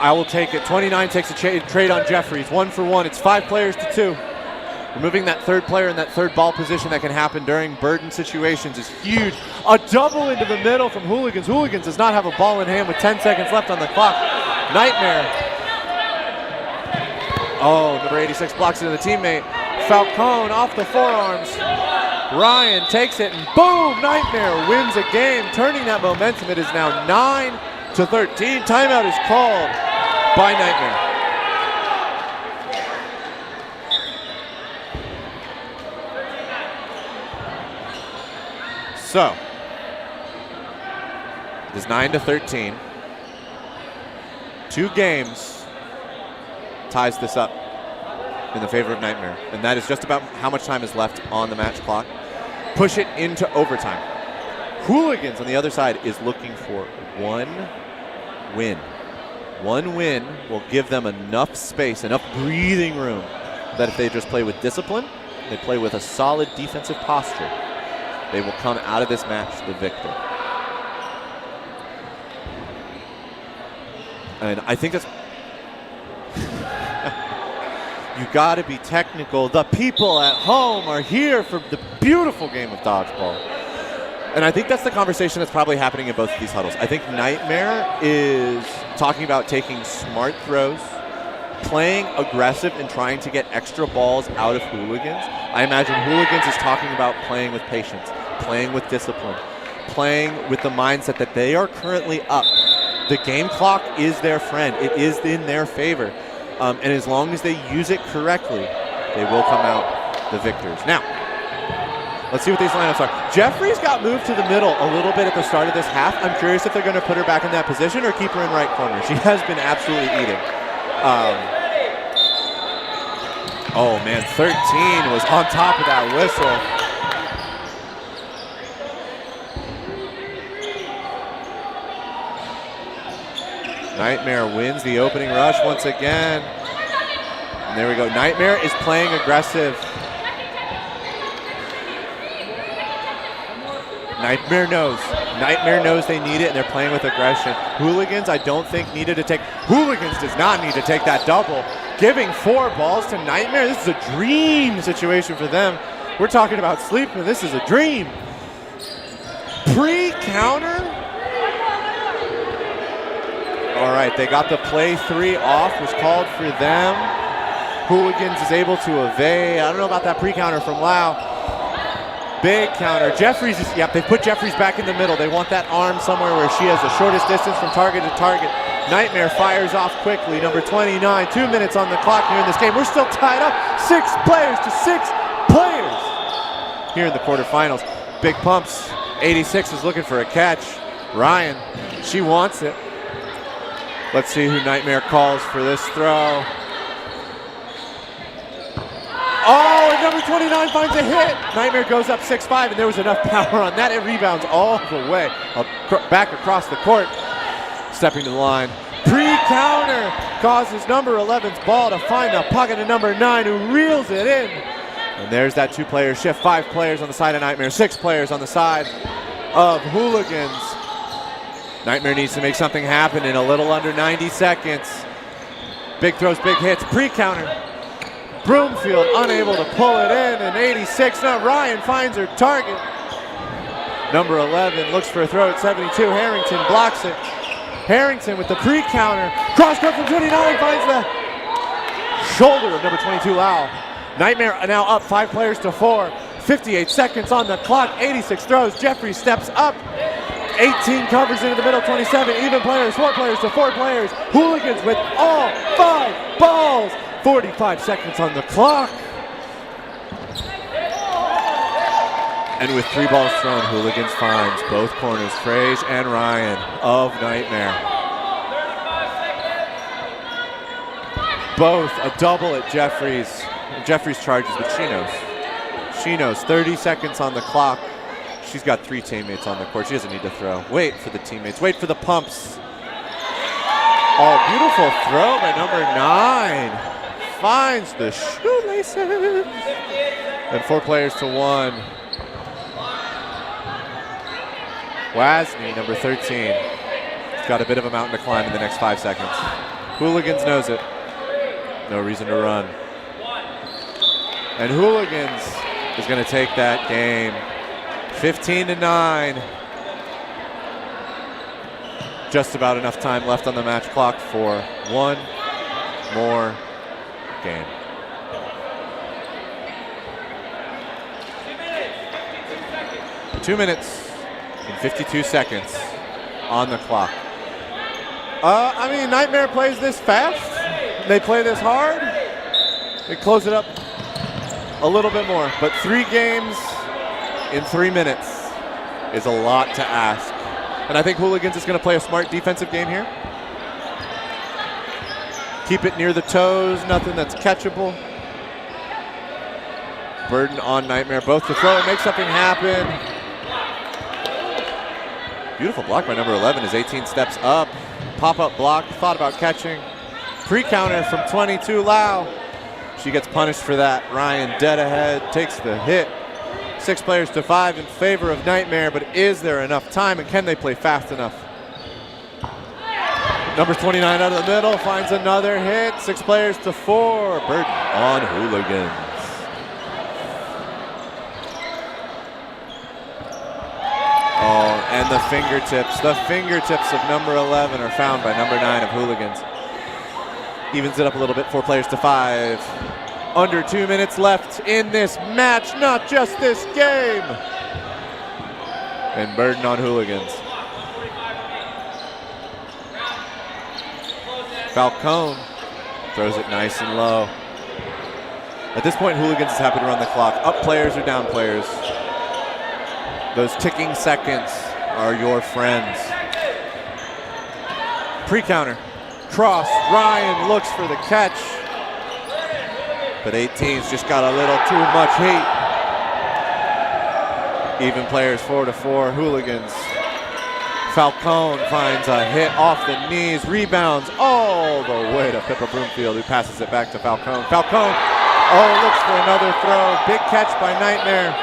I will take it. 29 takes a trade on Jeffries, 1 for 1. It's 5 players to 2. Removing that 3rd player in that 3rd ball position that can happen during burden situations is huge. A double into the middle from Hooligans. Hooligans does not have a ball in hand with 10 seconds left on the clock. Nightmare. Oh, number 86 blocks it to the teammate. Falcone off the forearms. Ryan takes it and boom, Nightmare wins a game, turning that momentum. It is now 9-13. Timeout is called by Nightmare. So, it is 9-13. 2 games ties this up. in the favor of Nightmare, and that is just about how much time is left on the match clock. Push it into overtime. Hooligans on the other side is looking for one win. One win will give them enough space, enough breathing room, that if they just play with discipline, they play with a solid defensive posture, they will come out of this match the victor. And I think that's... You gotta be technical. The people at home are here for the beautiful game of dodgeball. And I think that's the conversation that's probably happening in both of these huddles. I think Nightmare is talking about taking smart throws, playing aggressive and trying to get extra balls out of Hooligans. I imagine Hooligans is talking about playing with patience, playing with discipline, playing with the mindset that they are currently up. The game clock is their friend. It is in their favor. And as long as they use it correctly, they will come out the victors. Now, let's see what these lineups are. Jeffries got moved to the middle a little bit at the start of this half. I'm curious if they're going to put her back in that position or keep her in right corner. She has been absolutely eating. Oh man, 13 was on top of that whistle. Nightmare wins the opening rush once again. And there we go. Nightmare is playing aggressive. Nightmare knows they need it, and they're playing with aggression. Hooligans, I don't think needed to take. Hooligans does not need to take that double. Giving 4 balls to Nightmare. This is a dream situation for them. We're talking about sleep, and this is a dream. Pre-counter. All right, they got the play 3 off, was called for them. Hooligans is able to evade. I don't know about that pre-counter from Lau. Big counter. Jeffries is, yep, they put Jeffries back in the middle. They want that arm somewhere where she has the shortest distance from target to target. Nightmare fires off quickly. Number 29, 2 minutes on the clock here in this game. We're still tied up, 6 players to 6 players here in the quarterfinals. Big pumps. 86 is looking for a catch. Ryan, she wants it. Let's see who Nightmare calls for this throw. Oh, and number 29 finds a hit. Nightmare goes up 6-5, and there was enough power on that. It rebounds all the way back across the court. Stepping to the line. Pre-counter causes number 11's ball to find the pocket of number 9, who reels it in. And there's that 2-player shift. 5 players on the side of Nightmare, 6 players on the side of Hooligans. Nightmare needs to make something happen in a little under 90 seconds. Big throws, big hits, pre-counter. Broomfield unable to pull it in, and 86. Now Ryan finds her target. Number 11 looks for a throw at 72. Harrington blocks it. Harrington with the pre-counter. Cross-court from 29 finds the shoulder of number 22, Lau. Nightmare now up 5 players to 4. 58 seconds on the clock. 86 throws. Jeffrey steps up. 18 covers into the middle, 27 even players, 4 players to 4 players. Hooligans with all 5 balls. 45 seconds on the clock. And with 3 balls thrown, Hooligans finds both corners, Frage and Ryan of Nightmare. Both a double at Jeffries. Jeffries charges, but she knows. She knows. 30 seconds on the clock. She's got 3 teammates on the court. She doesn't need to throw. Wait for the teammates. Wait for the pumps. Oh, beautiful throw by number 9. Finds the shoelaces. And 4 players to 1. Wasney, number 13. He's got a bit of a mountain to climb in the next 5 seconds. Hooligans knows it. No reason to run. And Hooligans is going to take that game. 15-9. Just about enough time left on the match clock for one more game. Two minutes and 52 seconds on the clock. I mean, Nightmare plays this fast. They play this hard. They close it up a little bit more. But 3 games in 3 minutes is a lot to ask. And I think Hooligans is going to play a smart defensive game here. Keep it near the toes, nothing that's catchable. Burden on Nightmare, both to throw and make something happen. Beautiful block by number 11 as 18 steps up. Pop-up block, thought about catching. Pre-counter from 22, Lau. She gets punished for that. Ryan dead ahead, takes the hit. 6 players to 5 in favor of Nightmare, but is there enough time and can they play fast enough? Number 29 out of the middle finds another hit. 6 players to 4. Burden on Hooligans. Oh, and the fingertips of number 11 are found by number 9 of Hooligans. Evens it up a little bit, 4 players to 5. Under 2 minutes left in this match, not just this game. And Burden on Hooligans. Falcone throws it nice and low. At this point, Hooligans is happy to run the clock. Up players or down players. Those ticking seconds are your friends. Pre-counter. Cross. Ryan looks for the catch. But 18's just got a little too much heat. Even players 4 to 4. Hooligans. Falcone finds a hit off the knees. Rebounds all the way to Pippa Broomfield, who passes it back to Falcone. Falcone, looks for another throw. Big catch by Nightmare.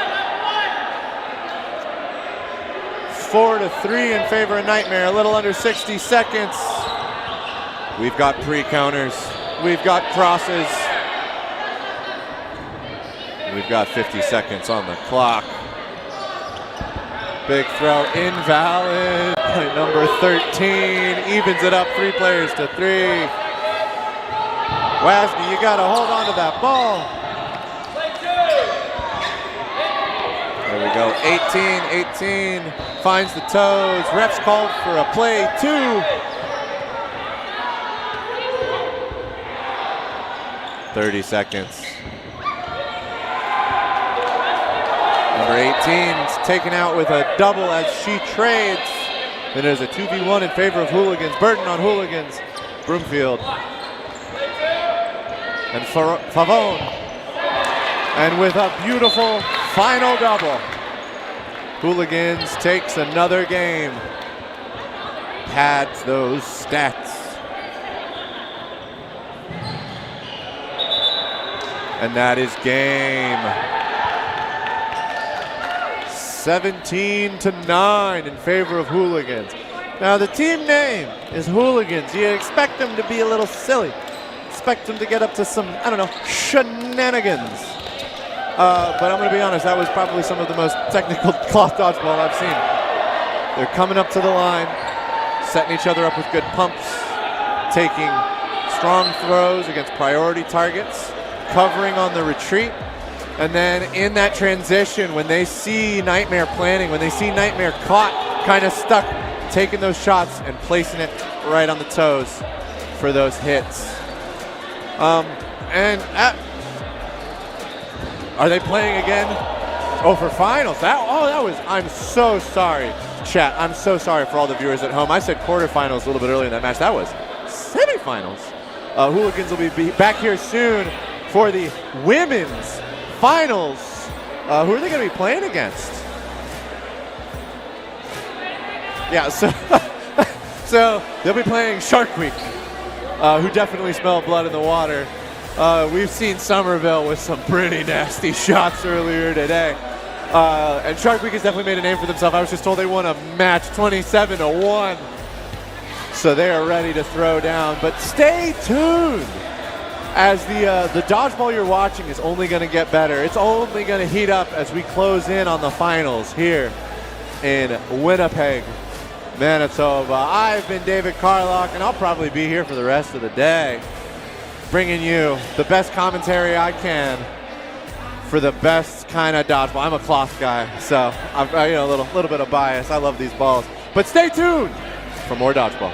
4 to 3 in favor of Nightmare. A little under 60 seconds. We've got pre-counters. We've got crosses. We've got 50 seconds on the clock. Big throw invalid by number 13. Evens it up 3 players to 3. Wasney, you got to hold on to that ball. There we go. 18 finds the toes. Refs called for a play 2. 30 seconds. Number 18's taken out with a double as she trades. Then there's a 2v1 in favor of Hooligans. Burden on Hooligans. Broomfield. And Favone. And with a beautiful final double, Hooligans takes another game. Pads those stats. And that is game. 17-9 in favor of Hooligans. Now the team name is Hooligans. You expect them to be a little silly. Expect them to get up to some, I don't know, shenanigans. But I'm going to be honest, that was probably some of the most technical cloth dodgeball I've seen. They're coming up to the line, setting each other up with good pumps, taking strong throws against priority targets, covering on the retreat. And then in that transition, when they see Nightmare planning, when they see Nightmare caught, kind of stuck, taking those shots and placing it right on the toes for those hits. Are they playing again? Oh, for finals. I'm so sorry, chat. I'm so sorry for all the viewers at home. I said quarterfinals a little bit earlier in that match. That was semifinals. Hooligans will be back here soon for the women's finals. Who are they going to be playing against? Yeah, so they'll be playing Shark Week, who definitely smell blood in the water. We've seen Somerville with some pretty nasty shots earlier today. And Shark Week has definitely made a name for themselves. I was just told they won a match 27-1. So they are ready to throw down. But stay tuned, as the dodgeball you're watching is only going to get better. It's only going to heat up as we close in on the finals here in Winnipeg, Manitoba. I've been David Carlock, and I'll probably be here for the rest of the day, bringing you the best commentary I can for the best kind of dodgeball. I'm a cloth guy, so I'm a little bit of bias. I love these balls. But stay tuned for more dodgeball.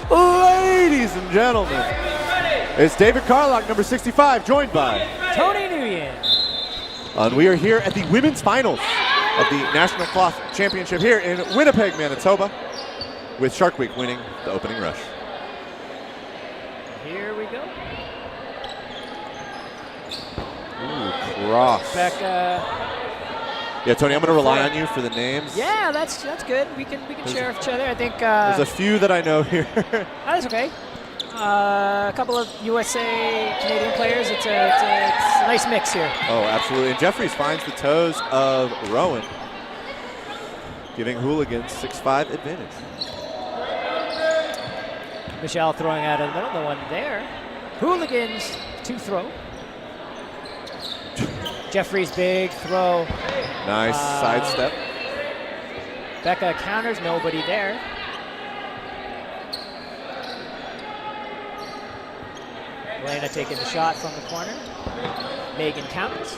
Ladies and gentlemen, it's David Carlock, number 65, joined by
Tony Nguyen.
And we are here at the women's finals of the National Cloth Championship here in Winnipeg, Manitoba, with Shark Week winning the opening rush.
Here we go.
Ooh, cross.
Becca.
Yeah, Tony, I'm going to rely on you for the names.
Yeah, that's good. We can share each other. I think
there's a few that I know here.
That's okay. A couple of USA Canadian players. It's a nice mix here.
Oh, absolutely. And Jeffries finds the toes of Rowan, giving Hooligans 6'5" advantage.
Michelle throwing out of the middle, the one there. Hooligans to throw. Jeffries big throw.
Nice sidestep.
Becca counters, nobody there. Elena taking the shot from the corner. Megan counters.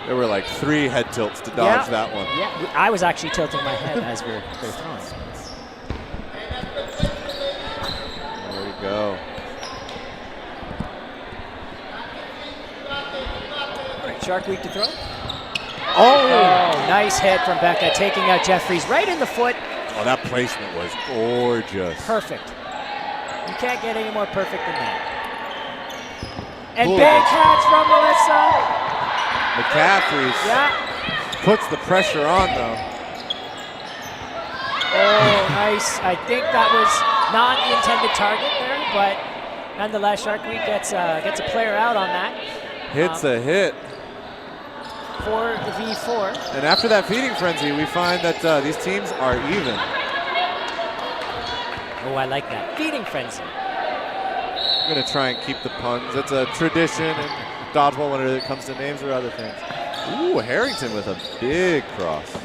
There were like 3 head tilts to dodge that one.
Yeah, I was actually tilting my head as we were throwing.
There we go.
All right, Shark Week to throw.
Oh,
nice hit from Becca, taking out Jeffries right in the foot.
Oh, that placement was gorgeous.
Perfect. You can't get any more perfect than that. And
Cool.
big catch from Melissa.
McCaffrey's puts the pressure on, though.
Oh, nice. I think that was not the intended target there, but nonetheless, Shark Week gets a player out on that.
Hits a hit.
4v4.
And after that feeding frenzy, we find that these teams are even.
Oh, I like that. Feeding frenzy.
I'm going to try and keep the puns. It's a tradition in dodgeball when it comes to names or other things. Ooh, Harrington with a big cross.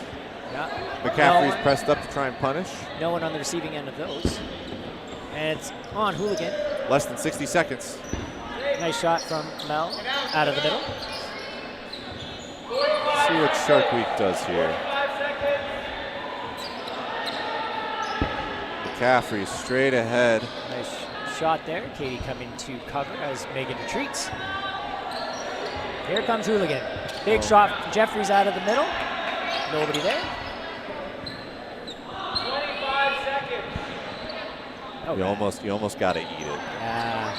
Yeah.
McCaffrey's pressed up to try and punish.
No one on the receiving end of those. And it's on Hooligan.
Less than 60 seconds.
Nice shot from Mel out of the middle.
Let's see what Shark Week does here. McCaffrey straight ahead.
Nice shot there. Katie coming to cover as Megan retreats. Here comes Hooligan. Big shot from Jeffries out of the middle. Nobody there.
25 seconds.
Oh,
You almost got to eat it.
Yeah.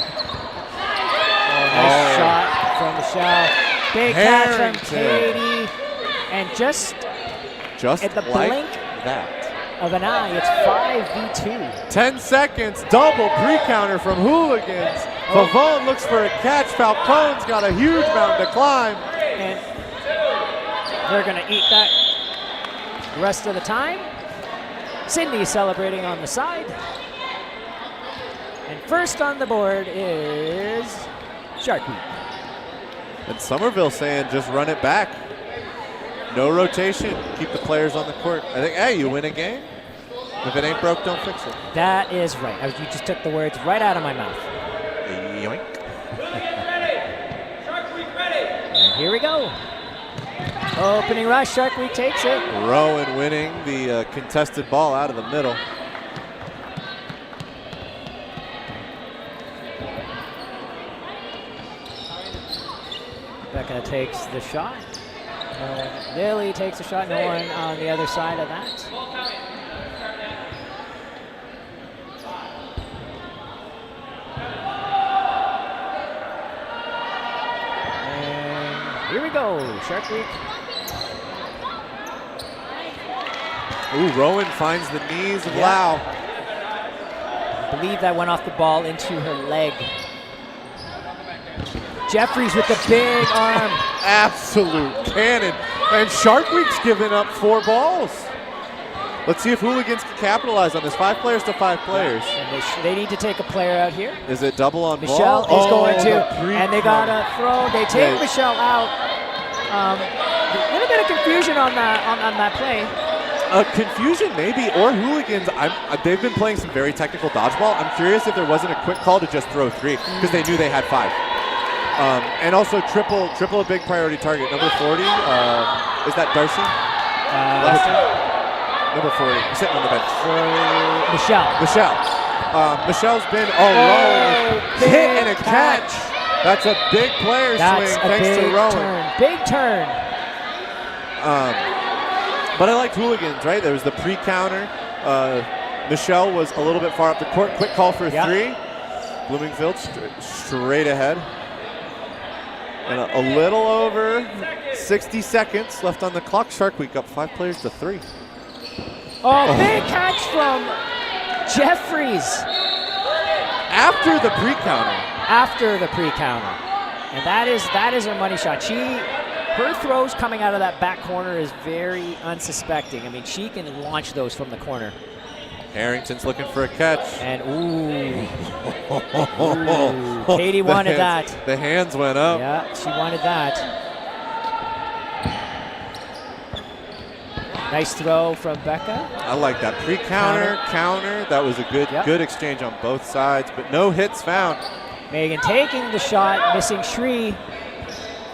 Nice shot from Michelle. Big catch from Katie. And just at the
like
blink
that.
of an eye. It's 5v2.
10 seconds, double pre-counter from Hooligans. Pavone looks for a catch. Falcone's got a huge mountain to climb.
And they're going to eat that rest of the time. Sydney celebrating on the side. And first on the board is Shark Week.
And Somerville saying just run it back. No rotation. Keep the players on the court. I think, hey, you win a game. If it ain't broke, don't fix it.
That is right. You just took the words right out of my mouth.
Yoink.
And here we go. Opening rush, Shark Week takes it.
Rowan winning the contested ball out of the middle.
Becca takes the shot. Lily takes a shot. No one on the other side of that. And here we go, Shark Week.
Ooh, Rowan finds the knees of Lau.
I believe that went off the ball into her leg. Jeffries with the big arm.
Absolute cannon. And Shark Week's given up 4 balls. Let's see if Hooligans can capitalize on this. 5 players to 5 players.
And they need to take a player out here.
Is it double on
Michelle
ball?
is going to, and they got a throw. They take Michelle out. A little bit of confusion on that play.
Confusion maybe, or Hooligans. They've been playing some very technical dodgeball. I'm curious if there wasn't a quick call to just throw 3 because they knew they had 5. And also triple a big priority target. Number 40, is that Darcy? Number 40, sitting on the bench.
Michelle.
Michelle's been hit and a catch. That's a big player swing thanks to Rowan.
Big turn.
But I liked Hooligans, right? There was the pre-counter. Michelle was a little bit far up the court. Quick call for 3. Bloomingfield straight ahead. And a little over 60 seconds left on the clock. Shark Week up 5 players to 3.
Big catch from Jeffries.
After the pre-counter.
And that is her money shot. Her throws coming out of that back corner is very unsuspecting. I mean, she can launch those from the corner.
Harrington's looking for a catch.
And Katie wanted that.
The hands went up.
Yeah, she wanted that. Nice throw from Becca.
I like that. Pre-counter, counter. That was a good exchange on both sides, but no hits found.
Megan taking the shot, missing Shri.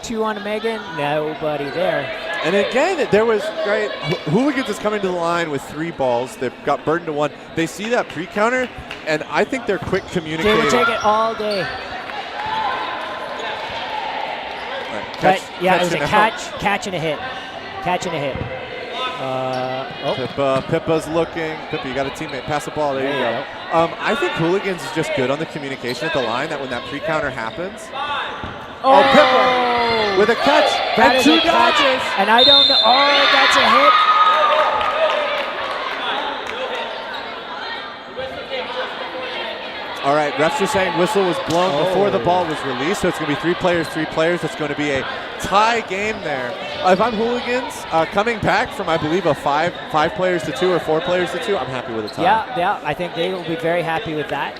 2 on Megan, nobody there.
And again, there was, right, Hooligans is coming to the line with 3 balls. They've got burden to 1. They see that pre-counter, and I think they're quick communicating.
They would take it all day.
Right,
it was a catch and a hit.
Pippa's looking. Pippa, you got a teammate. Pass the ball. There you go. I think Hooligans is just good on the communication at the line, that when that pre-counter happens. Pippa with a catch and 2 dodges.
And I don't know. That's a hit.
All right, refs are saying whistle was blown before the ball was released, so it's going to be 3 players, 3 players. It's going to be a tie game there. If I'm Hooligans, coming back from, I believe, a 5 players to 2 or 4 players to 2, I'm happy with a tie.
Yeah, I think they will be very happy with that.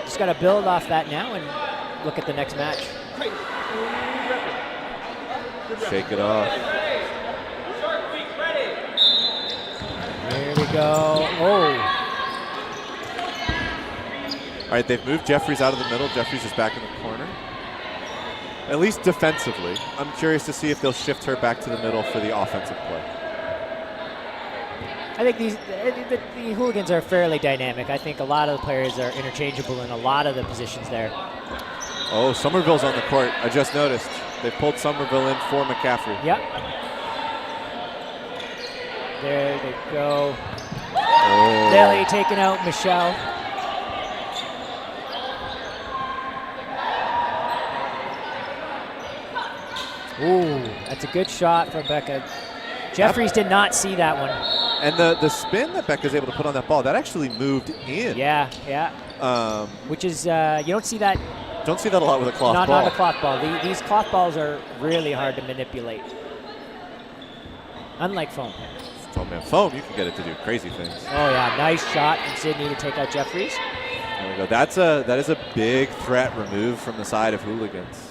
Just got to build off that now and look at the next match.
Shake it off.
Here we go.
All right, they've moved Jeffries out of the middle. Jeffries is back in the corner. At least defensively. I'm curious to see if they'll shift her back to the middle for the offensive play.
I think the Hooligans are fairly dynamic. I think a lot of the players are interchangeable in a lot of the positions there.
Oh, Somerville's on the court. I just noticed. They pulled Somerville in for McCaffrey.
Yep. There they go. Lily taking out Michelle. Ooh, that's a good shot from Becca. Jeffries did not see that one.
And the spin that Becca's able to put on that ball, that actually moved in.
Yeah, yeah.
Which
is, you don't see that.
Don't see that a lot with a cloth ball.
Not a cloth ball. These cloth balls are really hard to manipulate. Unlike foam.
Oh man, foam, you can get it to do crazy things.
Oh yeah, nice shot from Sydney to take out Jeffries.
There we go. That is a big threat removed from the side of Hooligans.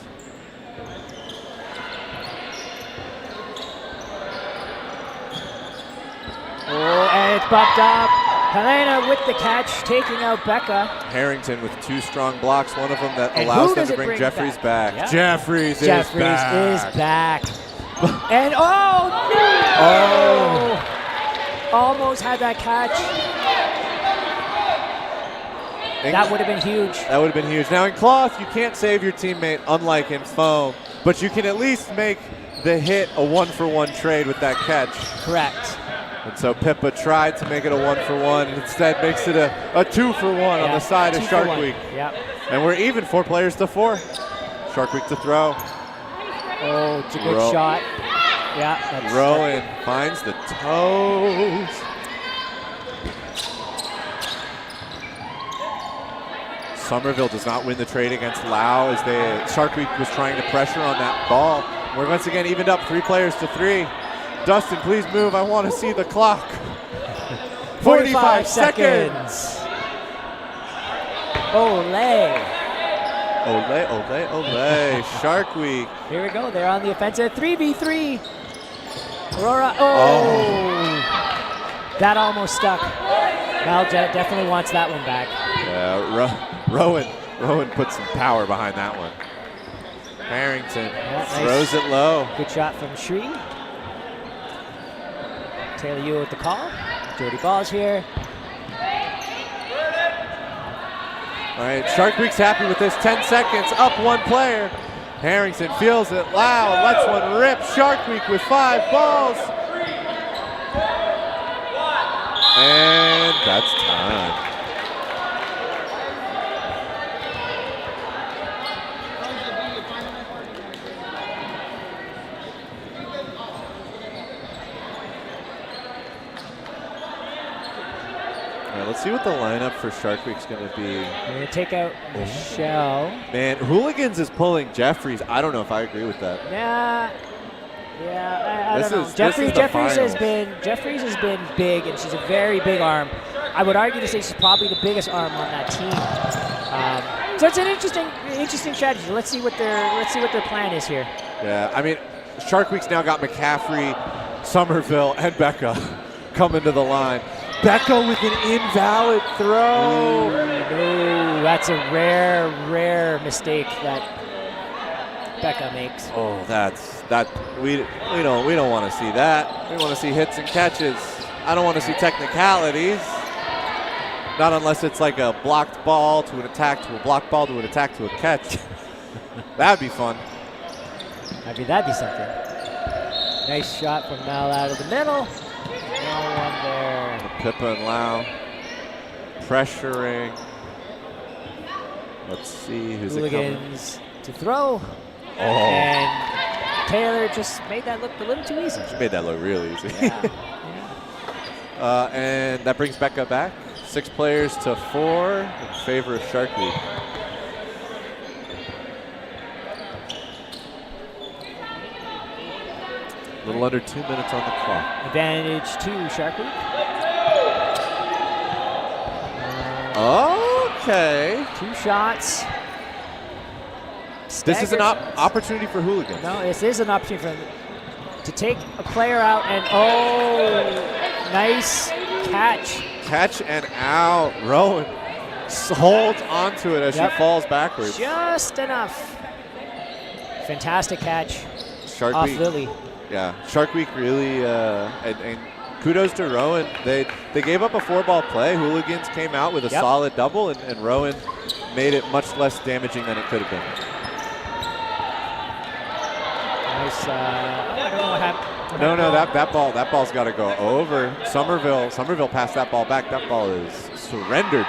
Oh, and it's bumped up. Helena with the catch, taking out Becca.
Harrington with 2 strong blocks, one of them that
And
allows
who
them
does
to
it
bring
bring
Jeffries back.
Yep.
Jeffries is back.
And oh no! Almost had that catch. That would have been huge.
That would have been huge. Now in cloth, you can't save your teammate, unlike in foam, but you can at least make the hit a 1-for-1 trade with that catch.
Correct.
And so Pippa tried to make it a 1-for-1 and instead makes it a 2-for-1 on the side of Shark Week.
Yep.
And we're even, 4 players to 4. Shark Week to throw.
Oh, it's a good shot. Yeah.
Rowan finds the toes. Somerville does not win the trade against Lau as Shark Week was trying to pressure on that ball. We're once again evened up, 3 players to 3. Dustin, please move. I want to see the clock. 45 seconds.
Ole.
Ole, ole, ole. Shark Week.
Here we go. They're on the offensive. 3v3. Aurora. Oh. That almost stuck. Val definitely wants that one back.
Yeah, Rowan put some power behind that one. Harrington throws it low.
Good shot from Shree. Taylor Yu with the call. Dirty balls here.
All right, Shark Week's happy with this. 10 seconds, up 1 player. Harrington feels it. Lau lets one rip. Shark Week with 5 balls. And that's time. Let's see what the lineup for Shark Week's going to be.
We're going to take out Michelle.
Man, Hooligans is pulling Jeffries. I don't know if I agree with that.
Yeah, I don't know. Jeffries has been big, and she's a very big arm. I would argue to say she's probably the biggest arm on that team. So it's an interesting strategy. Let's see what their plan is here.
Yeah, I mean, Shark Week's now got McCaffrey, Somerville, and Becca coming to the line. Becca with an invalid throw.
No, that's a rare mistake that Becca makes.
Oh, we don't want to see that. We want to see hits and catches. I don't want to see technicalities. Not unless it's like a blocked ball to an attack to a blocked ball to an attack to a catch. That'd be fun.
That'd be something. Nice shot from Mal out of the middle. No one there.
Pippa and Lau pressuring. Let's see who's it coming.
Hooligans to throw.
Oh.
And Taylor just made that look a little too easy.
She made that look real easy.
Yeah.
And that brings Becca back. 6 players to 4 in favor of Shark Week. A little under 2 minutes on the clock.
Advantage to Shark Week.
Okay.
2 shots.
This is an opportunity for Hooligans.
No, this is an opportunity for them to take a player out and nice catch.
Catch and out. Rowan holds onto it as she falls backwards.
Just enough. Fantastic catch
Shark
off
Week.
Lily.
Yeah, Shark Week really, and kudos to Rowan. They gave up a 4-ball play. Hooligans came out with a solid double, and Rowan made it much less damaging than it could have been.
Nice. I don't know what happened.
No, that ball's got to go over. Somerville passed that ball back. That ball is surrendered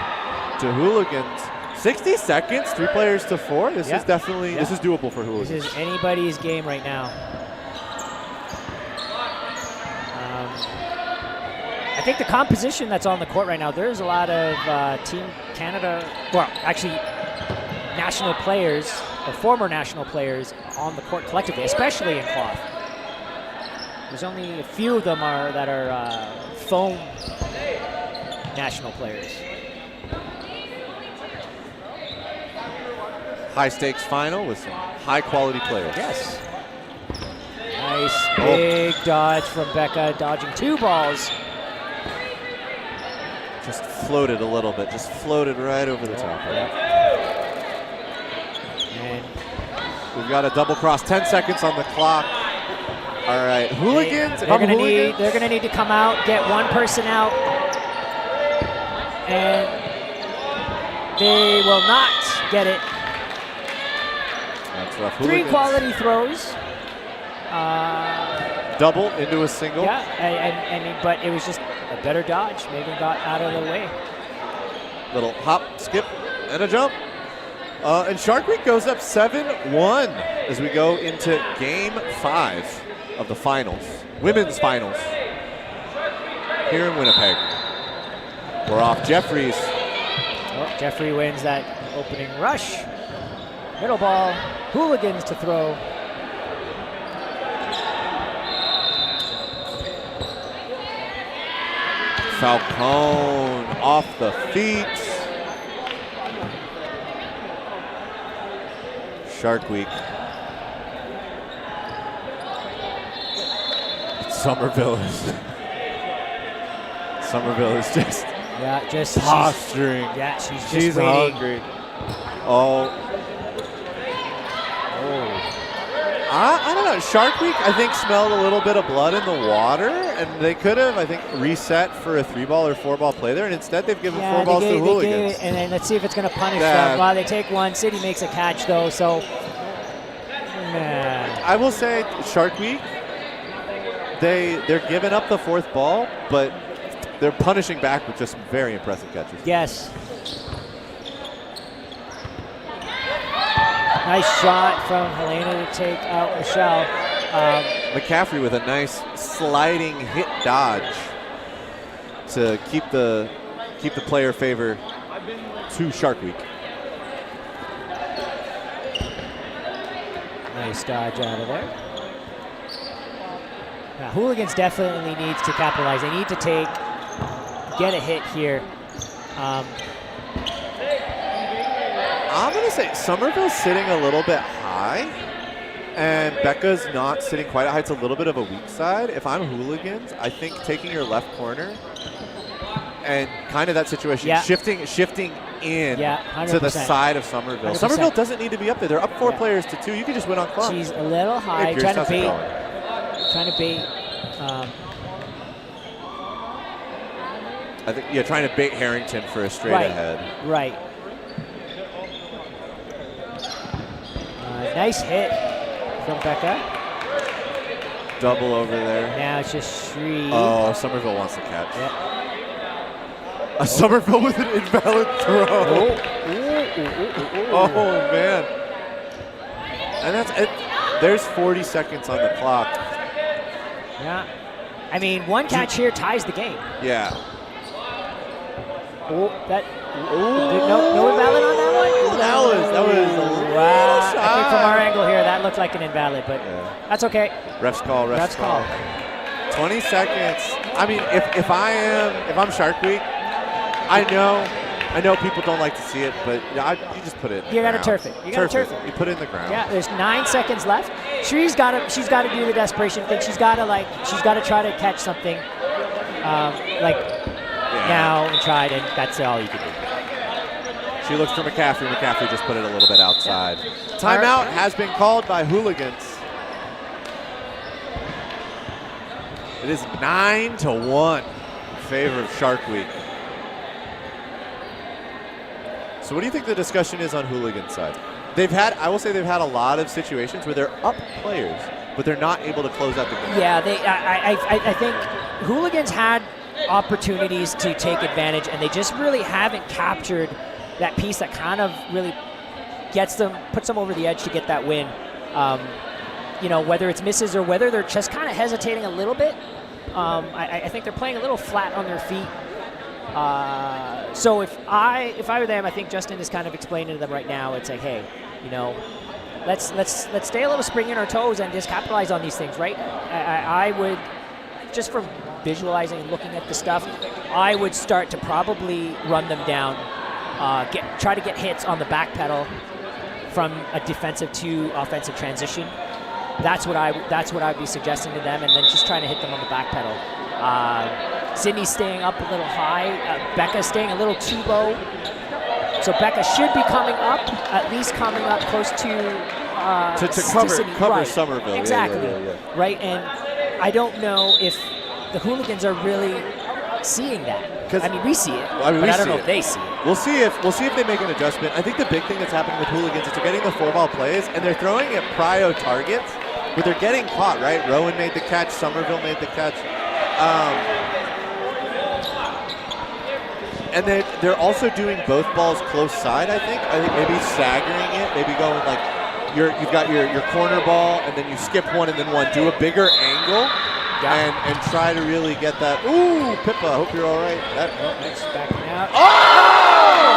to Hooligans. 60 seconds, 3 players to 4. This is definitely this is doable for Hooligans.
This is anybody's game right now. I think the composition that's on the court right now, there's a lot of Team Canada, well, actually national players or former national players on the court collectively, especially in cloth. There's only a few of them that are foam national players.
High stakes final with some high quality players.
Yes. Nice big dodge from Becca, dodging 2 balls.
Just floated a little bit, just floated right over the top.
And
we've got a double cross, 10 seconds on the clock. All right, Hooligans.
They're gonna need to come out, get one person out, and they will not get it.
That's rough.
3
Hooligans.
quality throws.
Double into a single.
Yeah, I mean, but it was just a better dodge. Megan got out of the way.
Little hop, skip, and a jump. And Shark Week goes up 7-1 as we go into game 5 of the finals, women's finals here in Winnipeg. We're off Jeffries.
Oh, Jeffrey wins that opening rush. Middle ball, Hooligans to throw.
Falcone off the feet. Shark Week. Somerville is just posturing.
Yeah, she's
She's
waiting.
hungry. Oh. I don't know. Shark Week, I think, smelled a little bit of blood in the water, and they could have, I think, reset for a 3-ball or 4-ball play there, and instead they've given 4 balls to Hooligans.
And then let's see if it's going to punish them. Well, they take one. City makes a catch, though, so.
I will say, Shark Week, they're giving up the 4th ball, but they're punishing back with just very impressive catches.
Yes. Nice shot from Helena to take out Michelle.
McCaffrey with a nice sliding hit dodge to keep the player favor to Shark Week.
Nice dodge out of there. Now, Hooligans definitely needs to capitalize. They need to get a hit here.
I'm going to say Somerville's sitting a little bit high, and Becca's not sitting quite high. It's a little bit of a weak side. If I'm Hooligans, I think taking your left corner and kind of that situation, shifting in to the side of Somerville. 100%. Somerville doesn't need to be up there. They're up 4 players to 2. You can just win on clock.
She's a little high, trying to bait.
I think, trying to bait Harrington for a straight ahead.
Right. Nice hit from Becca.
Double over there.
Now it's just Shree.
Oh, Somerville wants to catch. Yep. Somerville with an invalid throw. Oh, man. And that's it. There's 40 seconds on the clock.
Yeah. I mean, one catch here ties the game.
Yeah.
No invalid on that one?
That was
wow. I think from our angle here, that looked like an invalid, but that's okay.
Ref's call. 20 seconds. I mean, if I'm Shark Week, I know people don't like to see it, but you just put it.
You got to turf it. You got to turf it.
You put it in the ground.
Yeah. There's 9 seconds left. She's got to do the desperation thing. She's got to try to catch something, now and tried, and that's all you can do.
She looks for McCaffrey. McCaffrey just put it a little bit outside. Timeout has been called by Hooligans. It is 9-1 in favor of Shark Week. So what do you think the discussion is on Hooligans' side? I will say they've had a lot of situations where they're up players, but they're not able to close out the game.
Yeah, I think Hooligans had opportunities to take advantage, and they just really haven't captured that piece that kind of really puts them over the edge to get that win. Whether it's misses or whether they're just kind of hesitating a little bit. I think they're playing a little flat on their feet. So if I were them, I think Justin is kind of explaining to them right now. It's like, hey, you know, let's stay a little spring in our toes and just capitalize on these things, right? I would, just from visualizing and looking at the stuff, I would start to probably run them down, try to get hits on the back pedal from a defensive to offensive transition. That's what I'd be suggesting to them, and then just trying to hit them on the back pedal. Sydney's staying up a little high. Becca's staying a little too low. So Becca should be coming up, at least coming up close to
cover
Sydney.
cover
Right.
Somerville.
Exactly.
Yeah.
Right, and I don't know if the Hooligans are really seeing that. I mean, we see it, but I don't know if they see it.
We'll see if they make an adjustment. I think the big thing that's happening with Hooligans is they're getting the 4-ball plays and they're throwing at prio targets, but they're getting caught, right? Rowan made the catch, Somerville made the catch. And they're also doing both balls close side, I think. I think maybe staggering it, maybe going like you've got your corner ball and then you skip one and then one. Do a bigger angle and try to really get that. Ooh, Pippa, I hope you're all right.
Nice backing out.
Oh!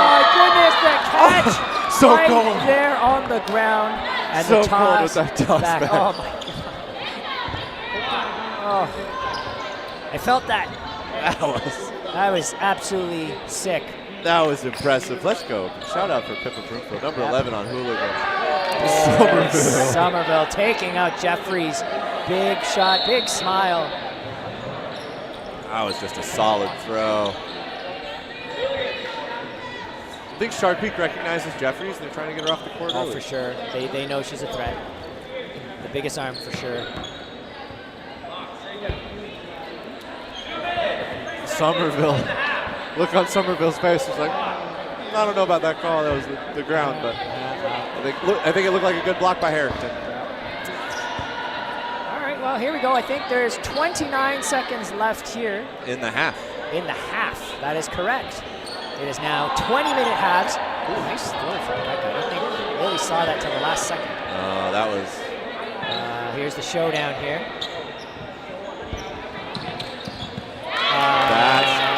My goodness, the catch
So
right
cold.
there on the ground. And
So
the
cold
toss
with that toss back.
Oh, my God. Oh. I felt that. That was absolutely sick.
That was impressive. Let's go. Shout out for Pippa Broomfield, number 11 on Hooligans.
Somerville taking out Jeffries. Big shot, big smile.
That was just a solid throw. I think Shark Peak recognizes Jeffries and they're trying to get her off the court
Oh,
early.
for sure. They know she's a threat. The biggest arm for sure.
Somerville. Look on Somerville's face. It's like, I don't know about that call. That was the ground, but I think it looked like a good block by Harrington.
All right, well, here we go. I think there's 29 seconds left here.
In the half.
In the half. That is correct. It is now 20-minute halves. Ooh, nice throw from Becca. I don't think we really saw that till the last second.
Oh, that was...
Here's the showdown here.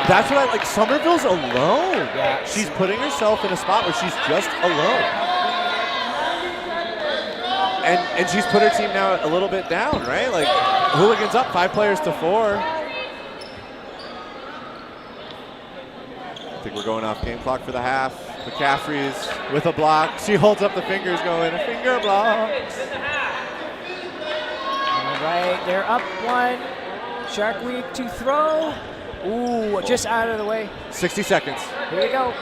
That's what I like. Somerville's alone.
Yeah.
She's putting herself in a spot where she's just alone. And she's put her team now a little bit down, right? Like, Hooligans up 5 players to 4. I think we're going off game clock for the half. McCaffrey's with a block. She holds up the fingers going, a finger block.
All right, they're up 1. Shark Week to throw. Ooh, just out of the way.
60 seconds.
Here we go.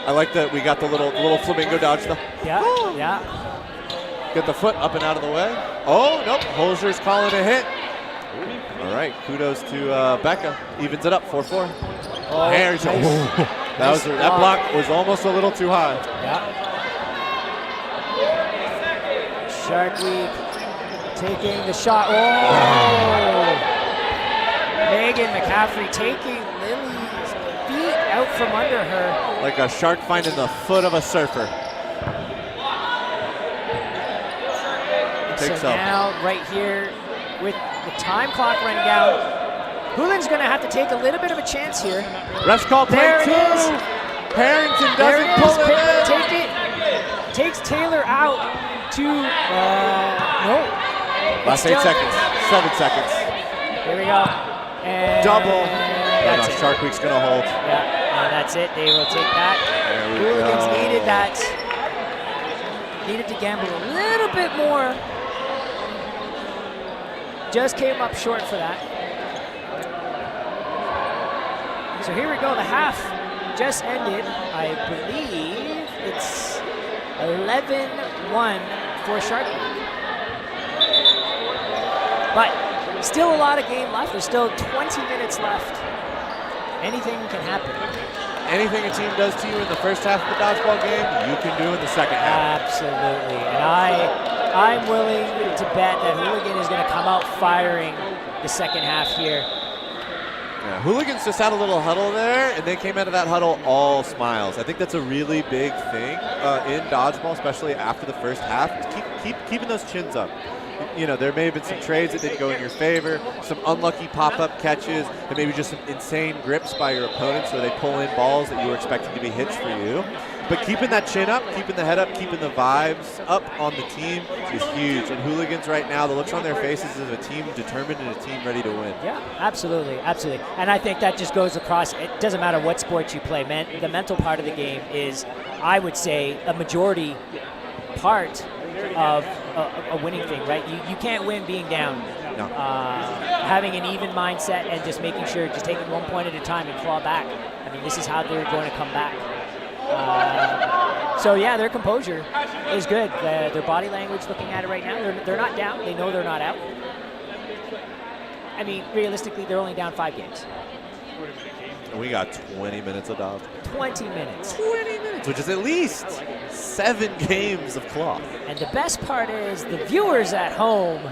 I like that we got the little flamingo dodge though.
Yeah, yeah.
Get the foot up and out of the way. Oh, nope. Holzer's calling a hit. All right, kudos to Becca. Evens it up, 4-4.
Oh,
Nice. That block was almost a little too high.
Yeah. Shark Week taking the shot. Oh! Megan McCaffrey taking Lily's feet out from under her.
Like a shark finding the foot of a surfer.
So now, right here, with the time clock running down, Hooligans going to have to take a little bit of a chance here.
Ref's call play
There it
2.
is.
Harrington
There
doesn't
it
pull
is.
it in.
Take it. Takes Taylor out to, no.
Last 8 seconds. 7 seconds.
Here we go. And
Double.
that's it.
Shark Week's gonna hold.
Yeah, and that's it. They will take that.
There we
Hooligans
go.
needed that. Needed to gamble a little bit more. Just came up short for that. So here we go. The half just ended. I believe it's 11-1 for Shark Week. But still a lot of game left. There's still 20 minutes left. Anything can happen.
Anything a team does to you in the first half of the dodgeball game, you can do in the second half.
Absolutely. And I'm willing to bet that Hooligan is going to come out firing the second half here.
Yeah, Hooligans just had a little huddle there, and they came out of that huddle all smiles. I think that's a really big thing in dodgeball, especially after the first half. Keeping those chins up. you know, there may have been some trades that didn't go in your favor, some unlucky pop-up catches, and maybe just some insane grips by your opponents where they pull in balls that you were expecting to be hits for you. But keeping that chin up, keeping the head up, keeping the vibes up on the team is huge. And Hooligans right now, the looks on their faces is a team determined and a team ready to win.
Yeah, absolutely, absolutely. And I think that just goes across, it doesn't matter what sport you play, man. The mental part of the game is, I would say, a majority part of a winning thing, right? You can't win being down.
No.
Having an even mindset and just making sure, just taking 1 point at a time and claw back. I mean, this is how they're going to come back. So yeah, their composure is good. Their body language, looking at it right now, they're not down. They know they're not out. I mean, realistically, they're only down 5 games.
And we got 20 minutes of dodge.
20 minutes.
20 minutes, which is at least 7 games of cloth.
And the best part is the viewers at home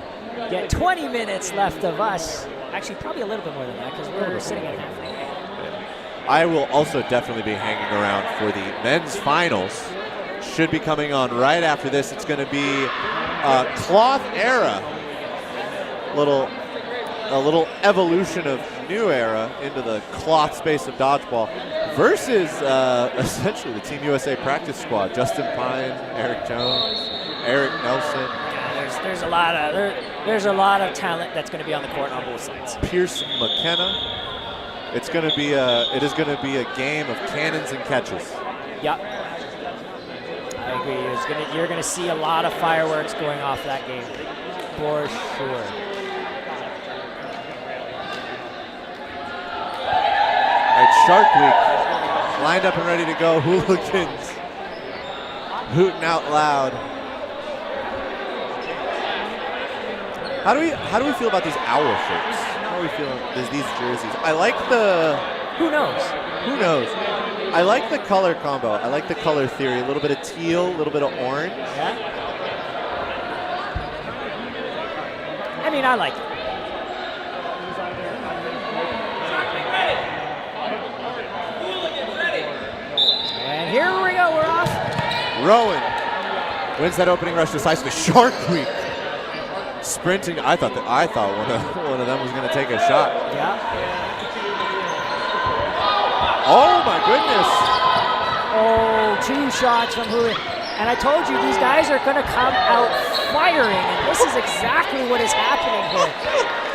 get 20 minutes left of us. Actually, probably a little bit more than that because we're sitting at half.
I will also definitely be hanging around for the men's finals. Should be coming on right after this. It's going to be cloth era. A little evolution of new era into the cloth space of dodgeball versus essentially the Team USA practice squad. Justin Pine, Eric Jones, Eric Nelson.
Yeah, there's a lot of talent that's going to be on the court on both sides.
Pierce McKenna. It is going to be a game of cannons and catches.
Yep. I agree. You're going to see a lot of fireworks going off that game, for sure.
All right, Shark Week, lined up and ready to go. Hooligans hooting out loud. How do we feel about these owl shirts? How are we feeling? There's these jerseys. I like the.
Who knows?
Who knows? I like the color combo. I like the color theory. A little bit of teal, a little bit of orange.
Yeah. I mean, I like it. And here we go. We're off.
Rowan wins that opening rush decisively. Shark Week. Sprinting, I thought one of them was going to take a shot.
Yeah.
Oh my goodness!
Oh, 2 shots from Hooligans. And I told you these guys are going to come out firing, and this is exactly what is happening here.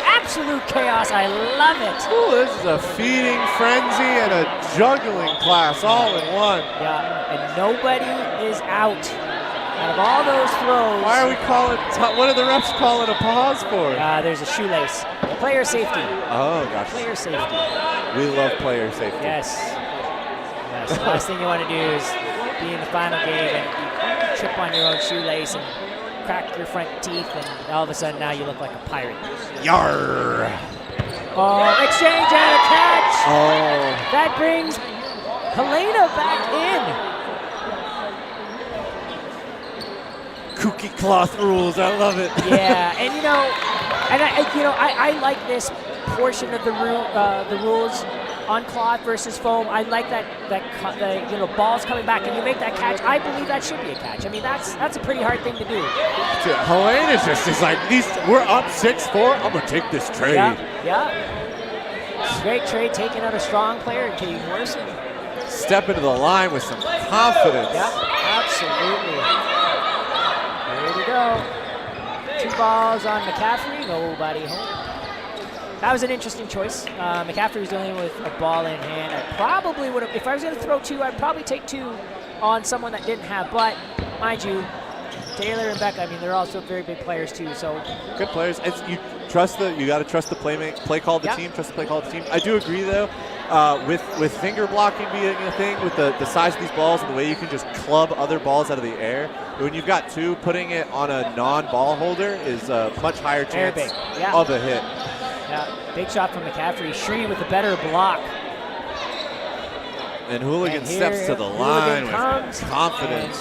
Absolute chaos. I love it.
Ooh, this is a feeding frenzy and a juggling class all in one.
Yeah, and nobody is out. Out of all those throws.
Why are we calling, what are the refs calling a pause for?
There's a shoelace. Player safety.
Oh, gosh.
Player safety.
We love player safety.
Yes. The last thing you want to do is be in the final game and you trip on your own shoelace and crack your front teeth, and all of a sudden now you look like a pirate.
Yarr.
Oh, exchange and a catch.
Oh.
That brings Helena back in.
Kooky cloth rules, I love it.
Yeah, and I like this portion of the rules on cloth versus foam. I like that balls coming back and you make that catch. I believe that should be a catch. I mean, that's a pretty hard thing to do.
Helena's just like, we're up 6-4. I'm gonna take this trade.
Yeah. Great trade, taking out a strong player, Katie Morrison.
Step into the line with some confidence.
Yeah, absolutely. Here we go. 2 balls on McCaffrey, nobody home. That was an interesting choice. McCaffrey was dealing with a ball in hand. I probably would have, if I was going to throw 2, I'd probably take 2 on someone that didn't have. But mind you, Taylor and Becca, I mean, they're also very big players too. So
good players. You got to trust the play call of the team. Trust the play call of the team. I do agree though, with finger blocking being a thing, with the size of these balls and the way you can just club other balls out of the air. When you've got 2, putting it on a non-ball holder is a much higher chance of a hit.
Yeah, big shot from McCaffrey. Shree with a better block.
And Hooligan steps to the line with confidence.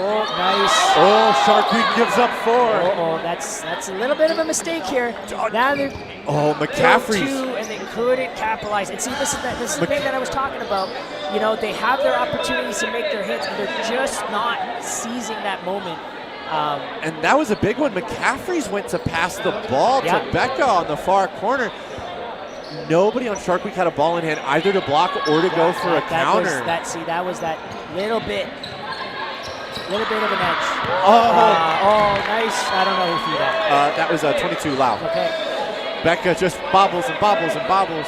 Oh, nice.
Oh, Shark Week gives up 4.
Oh, that's a little bit of a mistake here. Now they're
McCaffrey.
2, and they couldn't capitalize. And see, this is the thing that I was talking about. You know, they have their opportunities to make their hits, and they're just not seizing that moment
And that was a big one. McCaffrey's went to pass the ball to Becca on the far corner. Nobody on Shark Week had a ball in hand either to block or to go for a counter.
That was that little bit of an edge. Nice. I don't know who threw that.
That was 22 Lau.
Okay.
Becca just bobbles and bobbles and bobbles.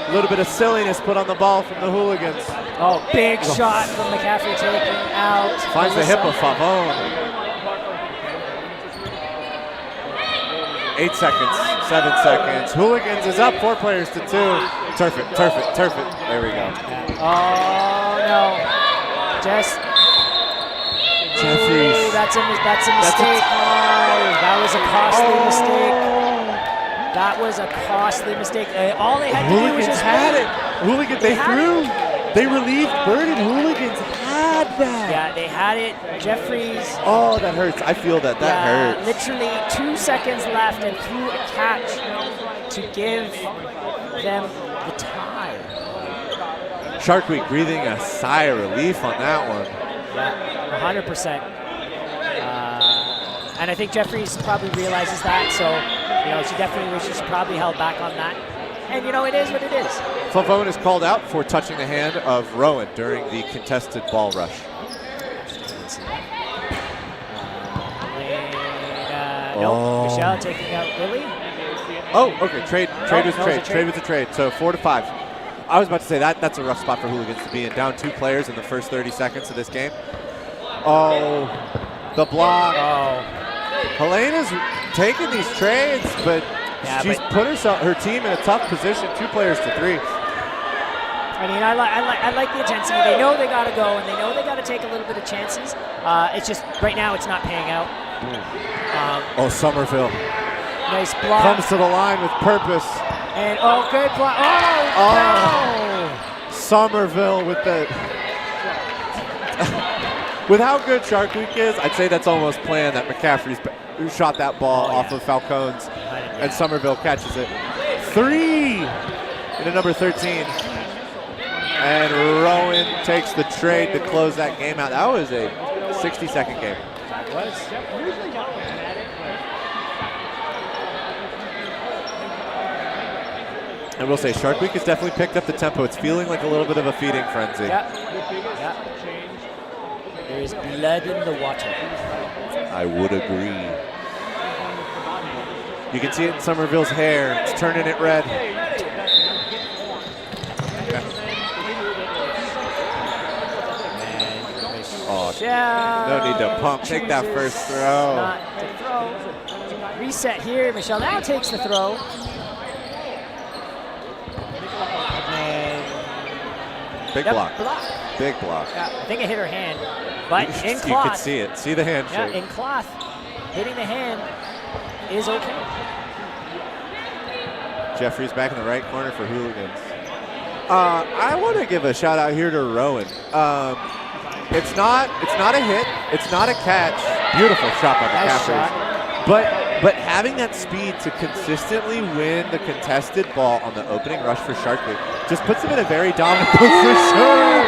A little bit of silliness put on the ball from the Hooligans.
Oh, big shot from McCaffrey taken out.
Finds the hip of Favone. 8 seconds, 7 seconds. Hooligans is up 4 players to 2. Turf it. There we go.
Oh, no. Just
Jeffries.
Ooh, that's a mistake. That was a costly mistake. That was a costly mistake. All they had to do was just
had it. Hooligans, they threw. They relieved Bird, and Hooligans had that.
Yeah, they had it. Jeffries.
Oh, that hurts. I feel that. That hurts.
Literally 2 seconds left and threw a catch to give them the tie.
Shark Week breathing a sigh of relief on that one.
Yeah, 100%. And I think Jeffries probably realizes that, so she definitely wishes she probably held back on that. And it is what it is.
Favone is called out for touching the hand of Rowan during the contested ball rush.
No, Michelle taking out Lily.
Oh, okay. Trade was a trade. So 4-5. I was about to say that's a rough spot for Hooligans to be in. Down 2 players in the first 30 seconds of this game. Oh, the block.
Oh.
Helena's taking these trades, but she's put her team in a tough position. 2 players to 3.
I mean, I like the intensity. They know they got to go, and they know they got to take a little bit of chances. It's just right now it's not paying out.
Somerville.
Nice block.
Comes to the line with purpose.
And good block. Oh.
Somerville with the. With how good Shark Week is, I'd say that's almost planned that McCaffrey's shot that ball off of Falcone's, and Somerville catches it. 3 into number 13. And Rowan takes the trade to close that game out. That was a 60-second game. And we'll say Shark Week has definitely picked up the tempo. It's feeling like a little bit of a feeding frenzy.
Yeah. There is blood in the water.
I would agree. You can see it in Somerville's hair. It's turning it red. No need to pump. Take that first throw.
Not to throw. Reset here. Michelle now takes the throw.
Big block. Big block.
Yeah, I think it hit her hand, but in cloth.
You could see it. See the handshake.
Yeah, in cloth. Hitting the hand is okay.
Jeffries back in the right corner for Hooligans. I want to give a shout out here to Rowan. It's not a hit. It's not a catch. Beautiful shot by McCaffrey. But having that speed to consistently win the contested ball on the opening rush for Shark Week just puts him in a very dominant position.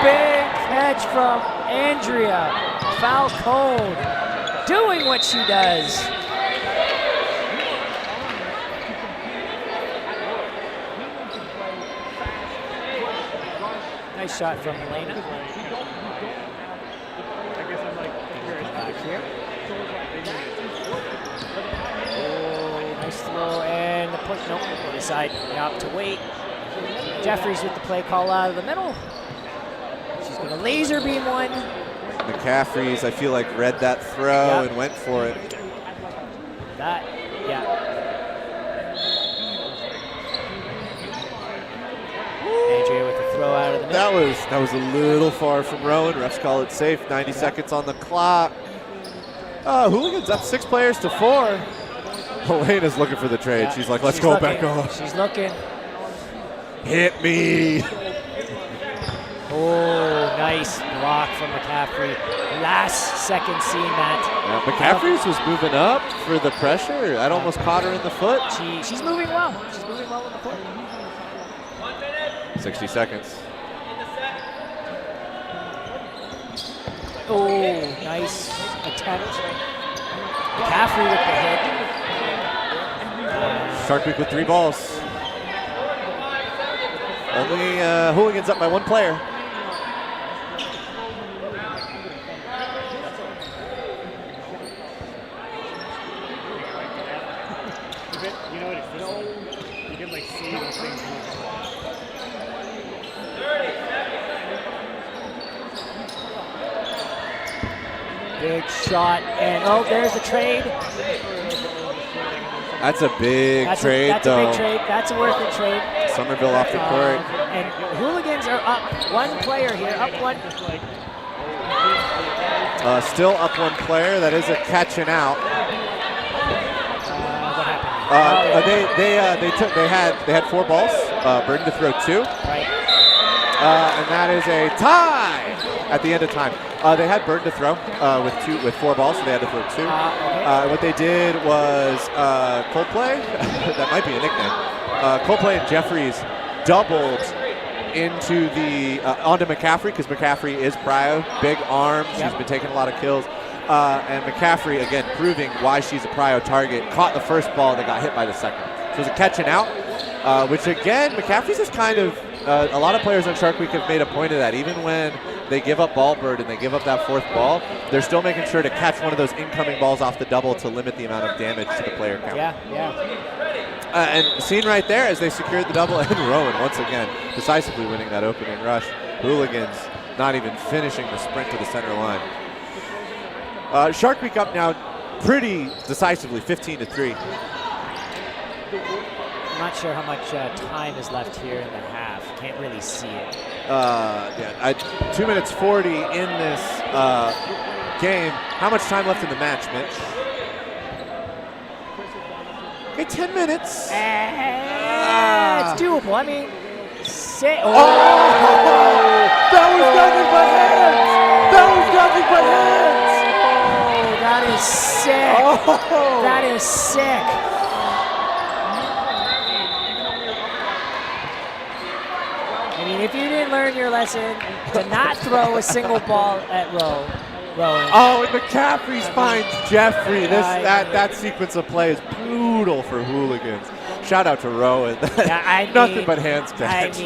Big catch from Andrea Falcone, doing what she does. Nice shot from Helena. Back here. Nice throw and the push. Nope, they decide not to wait. Jeffries with the play call out of the middle. She's going to laser beam one.
McCaffrey's, I feel like, read that throw and went for it.
Andrea with the throw out of the middle.
That was a little far from Rowan. Refs call it safe. 90 seconds on the clock. Hooligans up 6 players to 4. Helena's looking for the trade. She's like, let's go back off.
She's looking.
Hit me.
Oh, nice block from McCaffrey. Last second seeing that.
McCaffrey's was moving up for the pressure. That almost caught her in the foot.
She's moving well. She's moving well in the court.
60 seconds.
Oh, nice attempt. McCaffrey with the hit.
Shark Week with 3 balls. Only Hooligans up by 1 player.
You know what it feels like? You can like see those things move.
Big shot, and oh, there's a trade.
That's a big trade,
that's
though.
a big trade. That's a worth it trade.
Somerville off the court.
And Hooligans are up 1 player here, up 1.
Still up 1 player. That is a catch and out.
What happened?
They had 4 balls. Burden to throw 2.
Right.
And that is a tie at the end of time. They had Burden to throw with 4 balls, so they had to throw 2.
Okay.
What they did was Coldplay. That might be a nickname. Coldplay and Jeffries doubled into the onto McCaffrey, because McCaffrey is prio, big arms.
Yep.
She's been taking a lot of kills. And McCaffrey, again, proving why she's a prio target, caught the first ball that got hit by the second. So it was a catch and out, which again, McCaffrey's just kind of, a lot of players on Shark Week have made a point of that. Even when they give up ball bird and they give up that 4th ball, they're still making sure to catch one of those incoming balls off the double to limit the amount of damage to the player count.
Yeah.
And seen right there as they secured the double, and Rowan once again decisively winning that opening rush. Hooligans not even finishing the sprint to the center line. Shark Week up now pretty decisively, 15-3.
I'm not sure how much time is left here in the half. Can't really see it.
2 minutes 40 in this game. How much time left in the match, Mitch? Okay, 10 minutes.
It's doable. I mean, that
was nothing but hands! That was nothing but hands!
Oh, that is sick.
Oh.
That is sick. I mean, if you didn't learn your lesson to not throw a single ball at Rowan.
Oh, and McCaffrey finds Jeffrey. That sequence of play is brutal for Hooligans. Shout out to Rowan. Nothing but hands catch.
I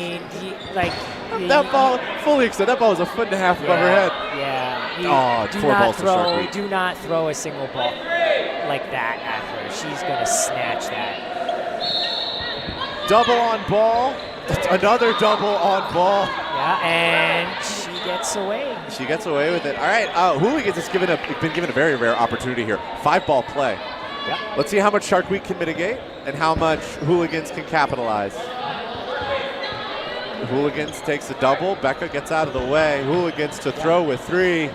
mean,
that ball, fully extended, that ball was a 1.5 feet above her head.
Yeah.
4 balls to Shark Week.
Do not throw a single ball like that at her. She's going to snatch that.
Double on ball. Another double on ball.
Yeah, and she gets away.
She gets away with it. All right, Hooligans has been given a very rare opportunity here. 5-ball play.
Yep.
Let's see how much Shark Week can mitigate and how much Hooligans can capitalize. Hooligans takes a double. Becca gets out of the way. Hooligans to throw with 3.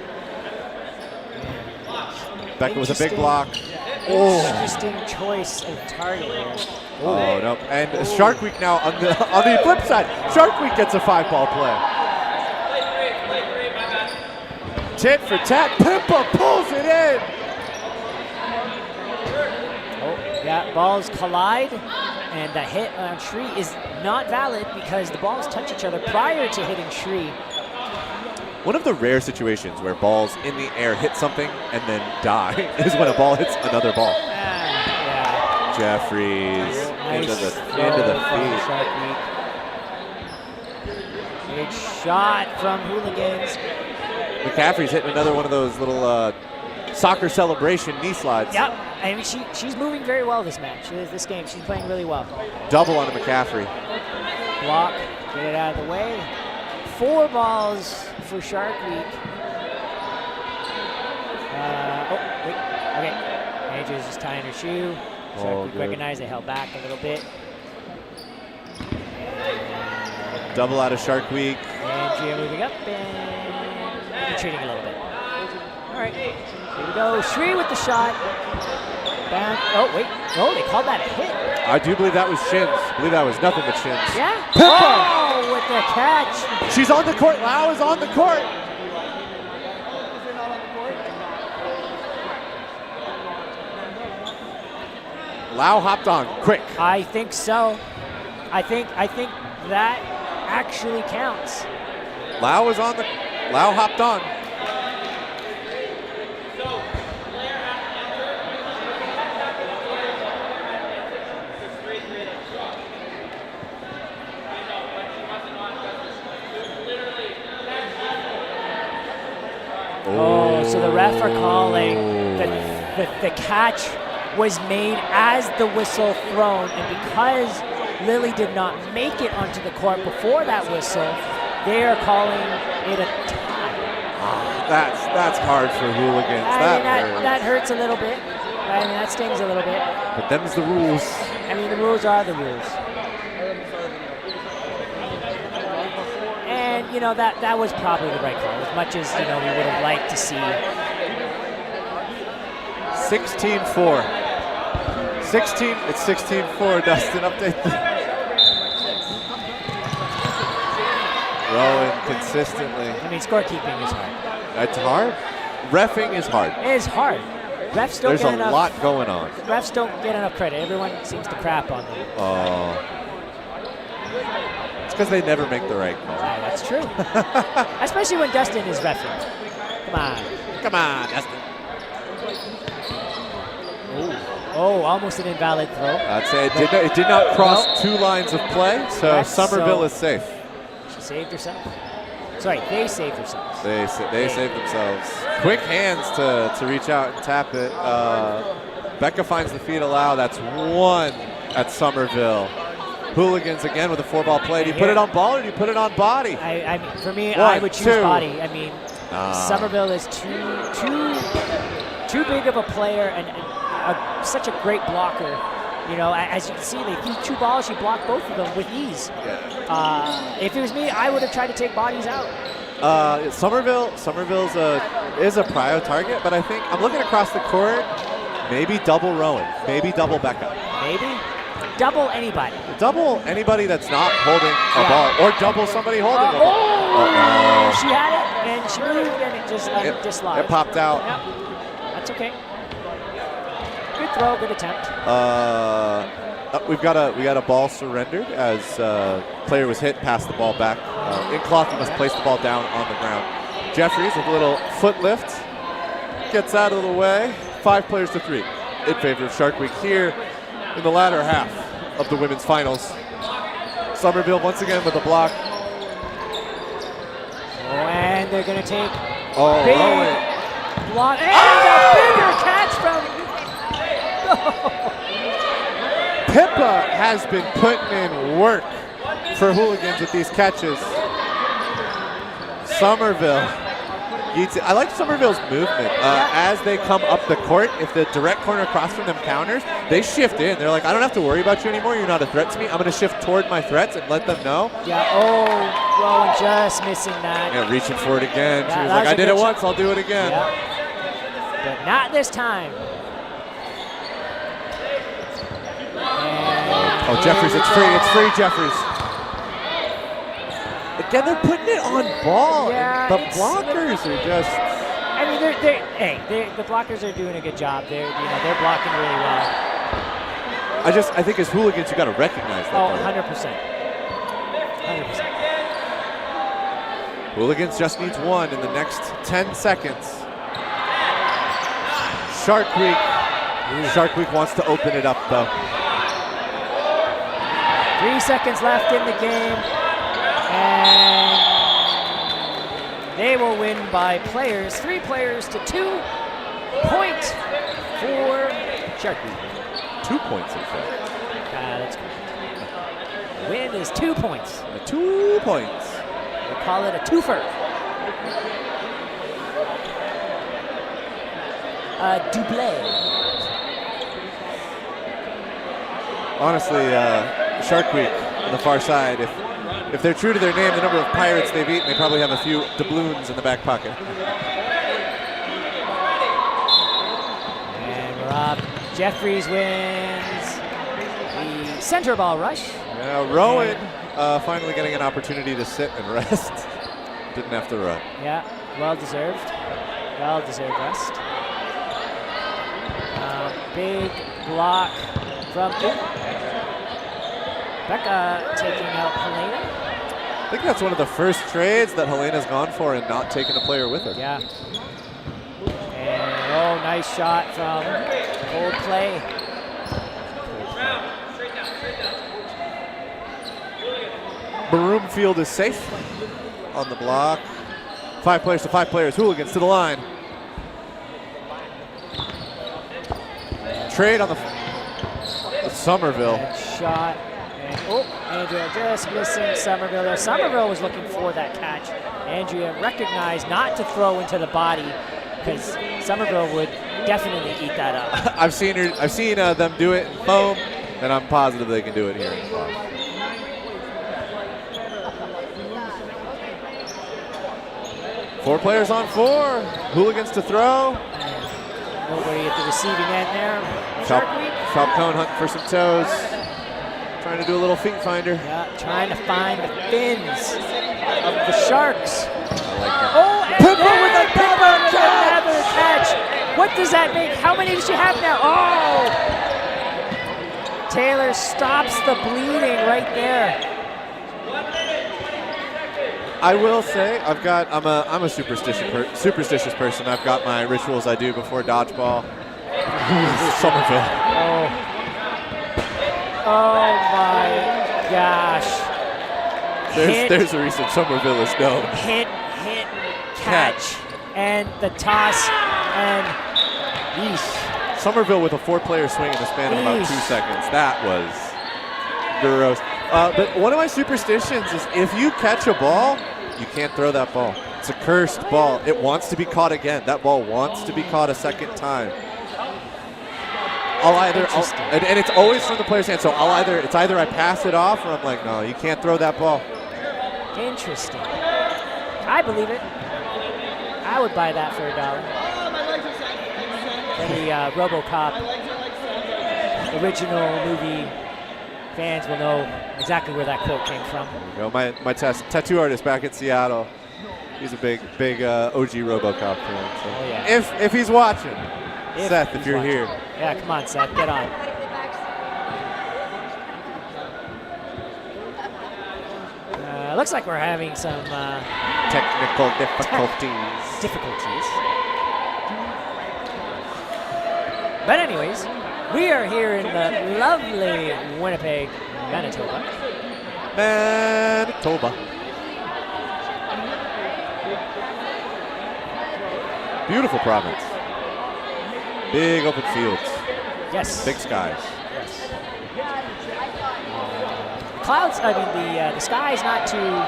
Becca with a big block.
Interesting choice of target here.
Oh, no. And Shark Week now on the flip side. Shark Week gets a 5-ball play. Tit for tat. Pimpa pulls it in.
Yeah, balls collide, and the hit on Shri is not valid because the balls touch each other prior to hitting Shri.
One of the rare situations where balls in the air hit something and then die is when a ball hits another ball.
Yeah.
Jeffries into the feet.
Big shot from Hooligans.
McCaffrey's hitting another one of those little soccer celebration knee slides.
Yep. I mean, she's moving very well this match, this game. She's playing really well.
Double on McCaffrey.
Block, get it out of the way. 4 balls for Shark Week. Okay. Andrew's just tying her shoe. Shark Week recognized, they held back a little bit.
Double out of Shark Week.
Andrea moving up and retreating a little bit. All right, here we go. Shri with the shot. Back. Oh, wait. Oh, they called that a hit.
I do believe that was shins. I believe that was nothing but shins.
Yeah.
Pippa!
Oh, with the catch.
She's on the court. Lau is on the court. Lau hopped on quick.
I think so. I think that actually counts.
Lau hopped on.
Oh, so the ref are calling the catch was made as the whistle thrown, and because Lily did not make it onto the court before that whistle, they are calling it a tie.
That's hard for Hooligans.
That hurts a little bit. I mean, that stings a little bit.
But them's the rules.
I mean, the rules are the rules. And, you know, that was probably the right call, as much as, you know, we would have liked to see.
16-4. It's 16-4, Dustin, update. Rowan consistently.
I mean, scorekeeping is hard.
That's hard. Reffing is hard.
It is hard. Refs don't
There's
get
a
enough,
lot going on.
Refs don't get enough credit. Everyone seems to crap on them.
Oh. It's because they never make the right call.
Yeah, that's true. Especially when Dustin is reffing. Come on,
Dustin.
Oh, almost an invalid throw.
I'd say it did not cross 2 lines of play, so Somerville is safe.
She saved herself. Sorry, they saved themselves.
They saved themselves. Quick hands to reach out and tap it. Becca finds the feed allow. That's 1 at Somerville. Hooligans again with a 4-ball play. Do you put it on ball or do you put it on body?
I mean, for me,
1,
I would choose
2.
body. I mean, Somerville is too big of a player and such a great blocker. You know, as you can see, they threw 2 balls. She blocked both of them with ease.
Yeah.
If it was me, I would have tried to take bodies out.
Somerville's is a prio target, but I think I'm looking across the court. Maybe double Rowan. Maybe double Becca.
Maybe double anybody.
Double anybody that's not holding a ball, or double somebody holding a ball.
She had it and she moved and it just dislodged.
It popped out.
Yep. That's okay. Good throw, good attempt.
We got a ball surrendered as player was hit, passed the ball back. In cloth, he must place the ball down on the ground. Jeffries with a little foot lift, gets out of the way. 5 players to 3 in favor of Shark Week here in the latter half of the women's finals. Somerville once again with a block.
And they're going to take
big
block. And a bigger catch from
Pippa has been putting in work for Hooligans with these catches. Somerville. I like Somerville's movement. As they come up the court, if the direct corner across from them counters, they shift in. They're like, I don't have to worry about you anymore. You're not a threat to me. I'm going to shift toward my threats and let them know.
Yeah, Rowan just missing that.
Yeah, reaching for it again. She was like, I did it once, I'll do it again.
Yeah. But not this time.
Oh, Jeffries, it's free, Jeffries. Again, they're putting it on ball.
Yeah,
the blockers are just.
I mean, the blockers are doing a good job. They're blocking really well.
I think as Hooligans, you got to recognize that.
Oh, 100%. 100%.
Hooligans just needs 1 in the next 10 seconds. Shark Week. Shark Week wants to open it up, though.
3 seconds left in the game. And they will win by 3 players to 2 points for Shark Week.
2 points, in fact.
That's correct. The win is 2 points.
2 points.
We call it a twofer. A double.
Honestly, Shark Week on the far side, if they're true to their name, the number of pirates they've eaten, they probably have a few doubloons in the back pocket.
And we're up. Jeffries wins the center ball rush.
Yeah, Rowan finally getting an opportunity to sit and rest. Didn't have to run.
Yeah, well-deserved. Well-deserved rest. Big block from Becca taking out Helena.
I think that's one of the first trades that Helena's gone for and not taking a player with her.
Yeah. And nice shot from Cold Play.
Broomfield is safe on the block. 5 players to 5 players. Hooligans to the line. Trade on the Somerville.
Good shot. And, Andrea just missing Somerville there. Somerville was looking for that catch. Andrea recognized not to throw into the body because Somerville would definitely eat that up.
I've seen them do it in foam, and I'm positive they can do it here. 4 players on 4. Hooligans to throw.
Nobody at the receiving end there.
Falcone hunting for some toes. Trying to do a little feet finder.
Yeah, trying to find the fins of the Sharks.
I like that.
Oh, and Pippa with another catch. What does that make? How many does she have now? Oh! Taylor stops the bleeding right there.
I will say I'm a superstitious person. I've got my rituals I do before dodgeball. Somerville.
Oh my gosh.
There's a reason Somerville is known.
Hit, catch, and the toss, and yeesh.
Somerville with a 4-player swing in the span of about 2 seconds. That was gross. But one of my superstitions is if you catch a ball, you can't throw that ball. It's a cursed ball. It wants to be caught again. That ball wants to be caught a second time. And it's always from the player's hand. So it's either I pass it off or I'm like, no, you can't throw that ball.
Interesting. I believe it. I would buy that for $1. Any RoboCop original movie fans will know exactly where that quote came from.
There you go. My tattoo artist back in Seattle, he's a big OG RoboCop fan. So if he's watching, Seth, if you're here.
Yeah, come on, Seth, get on. Looks like we're having some
technical difficulties.
But anyways, we are here in the lovely Winnipeg, Manitoba.
Beautiful province. Big open fields.
Yes.
Big skies.
Yes. Clouds, the sky is not too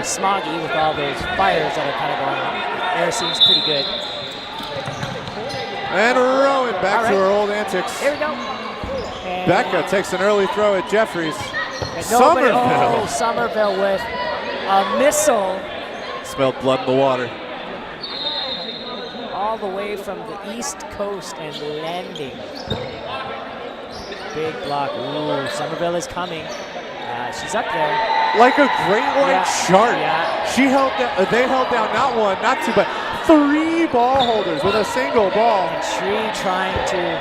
smoggy with all those fires that are kind of going on. Air seems pretty good.
And Rowan back to her old antics.
Here we go. And
Becca takes an early throw at Jeffries.
Somerville with a missile.
Smelled blood in the water.
All the way from the East Coast and landing. Big block. Ooh, Somerville is coming. She's up there.
Like a great white shark.
Yeah.
They held down not 1, not 2, but 3 ball holders with a single ball.
And Shree trying to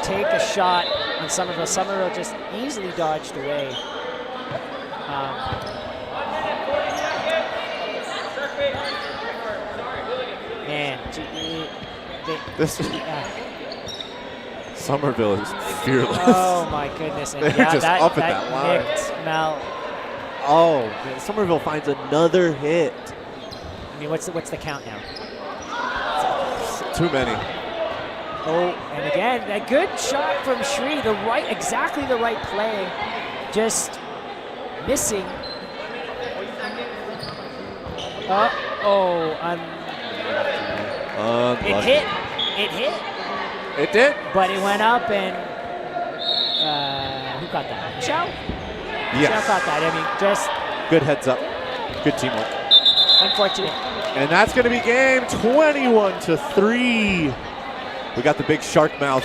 take a shot on Somerville. Somerville just easily dodged away.
Somerville is fearless.
Oh my goodness! And
They're just up at that line.
Mel.
Oh, man, Somerville finds another hit.
I mean, what's the count now?
Too many.
Oh, and again, a good shot from Shree. Exactly the right play. Just missing. It hit.
It did.
But it went up and who caught that? Michelle?
Yes.
Michelle caught that. I mean, just
good heads up. Good teamwork.
Unfortunate.
And that's going to be game 21-3. We got the big shark mouth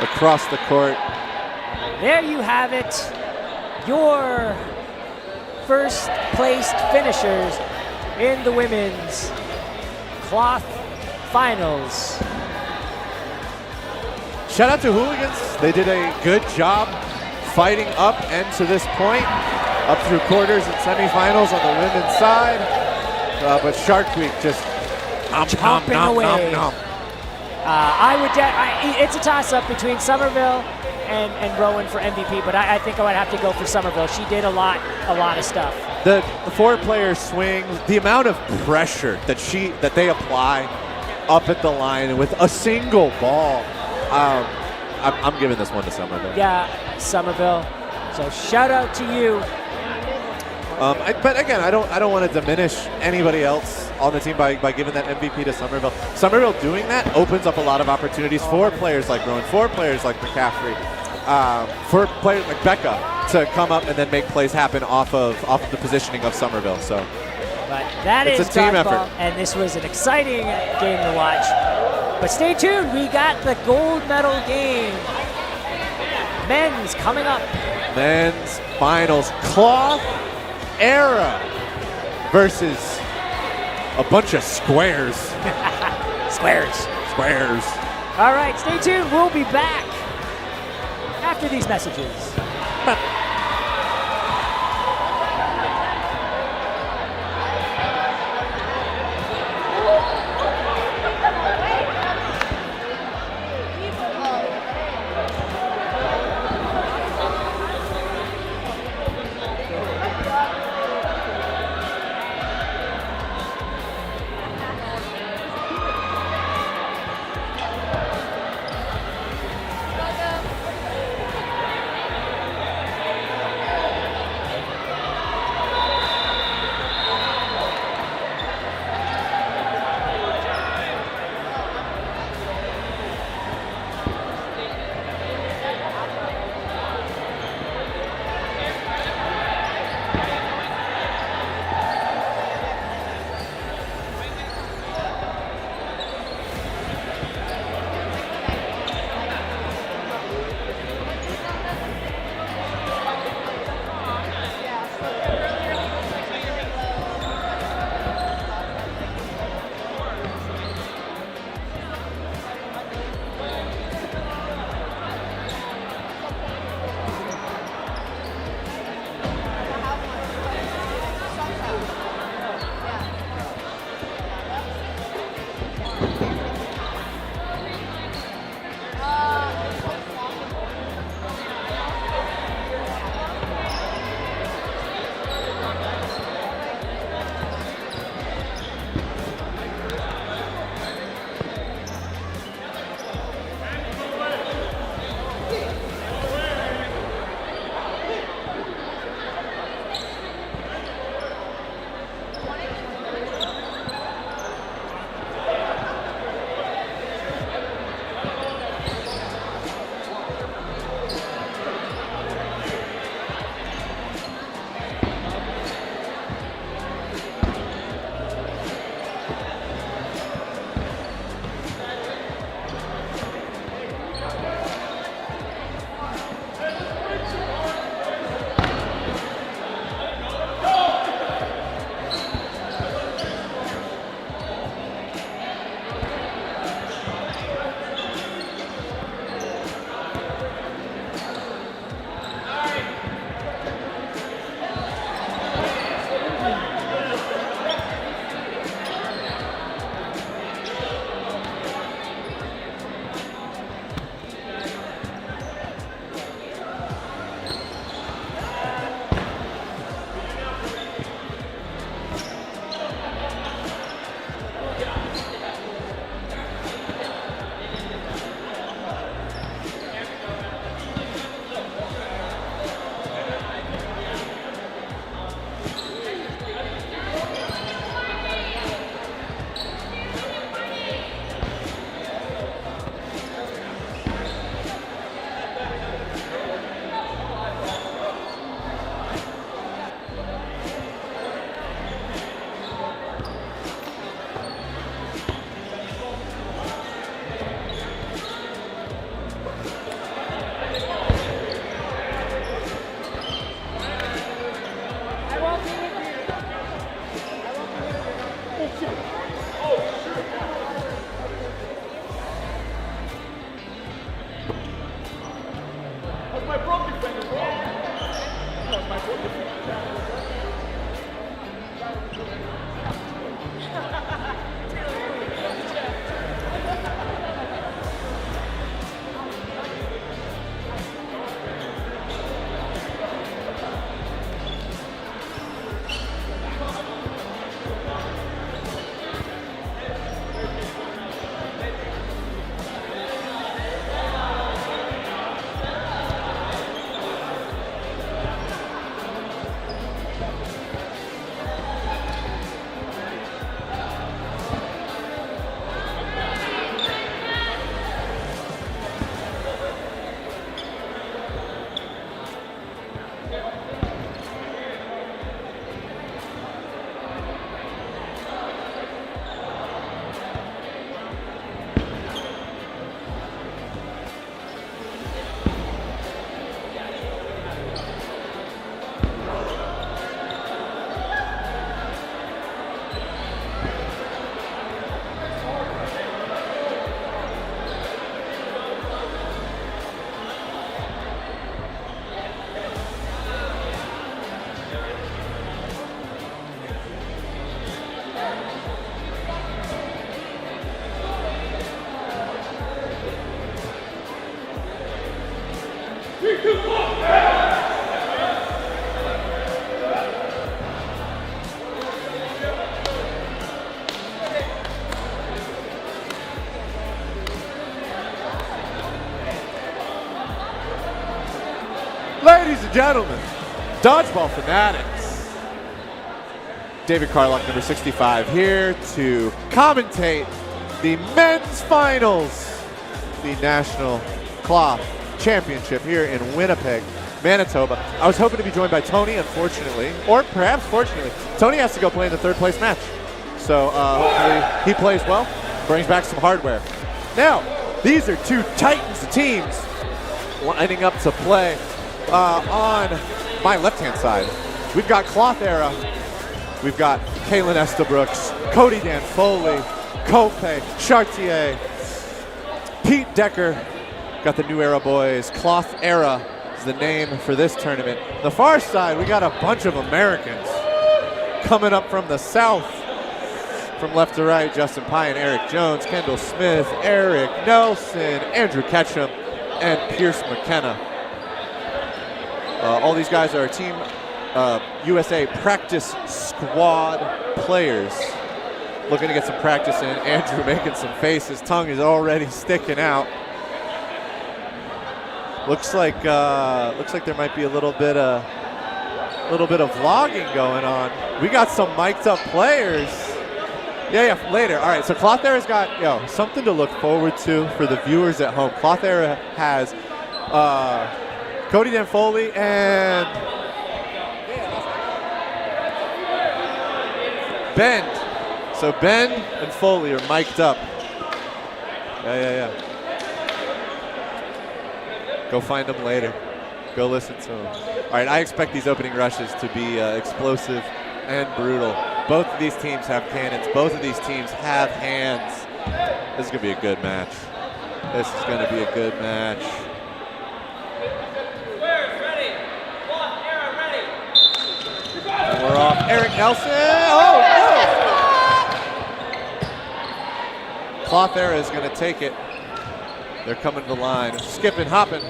across the court.
There you have it. Your first placed finishers in the women's cloth finals.
Shout out to Hooligans. They did a good job fighting up and to this point, up through quarters and semifinals on the women's side. But Shark Week just
chomping away. It's a toss-up between Somerville and Rowan for MVP, but I think I would have to go for Somerville. She did a lot of stuff.
the four-player swing, the amount of pressure that they apply up at the line with a single ball. I'm giving this one to Somerville.
Yeah, Somerville. So shout out to you.
But again, I don't want to diminish anybody else on the team by giving that MVP to Somerville. Somerville doing that opens up a lot of opportunities for players like Rowan, for players like McCaffrey, for players like Becca to come up and then make plays happen off of the positioning of Somerville. So,
but that
it's
is
a team
dodgeball,
effort.
and this was an exciting game to watch. But stay tuned, we got the gold medal game. Men's coming up.
Men's finals, cloth era versus a bunch of squares.
Squares. All right, stay tuned. We'll be back after these messages.
and gentlemen, Dodgeball Fanatics. David Carlock, number 65, here to commentate the men's finals, the National Cloth Championship here in Winnipeg, Manitoba. I was hoping to be joined by Tony, unfortunately, or perhaps fortunately. Tony has to go play in the third place match. So hopefully he plays well, brings back some hardware. Now, these are two titans of teams lining up to play on my left-hand side. We've got Cloth Era. We've got Kalen Estabrooks, Cody Dan Foley, Kope, Chartier, Pete Decker. Got the New Era boys. Cloth Era is the name for this tournament. The far side, we got a bunch of Americans coming up from the south. From left to right, Justin Pye and Eric Jones, Kendall Smith, Eric Nelson, Andrew Ketchum, and Pierce McKenna. All these guys are Team USA practice squad players. Looking to get some practice in. Andrew making some faces. Tongue is already sticking out. Looks like there might be a little bit of vlogging going on. We got some mic'd up players. Yeah, later. All right, so Cloth Era's got something to look forward to for the viewers at home. Cloth Era has Cody Dan Foley and Bend. So Bend and Foley are mic'd up. Yeah. Go find them later. Go listen to them. All right, I expect these opening rushes to be explosive and brutal. Both of these teams have cannons. Both of these teams have hands. This is going to be a good match. This is going to be a good match. And we're off. Eric Nelson. Oh, no! Cloth Era is going to take it. They're coming to the line. Skipping, hopping.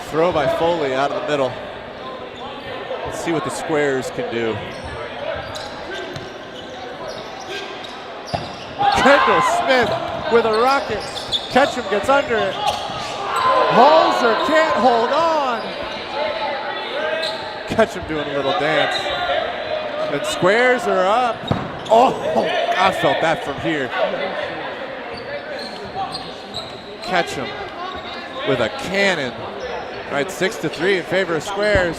Throw by Foley out of the middle. Let's see what the Squarez can do. Kendall Smith with a rocket. Ketchum gets under it. Holzer can't hold on. Ketchum doing a little dance. And Squarez are up. Oh, I felt that from here. Ketchum with a cannon. All right, 6-3 in favor of Squarez.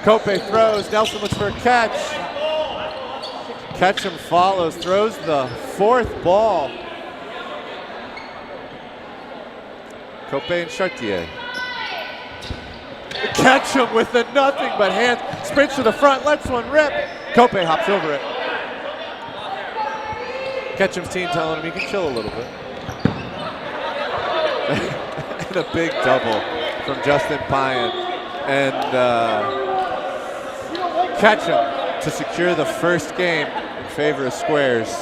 Kope throws. Nelson looks for a catch. Ketchum follows, throws the fourth ball. Kope and Chartier. Ketchum with the nothing but hands. Sprints to the front, lets one rip. Kope hops over it. Ketchum's team telling him he can chill a little bit. And a big double from Justin Pyan. And Ketchum to secure the first game in favor of Squarez.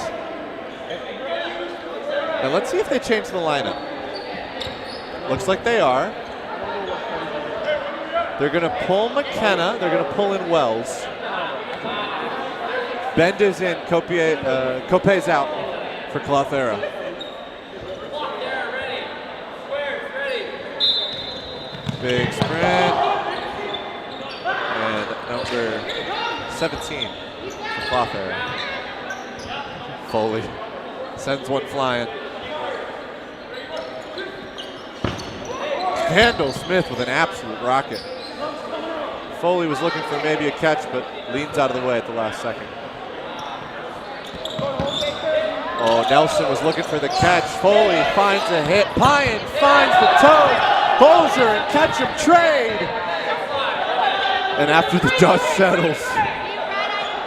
And let's see if they change the lineup. Looks like they are. They're going to pull McKenna. They're going to pull in Wells. Bend is in. Kope's out for Cloth Era. Big sprint. And number 17 for Cloth Era. Foley sends one flying. Kendall Smith with an absolute rocket. Foley was looking for maybe a catch, but leans out of the way at the last second. Oh, Nelson was looking for the catch. Foley finds a hit. Pyan finds the toe. Holzer and Ketchum trade. And after the dust settles,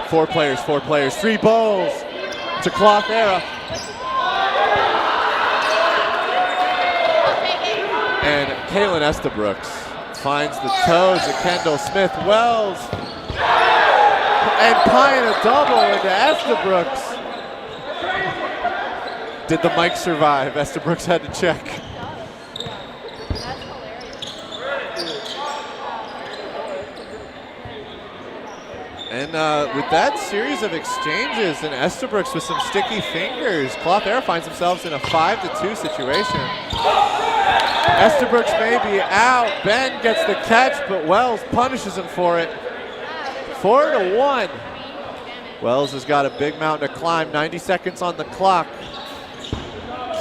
four players, 3 balls to Cloth Era. And Kalen Estabrooks finds the toes to Kendall Smith. Wells and Pyan a double into Estabrooks. Did the mic survive? Estabrooks had to check. And with that series of exchanges and Estabrooks with some sticky fingers, Cloth Era finds themselves in a 5-2 situation. Estabrooks may be out. Ben gets the catch, but Wells punishes him for it. 4-1. Wells has got a big mountain to climb. 90 seconds on the clock.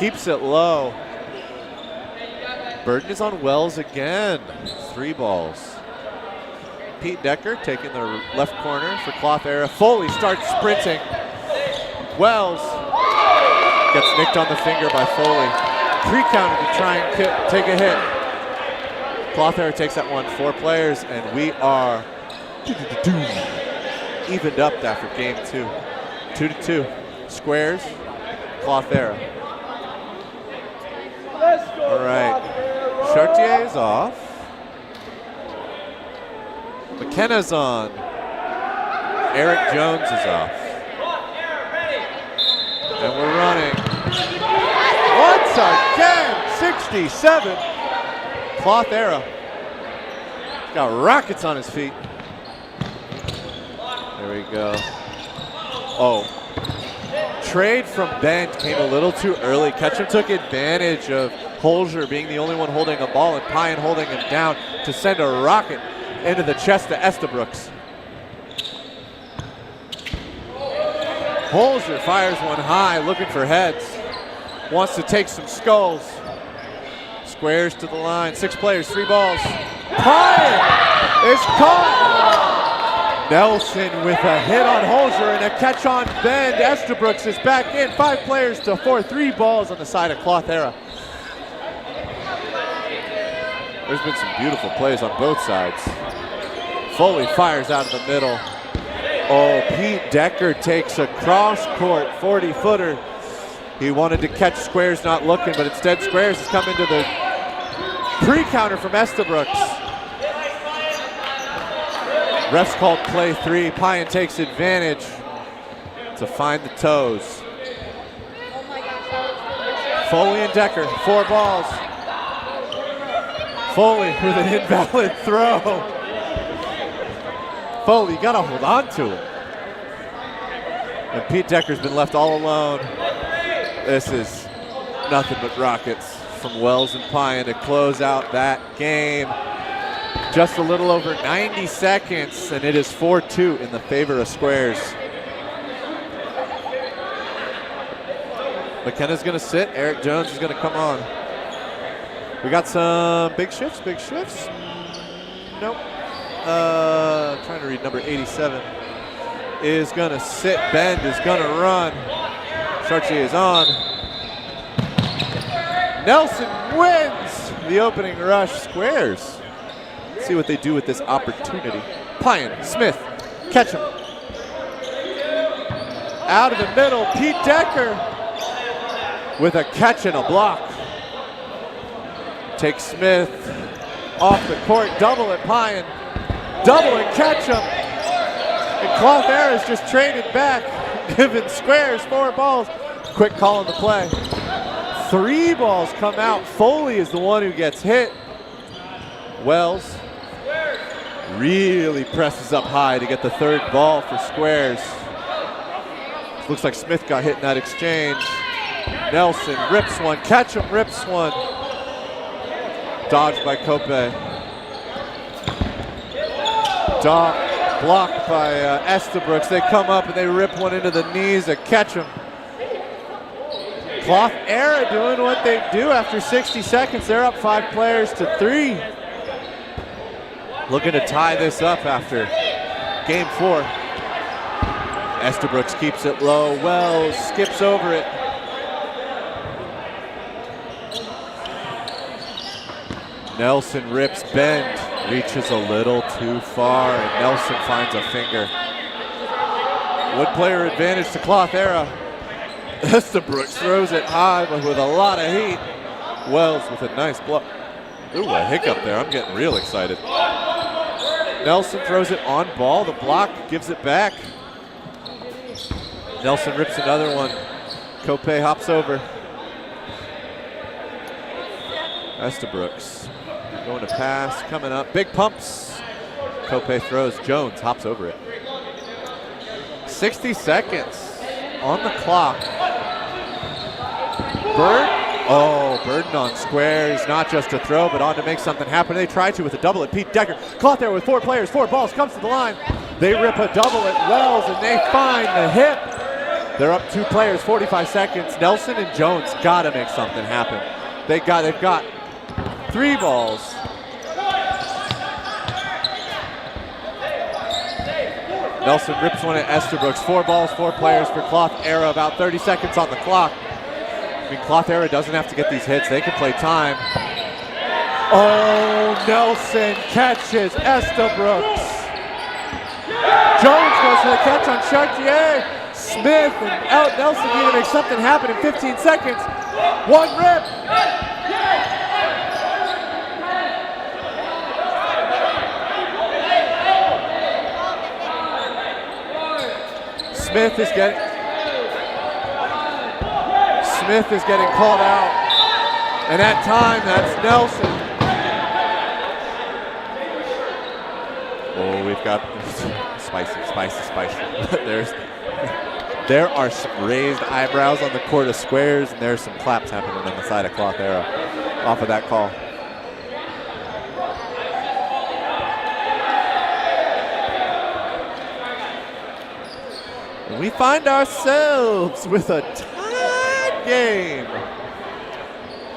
Keeps it low. Burden is on Wells again. 3 balls. Pete Decker taking the left corner for Cloth Era. Foley starts sprinting. Wells gets nicked on the finger by Foley. Pre-counter to try and take a hit. Cloth Era takes that one. 4 players, and we are evened up after game 2. 2-2. Squares, Cloth Era. All right. Chartier is off. McKenna's on. Eric Jones is off. And we're running. Once again, 67. Cloth Era. He's got rockets on his feet. There we go. Oh. Trade from Ben came a little too early. Ketchum took advantage of Holzer being the only one holding a ball and Pyan holding him down to send a rocket into the chest to Estabrooks. Holzer fires one high, looking for heads. Wants to take some skulls. Squares to the line. 6 players, 3 balls. Pyan is caught. Nelson with a hit on Holzer and a catch on Ben. Estabrooks is back in. 5 players to 4. 3 balls on the side of Cloth Era. There's been some beautiful plays on both sides. Foley fires out of the middle. Oh, Pete Decker takes a cross-court 40-footer. He wanted to catch Squares not looking, but instead Squares has come into the pre-counter from Estabrooks. Refs called play 3. Pyan takes advantage to find the toes. Foley and Decker, 4 balls. Foley with an invalid throw. Foley, you gotta hold on to it. And Pete Decker's been left all alone. This is nothing but rockets from Wells and Pyan to close out that game. Just a little over 90 seconds, and it is 4-2 in the favor of Squares. McKenna's gonna sit, Eric Jones is gonna come on. We got some big shifts. Nope. Trying to read number 87. Is gonna sit, Bend is gonna run. Chartier is on. Nelson wins the opening rush. Squares. Let's see what they do with this opportunity. Pyan, Smith, catch him. Out of the middle, Pete Decker with a catch and a block. Take Smith off the court, double it, Pyan. Double and catch him. And Cloth Era's just traded back, giving Squares 4 balls. Quick call on the play. 3 balls come out. Foley is the one who gets hit. Wells really presses up high to get the 3rd ball for Squares. Looks like Smith got hit in that exchange. Nelson rips one, Ketchum rips one. Dodged by Cope. Blocked by Estabrooks. They come up and they rip one into the knees of Ketchum. Cloth Era doing what they do after 60 seconds. They're up 5 players to 3. Looking to tie this up after game 4. Estabrooks keeps it low. Wells skips over it. Nelson rips Bend, reaches a little too far, and Nelson finds a finger. Wood player advantage to Cloth Era. Estabrooks throws it high, but with a lot of heat. Wells with a nice block. Ooh, a hiccup there. I'm getting real excited. Nelson throws it on ball. The block gives it back. Nelson rips another one. Cope hops over. Estabrooks going to pass, coming up. Big pumps. Cope throws. Jones hops over it. 60 seconds on the clock. Bird Oh, burden on Squarez, not just to throw, but on to make something happen. They tried to with a double at Pete Decker. Caught there with 4 players, 4 balls, comes to the line. They rip a double at Wells, and they find the hip. They're up 2 players, 45 seconds. Nelson and Jones gotta make something happen. They've got 3 balls. Nelson rips one at Estabrooks. 4 balls, 4 players for Cloth Era. About 30 seconds on the clock. I mean, Cloth Era doesn't have to get these hits. They can play time. Oh, Nelson catches Estabrooks. Jones goes for the catch on Chartier. Smith and out Nelson need to make something happen in 15 seconds. 1 rip. Smith is getting called out. And that time, that's Nelson. Oh, we've got spicy. There are some raised eyebrows on the court of Squares, and there's some claps happening on the side of Cloth Era off of that call. We find ourselves with a tied game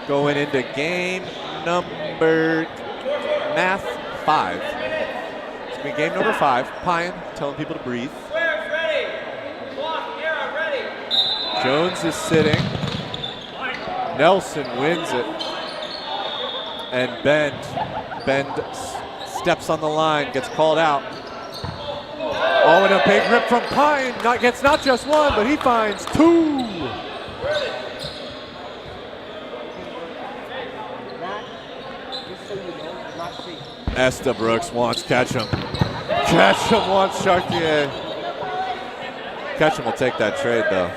going into game number 5. It's going to be game number 5. Pine telling people to breathe. Jones is sitting. Nelson wins it. And Bend steps on the line, gets called out. Oh, and a big rip from Pine. Gets not just 1, but he finds 2. Estabrooks wants Ketchum. Ketchum wants Chartier. Ketchum will take that trade, though.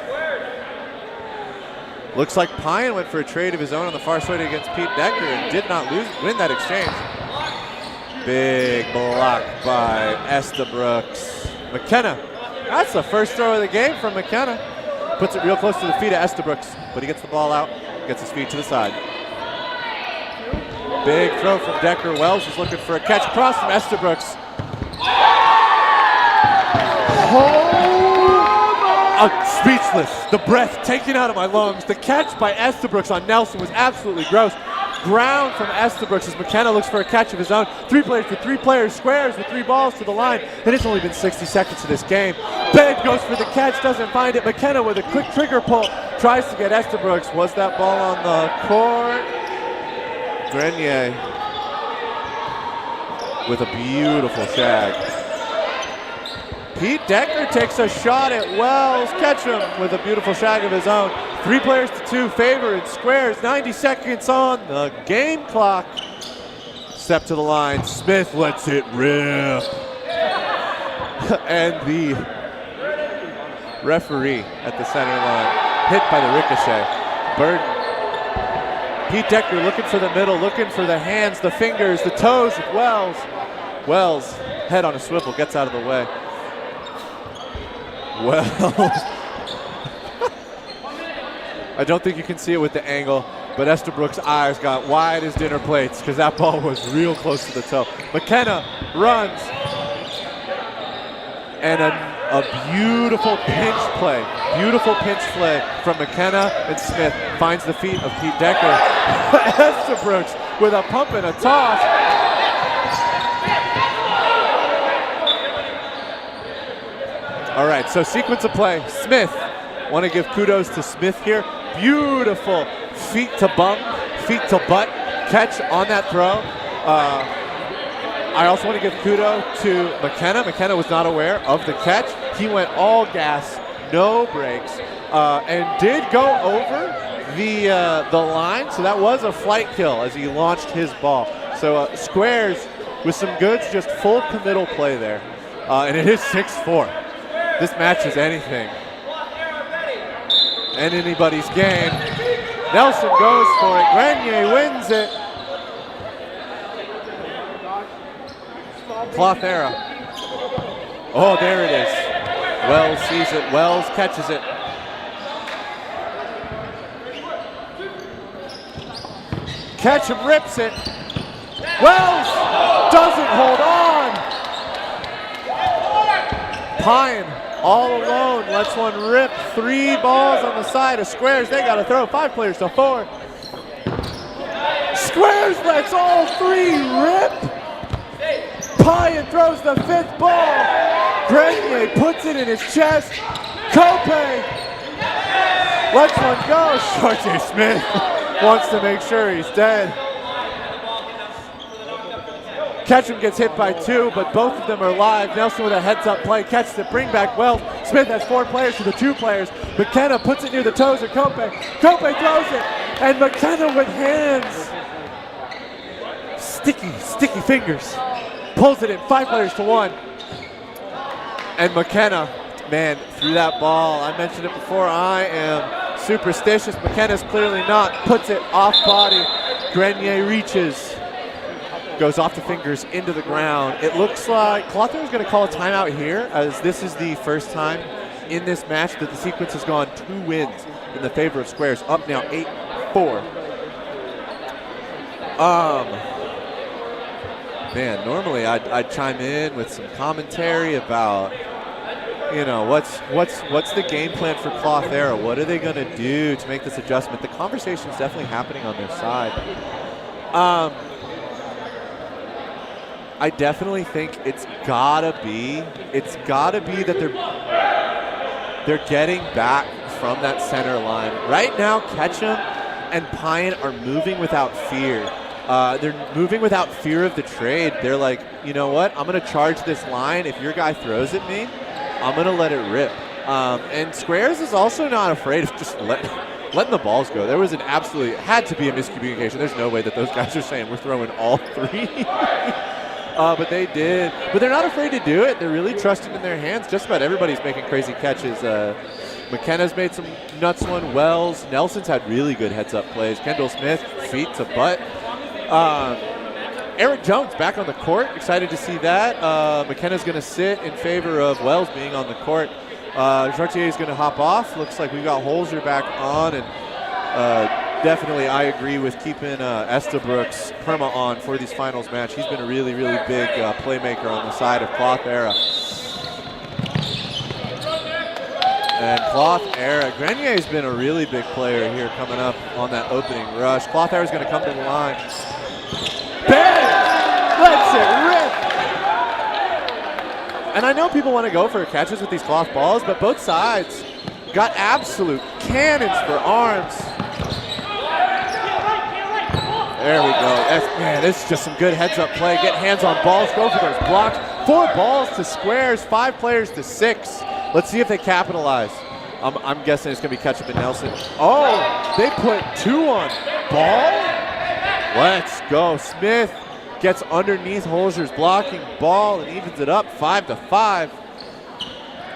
Looks like Pine went for a trade of his own on the far side against Pete Decker and did not win that exchange. Big block by Estabrooks. McKenna, that's the first throw of the game from McKenna. Puts it real close to the feet of Estabrooks, but he gets the ball out, gets his feet to the side. Big throw from Decker. Wells is looking for a catch across from Estabrooks. Speechless. The breath taken out of my lungs. The catch by Estabrooks on Nelson was absolutely gross. Ground from Estabrooks as McKenna looks for a catch of his own. 3 players for 3 players. Squares with 3 balls to the line. And it's only been 60 seconds of this game. Ben goes for the catch, doesn't find it. McKenna with a quick trigger pull tries to get Estabrooks. Was that ball on the court? Grenier with a beautiful shag. Pete Decker takes a shot at Wells. Ketchum with a beautiful shag of his own. 3 players to 2, favor and Squares. 90 seconds on the game clock. Step to the line. Smith lets it rip. And the referee at the center line hit by the ricochet. Burden. Pete Decker looking for the middle, looking for the hands, the fingers, the toes of Wells. Wells, head on a swivel, gets out of the way. Wells. I don't think you can see it with the angle, but Estabrooks' eyes got wide as dinner plates because that ball was real close to the toe. McKenna runs. And a beautiful pinch play. Beautiful pinch play from McKenna and Smith. Finds the feet of Pete Decker. Estabrooks with a pump and a toss. All right, so sequence of play. Smith. Want to give kudos to Smith here. Beautiful feet to bum, feet to butt catch on that throw. I also want to give kudos to McKenna. McKenna was not aware of the catch. He went all gas, no brakes, and did go over the line. So that was a flight kill as he launched his ball. So Squares with some goods, just full committal play there. And it is 6-4. This match is anything and anybody's game. Nelson goes for it. Grenier wins it. Cloth Era. Oh, there it is. Wells sees it. Wells catches it. Ketchum rips it. Wells doesn't hold on. Pine all alone, lets one rip. 3 balls on the side of Squarez. They got to throw 5 players to 4. Squarez lets all 3 rip. Pine throws the 5th ball. Grenier puts it in his chest. Cope lets one go. Shorty Smith wants to make sure he's dead. Ketchum gets hit by 2, but both of them are live. Nelson with a heads-up play, catches it, bring back Wells. Smith has 4 players to the 2 players. McKenna puts it near the toes of Cope. Cope throws it, and McKenna with hands. Sticky fingers. Pulls it in, 5 players to 1. And McKenna, man, threw that ball. I mentioned it before, I am superstitious. McKenna's clearly not. Puts it off body. Grenier reaches. Goes off the fingers into the ground. It looks like Clotho is going to call a timeout here, as this is the first time in this match that the sequence has gone 2 wins in the favor of Squarez. Up now 8-4. Man, normally I'd chime in with some commentary about, you know, what's the game plan for Clothera? What are they going to do to make this adjustment? The conversation is definitely happening on their side. I definitely think it's gotta be that they're getting back from that center line. Right now, Ketchum and Pine are moving without fear. They're moving without fear of the trade. They're like, you know what? I'm gonna charge this line. If your guy throws at me, I'm gonna let it rip. And Squarez is also not afraid of just letting the balls go. There was had to be a miscommunication. There's no way that those guys are saying we're throwing all 3. But they did. But they're not afraid to do it. They're really trusting in their hands. Just about everybody's making crazy catches. McKenna's made some nuts one. Wells. Nelson's had really good heads-up plays. Kendall Smith, feet to butt. Eric Jones back on the court. Excited to see that. McKenna's going to sit in favor of Wells being on the court. Chartier's going to hop off. Looks like we got Holzer back on. And definitely, I agree with keeping Estabrooks perma on for these finals match. He's been a really, really big playmaker on the side of Clothera. And Clothera, Grenier's been a really big player here coming up on that opening rush. Clothera's going to come to the line. Bang! Lets it rip! And I know people want to go for catches with these cloth balls, but both sides got absolute cannons for arms. There we go. Man, this is just some good heads-up play. Get hands on balls, go for those blocks. 4 balls to Squarez, 5 players to 6. Let's see if they capitalize. I'm guessing it's going to be Ketchum and Nelson. Oh, they put 2 on ball. Let's go. Smith gets underneath Holzer's blocking ball and evens it up 5-5.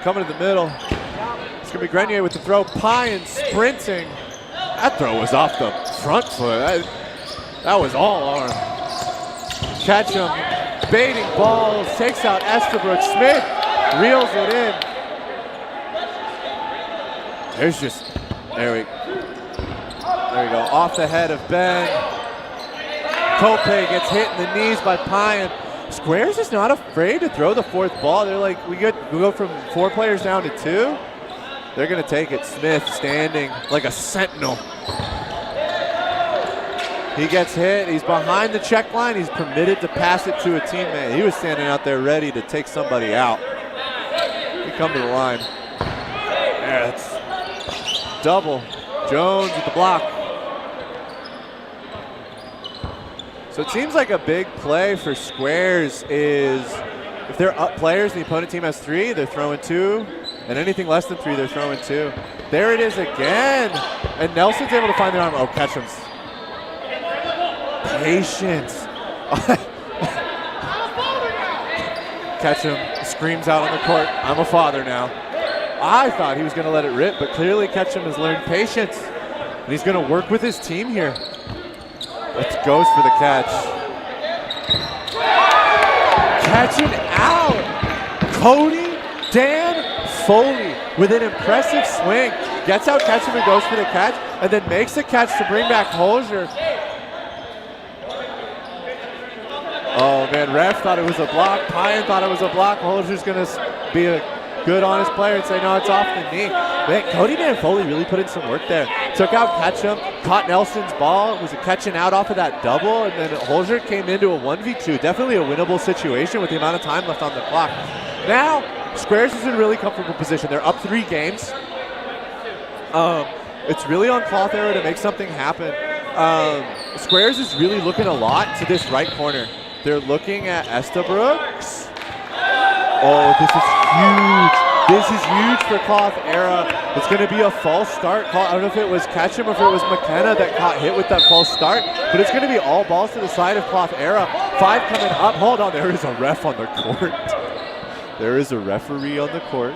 Coming to the middle. It's going to be Grenier with the throw. Pine sprinting. That throw was off the front foot. That was all arm. Ketchum baiting balls, takes out Estabrook. Smith reels it in. There we go. Off the head of Ben. Cope gets hit in the knees by Pine. Squarez is not afraid to throw the 4th ball. They're like, we go from 4 players down to 2. They're going to take it. Smith standing like a sentinel. He gets hit. He's behind the check line. He's permitted to pass it to a teammate. He was standing out there ready to take somebody out. He come to the line. Yeah, it's double. Jones with the block. So it seems like a big play for Squarez is if they're up players and the opponent team has 3, they're throwing 2. And anything less than 3, they're throwing 2. There it is again. And Nelson's able to find the arm. Oh, Ketchum's. Patience. Ketchum screams out on the court, I'm a father now. I thought he was going to let it rip, but clearly Ketchum has learned patience. And he's going to work with his team here. Let's goes for the catch. Catching out. Cody Dan Foley with an impressive swing. Gets out Ketchum and goes for the catch, and then makes the catch to bring back Holzer. Oh man, ref thought it was a block. Pyan thought it was a block. Holger's gonna be a good honest player and say no, it's off the knee. Man, Cody Foley really put in some work there. Took out Ketchum, caught Nelson's ball, was catching out off of that double, and then Holger came into a 1v2. Definitely a winnable situation with the amount of time left on the clock. Now, Squarez is in a really comfortable position. They're up 3 games. It's really on Cloth Era to make something happen. Squarez is really looking a lot to this right corner. They're looking at Estabrooks. Oh, this is huge. This is huge for Cloth Era. It's going to be a false start. I don't know if it was Ketchum or if it was McKenna that got hit with that false start, but it's going to be all balls to the side of Cloth Era. 5 coming up. Hold on, there is a ref on the court. There is a referee on the court.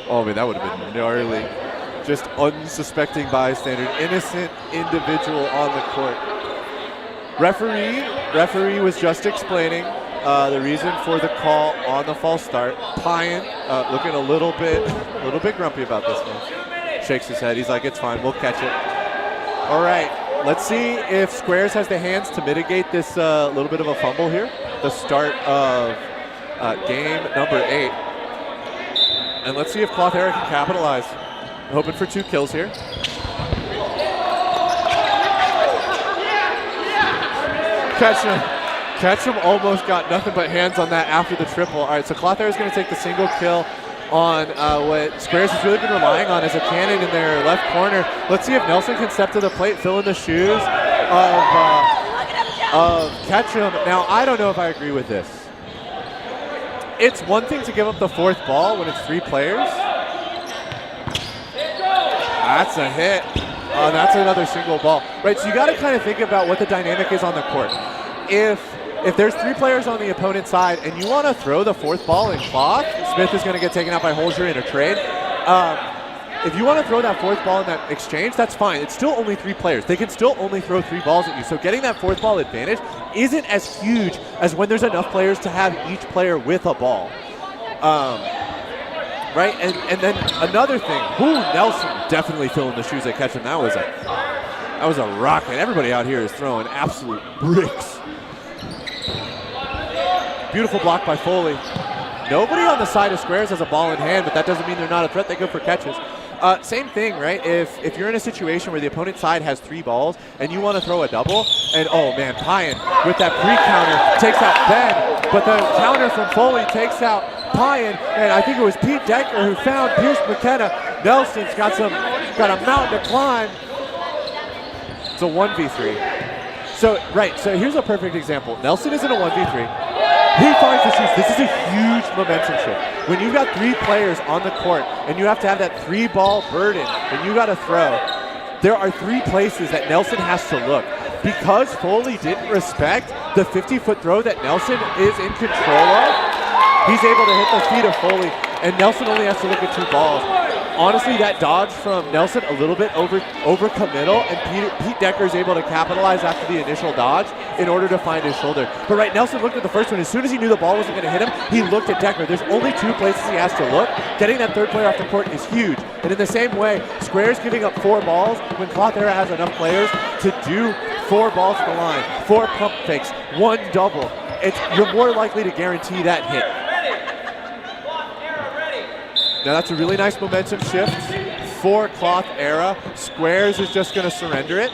Oh man, that would have been gnarly. Just unsuspecting bystander, innocent individual on the court. Referee was just explaining the reason for the call on the false start. Pyan looking a little bit grumpy about this one. Shakes his head. He's like, it's fine, we'll catch it. All right, let's see if Squarez has the hands to mitigate this little bit of a fumble here. The start of game number 8. And let's see if Cloth Era can capitalize. Hoping for 2 kills here. Ketchum almost got nothing but hands on that after the triple. All right, so Cloth Era is going to take the single kill on what Squarez has really been relying on as a cannon in their left corner. Let's see if Nelson can step to the plate, fill in the shoes of Ketchum. Now, I don't know if I agree with this. It's one thing to give up the 4th ball when it's 3 players. That's a hit. That's another single ball. Right, so you got to kind of think about what the dynamic is on the court. If there's 3 players on the opponent's side and you want to throw the 4th ball in Cloth, Smith is going to get taken out by Holger in a trade. If you want to throw that 4th ball in that exchange, that's fine. It's still only 3 players. They can still only throw 3 balls at you. So getting that 4th ball advantage isn't as huge as when there's enough players to have each player with a ball. Right, and then another thing. Nelson definitely filling the shoes at Ketchum. That was a rocket. Everybody out here is throwing absolute bricks. Beautiful block by Foley. Nobody on the side of Squarez has a ball in hand, but that doesn't mean they're not a threat. They go for catches. Same thing, right? If you're in a situation where the opponent's side has 3 balls and you want to throw a double, and oh man, Pyan with that pre-counter takes out Ben, but the counter from Foley takes out Pyan, and I think it was Pete Decker who found Pierce McKenna. Nelson's got a mountain to climb. It's a 1v3. So here's a perfect example. Nelson is in a 1v3. He finds the shoes. This is a huge momentum shift. When you've got 3 players on the court and you have to have that 3-ball burden and you got to throw, there are 3 places that Nelson has to look. Because Foley didn't respect the 50-foot throw that Nelson is in control of, he's able to hit the feet of Foley, and Nelson only has to look at 2 balls. Honestly, that dodge from Nelson a little bit over committal, and Pete Decker is able to capitalize after the initial dodge in order to find his shoulder. But right, Nelson looked at the first one. As soon as he knew the ball wasn't going to hit him, he looked at Decker. There's only 2 places he has to look. Getting that 3rd player off the court is huge. And in the same way, Squarez giving up 4 balls when Cloth Era has enough players to do 4 balls to the line, 4 pump fakes, 1 double. You're more likely to guarantee that hit. Now that's a really nice momentum shift for Cloth Era. Squarez is just going to surrender it.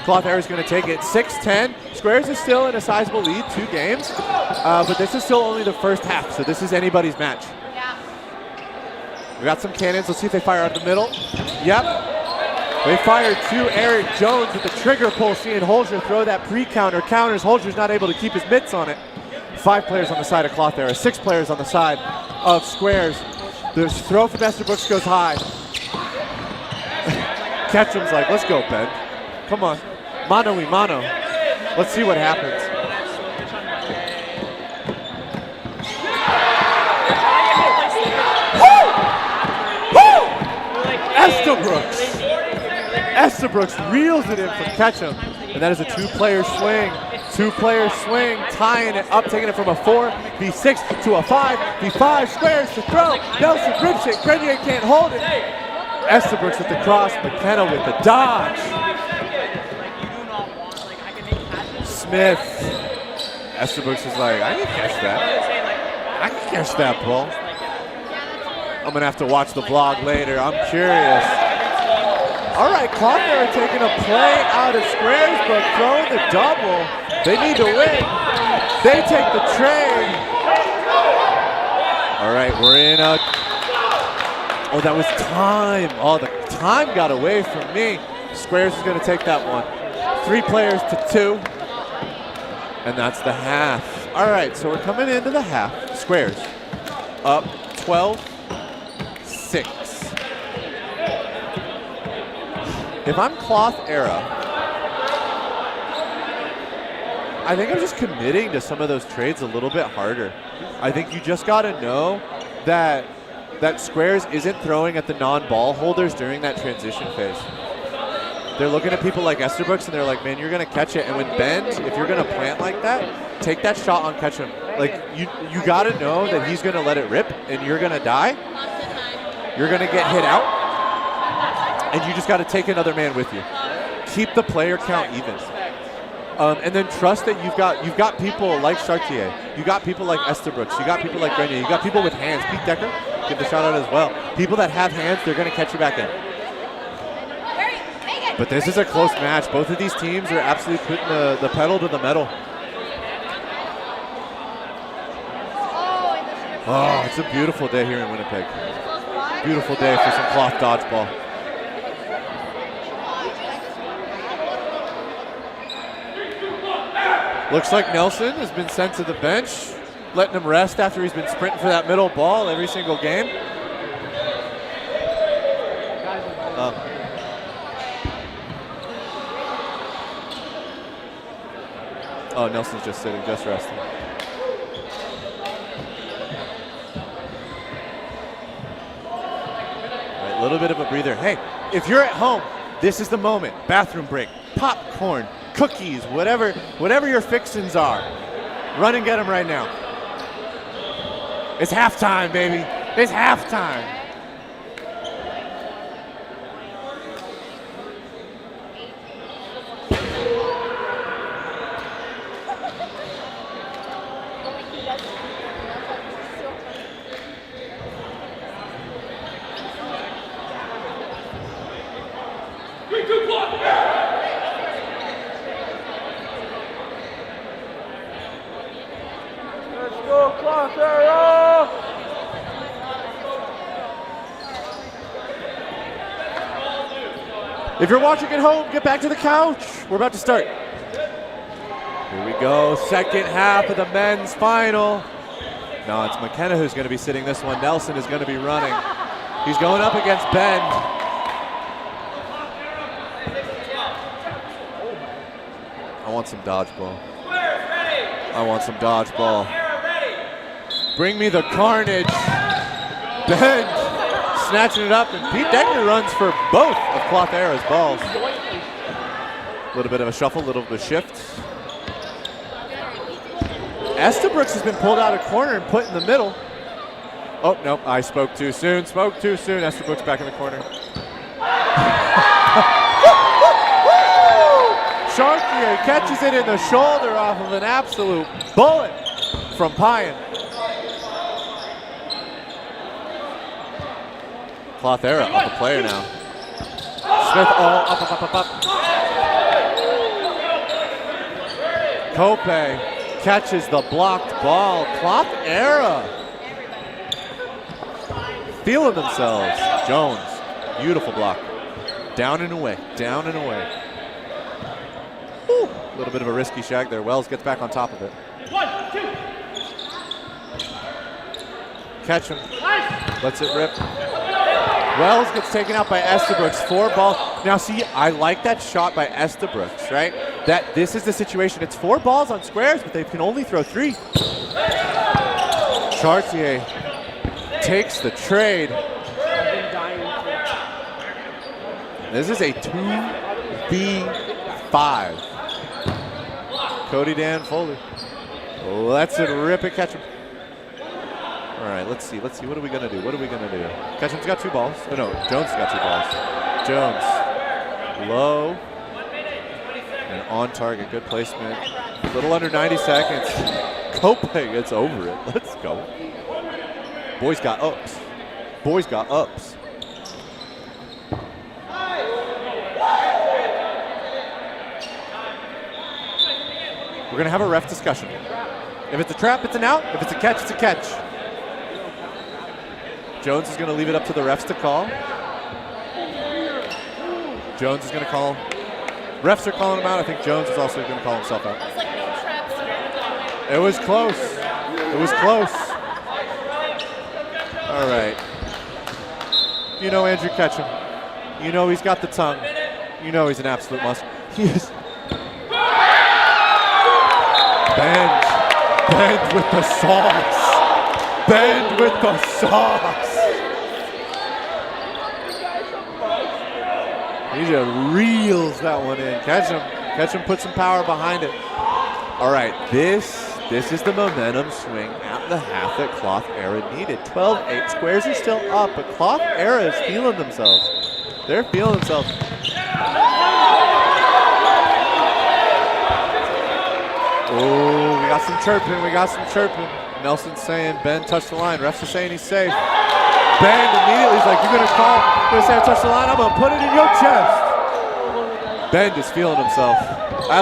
Cloth Era is going to take it 6-10. Squarez is still in a sizable lead, 2 games, but this is still only the first half, so this is anybody's match. We got some cannons. Let's see if they fire out the middle. Yep. They fired to Eric Jones with the trigger pull, seeing Holger throw that pre-counter. Counters. Holger's not able to keep his mitts on it. 5 players on the side of Cloth Era, 6 players on the side of Squarez. The throw from Estabrooks goes high. Ketchum's like, let's go, Ben. Come on. Mano y mano. Let's see what happens. Estabrooks reels it in from Ketchum. And that is a 2-player swing. 2-player swing, tying it up, taking it from a 4v6 to a 5v5. Squarez to throw. Nelson grips it. Grenier can't hold it. Estabrooks with the cross. McKenna with the dodge. Smith Estabrooks is like, I can catch that. I can catch that ball. I'm going to have to watch the vlog later. I'm curious. All right, Cloth Era taking a play out of Squarez, but throwing the double. They need to win. They take the trade. All right, we're in a... Oh, that was time. Oh, the time got away from me. Squarez is going to take that one. 3 players to 2. And that's the half. All right, so we're coming into the half. Squarez up 12-6. If I'm Cloth Era, I think I'm just committing to some of those trades a little bit harder. I think you just got to know that Squarez isn't throwing at the non-ball holders during that transition phase. They're looking at people like Estabrooks and they're like, man, you're going to catch it. And when bend, if you're going to plant like that, take that shot on catch him. Like, you got to know that he's going to let it rip and you're going to die. You're going to get hit out. And you just got to take another man with you. Keep the player count even. And then trust that you've got people like Chartier. You got people like Estabrooks. You got people like Grenier. You got people with hands. Pete Decker, get the shot out as well. People that have hands, they're going to catch you back in. But this is a close match. Both of these teams are absolutely putting the pedal to the metal. Oh, it's a beautiful day here in Winnipeg. Beautiful day for some cloth dodgeball. Looks like Nelson has been sent to the bench, letting him rest after he's been sprinting for that middle ball every single game. Oh, Nelson's just sitting, just resting. A little bit of a breather. Hey, if you're at home, this is the moment. Bathroom break, popcorn, cookies, whatever your fixins are. Run and get them right now. It's halftime, baby. It's halftime. If you're watching at home, get back to the couch. We're about to start. Here we go, second half of the men's final. No, it's McKenna who's going to be sitting this one. Nelson is going to be running. He's going up against Ben. I want some dodgeball. I want some dodgeball. Bring me the carnage. Ben snatching it up, and Pete Decker runs for both of Cloth Era's balls. A little bit of a shuffle, a little bit of a shift. Estabrooks has been pulled out of corner and put in the middle. Oh, nope, I spoke too soon. Estabrooks back in the corner. Chartier catches it in the shoulder off of an absolute bullet from Pyan. Cloth Era up a player now. Smith, up. Cope catches the blocked ball. Cloth Era feeling themselves. Jones, beautiful block. Down and away. A little bit of a risky shag there. Wells gets back on top of it.
1, 2.
Catch him. Lets it rip. Wells gets taken out by Estabrooks. 4 balls. Now see, I like that shot by Estabrooks, right? That this is the situation. It's 4 balls on Squarez, but they can only throw 3. Chartier takes the trade. This is a 2v5. Cody Dan Foley lets it rip it, catch him. All right, let's see. What are we gonna do? Ketchum's got 2 balls. Oh no, Jones got 2 balls. Jones, low and on target. Good placement A little under 90 seconds. Cope gets over it. Let's go. Boys got ups. Boys got ups. We're going to have a ref discussion. If it's a trap, it's an out. If it's a catch, it's a catch. Jones is going to leave it up to the refs to call. Jones is going to call. Refs are calling him out. I think Jones is also going to call himself out. It was close. It was close. All right. You know Andrew Ketchum. You know he's got the tongue. You know he's an absolute must. He is. Bend with the sauce. Bend with the sauce. He just reels that one in. Ketchum put some power behind it. All right, this is the momentum swing at the half that Cloth Era needed. 12-8. Squares are still up, but Cloth Era is feeling themselves. They're feeling themselves. Oh, we got some chirping. Nelson's saying Ben touched the line. Refs are saying he's safe. Ben immediately is like, you're going to call, you're going to say I touched the line, I'm going to put it in your chest. Ben is feeling himself.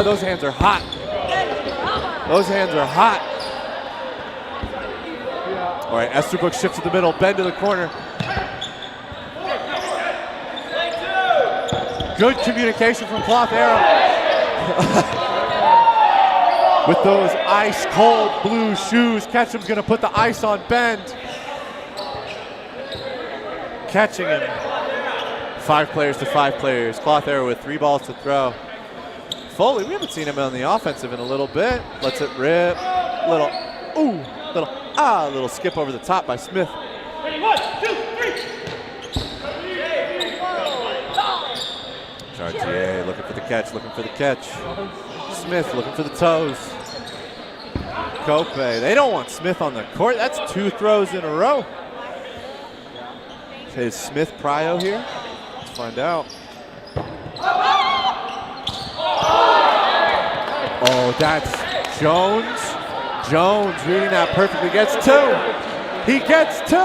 Those hands are hot. Those hands are hot. All right, Esterbrook shifts to the middle, Ben to the corner. Good communication from Cloth Era. With those ice-cold blue shoes, Ketchum's going to put the ice on Bend. Catching him. 5 players to 5 players. Cloth Era with 3 balls to throw. Foley, we haven't seen him on the offensive in a little bit. Lets it rip. Little skip over the top by Smith. Chartier looking for the catch, Smith looking for the toes. Cope, they don't want Smith on the court. That's 2 throws in a row. Is Smith prio here? Let's find out. Oh, that's Jones. Jones reading that perfectly. Gets 2. He gets 2.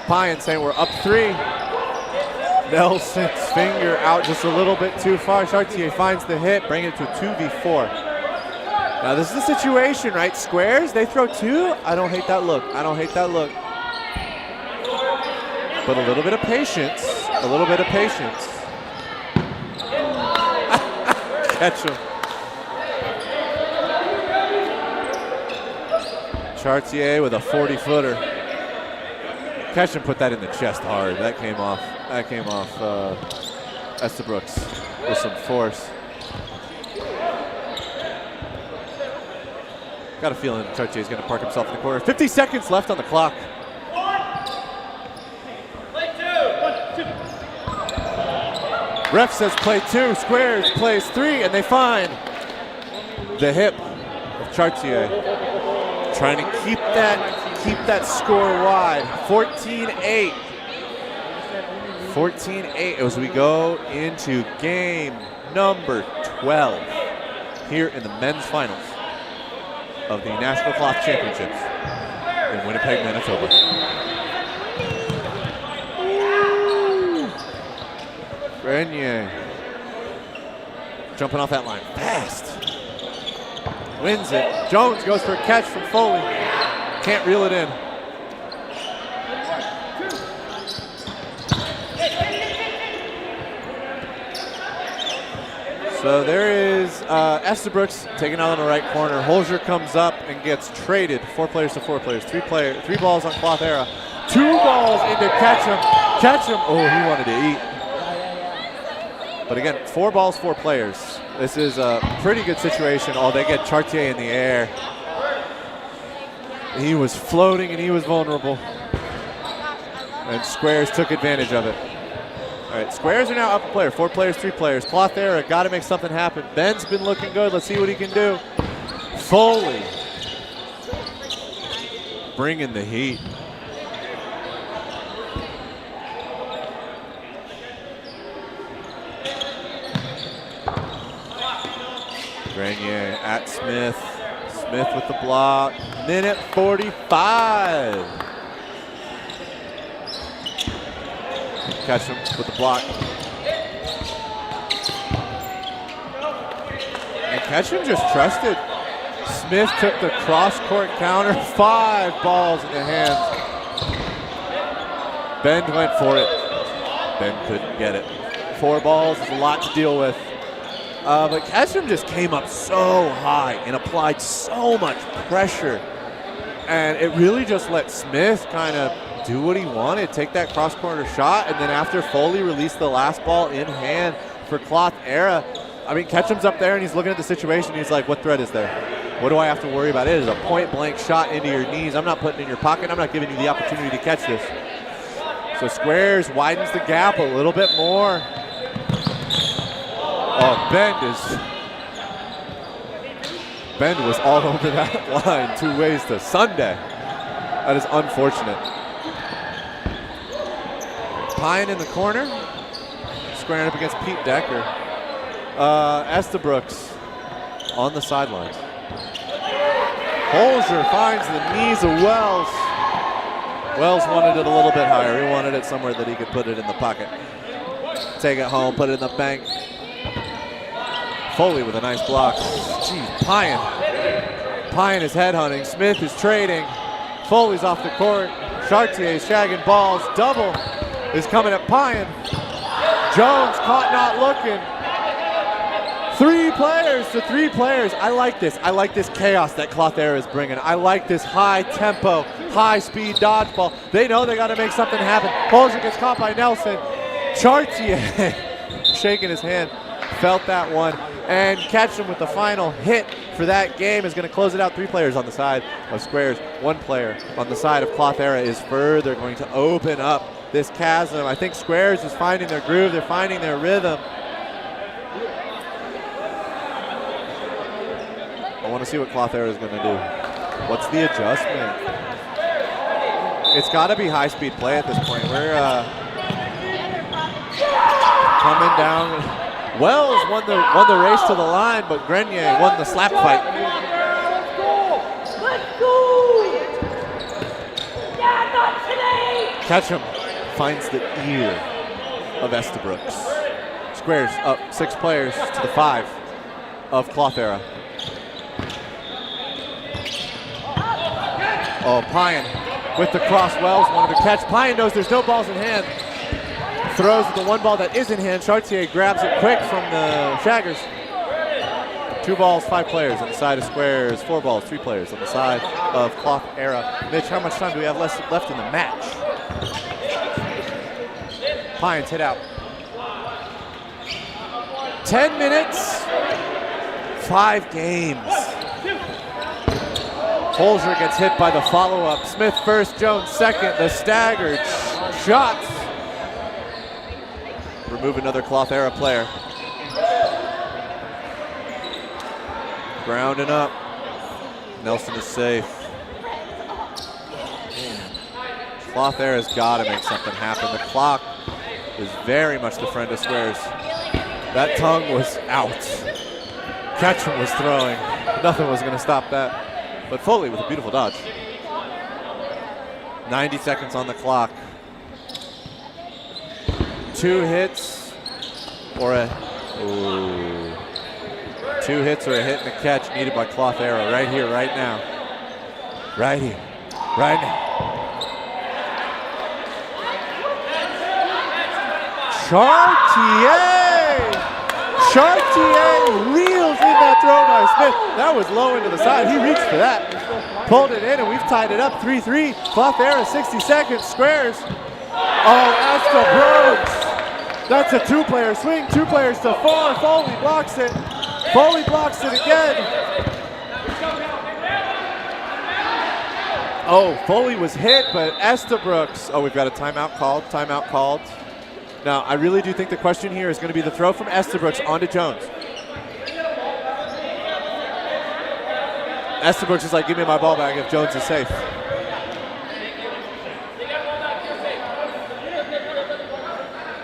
Pyan saying we're up 3. Nelson's finger out just a little bit too far. Chartier finds the hit, bringing it to a 2v4. Now this is the situation, right? Squares, they throw 2. I don't hate that look. But a little bit of patience. Catch him. Chartier with a 40-footer. Ketchum put that in the chest hard. That came off Esterbrook's with some force. Got a feeling Chartier is going to park himself in the corner. 50 seconds left on the clock. Ref says play 2. Squares plays 3, and they find the hip of Chartier. Trying to keep that score wide. 14-8. 14-8 as we go into game number 12 here in the men's finals of the National Cloth Championships in Winnipeg, Manitoba. Grenier jumping off that line fast. Wins it. Jones goes for a catch from Foley. Can't reel it in. So there is Esterbrook's taking out on the right corner. Holzer comes up and gets traded. 4 players to 4 players. 3 balls on Cloth Era. 2 balls into Ketchum. Oh, he wanted to eat. But again, 4 balls, 4 players. This is a pretty good situation. Oh, they get Chartier in the air. He was floating and he was vulnerable. And Squares took advantage of it. All right, Squares are now up a player. 4 players, 3 players. Cloth Era got to make something happen. Ben's been looking good. Let's see what he can do. Foley bringing the heat. Grenier at Smith. Smith with the block. Minute 45. Ketchum with the block. And Ketchum just trusted. Smith took the cross-court counter. 5 balls in the hands. Bend went for it. Bend couldn't get it. 4 balls is a lot to deal with. But Ketchum just came up so high and applied so much pressure. And it really just let Smith kind of do what he wanted, take that cross-corner shot, and then after Foley released the last ball in hand for Cloth Era, I mean, Ketchum's up there and he's looking at the situation. He's like, what threat is there? What do I have to worry about? It is a point-blank shot into your knees. I'm not putting it in your pocket. I'm not giving you the opportunity to catch this. So Squarez widens the gap a little bit more. Oh, Bend was all over that line 2 ways to Sunday. That is unfortunate. Pine in the corner, squaring up against Pete Decker. Estabrooks on the sidelines. Holzer finds the knees of Wells. Wells wanted it a little bit higher. He wanted it somewhere that he could put it in the pocket. Take it home, put it in the bank. Foley with a nice block. Jeez, Pine. Pine is headhunting. Smith is trading. Foley's off the court. Chartier's shagging balls. Double is coming at Pine. Jones caught not looking. 3 players to 3 players. I like this. I like this chaos that Cloth Era is bringing. I like this high tempo, high speed dodgeball. They know they got to make something happen. Holzer gets caught by Nelson. Chartier shaking his hand. Felt that one. And Ketchum with the final hit for that game is going to close it out. 3 players on the side of Squares. 1 player on the side of Cloth Era is further going to open up this chasm. I think Squares is finding their groove. They're finding their rhythm. I want to see what Cloth Era is going to do. What's the adjustment? It's got to be high-speed play at this point. We're coming down. Wells won the race to the line, but Grenier won the slap fight. Ketchum finds the ear of Estabrooks. Squares up 6 players to the 5 of Cloth Era. Oh, Pine with the cross. Wells wanted to catch. Pine knows there's no balls in hand. Throws the 1 ball that is in hand. Chartier grabs it quick from the Shaggers. 2 balls, 5 players on the side of Squares. 4 balls, 3 players on the side of Cloth Era. Mitch, how much time do we have left in the match? Pines hit out. 10 minutes, 5 games. Holzer gets hit by the follow-up. Smith first, Jones second. The staggered shots. Remove another Cloth Era player. Grounding up. Nelson is safe. Man. Cloth Era's got to make something happen. The clock is very much the friend of Squares. That tongue was out. Ketchum was throwing. Nothing was going to stop that. But Foley with a beautiful dodge. 90 seconds on the clock. 2 hits or a 2 hits or a hit and a catch needed by Cloth Era right here, right now. Right here, right now. Chartier reels in that throw by Smith. That was low into the side. He reached for that. Pulled it in, and we've tied it up 3-3. Cloth Era, 60 seconds. Squares. Oh, Estabrooks. That's a 2-player swing. 2 players to 4. Foley blocks it. Foley blocks it again. Oh, Foley was hit, but Estabrooks. Oh, we've got a timeout called. Timeout called. Now, I really do think the question here is going to be the throw from Estabrooks onto Jones. Estabrooks is like, give me my ball back if Jones is safe.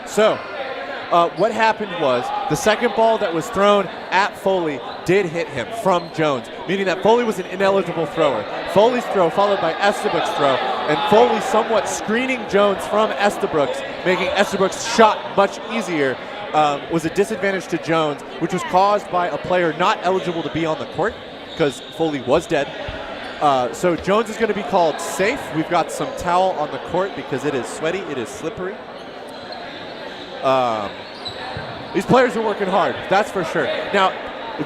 So, what happened was the second ball that was thrown at Foley did hit him from Jones, meaning that Foley was an ineligible thrower. Foley's throw followed by Estabrook's throw, and Foley somewhat screening Jones from Estabrook's, making Estabrook's shot much easier, was a disadvantage to Jones, which was caused by a player not eligible to be on the court because Foley was dead. So Jones is going to be called safe. We've got some towel on the court because it is sweaty, it is slippery. These players are working hard, that's for sure. Now,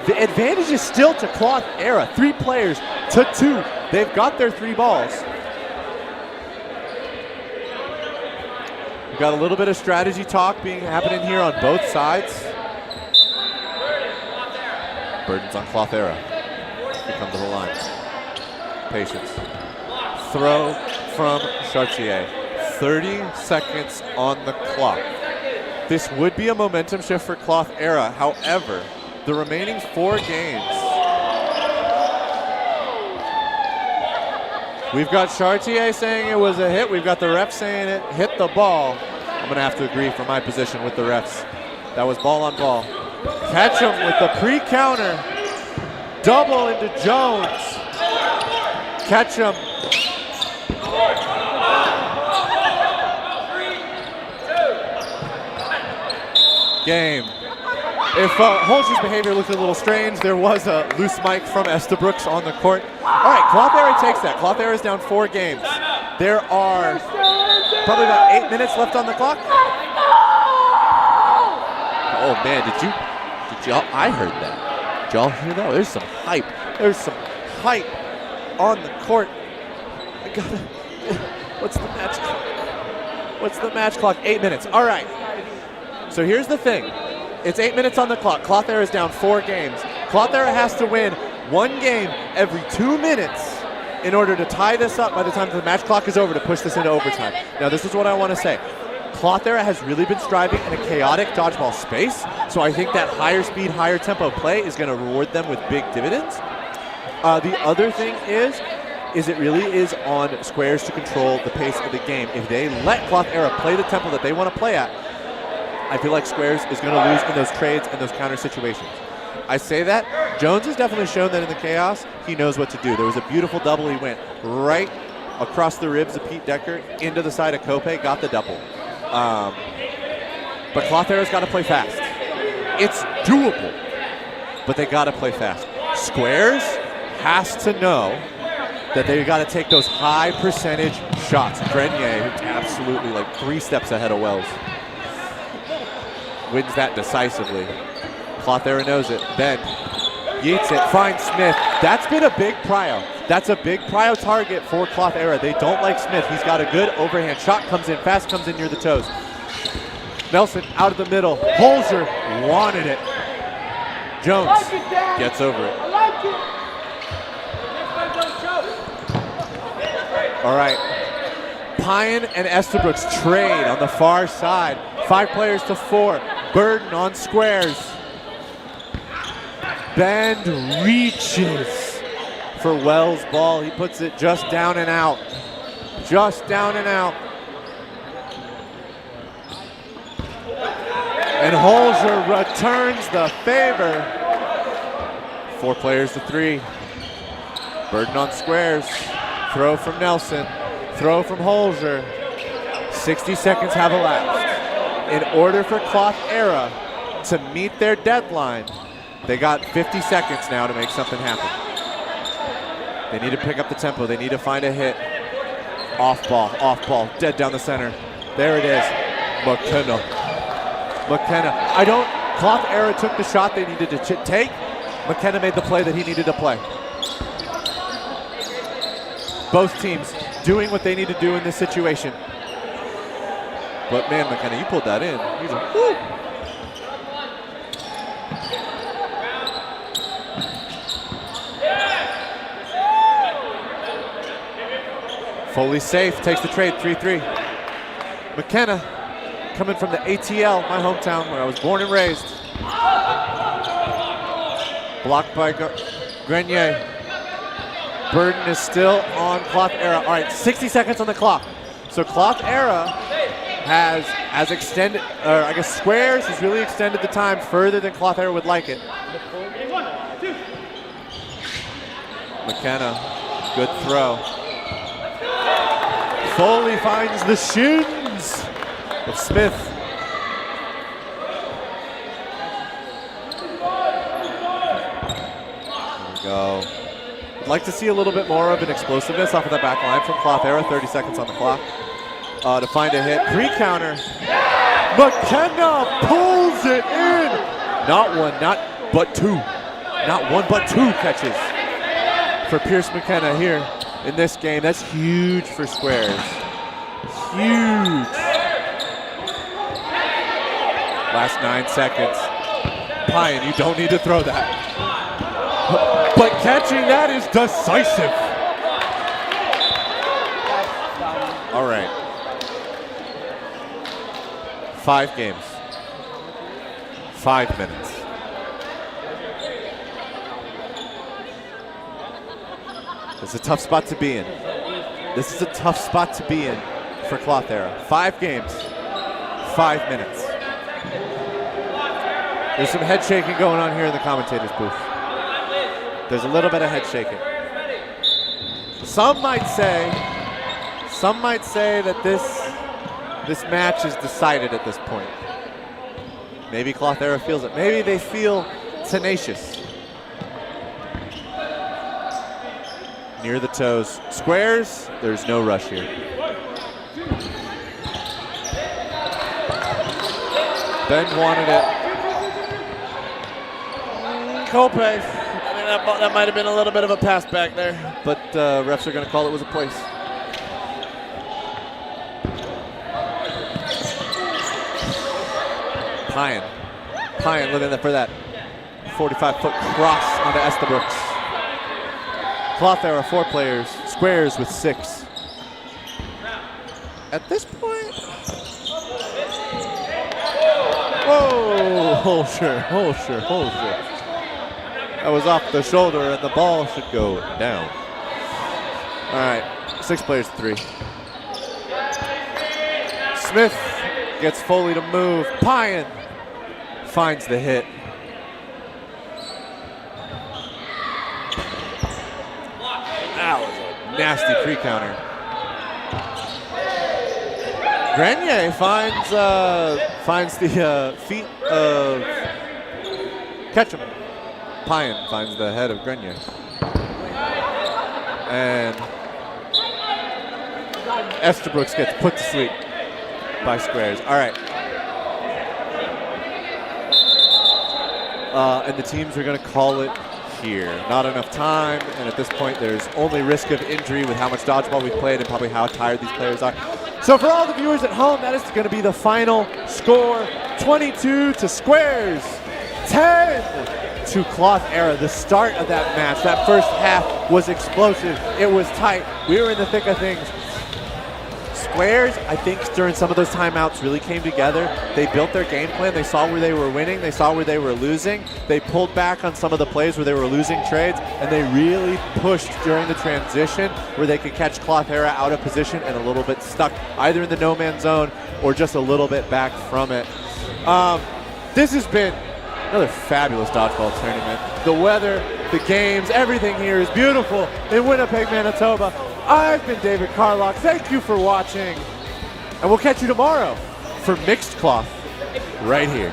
the advantage is still to Cloth Era. 3 players to 2. They've got their 3 balls. We've got a little bit of strategy talk happening here on both sides. Burden's on Cloth Era. Here come to the line. Patience. Throw from Chartier. 30 seconds on the clock. This would be a momentum shift for Cloth Era. However, the remaining 4 games, we've got Chartier saying it was a hit. We've got the ref saying it hit the ball. I'm going to have to agree from my position with the refs. That was ball on ball. Catch him with the pre-counter. Double into Jones. Catch him. Game. If Holzer's behavior looked a little strange, there was a loose mic from Estabrooks on the court. All right, Cloth Era takes that. Cloth Era is down 4 games. There are probably about 8 minutes left on the clock. Oh man, did y'all? I heard that. Did y'all hear that? There's some hype. There's some hype on the court. I gotta. What's the match clock? What's the match clock? 8 minutes. All right. So here's the thing. It's 8 minutes on the clock. Cloth Era is down 4 games. Cloth Era has to win 1 game every 2 minutes in order to tie this up by the time the match clock is over to push this into overtime. Now, this is what I want to say. Cloth Era has really been striving in a chaotic dodgeball space, so I think that higher speed, higher tempo play is going to reward them with big dividends. The other thing is it really is on Squarez to control the pace of the game. If they let Cloth Era play the tempo that they want to play at, I feel like Squarez is going to lose in those trades and those counter situations. I say that. Jones has definitely shown that in the chaos, he knows what to do. There was a beautiful double. He went right across the ribs of Pete Decker into the side of Kope, got the double. But Cloth Era's got to play fast. It's doable, but they got to play fast. Squarez has to know that they got to take those high percentage shots. Grenier, who's absolutely like 3 steps ahead of Wells, wins that decisively. Cloth Era knows it. Ben yeets it, finds Smith. That's been a big prio. That's a big prio target for Cloth Era. They don't like Smith. He's got a good overhand shot, comes in fast, comes in near the toes. Nelson out of the middle. Holzer wanted it. Jones gets over it. All right. Pine and Estabrooks trade on the far side. 5 players to 4. Burden on Squarez. Bend reaches for Wells' ball. He puts it just down and out. Just down and out. And Holzer returns the favor. 4 players to 3. Burden on Squarez. Throw from Nelson. Throw from Holzer. 60 seconds have elapsed. In order for Cloth Era to meet their deadline, they got 50 seconds now to make something happen. They need to pick up the tempo. They need to find a hit. Off ball, dead down the center. There it is. McKenna. Cloth Era took the shot they needed to take. McKenna made the play that he needed to play. Both teams doing what they need to do in this situation. But man, McKenna, you pulled that in. He's like, woo! Foley safe, takes the trade, 3-3. McKenna coming from the ATL, my hometown where I was born and raised. Blocked by Grenier. Burden is still on Cloth Era. All right, 60 seconds on the clock. So Cloth Era has extended, or I guess Squarez has really extended the time further than Cloth Era would like it. McKenna, good throw. Foley finds the shins of Smith. There we go. I'd like to see a little bit more of an explosiveness off of that back line from Cloth Era. 30 seconds on the clock to find a hit. Pre-counter. McKenna pulls it in. Not one, but two. Not one, but two catches for Pierce McKenna here in this game. That's huge for Squarez. Huge. Last 9 seconds. Pyan, you don't need to throw that. But catching that is decisive. All right. 5 games. 5 minutes. It's a tough spot to be in. This is a tough spot to be in for Cloth Era. 5 games, 5 minutes. There's some head shaking going on here in the commentator's booth. There's a little bit of head shaking. Some might say that this match is decided at this point. Maybe Cloth Era feels it. Maybe they feel tenacious. Near the toes. Squarez, there's no rush here. Ben wanted it. Cope. I mean, that might have been a little bit of a pass back there, but refs are going to call it was a place. Pyan living there for that 45-foot cross onto Estabrooks. Cloth Era 4 players, Squarez with 6. At this point, whoa, Holscher. That was off the shoulder and the ball should go down. All right, 6 players, 3. Smith gets Foley to move. Pyan finds the hit. That was a nasty pre-counter. Grenier finds the feet of Ketchum. Pyan finds the head of Grenier. And Estabrooks gets put to sleep by Squarez. All right. And the teams are going to call it here. Not enough time, and at this point there's only risk of injury with how much dodgeball we've played and probably how tired these players are. So for all the viewers at home, that is going to be the final score. 22 to Squarez, 10 to Cloth Era. The start of that match, that first half was explosive. It was tight. We were in the thick of things. Squarez, I think during some of those timeouts really came together. They built their game plan. They saw where they were winning. They saw where they were losing. They pulled back on some of the plays where they were losing trades, and they really pushed during the transition where they could catch Cloth Era out of position and a little bit stuck either in the no man's zone or just a little bit back from it. This has been another fabulous dodgeball tournament. The weather, the games, everything here is beautiful in Winnipeg, Manitoba. I've been David Carlock. Thank you for watching. And we'll catch you tomorrow for Mixed Cloth right here.